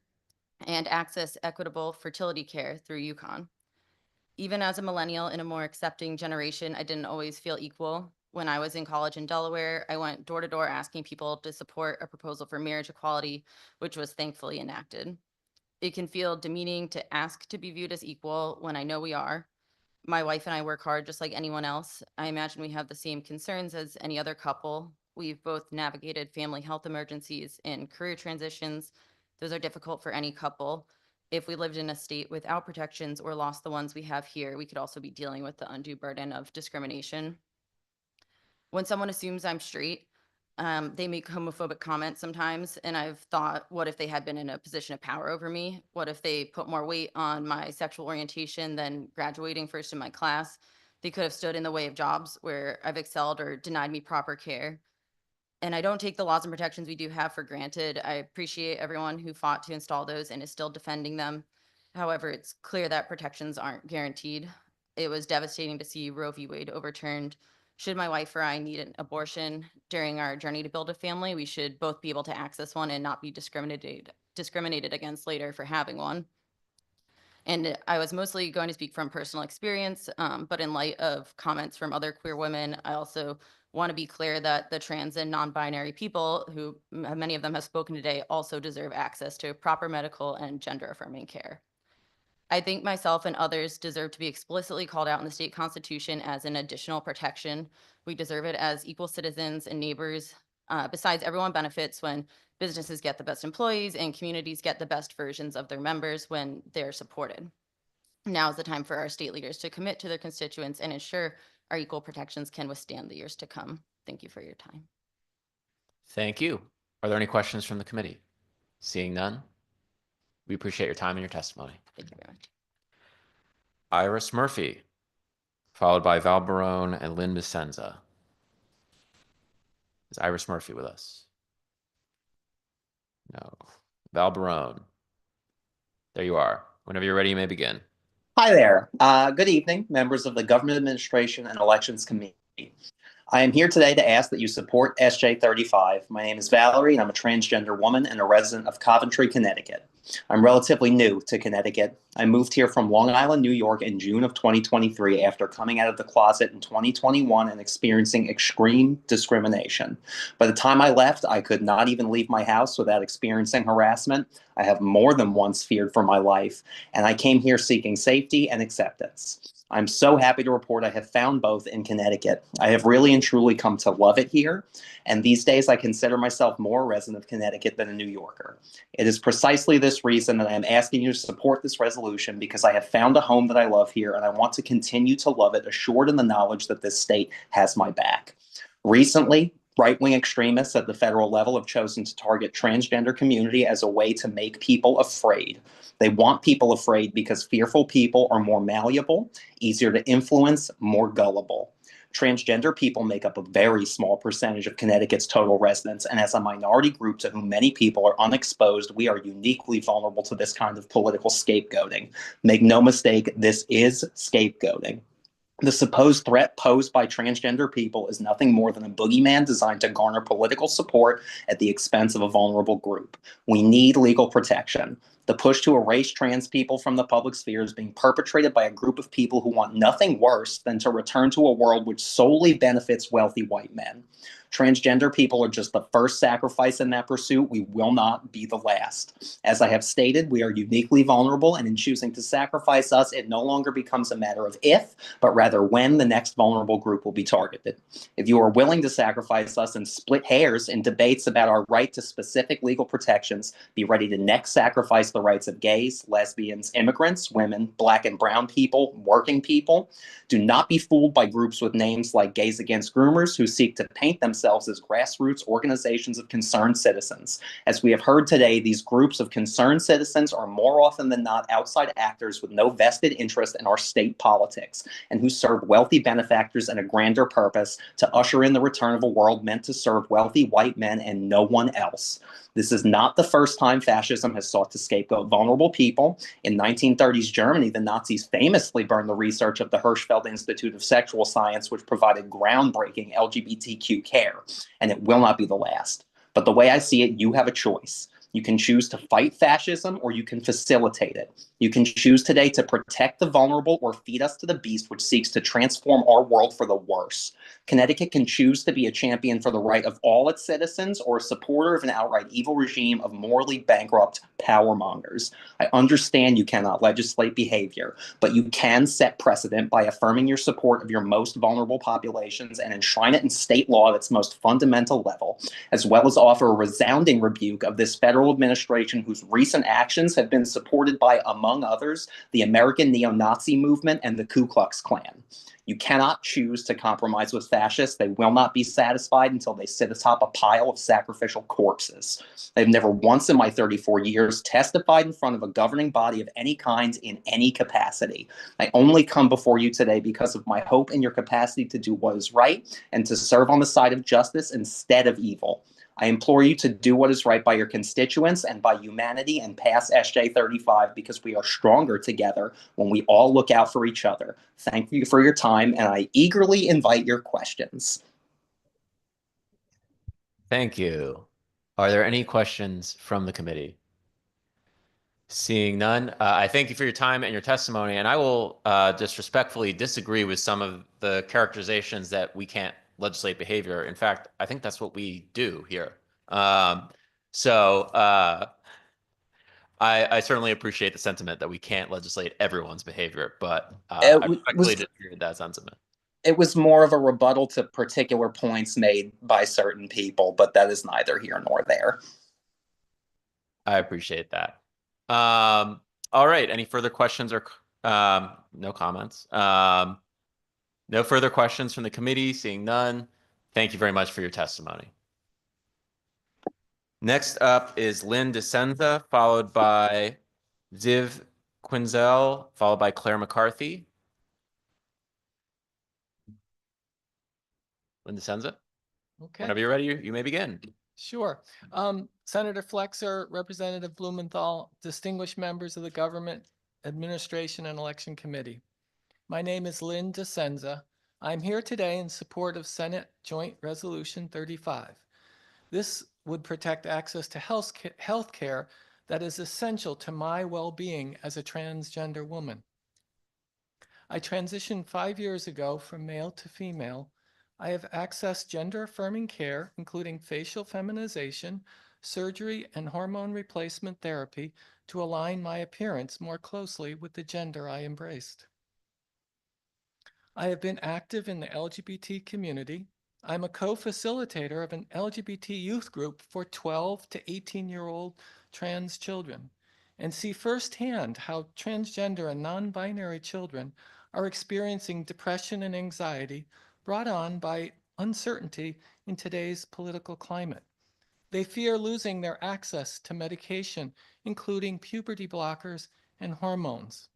and access equitable fertility care through UConn. Even as a millennial in a more accepting generation, I didn't always feel equal. When I was in college in Delaware, I went door to door asking people to support a proposal for marriage equality, which was thankfully enacted. It can feel demeaning to ask to be viewed as equal when I know we are. My wife and I work hard just like anyone else. I imagine we have the same concerns as any other couple. We've both navigated family health emergencies and career transitions. Those are difficult for any couple. If we lived in a state without protections or lost the ones we have here, we could also be dealing with the undue burden of discrimination. When someone assumes I'm straight, they make homophobic comments sometimes, and I've thought, what if they had been in a position of power over me? What if they put more weight on my sexual orientation than graduating first in my class? They could have stood in the way of jobs where I've excelled or denied me proper care. And I don't take the laws and protections we do have for granted. I appreciate everyone who fought to install those and is still defending them. However, it's clear that protections aren't guaranteed. It was devastating to see Roe v. Wade overturned. Should my wife or I need an abortion during our journey to build a family, we should both be able to access one and not be discriminated against later for having one. And I was mostly going to speak from personal experience, but in light of comments from other queer women, I also want to be clear that the trans and non-binary people, who many of them have spoken today, also deserve access to proper medical and gender-affirming care. I think myself and others deserve to be explicitly called out in the state constitution as an additional protection. We deserve it as equal citizens and neighbors. Besides, everyone benefits when businesses get the best employees and communities get the best versions of their members when they're supported. Now is the time for our state leaders to commit to their constituents and ensure our equal protections can withstand the years to come. Thank you for your time. Thank you. Are there any questions from the committee? Seeing none, we appreciate your time and your testimony. Thank you very much. Iris Murphy, followed by Val Barone and Lynn Vicenza. Is Iris Murphy with us? No. Val Barone. There you are. Whenever you're ready, you may begin. Hi there. Good evening, members of the Government Administration and Elections Committee. I am here today to ask that you support SJ 35. My name is Valerie, and I'm a transgender woman and a resident of Coventry, Connecticut. I'm relatively new to Connecticut. I moved here from Long Island, New York in June of 2023 after coming out of the closet in 2021 and experiencing extreme discrimination. By the time I left, I could not even leave my house without experiencing harassment. I have more than once feared for my life, and I came here seeking safety and acceptance. I'm so happy to report I have found both in Connecticut. I have really and truly come to love it here, and these days I consider myself more a resident of Connecticut than a New Yorker. It is precisely this reason that I am asking you to support this resolution, because I have found a home that I love here, and I want to continue to love it, assured in the knowledge that this state has my back. Recently, right-wing extremists at the federal level have chosen to target transgender community as a way to make people afraid. They want people afraid because fearful people are more malleable, easier to influence, more gullible. Transgender people make up a very small percentage of Connecticut's total residents, and as a minority group to whom many people are unexposed, we are uniquely vulnerable to this kind of political scapegoating. Make no mistake, this is scapegoating. The supposed threat posed by transgender people is nothing more than a boogeyman designed to garner political support at the expense of a vulnerable group. We need legal protection. The push to erase trans people from the public sphere is being perpetrated by a group of people who want nothing worse than to return to a world which solely benefits wealthy white men. Transgender people are just the first sacrifice in that pursuit. We will not be the last. As I have stated, we are uniquely vulnerable, and in choosing to sacrifice us, it no longer becomes a matter of if, but rather when the next vulnerable group will be targeted. If you are willing to sacrifice us and split hairs in debates about our right to specific legal protections, be ready to next sacrifice the the rights of gays, lesbians, immigrants, women, Black and brown people, working people. Do not be fooled by groups with names like Gays Against Groomers who seek to paint themselves as grassroots organizations of concerned citizens. As we have heard today, these groups of concerned citizens are more often than not outside actors with no vested interest in our state politics and who serve wealthy benefactors and a grander purpose to usher in the return of a world meant to serve wealthy white men and no one else. This is not the first time fascism has sought to scapegoat vulnerable people. In 1930s Germany, the Nazis famously burned the research of the Hirschfeld Institute of Sexual Science, which provided groundbreaking LGBTQ care, and it will not be the last. But the way I see it, you have a choice. You can choose to fight fascism or you can facilitate it. You can choose today to protect the vulnerable or feed us to the beast which seeks to transform our world for the worse. Connecticut can choose to be a champion for the right of all its citizens or a supporter of an outright evil regime of morally bankrupt power mongers. I understand you cannot legislate behavior, but you can set precedent by affirming your support of your most vulnerable populations and enshrine it in state law at its most fundamental level, as well as offer a resounding rebuke of this federal administration whose recent actions have been supported by, among others, the American neo-Nazi movement and the Ku Klux Klan. You cannot choose to compromise with fascists. They will not be satisfied until they sit atop a pile of sacrificial corpses. They've never once in my 34 years testified in front of a governing body of any kind in any capacity. I only come before you today because of my hope in your capacity to do what is right and to serve on the side of justice instead of evil. I implore you to do what is right by your constituents and by humanity and pass SJ 35 because we are stronger together when we all look out for each other. Thank you for your time, and I eagerly invite your questions. Thank you. Are there any questions from the committee? Seeing none, I thank you for your time and your testimony, and I will just respectfully disagree with some of the characterizations that we can't legislate behavior. In fact, I think that's what we do here. I certainly appreciate the sentiment that we can't legislate everyone's behavior, but I respectfully disagree with that sentiment. It was more of a rebuttal to particular points made by certain people, but that is neither here nor there. I appreciate that. All right. Any further questions or no comments? No further questions from the committee. Seeing none. Thank you very much for your testimony. Next up is Lynn DeSenza, followed by Ziv Quinzel, followed by Claire McCarthy. Lynn DeSenza, Okay. whenever you're ready, you may begin. Sure. Senator Flexer, Representative Blumenthal, distinguished members of the Government Administration and Election Committee. My name is Lynn DeSenza. I'm here today in support of Senate Joint Resolution 35. This would protect access to health care that is essential to my well-being as a transgender woman. I transitioned 5 years ago from male to female. I have accessed gender-affirming care, including facial feminization, surgery, and hormone replacement therapy to align my appearance more closely with the gender I embraced. I have been active in the LGBT community. I'm a co-facilitator of an LGBT youth group for 12 to 18-year-old trans children and see firsthand how transgender and non-binary children are experiencing depression and anxiety brought on by uncertainty in today's political climate. They fear losing their access to medication, including puberty blockers and hormones.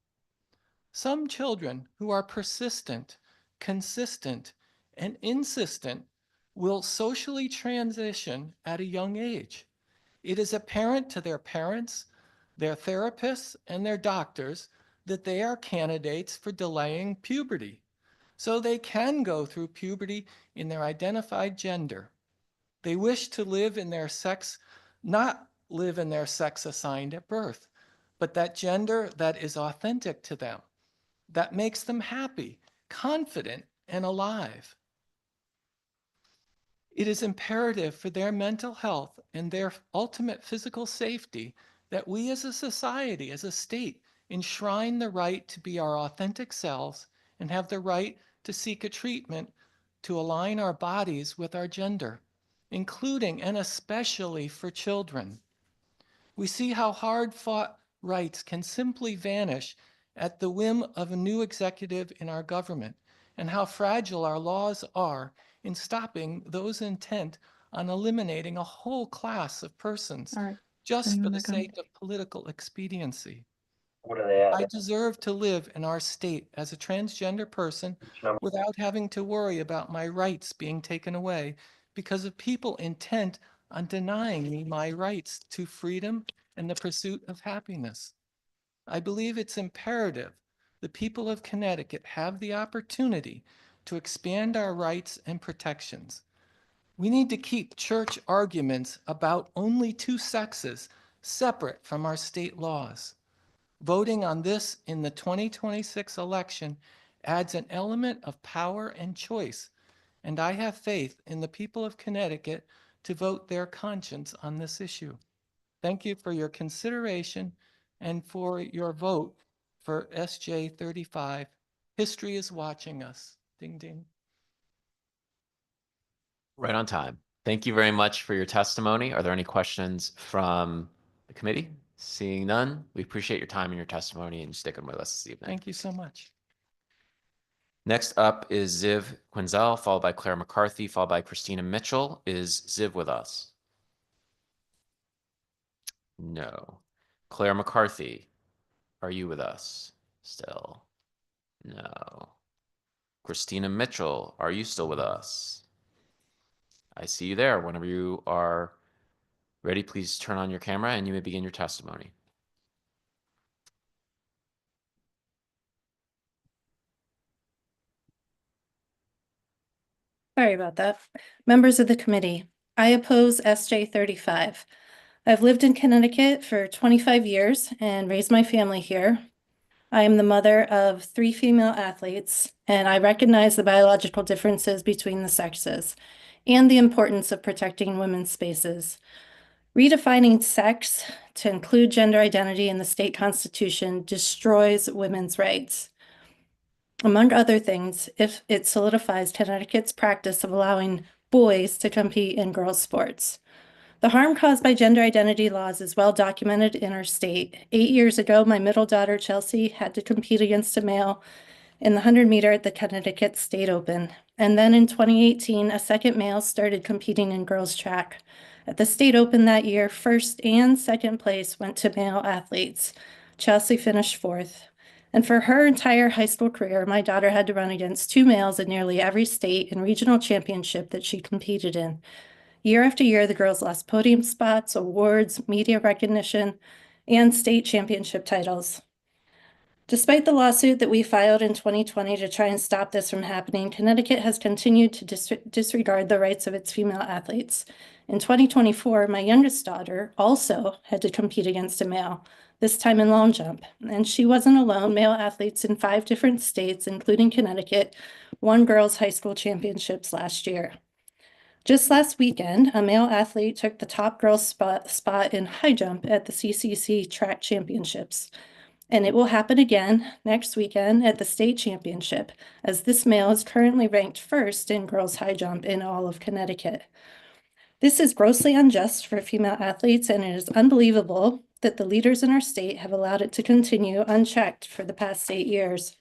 Some children who are persistent, consistent, and insistent will socially transition at a young age. It is apparent to their parents, their therapists, and their doctors that they are candidates for delaying puberty, so they can go through puberty in their identified gender. They wish to live in their sex, not live in their sex assigned at birth, but that gender that is authentic to them, that makes them happy, confident, and alive. It is imperative for their mental health and their ultimate physical safety that we as a society, as a state, enshrine the right to be our authentic selves and have the right to seek a treatment to align our bodies with our gender, including and especially for children. We see how hard-fought rights can simply vanish at the whim of a new executive in our government, and how fragile our laws are in stopping those intent on eliminating a whole class of persons just for the sake of political expediency. I deserve to live in our state as a transgender person without having to worry about my rights being taken away because of people intent on denying me my rights to freedom and the pursuit of happiness. I believe it's imperative the people of Connecticut have the opportunity to expand our rights and protections. We need to keep church arguments about only two sexes separate from our state laws. Voting on this in the 2026 election adds an element of power and choice, and I have faith in the people of Connecticut to vote their conscience on this issue. Thank you for your consideration and for your vote for SJ 35. History is watching us. Ding, ding. Right on time. Thank you very much for your testimony. Are there any questions from the committee? Seeing none, we appreciate your time and your testimony and sticking with us this evening. Thank you so much. Next up is Ziv Quinzel, followed by Claire McCarthy, followed by Christina Mitchell. Is Ziv with us? No. Claire McCarthy, are you with us still? No. Christina Mitchell, are you still with us? I see you there. Whenever you are ready, please turn on your camera and you may begin your testimony. Sorry about that. Members of the committee, I oppose SJ 35. I've lived in Connecticut for 25 years and raised my family here. I am the mother of 3 female athletes, and I recognize the biological differences between the sexes and the importance of protecting women's spaces. Redefining sex to include gender identity in the state constitution destroys women's rights. Among other things, if it solidifies Connecticut's practice of allowing boys to compete in girls' sports. The harm caused by gender identity laws is well documented in our state. 8 years ago, my middle daughter, Chelsea, had to compete against a male in the 100-meter at the Connecticut State Open. And then in 2018, a second male started competing in girls' track. At the State Open that year, first and second place went to male athletes. Chelsea finished 4th. And for her entire high school career, my daughter had to run against 2 males in nearly every state and regional championship that she competed in. Year after year, the girls lost podium spots, awards, media recognition, and state championship titles. Despite the lawsuit that we filed in 2020 to try and stop this from happening, Connecticut has continued to disregard the rights of its female athletes. In 2024, my youngest daughter also had to compete against a male, this time in long jump. And she wasn't alone. Male athletes in 5 different states, including Connecticut, won girls' high school championships last year. Just last weekend, a male athlete took the top girls spot in high jump at the CCC track championships. And it will happen again next weekend at the state championship, as this male is currently ranked first in girls' high jump in all of Connecticut. This is grossly unjust for female athletes, and it is unbelievable that the leaders in our state have allowed it to continue unchecked for the past 8 years.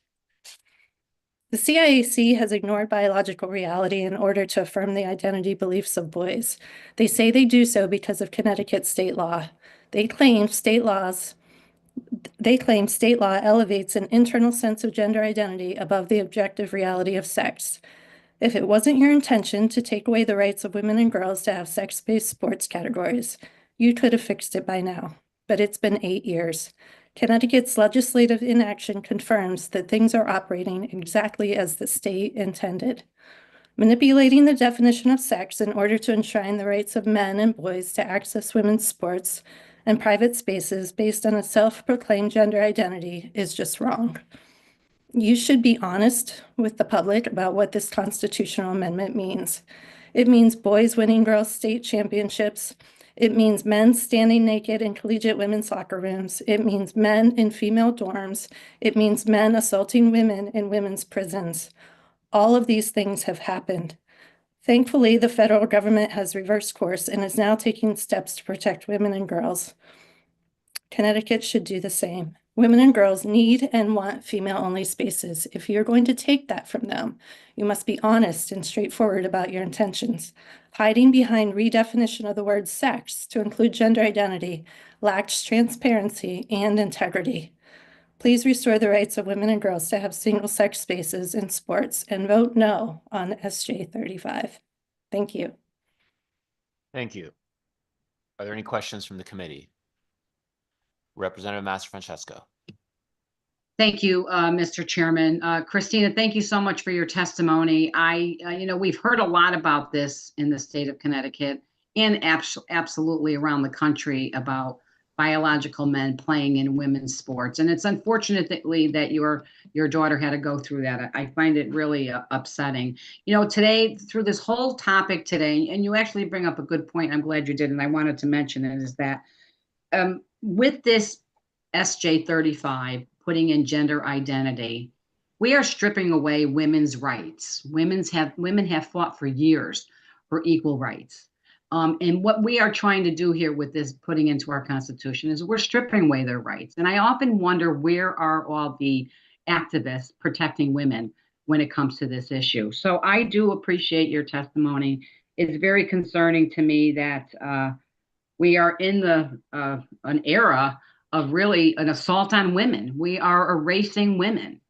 The CIAC has ignored biological reality in order to affirm the identity beliefs of boys. They say they do so because of Connecticut state law. They claim state law elevates an internal sense of gender identity above the objective reality of sex. If it wasn't your intention to take away the rights of women and girls to have sex-based sports categories, you could have fixed it by now. But it's been 8 years. Connecticut's legislative inaction confirms that things are operating exactly as the state intended. Manipulating the definition of sex in order to enshrine the rights of men and boys to access women's sports and private spaces based on a self-proclaimed gender identity is just wrong. You should be honest with the public about what this constitutional amendment means. It means boys winning girls' state championships. It means men standing naked in collegiate women's locker rooms. It means men in female dorms. It means men assaulting women in women's prisons. All of these things have happened. Thankfully, the federal government has reversed course and is now taking steps to protect women and girls. Connecticut should do the same. Women and girls need and want female-only spaces. If you're going to take that from them, you must be honest and straightforward about your intentions. Hiding behind redefinition of the word sex to include gender identity lacks transparency and integrity. Please restore the rights of women and girls to have single-sex spaces in sports and vote no on SJ 35. Thank you. Thank you. Are there any questions from the committee? Representative Master Francesco. Thank you, Mr. Chairman. Christina, thank you so much for your testimony. We've heard a lot about this in the state of Connecticut and absolutely around the country about biological men playing in women's sports. And it's unfortunately that your daughter had to go through that. I find it really upsetting. Today, through this whole topic today, and you actually bring up a good point, I'm glad you did, and I wanted to mention it, is that with this SJ 35, putting in gender identity, we are stripping away women's rights. Women have fought for years for equal rights. And what we are trying to do here with this putting into our Constitution is we're stripping away their rights. And I often wonder, where are all the activists protecting women when it comes to this issue? So I do appreciate your testimony. It's very concerning to me that we are in an era of really an assault on women. We are erasing women.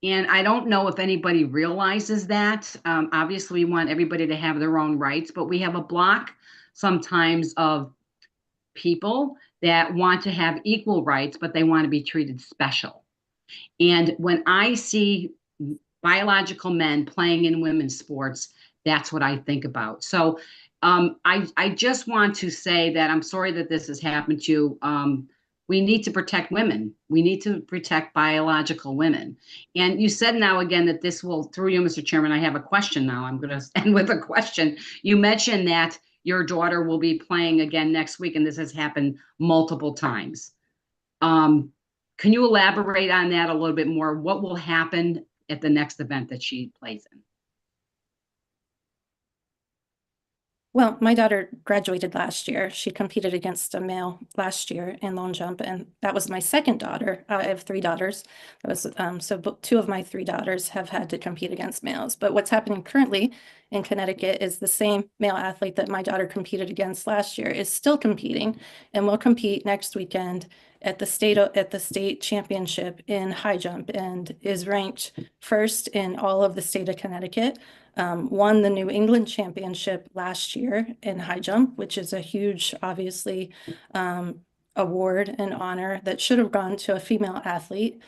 And I don't know if anybody realizes that. Obviously, we want everybody to have their own rights, but we have a block sometimes of people that want to have equal rights, but they want to be treated special. And when I see biological men playing in women's sports, that's what I think about. So I just want to say that I'm sorry that this has happened to you. We need to protect women. We need to protect biological women. And you said now again that this will, through you, Mr. Chairman, I have a question now. I'm going to end with a question. You mentioned that your daughter will be playing again next week, and this has happened multiple times. Can you elaborate on that a little bit more? What will happen at the next event that she plays in? Well, my daughter graduated last year. She competed against a male last year in long jump, and that was my second daughter. I have three daughters. Two of my three daughters have had to compete against males. But what's happening currently in Connecticut is the same male athlete that my daughter competed against last year is still competing and will compete next weekend at the state championship in high jump, and is ranked first in all of the state of Connecticut. Won the New England Championship last year in high jump, which is a huge, obviously, award and honor that should have gone to a female athlete.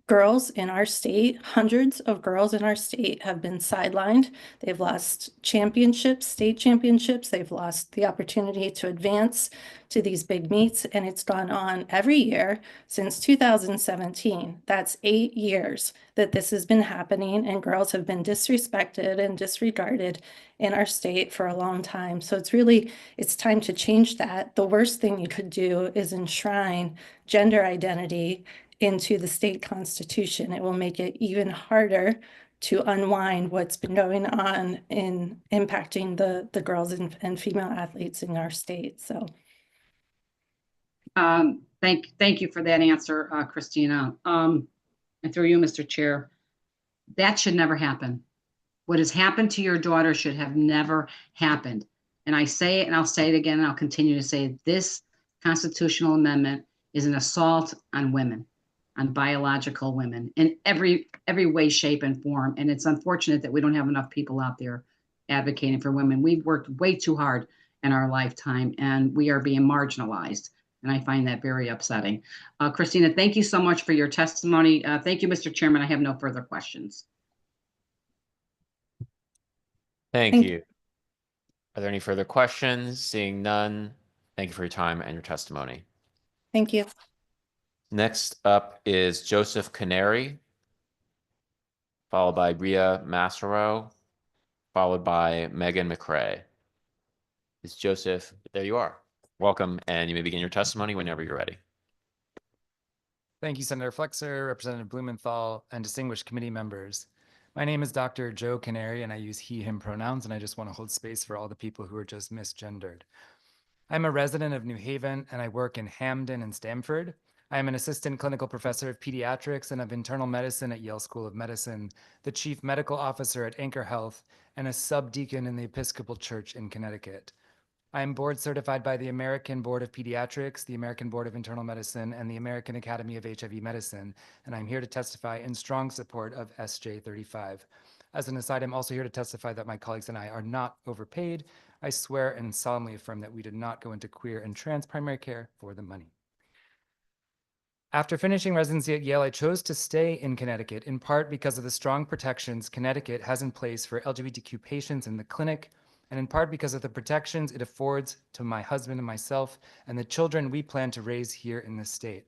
Girls in our state, hundreds of girls in our state have been sidelined. They've lost championships, state championships. They've lost the opportunity to advance to these big meets, and it's gone on every year since 2017. That's 8 years that this has been happening, and girls have been disrespected and disregarded in our state for a long time. So it's time to change that. The worst thing you could do is enshrine gender identity into the state constitution. It will make it even harder to unwind what's been going on in impacting the girls and female athletes in our state. So thank you for that answer, Christina. And through you, Mr. Chair, that should never happen. What has happened to your daughter should have never happened. And I say it, and I'll say it again, and I'll continue to say it. This constitutional amendment is an assault on women, on biological women in every way, shape, and form. And it's unfortunate that we don't have enough people out there advocating for women. We've worked way too hard in our lifetime, and we are being marginalized. And I find that very upsetting. Christina, thank you so much for your testimony. Thank you, Mr. Chairman. I have no further questions. Thank you. Are there any further questions? Seeing none, thank you for your time and your testimony. Thank you. Next up is Joseph Canary, followed by Ria Massaro, followed by Megan McRae. Is Joseph, there you are. Welcome, and you may begin your testimony whenever you're ready. Thank you, Senator Flexer, Representative Blumenthal, and distinguished committee members. My name is Dr. Joe Canary, and I use he, him pronouns, and I just want to hold space for all the people who are just misgendered. I'm a resident of New Haven and I work in Hamden and Stamford. I am an assistant clinical professor of pediatrics and of internal medicine at Yale School of Medicine, the chief medical officer at Anchor Health, and a subdeacon in the Episcopal Church in Connecticut. I am board certified by the American Board of Pediatrics, the American Board of Internal Medicine, and the American Academy of HIV Medicine, and I'm here to testify in strong support of SJ 35. As an aside, I'm also here to testify that my colleagues and I are not overpaid. I swear and solemnly affirm that we did not go into queer and trans primary care for the money. After finishing residency at Yale, I chose to stay in Connecticut, in part because of the strong protections Connecticut has in place for LGBTQ patients in the clinic, and in part because of the protections it affords to my husband and myself and the children we plan to raise here in this state.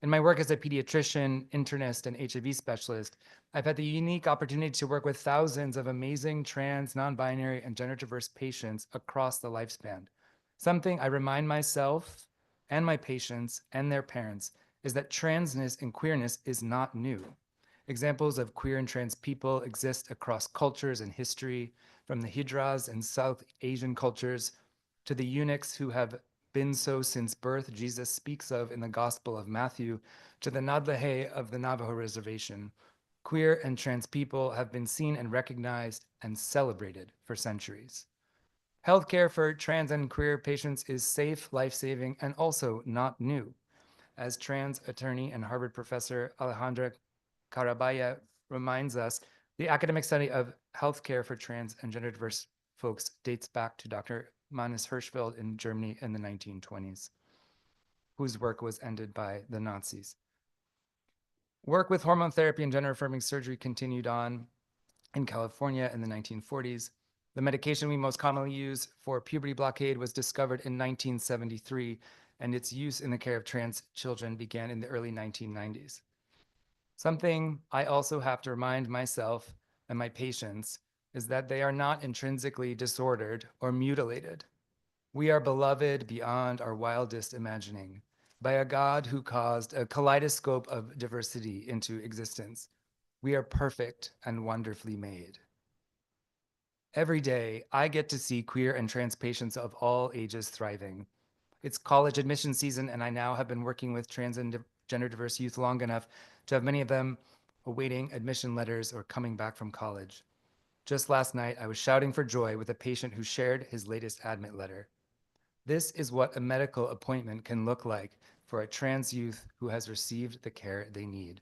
In my work as a pediatrician, internist, and HIV specialist, I've had the unique opportunity to work with thousands of amazing trans, non-binary, and gender-diverse patients across the lifespan. Something I remind myself and my patients and their parents is that transness and queerness is not new. Examples of queer and trans people exist across cultures and history, from the Hijras and South Asian cultures to the eunuchs who have been so since birth Jesus speaks of in the Gospel of Matthew, to the Nadlahe of the Navajo Reservation. Queer and trans people have been seen and recognized and celebrated for centuries. Healthcare for trans and queer patients is safe, life-saving, and also not new. As trans attorney and Harvard professor Alejandra Carabaya reminds us, the academic study of healthcare for trans and gender diverse folks dates back to Dr. Magnus Hirschfeld in Germany in the 1920s, whose work was ended by the Nazis. Work with hormone therapy and gender-affirming surgery continued on in California in the 1940s. The medication we most commonly use for puberty blockade was discovered in 1973, and its use in the care of trans children began in the early 1990s. Something I also have to remind myself and my patients is that they are not intrinsically disordered or mutilated. We are beloved beyond our wildest imagining by a God who caused a kaleidoscope of diversity into existence. We are perfect and wonderfully made. Every day, I get to see queer and trans patients of all ages thriving. It's college admission season, and I now have been working with trans and gender diverse youth long enough to have many of them awaiting admission letters or coming back from college. Just last night, I was shouting for joy with a patient who shared his latest admit letter. This is what a medical appointment can look like for a trans youth who has received the care they need.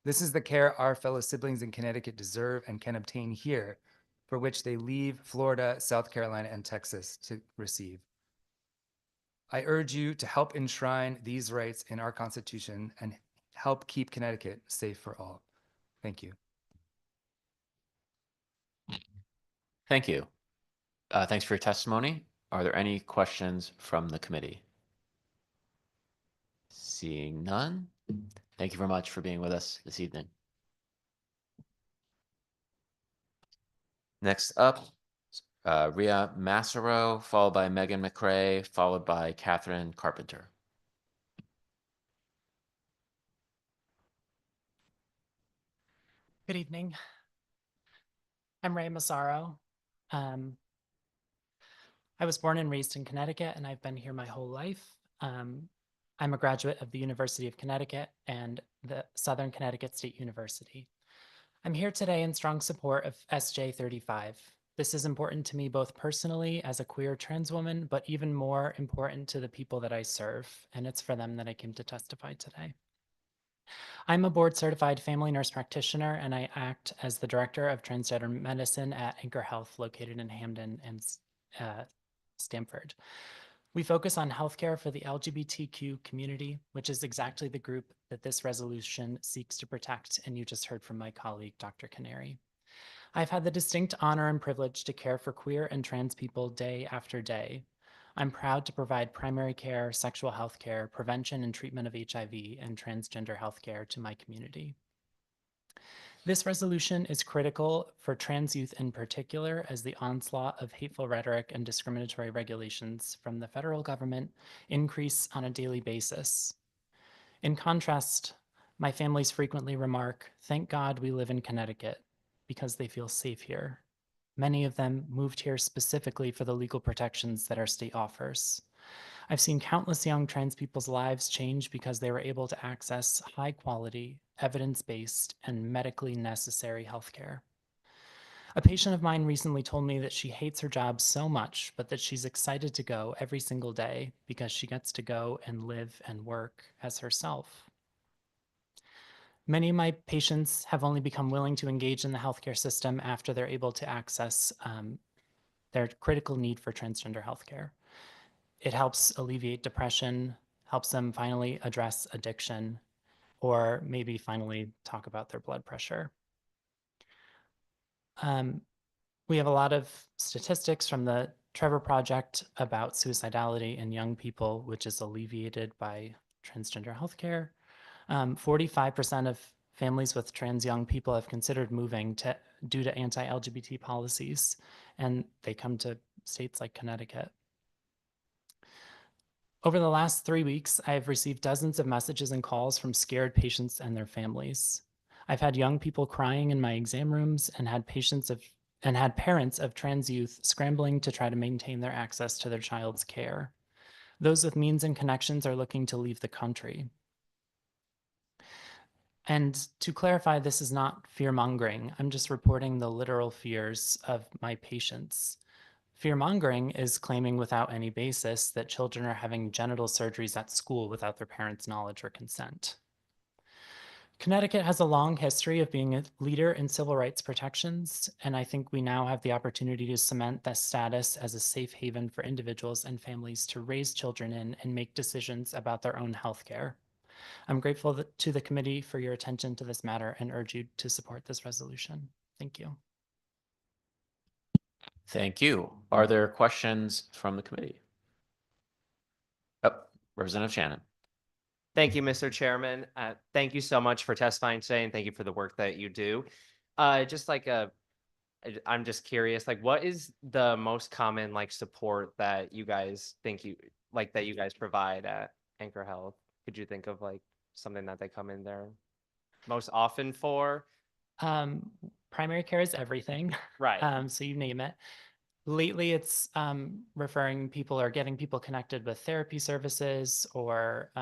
This is the care our fellow siblings in Connecticut deserve and can obtain here, for which they leave Florida, South Carolina, and Texas to receive. I urge you to help enshrine these rights in our Constitution and help keep Connecticut safe for all. Thank you. Thank you. Thanks for your testimony. Are there any questions from the committee? Seeing none, thank you very much for being with us this evening. Next up, Ria Massaro, followed by Megan McRae, followed by Catherine Carpenter. Good evening. I'm Ray Massaro. I was born and raised in Connecticut, and I've been here my whole life. I'm a graduate of the University of Connecticut and the Southern Connecticut State University. I'm here today in strong support of SJ 35. This is important to me both personally as a queer trans woman, but even more important to the people that I serve, and it's for them that I came to testify today. I'm a board-certified family nurse practitioner, and I act as the director of transgender medicine at Anchor Health, located in Hamden and Stamford. We focus on healthcare for the LGBTQ community, which is exactly the group that this resolution seeks to protect, and you just heard from my colleague, Dr. Canary. I've had the distinct honor and privilege to care for queer and trans people day after day. I'm proud to provide primary care, sexual health care, prevention and treatment of HIV, and transgender health care to my community. This resolution is critical for trans youth in particular, as the onslaught of hateful rhetoric and discriminatory regulations from the federal government increase on a daily basis. In contrast, my families frequently remark, "Thank God we live in Connecticut," because they feel safe here. Many of them moved here specifically for the legal protections that our state offers. I've seen countless young trans people's lives change because they were able to access high quality, evidence-based, and medically necessary healthcare. A patient of mine recently told me that she hates her job so much, but that she's excited to go every single day because she gets to go and live and work as herself. Many of my patients have only become willing to engage in the healthcare system after they're able to access their critical need for transgender healthcare. It helps alleviate depression, helps them finally address addiction, or maybe finally talk about their blood pressure. We have a lot of statistics from the Trevor Project about suicidality in young people, which is alleviated by transgender healthcare. 45% of families with trans young people have considered moving due to anti-LGBT policies, and they come to states like Connecticut. Over the last 3 weeks, I have received dozens of messages and calls from scared patients and their families. I've had young people crying in my exam rooms and had parents of trans youth scrambling to try to maintain their access to their child's care. Those with means and connections are looking to leave the country. And to clarify, this is not fear-mongering. I'm just reporting the literal fears of my patients. Fear-mongering is claiming without any basis that children are having genital surgeries at school without their parents' knowledge or consent. Connecticut has a long history of being a leader in civil rights protections, and I think we now have the opportunity to cement that status as a safe haven for individuals and families to raise children in and make decisions about their own health care. I'm grateful to the committee for your attention to this matter and urge you to support this resolution. Thank you. Thank you. Are there questions from the committee? Oh, Representative Shannon. Thank you, Mr. Chairman. Thank you so much for testifying today, and thank you for the work that you do. I'm just curious, like, what is the most common support that you guys that you guys provide at Anchor Health? Could you think of something that they come in there most often for? Primary care is everything. Right. So you name it. Lately, it's referring people or getting people connected with therapy services or,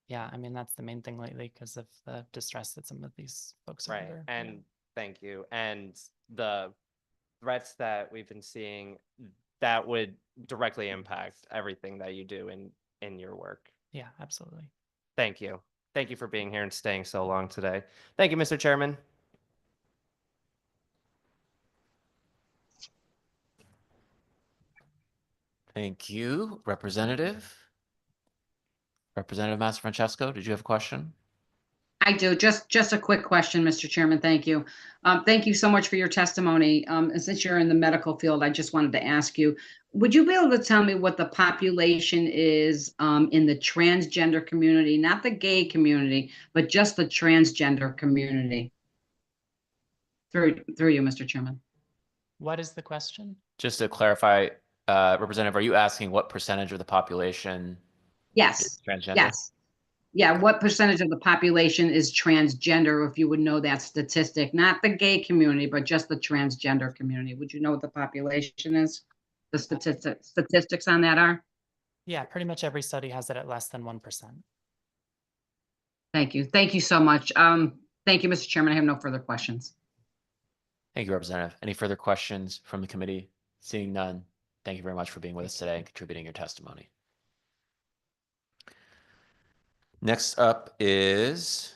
yeah, I mean, that's the main thing lately because of the distress that some of these folks are Right. under. And thank you. And the threats that we've been seeing that would directly impact everything that you do in your work. Yeah, absolutely. Thank you. Thank you for being here and staying so long today. Thank you, Mr. Chairman. Thank you, Representative. Representative Massafrancesco, did you have a question? I do. Just a quick question, Mr. Chairman. Thank you. Thank you so much for your testimony. And since you're in the medical field, I just wanted to ask you, would you be able to tell me what the population is in the transgender community, not the gay community, but just the transgender community? Through you, Mr. Chairman. What is the question? Just to clarify, Representative, are you asking what percentage of the population Yes. is transgender? Yes. Yeah, what percentage of the population is transgender, if you would know that statistic, not the gay community, but just the transgender community? Would you know what the population is? The statistics on that are? Yeah, pretty much every study has it at less than 1%. Thank you. Thank you so much. Thank you, Mr. Chairman. I have no further questions. Thank you, Representative. Any further questions from the committee? Seeing none, thank you very much for being with us today and contributing your testimony. Next up is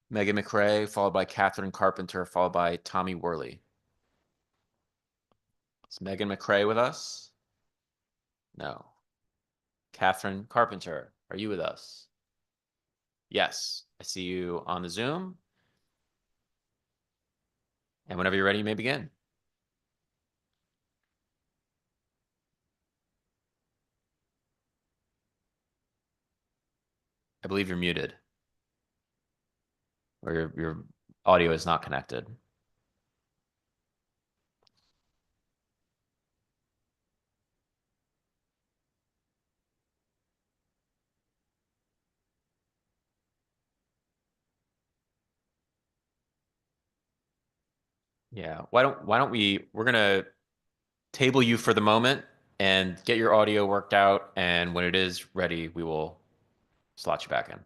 Megan McRae, followed by Catherine Carpenter, followed by Tommy Worley. Is Megan McRae with us? No. Catherine Carpenter, are you with us? Yes, I see you on the Zoom. And whenever you're ready, you may begin. I believe you're muted, or your audio is not connected. Yeah, why don't we're gonna table you for the moment and get your audio worked out. And when it is ready, we will slot you back in.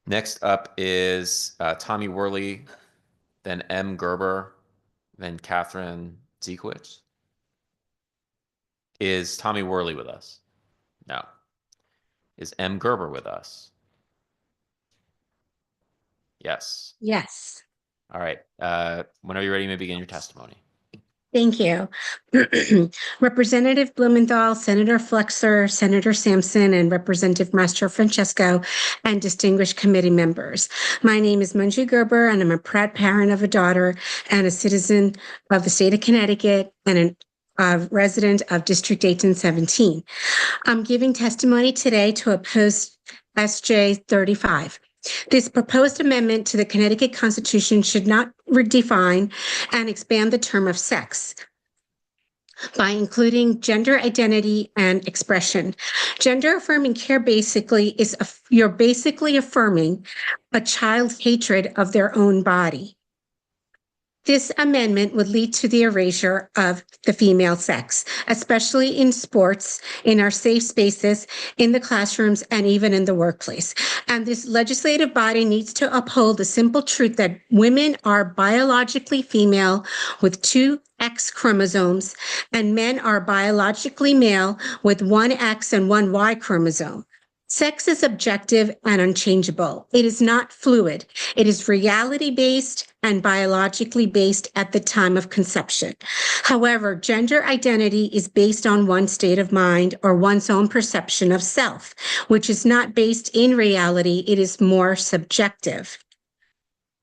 Next up is Tommy Worley, then M. Gerber, then Catherine Ziekowitz. Is Tommy Worley with us? No. Is M. Gerber with us? Yes. Yes. All right. Whenever you're ready, you may begin your testimony. Thank you. Representative Blumenthal, Senator Flexer, Senator Sampson, and Representative Mastro Francesco, and distinguished committee members. My name is Manju Gerber, and I'm a proud parent of a daughter and a citizen of the state of Connecticut and a resident of District 1817. I'm giving testimony today to oppose SJ 35. This proposed amendment to the Connecticut Constitution should not redefine and expand the term of sex by including gender identity and expression. Gender affirming care basically is you're basically affirming a child's hatred of their own body. This amendment would lead to the erasure of the female sex, especially in sports, in our safe spaces, in the classrooms, and even in the workplace. And this legislative body needs to uphold the simple truth that women are biologically female with 2 X chromosomes, and men are biologically male with 1 X and 1 Y chromosome. Sex is objective and unchangeable. It is not fluid. It is reality-based and biologically based at the time of conception. However, gender identity is based on one's state of mind or one's own perception of self, which is not based in reality. It is more subjective.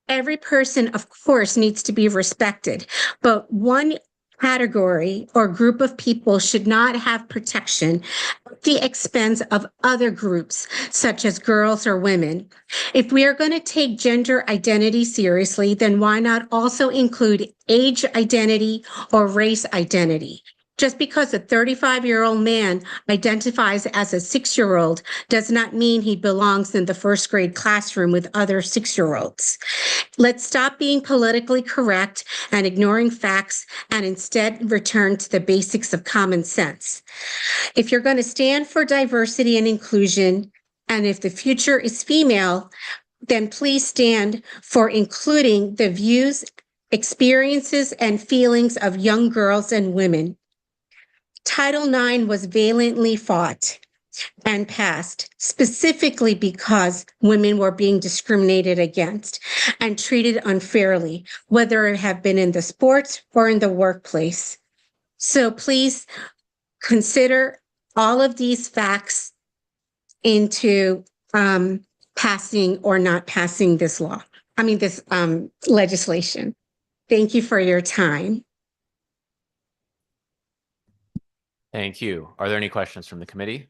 Every person, of course, needs to be respected, but one category or group of people should not have protection at the expense of other groups, such as girls or women. If we are going to take gender identity seriously, then why not also include age identity or race identity? Just because a 35-year-old man identifies as a 6-year-old does not mean he belongs in the first grade classroom with other 6-year-olds. Let's stop being politically correct and ignoring facts and instead return to the basics of common sense. If you're going to stand for diversity and inclusion, and if the future is female, then please stand for including the views, experiences, and feelings of young girls and women. Title IX was valiantly fought and passed specifically because women were being discriminated against and treated unfairly, whether it have been in the sports or in the workplace. So please consider all of these facts into passing or not passing this law. This legislation. Thank you for your time. Thank you. Are there any questions from the committee?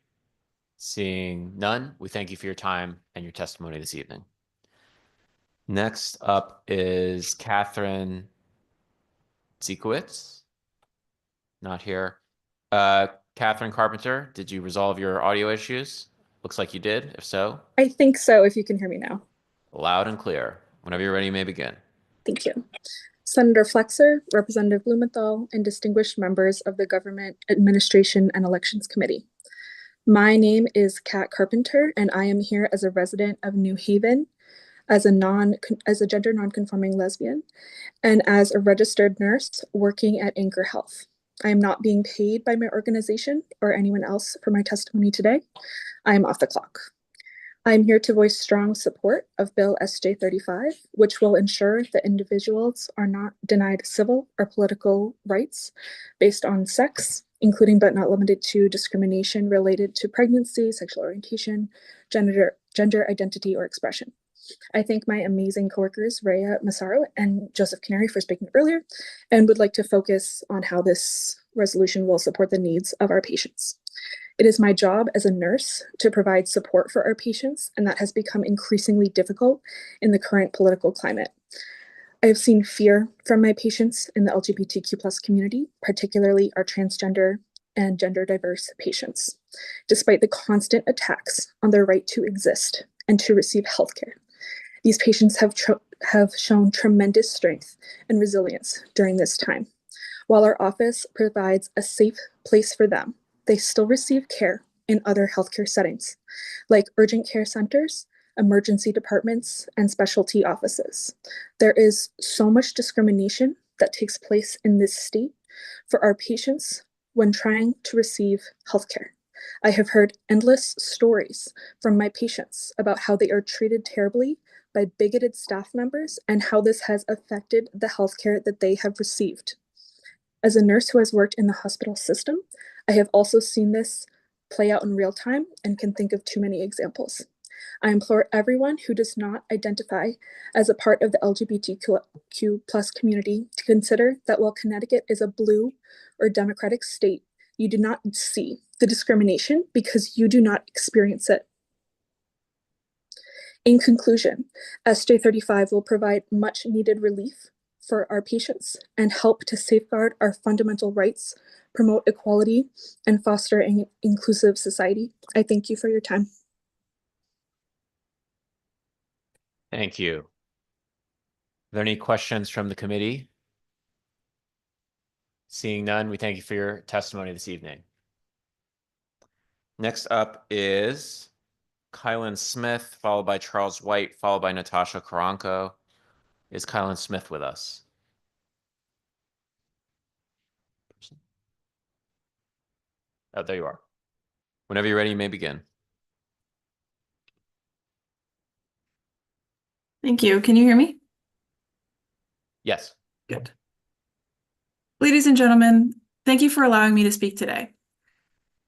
Seeing none, we thank you for your time and your testimony this evening. Next up is Catherine Ziekowitz. Not here. Catherine Carpenter, did you resolve your audio issues? Looks like you did. If so, I think so, if you can hear me now. loud and clear. Whenever you're ready, you may begin. Thank you. Senator Flexer, Representative Blumenthal, and distinguished members of the Government Administration and Elections Committee. My name is Kat Carpenter, and I am here as a resident of New Haven, as a gender nonconforming lesbian, and as a registered nurse working at Anchor Health. I am not being paid by my organization or anyone else for my testimony today. I am off the clock. I am here to voice strong support of Bill SJ 35, which will ensure that individuals are not denied civil or political rights based on sex, including but not limited to discrimination related to pregnancy, sexual orientation, gender identity, or expression. I thank my amazing coworkers, Rhea Massaro and Joseph Canary, for speaking earlier, and would like to focus on how this resolution will support the needs of our patients. It is my job as a nurse to provide support for our patients, and that has become increasingly difficult in the current political climate. I have seen fear from my patients in the LGBTQ+ community, particularly our transgender and gender diverse patients, despite the constant attacks on their right to exist and to receive healthcare. These patients have shown tremendous strength and resilience during this time. While our office provides a safe place for them, they still receive care in other healthcare settings, like urgent care centers, emergency departments, and specialty offices. There is so much discrimination that takes place in this state for our patients when trying to receive healthcare. I have heard endless stories from my patients about how they are treated terribly by bigoted staff members and how this has affected the healthcare that they have received. As a nurse who has worked in the hospital system, I have also seen this play out in real time and can think of too many examples. I implore everyone who does not identify as a part of the LGBTQ plus community to consider that while Connecticut is a blue or Democratic state, you do not see the discrimination because you do not experience it. In conclusion, SJ 35 will provide much needed relief for our patients and help to safeguard our fundamental rights, promote equality, and foster an inclusive society. I thank you for your time. Thank you. Are there any questions from the committee? Seeing none, we thank you for your testimony this evening. Next up is Kylan Smith, followed by Charles White, followed by Natasha Karanko. Is Kylan Smith with us? Oh, there you are. Whenever you're ready, you may begin. Thank you. Can you hear me? Yes. Good. Ladies and gentlemen, thank you for allowing me to speak today.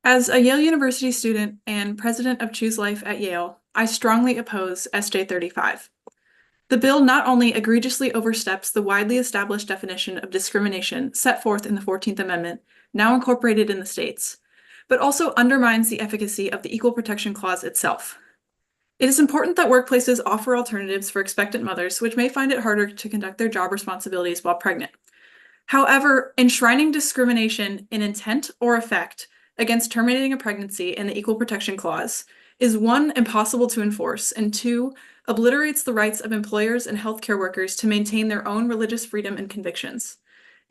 As a Yale University student and president of Choose Life at Yale, I strongly oppose SJ 35. The bill not only egregiously oversteps the widely established definition of discrimination set forth in the 14th Amendment, now incorporated in the states, but also undermines the efficacy of the Equal Protection Clause itself. It is important that workplaces offer alternatives for expectant mothers, which may find it harder to conduct their job responsibilities while pregnant. However, enshrining discrimination in intent or effect against terminating a pregnancy in the Equal Protection Clause is 1, impossible to enforce, and 2, obliterates the rights of employers and healthcare workers to maintain their own religious freedom and convictions.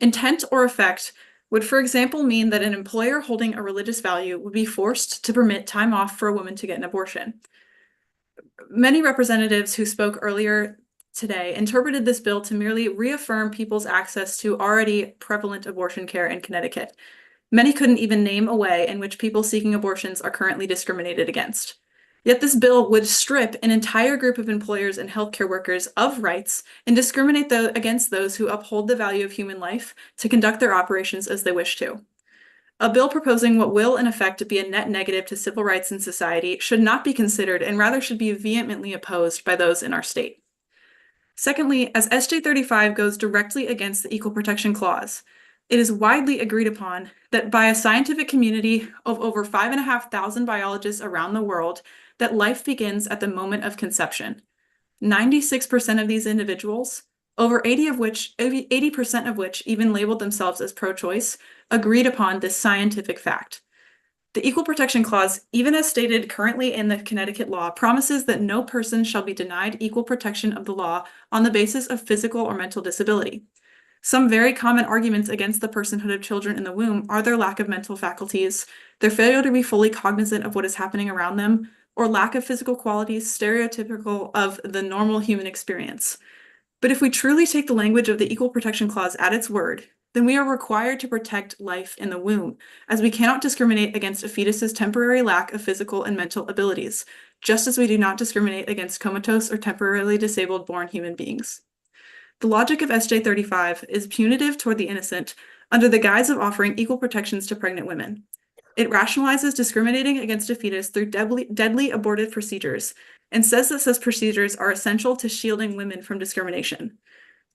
Intent or effect would, for example, mean that an employer holding a religious value would be forced to permit time off for a woman to get an abortion. Many representatives who spoke earlier today interpreted this bill to merely reaffirm people's access to already prevalent abortion care in Connecticut. Many couldn't even name a way in which people seeking abortions are currently discriminated against. Yet this bill would strip an entire group of employers and healthcare workers of rights and discriminate against those who uphold the value of human life to conduct their operations as they wish to. A bill proposing what will in effect be a net negative to civil rights in society should not be considered and rather should be vehemently opposed by those in our state. Secondly, as SJ 35 goes directly against the Equal Protection Clause, it is widely agreed upon that by a scientific community of over 5,500 biologists around the world that life begins at the moment of conception. 96% of these individuals, over 80% of which even labeled themselves as pro-choice, agreed upon this scientific fact. The Equal Protection Clause, even as stated currently in the Connecticut law, promises that no person shall be denied equal protection of the law on the basis of physical or mental disability. Some very common arguments against the personhood of children in the womb are their lack of mental faculties, their failure to be fully cognizant of what is happening around them, or lack of physical qualities stereotypical of the normal human experience. But if we truly take the language of the Equal Protection Clause at its word, then we are required to protect life in the womb, as we cannot discriminate against a fetus's temporary lack of physical and mental abilities, just as we do not discriminate against comatose or temporarily disabled born human beings. The logic of SJ 35 is punitive toward the innocent under the guise of offering equal protections to pregnant women. It rationalizes discriminating against a fetus through deadly abortive procedures and says that such procedures are essential to shielding women from discrimination.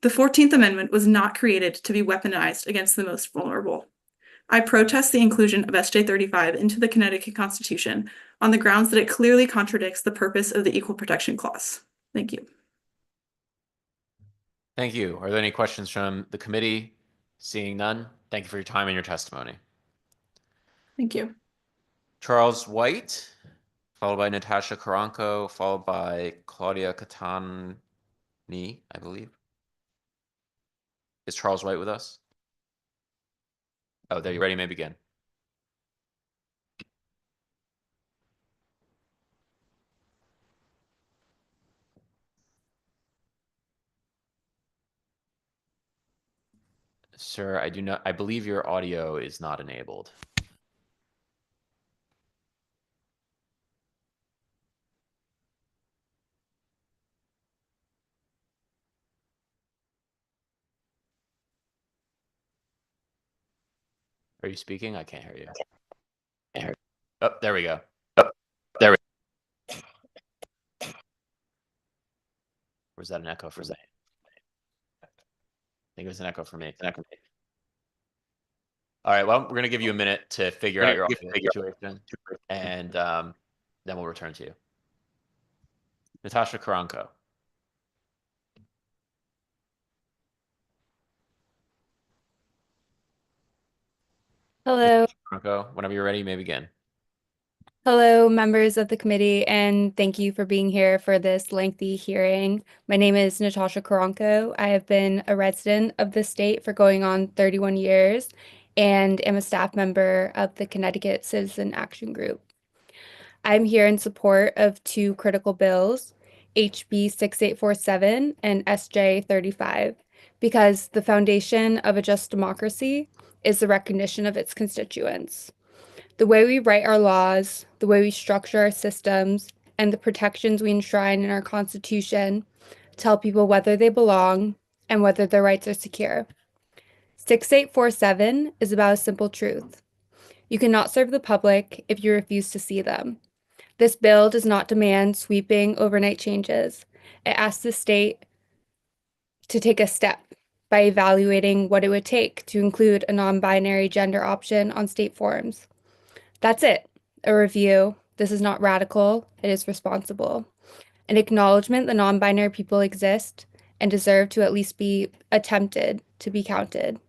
The 14th Amendment was not created to be weaponized against the most vulnerable. I protest the inclusion of SJ 35 into the Connecticut Constitution on the grounds that it clearly contradicts the purpose of the Equal Protection Clause. Thank you. Thank you. Are there any questions from the committee? Seeing none, thank you for your time and your testimony. Thank you. Charles White, followed by Natasha Karanko, followed by Claudia Catani, I believe. Is Charles White with us? Oh, there you ready? May begin. Sir, I believe your audio is not enabled. Are you speaking? I can't hear you. Oh, there we go. Was that an echo for me? I think it was an echo for me. All right, well, we're going to give you a minute to figure out your audio situation, and then we'll return to you. Natasha Karanko. Hello. Karanko, whenever you're ready, you may begin. Hello, members of the committee, and thank you for being here for this lengthy hearing. My name is Natasha Karanko. I have been a resident of the state for going on 31 years and am a staff member of the Connecticut Citizen Action Group. I'm here in support of two critical bills, HB 6847 and SJ 35, because the foundation of a just democracy is the recognition of its constituents. The way we write our laws, the way we structure our systems, and the protections we enshrine in our Constitution tell people whether they belong and whether their rights are secure. 6847 is about a simple truth. You cannot serve the public if you refuse to see them. This bill does not demand sweeping overnight changes. It asks the state to take a step by evaluating what it would take to include a non-binary gender option on state forms. That's it, a review. This is not radical, it is responsible. An acknowledgement that non-binary people exist and deserve to at least be attempted to be counted.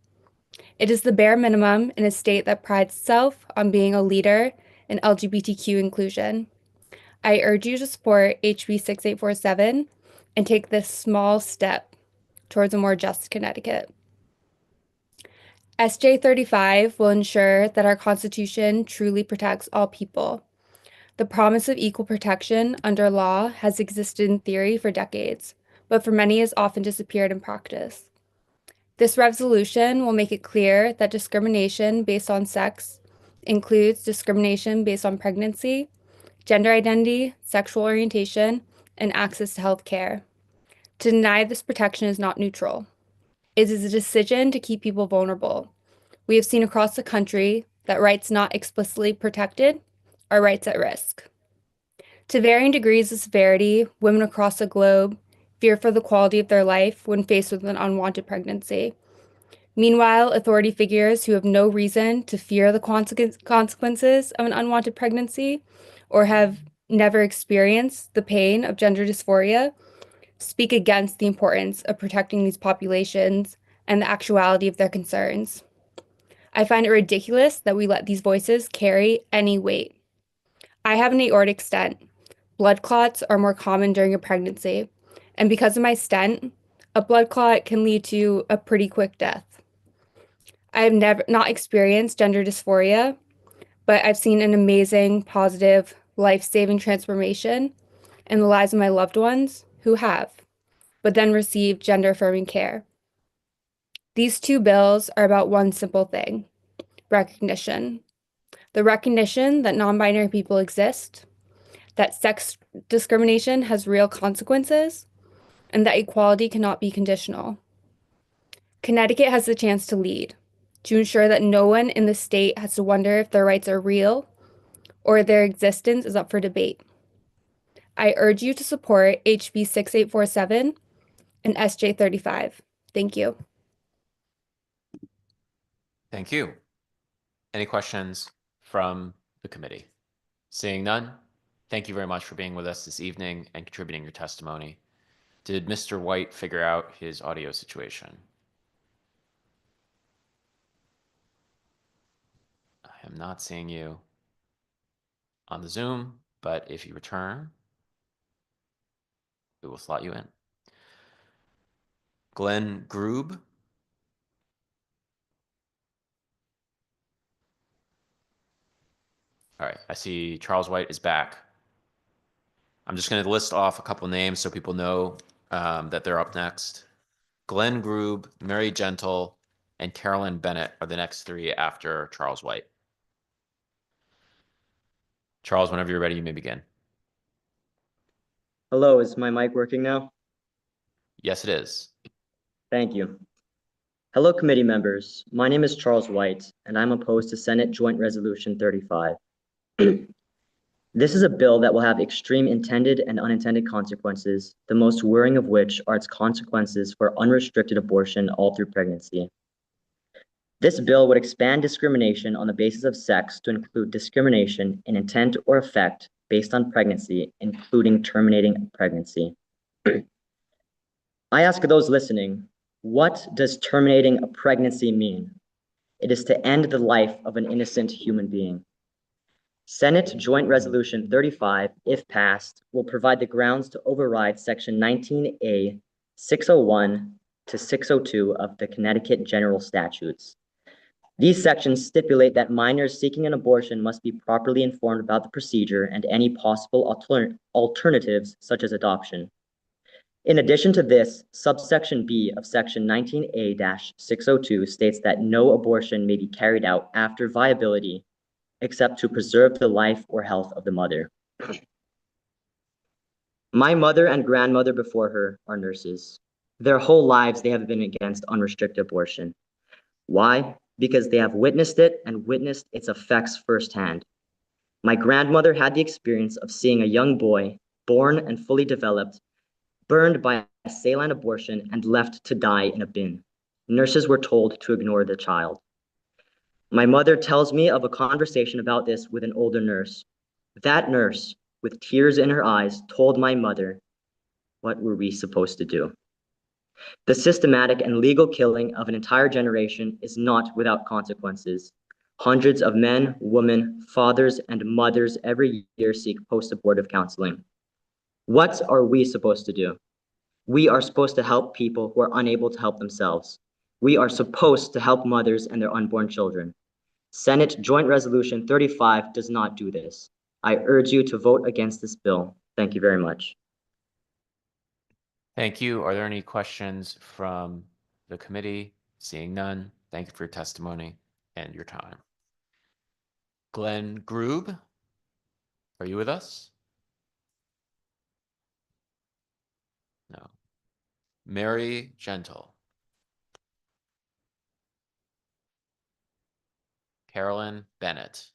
It is the bare minimum in a state that prides itself on being a leader in LGBTQ inclusion. I urge you to support HB 6847 and take this small step towards a more just Connecticut. SJ 35 will ensure that our Constitution truly protects all people. The promise of equal protection under law has existed in theory for decades, but for many has often disappeared in practice. This resolution will make it clear that discrimination based on sex includes discrimination based on pregnancy, gender identity, sexual orientation, and access to health care. To deny this protection is not neutral. It is a decision to keep people vulnerable. We have seen across the country that rights not explicitly protected are rights at risk. To varying degrees of severity, women across the globe fear for the quality of their life when faced with an unwanted pregnancy. Meanwhile, authority figures who have no reason to fear the consequences of an unwanted pregnancy or have never experienced the pain of gender dysphoria speak against the importance of protecting these populations and the actuality of their concerns. I find it ridiculous that we let these voices carry any weight. I have an aortic stent. Blood clots are more common during a pregnancy, and because of my stent, a blood clot can lead to a pretty quick death. I have not experienced gender dysphoria, but I've seen an amazing, positive, life-saving transformation in the lives of my loved ones who have, but then received gender-affirming care. These two bills are about one simple thing: recognition. The recognition that non-binary people exist, that sex discrimination has real consequences, and that equality cannot be conditional. Connecticut has the chance to lead, to ensure that no one in the state has to wonder if their rights are real or their existence is up for debate. I urge you to support HB 6847 and SJ 35. Thank you. Thank you. Any questions from the committee? Seeing none, thank you very much for being with us this evening and contributing your testimony. Did Mr. White figure out his audio situation? I am not seeing you on the Zoom, but if you return, we will slot you in. Glenn Grube. All right, I see Charles White is back. I'm just going to list off a couple names so people know that they're up next. Glenn Grube, Mary Gentle, and Carolyn Bennett are the next three after Charles White. Charles, whenever you're ready, you may begin. Hello, is my mic working now? Yes, it is. Thank you. Hello, committee members. My name is Charles White, and I'm opposed to Senate Joint Resolution 35. This is a bill that will have extreme intended and unintended consequences, the most worrying of which are its consequences for unrestricted abortion all through pregnancy. This bill would expand discrimination on the basis of sex to include discrimination in intent or effect based on pregnancy, including terminating a pregnancy. I ask those listening, what does terminating a pregnancy mean? It is to end the life of an innocent human being. Senate Joint Resolution 35, if passed, will provide the grounds to override Section 19A, 601 to 602 of the Connecticut General Statutes. These sections stipulate that minors seeking an abortion must be properly informed about the procedure and any possible alternatives, such as adoption. In addition to this, subsection B of Section 19A-602 states that no abortion may be carried out after viability, except to preserve the life or health of the mother. My mother and grandmother before her are nurses. Their whole lives, they have been against unrestricted abortion. Why? Because they have witnessed it and witnessed its effects firsthand. My grandmother had the experience of seeing a young boy, born and fully developed, burned by a saline abortion and left to die in a bin. Nurses were told to ignore the child. My mother tells me of a conversation about this with an older nurse. That nurse, with tears in her eyes, told my mother, "What were we supposed to do?" The systematic and legal killing of an entire generation is not without consequences. Hundreds of men, women, fathers, and mothers every year seek post-abortive counseling. What are we supposed to do? We are supposed to help people who are unable to help themselves. We are supposed to help mothers and their unborn children. Senate Joint Resolution 35 does not do this. I urge you to vote against this bill. Thank you very much. Thank you. Are there any questions from the committee? Seeing none, thank you for your testimony and your time. Glenn Grube, are you with us? No. Mary Gentle. Carolyn Bennett.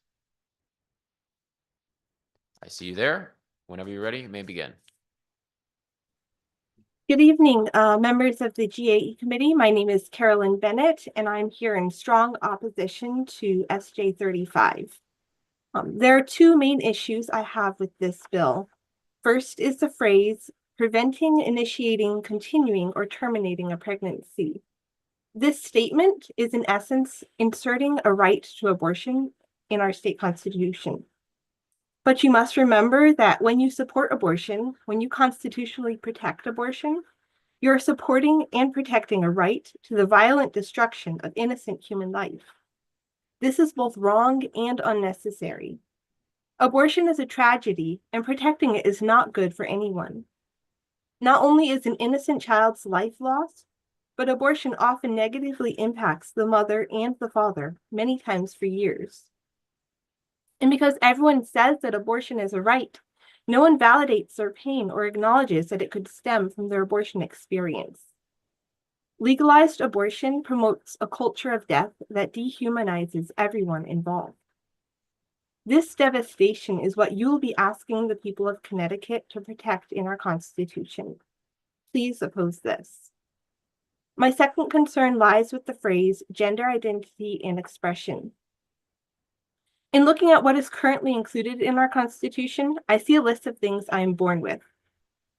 I see you there. Whenever you're ready, you may begin. Good evening, members of the GAE committee. My name is Carolyn Bennett, and I'm here in strong opposition to SJ 35. There are two main issues I have with this bill. First is the phrase, preventing, initiating, continuing, or terminating a pregnancy. This statement is in essence inserting a right to abortion in our state constitution. But you must remember that when you support abortion, when you constitutionally protect abortion, you're supporting and protecting a right to the violent destruction of innocent human life. This is both wrong and unnecessary. Abortion is a tragedy, and protecting it is not good for anyone. Not only is an innocent child's life lost, but abortion often negatively impacts the mother and the father, many times for years. And because everyone says that abortion is a right, no one validates their pain or acknowledges that it could stem from their abortion experience. Legalized abortion promotes a culture of death that dehumanizes everyone involved. This devastation is what you will be asking the people of Connecticut to protect in our Constitution. Please oppose this. My second concern lies with the phrase gender identity and expression. In looking at what is currently included in our Constitution, I see a list of things I am born with.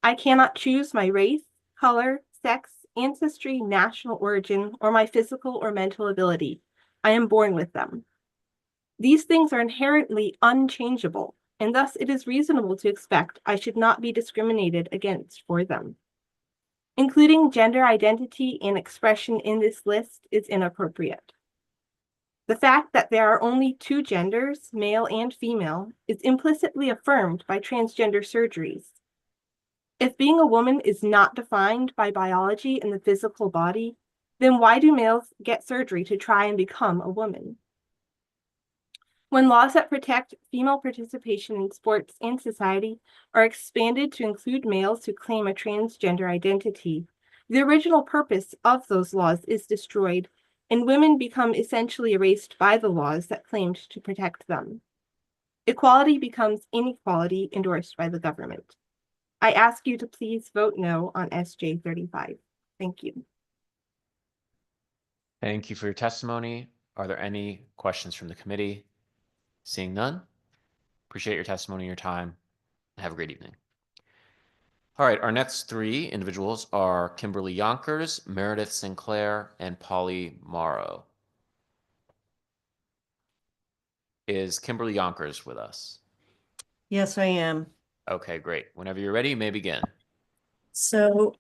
I cannot choose my race, color, sex, ancestry, national origin, or my physical or mental ability. I am born with them. These things are inherently unchangeable, and thus it is reasonable to expect I should not be discriminated against for them. Including gender identity and expression in this list is inappropriate. The fact that there are only two genders, male and female, is implicitly affirmed by transgender surgeries. If being a woman is not defined by biology and the physical body, then why do males get surgery to try and become a woman? When laws that protect female participation in sports and society are expanded to include males who claim a transgender identity, the original purpose of those laws is destroyed, and women become essentially erased by the laws that claimed to protect them. Equality becomes inequality endorsed by the government. I ask you to please vote no on SJ 35. Thank you. Thank you for your testimony. Are there any questions from the committee? Seeing none, appreciate your testimony and your time. Have a great evening. All right, our next three individuals are Kimberly Yonkers, Meredith Sinclair, and Polly Morrow. Is Kimberly Yonkers with us? Yes, I am. Okay, great. Whenever you're ready, you may begin. So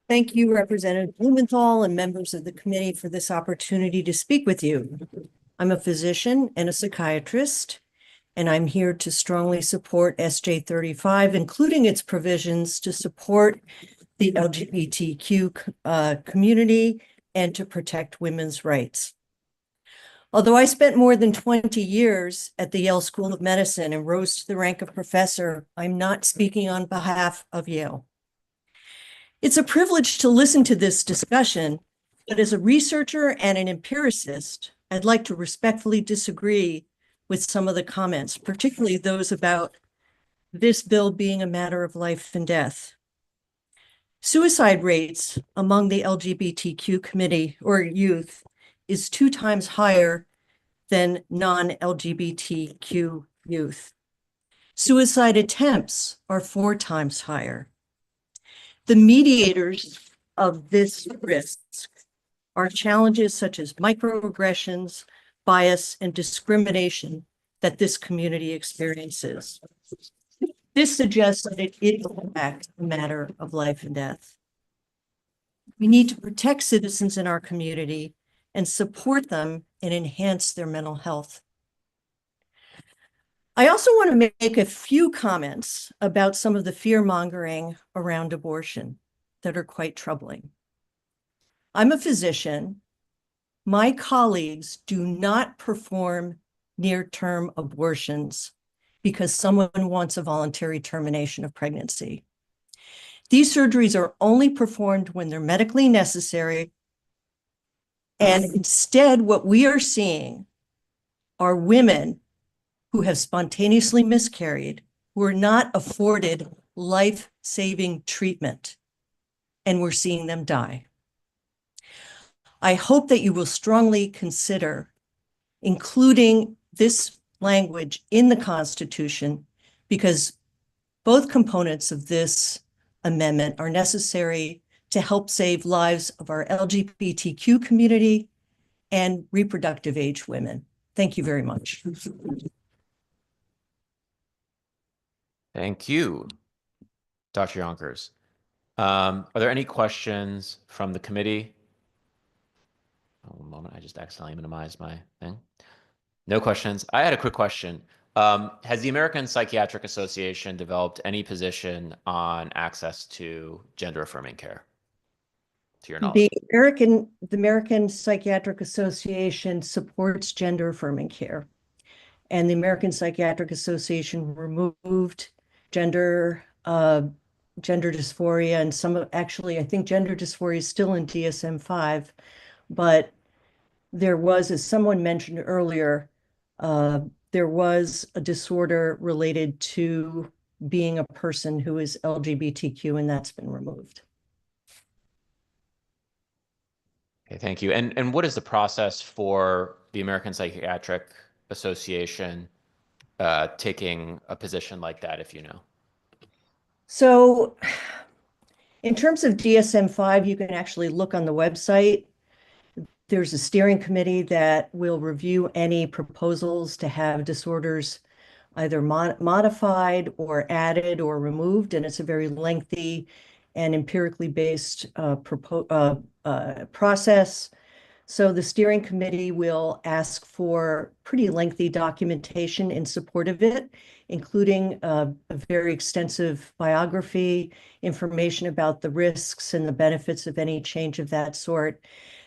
thank you, Representative Blumenthal and members of the committee for this opportunity to speak with you. I'm a physician and a psychiatrist, and I'm here to strongly support SJ 35, including its provisions to support the LGBTQ community and to protect women's rights. Although I spent more than 20 years at the Yale School of Medicine and rose to the rank of professor, I'm not speaking on behalf of Yale. It's a privilege to listen to this discussion, but as a researcher and an empiricist, I'd like to respectfully disagree with some of the comments, particularly those about this bill being a matter of life and death. Suicide rates among the LGBTQ community or youth is 2 times higher than non-LGBTQ youth. Suicide attempts are 4 times higher. The mediators of this risk are challenges such as microaggressions, bias, and discrimination that this community experiences. This suggests that it is, in fact, a matter of life and death. We need to protect citizens in our community and support them and enhance their mental health. I also want to make a few comments about some of the fear-mongering around abortion that are quite troubling. I'm a physician. My colleagues do not perform near-term abortions because someone wants a voluntary termination of pregnancy. These surgeries are only performed when they're medically necessary. And instead, what we are seeing are women who have spontaneously miscarried, who are not afforded life-saving treatment, and we're seeing them die. I hope that you will strongly consider including this language in the Constitution, because both components of this amendment are necessary to help save lives of our LGBTQ community and reproductive age women. Thank you very much. Thank you, Dr. Yonkers. Are there any questions from the committee? Oh, one moment, I just accidentally minimized my thing. No questions. I had a quick question. Has the American Psychiatric Association developed any position on access to gender-affirming care, to your knowledge? The American Psychiatric Association supports gender-affirming care, and the American Psychiatric Association removed gender dysphoria, and some of, actually, I think gender dysphoria is still in DSM-5, but there was, as someone mentioned earlier, there was a disorder related to being a person who is LGBTQ, and that's been removed. Okay, thank you. And what is the process for the American Psychiatric Association taking a position like that, if you know? So in terms of DSM-5, you can actually look on the website. There's a steering committee that will review any proposals to have disorders either modified or added or removed, and it's a very lengthy and empirically based process. So the steering committee will ask for pretty lengthy documentation in support of it, including a very extensive biography, information about the risks and the benefits of any change of that sort.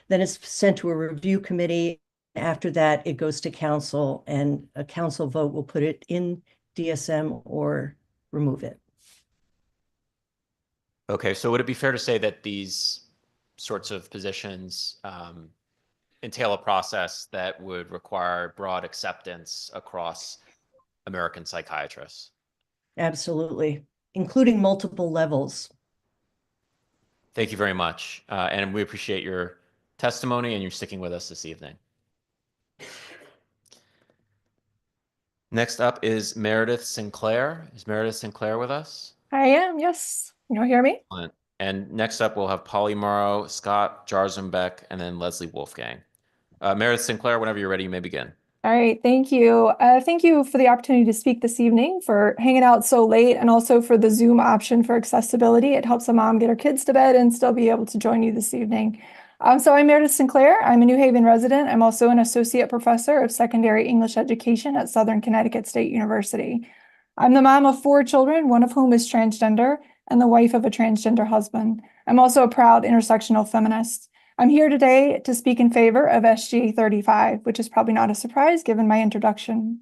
Then it's sent to a review committee. After that, it goes to council, and a council vote will put it in DSM or remove it. Okay, so would it be fair to say that these sorts of positions entail a process that would require broad acceptance across American psychiatrists? Absolutely, including multiple levels. Thank you very much. And we appreciate your testimony and you're sticking with us this evening. Next up is Meredith Sinclair. Is Meredith Sinclair with us? I am, yes. Can you hear me? Excellent. And next up, we'll have Polly Morrow, Scott Jarzenbeck, and then Leslie Wolfgang. Meredith Sinclair, whenever you're ready, you may begin. All right, thank you. Thank you for the opportunity to speak this evening, for hanging out so late, and also for the Zoom option for accessibility. It helps a mom get her kids to bed and still be able to join you this evening. So I'm Meredith Sinclair. I'm a New Haven resident. I'm also an associate professor of secondary English education at Southern Connecticut State University. I'm the mom of 4 children, one of whom is transgender, and the wife of a transgender husband. I'm also a proud intersectional feminist. I'm here today to speak in favor of SGA 35, which is probably not a surprise given my introduction.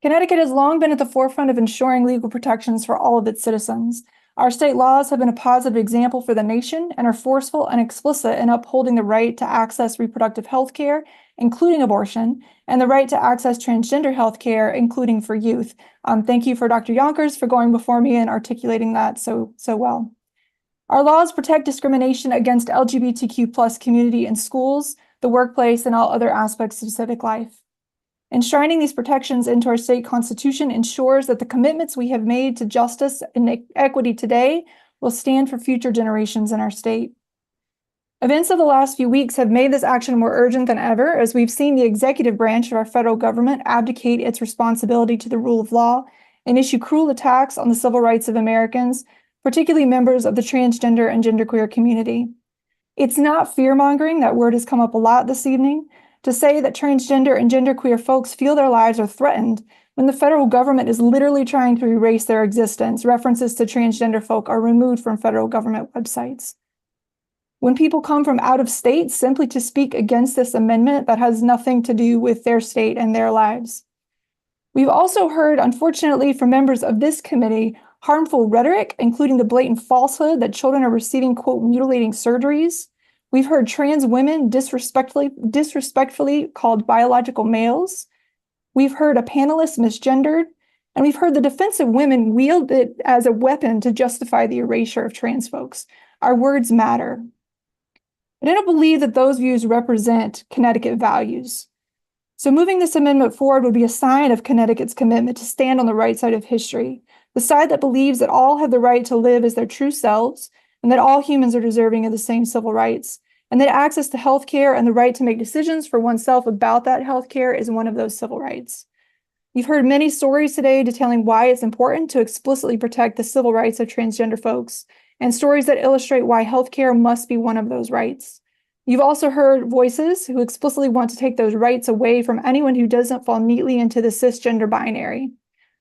Connecticut has long been at the forefront of ensuring legal protections for all of its citizens. Our state laws have been a positive example for the nation and are forceful and explicit in upholding the right to access reproductive health care, including abortion, and the right to access transgender health care, including for youth. Thank you for Dr. Yonkers for going before me and articulating that so well. Our laws protect discrimination against LGBTQ+ community in schools, the workplace, and all other aspects of civic life. Enshrining these protections into our state constitution ensures that the commitments we have made to justice and equity today will stand for future generations in our state. Events of the last few weeks have made this action more urgent than ever, as we've seen the executive branch of our federal government abdicate its responsibility to the rule of law and issue cruel attacks on the civil rights of Americans, particularly members of the transgender and genderqueer community. It's not fear-mongering, that word has come up a lot this evening, to say that transgender and genderqueer folks feel their lives are threatened when the federal government is literally trying to erase their existence. References to transgender folk are removed from federal government websites. When people come from out of state simply to speak against this amendment that has nothing to do with their state and their lives. We've also heard, unfortunately, from members of this committee, harmful rhetoric, including the blatant falsehood that children are receiving, quote, mutilating surgeries. We've heard trans women disrespectfully called biological males. We've heard a panelist misgendered, and we've heard the defense of women wield it as a weapon to justify the erasure of trans folks. Our words matter. But I don't believe that those views represent Connecticut values. So moving this amendment forward would be a sign of Connecticut's commitment to stand on the right side of history, the side that believes that all have the right to live as their true selves, and that all humans are deserving of the same civil rights, and that access to health care and the right to make decisions for oneself about that health care is one of those civil rights. You've heard many stories today detailing why it's important to explicitly protect the civil rights of transgender folks, and stories that illustrate why healthcare must be one of those rights. You've also heard voices who explicitly want to take those rights away from anyone who doesn't fall neatly into the cisgender binary.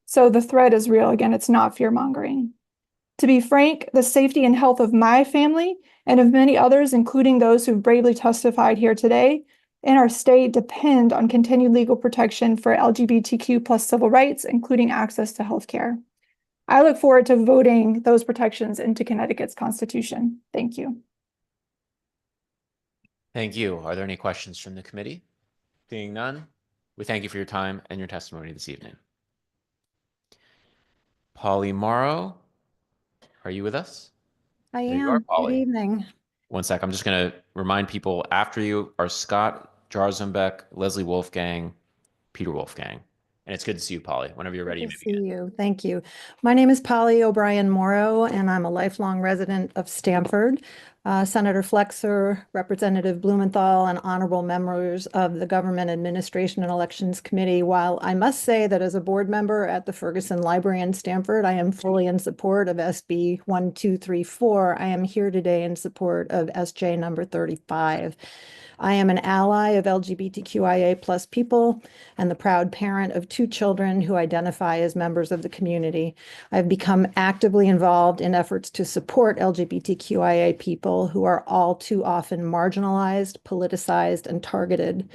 So the threat is real. Again, it's not fear-mongering. To be frank, the safety and health of my family and of many others, including those who've bravely testified here today, in our state depend on continued legal protection for LGBTQ+ civil rights, including access to healthcare. I look forward to voting those protections into Connecticut's Constitution. Thank you. Thank you. Are there any questions from the committee? Seeing none, we thank you for your time and your testimony this evening. Polly Morrow, are you with us? I There you are, am. Good Polly. evening. One sec. I'm just going to remind people after you are Scott Jarzenbeck, Leslie Wolfgang, Peter Wolfgang. And it's good to see you, Polly. Whenever you're ready, you Good may to begin. see you. Thank you. My name is Polly O'Brien Morrow, and I'm a lifelong resident of Stamford. Senator Flexer, Representative Blumenthal, and honorable members of the Government Administration and Elections Committee. While I must say that as a board member at the Ferguson Library in Stamford, I am fully in support of SB 1234. I am here today in support of SJ number 35. I am an ally of LGBTQIA+ people and the proud parent of 2 children who identify as members of the community. I've become actively involved in efforts to support LGBTQIA people who are all too often marginalized, politicized, and targeted.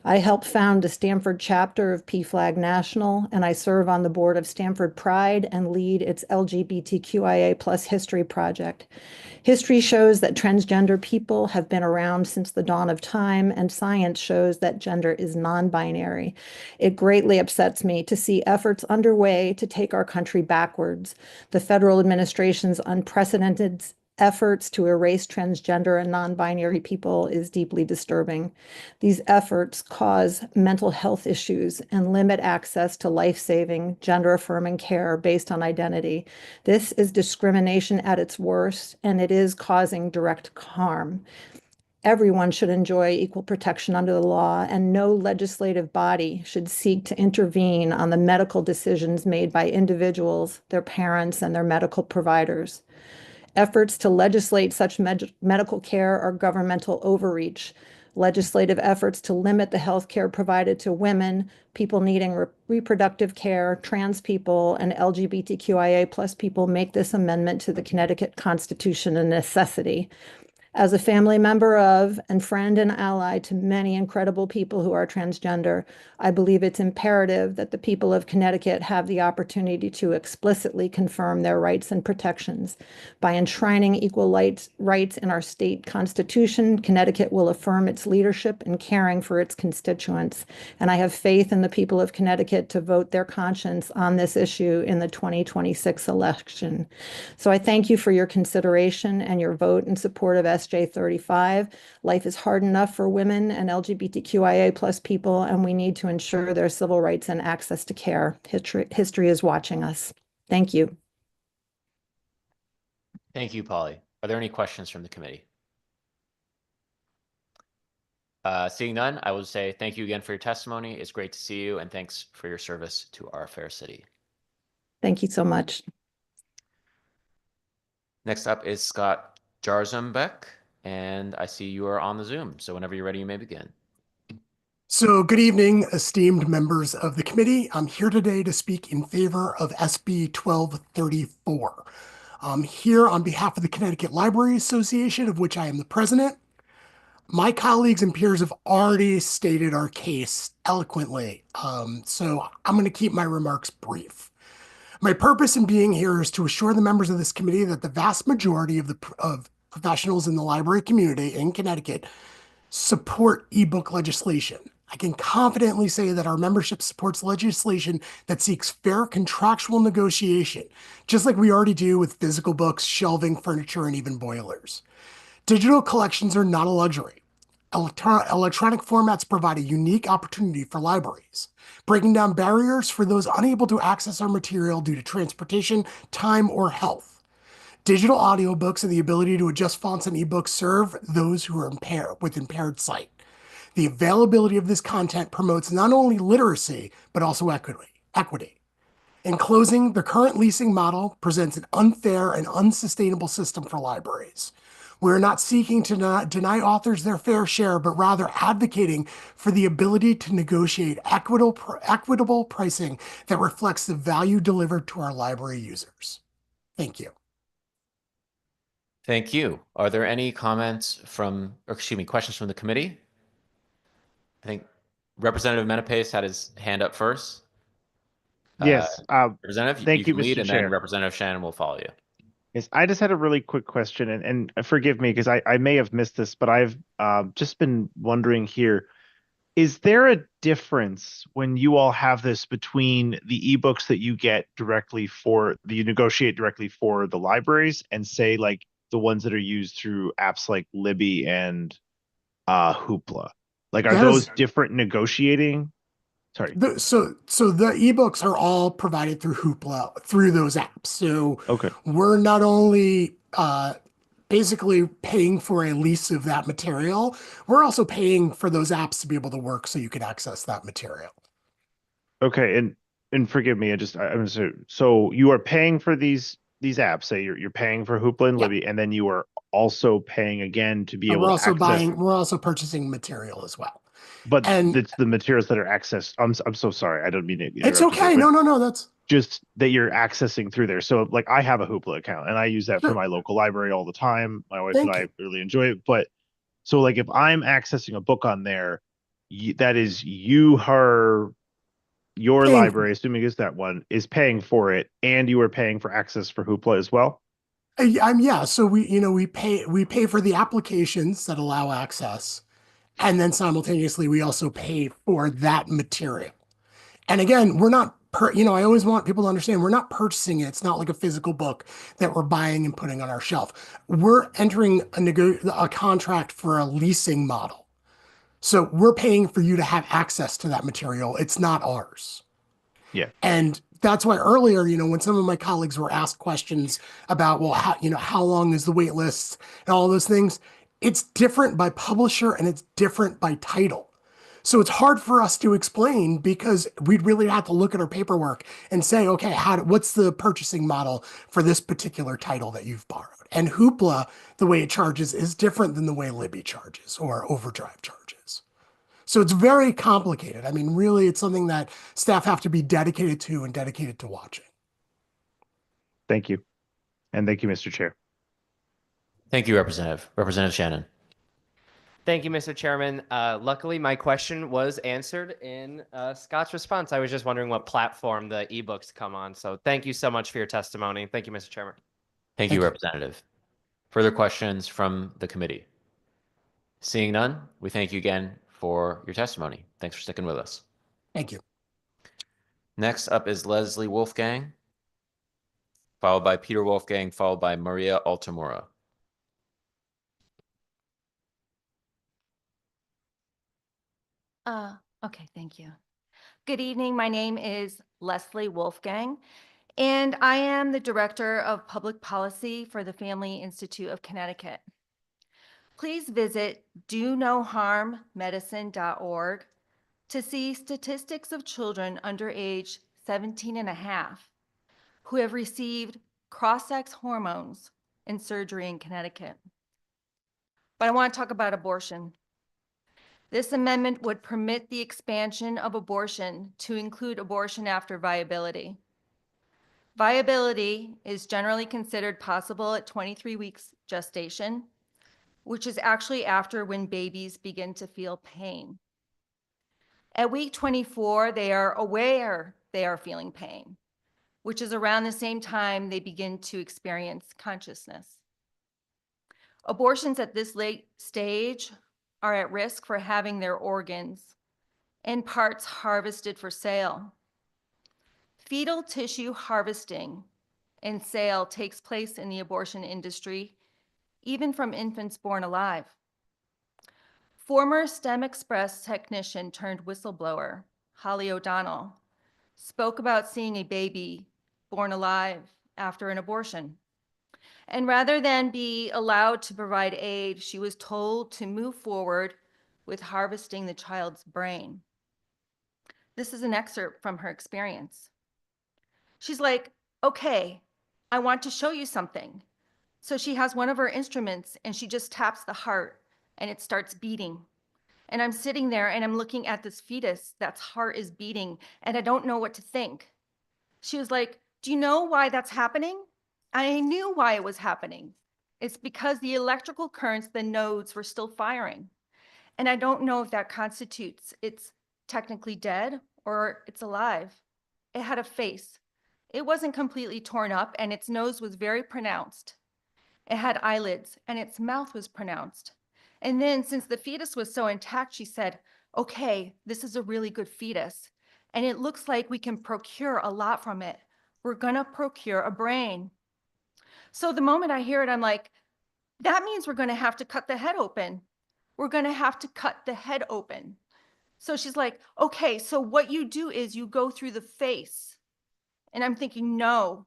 I helped found the Stamford chapter of PFLAG National, and I serve on the board of Stamford Pride and lead its LGBTQIA+ History Project. History shows that transgender people have been around since the dawn of time, and science shows that gender is non-binary. It greatly upsets me to see efforts underway to take our country backwards. The federal administration's unprecedented efforts to erase transgender and non-binary people is deeply disturbing. These efforts cause mental health issues and limit access to life-saving, gender-affirming care based on identity. This is discrimination at its worst, and it is causing direct harm. Everyone should enjoy equal protection under the law, and no legislative body should seek to intervene on the medical decisions made by individuals, their parents, and their medical providers. Efforts to legislate such medical care are governmental overreach. Legislative efforts to limit the health care provided to women, people needing reproductive care, trans people, and LGBTQIA+ people make this amendment to the Connecticut Constitution a necessity. As a family member of and friend and ally to many incredible people who are transgender, I believe it's imperative that the people of Connecticut have the opportunity to explicitly confirm their rights and protections. By enshrining equal rights in our state constitution, Connecticut will affirm its leadership in caring for its constituents. And I have faith in the people of Connecticut to vote their conscience on this issue in the 2026 election. So I thank you for your consideration and your vote in support of SJ 35. Life is hard enough for women and LGBTQIA+ people, and we need to ensure their civil rights and access to care. History is watching us. Thank you. Thank you, Polly. Are there any questions from the committee? Seeing none, I will say thank you again for your testimony. It's great to see you, and thanks for your service to our fair city. Thank you so much. Next up is Scott Jarzombek, and I see you are on the Zoom. So whenever you're ready, you may begin. So good evening, esteemed members of the committee. I'm here today to speak in favor of SB 1234. I'm here on behalf of the Connecticut Library Association, of which I am the president. My colleagues and peers have already stated our case eloquently, so I'm going to keep my remarks brief. My purpose in being here is to assure the members of this committee that the vast majority of professionals in the library community in Connecticut support ebook legislation. I can confidently say that our membership supports legislation that seeks fair contractual negotiation, just like we already do with physical books, shelving, furniture, and even boilers. Digital collections are not a luxury. Electronic formats provide a unique opportunity for libraries, breaking down barriers for those unable to access our material due to transportation, time, or health. Digital audiobooks and the ability to adjust fonts and ebooks serve those who are impaired sight. The availability of this content promotes not only literacy, but also equity. In closing, the current leasing model presents an unfair and unsustainable system for libraries. We're not seeking to deny authors their fair share, but rather advocating for the ability to negotiate equitable pricing that reflects the value delivered to our library users. Thank you. Thank you. Are there any questions from the committee? I think Representative Menapace had his hand up first. Yes. Representative, thank you, can lead, Mr. and Chair. then Representative Shannon will follow you. Yes, I just had a really quick question, and forgive me because I may have missed this, but I've just been wondering here. Is there a difference when you all have this between the ebooks that you get you negotiate directly for the libraries and say like the ones that are used through apps like Libby and Hoopla? Like, are those different negotiating? Sorry. So the ebooks are all provided through Hoopla through those apps. So okay, we're not only basically paying for a lease of that material. We're also paying for those apps to be able to work so you can access that material. Okay, and forgive me, so you are paying for these apps. Say you're paying for Hoopla and Yeah. Libby, and then you are also paying again to be We're able to also access. we're also purchasing material as well. But And it's the materials that are accessed. I'm so sorry. I don't mean to it's interrupt you there, okay. but No, that's just that you're accessing through there. So like I have a Hoopla account and I use that for Sure. my local library all the time. My wife Thank and I you. really enjoy it. But so like if I'm accessing a book on there, that is your Paying- library, assuming it's that one, is paying for it, and you are paying for access for Hoopla as well. Yeah. So we pay for the applications that allow access, and then simultaneously we also pay for that material. And again, we're not I always want people to understand we're not purchasing it. It's not like a physical book that we're buying and putting on our shelf. We're entering a contract for a leasing model. So we're paying for you to have access to that material. It's not ours. Yeah. And that's why earlier, when some of my colleagues were asked questions about, well, how long is the wait list and all those things, it's different by publisher and it's different by title. So it's hard for us to explain because we'd really have to look at our paperwork and say, okay, what's the purchasing model for this particular title that you've borrowed? And Hoopla, the way it charges is different than the way Libby charges or Overdrive charges. So it's very complicated. I mean, really, it's something that staff have to be dedicated to and dedicated to watching. Thank you. And thank you, Mr. Chair. Thank you, Representative. Representative Shannon. Thank you, Mr. Chairman. Luckily, my question was answered in Scott's response. I was just wondering what platform the ebooks come on. So thank you so much for your testimony. Thank you, Mr. Chairman. Thank you, Representative. Further questions from the committee? Seeing none, we thank you again for your testimony. Thanks for sticking with us. Thank you. Next up is Leslie Wolfgang, followed by Peter Wolfgang, followed by Maria Altamura. Okay, thank you. Good evening. My name is Leslie Wolfgang, and I am the Director of Public Policy for the Family Institute of Connecticut. Please visit donoharmmedicine.org to see statistics of children under age 17 and a half who have received cross-sex hormones and surgery in Connecticut. But I want to talk about abortion. This amendment would permit the expansion of abortion to include abortion after viability. Viability is generally considered possible at 23 weeks gestation, which is actually after when babies begin to feel pain. At week 24, they are aware they are feeling pain, which is around the same time they begin to experience consciousness. Abortions at this late stage are at risk for having their organs and parts harvested for sale. Fetal tissue harvesting and sale takes place in the abortion industry, even from infants born alive. Former STEM Express technician turned whistleblower, Holly O'Donnell, spoke about seeing a baby born alive after an abortion. And rather than be allowed to provide aid, she was told to move forward with harvesting the child's brain. This is an excerpt from her experience. She's like, okay, I want to show you something. So she has one of her instruments and she just taps the heart and it starts beating. And I'm sitting there and I'm looking at this fetus that's heart is beating and I don't know what to think. She was like, do you know why that's happening? I knew why it was happening. It's because the electrical currents, the nodes were still firing. And I don't know if that constitutes it's technically dead or it's alive. It had a face. It wasn't completely torn up and its nose was very pronounced. It had eyelids and its mouth was pronounced. And then since the fetus was so intact, she said, okay, this is a really good fetus. And it looks like we can procure a lot from it. We're gonna procure a brain. So the moment I hear it, I'm like, that means we're gonna have to cut the head open. We're gonna have to cut the head open. So she's like, okay, so what you do is you go through the face. And I'm thinking, no,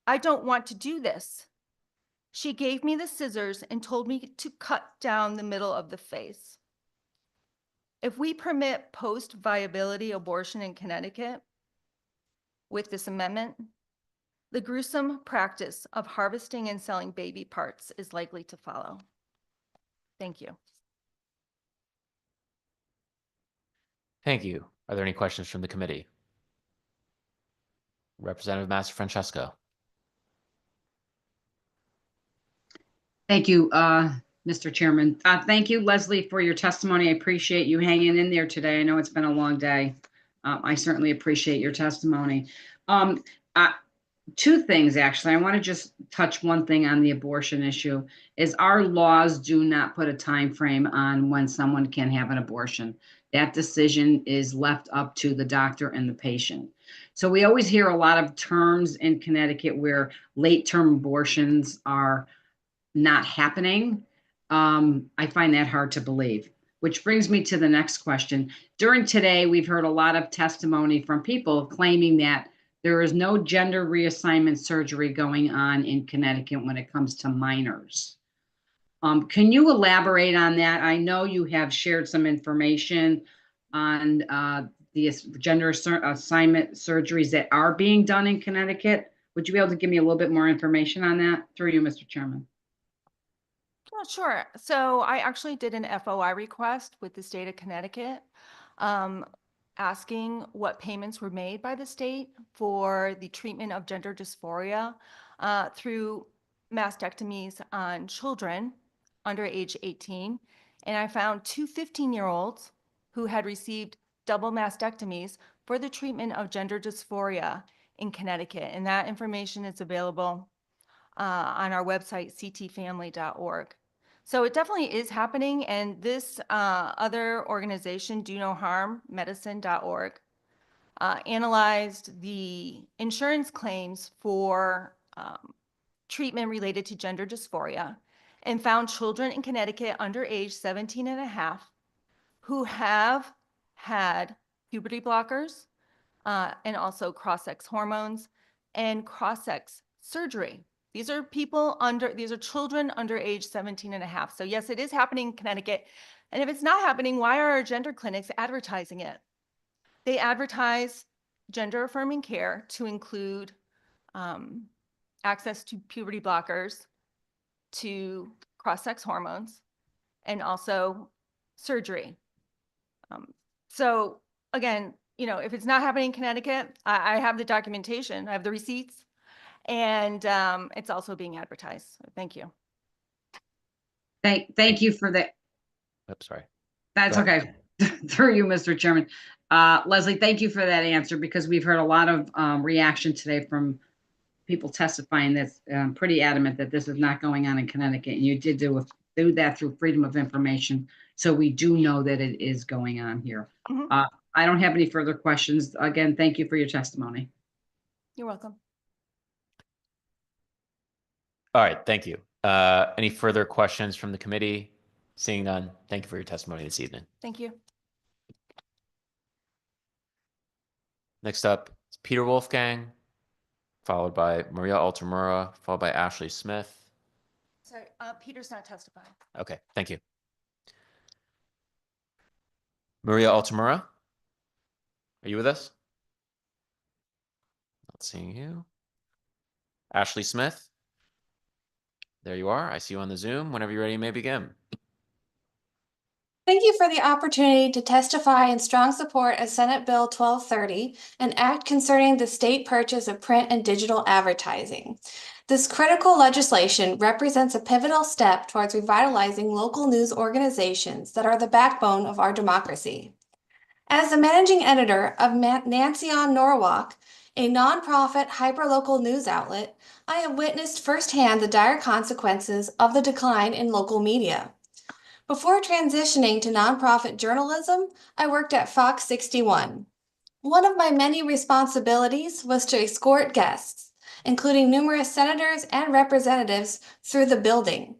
I don't want to do this. She gave me the scissors and told me to cut down the middle of the face. If we permit post-viability abortion in Connecticut with this amendment, the gruesome practice of harvesting and selling baby parts is likely to follow. Thank you. Thank you. Are there any questions from the committee? Representative Master Francesco. Thank you, Mr. Chairman. Thank you, Leslie, for your testimony. I appreciate you hanging in there today. I know it's been a long day. I certainly appreciate your testimony. Two things, actually. I want to just touch one thing on the abortion issue, is our laws do not put a time frame on when someone can have an abortion. That decision is left up to the doctor and the patient. So we always hear a lot of terms in Connecticut where late-term abortions are not happening. I find that hard to believe, which brings me to the next question. During today, we've heard a lot of testimony from people claiming that there is no gender reassignment surgery going on in Connecticut when it comes to minors. Can you elaborate on that? I know you have shared some information on the gender assignment surgeries that are being done in Connecticut. Would you be able to give me a little bit more information on that? Through you, Mr. Chairman. Oh, sure. So I actually did an FOI request with the state of Connecticut, asking what payments were made by the state for the treatment of gender dysphoria through mastectomies on children under age 18. And I found two 15-year-olds who had received double mastectomies for the treatment of gender dysphoria in Connecticut. And that information is available on our website, ctfamily.org. So it definitely is happening. And this other organization, Do No Harm Medicine.org, analyzed the insurance claims for treatment related to gender dysphoria and found children in Connecticut under age 17 and a half who have had puberty blockers and also cross-sex hormones and cross-sex surgery. These are children under age 17 and a half. So yes, it is happening in Connecticut. And if it's not happening, why are our gender clinics advertising it? They advertise gender affirming care to include access to puberty blockers, to cross-sex hormones, and also surgery. So again, if it's not happening in Connecticut, I have the documentation, I have the receipts, and it's also being advertised. So thank you. Thank you for that. Oops, sorry. That's okay. Through you, Mr. Chairman. Leslie, thank you for that answer, because we've heard a lot of reaction today from people testifying that's pretty adamant that this is not going on in Connecticut. And you did do that through Freedom of Information. So we do know that it is going on here. Mm-hmm. I don't have any further questions. Again, thank you for your testimony. You're welcome. All right, thank you. Any further questions from the committee? Seeing none, thank you for your testimony this evening. Thank you. Next up is Peter Wolfgang, followed by Maria Altamura, followed by Ashley Smith. Sorry, Peter's not testifying. Okay, thank you. Maria Altamura, are you with us? Not seeing you. Ashley Smith, there you are. I see you on the Zoom. Whenever you're ready, you may begin. Thank you for the opportunity to testify in strong support of Senate Bill 1230, an act concerning the state purchase of print and digital advertising. This critical legislation represents a pivotal step towards revitalizing local news organizations that are the backbone of our democracy. As the managing editor of Nancy on Norwalk, a nonprofit hyperlocal news outlet, I have witnessed firsthand the dire consequences of the decline in local media. Before transitioning to nonprofit journalism, I worked at Fox 61. One of my many responsibilities was to escort guests, including numerous senators and representatives, through the building.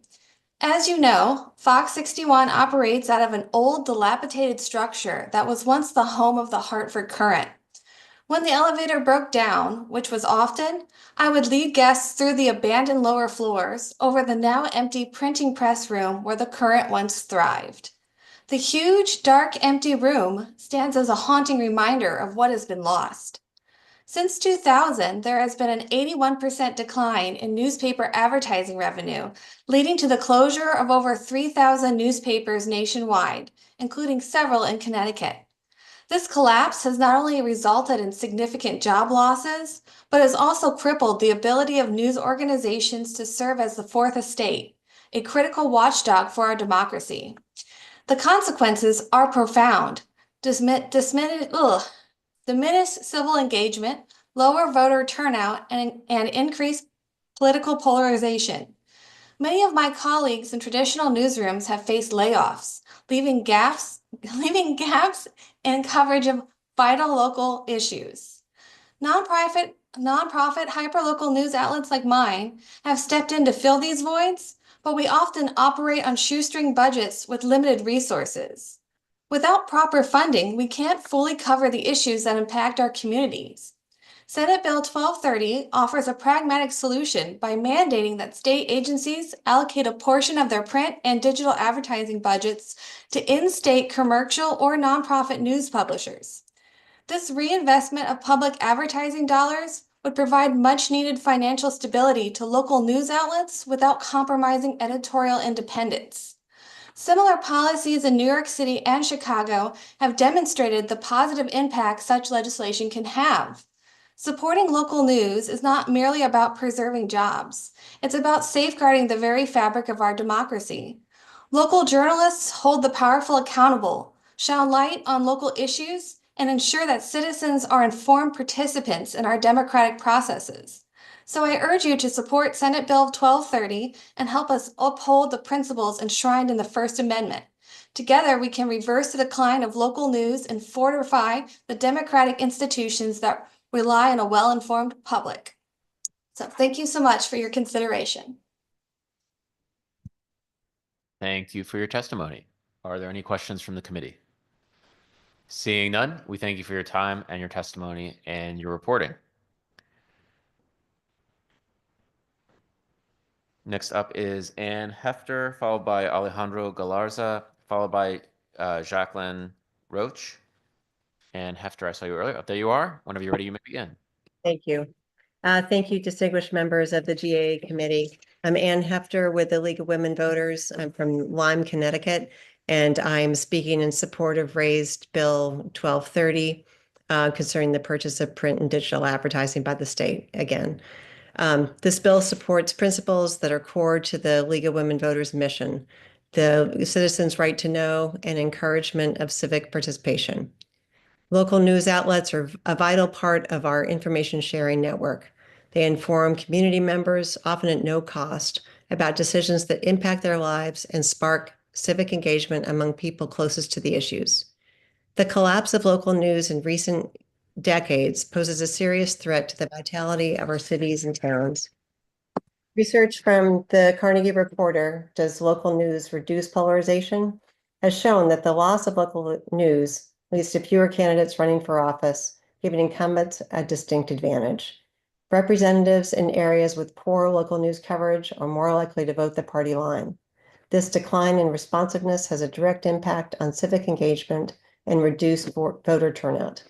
As you know, Fox 61 operates out of an old, dilapidated structure that was once the home of the Hartford Courant. When the elevator broke down, which was often, I would lead guests through the abandoned lower floors over the now empty printing press room where the current once thrived. The huge, dark, empty room stands as a haunting reminder of what has been lost. Since 2000, there has been an 81% decline in newspaper advertising revenue, leading to the closure of over 3,000 newspapers nationwide, including several in Connecticut. This collapse has not only resulted in significant job losses, but has also crippled the ability of news organizations to serve as the fourth estate, a critical watchdog for our democracy. The consequences are profound. Diminished civil engagement, lower voter turnout, and increased political polarization. Many of my colleagues in traditional newsrooms have faced layoffs, leaving gaps in coverage of vital local issues. Nonprofit hyperlocal news outlets like mine have stepped in to fill these voids, but we often operate on shoestring budgets with limited resources. Without proper funding, we can't fully cover the issues that impact our communities. Senate Bill 1230 offers a pragmatic solution by mandating that state agencies allocate a portion of their print and digital advertising budgets to in-state commercial or nonprofit news publishers. This reinvestment of public advertising dollars would provide much-needed financial stability to local news outlets without compromising editorial independence. Similar policies in New York City and Chicago have demonstrated the positive impact such legislation can have. Supporting local news is not merely about preserving jobs. It's about safeguarding the very fabric of our democracy. Local journalists hold the powerful accountable, shine light on local issues, and ensure that citizens are informed participants in our democratic processes. So I urge you to support Senate Bill 1230 and help us uphold the principles enshrined in the First Amendment. Together, we can reverse the decline of local news and fortify the democratic institutions that rely on a well-informed public. So thank you so much for your consideration. Thank you for your testimony. Are there any questions from the committee? Seeing none, we thank you for your time and your testimony and your reporting. Next up is Ann Hefter, followed by Alejandro Galarza, followed by Jacqueline Roach. Ann Hefter, I saw you earlier. Oh, there you are. Whenever you're ready, you may begin. Thank you. Thank you, distinguished members of the GAA committee. I'm Ann Hefter with the League of Women Voters. I'm from Lyme, Connecticut, and I'm speaking in support of raised Bill 1230 concerning the purchase of print and digital advertising by the state again. This bill supports principles that are core to the League of Women Voters mission, the citizens' right to know and encouragement of civic participation. Local news outlets are a vital part of our information sharing network. They inform community members, often at no cost, about decisions that impact their lives and spark civic engagement among people closest to the issues. The collapse of local news in recent decades poses a serious threat to the vitality of our cities and towns. Research from the Carnegie Reporter, Does Local News Reduce Polarization?, has shown that the loss of local news leads to fewer candidates running for office, giving incumbents a distinct advantage. Representatives in areas with poor local news coverage are more likely to vote the party line. This decline in responsiveness has a direct impact on civic engagement and reduced voter turnout.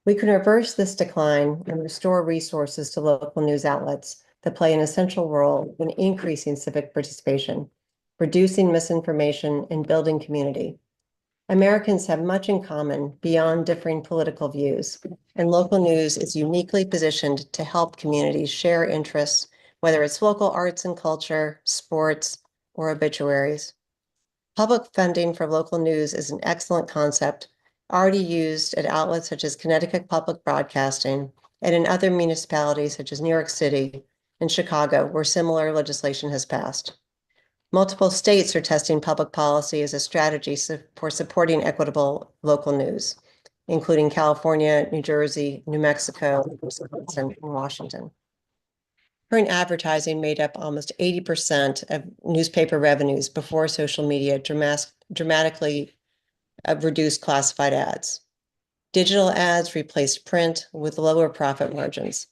We can reverse this decline and restore resources to local news outlets that play an essential role in increasing civic participation, reducing misinformation, and building community. Americans have much in common beyond differing political views, and local news is uniquely positioned to help communities share interests, whether it's local arts and culture, sports, or obituaries. Public funding for local news is an excellent concept, already used at outlets such as Connecticut Public Broadcasting and in other municipalities such as New York City and Chicago, where similar legislation has passed. Multiple states are testing public policy as a strategy for supporting equitable local news, including California, New Jersey, New Mexico, Wisconsin, and Washington. Print advertising made up almost 80% of newspaper revenues before social media dramatically reduced classified ads. Digital ads replaced print with lower profit margins.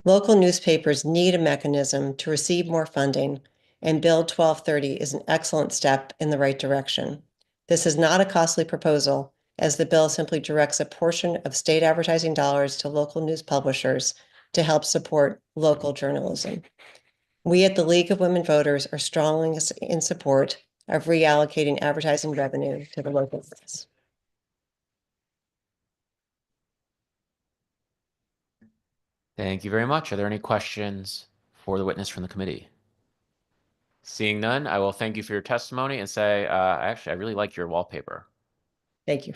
Local newspapers need a mechanism to receive more funding, and Bill 1230 is an excellent step in the right direction. This is not a costly proposal, as the bill simply directs a portion of state advertising dollars to local news publishers to help support local journalism. We at the League of Women Voters are strongly in support of reallocating advertising revenue to the local press. Thank you very much. Are there any questions for the witness from the committee? Seeing none, I will thank you for your testimony and say, actually, I really like your wallpaper. Thank you.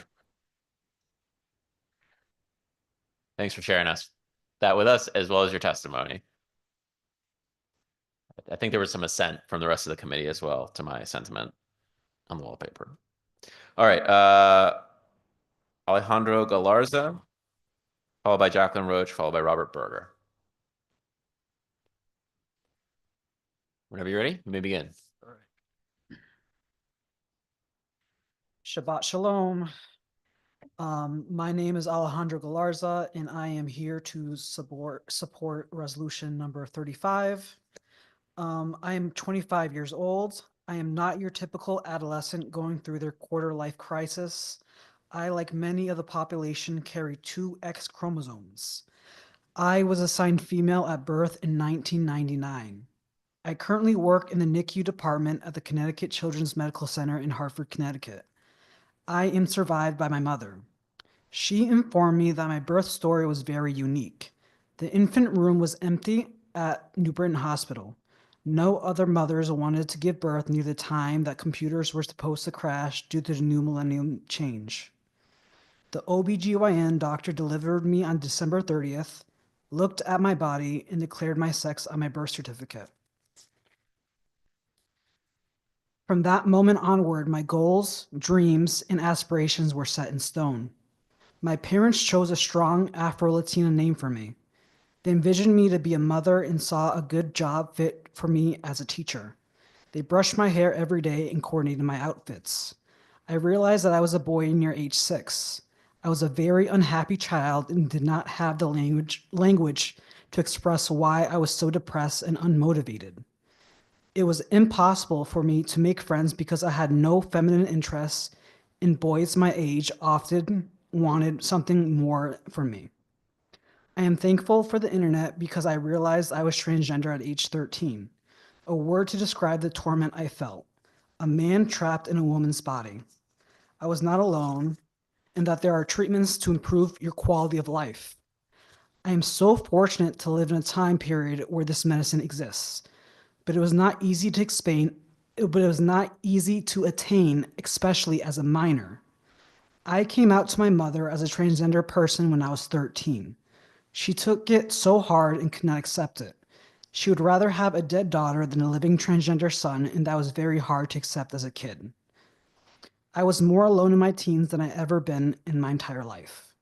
Thanks for sharing that with us, as well as your testimony. I think there was some assent from the rest of the committee as well to my sentiment on the wallpaper. All right, Alejandro Galarza, followed by Jacqueline Roach, followed by Robert Berger. Whenever you're ready, you may begin. Shabbat Shalom. My name is Alejandro Galarza, and I am here to support resolution number 35. I am 25 years old. I am not your typical adolescent going through their quarter life crisis. I, like many of the population, carry 2 X chromosomes. I was assigned female at birth in 1999. I currently work in the NICU department at the Connecticut Children's Medical Center in Hartford, Connecticut. I am survived by my mother. She informed me that my birth story was very unique. The infant room was empty at New Britain Hospital. No other mothers wanted to give birth near the time that computers were supposed to crash due to the new millennium change. The OBGYN doctor delivered me on December 30th, looked at my body, and declared my sex on my birth certificate. From that moment onward, my goals, dreams, and aspirations were set in stone. My parents chose a strong Afro-Latina name for me. They envisioned me to be a mother and saw a good job fit for me as a teacher. They brushed my hair every day and coordinated my outfits. I realized that I was a boy near age 6. I was a very unhappy child and did not have the language to express why I was so depressed and unmotivated. It was impossible for me to make friends because I had no feminine interests, and boys my age often wanted something more from me. I am thankful for the internet because I realized I was transgender at age 13, a word to describe the torment I felt, a man trapped in a woman's body. I was not alone, and that there are treatments to improve your quality of life. I am so fortunate to live in a time period where this medicine exists, but it was not easy to explain, but it was not easy to attain, especially as a minor. I came out to my mother as a transgender person when I was 13. She took it so hard and could not accept it. She would rather have a dead daughter than a living transgender son, and that was very hard to accept as a kid. I was more alone in my teens than I ever been in my entire life.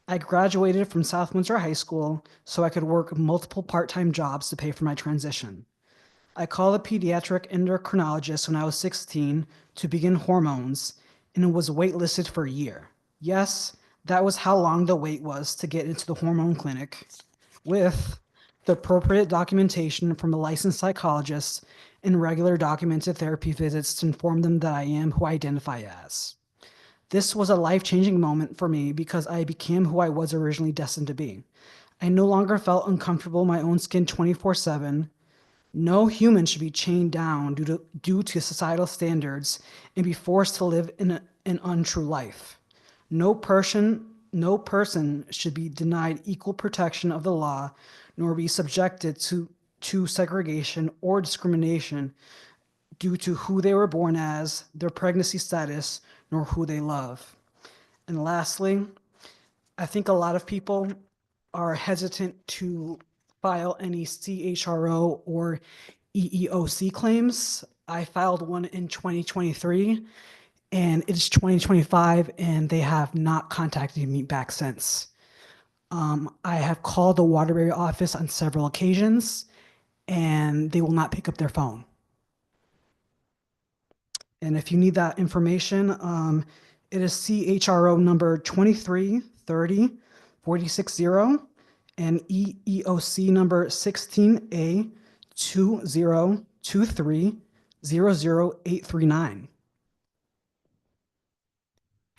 I graduated from South Windsor High School so I could work multiple part-time jobs to pay for my transition. I called a pediatric endocrinologist when I was 16 to begin hormones, and was waitlisted for a year. Yes, that was how long the wait was to get into the hormone clinic, with the appropriate documentation from a licensed psychologist and regular documented therapy visits to inform them that I am who I identify as. This was a life-changing moment for me because I became who I was originally destined to be. I no longer felt uncomfortable in my own skin 24/7. No human should be chained down due to societal standards and be forced to live in an untrue life. No person should be denied equal protection of the law, nor be subjected to segregation or discrimination due to who they were born as, their pregnancy status, nor who they love. And lastly, I think a lot of people are hesitant to file any CHRO or EEOC claims. I filed one in 2023, and it's 2025, and they have not contacted me back since. I have called the Waterbury office on several occasions, and they will not pick up their phone. And if you need that information, It is CHRO number 2330-460 and EEOC number 16A2023-00839.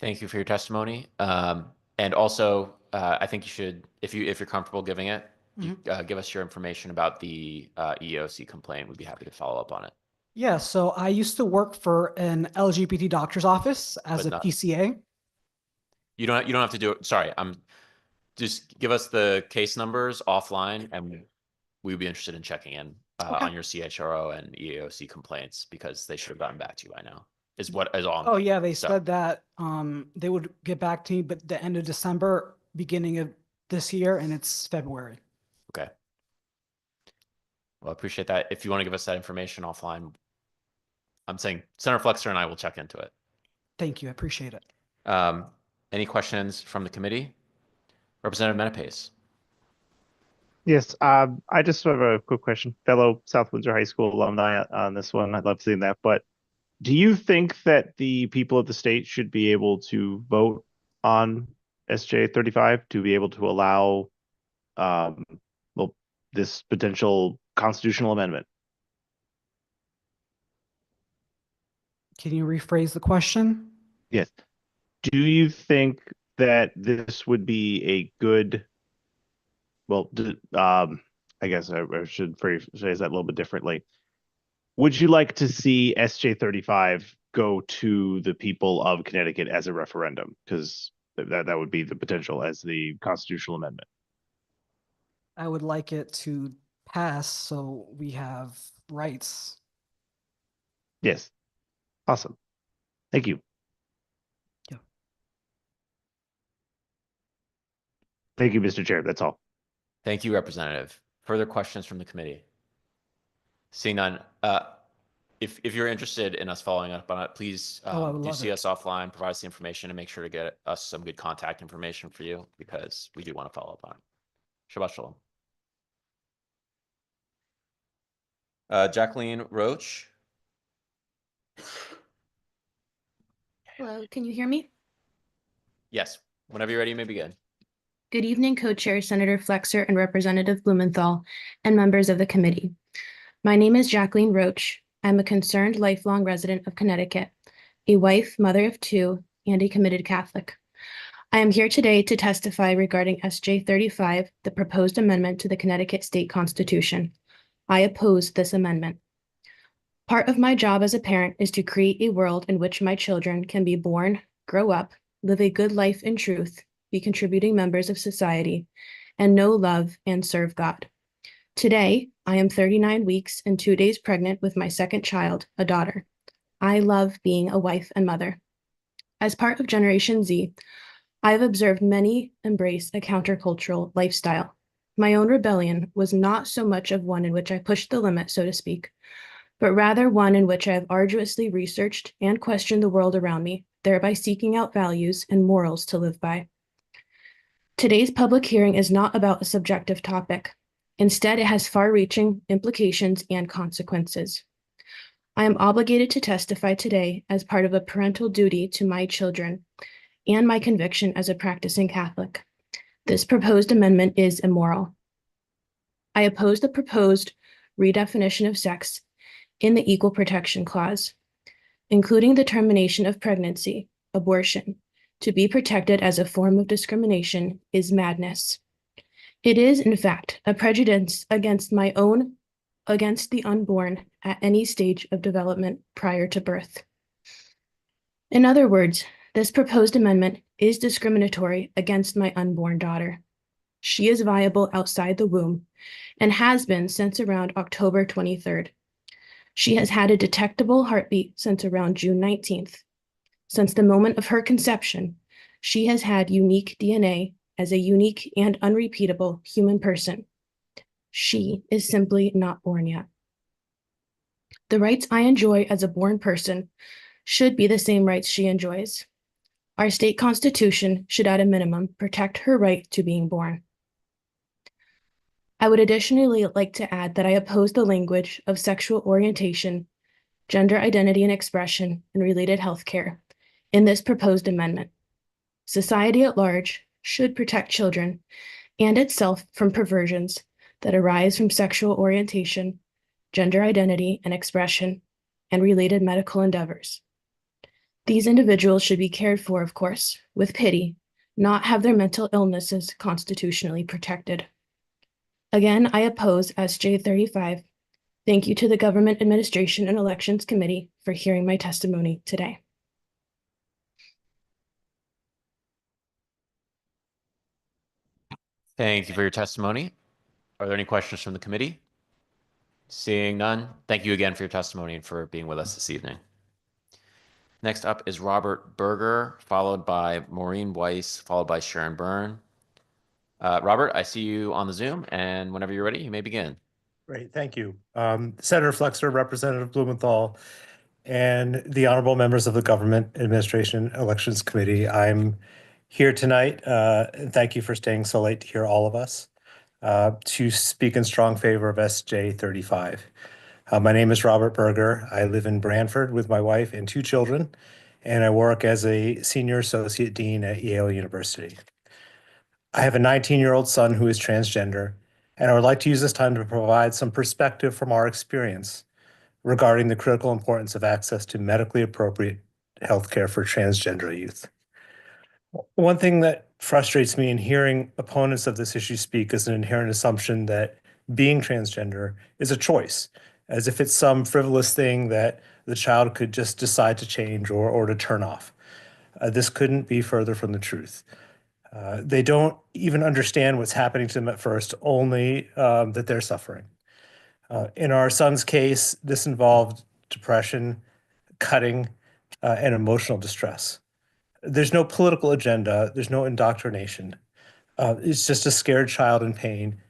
Thank you for your testimony. And also, I think you should, if you're comfortable giving it, give us your information about the EEOC complaint. We'd be happy to follow up on it. Yeah, so I used to work for an LGBT doctor's office as But a PCA. You don't have to do it. Sorry, just give us the case numbers offline, and we'd be interested in checking in on your CHRO and EEOC complaints, because they should have gotten back to you by now. Is all. Oh yeah, they said that they would get back to me, but the end of December, beginning of this year, and it's February. Okay. Well, I appreciate that. If you want to give us that information offline, I'm saying Senator Flexer and I will check into it. Thank you, I appreciate it. Any questions from the committee? Representative Menapace. Yes, I just have a quick question. Fellow South Windsor High School alumni on this one. I'd love to see that. But do you think that the people of the state should be able to vote on SJ 35 to be able to allow this potential constitutional amendment? Can you rephrase the question? Yes. Do you think that this would be a good, I guess I should phrase that a little bit differently. Would you like to see SJ 35 go to the people of Connecticut as a referendum? Because that would be the potential as the constitutional amendment. I would like it to pass so we have rights. Yes. Awesome. Thank you. Yeah. Thank you, Mr. Chair. That's all. Thank you, Representative. Further questions from the committee? Seeing none, if you're interested in us following up on it, please do see us offline, provide us the information, and make sure to get us some good contact information for you, because we do want to follow up on it. Shabbat Shalom. Jacqueline Roach. Hello, can you hear me? Yes, whenever you're ready, you may begin. Good evening, Co-Chair Senator Flexer and Representative Blumenthal and members of the committee. My name is Jacqueline Roach. I'm a concerned lifelong resident of Connecticut, a wife, mother of two, and a committed Catholic. I am here today to testify regarding SJ 35, the proposed amendment to the Connecticut State Constitution. I oppose this amendment. Part of my job as a parent is to create a world in which my children can be born, grow up, live a good life in truth, be contributing members of society, and know, love, and serve God. Today, I am 39 weeks and 2 days pregnant with my second child, a daughter. I love being a wife and mother. As part of Generation Z, I have observed many embrace a countercultural lifestyle. My own rebellion was not so much of one in which I pushed the limit, so to speak, but rather one in which I have arduously researched and questioned the world around me, thereby seeking out values and morals to live by. Today's public hearing is not about a subjective topic. Instead, it has far-reaching implications and consequences. I am obligated to testify today as part of a parental duty to my children and my conviction as a practicing Catholic. This proposed amendment is immoral. I oppose the proposed redefinition of sex in the Equal Protection Clause, including the termination of pregnancy, abortion, to be protected as a form of discrimination is madness. It is, in fact, a prejudice against the unborn at any stage of development prior to birth. In other words, this proposed amendment is discriminatory against my unborn daughter. She is viable outside the womb and has been since around October 23rd. She has had a detectable heartbeat since around June 19th. Since the moment of her conception, she has had unique DNA as a unique and unrepeatable human person. She is simply not born yet. The rights I enjoy as a born person should be the same rights she enjoys. Our state constitution should at a minimum protect her right to being born. I would additionally like to add that I oppose the language of sexual orientation, gender identity and expression, and related healthcare in this proposed amendment. Society at large should protect children and itself from perversions that arise from sexual orientation, gender identity and expression, and related medical endeavors. These individuals should be cared for, of course, with pity, not have their mental illnesses constitutionally protected. Again, I oppose SJ 35. Thank you to the Government Administration and Elections Committee for hearing my testimony today. Thank you for your testimony. Are there any questions from the committee? Seeing none, thank you again for your testimony and for being with us this evening. Next up is Robert Berger, followed by Maureen Weiss, followed by Sharon Byrne. Robert, I see you on the Zoom, and whenever you're ready, you may begin. Great, thank you. Senator Flexer, Representative Blumenthal, and the honorable members of the Government Administration Elections Committee. I'm here tonight, and thank you for staying so late to hear all of us, to speak in strong favor of SJ 35. My name is Robert Berger. I live in Brantford with my wife and 2 children, and I work as a senior associate dean at Yale University. I have a 19-year-old son who is transgender, and I would like to use this time to provide some perspective from our experience regarding the critical importance of access to medically appropriate healthcare for transgender youth. One thing that frustrates me in hearing opponents of this issue speak is an inherent assumption that being transgender is a choice, as if it's some frivolous thing that the child could just decide to change or to turn off. This couldn't be further from the truth. They don't even understand what's happening to them at first, only that they're suffering. In our son's case, this involved depression, cutting, and emotional distress. There's no political agenda. There's no indoctrination. It's just a scared child in pain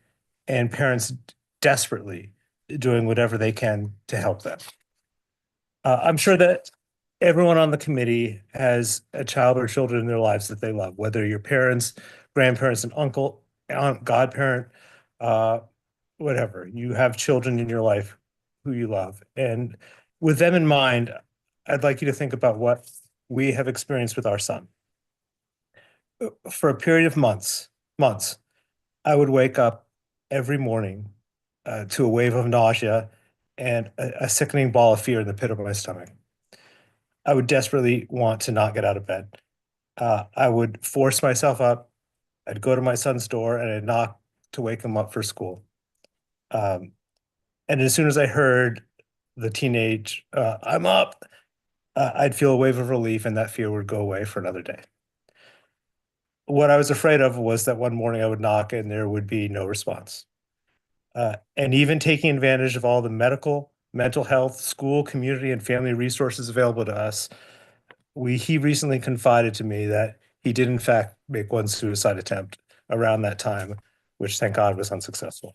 and parents desperately doing whatever they can to help them. I'm sure that everyone on the committee has a child or children in their lives that they love, whether your parents, grandparents, an uncle, aunt, godparent, whatever. You have children in your life who you love. And with them in mind, I'd like you to think about what we have experienced with our son. For a period of months, I would wake up every morning to a wave of nausea and a sickening ball of fear in the pit of my stomach. I would desperately want to not get out of bed. I would force myself up. I'd go to my son's door and I'd knock to wake him up for school. And as soon as I heard the teenage, I'm up, I'd feel a wave of relief and that fear would go away for another day. What I was afraid of was that one morning I would knock and there would be no response. And even taking advantage of all the medical, mental health, school, community, and family resources available to us, he recently confided to me that he did in fact make one suicide attempt around that time, which thank God was unsuccessful.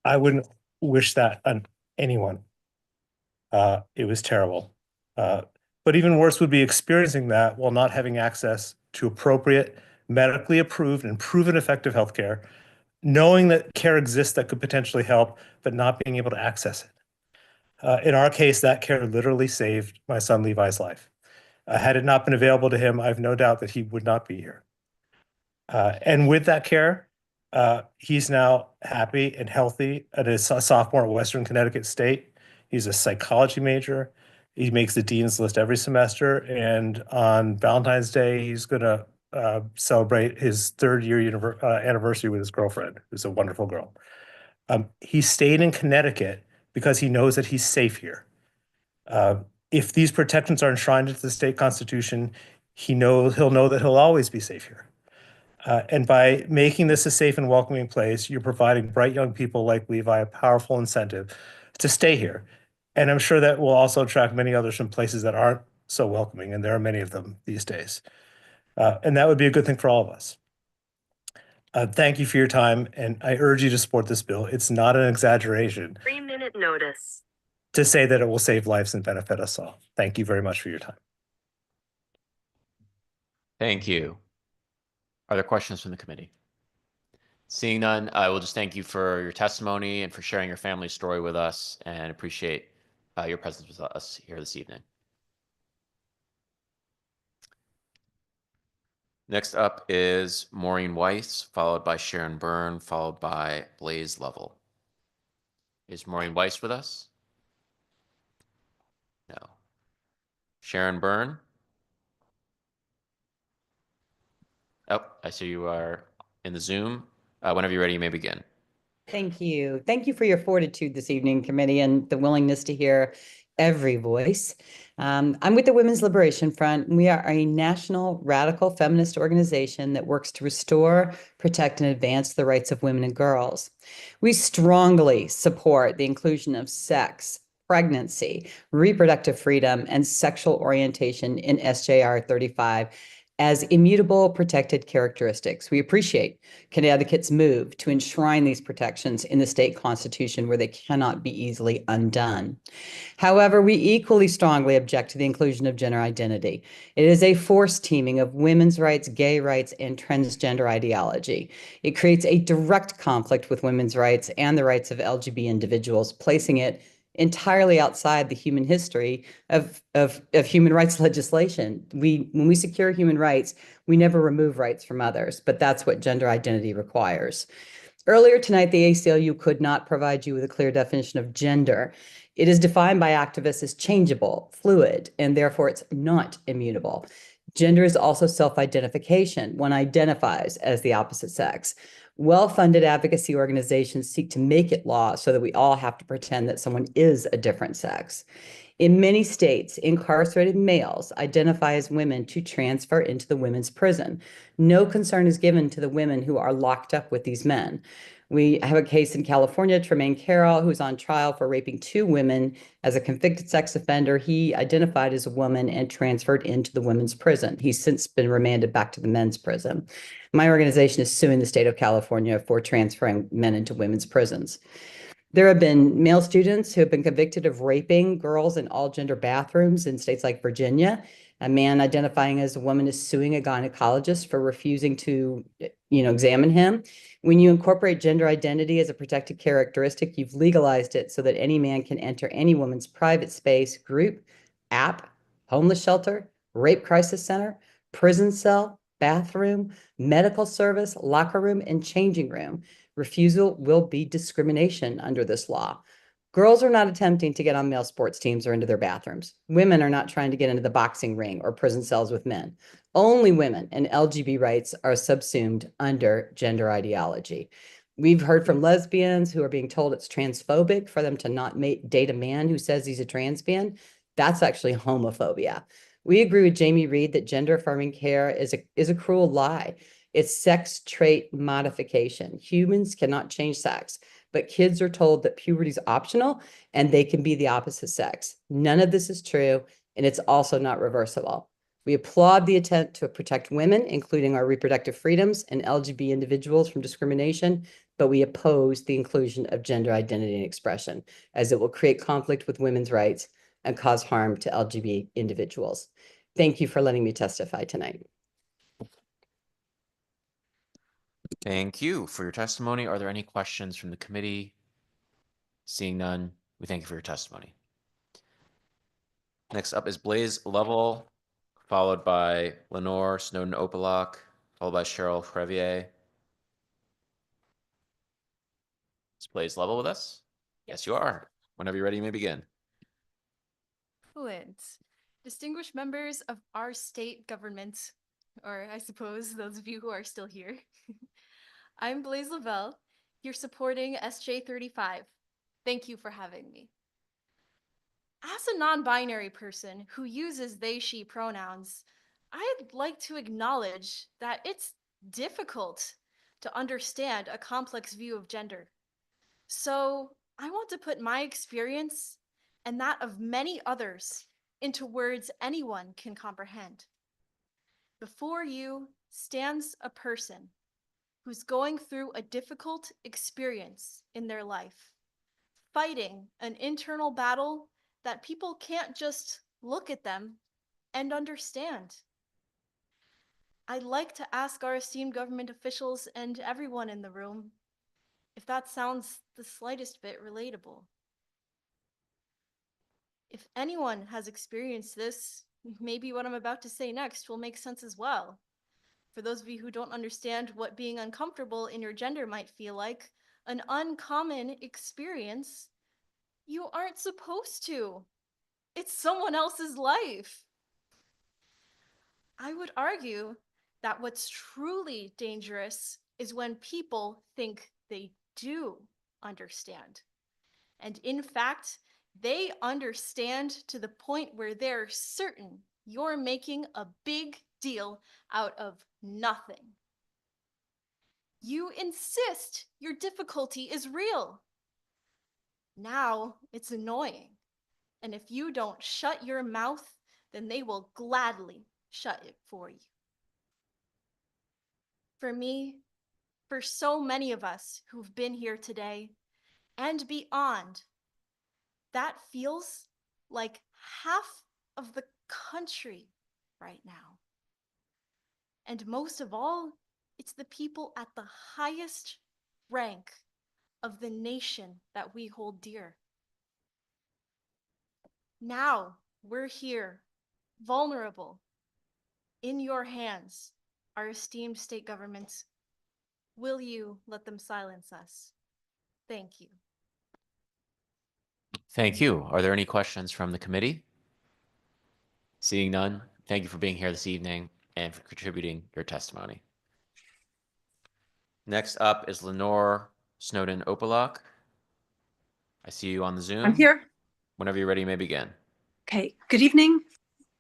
I wouldn't wish that on anyone. It was terrible. But even worse would be experiencing that while not having access to appropriate, medically approved and proven effective healthcare, knowing that care exists that could potentially help, but not being able to access it. In our case, that care literally saved my son Levi's life. Had it not been available to him, I have no doubt that he would not be here. And with that care, he's now happy and healthy at a sophomore at Western Connecticut State. He's a psychology major. He makes the dean's list every semester. And on Valentine's Day, he's going to celebrate his 3rd year anniversary with his girlfriend, who's a wonderful girl. He stayed in Connecticut because he knows that he's safe here. If these protections are enshrined into the state constitution, he'll know that he'll always be safe here. And by making this a safe and welcoming place, you're providing bright young people like Levi a powerful incentive to stay here. And I'm sure that will also attract many others from places that aren't so welcoming, and there are many of them these days. And that would be a good thing for all of us. Thank you for your time, and I urge you to support this bill. It's not an exaggeration 3-minute notice to say that it will save lives and benefit us all. Thank you very much for your time. Thank you. Are there questions from the committee? Seeing none, I will just thank you for your testimony and for sharing your family story with us, and appreciate your presence with us here this evening. Next up is Maureen Weiss, followed by Sharon Byrne, followed by Blaze Level. Is Maureen Weiss with us? No. Sharon Byrne? Oh, I see you are in the Zoom. Whenever you're ready, you may begin. Thank you. Thank you for your fortitude this evening, committee, and the willingness to hear every voice. I'm with the Women's Liberation Front, and we are a national radical feminist organization that works to restore, protect, and advance the rights of women and girls. We strongly support the inclusion of sex, pregnancy, reproductive freedom, and sexual orientation in SJR 35 as immutable protected characteristics. We appreciate Connecticut's move to enshrine these protections in the state constitution where they cannot be easily undone. However, we equally strongly object to the inclusion of gender identity. It is a forced teaming of women's rights, gay rights, and transgender ideology. It creates a direct conflict with women's rights and the rights of LGBT individuals, placing it entirely outside the human history of human rights legislation. When we secure human rights, we never remove rights from others, but that's what gender identity requires. Earlier tonight, the ACLU could not provide you with a clear definition of gender. It is defined by activists as changeable, fluid, and therefore it's not immutable. Gender is also self-identification. One identifies as the opposite sex. Well-funded advocacy organizations seek to make it law so that we all have to pretend that someone is a different sex. In many states, incarcerated males identify as women to transfer into the women's prison. No concern is given to the women who are locked up with these men. We have a case in California, Tremaine Carroll, who's on trial for raping 2 women as a convicted sex offender. He identified as a woman and transferred into the women's prison. He's since been remanded back to the men's prison. My organization is suing the state of California for transferring men into women's prisons. There have been male students who have been convicted of raping girls in all gender bathrooms in states like Virginia. A man identifying as a woman is suing a gynecologist for refusing to, examine him. When you incorporate gender identity as a protected characteristic, you've legalized it so that any man can enter any woman's private space, group, app, homeless shelter, rape crisis center, prison cell, bathroom, medical service, locker room, and changing room. Refusal will be discrimination under this law. Girls are not attempting to get on male sports teams or into their bathrooms. Women are not trying to get into the boxing ring or prison cells with men. Only women and LGBT rights are subsumed under gender ideology. We've heard from lesbians who are being told it's transphobic for them to not date a man who says he's a trans man. That's actually homophobia. We agree with Jamie Reed that gender affirming care is a cruel lie. It's sex trait modification. Humans cannot change sex, but kids are told that puberty is optional and they can be the opposite sex. None of this is true, and it's also not reversible. We applaud the attempt to protect women, including our reproductive freedoms and LGBT individuals from discrimination, but we oppose the inclusion of gender identity and expression, as it will create conflict with women's rights and cause harm to LGBT individuals. Thank you for letting me testify tonight. Thank you for your testimony. Are there any questions from the committee? Seeing none, we thank you for your testimony. Next up is Blaze Level, followed by Lenore Snowden Opalock, followed by Cheryl Crevier. Is Blaze Level with us? Yes, you are. Whenever you're ready, you may begin. Excellent. Distinguished members of our state government, or I suppose those of you who are still here. I'm Blaze Lavelle, here supporting SJ 35. Thank you for having me. As a non-binary person who uses they, she pronouns, I'd like to acknowledge that it's difficult to understand a complex view of gender. So I want to put my experience and that of many others into words anyone can comprehend. Before you stands a person who's going through a difficult experience in their life, fighting an internal battle that people can't just look at them and understand. I'd like to ask our esteemed government officials and everyone in the room if that sounds the slightest bit relatable. If anyone has experienced this, maybe what I'm about to say next will make sense as well. For those of you who don't understand what being uncomfortable in your gender might feel like, an uncommon experience, you aren't supposed to. It's someone else's life. I would argue that what's truly dangerous is when people think they do understand. And in fact, they understand to the point where they're certain you're making a big deal out of nothing. You insist your difficulty is real. Now it's annoying. And if you don't shut your mouth, then they will gladly shut it for you. For me, for so many of us who've been here today and beyond, that feels like half of the country right now. And most of all, it's the people at the highest rank of the nation that we hold dear. Now we're here, vulnerable, in your hands, our esteemed state governments. Will you let them silence us? Thank you. Thank you. Are there any questions from the committee? Seeing none, thank you for being here this evening and for contributing your testimony. Next up is Lenore Snowden Opalak. I see you on the Zoom. I'm here. Whenever you're ready, you may begin. Okay, good evening,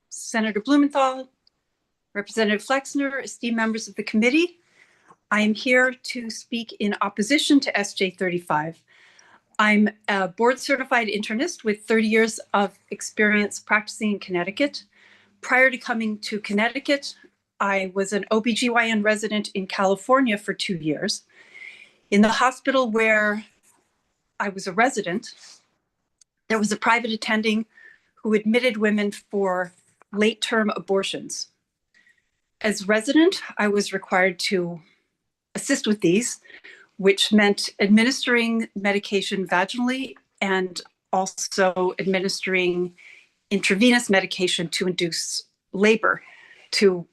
Senator Blumenthal, Representative Flexner, esteemed members of the committee. I am here to speak in opposition to SJ 35. I'm a board certified internist with 30 years of experience practicing in Connecticut. Prior to coming to Connecticut, I was an OBGYN resident in California for 2 years. In the hospital where I was a resident, there was a private attending who admitted women for late-term abortions. As resident, I was required to assist with these, which meant administering medication vaginally and also administering intravenous medication to induce labor to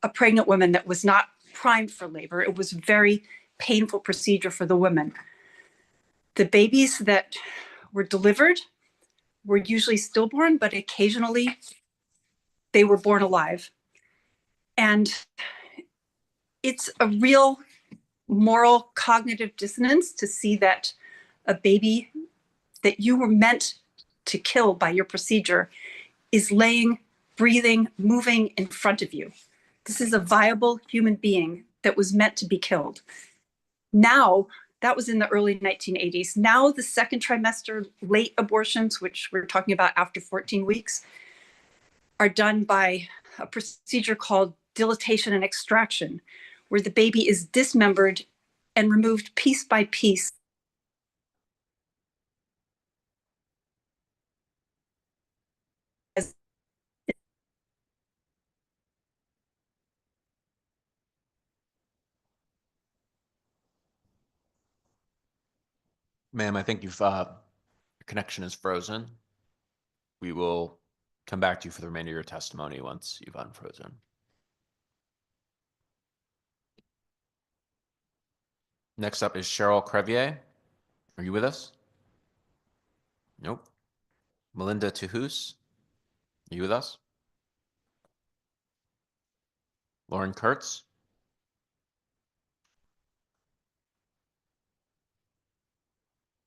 a pregnant woman that was not primed for labor. It was a very painful procedure for the women. The babies that were delivered were usually stillborn, but occasionally they were born alive. And it's a real moral cognitive dissonance to see that a baby that you were meant to kill by your procedure is laying, breathing, moving in front of you. This is a viable human being that was meant to be killed. Now, that was in the early 1980s. Now the second trimester late abortions, which we're talking about after 14 weeks, are done by a procedure called dilatation and extraction, where the baby is dismembered and removed piece by piece. Ma'am, I think your connection is frozen. We will come back to you for the remainder of your testimony once you've unfrozen. Next up is Cheryl Crevier. Are you with us? Nope. Melinda Tuhus. Are you with us? Lauren Kurtz.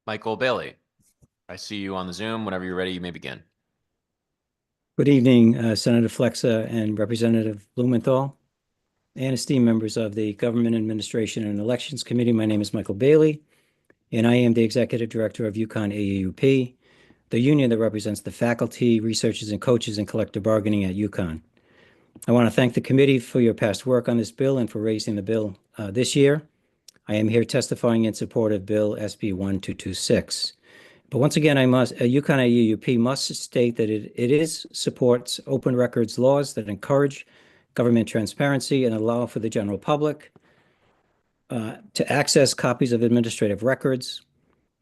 Michael Bailey. I see you on the Zoom. Whenever you're ready, you may begin. Good evening, Senator Flexa and Representative Blumenthal, and esteemed members of the Government Administration and Elections Committee. My name is Michael Bailey, and I am the Executive Director of UConn AAUP, the union that represents the faculty, researchers, and coaches in collective bargaining at UConn. I want to thank the committee for your past work on this bill and for raising the bill this year. I am here testifying in support of Bill SB 1226. But once again, UConn AAUP must state that it supports open records laws that encourage government transparency and allow for the general public to access copies of administrative records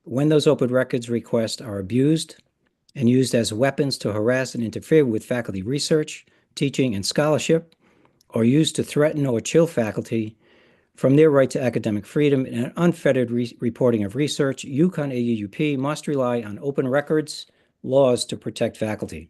when those open records requests are abused and used as weapons to harass and interfere with faculty research, teaching, and scholarship, or used to threaten or chill faculty from their right to academic freedom and unfettered reporting of research, UConn AUUP must rely on open records laws to protect faculty.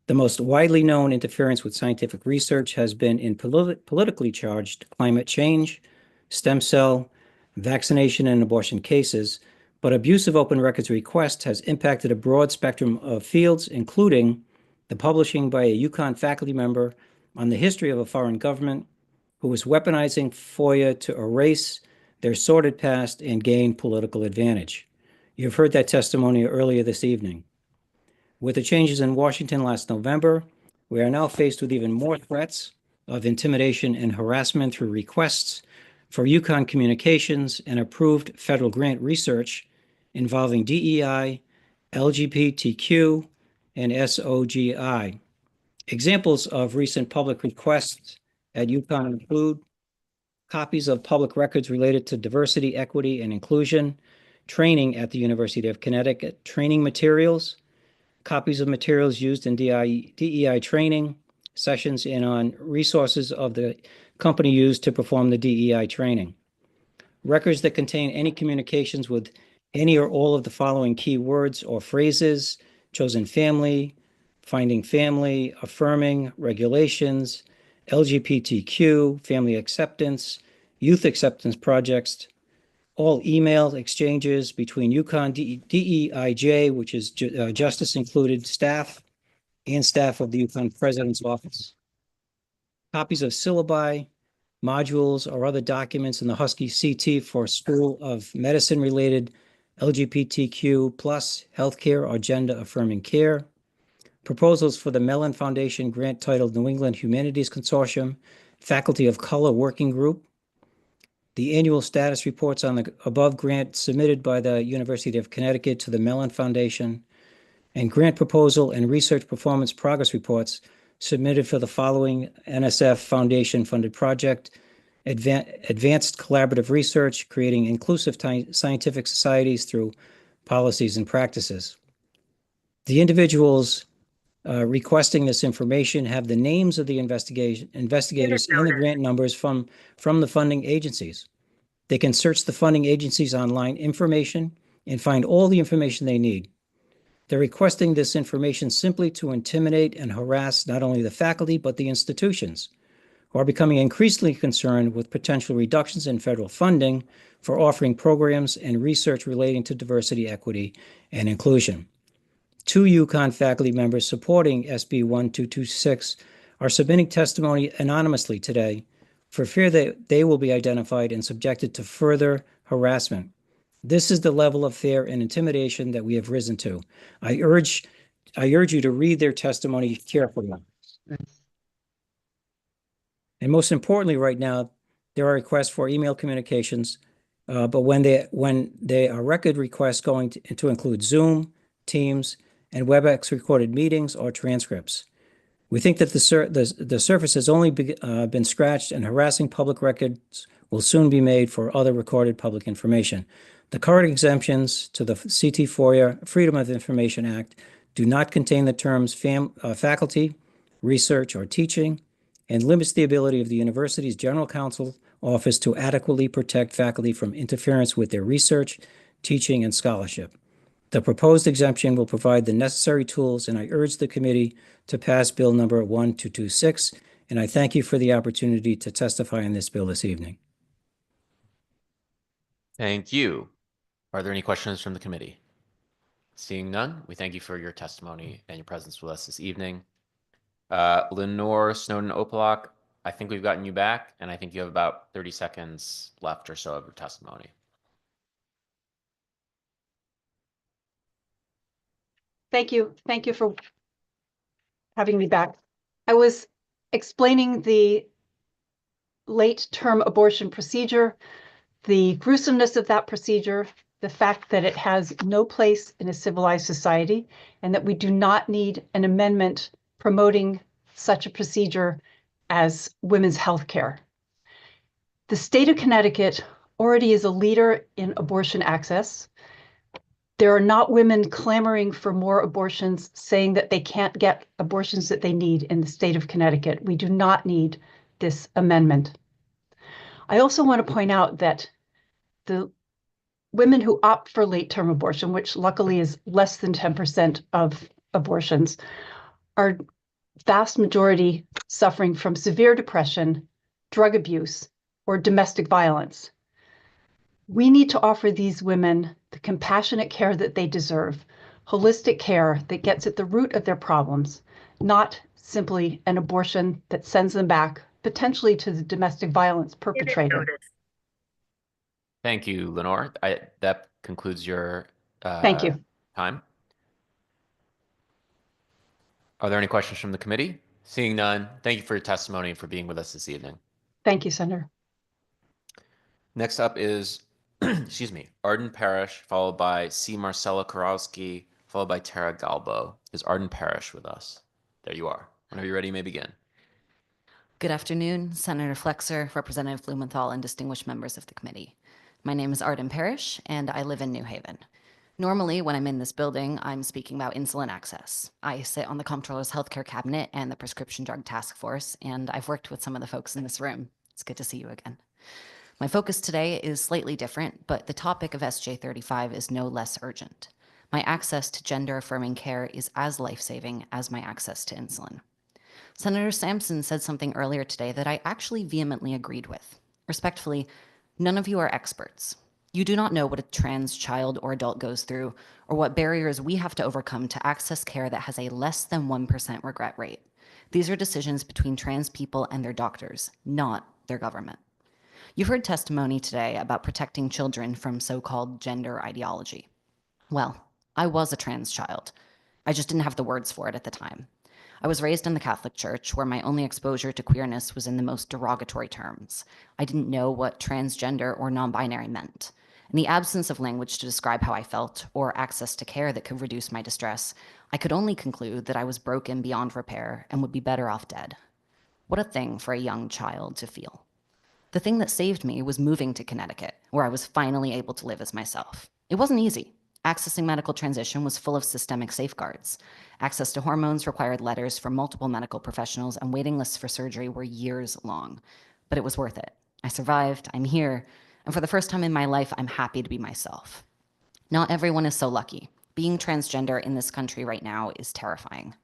The most widely known interference with scientific research has been in politically charged climate change, stem cell, vaccination, and abortion cases, but abuse of open records requests has impacted a broad spectrum of fields, including the publishing by a UConn faculty member on the history of a foreign government who was weaponizing FOIA to erase their sordid past and gain political advantage. You've heard that testimony earlier this evening. With the changes in Washington last November, we are now faced with even more threats of intimidation and harassment through requests for UConn communications and approved federal grant research involving DEI, LGBTQ, and SOGI. Examples of recent public requests at UConn include copies of public records related to diversity, equity, and inclusion, training at the University of Connecticut, training materials, copies of materials used in DEI training sessions, and on resources of the company used to perform the DEI training. Records that contain any communications with any or all of the following keywords or phrases: chosen family, finding family, affirming, regulations, LGBTQ, family acceptance, youth acceptance projects, all email exchanges between UConn DEIJ, which is Justice Included staff, and staff of the UConn President's Office. Copies of syllabi, modules, or other documents in the Husky CT for School of Medicine-related LGBTQ plus healthcare or gender-affirming care. Proposals for the Mellon Foundation grant titled New England Humanities Consortium, Faculty of Color Working Group. The annual status reports on the above grant submitted by the University of Connecticut to the Mellon Foundation, and grant proposal and research performance progress reports submitted for the following NSF Foundation-funded project: Advanced Collaborative Research, Creating Inclusive Scientific Societies Through Policies and Practices. The individuals requesting this information have the names of the investigators and the grant numbers from the funding agencies. They can search the funding agencies' online information and find all the information they need. They're requesting this information simply to intimidate and harass not only the faculty, but the institutions, who are becoming increasingly concerned with potential reductions in federal funding for offering programs and research relating to diversity, equity, and inclusion. 2 UConn faculty members supporting SB 1226 are submitting testimony anonymously today for fear that they will be identified and subjected to further harassment. This is the level of fear and intimidation that we have risen to. I urge you to read their testimony carefully. And most importantly, right now, there are requests for email communications, but when they are record requests going to include Zoom, Teams, and WebEx recorded meetings or transcripts. We think that the surface has only been scratched, and harassing public records will soon be made for other recorded public information. The current exemptions to the CT FOIA Freedom of Information Act do not contain the terms faculty, research, or teaching, and limits the ability of the university's general counsel office to adequately protect faculty from interference with their research, teaching, and scholarship. The proposed exemption will provide the necessary tools, and I urge the committee to pass Bill number 1226, and I thank you for the opportunity to testify on this bill this evening. Thank you. Are there any questions from the committee? Seeing none, we thank you for your testimony and your presence with us this evening. Lenore Snowden-Opalak, I think we've gotten you back, and I think you have about 30 seconds left or so of your testimony. Thank you. Thank you for having me back. I was explaining the late-term abortion procedure, the gruesomeness of that procedure, the fact that it has no place in a civilized society, and that we do not need an amendment promoting such a procedure as women's health care. The state of Connecticut already is a leader in abortion access. There are not women clamoring for more abortions, saying that they can't get abortions that they need in the state of Connecticut. We do not need this amendment. I also want to point out that the women who opt for late-term abortion, which luckily is less than 10% of abortions, are vast majority suffering from severe depression, drug abuse, or domestic violence. We need to offer these women the compassionate care that they deserve, holistic care that gets at the root of their problems, not simply an abortion that sends them back potentially to the domestic violence perpetrator. Thank you, Lenore. That concludes your Thank you. time. Are there any questions from the committee? Seeing none, thank you for your testimony and for being with us this evening. Thank you, Senator. Next up is, excuse me, Arden Parrish, followed by C. Marcella Kurowski, followed by Tara Galbo. Is Arden Parrish with us? There you are. Whenever you're ready, you may begin. Good afternoon, Senator Flexer, Representative Blumenthal, and distinguished members of the committee. My name is Arden Parrish, and I live in New Haven. Normally, when I'm in this building, I'm speaking about insulin access. I sit on the Comptroller's Healthcare Cabinet and the Prescription Drug Task Force, and I've worked with some of the folks in this room. It's good to see you again. My focus today is slightly different, but the topic of SJ 35 is no less urgent. My access to gender-affirming care is as life-saving as my access to insulin. Senator Sampson said something earlier today that I actually vehemently agreed with. Respectfully, none of you are experts. You do not know what a trans child or adult goes through, or what barriers we have to overcome to access care that has a less than 1% regret rate. These are decisions between trans people and their doctors, not their government. You've heard testimony today about protecting children from so-called gender ideology. Well, I was a trans child. I just didn't have the words for it at the time. I was raised in the Catholic Church, where my only exposure to queerness was in the most derogatory terms. I didn't know what transgender or non-binary meant. In the absence of language to describe how I felt, or access to care that could reduce my distress, I could only conclude that I was broken beyond repair and would be better off dead. What a thing for a young child to feel. The thing that saved me was moving to Connecticut, where I was finally able to live as myself. It wasn't easy. Accessing medical transition was full of systemic safeguards. Access to hormones required letters from multiple medical professionals, and waiting lists for surgery were years long. But it was worth it. I survived, I'm here, and for the first time in my life, I'm happy to be myself. Not everyone is so lucky. Being transgender in this country right now is terrifying.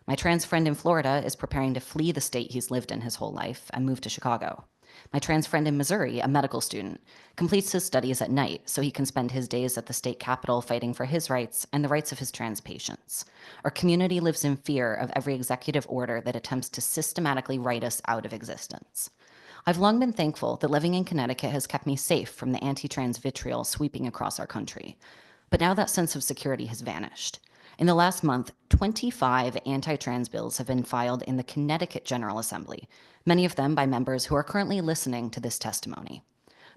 My trans friend in Florida is preparing to flee the state he's lived in his whole life and move to Chicago. My trans friend in Missouri, a medical student, completes his studies at night so he can spend his days at the state capitol fighting for his rights and the rights of his trans patients. Our community lives in fear of every executive order that attempts to systematically write us out of existence. I've long been thankful that living in Connecticut has kept me safe from the anti-trans vitriol sweeping across our country. But now that sense of security has vanished. In the last month, 25 anti-trans bills have been filed in the Connecticut General Assembly, many of them by members who are currently listening to this testimony.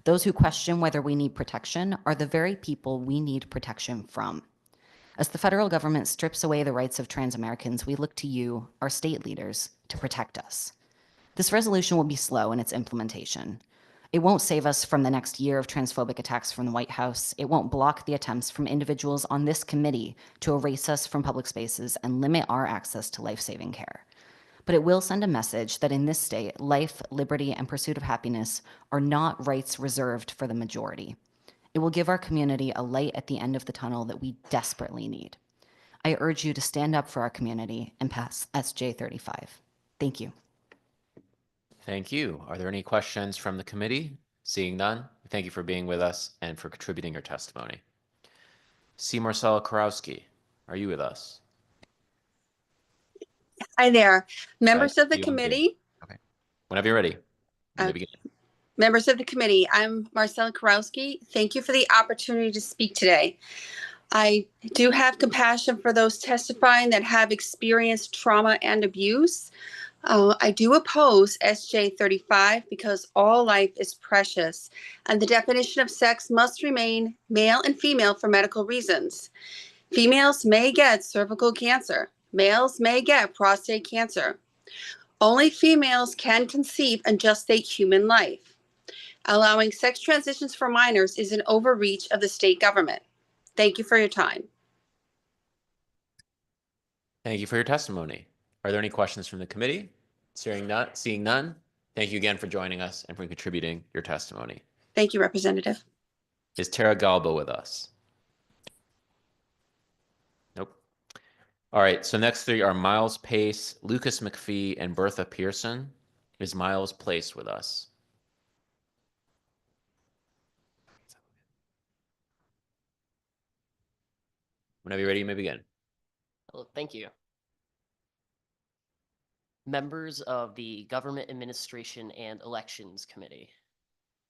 Those who question whether we need protection are the very people we need protection from. As the federal government strips away the rights of trans Americans, we look to you, our state leaders, to protect us. This resolution will be slow in its implementation. It won't save us from the next year of transphobic attacks from the White House. It won't block the attempts from individuals on this committee to erase us from public spaces and limit our access to life-saving care. But it will send a message that in this state, life, liberty, and pursuit of happiness are not rights reserved for the majority. It will give our community a light at the end of the tunnel that we desperately need. I urge you to stand up for our community and pass SJ 35. Thank you. Thank you. Are there any questions from the committee? Seeing none, thank you for being with us and for contributing your testimony. C. Marcella Kurowski, are you with us? Hi there, members Right, of the you on mute. committee. Okay. Whenever you're ready, you may begin. Members of the committee, I'm Marcella Kurowski. Thank you for the opportunity to speak today. I do have compassion for those testifying that have experienced trauma and abuse. I do oppose SJ 35 because all life is precious and the definition of sex must remain male and female for medical reasons. Females may get cervical cancer. Males may get prostate cancer. Only females can conceive and gestate human life. Allowing sex transitions for minors is an overreach of the state government. Thank you for your time. Thank you for your testimony. Are there any questions from the committee? Seeing none, thank you again for joining us and for contributing your testimony. Thank you, Representative. Is Tara Galbo with us? Nope. All right, so next three are Miles Pace, Lucas McPhee, and Bertha Pearson. Is Miles Pace with us? Whenever you're ready, you may begin. Hello, thank you. Members of the Government Administration and Elections Committee,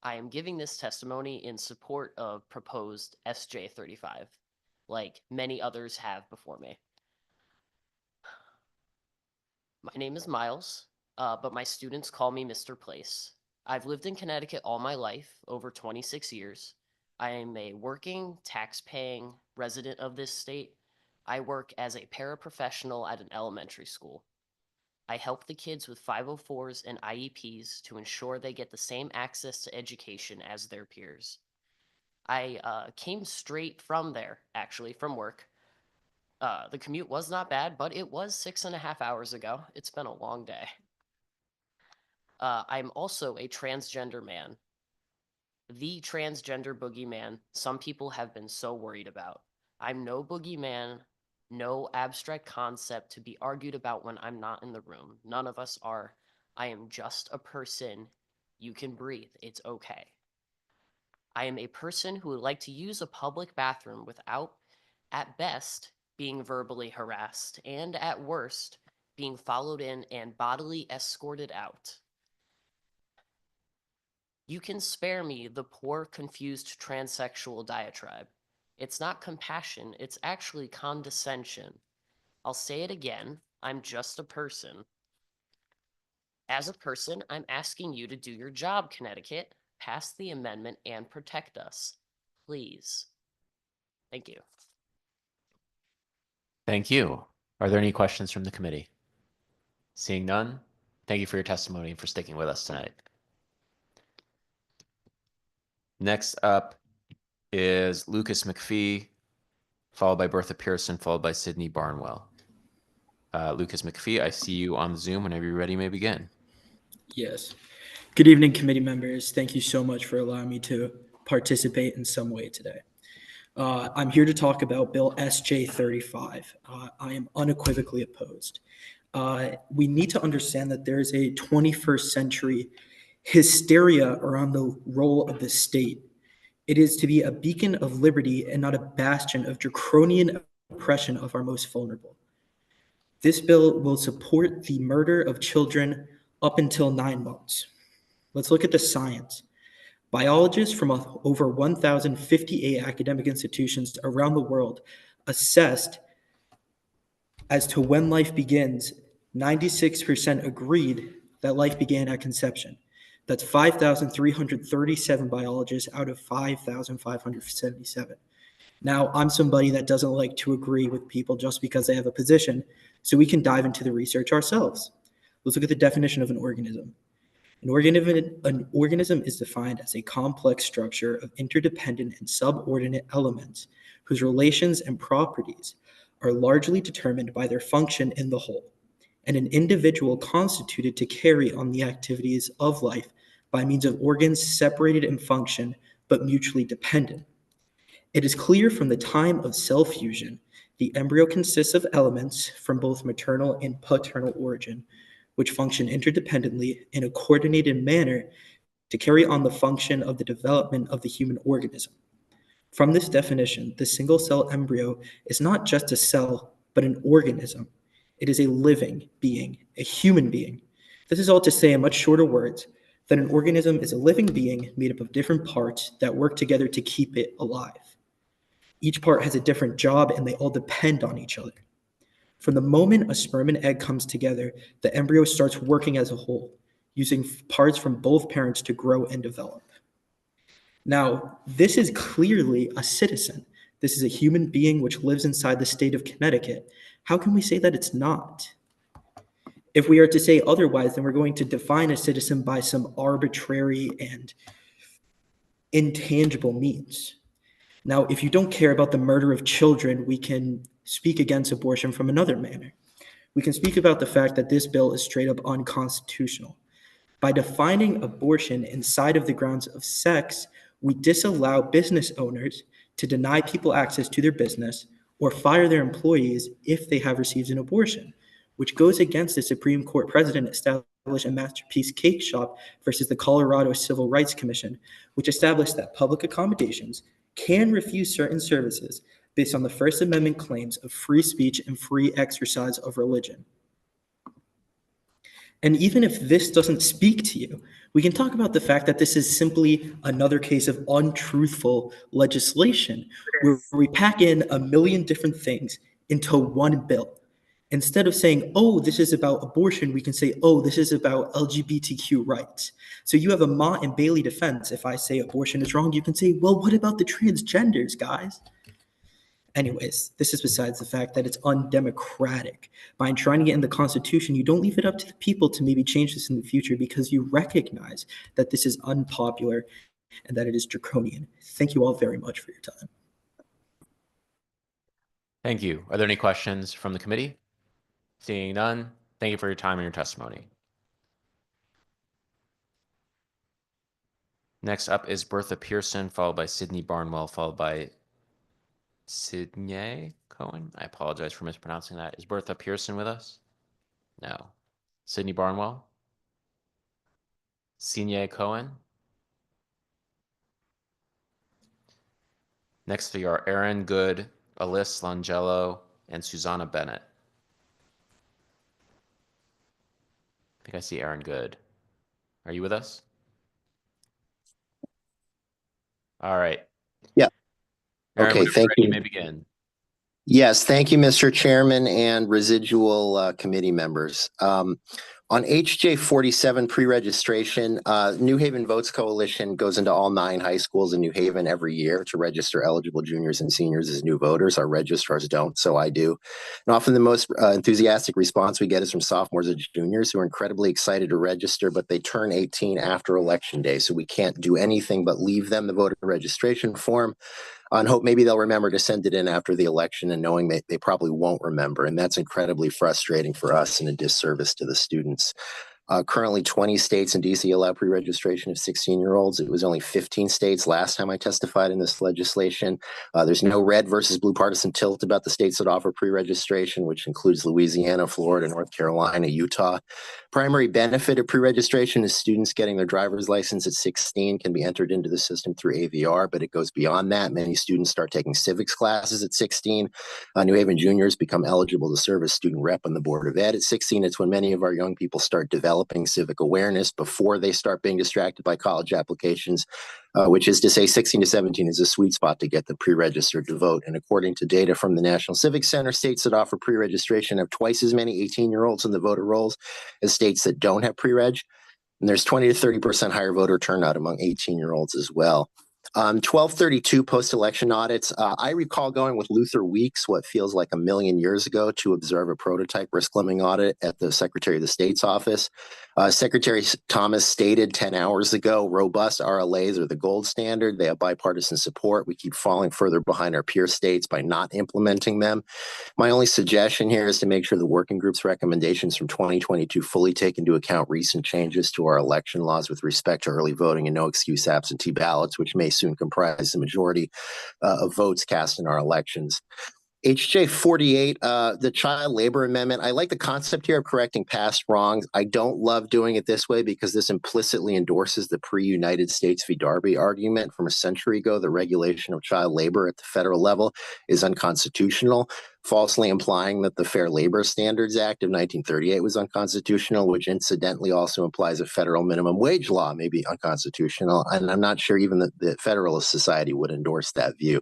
I am giving this testimony in support of proposed SJ 35, like many others have before me. My name is Miles, but my students call me Mr. Place. I've lived in Connecticut all my life, over 26 years. I am a working, tax-paying resident of this state. I work as a paraprofessional at an elementary school. I help the kids with 504s and IEPs to ensure they get the same access to education as their peers. I came straight from there, actually, from work. The commute was not bad, but it was 6.5 hours ago. It's been a long day. I'm also a transgender man. The transgender boogeyman some people have been so worried about. I'm no boogeyman, no abstract concept to be argued about when I'm not in the room. None of us are. I am just a person. You can breathe. It's okay. I am a person who would like to use a public bathroom without, at best, being verbally harassed, and at worst, being followed in and bodily escorted out. You can spare me the poor, confused transsexual diatribe. It's not compassion, it's actually condescension. I'll say it again, I'm just a person. As a person, I'm asking you to do your job, Connecticut. Pass the amendment and protect us. Please. Thank you. Thank you. Are there any questions from the committee? Seeing none, thank you for your testimony and for sticking with us tonight. Next up is Lucas McPhee, followed by Bertha Pearson, followed by Sydney Barnwell. Lucas McPhee, I see you on Zoom. Whenever you're ready, you may begin. Yes. Good evening, committee members. Thank you so much for allowing me to participate in some way today. I'm here to talk about Bill SJ 35. I am unequivocally opposed. We need to understand that there is a 21st century hysteria around the role of the state. It is to be a beacon of liberty and not a bastion of draconian oppression of our most vulnerable. This bill will support the murder of children up until 9 months. Let's look at the science. Biologists from over 1,058 academic institutions around the world assessed as to when life begins. 96% agreed that life began at conception. That's 5,337 biologists out of 5,577. Now, I'm somebody that doesn't like to agree with people just because they have a position, so we can dive into the research ourselves. Let's look at the definition of an organism. An organism is defined as a complex structure of interdependent and subordinate elements whose relations and properties are largely determined by their function in the whole, and an individual constituted to carry on the activities of life by means of organs separated in function but mutually dependent. It is clear from the time of cell fusion, the embryo consists of elements from both maternal and paternal origin, which function interdependently in a coordinated manner to carry on the function of the development of the human organism. From this definition, the single-cell embryo is not just a cell, but an organism. It is a living being, a human being. This is all to say in much shorter words that an organism is a living being made up of different parts that work together to keep it alive. Each part has a different job and they all depend on each other. From the moment a sperm and egg comes together, the embryo starts working as a whole, using parts from both parents to grow and develop. Now, this is clearly a citizen. This is a human being which lives inside the state of Connecticut. How can we say that it's not? If we are to say otherwise, then we're going to define a citizen by some arbitrary and intangible means. Now, if you don't care about the murder of children, we can speak against abortion from another manner. We can speak about the fact that this bill is straight up unconstitutional. By defining abortion inside of the grounds of sex, we disallow business owners to deny people access to their business or fire their employees if they have received an abortion, which goes against the Supreme Court precedent established in Masterpiece Cake Shop versus the Colorado Civil Rights Commission, which established that public accommodations can refuse certain services based on the First Amendment claims of free speech and free exercise of religion. And even if this doesn't speak to you, we can talk about the fact that this is simply another case of untruthful legislation where we pack in a million different things into one bill. Instead of saying, oh, this is about abortion, we can say, oh, this is about LGBTQ rights. So you have a Mott and Bailey defense. If I say abortion is wrong, you can say, well, what about the transgenders, guys? Anyways, this is besides the fact that it's undemocratic. By trying to get in the Constitution, you don't leave it up to the people to maybe change this in the future because you recognize that this is unpopular and that it is draconian. Thank you all very much for your time. Thank you. Are there any questions from the committee? Seeing none, thank you for your time and your testimony. Next up is Bertha Pearson, followed by Sydney Barnwell, followed by Sydney Cohen. I apologize for mispronouncing that. Is Bertha Pearson with us? No. Sydney Barnwell? Sydney Cohen? Next we are Aaron Good, Alyssa Langello, and Susanna Bennett. I think I see Aaron Good. Are you with us? All right. Yeah. Aaron, Okay, whenever thank ready, you. you may begin. Yes, thank you, Mr. Chairman and residual committee members. On HJ 47 pre-registration, New Haven Votes Coalition goes into all 9 high schools in New Haven every year to register eligible juniors and seniors as new voters. Our registrars don't, so I do. And often the most enthusiastic response we get is from sophomores and juniors who are incredibly excited to register, but they turn 18 after Election Day, so we can't do anything but leave them the voter registration form on hope maybe they'll remember to send it in after the election and knowing that they probably won't remember. And that's incredibly frustrating for us and a disservice to the students. Currently 20 states in DC allow pre-registration of 16-year-olds. It was only 15 states last time I testified in this legislation. There's no red versus blue partisan tilt about the states that offer pre-registration, which includes Louisiana, Florida, North Carolina, Utah. Primary benefit of pre-registration is students getting their driver's license at 16 can be entered into the system through AVR, but it goes beyond that. Many students start taking civics classes at 16. New Haven juniors become eligible to serve as student rep on the Board of Ed at 16. It's when many of our young people start developing civic awareness before they start being distracted by college applications, which is to say 16 to 17 is a sweet spot to get them pre-registered to vote. And according to data from the National Civic Center, states that offer pre-registration have twice as many 18-year-olds in the voter rolls as states that don't have pre-reg. And there's 20 to 30% higher voter turnout among 18-year-olds as well. 1232 post-election audits. I recall going with Luther Weeks, what feels like a million years ago, to observe a prototype risk limiting audit at the Secretary of the State's office. Secretary Thomas stated 10 hours ago, robust RLAs are the gold standard. They have bipartisan support. We keep falling further behind our peer states by not implementing them. My only suggestion here is to make sure the working group's recommendations from 2022 fully take into account recent changes to our election laws with respect to early voting and no excuse absentee ballots, which may soon comprise the majority of votes cast in our elections. HJ 48, the child labor amendment. I like the concept here of correcting past wrongs. I don't love doing it this way because this implicitly endorses the pre-United States v. Darby argument from a century ago. The regulation of child labor at the federal level is unconstitutional, falsely implying that the Fair Labor Standards Act of 1938 was unconstitutional, which incidentally also implies a federal minimum wage law may be unconstitutional. And I'm not sure even the Federalist Society would endorse that view.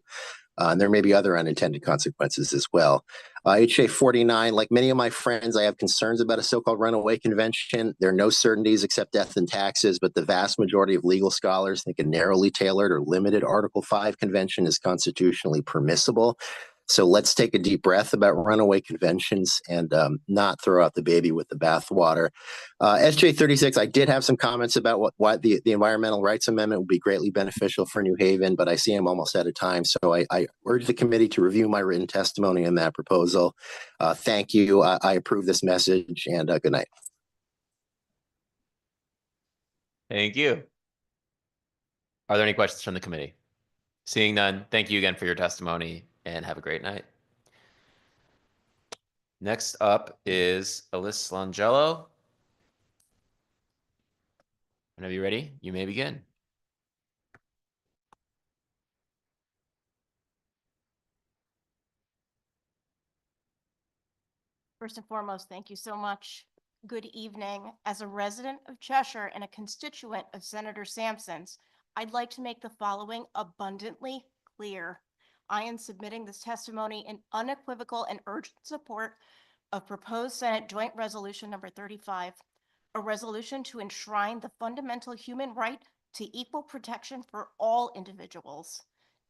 And there may be other unintended consequences as well. HJ 49, like many of my friends, I have concerns about a so-called runaway convention. There are no certainties except death and taxes, but the vast majority of legal scholars think a narrowly tailored or limited Article 5 convention is constitutionally permissible. So let's take a deep breath about runaway conventions and not throw out the baby with the bathwater. SJ 36, I did have some comments about why the Environmental Rights Amendment would be greatly beneficial for New Haven, but I see I'm almost out of time. So I urge the committee to review my written testimony on that proposal. Thank you. I approve this message, and good night. Thank you. Are there any questions from the committee? Seeing none, thank you again for your testimony and have a great night. Next up is Alyssa Langello. Whenever you're ready, you may begin. First and foremost, thank you so much. Good evening. As a resident of Cheshire and a constituent of Senator Sampson's, I'd like to make the following abundantly clear. I am submitting this testimony in unequivocal and urgent support of proposed Senate Joint Resolution number 35, a resolution to enshrine the fundamental human right to equal protection for all individuals,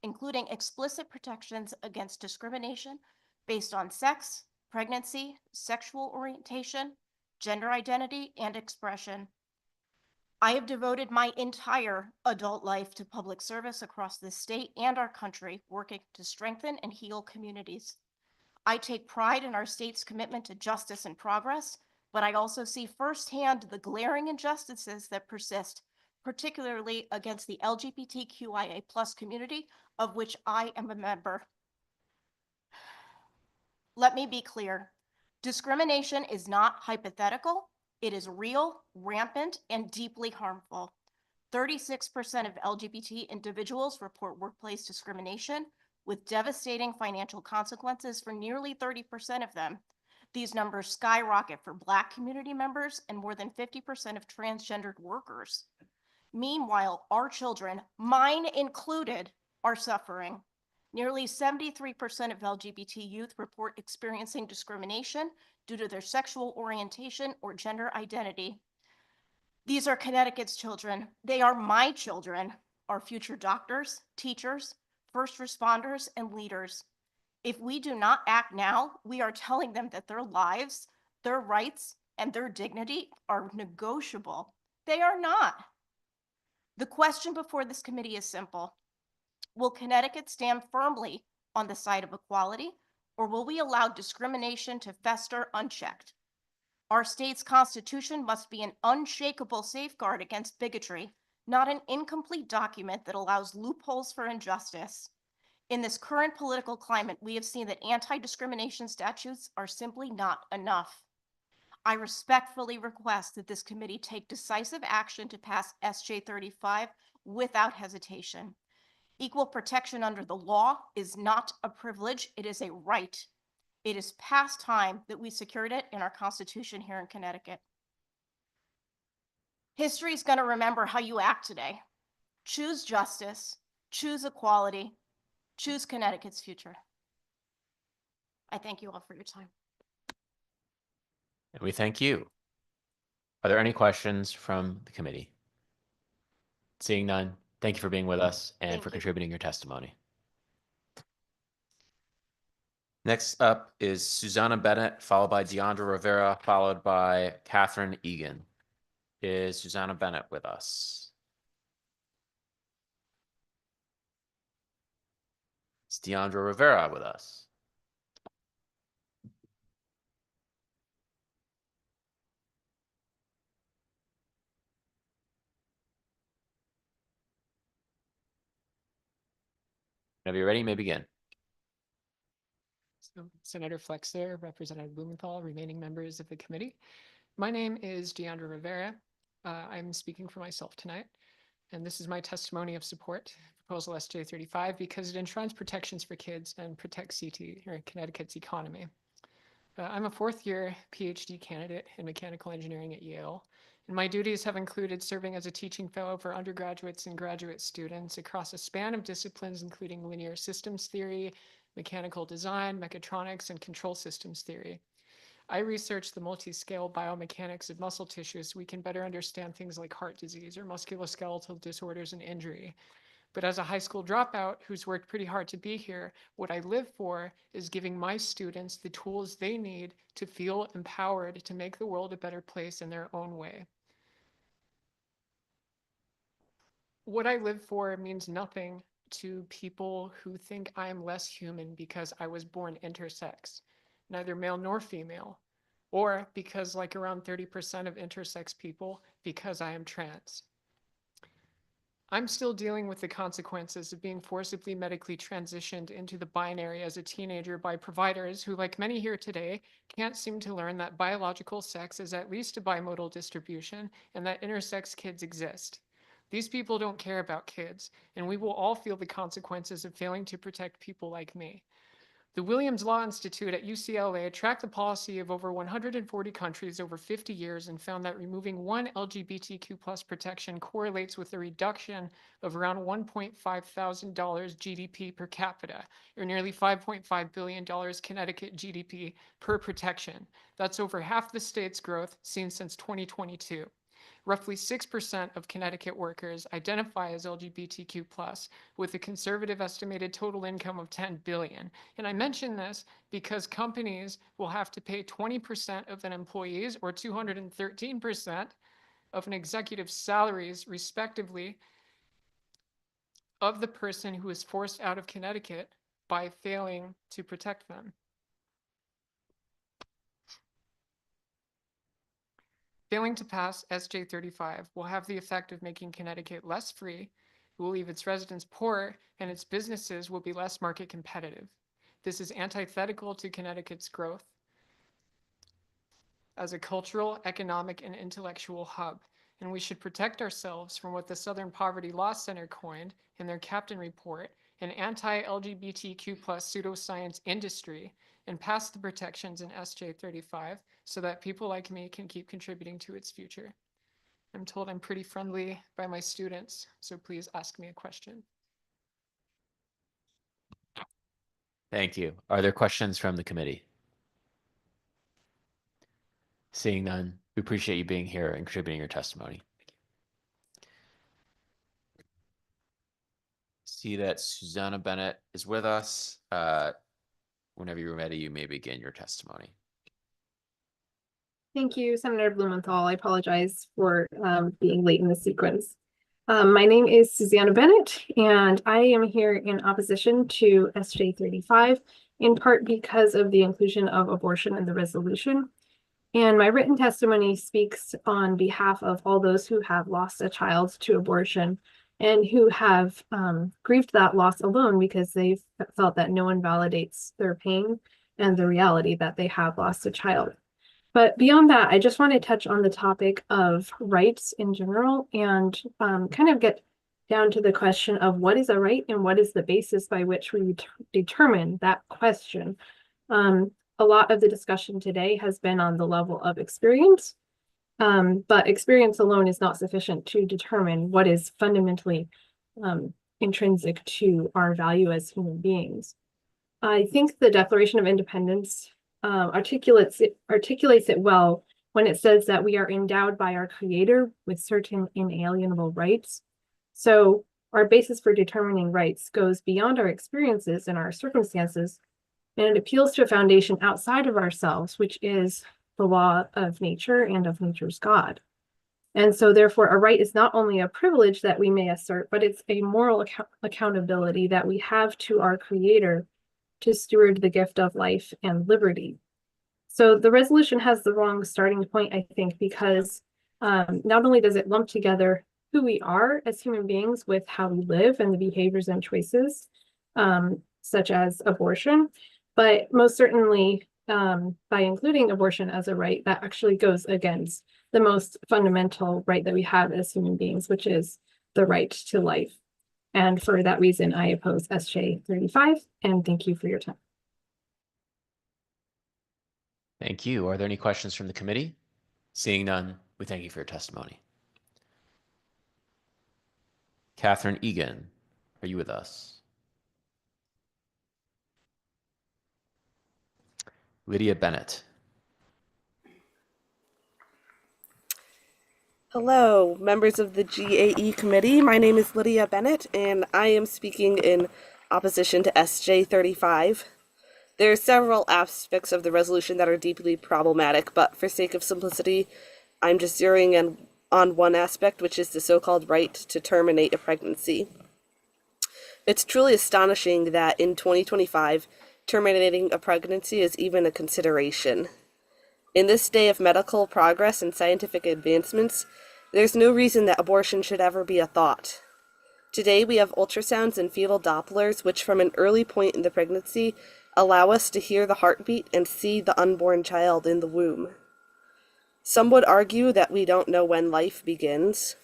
including explicit protections against discrimination based on sex, pregnancy, sexual orientation, gender identity, and expression. I have devoted my entire adult life to public service across this state and our country, working to strengthen and heal communities. I take pride in our state's commitment to justice and progress, but I also see firsthand the glaring injustices that persist, particularly against the LGBTQIA+ community, of which I am a member. Let me be clear. Discrimination is not hypothetical. It is real, rampant, and deeply harmful. 36% of LGBT individuals report workplace discrimination, with devastating financial consequences for nearly 30% of them. These numbers skyrocket for Black community members and more than 50% of transgendered workers. Meanwhile, our children, mine included, are suffering. Nearly 73% of LGBT youth report experiencing discrimination due to their sexual orientation or gender identity. These are Connecticut's children. They are my children, our future doctors, teachers, first responders, and leaders. If we do not act now, we are telling them that their lives, their rights, and their dignity are negotiable. They are not. The question before this committee is simple. Will Connecticut stand firmly on the side of equality, or will we allow discrimination to fester unchecked? Our state's constitution must be an unshakable safeguard against bigotry, not an incomplete document that allows loopholes for injustice. In this current political climate, we have seen that anti-discrimination statutes are simply not enough. I respectfully request that this committee take decisive action to pass SJ 35 without hesitation. Equal protection under the law is not a privilege, it is a right. It is past time that we secured it in our Constitution here in Connecticut. History is going to remember how you act today. Choose justice, choose equality, choose Connecticut's future. I thank you all for your time. And we thank you. Are there any questions from the committee? Seeing none, thank you for being with us and for contributing your testimony. Next up is Susanna Bennett, followed by Deandra Rivera, followed by Catherine Egan. Is Susanna Bennett with us? Is Deandra Rivera with us? Whenever you're ready, you may begin. So, Senator Flexler, Representative Blumenthal, remaining members of the committee. My name is Deandra Rivera. I'm speaking for myself tonight, and this is my testimony of support, Proposal SJ 35, because it enshrines protections for kids and protects CT, or Connecticut's economy. I'm a fourth-year PhD candidate in mechanical engineering at Yale, and my duties have included serving as a teaching fellow for undergraduates and graduate students across a span of disciplines, including linear systems theory, mechanical design, mechatronics, and control systems theory. I research the multi-scale biomechanics of muscle tissue so we can better understand things like heart disease or musculoskeletal disorders and injury. But as a high school dropout who's worked pretty hard to be here, what I live for is giving my students the tools they need to feel empowered to make the world a better place in their own way. What I live for means nothing to people who think I am less human because I was born intersex, neither male nor female, or because, like around 30% of intersex people, because I am trans. I'm still dealing with the consequences of being forcibly medically transitioned into the binary as a teenager by providers who, like many here today, can't seem to learn that biological sex is at least a bimodal distribution and that intersex kids exist. These people don't care about kids, and we will all feel the consequences of failing to protect people like me. The Williams Law Institute at UCLA tracked the policy of over 140 countries over 50 years and found that removing one LGBTQ+ protection correlates with a reduction of around $1.5 thousand GDP per capita, or nearly $5.5 billion Connecticut GDP per protection. That's over half the state's growth seen since 2022. Roughly 6% of Connecticut workers identify as LGBTQ+, with a conservative estimated total income of $10 billion. And I mention this because companies will have to pay 20% of an employee's or 213% of an executive's salaries, respectively, of the person who is forced out of Connecticut by failing to protect them. Failing to pass SJ 35 will have the effect of making Connecticut less free, it will leave its residents poorer, and its businesses will be less market competitive. This is antithetical to Connecticut's growth as a cultural, economic, and intellectual hub, and we should protect ourselves from what the Southern Poverty Law Center coined in their Captain Report, an anti-LGBTQ+ pseudoscience industry, and pass the protections in SJ 35 so that people like me can keep contributing to its future. I'm told I'm pretty friendly by my students, so please ask me a question. Thank you. Are there questions from the committee? Seeing none, we appreciate you being here and contributing your testimony. See that Susanna Bennett is with us. Whenever you're ready, you may begin your testimony. Thank you, Senator Blumenthal. I apologize for being late in the sequence. My name is Susanna Bennett, and I am here in opposition to SJ 35, in part because of the inclusion of abortion in the resolution. And my written testimony speaks on behalf of all those who have lost a child to abortion and who have grieved that loss alone because they've felt that no one validates their pain and the reality that they have lost a child. But beyond that, I just want to touch on the topic of rights in general and kind of get down to the question of what is a right and what is the basis by which we determine that question. A lot of the discussion today has been on the level of experience, but experience alone is not sufficient to determine what is fundamentally intrinsic to our value as human beings. I think the Declaration of Independence articulates it well when it says that we are endowed by our Creator with certain inalienable rights. So our basis for determining rights goes beyond our experiences and our circumstances, and it appeals to a foundation outside of ourselves, which is the law of nature and of nature's God. And so therefore, a right is not only a privilege that we may assert, but it's a moral accountability that we have to our Creator to steward the gift of life and liberty. So the resolution has the wrong starting point, I think, because not only does it lump together who we are as human beings with how we live and the behaviors and choices, such as abortion, but most certainly by including abortion as a right, that actually goes against the most fundamental right that we have as human beings, which is the right to life. And for that reason, I oppose SJ 35, and thank you for your time. Thank you. Are there any questions from the committee? Seeing none, we thank you for your testimony. Catherine Egan, are you with us? Lydia Bennett. Hello, members of the GAE committee. My name is Lydia Bennett, and I am speaking in opposition to SJ 35. There are several aspects of the resolution that are deeply problematic, but for sake of simplicity, I'm just zeroing in on one aspect, which is the so-called right to terminate a pregnancy. It's truly astonishing that in 2025, terminating a pregnancy is even a consideration. In this day of medical progress and scientific advancements, there's no reason that abortion should ever be a thought. Today, we have ultrasounds and fetal Dopplers, which from an early point in the pregnancy, allow us to hear the heartbeat and see the unborn child in the womb. Some would argue that we don't know when life begins,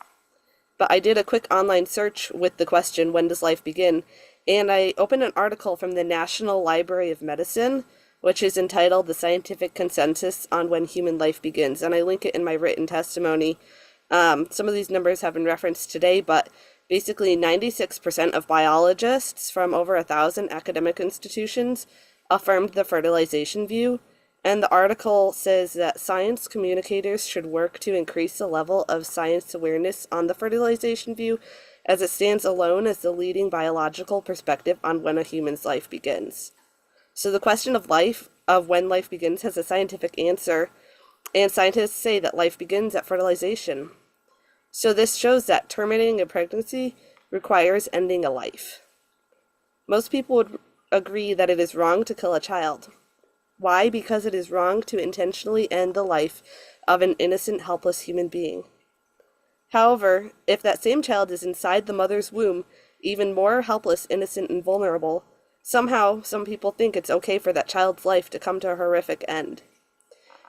but I did a quick online search with the question, when does life begin? And I opened an article from the National Library of Medicine, which is entitled The Scientific Consensus on When Human Life Begins, and I link it in my written testimony. Some of these numbers have been referenced today, but basically 96% of biologists from over 1,000 academic institutions affirmed the fertilization view, and the article says that science communicators should work to increase the level of science awareness on the fertilization view, as it stands alone as the leading biological perspective on when a human's life begins. So the question of when life begins, has a scientific answer, and scientists say that life begins at fertilization. So this shows that terminating a pregnancy requires ending a life. Most people would agree that it is wrong to kill a child. Why? Because it is wrong to intentionally end the life of an innocent, helpless human being. However, if that same child is inside the mother's womb, even more helpless, innocent, and vulnerable, somehow some people think it's okay for that child's life to come to a horrific end.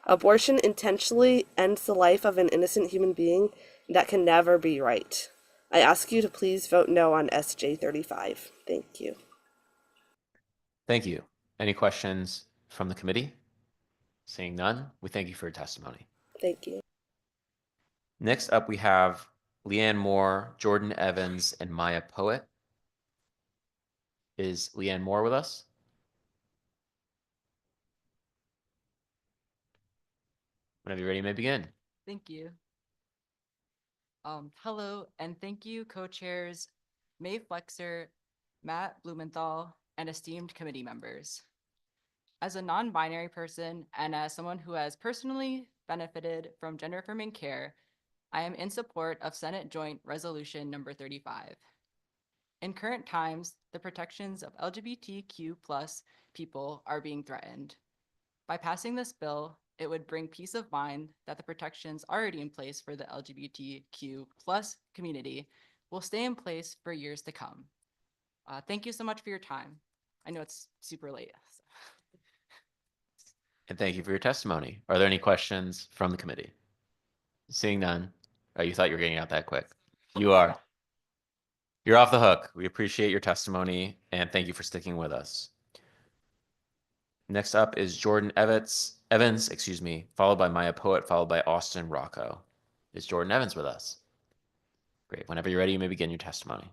Abortion intentionally ends the life of an innocent human being. That can never be right. I ask you to please vote no on SJ 35. Thank you. Thank you. Any questions from the committee? Seeing none, we thank you for your testimony. Thank you. Next up, we have Leanne Moore, Jordan Evans, and Maya Poet. Is Leanne Moore with us? Whenever you're ready, you may begin. Thank you. Hello, and thank you, co-chairs May Flexer, Matt Blumenthal, and esteemed committee members. As a non-binary person and as someone who has personally benefited from gender-affirming care, I am in support of Senate Joint Resolution number 35. In current times, the protections of LGBTQ+ people are being threatened. By passing this bill, it would bring peace of mind that the protections already in place for the LGBTQ+ community will stay in place for years to come. Thank you so much for your time. I know it's super late. And thank you for your testimony. Are there any questions from the committee? Seeing none. Oh, you thought you were getting out that quick. You are. You're off the hook. We appreciate your testimony and thank you for sticking with us. Next up is Jordan Evans, followed by Maya Poet, followed by Austin Rocco. Is Jordan Evans with us? Great. Whenever you're ready, you may begin your testimony.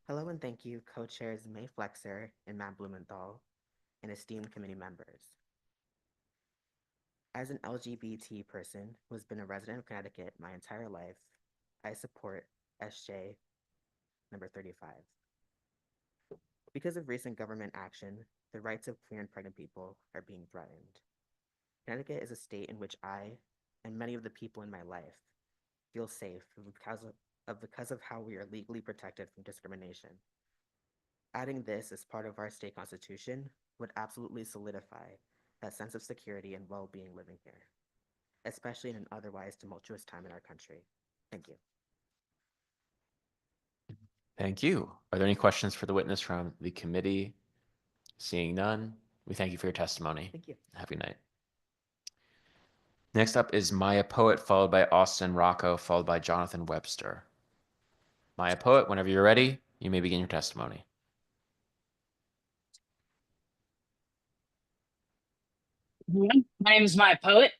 Hello and thank you, co-chairs May Flexer and Matt Blumenthal, and esteemed committee members. As an LGBT person who has been a resident of Connecticut my entire life, I support SJ number 35. Because of recent government action, the rights of queer and pregnant people are being threatened. Connecticut is a state in which I and many of the people in my life feel safe because of how we are legally protected from discrimination. Adding this as part of our state constitution would absolutely solidify that sense of security and well-being living here, especially in an otherwise tumultuous time in our country. Thank you. Thank you. Are there any questions for the witness from the committee? Seeing none, we thank you for your testimony. Thank you. Have a good night. Next up is Maya Poet, followed by Austin Rocco, followed by Jonathan Webster. Maya Poet, whenever you're ready, you may begin your testimony. My name is Maya Poet.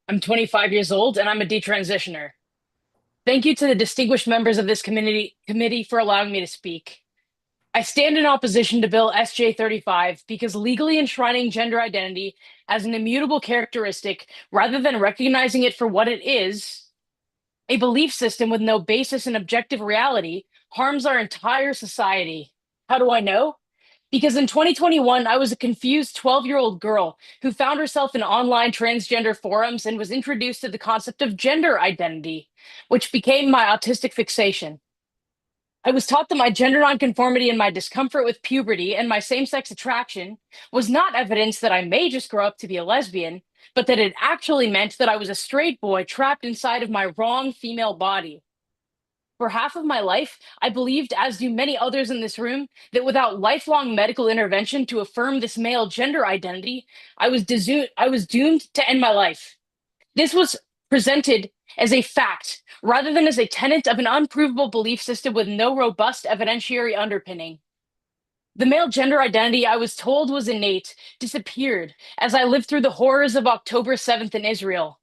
I'm 25 years old and I'm a detransitioner. Thank you to the distinguished members of this committee for allowing me to speak. I stand in opposition to Bill SJ 35 because legally enshrining gender identity as an immutable characteristic rather than recognizing it for what it is, a belief system with no basis in objective reality, harms our entire society. How do I know? Because in 2021, I was a confused 12-year-old girl who found herself in online transgender forums and was introduced to the concept of gender identity, which became my autistic fixation. I was taught that my gender nonconformity and my discomfort with puberty and my same-sex attraction was not evidence that I may just grow up to be a lesbian, but that it actually meant that I was a straight boy trapped inside of my wrong female body. For half of my life, I believed, as do many others in this room, that without lifelong medical intervention to affirm this male gender identity, I was doomed to end my life. This was presented as a fact rather than as a tenet of an unprovable belief system with no robust evidentiary underpinning. The male gender identity I was told was innate disappeared as I lived through the horrors of October 7th in Israel.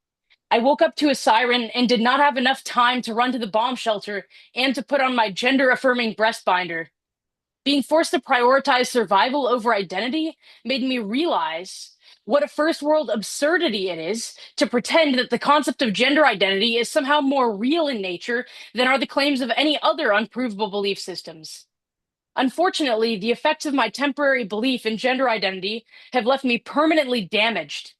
I woke up to a siren and did not have enough time to run to the bomb shelter and to put on my gender-affirming breast binder. Being forced to prioritize survival over identity made me realize what a first world absurdity it is to pretend that the concept of gender identity is somehow more real in nature than are the claims of any other unprovable belief systems. Unfortunately, the effects of my temporary belief in gender identity have left me permanently damaged.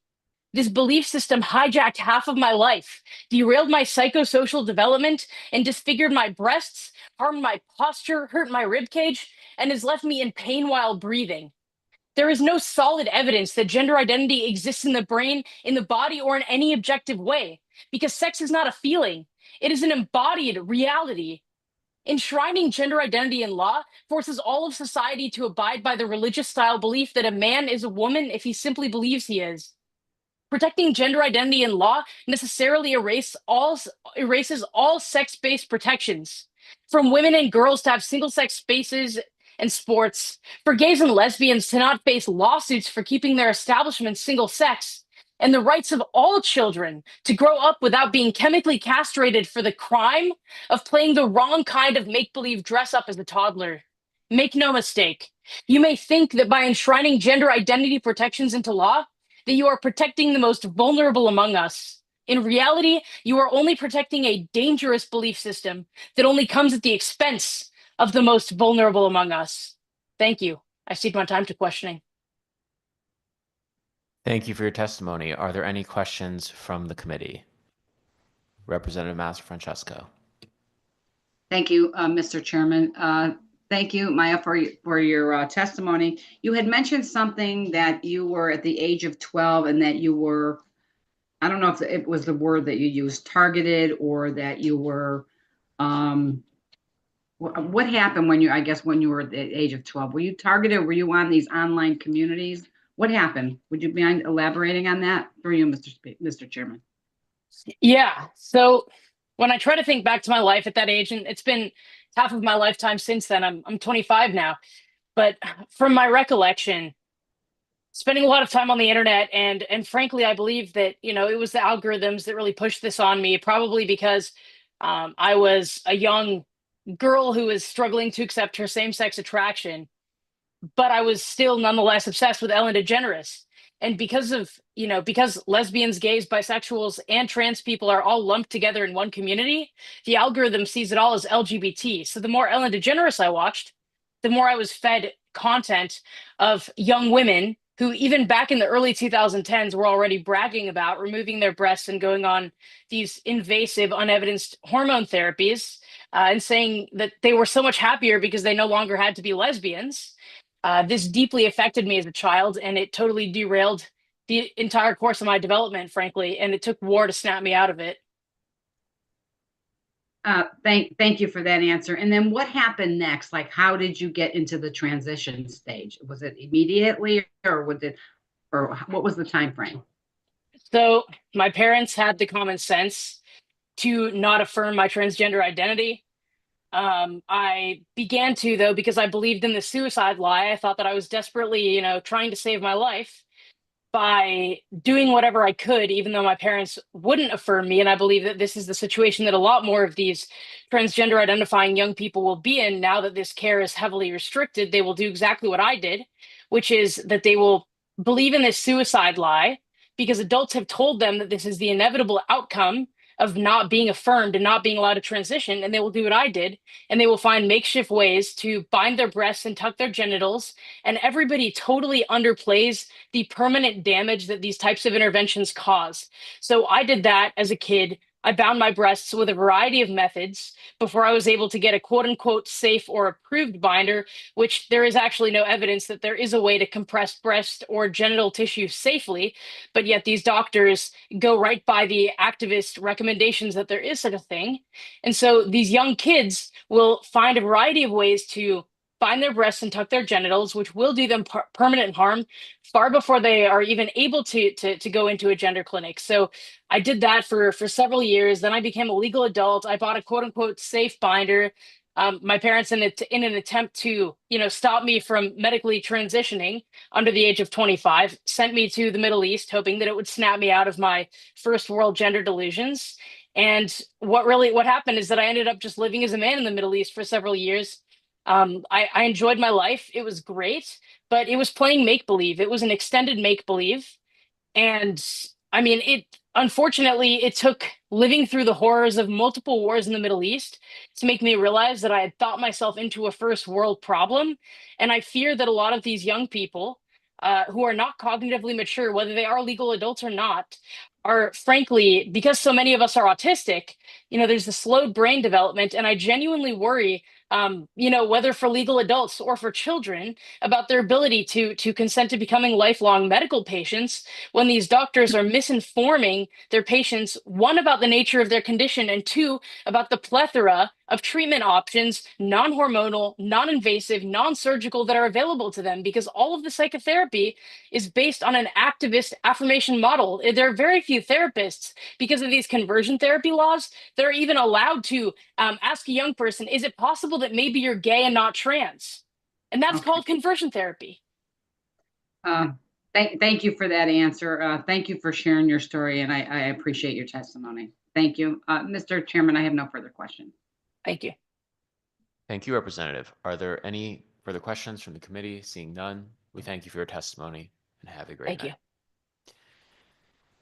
This belief system hijacked half of my life, derailed my psychosocial development, and disfigured my breasts, harmed my posture, hurt my ribcage, and has left me in pain while breathing. There is no solid evidence that gender identity exists in the brain, in the body, or in any objective way, because sex is not a feeling. It is an embodied reality. Enshrining gender identity in law forces all of society to abide by the religious style belief that a man is a woman if he simply believes he is. Protecting gender identity in law necessarily erases all sex-based protections, from women and girls to have single-sex spaces and sports, for gays and lesbians to not face lawsuits for keeping their establishments single-sex, and the rights of all children to grow up without being chemically castrated for the crime of playing the wrong kind of make-believe dress-up as a toddler. Make no mistake, you may think that by enshrining gender identity protections into law, that you are protecting the most vulnerable among us. In reality, you are only protecting a dangerous belief system that only comes at the expense of the most vulnerable among us. Thank you. I cede my time to questioning. Thank you for your testimony. Are there any questions from the committee? Representative Mastrofrancesco. Thank you, Mr. Chairman. Thank you, Maya, for your testimony. You had mentioned something that you were at the age of 12 and that you were, I don't know if it was the word that you used, targeted, or that you were, what happened when you, I guess, when you were at the age of 12? Were you targeted? Were you on these online communities? What happened? Would you mind elaborating on that for you, Mr. Chairman? Yeah. So when I try to think back to my life at that age, and it's been half of my lifetime since then, I'm 25 now, but from my recollection, spending a lot of time on the internet, and frankly, I believe that, you know, it was the algorithms that really pushed this on me, probably because I was a young girl who was struggling to accept her same-sex attraction, but I was still nonetheless obsessed with Ellen DeGeneres. And because of, you know, because lesbians, gays, bisexuals, and trans people are all lumped together in one community, the algorithm sees it all as LGBT. So the more Ellen DeGeneres I watched, the more I was fed content of young women who, even back in the early 2010s, were already bragging about removing their breasts and going on these invasive, unevidenced hormone therapies, and saying that they were so much happier because they no longer had to be lesbians. This deeply affected me as a child, and it totally derailed the entire course of my development, frankly, and it took war to snap me out of it. Thank you for that answer. And then what happened next? Like, how did you get into the transition stage? Was it immediately, or what was the time frame? So my parents had the common sense to not affirm my transgender identity. I began to, though, because I believed in the suicide lie. I thought that I was desperately, you know, trying to save my life. by doing whatever I could, even though my parents wouldn't affirm me. And I believe that this is the situation that a lot more of these transgender identifying young people will be in now that this care is heavily restricted. They will do exactly what I did, which is that they will believe in this suicide lie because adults have told them that this is the inevitable outcome of not being affirmed and not being allowed to transition. And they will do what I did, and they will find makeshift ways to bind their breasts and tuck their genitals. And everybody totally underplays the permanent damage that these types of interventions cause. So I did that as a kid. I bound my breasts with a variety of methods before I was able to get a quote unquote safe or approved binder, which there is actually no evidence that there is a way to compress breast or genital tissue safely. But yet these doctors go right by the activist recommendations that there is such a thing. And so these young kids will find a variety of ways to bind their breasts and tuck their genitals, which will do them permanent harm far before they are even able to go into a gender clinic. So I did that for several years. Then I became a legal adult. I bought a quote unquote safe binder. My parents, in an attempt to, stop me from medically transitioning under the age of 25, sent me to the Middle East, hoping that it would snap me out of my first world gender delusions. And what happened is that I ended up just living as a man in the Middle East for several years. I enjoyed my life. It was great, but it was playing make-believe. It was an extended make-believe. And I mean, unfortunately, it took living through the horrors of multiple wars in the Middle East to make me realize that I had thought myself into a first world problem. And I fear that a lot of these young people who are not cognitively mature, whether they are legal adults or not, are frankly, because so many of us are autistic, there's the slowed brain development. And I genuinely worry, whether for legal adults or for children, about their ability to consent to becoming lifelong medical patients when these doctors are misinforming their patients, one, about the nature of their condition, and two, about the plethora of treatment options, non-hormonal, non-invasive, non-surgical, that are available to them, because all of the psychotherapy is based on an activist affirmation model. There are very few therapists, because of these conversion therapy laws, that are even allowed to ask a young person, is it possible that maybe you're gay and not trans? And that's called conversion therapy. Thank you for that answer. Thank you for sharing your story, and I appreciate your testimony. Thank you. Mr. Chairman, I have no further questions. Thank you. Thank you, Representative. Are there any further questions from the committee? Seeing none, we thank you for your testimony and have a great night. Thank you.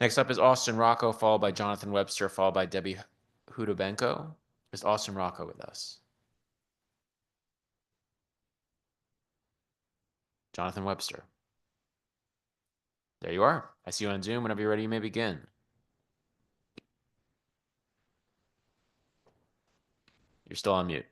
Next up is Austin Rocco, followed by Jonathan Webster, followed by Debbie Hudobenko. Is Austin Rocco with us? Jonathan Webster. There you are. I see you on Zoom. Whenever you're ready, you may begin. You're still on mute.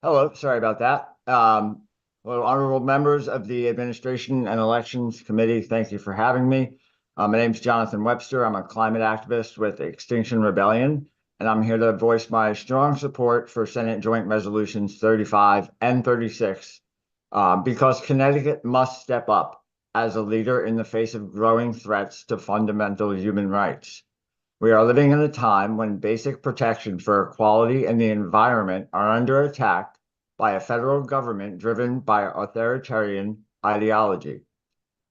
Hello, sorry about that. Well, honorable members of the Administration and Elections Committee, thank you for having me. My name's Jonathan Webster. I'm a climate activist with Extinction Rebellion, and I'm here to voice my strong support for Senate Joint Resolutions 35 and 36, because Connecticut must step up as a leader in the face of growing threats to fundamental human rights. We are living in a time when basic protection for equality and the environment are under attack by a federal government driven by authoritarian ideology.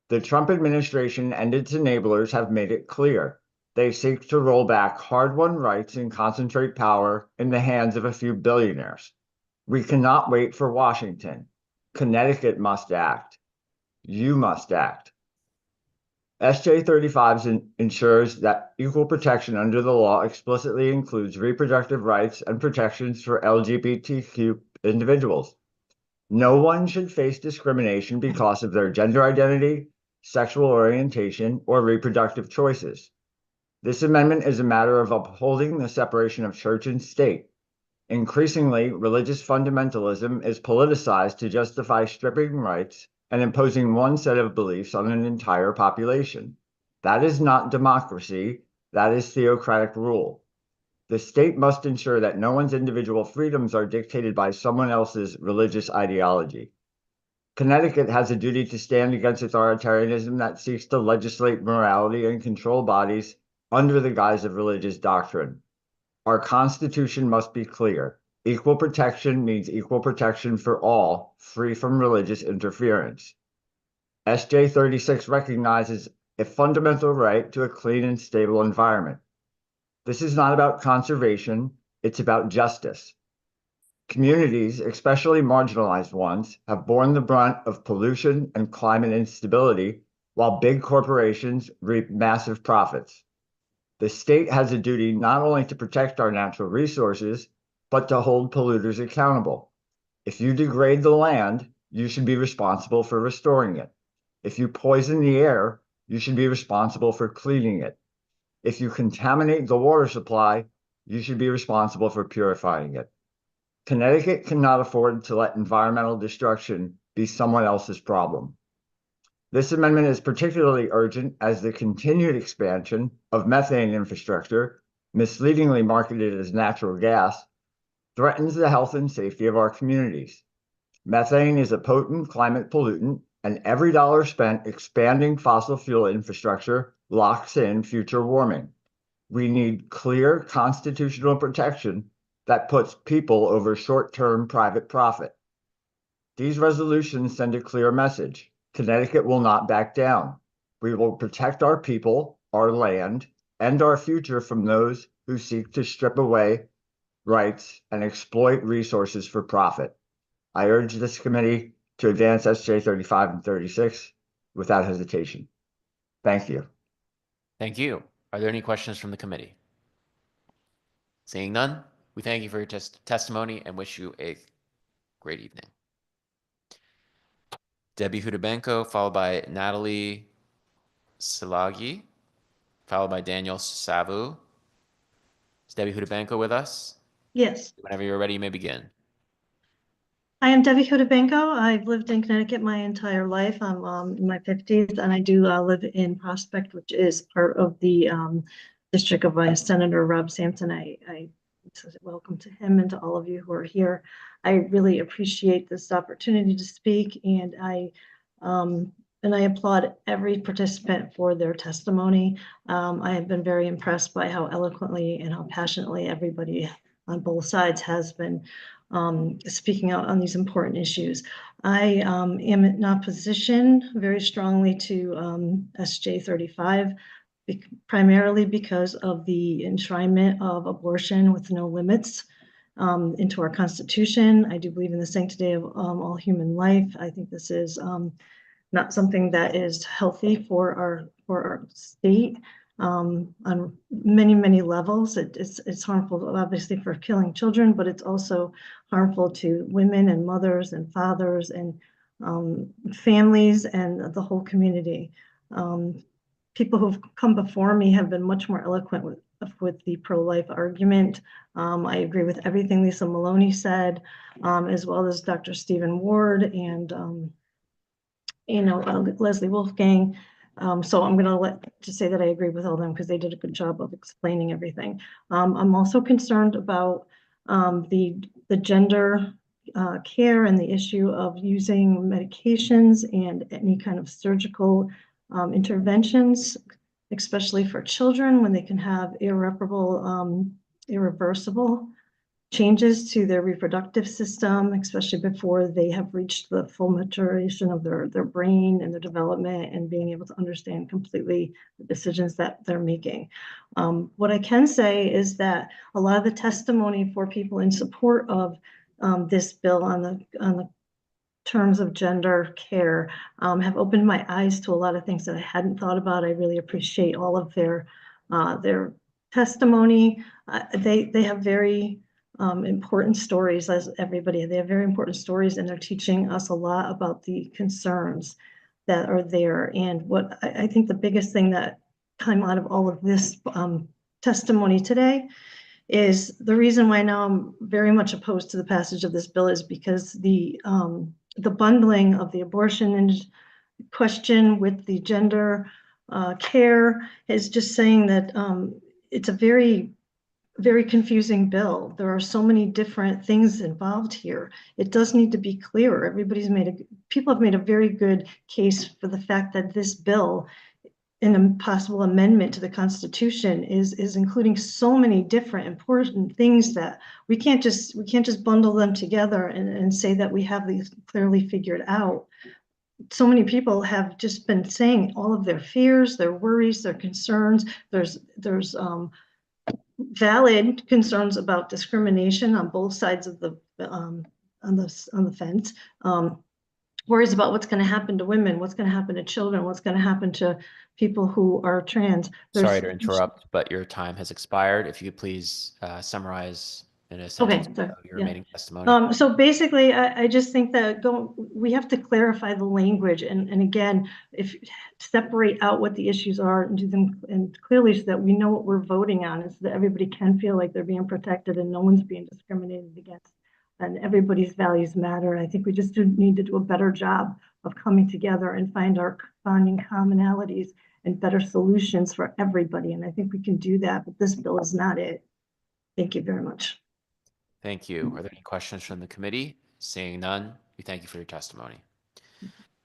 The Trump administration and its enablers have made it clear they seek to roll back hard-won rights and concentrate power in the hands of a few billionaires. We cannot wait for Washington. Connecticut must act. You must act. SJ 35 ensures that equal protection under the law explicitly includes reproductive rights and protections for LGBTQ individuals. No one should face discrimination because of their gender identity, sexual orientation, or reproductive choices. This amendment is a matter of upholding the separation of church and state. Increasingly, religious fundamentalism is politicized to justify stripping rights and imposing one set of beliefs on an entire population. That is not democracy, that is theocratic rule. The state must ensure that no one's individual freedoms are dictated by someone else's religious ideology. Connecticut has a duty to stand against authoritarianism that seeks to legislate morality and control bodies under the guise of religious doctrine. Our Constitution must be clear. Equal protection means equal protection for all, free from religious interference. SJ 36 recognizes a fundamental right to a clean and stable environment. This is not about conservation, it's about justice. Communities, especially marginalized ones, have borne the brunt of pollution and climate instability while big corporations reap massive profits. The state has a duty not only to protect our natural resources, but to hold polluters accountable. If you degrade the land, you should be responsible for restoring it. If you poison the air, you should be responsible for cleaning it. If you contaminate the water supply, you should be responsible for purifying it. Connecticut cannot afford to let environmental destruction be someone else's problem. This amendment is particularly urgent as the continued expansion of methane infrastructure, misleadingly marketed as natural gas, threatens the health and safety of our communities. Methane is a potent climate pollutant, and every dollar spent expanding fossil fuel infrastructure locks in future warming. We need clear constitutional protection that puts people over short-term private profit. These resolutions send a clear message. Connecticut will not back down. We will protect our people, our land, and our future from those who seek to strip away rights and exploit resources for profit. I urge this committee to advance SJ 35 and 36 without hesitation. Thank you. Thank you. Are there any questions from the committee? Seeing none, we thank you for your testimony and wish you a great evening. Debbie Hudabenko, followed by Natalie Silagi, followed by Daniel Savu. Is Debbie Hudabenko with us? Yes. Whenever you're ready, you may begin. I am Debbie Hudabenko. I've lived in Connecticut my entire life. I'm in my 50s, and I do live in Prospect, which is part of the district of Senator Rob Sampson. I welcome to him and to all of you who are here. I really appreciate this opportunity to speak, and I applaud every participant for their testimony. I have been very impressed by how eloquently and how passionately everybody on both sides has been speaking out on these important issues. I am in opposition very strongly to SJ 35, primarily because of the enshrinement of abortion with no limits into our Constitution. I do believe in the sanctity of all human life. I think this is not something that is healthy for our state on many levels. It's harmful, obviously, for killing children, but it's also harmful to women and mothers and fathers and families and the whole community. People who've come before me have been much more eloquent with the pro-life argument. I agree with everything Lisa Maloney said, as well as Dr. Stephen Ward and Leslie Wolfgang. So I'm going to say that I agree with all of them because they did a good job of explaining everything. I'm also concerned about the gender care and the issue of using medications and any kind of surgical interventions, especially for children when they can have irreversible changes to their reproductive system, especially before they have reached the full maturation of their brain and their development and being able to understand completely the decisions that they're making. What I can say is that a lot of the testimony for people in support of this bill on the terms of gender care have opened my eyes to a lot of things that I hadn't thought about. I really appreciate all of their testimony. They have very important stories, as everybody. They have very important stories, and they're teaching us a lot about the concerns that are there. And what I think the biggest thing that came out of all of this testimony today is the reason why now I'm very much opposed to the passage of this bill is because the bundling of the abortion question with the gender care is just saying that it's a very confusing bill. There are so many different things involved here. It does need to be clearer. People have made a very good case for the fact that this bill, in a possible amendment to the Constitution, is including so many different important things that we can't just bundle them together and say that we have these clearly figured out. so many people have just been saying all of their fears, their worries, their concerns. There's valid concerns about discrimination on both sides of the on the fence. Worries about what's going to happen to women, what's going to happen to children, what's going to happen to people who are trans. Sorry to interrupt, but your time has expired. If you could please summarize in a sentence sorry. your Yeah. remaining testimony. So basically, I just think that we have to clarify the language and again, if separate out what the issues are and do them and clearly so that we know what we're voting on, and so that everybody can feel like they're being protected and no one's being discriminated against, and everybody's values matter. And I think we just need to do a better job of coming together and finding commonalities and better solutions for everybody. And I think we can do that, but this bill is not it. Thank you very much. Thank you. Are there any questions from the committee? Seeing none, we thank you for your testimony.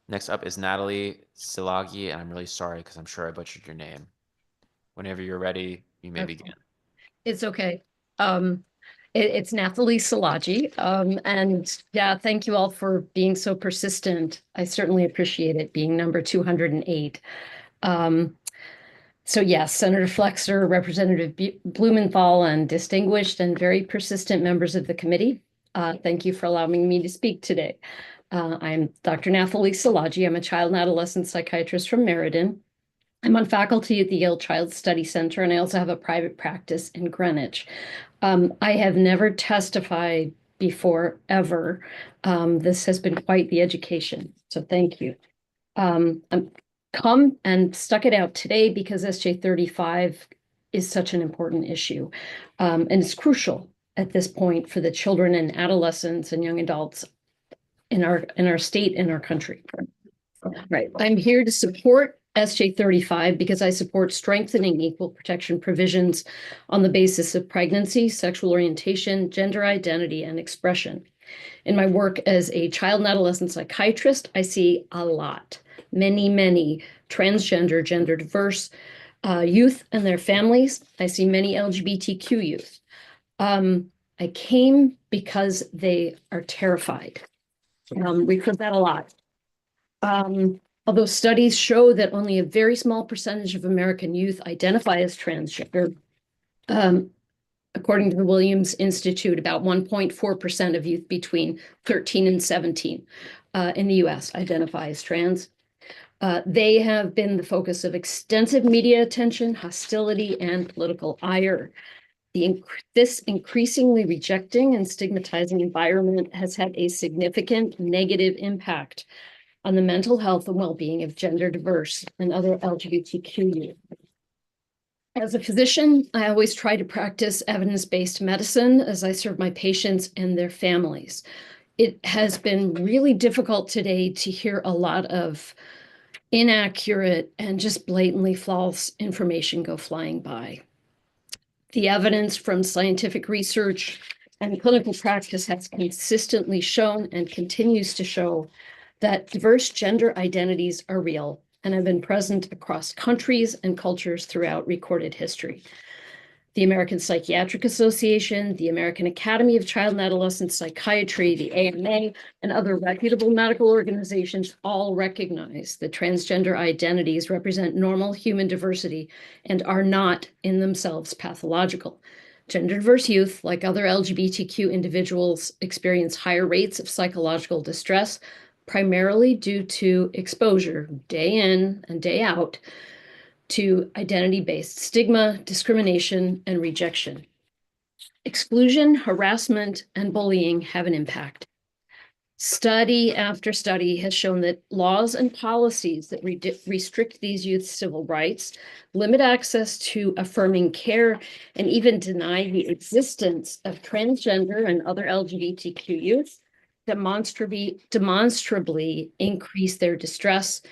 Next up is Natalie Silagi, and I'm really sorry because I'm sure I butchered your name. Whenever you're ready, you may begin. It's okay. It's Nathalie Silagi. And yeah, thank you all for being so persistent. I certainly appreciate it, being number 208. So yes, Senator Flexer, Representative Blumenthal, and distinguished and very persistent members of the committee, thank you for allowing me to speak today. I'm Dr. Nathalie Silagi. I'm a child and adolescent psychiatrist from Meriden. I'm on faculty at the Yale Child Study Center, and I also have a private practice in Greenwich. I have never testified before, ever. This has been quite the education, so thank you. I'm come and stuck it out today because SJ 35 is such an important issue. And it's crucial at this point for the children and adolescents and young adults in our state and our country. Right. I'm here to support SJ 35 because I support strengthening equal protection provisions on the basis of pregnancy, sexual orientation, gender identity, and expression. In my work as a child and adolescent psychiatrist, I see a lot. Many transgender, gender diverse youth and their families. I see many LGBTQ youth. I came because they are terrified. We've heard that a lot. Although studies show that only a very small percentage of American youth identify as transgender, according to the Williams Institute, about 1.4% of youth between 13 and 17 in the US identify as trans. They have been the focus of extensive media attention, hostility, and political ire. This increasingly rejecting and stigmatizing environment has had a significant negative impact on the mental health and well-being of gender diverse and other LGBTQ youth. As a physician, I always try to practice evidence-based medicine as I serve my patients and their families. It has been really difficult today to hear a lot of inaccurate and just blatantly false information go flying by. The evidence from scientific research and clinical practice has consistently shown and continues to show that diverse gender identities are real and have been present across countries and cultures throughout recorded history. The American Psychiatric Association, the American Academy of Child and Adolescent Psychiatry, the AMA, and other reputable medical organizations all recognize that transgender identities represent normal human diversity and are not in themselves pathological. Gender diverse youth, like other LGBTQ individuals, experience higher rates of psychological distress, primarily due to exposure day in and day out to identity-based stigma, discrimination, and rejection. Exclusion, harassment, and bullying have an impact. Study after study has shown that laws and policies that restrict these youth's civil rights, limit access to affirming care, and even deny the existence of transgender and other LGBTQ youth demonstrably increase their distress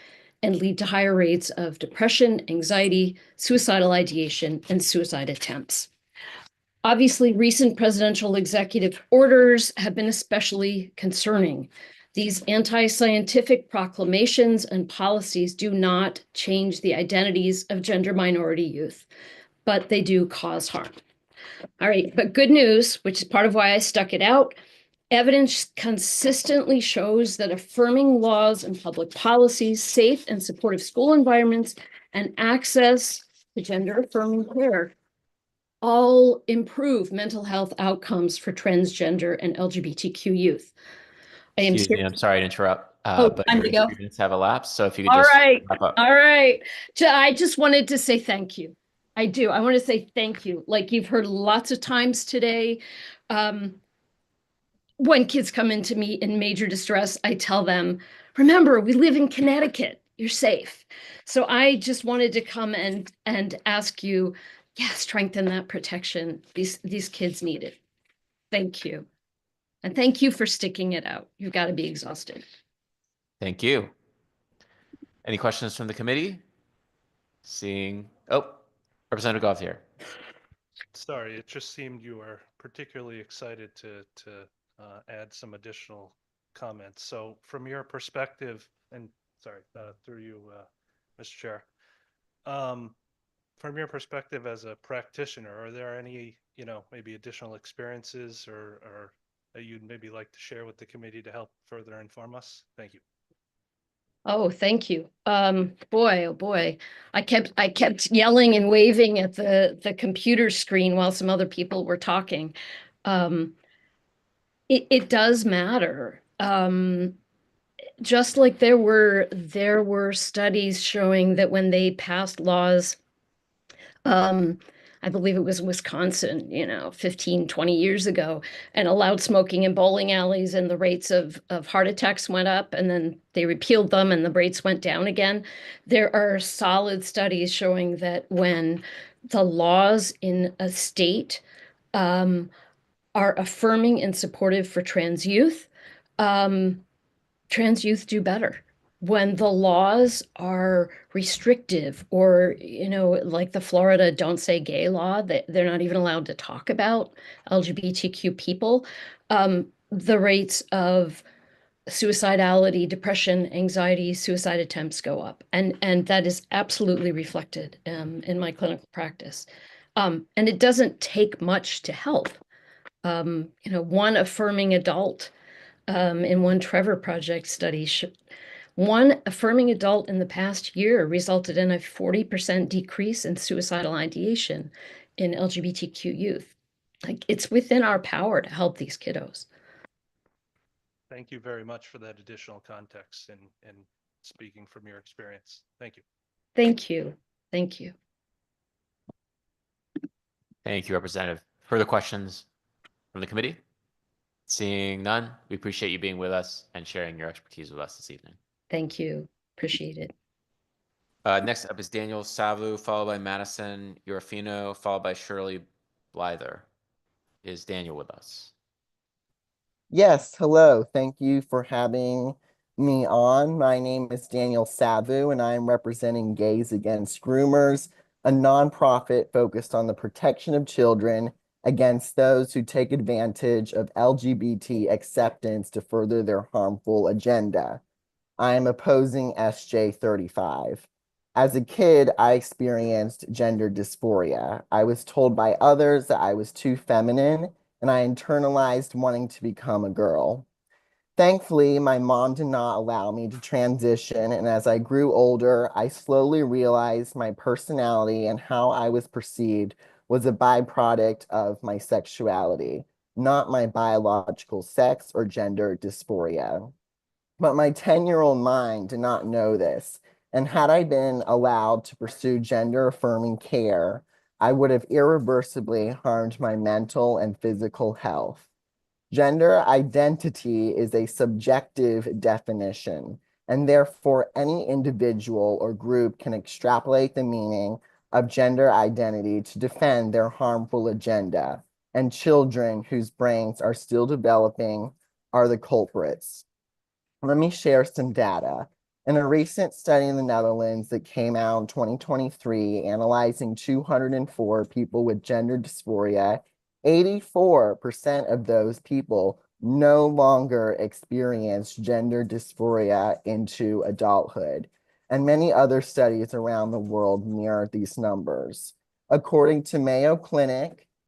and lead to higher rates of depression, anxiety, suicidal ideation, and suicide attempts. Obviously, recent presidential executive orders have been especially concerning. These anti-scientific proclamations and policies do not change the identities of gender minority youth, but they do cause harm. All right, but good news, which is part of why I stuck it out. Evidence consistently shows that affirming laws and public policies, safe and supportive school environments, and access to gender affirming care all improve mental health outcomes for transgender and LGBTQ youth. I am Excuse me, I'm sorry to interrupt, Oh, but time your to go. 3 minutes have elapsed, so if you could All just right. wrap up. All right. I just wanted to say thank you. I do. I want to say thank you. Like you've heard lots of times today, when kids come into me in major distress, I tell them, remember, we live in Connecticut. You're safe. So I just wanted to come and ask you, strengthen that protection. These kids need it. Thank you. And thank you for sticking it out. You've got to be exhausted. Thank you. Any questions from the committee? Seeing, Representative Gauthier. Sorry, it just seemed you were particularly excited to add some additional comments. So from your perspective, and sorry, through you, Mr. Chair, from your perspective as a practitioner, are there any, maybe additional experiences or that you'd maybe like to share with the committee to help further inform us? Thank you. Oh, thank you. Boy, oh boy. I kept yelling and waving at the computer screen while some other people were talking. It does matter. Just like there were studies showing that when they passed laws, I believe it was Wisconsin, 15, 20 years ago, and allowed smoking in bowling alleys, and the rates of heart attacks went up, and then they repealed them and the rates went down again. There are solid studies showing that when the laws in a state are affirming and supportive for trans youth do better. When the laws are restrictive or, like the Florida Don't Say Gay law, that they're not even allowed to talk about LGBTQ people, the rates of suicidality, depression, anxiety, suicide attempts go up. And that is absolutely reflected in my clinical practice. And it doesn't take much to help. One affirming adult in one Trevor Project study, one affirming adult in the past year resulted in a 40% decrease in suicidal ideation in LGBTQ youth. Like, it's within our power to help these kiddos. Thank you very much for that additional context and speaking from your experience. Thank you. Thank you. Thank you. Thank you, Representative. Further questions from the committee? Seeing none, we appreciate you being with us and sharing your expertise with us this evening. Thank you. Appreciate it. Next up is Daniel Savu, followed by Madison Urafino, followed by Shirley Blyther. Is Daniel with us? Yes, hello. Thank you for having me on. My name is Daniel Savu, and I am representing Gays Against Groomers, a nonprofit focused on the protection of children against those who take advantage of LGBT acceptance to further their harmful agenda. I am opposing SJ 35. As a kid, I experienced gender dysphoria. I was told by others that I was too feminine, and I internalized wanting to become a girl. Thankfully, my mom did not allow me to transition, and as I grew older, I slowly realized my personality and how I was perceived was a byproduct of my sexuality, not my biological sex or gender dysphoria. But my 10-year-old mind did not know this, and had I been allowed to pursue gender-affirming care, I would have irreversibly harmed my mental and physical health. Gender identity is a subjective definition, and therefore any individual or group can extrapolate the meaning of gender identity to defend their harmful agenda, and children whose brains are still developing are the culprits. Let me share some data. In a recent study in the Netherlands that came out in 2023, analyzing 204 people with gender dysphoria, 84% of those people no longer experience gender dysphoria into adulthood. And many other studies around the world mirror these numbers. According to Mayo Clinic,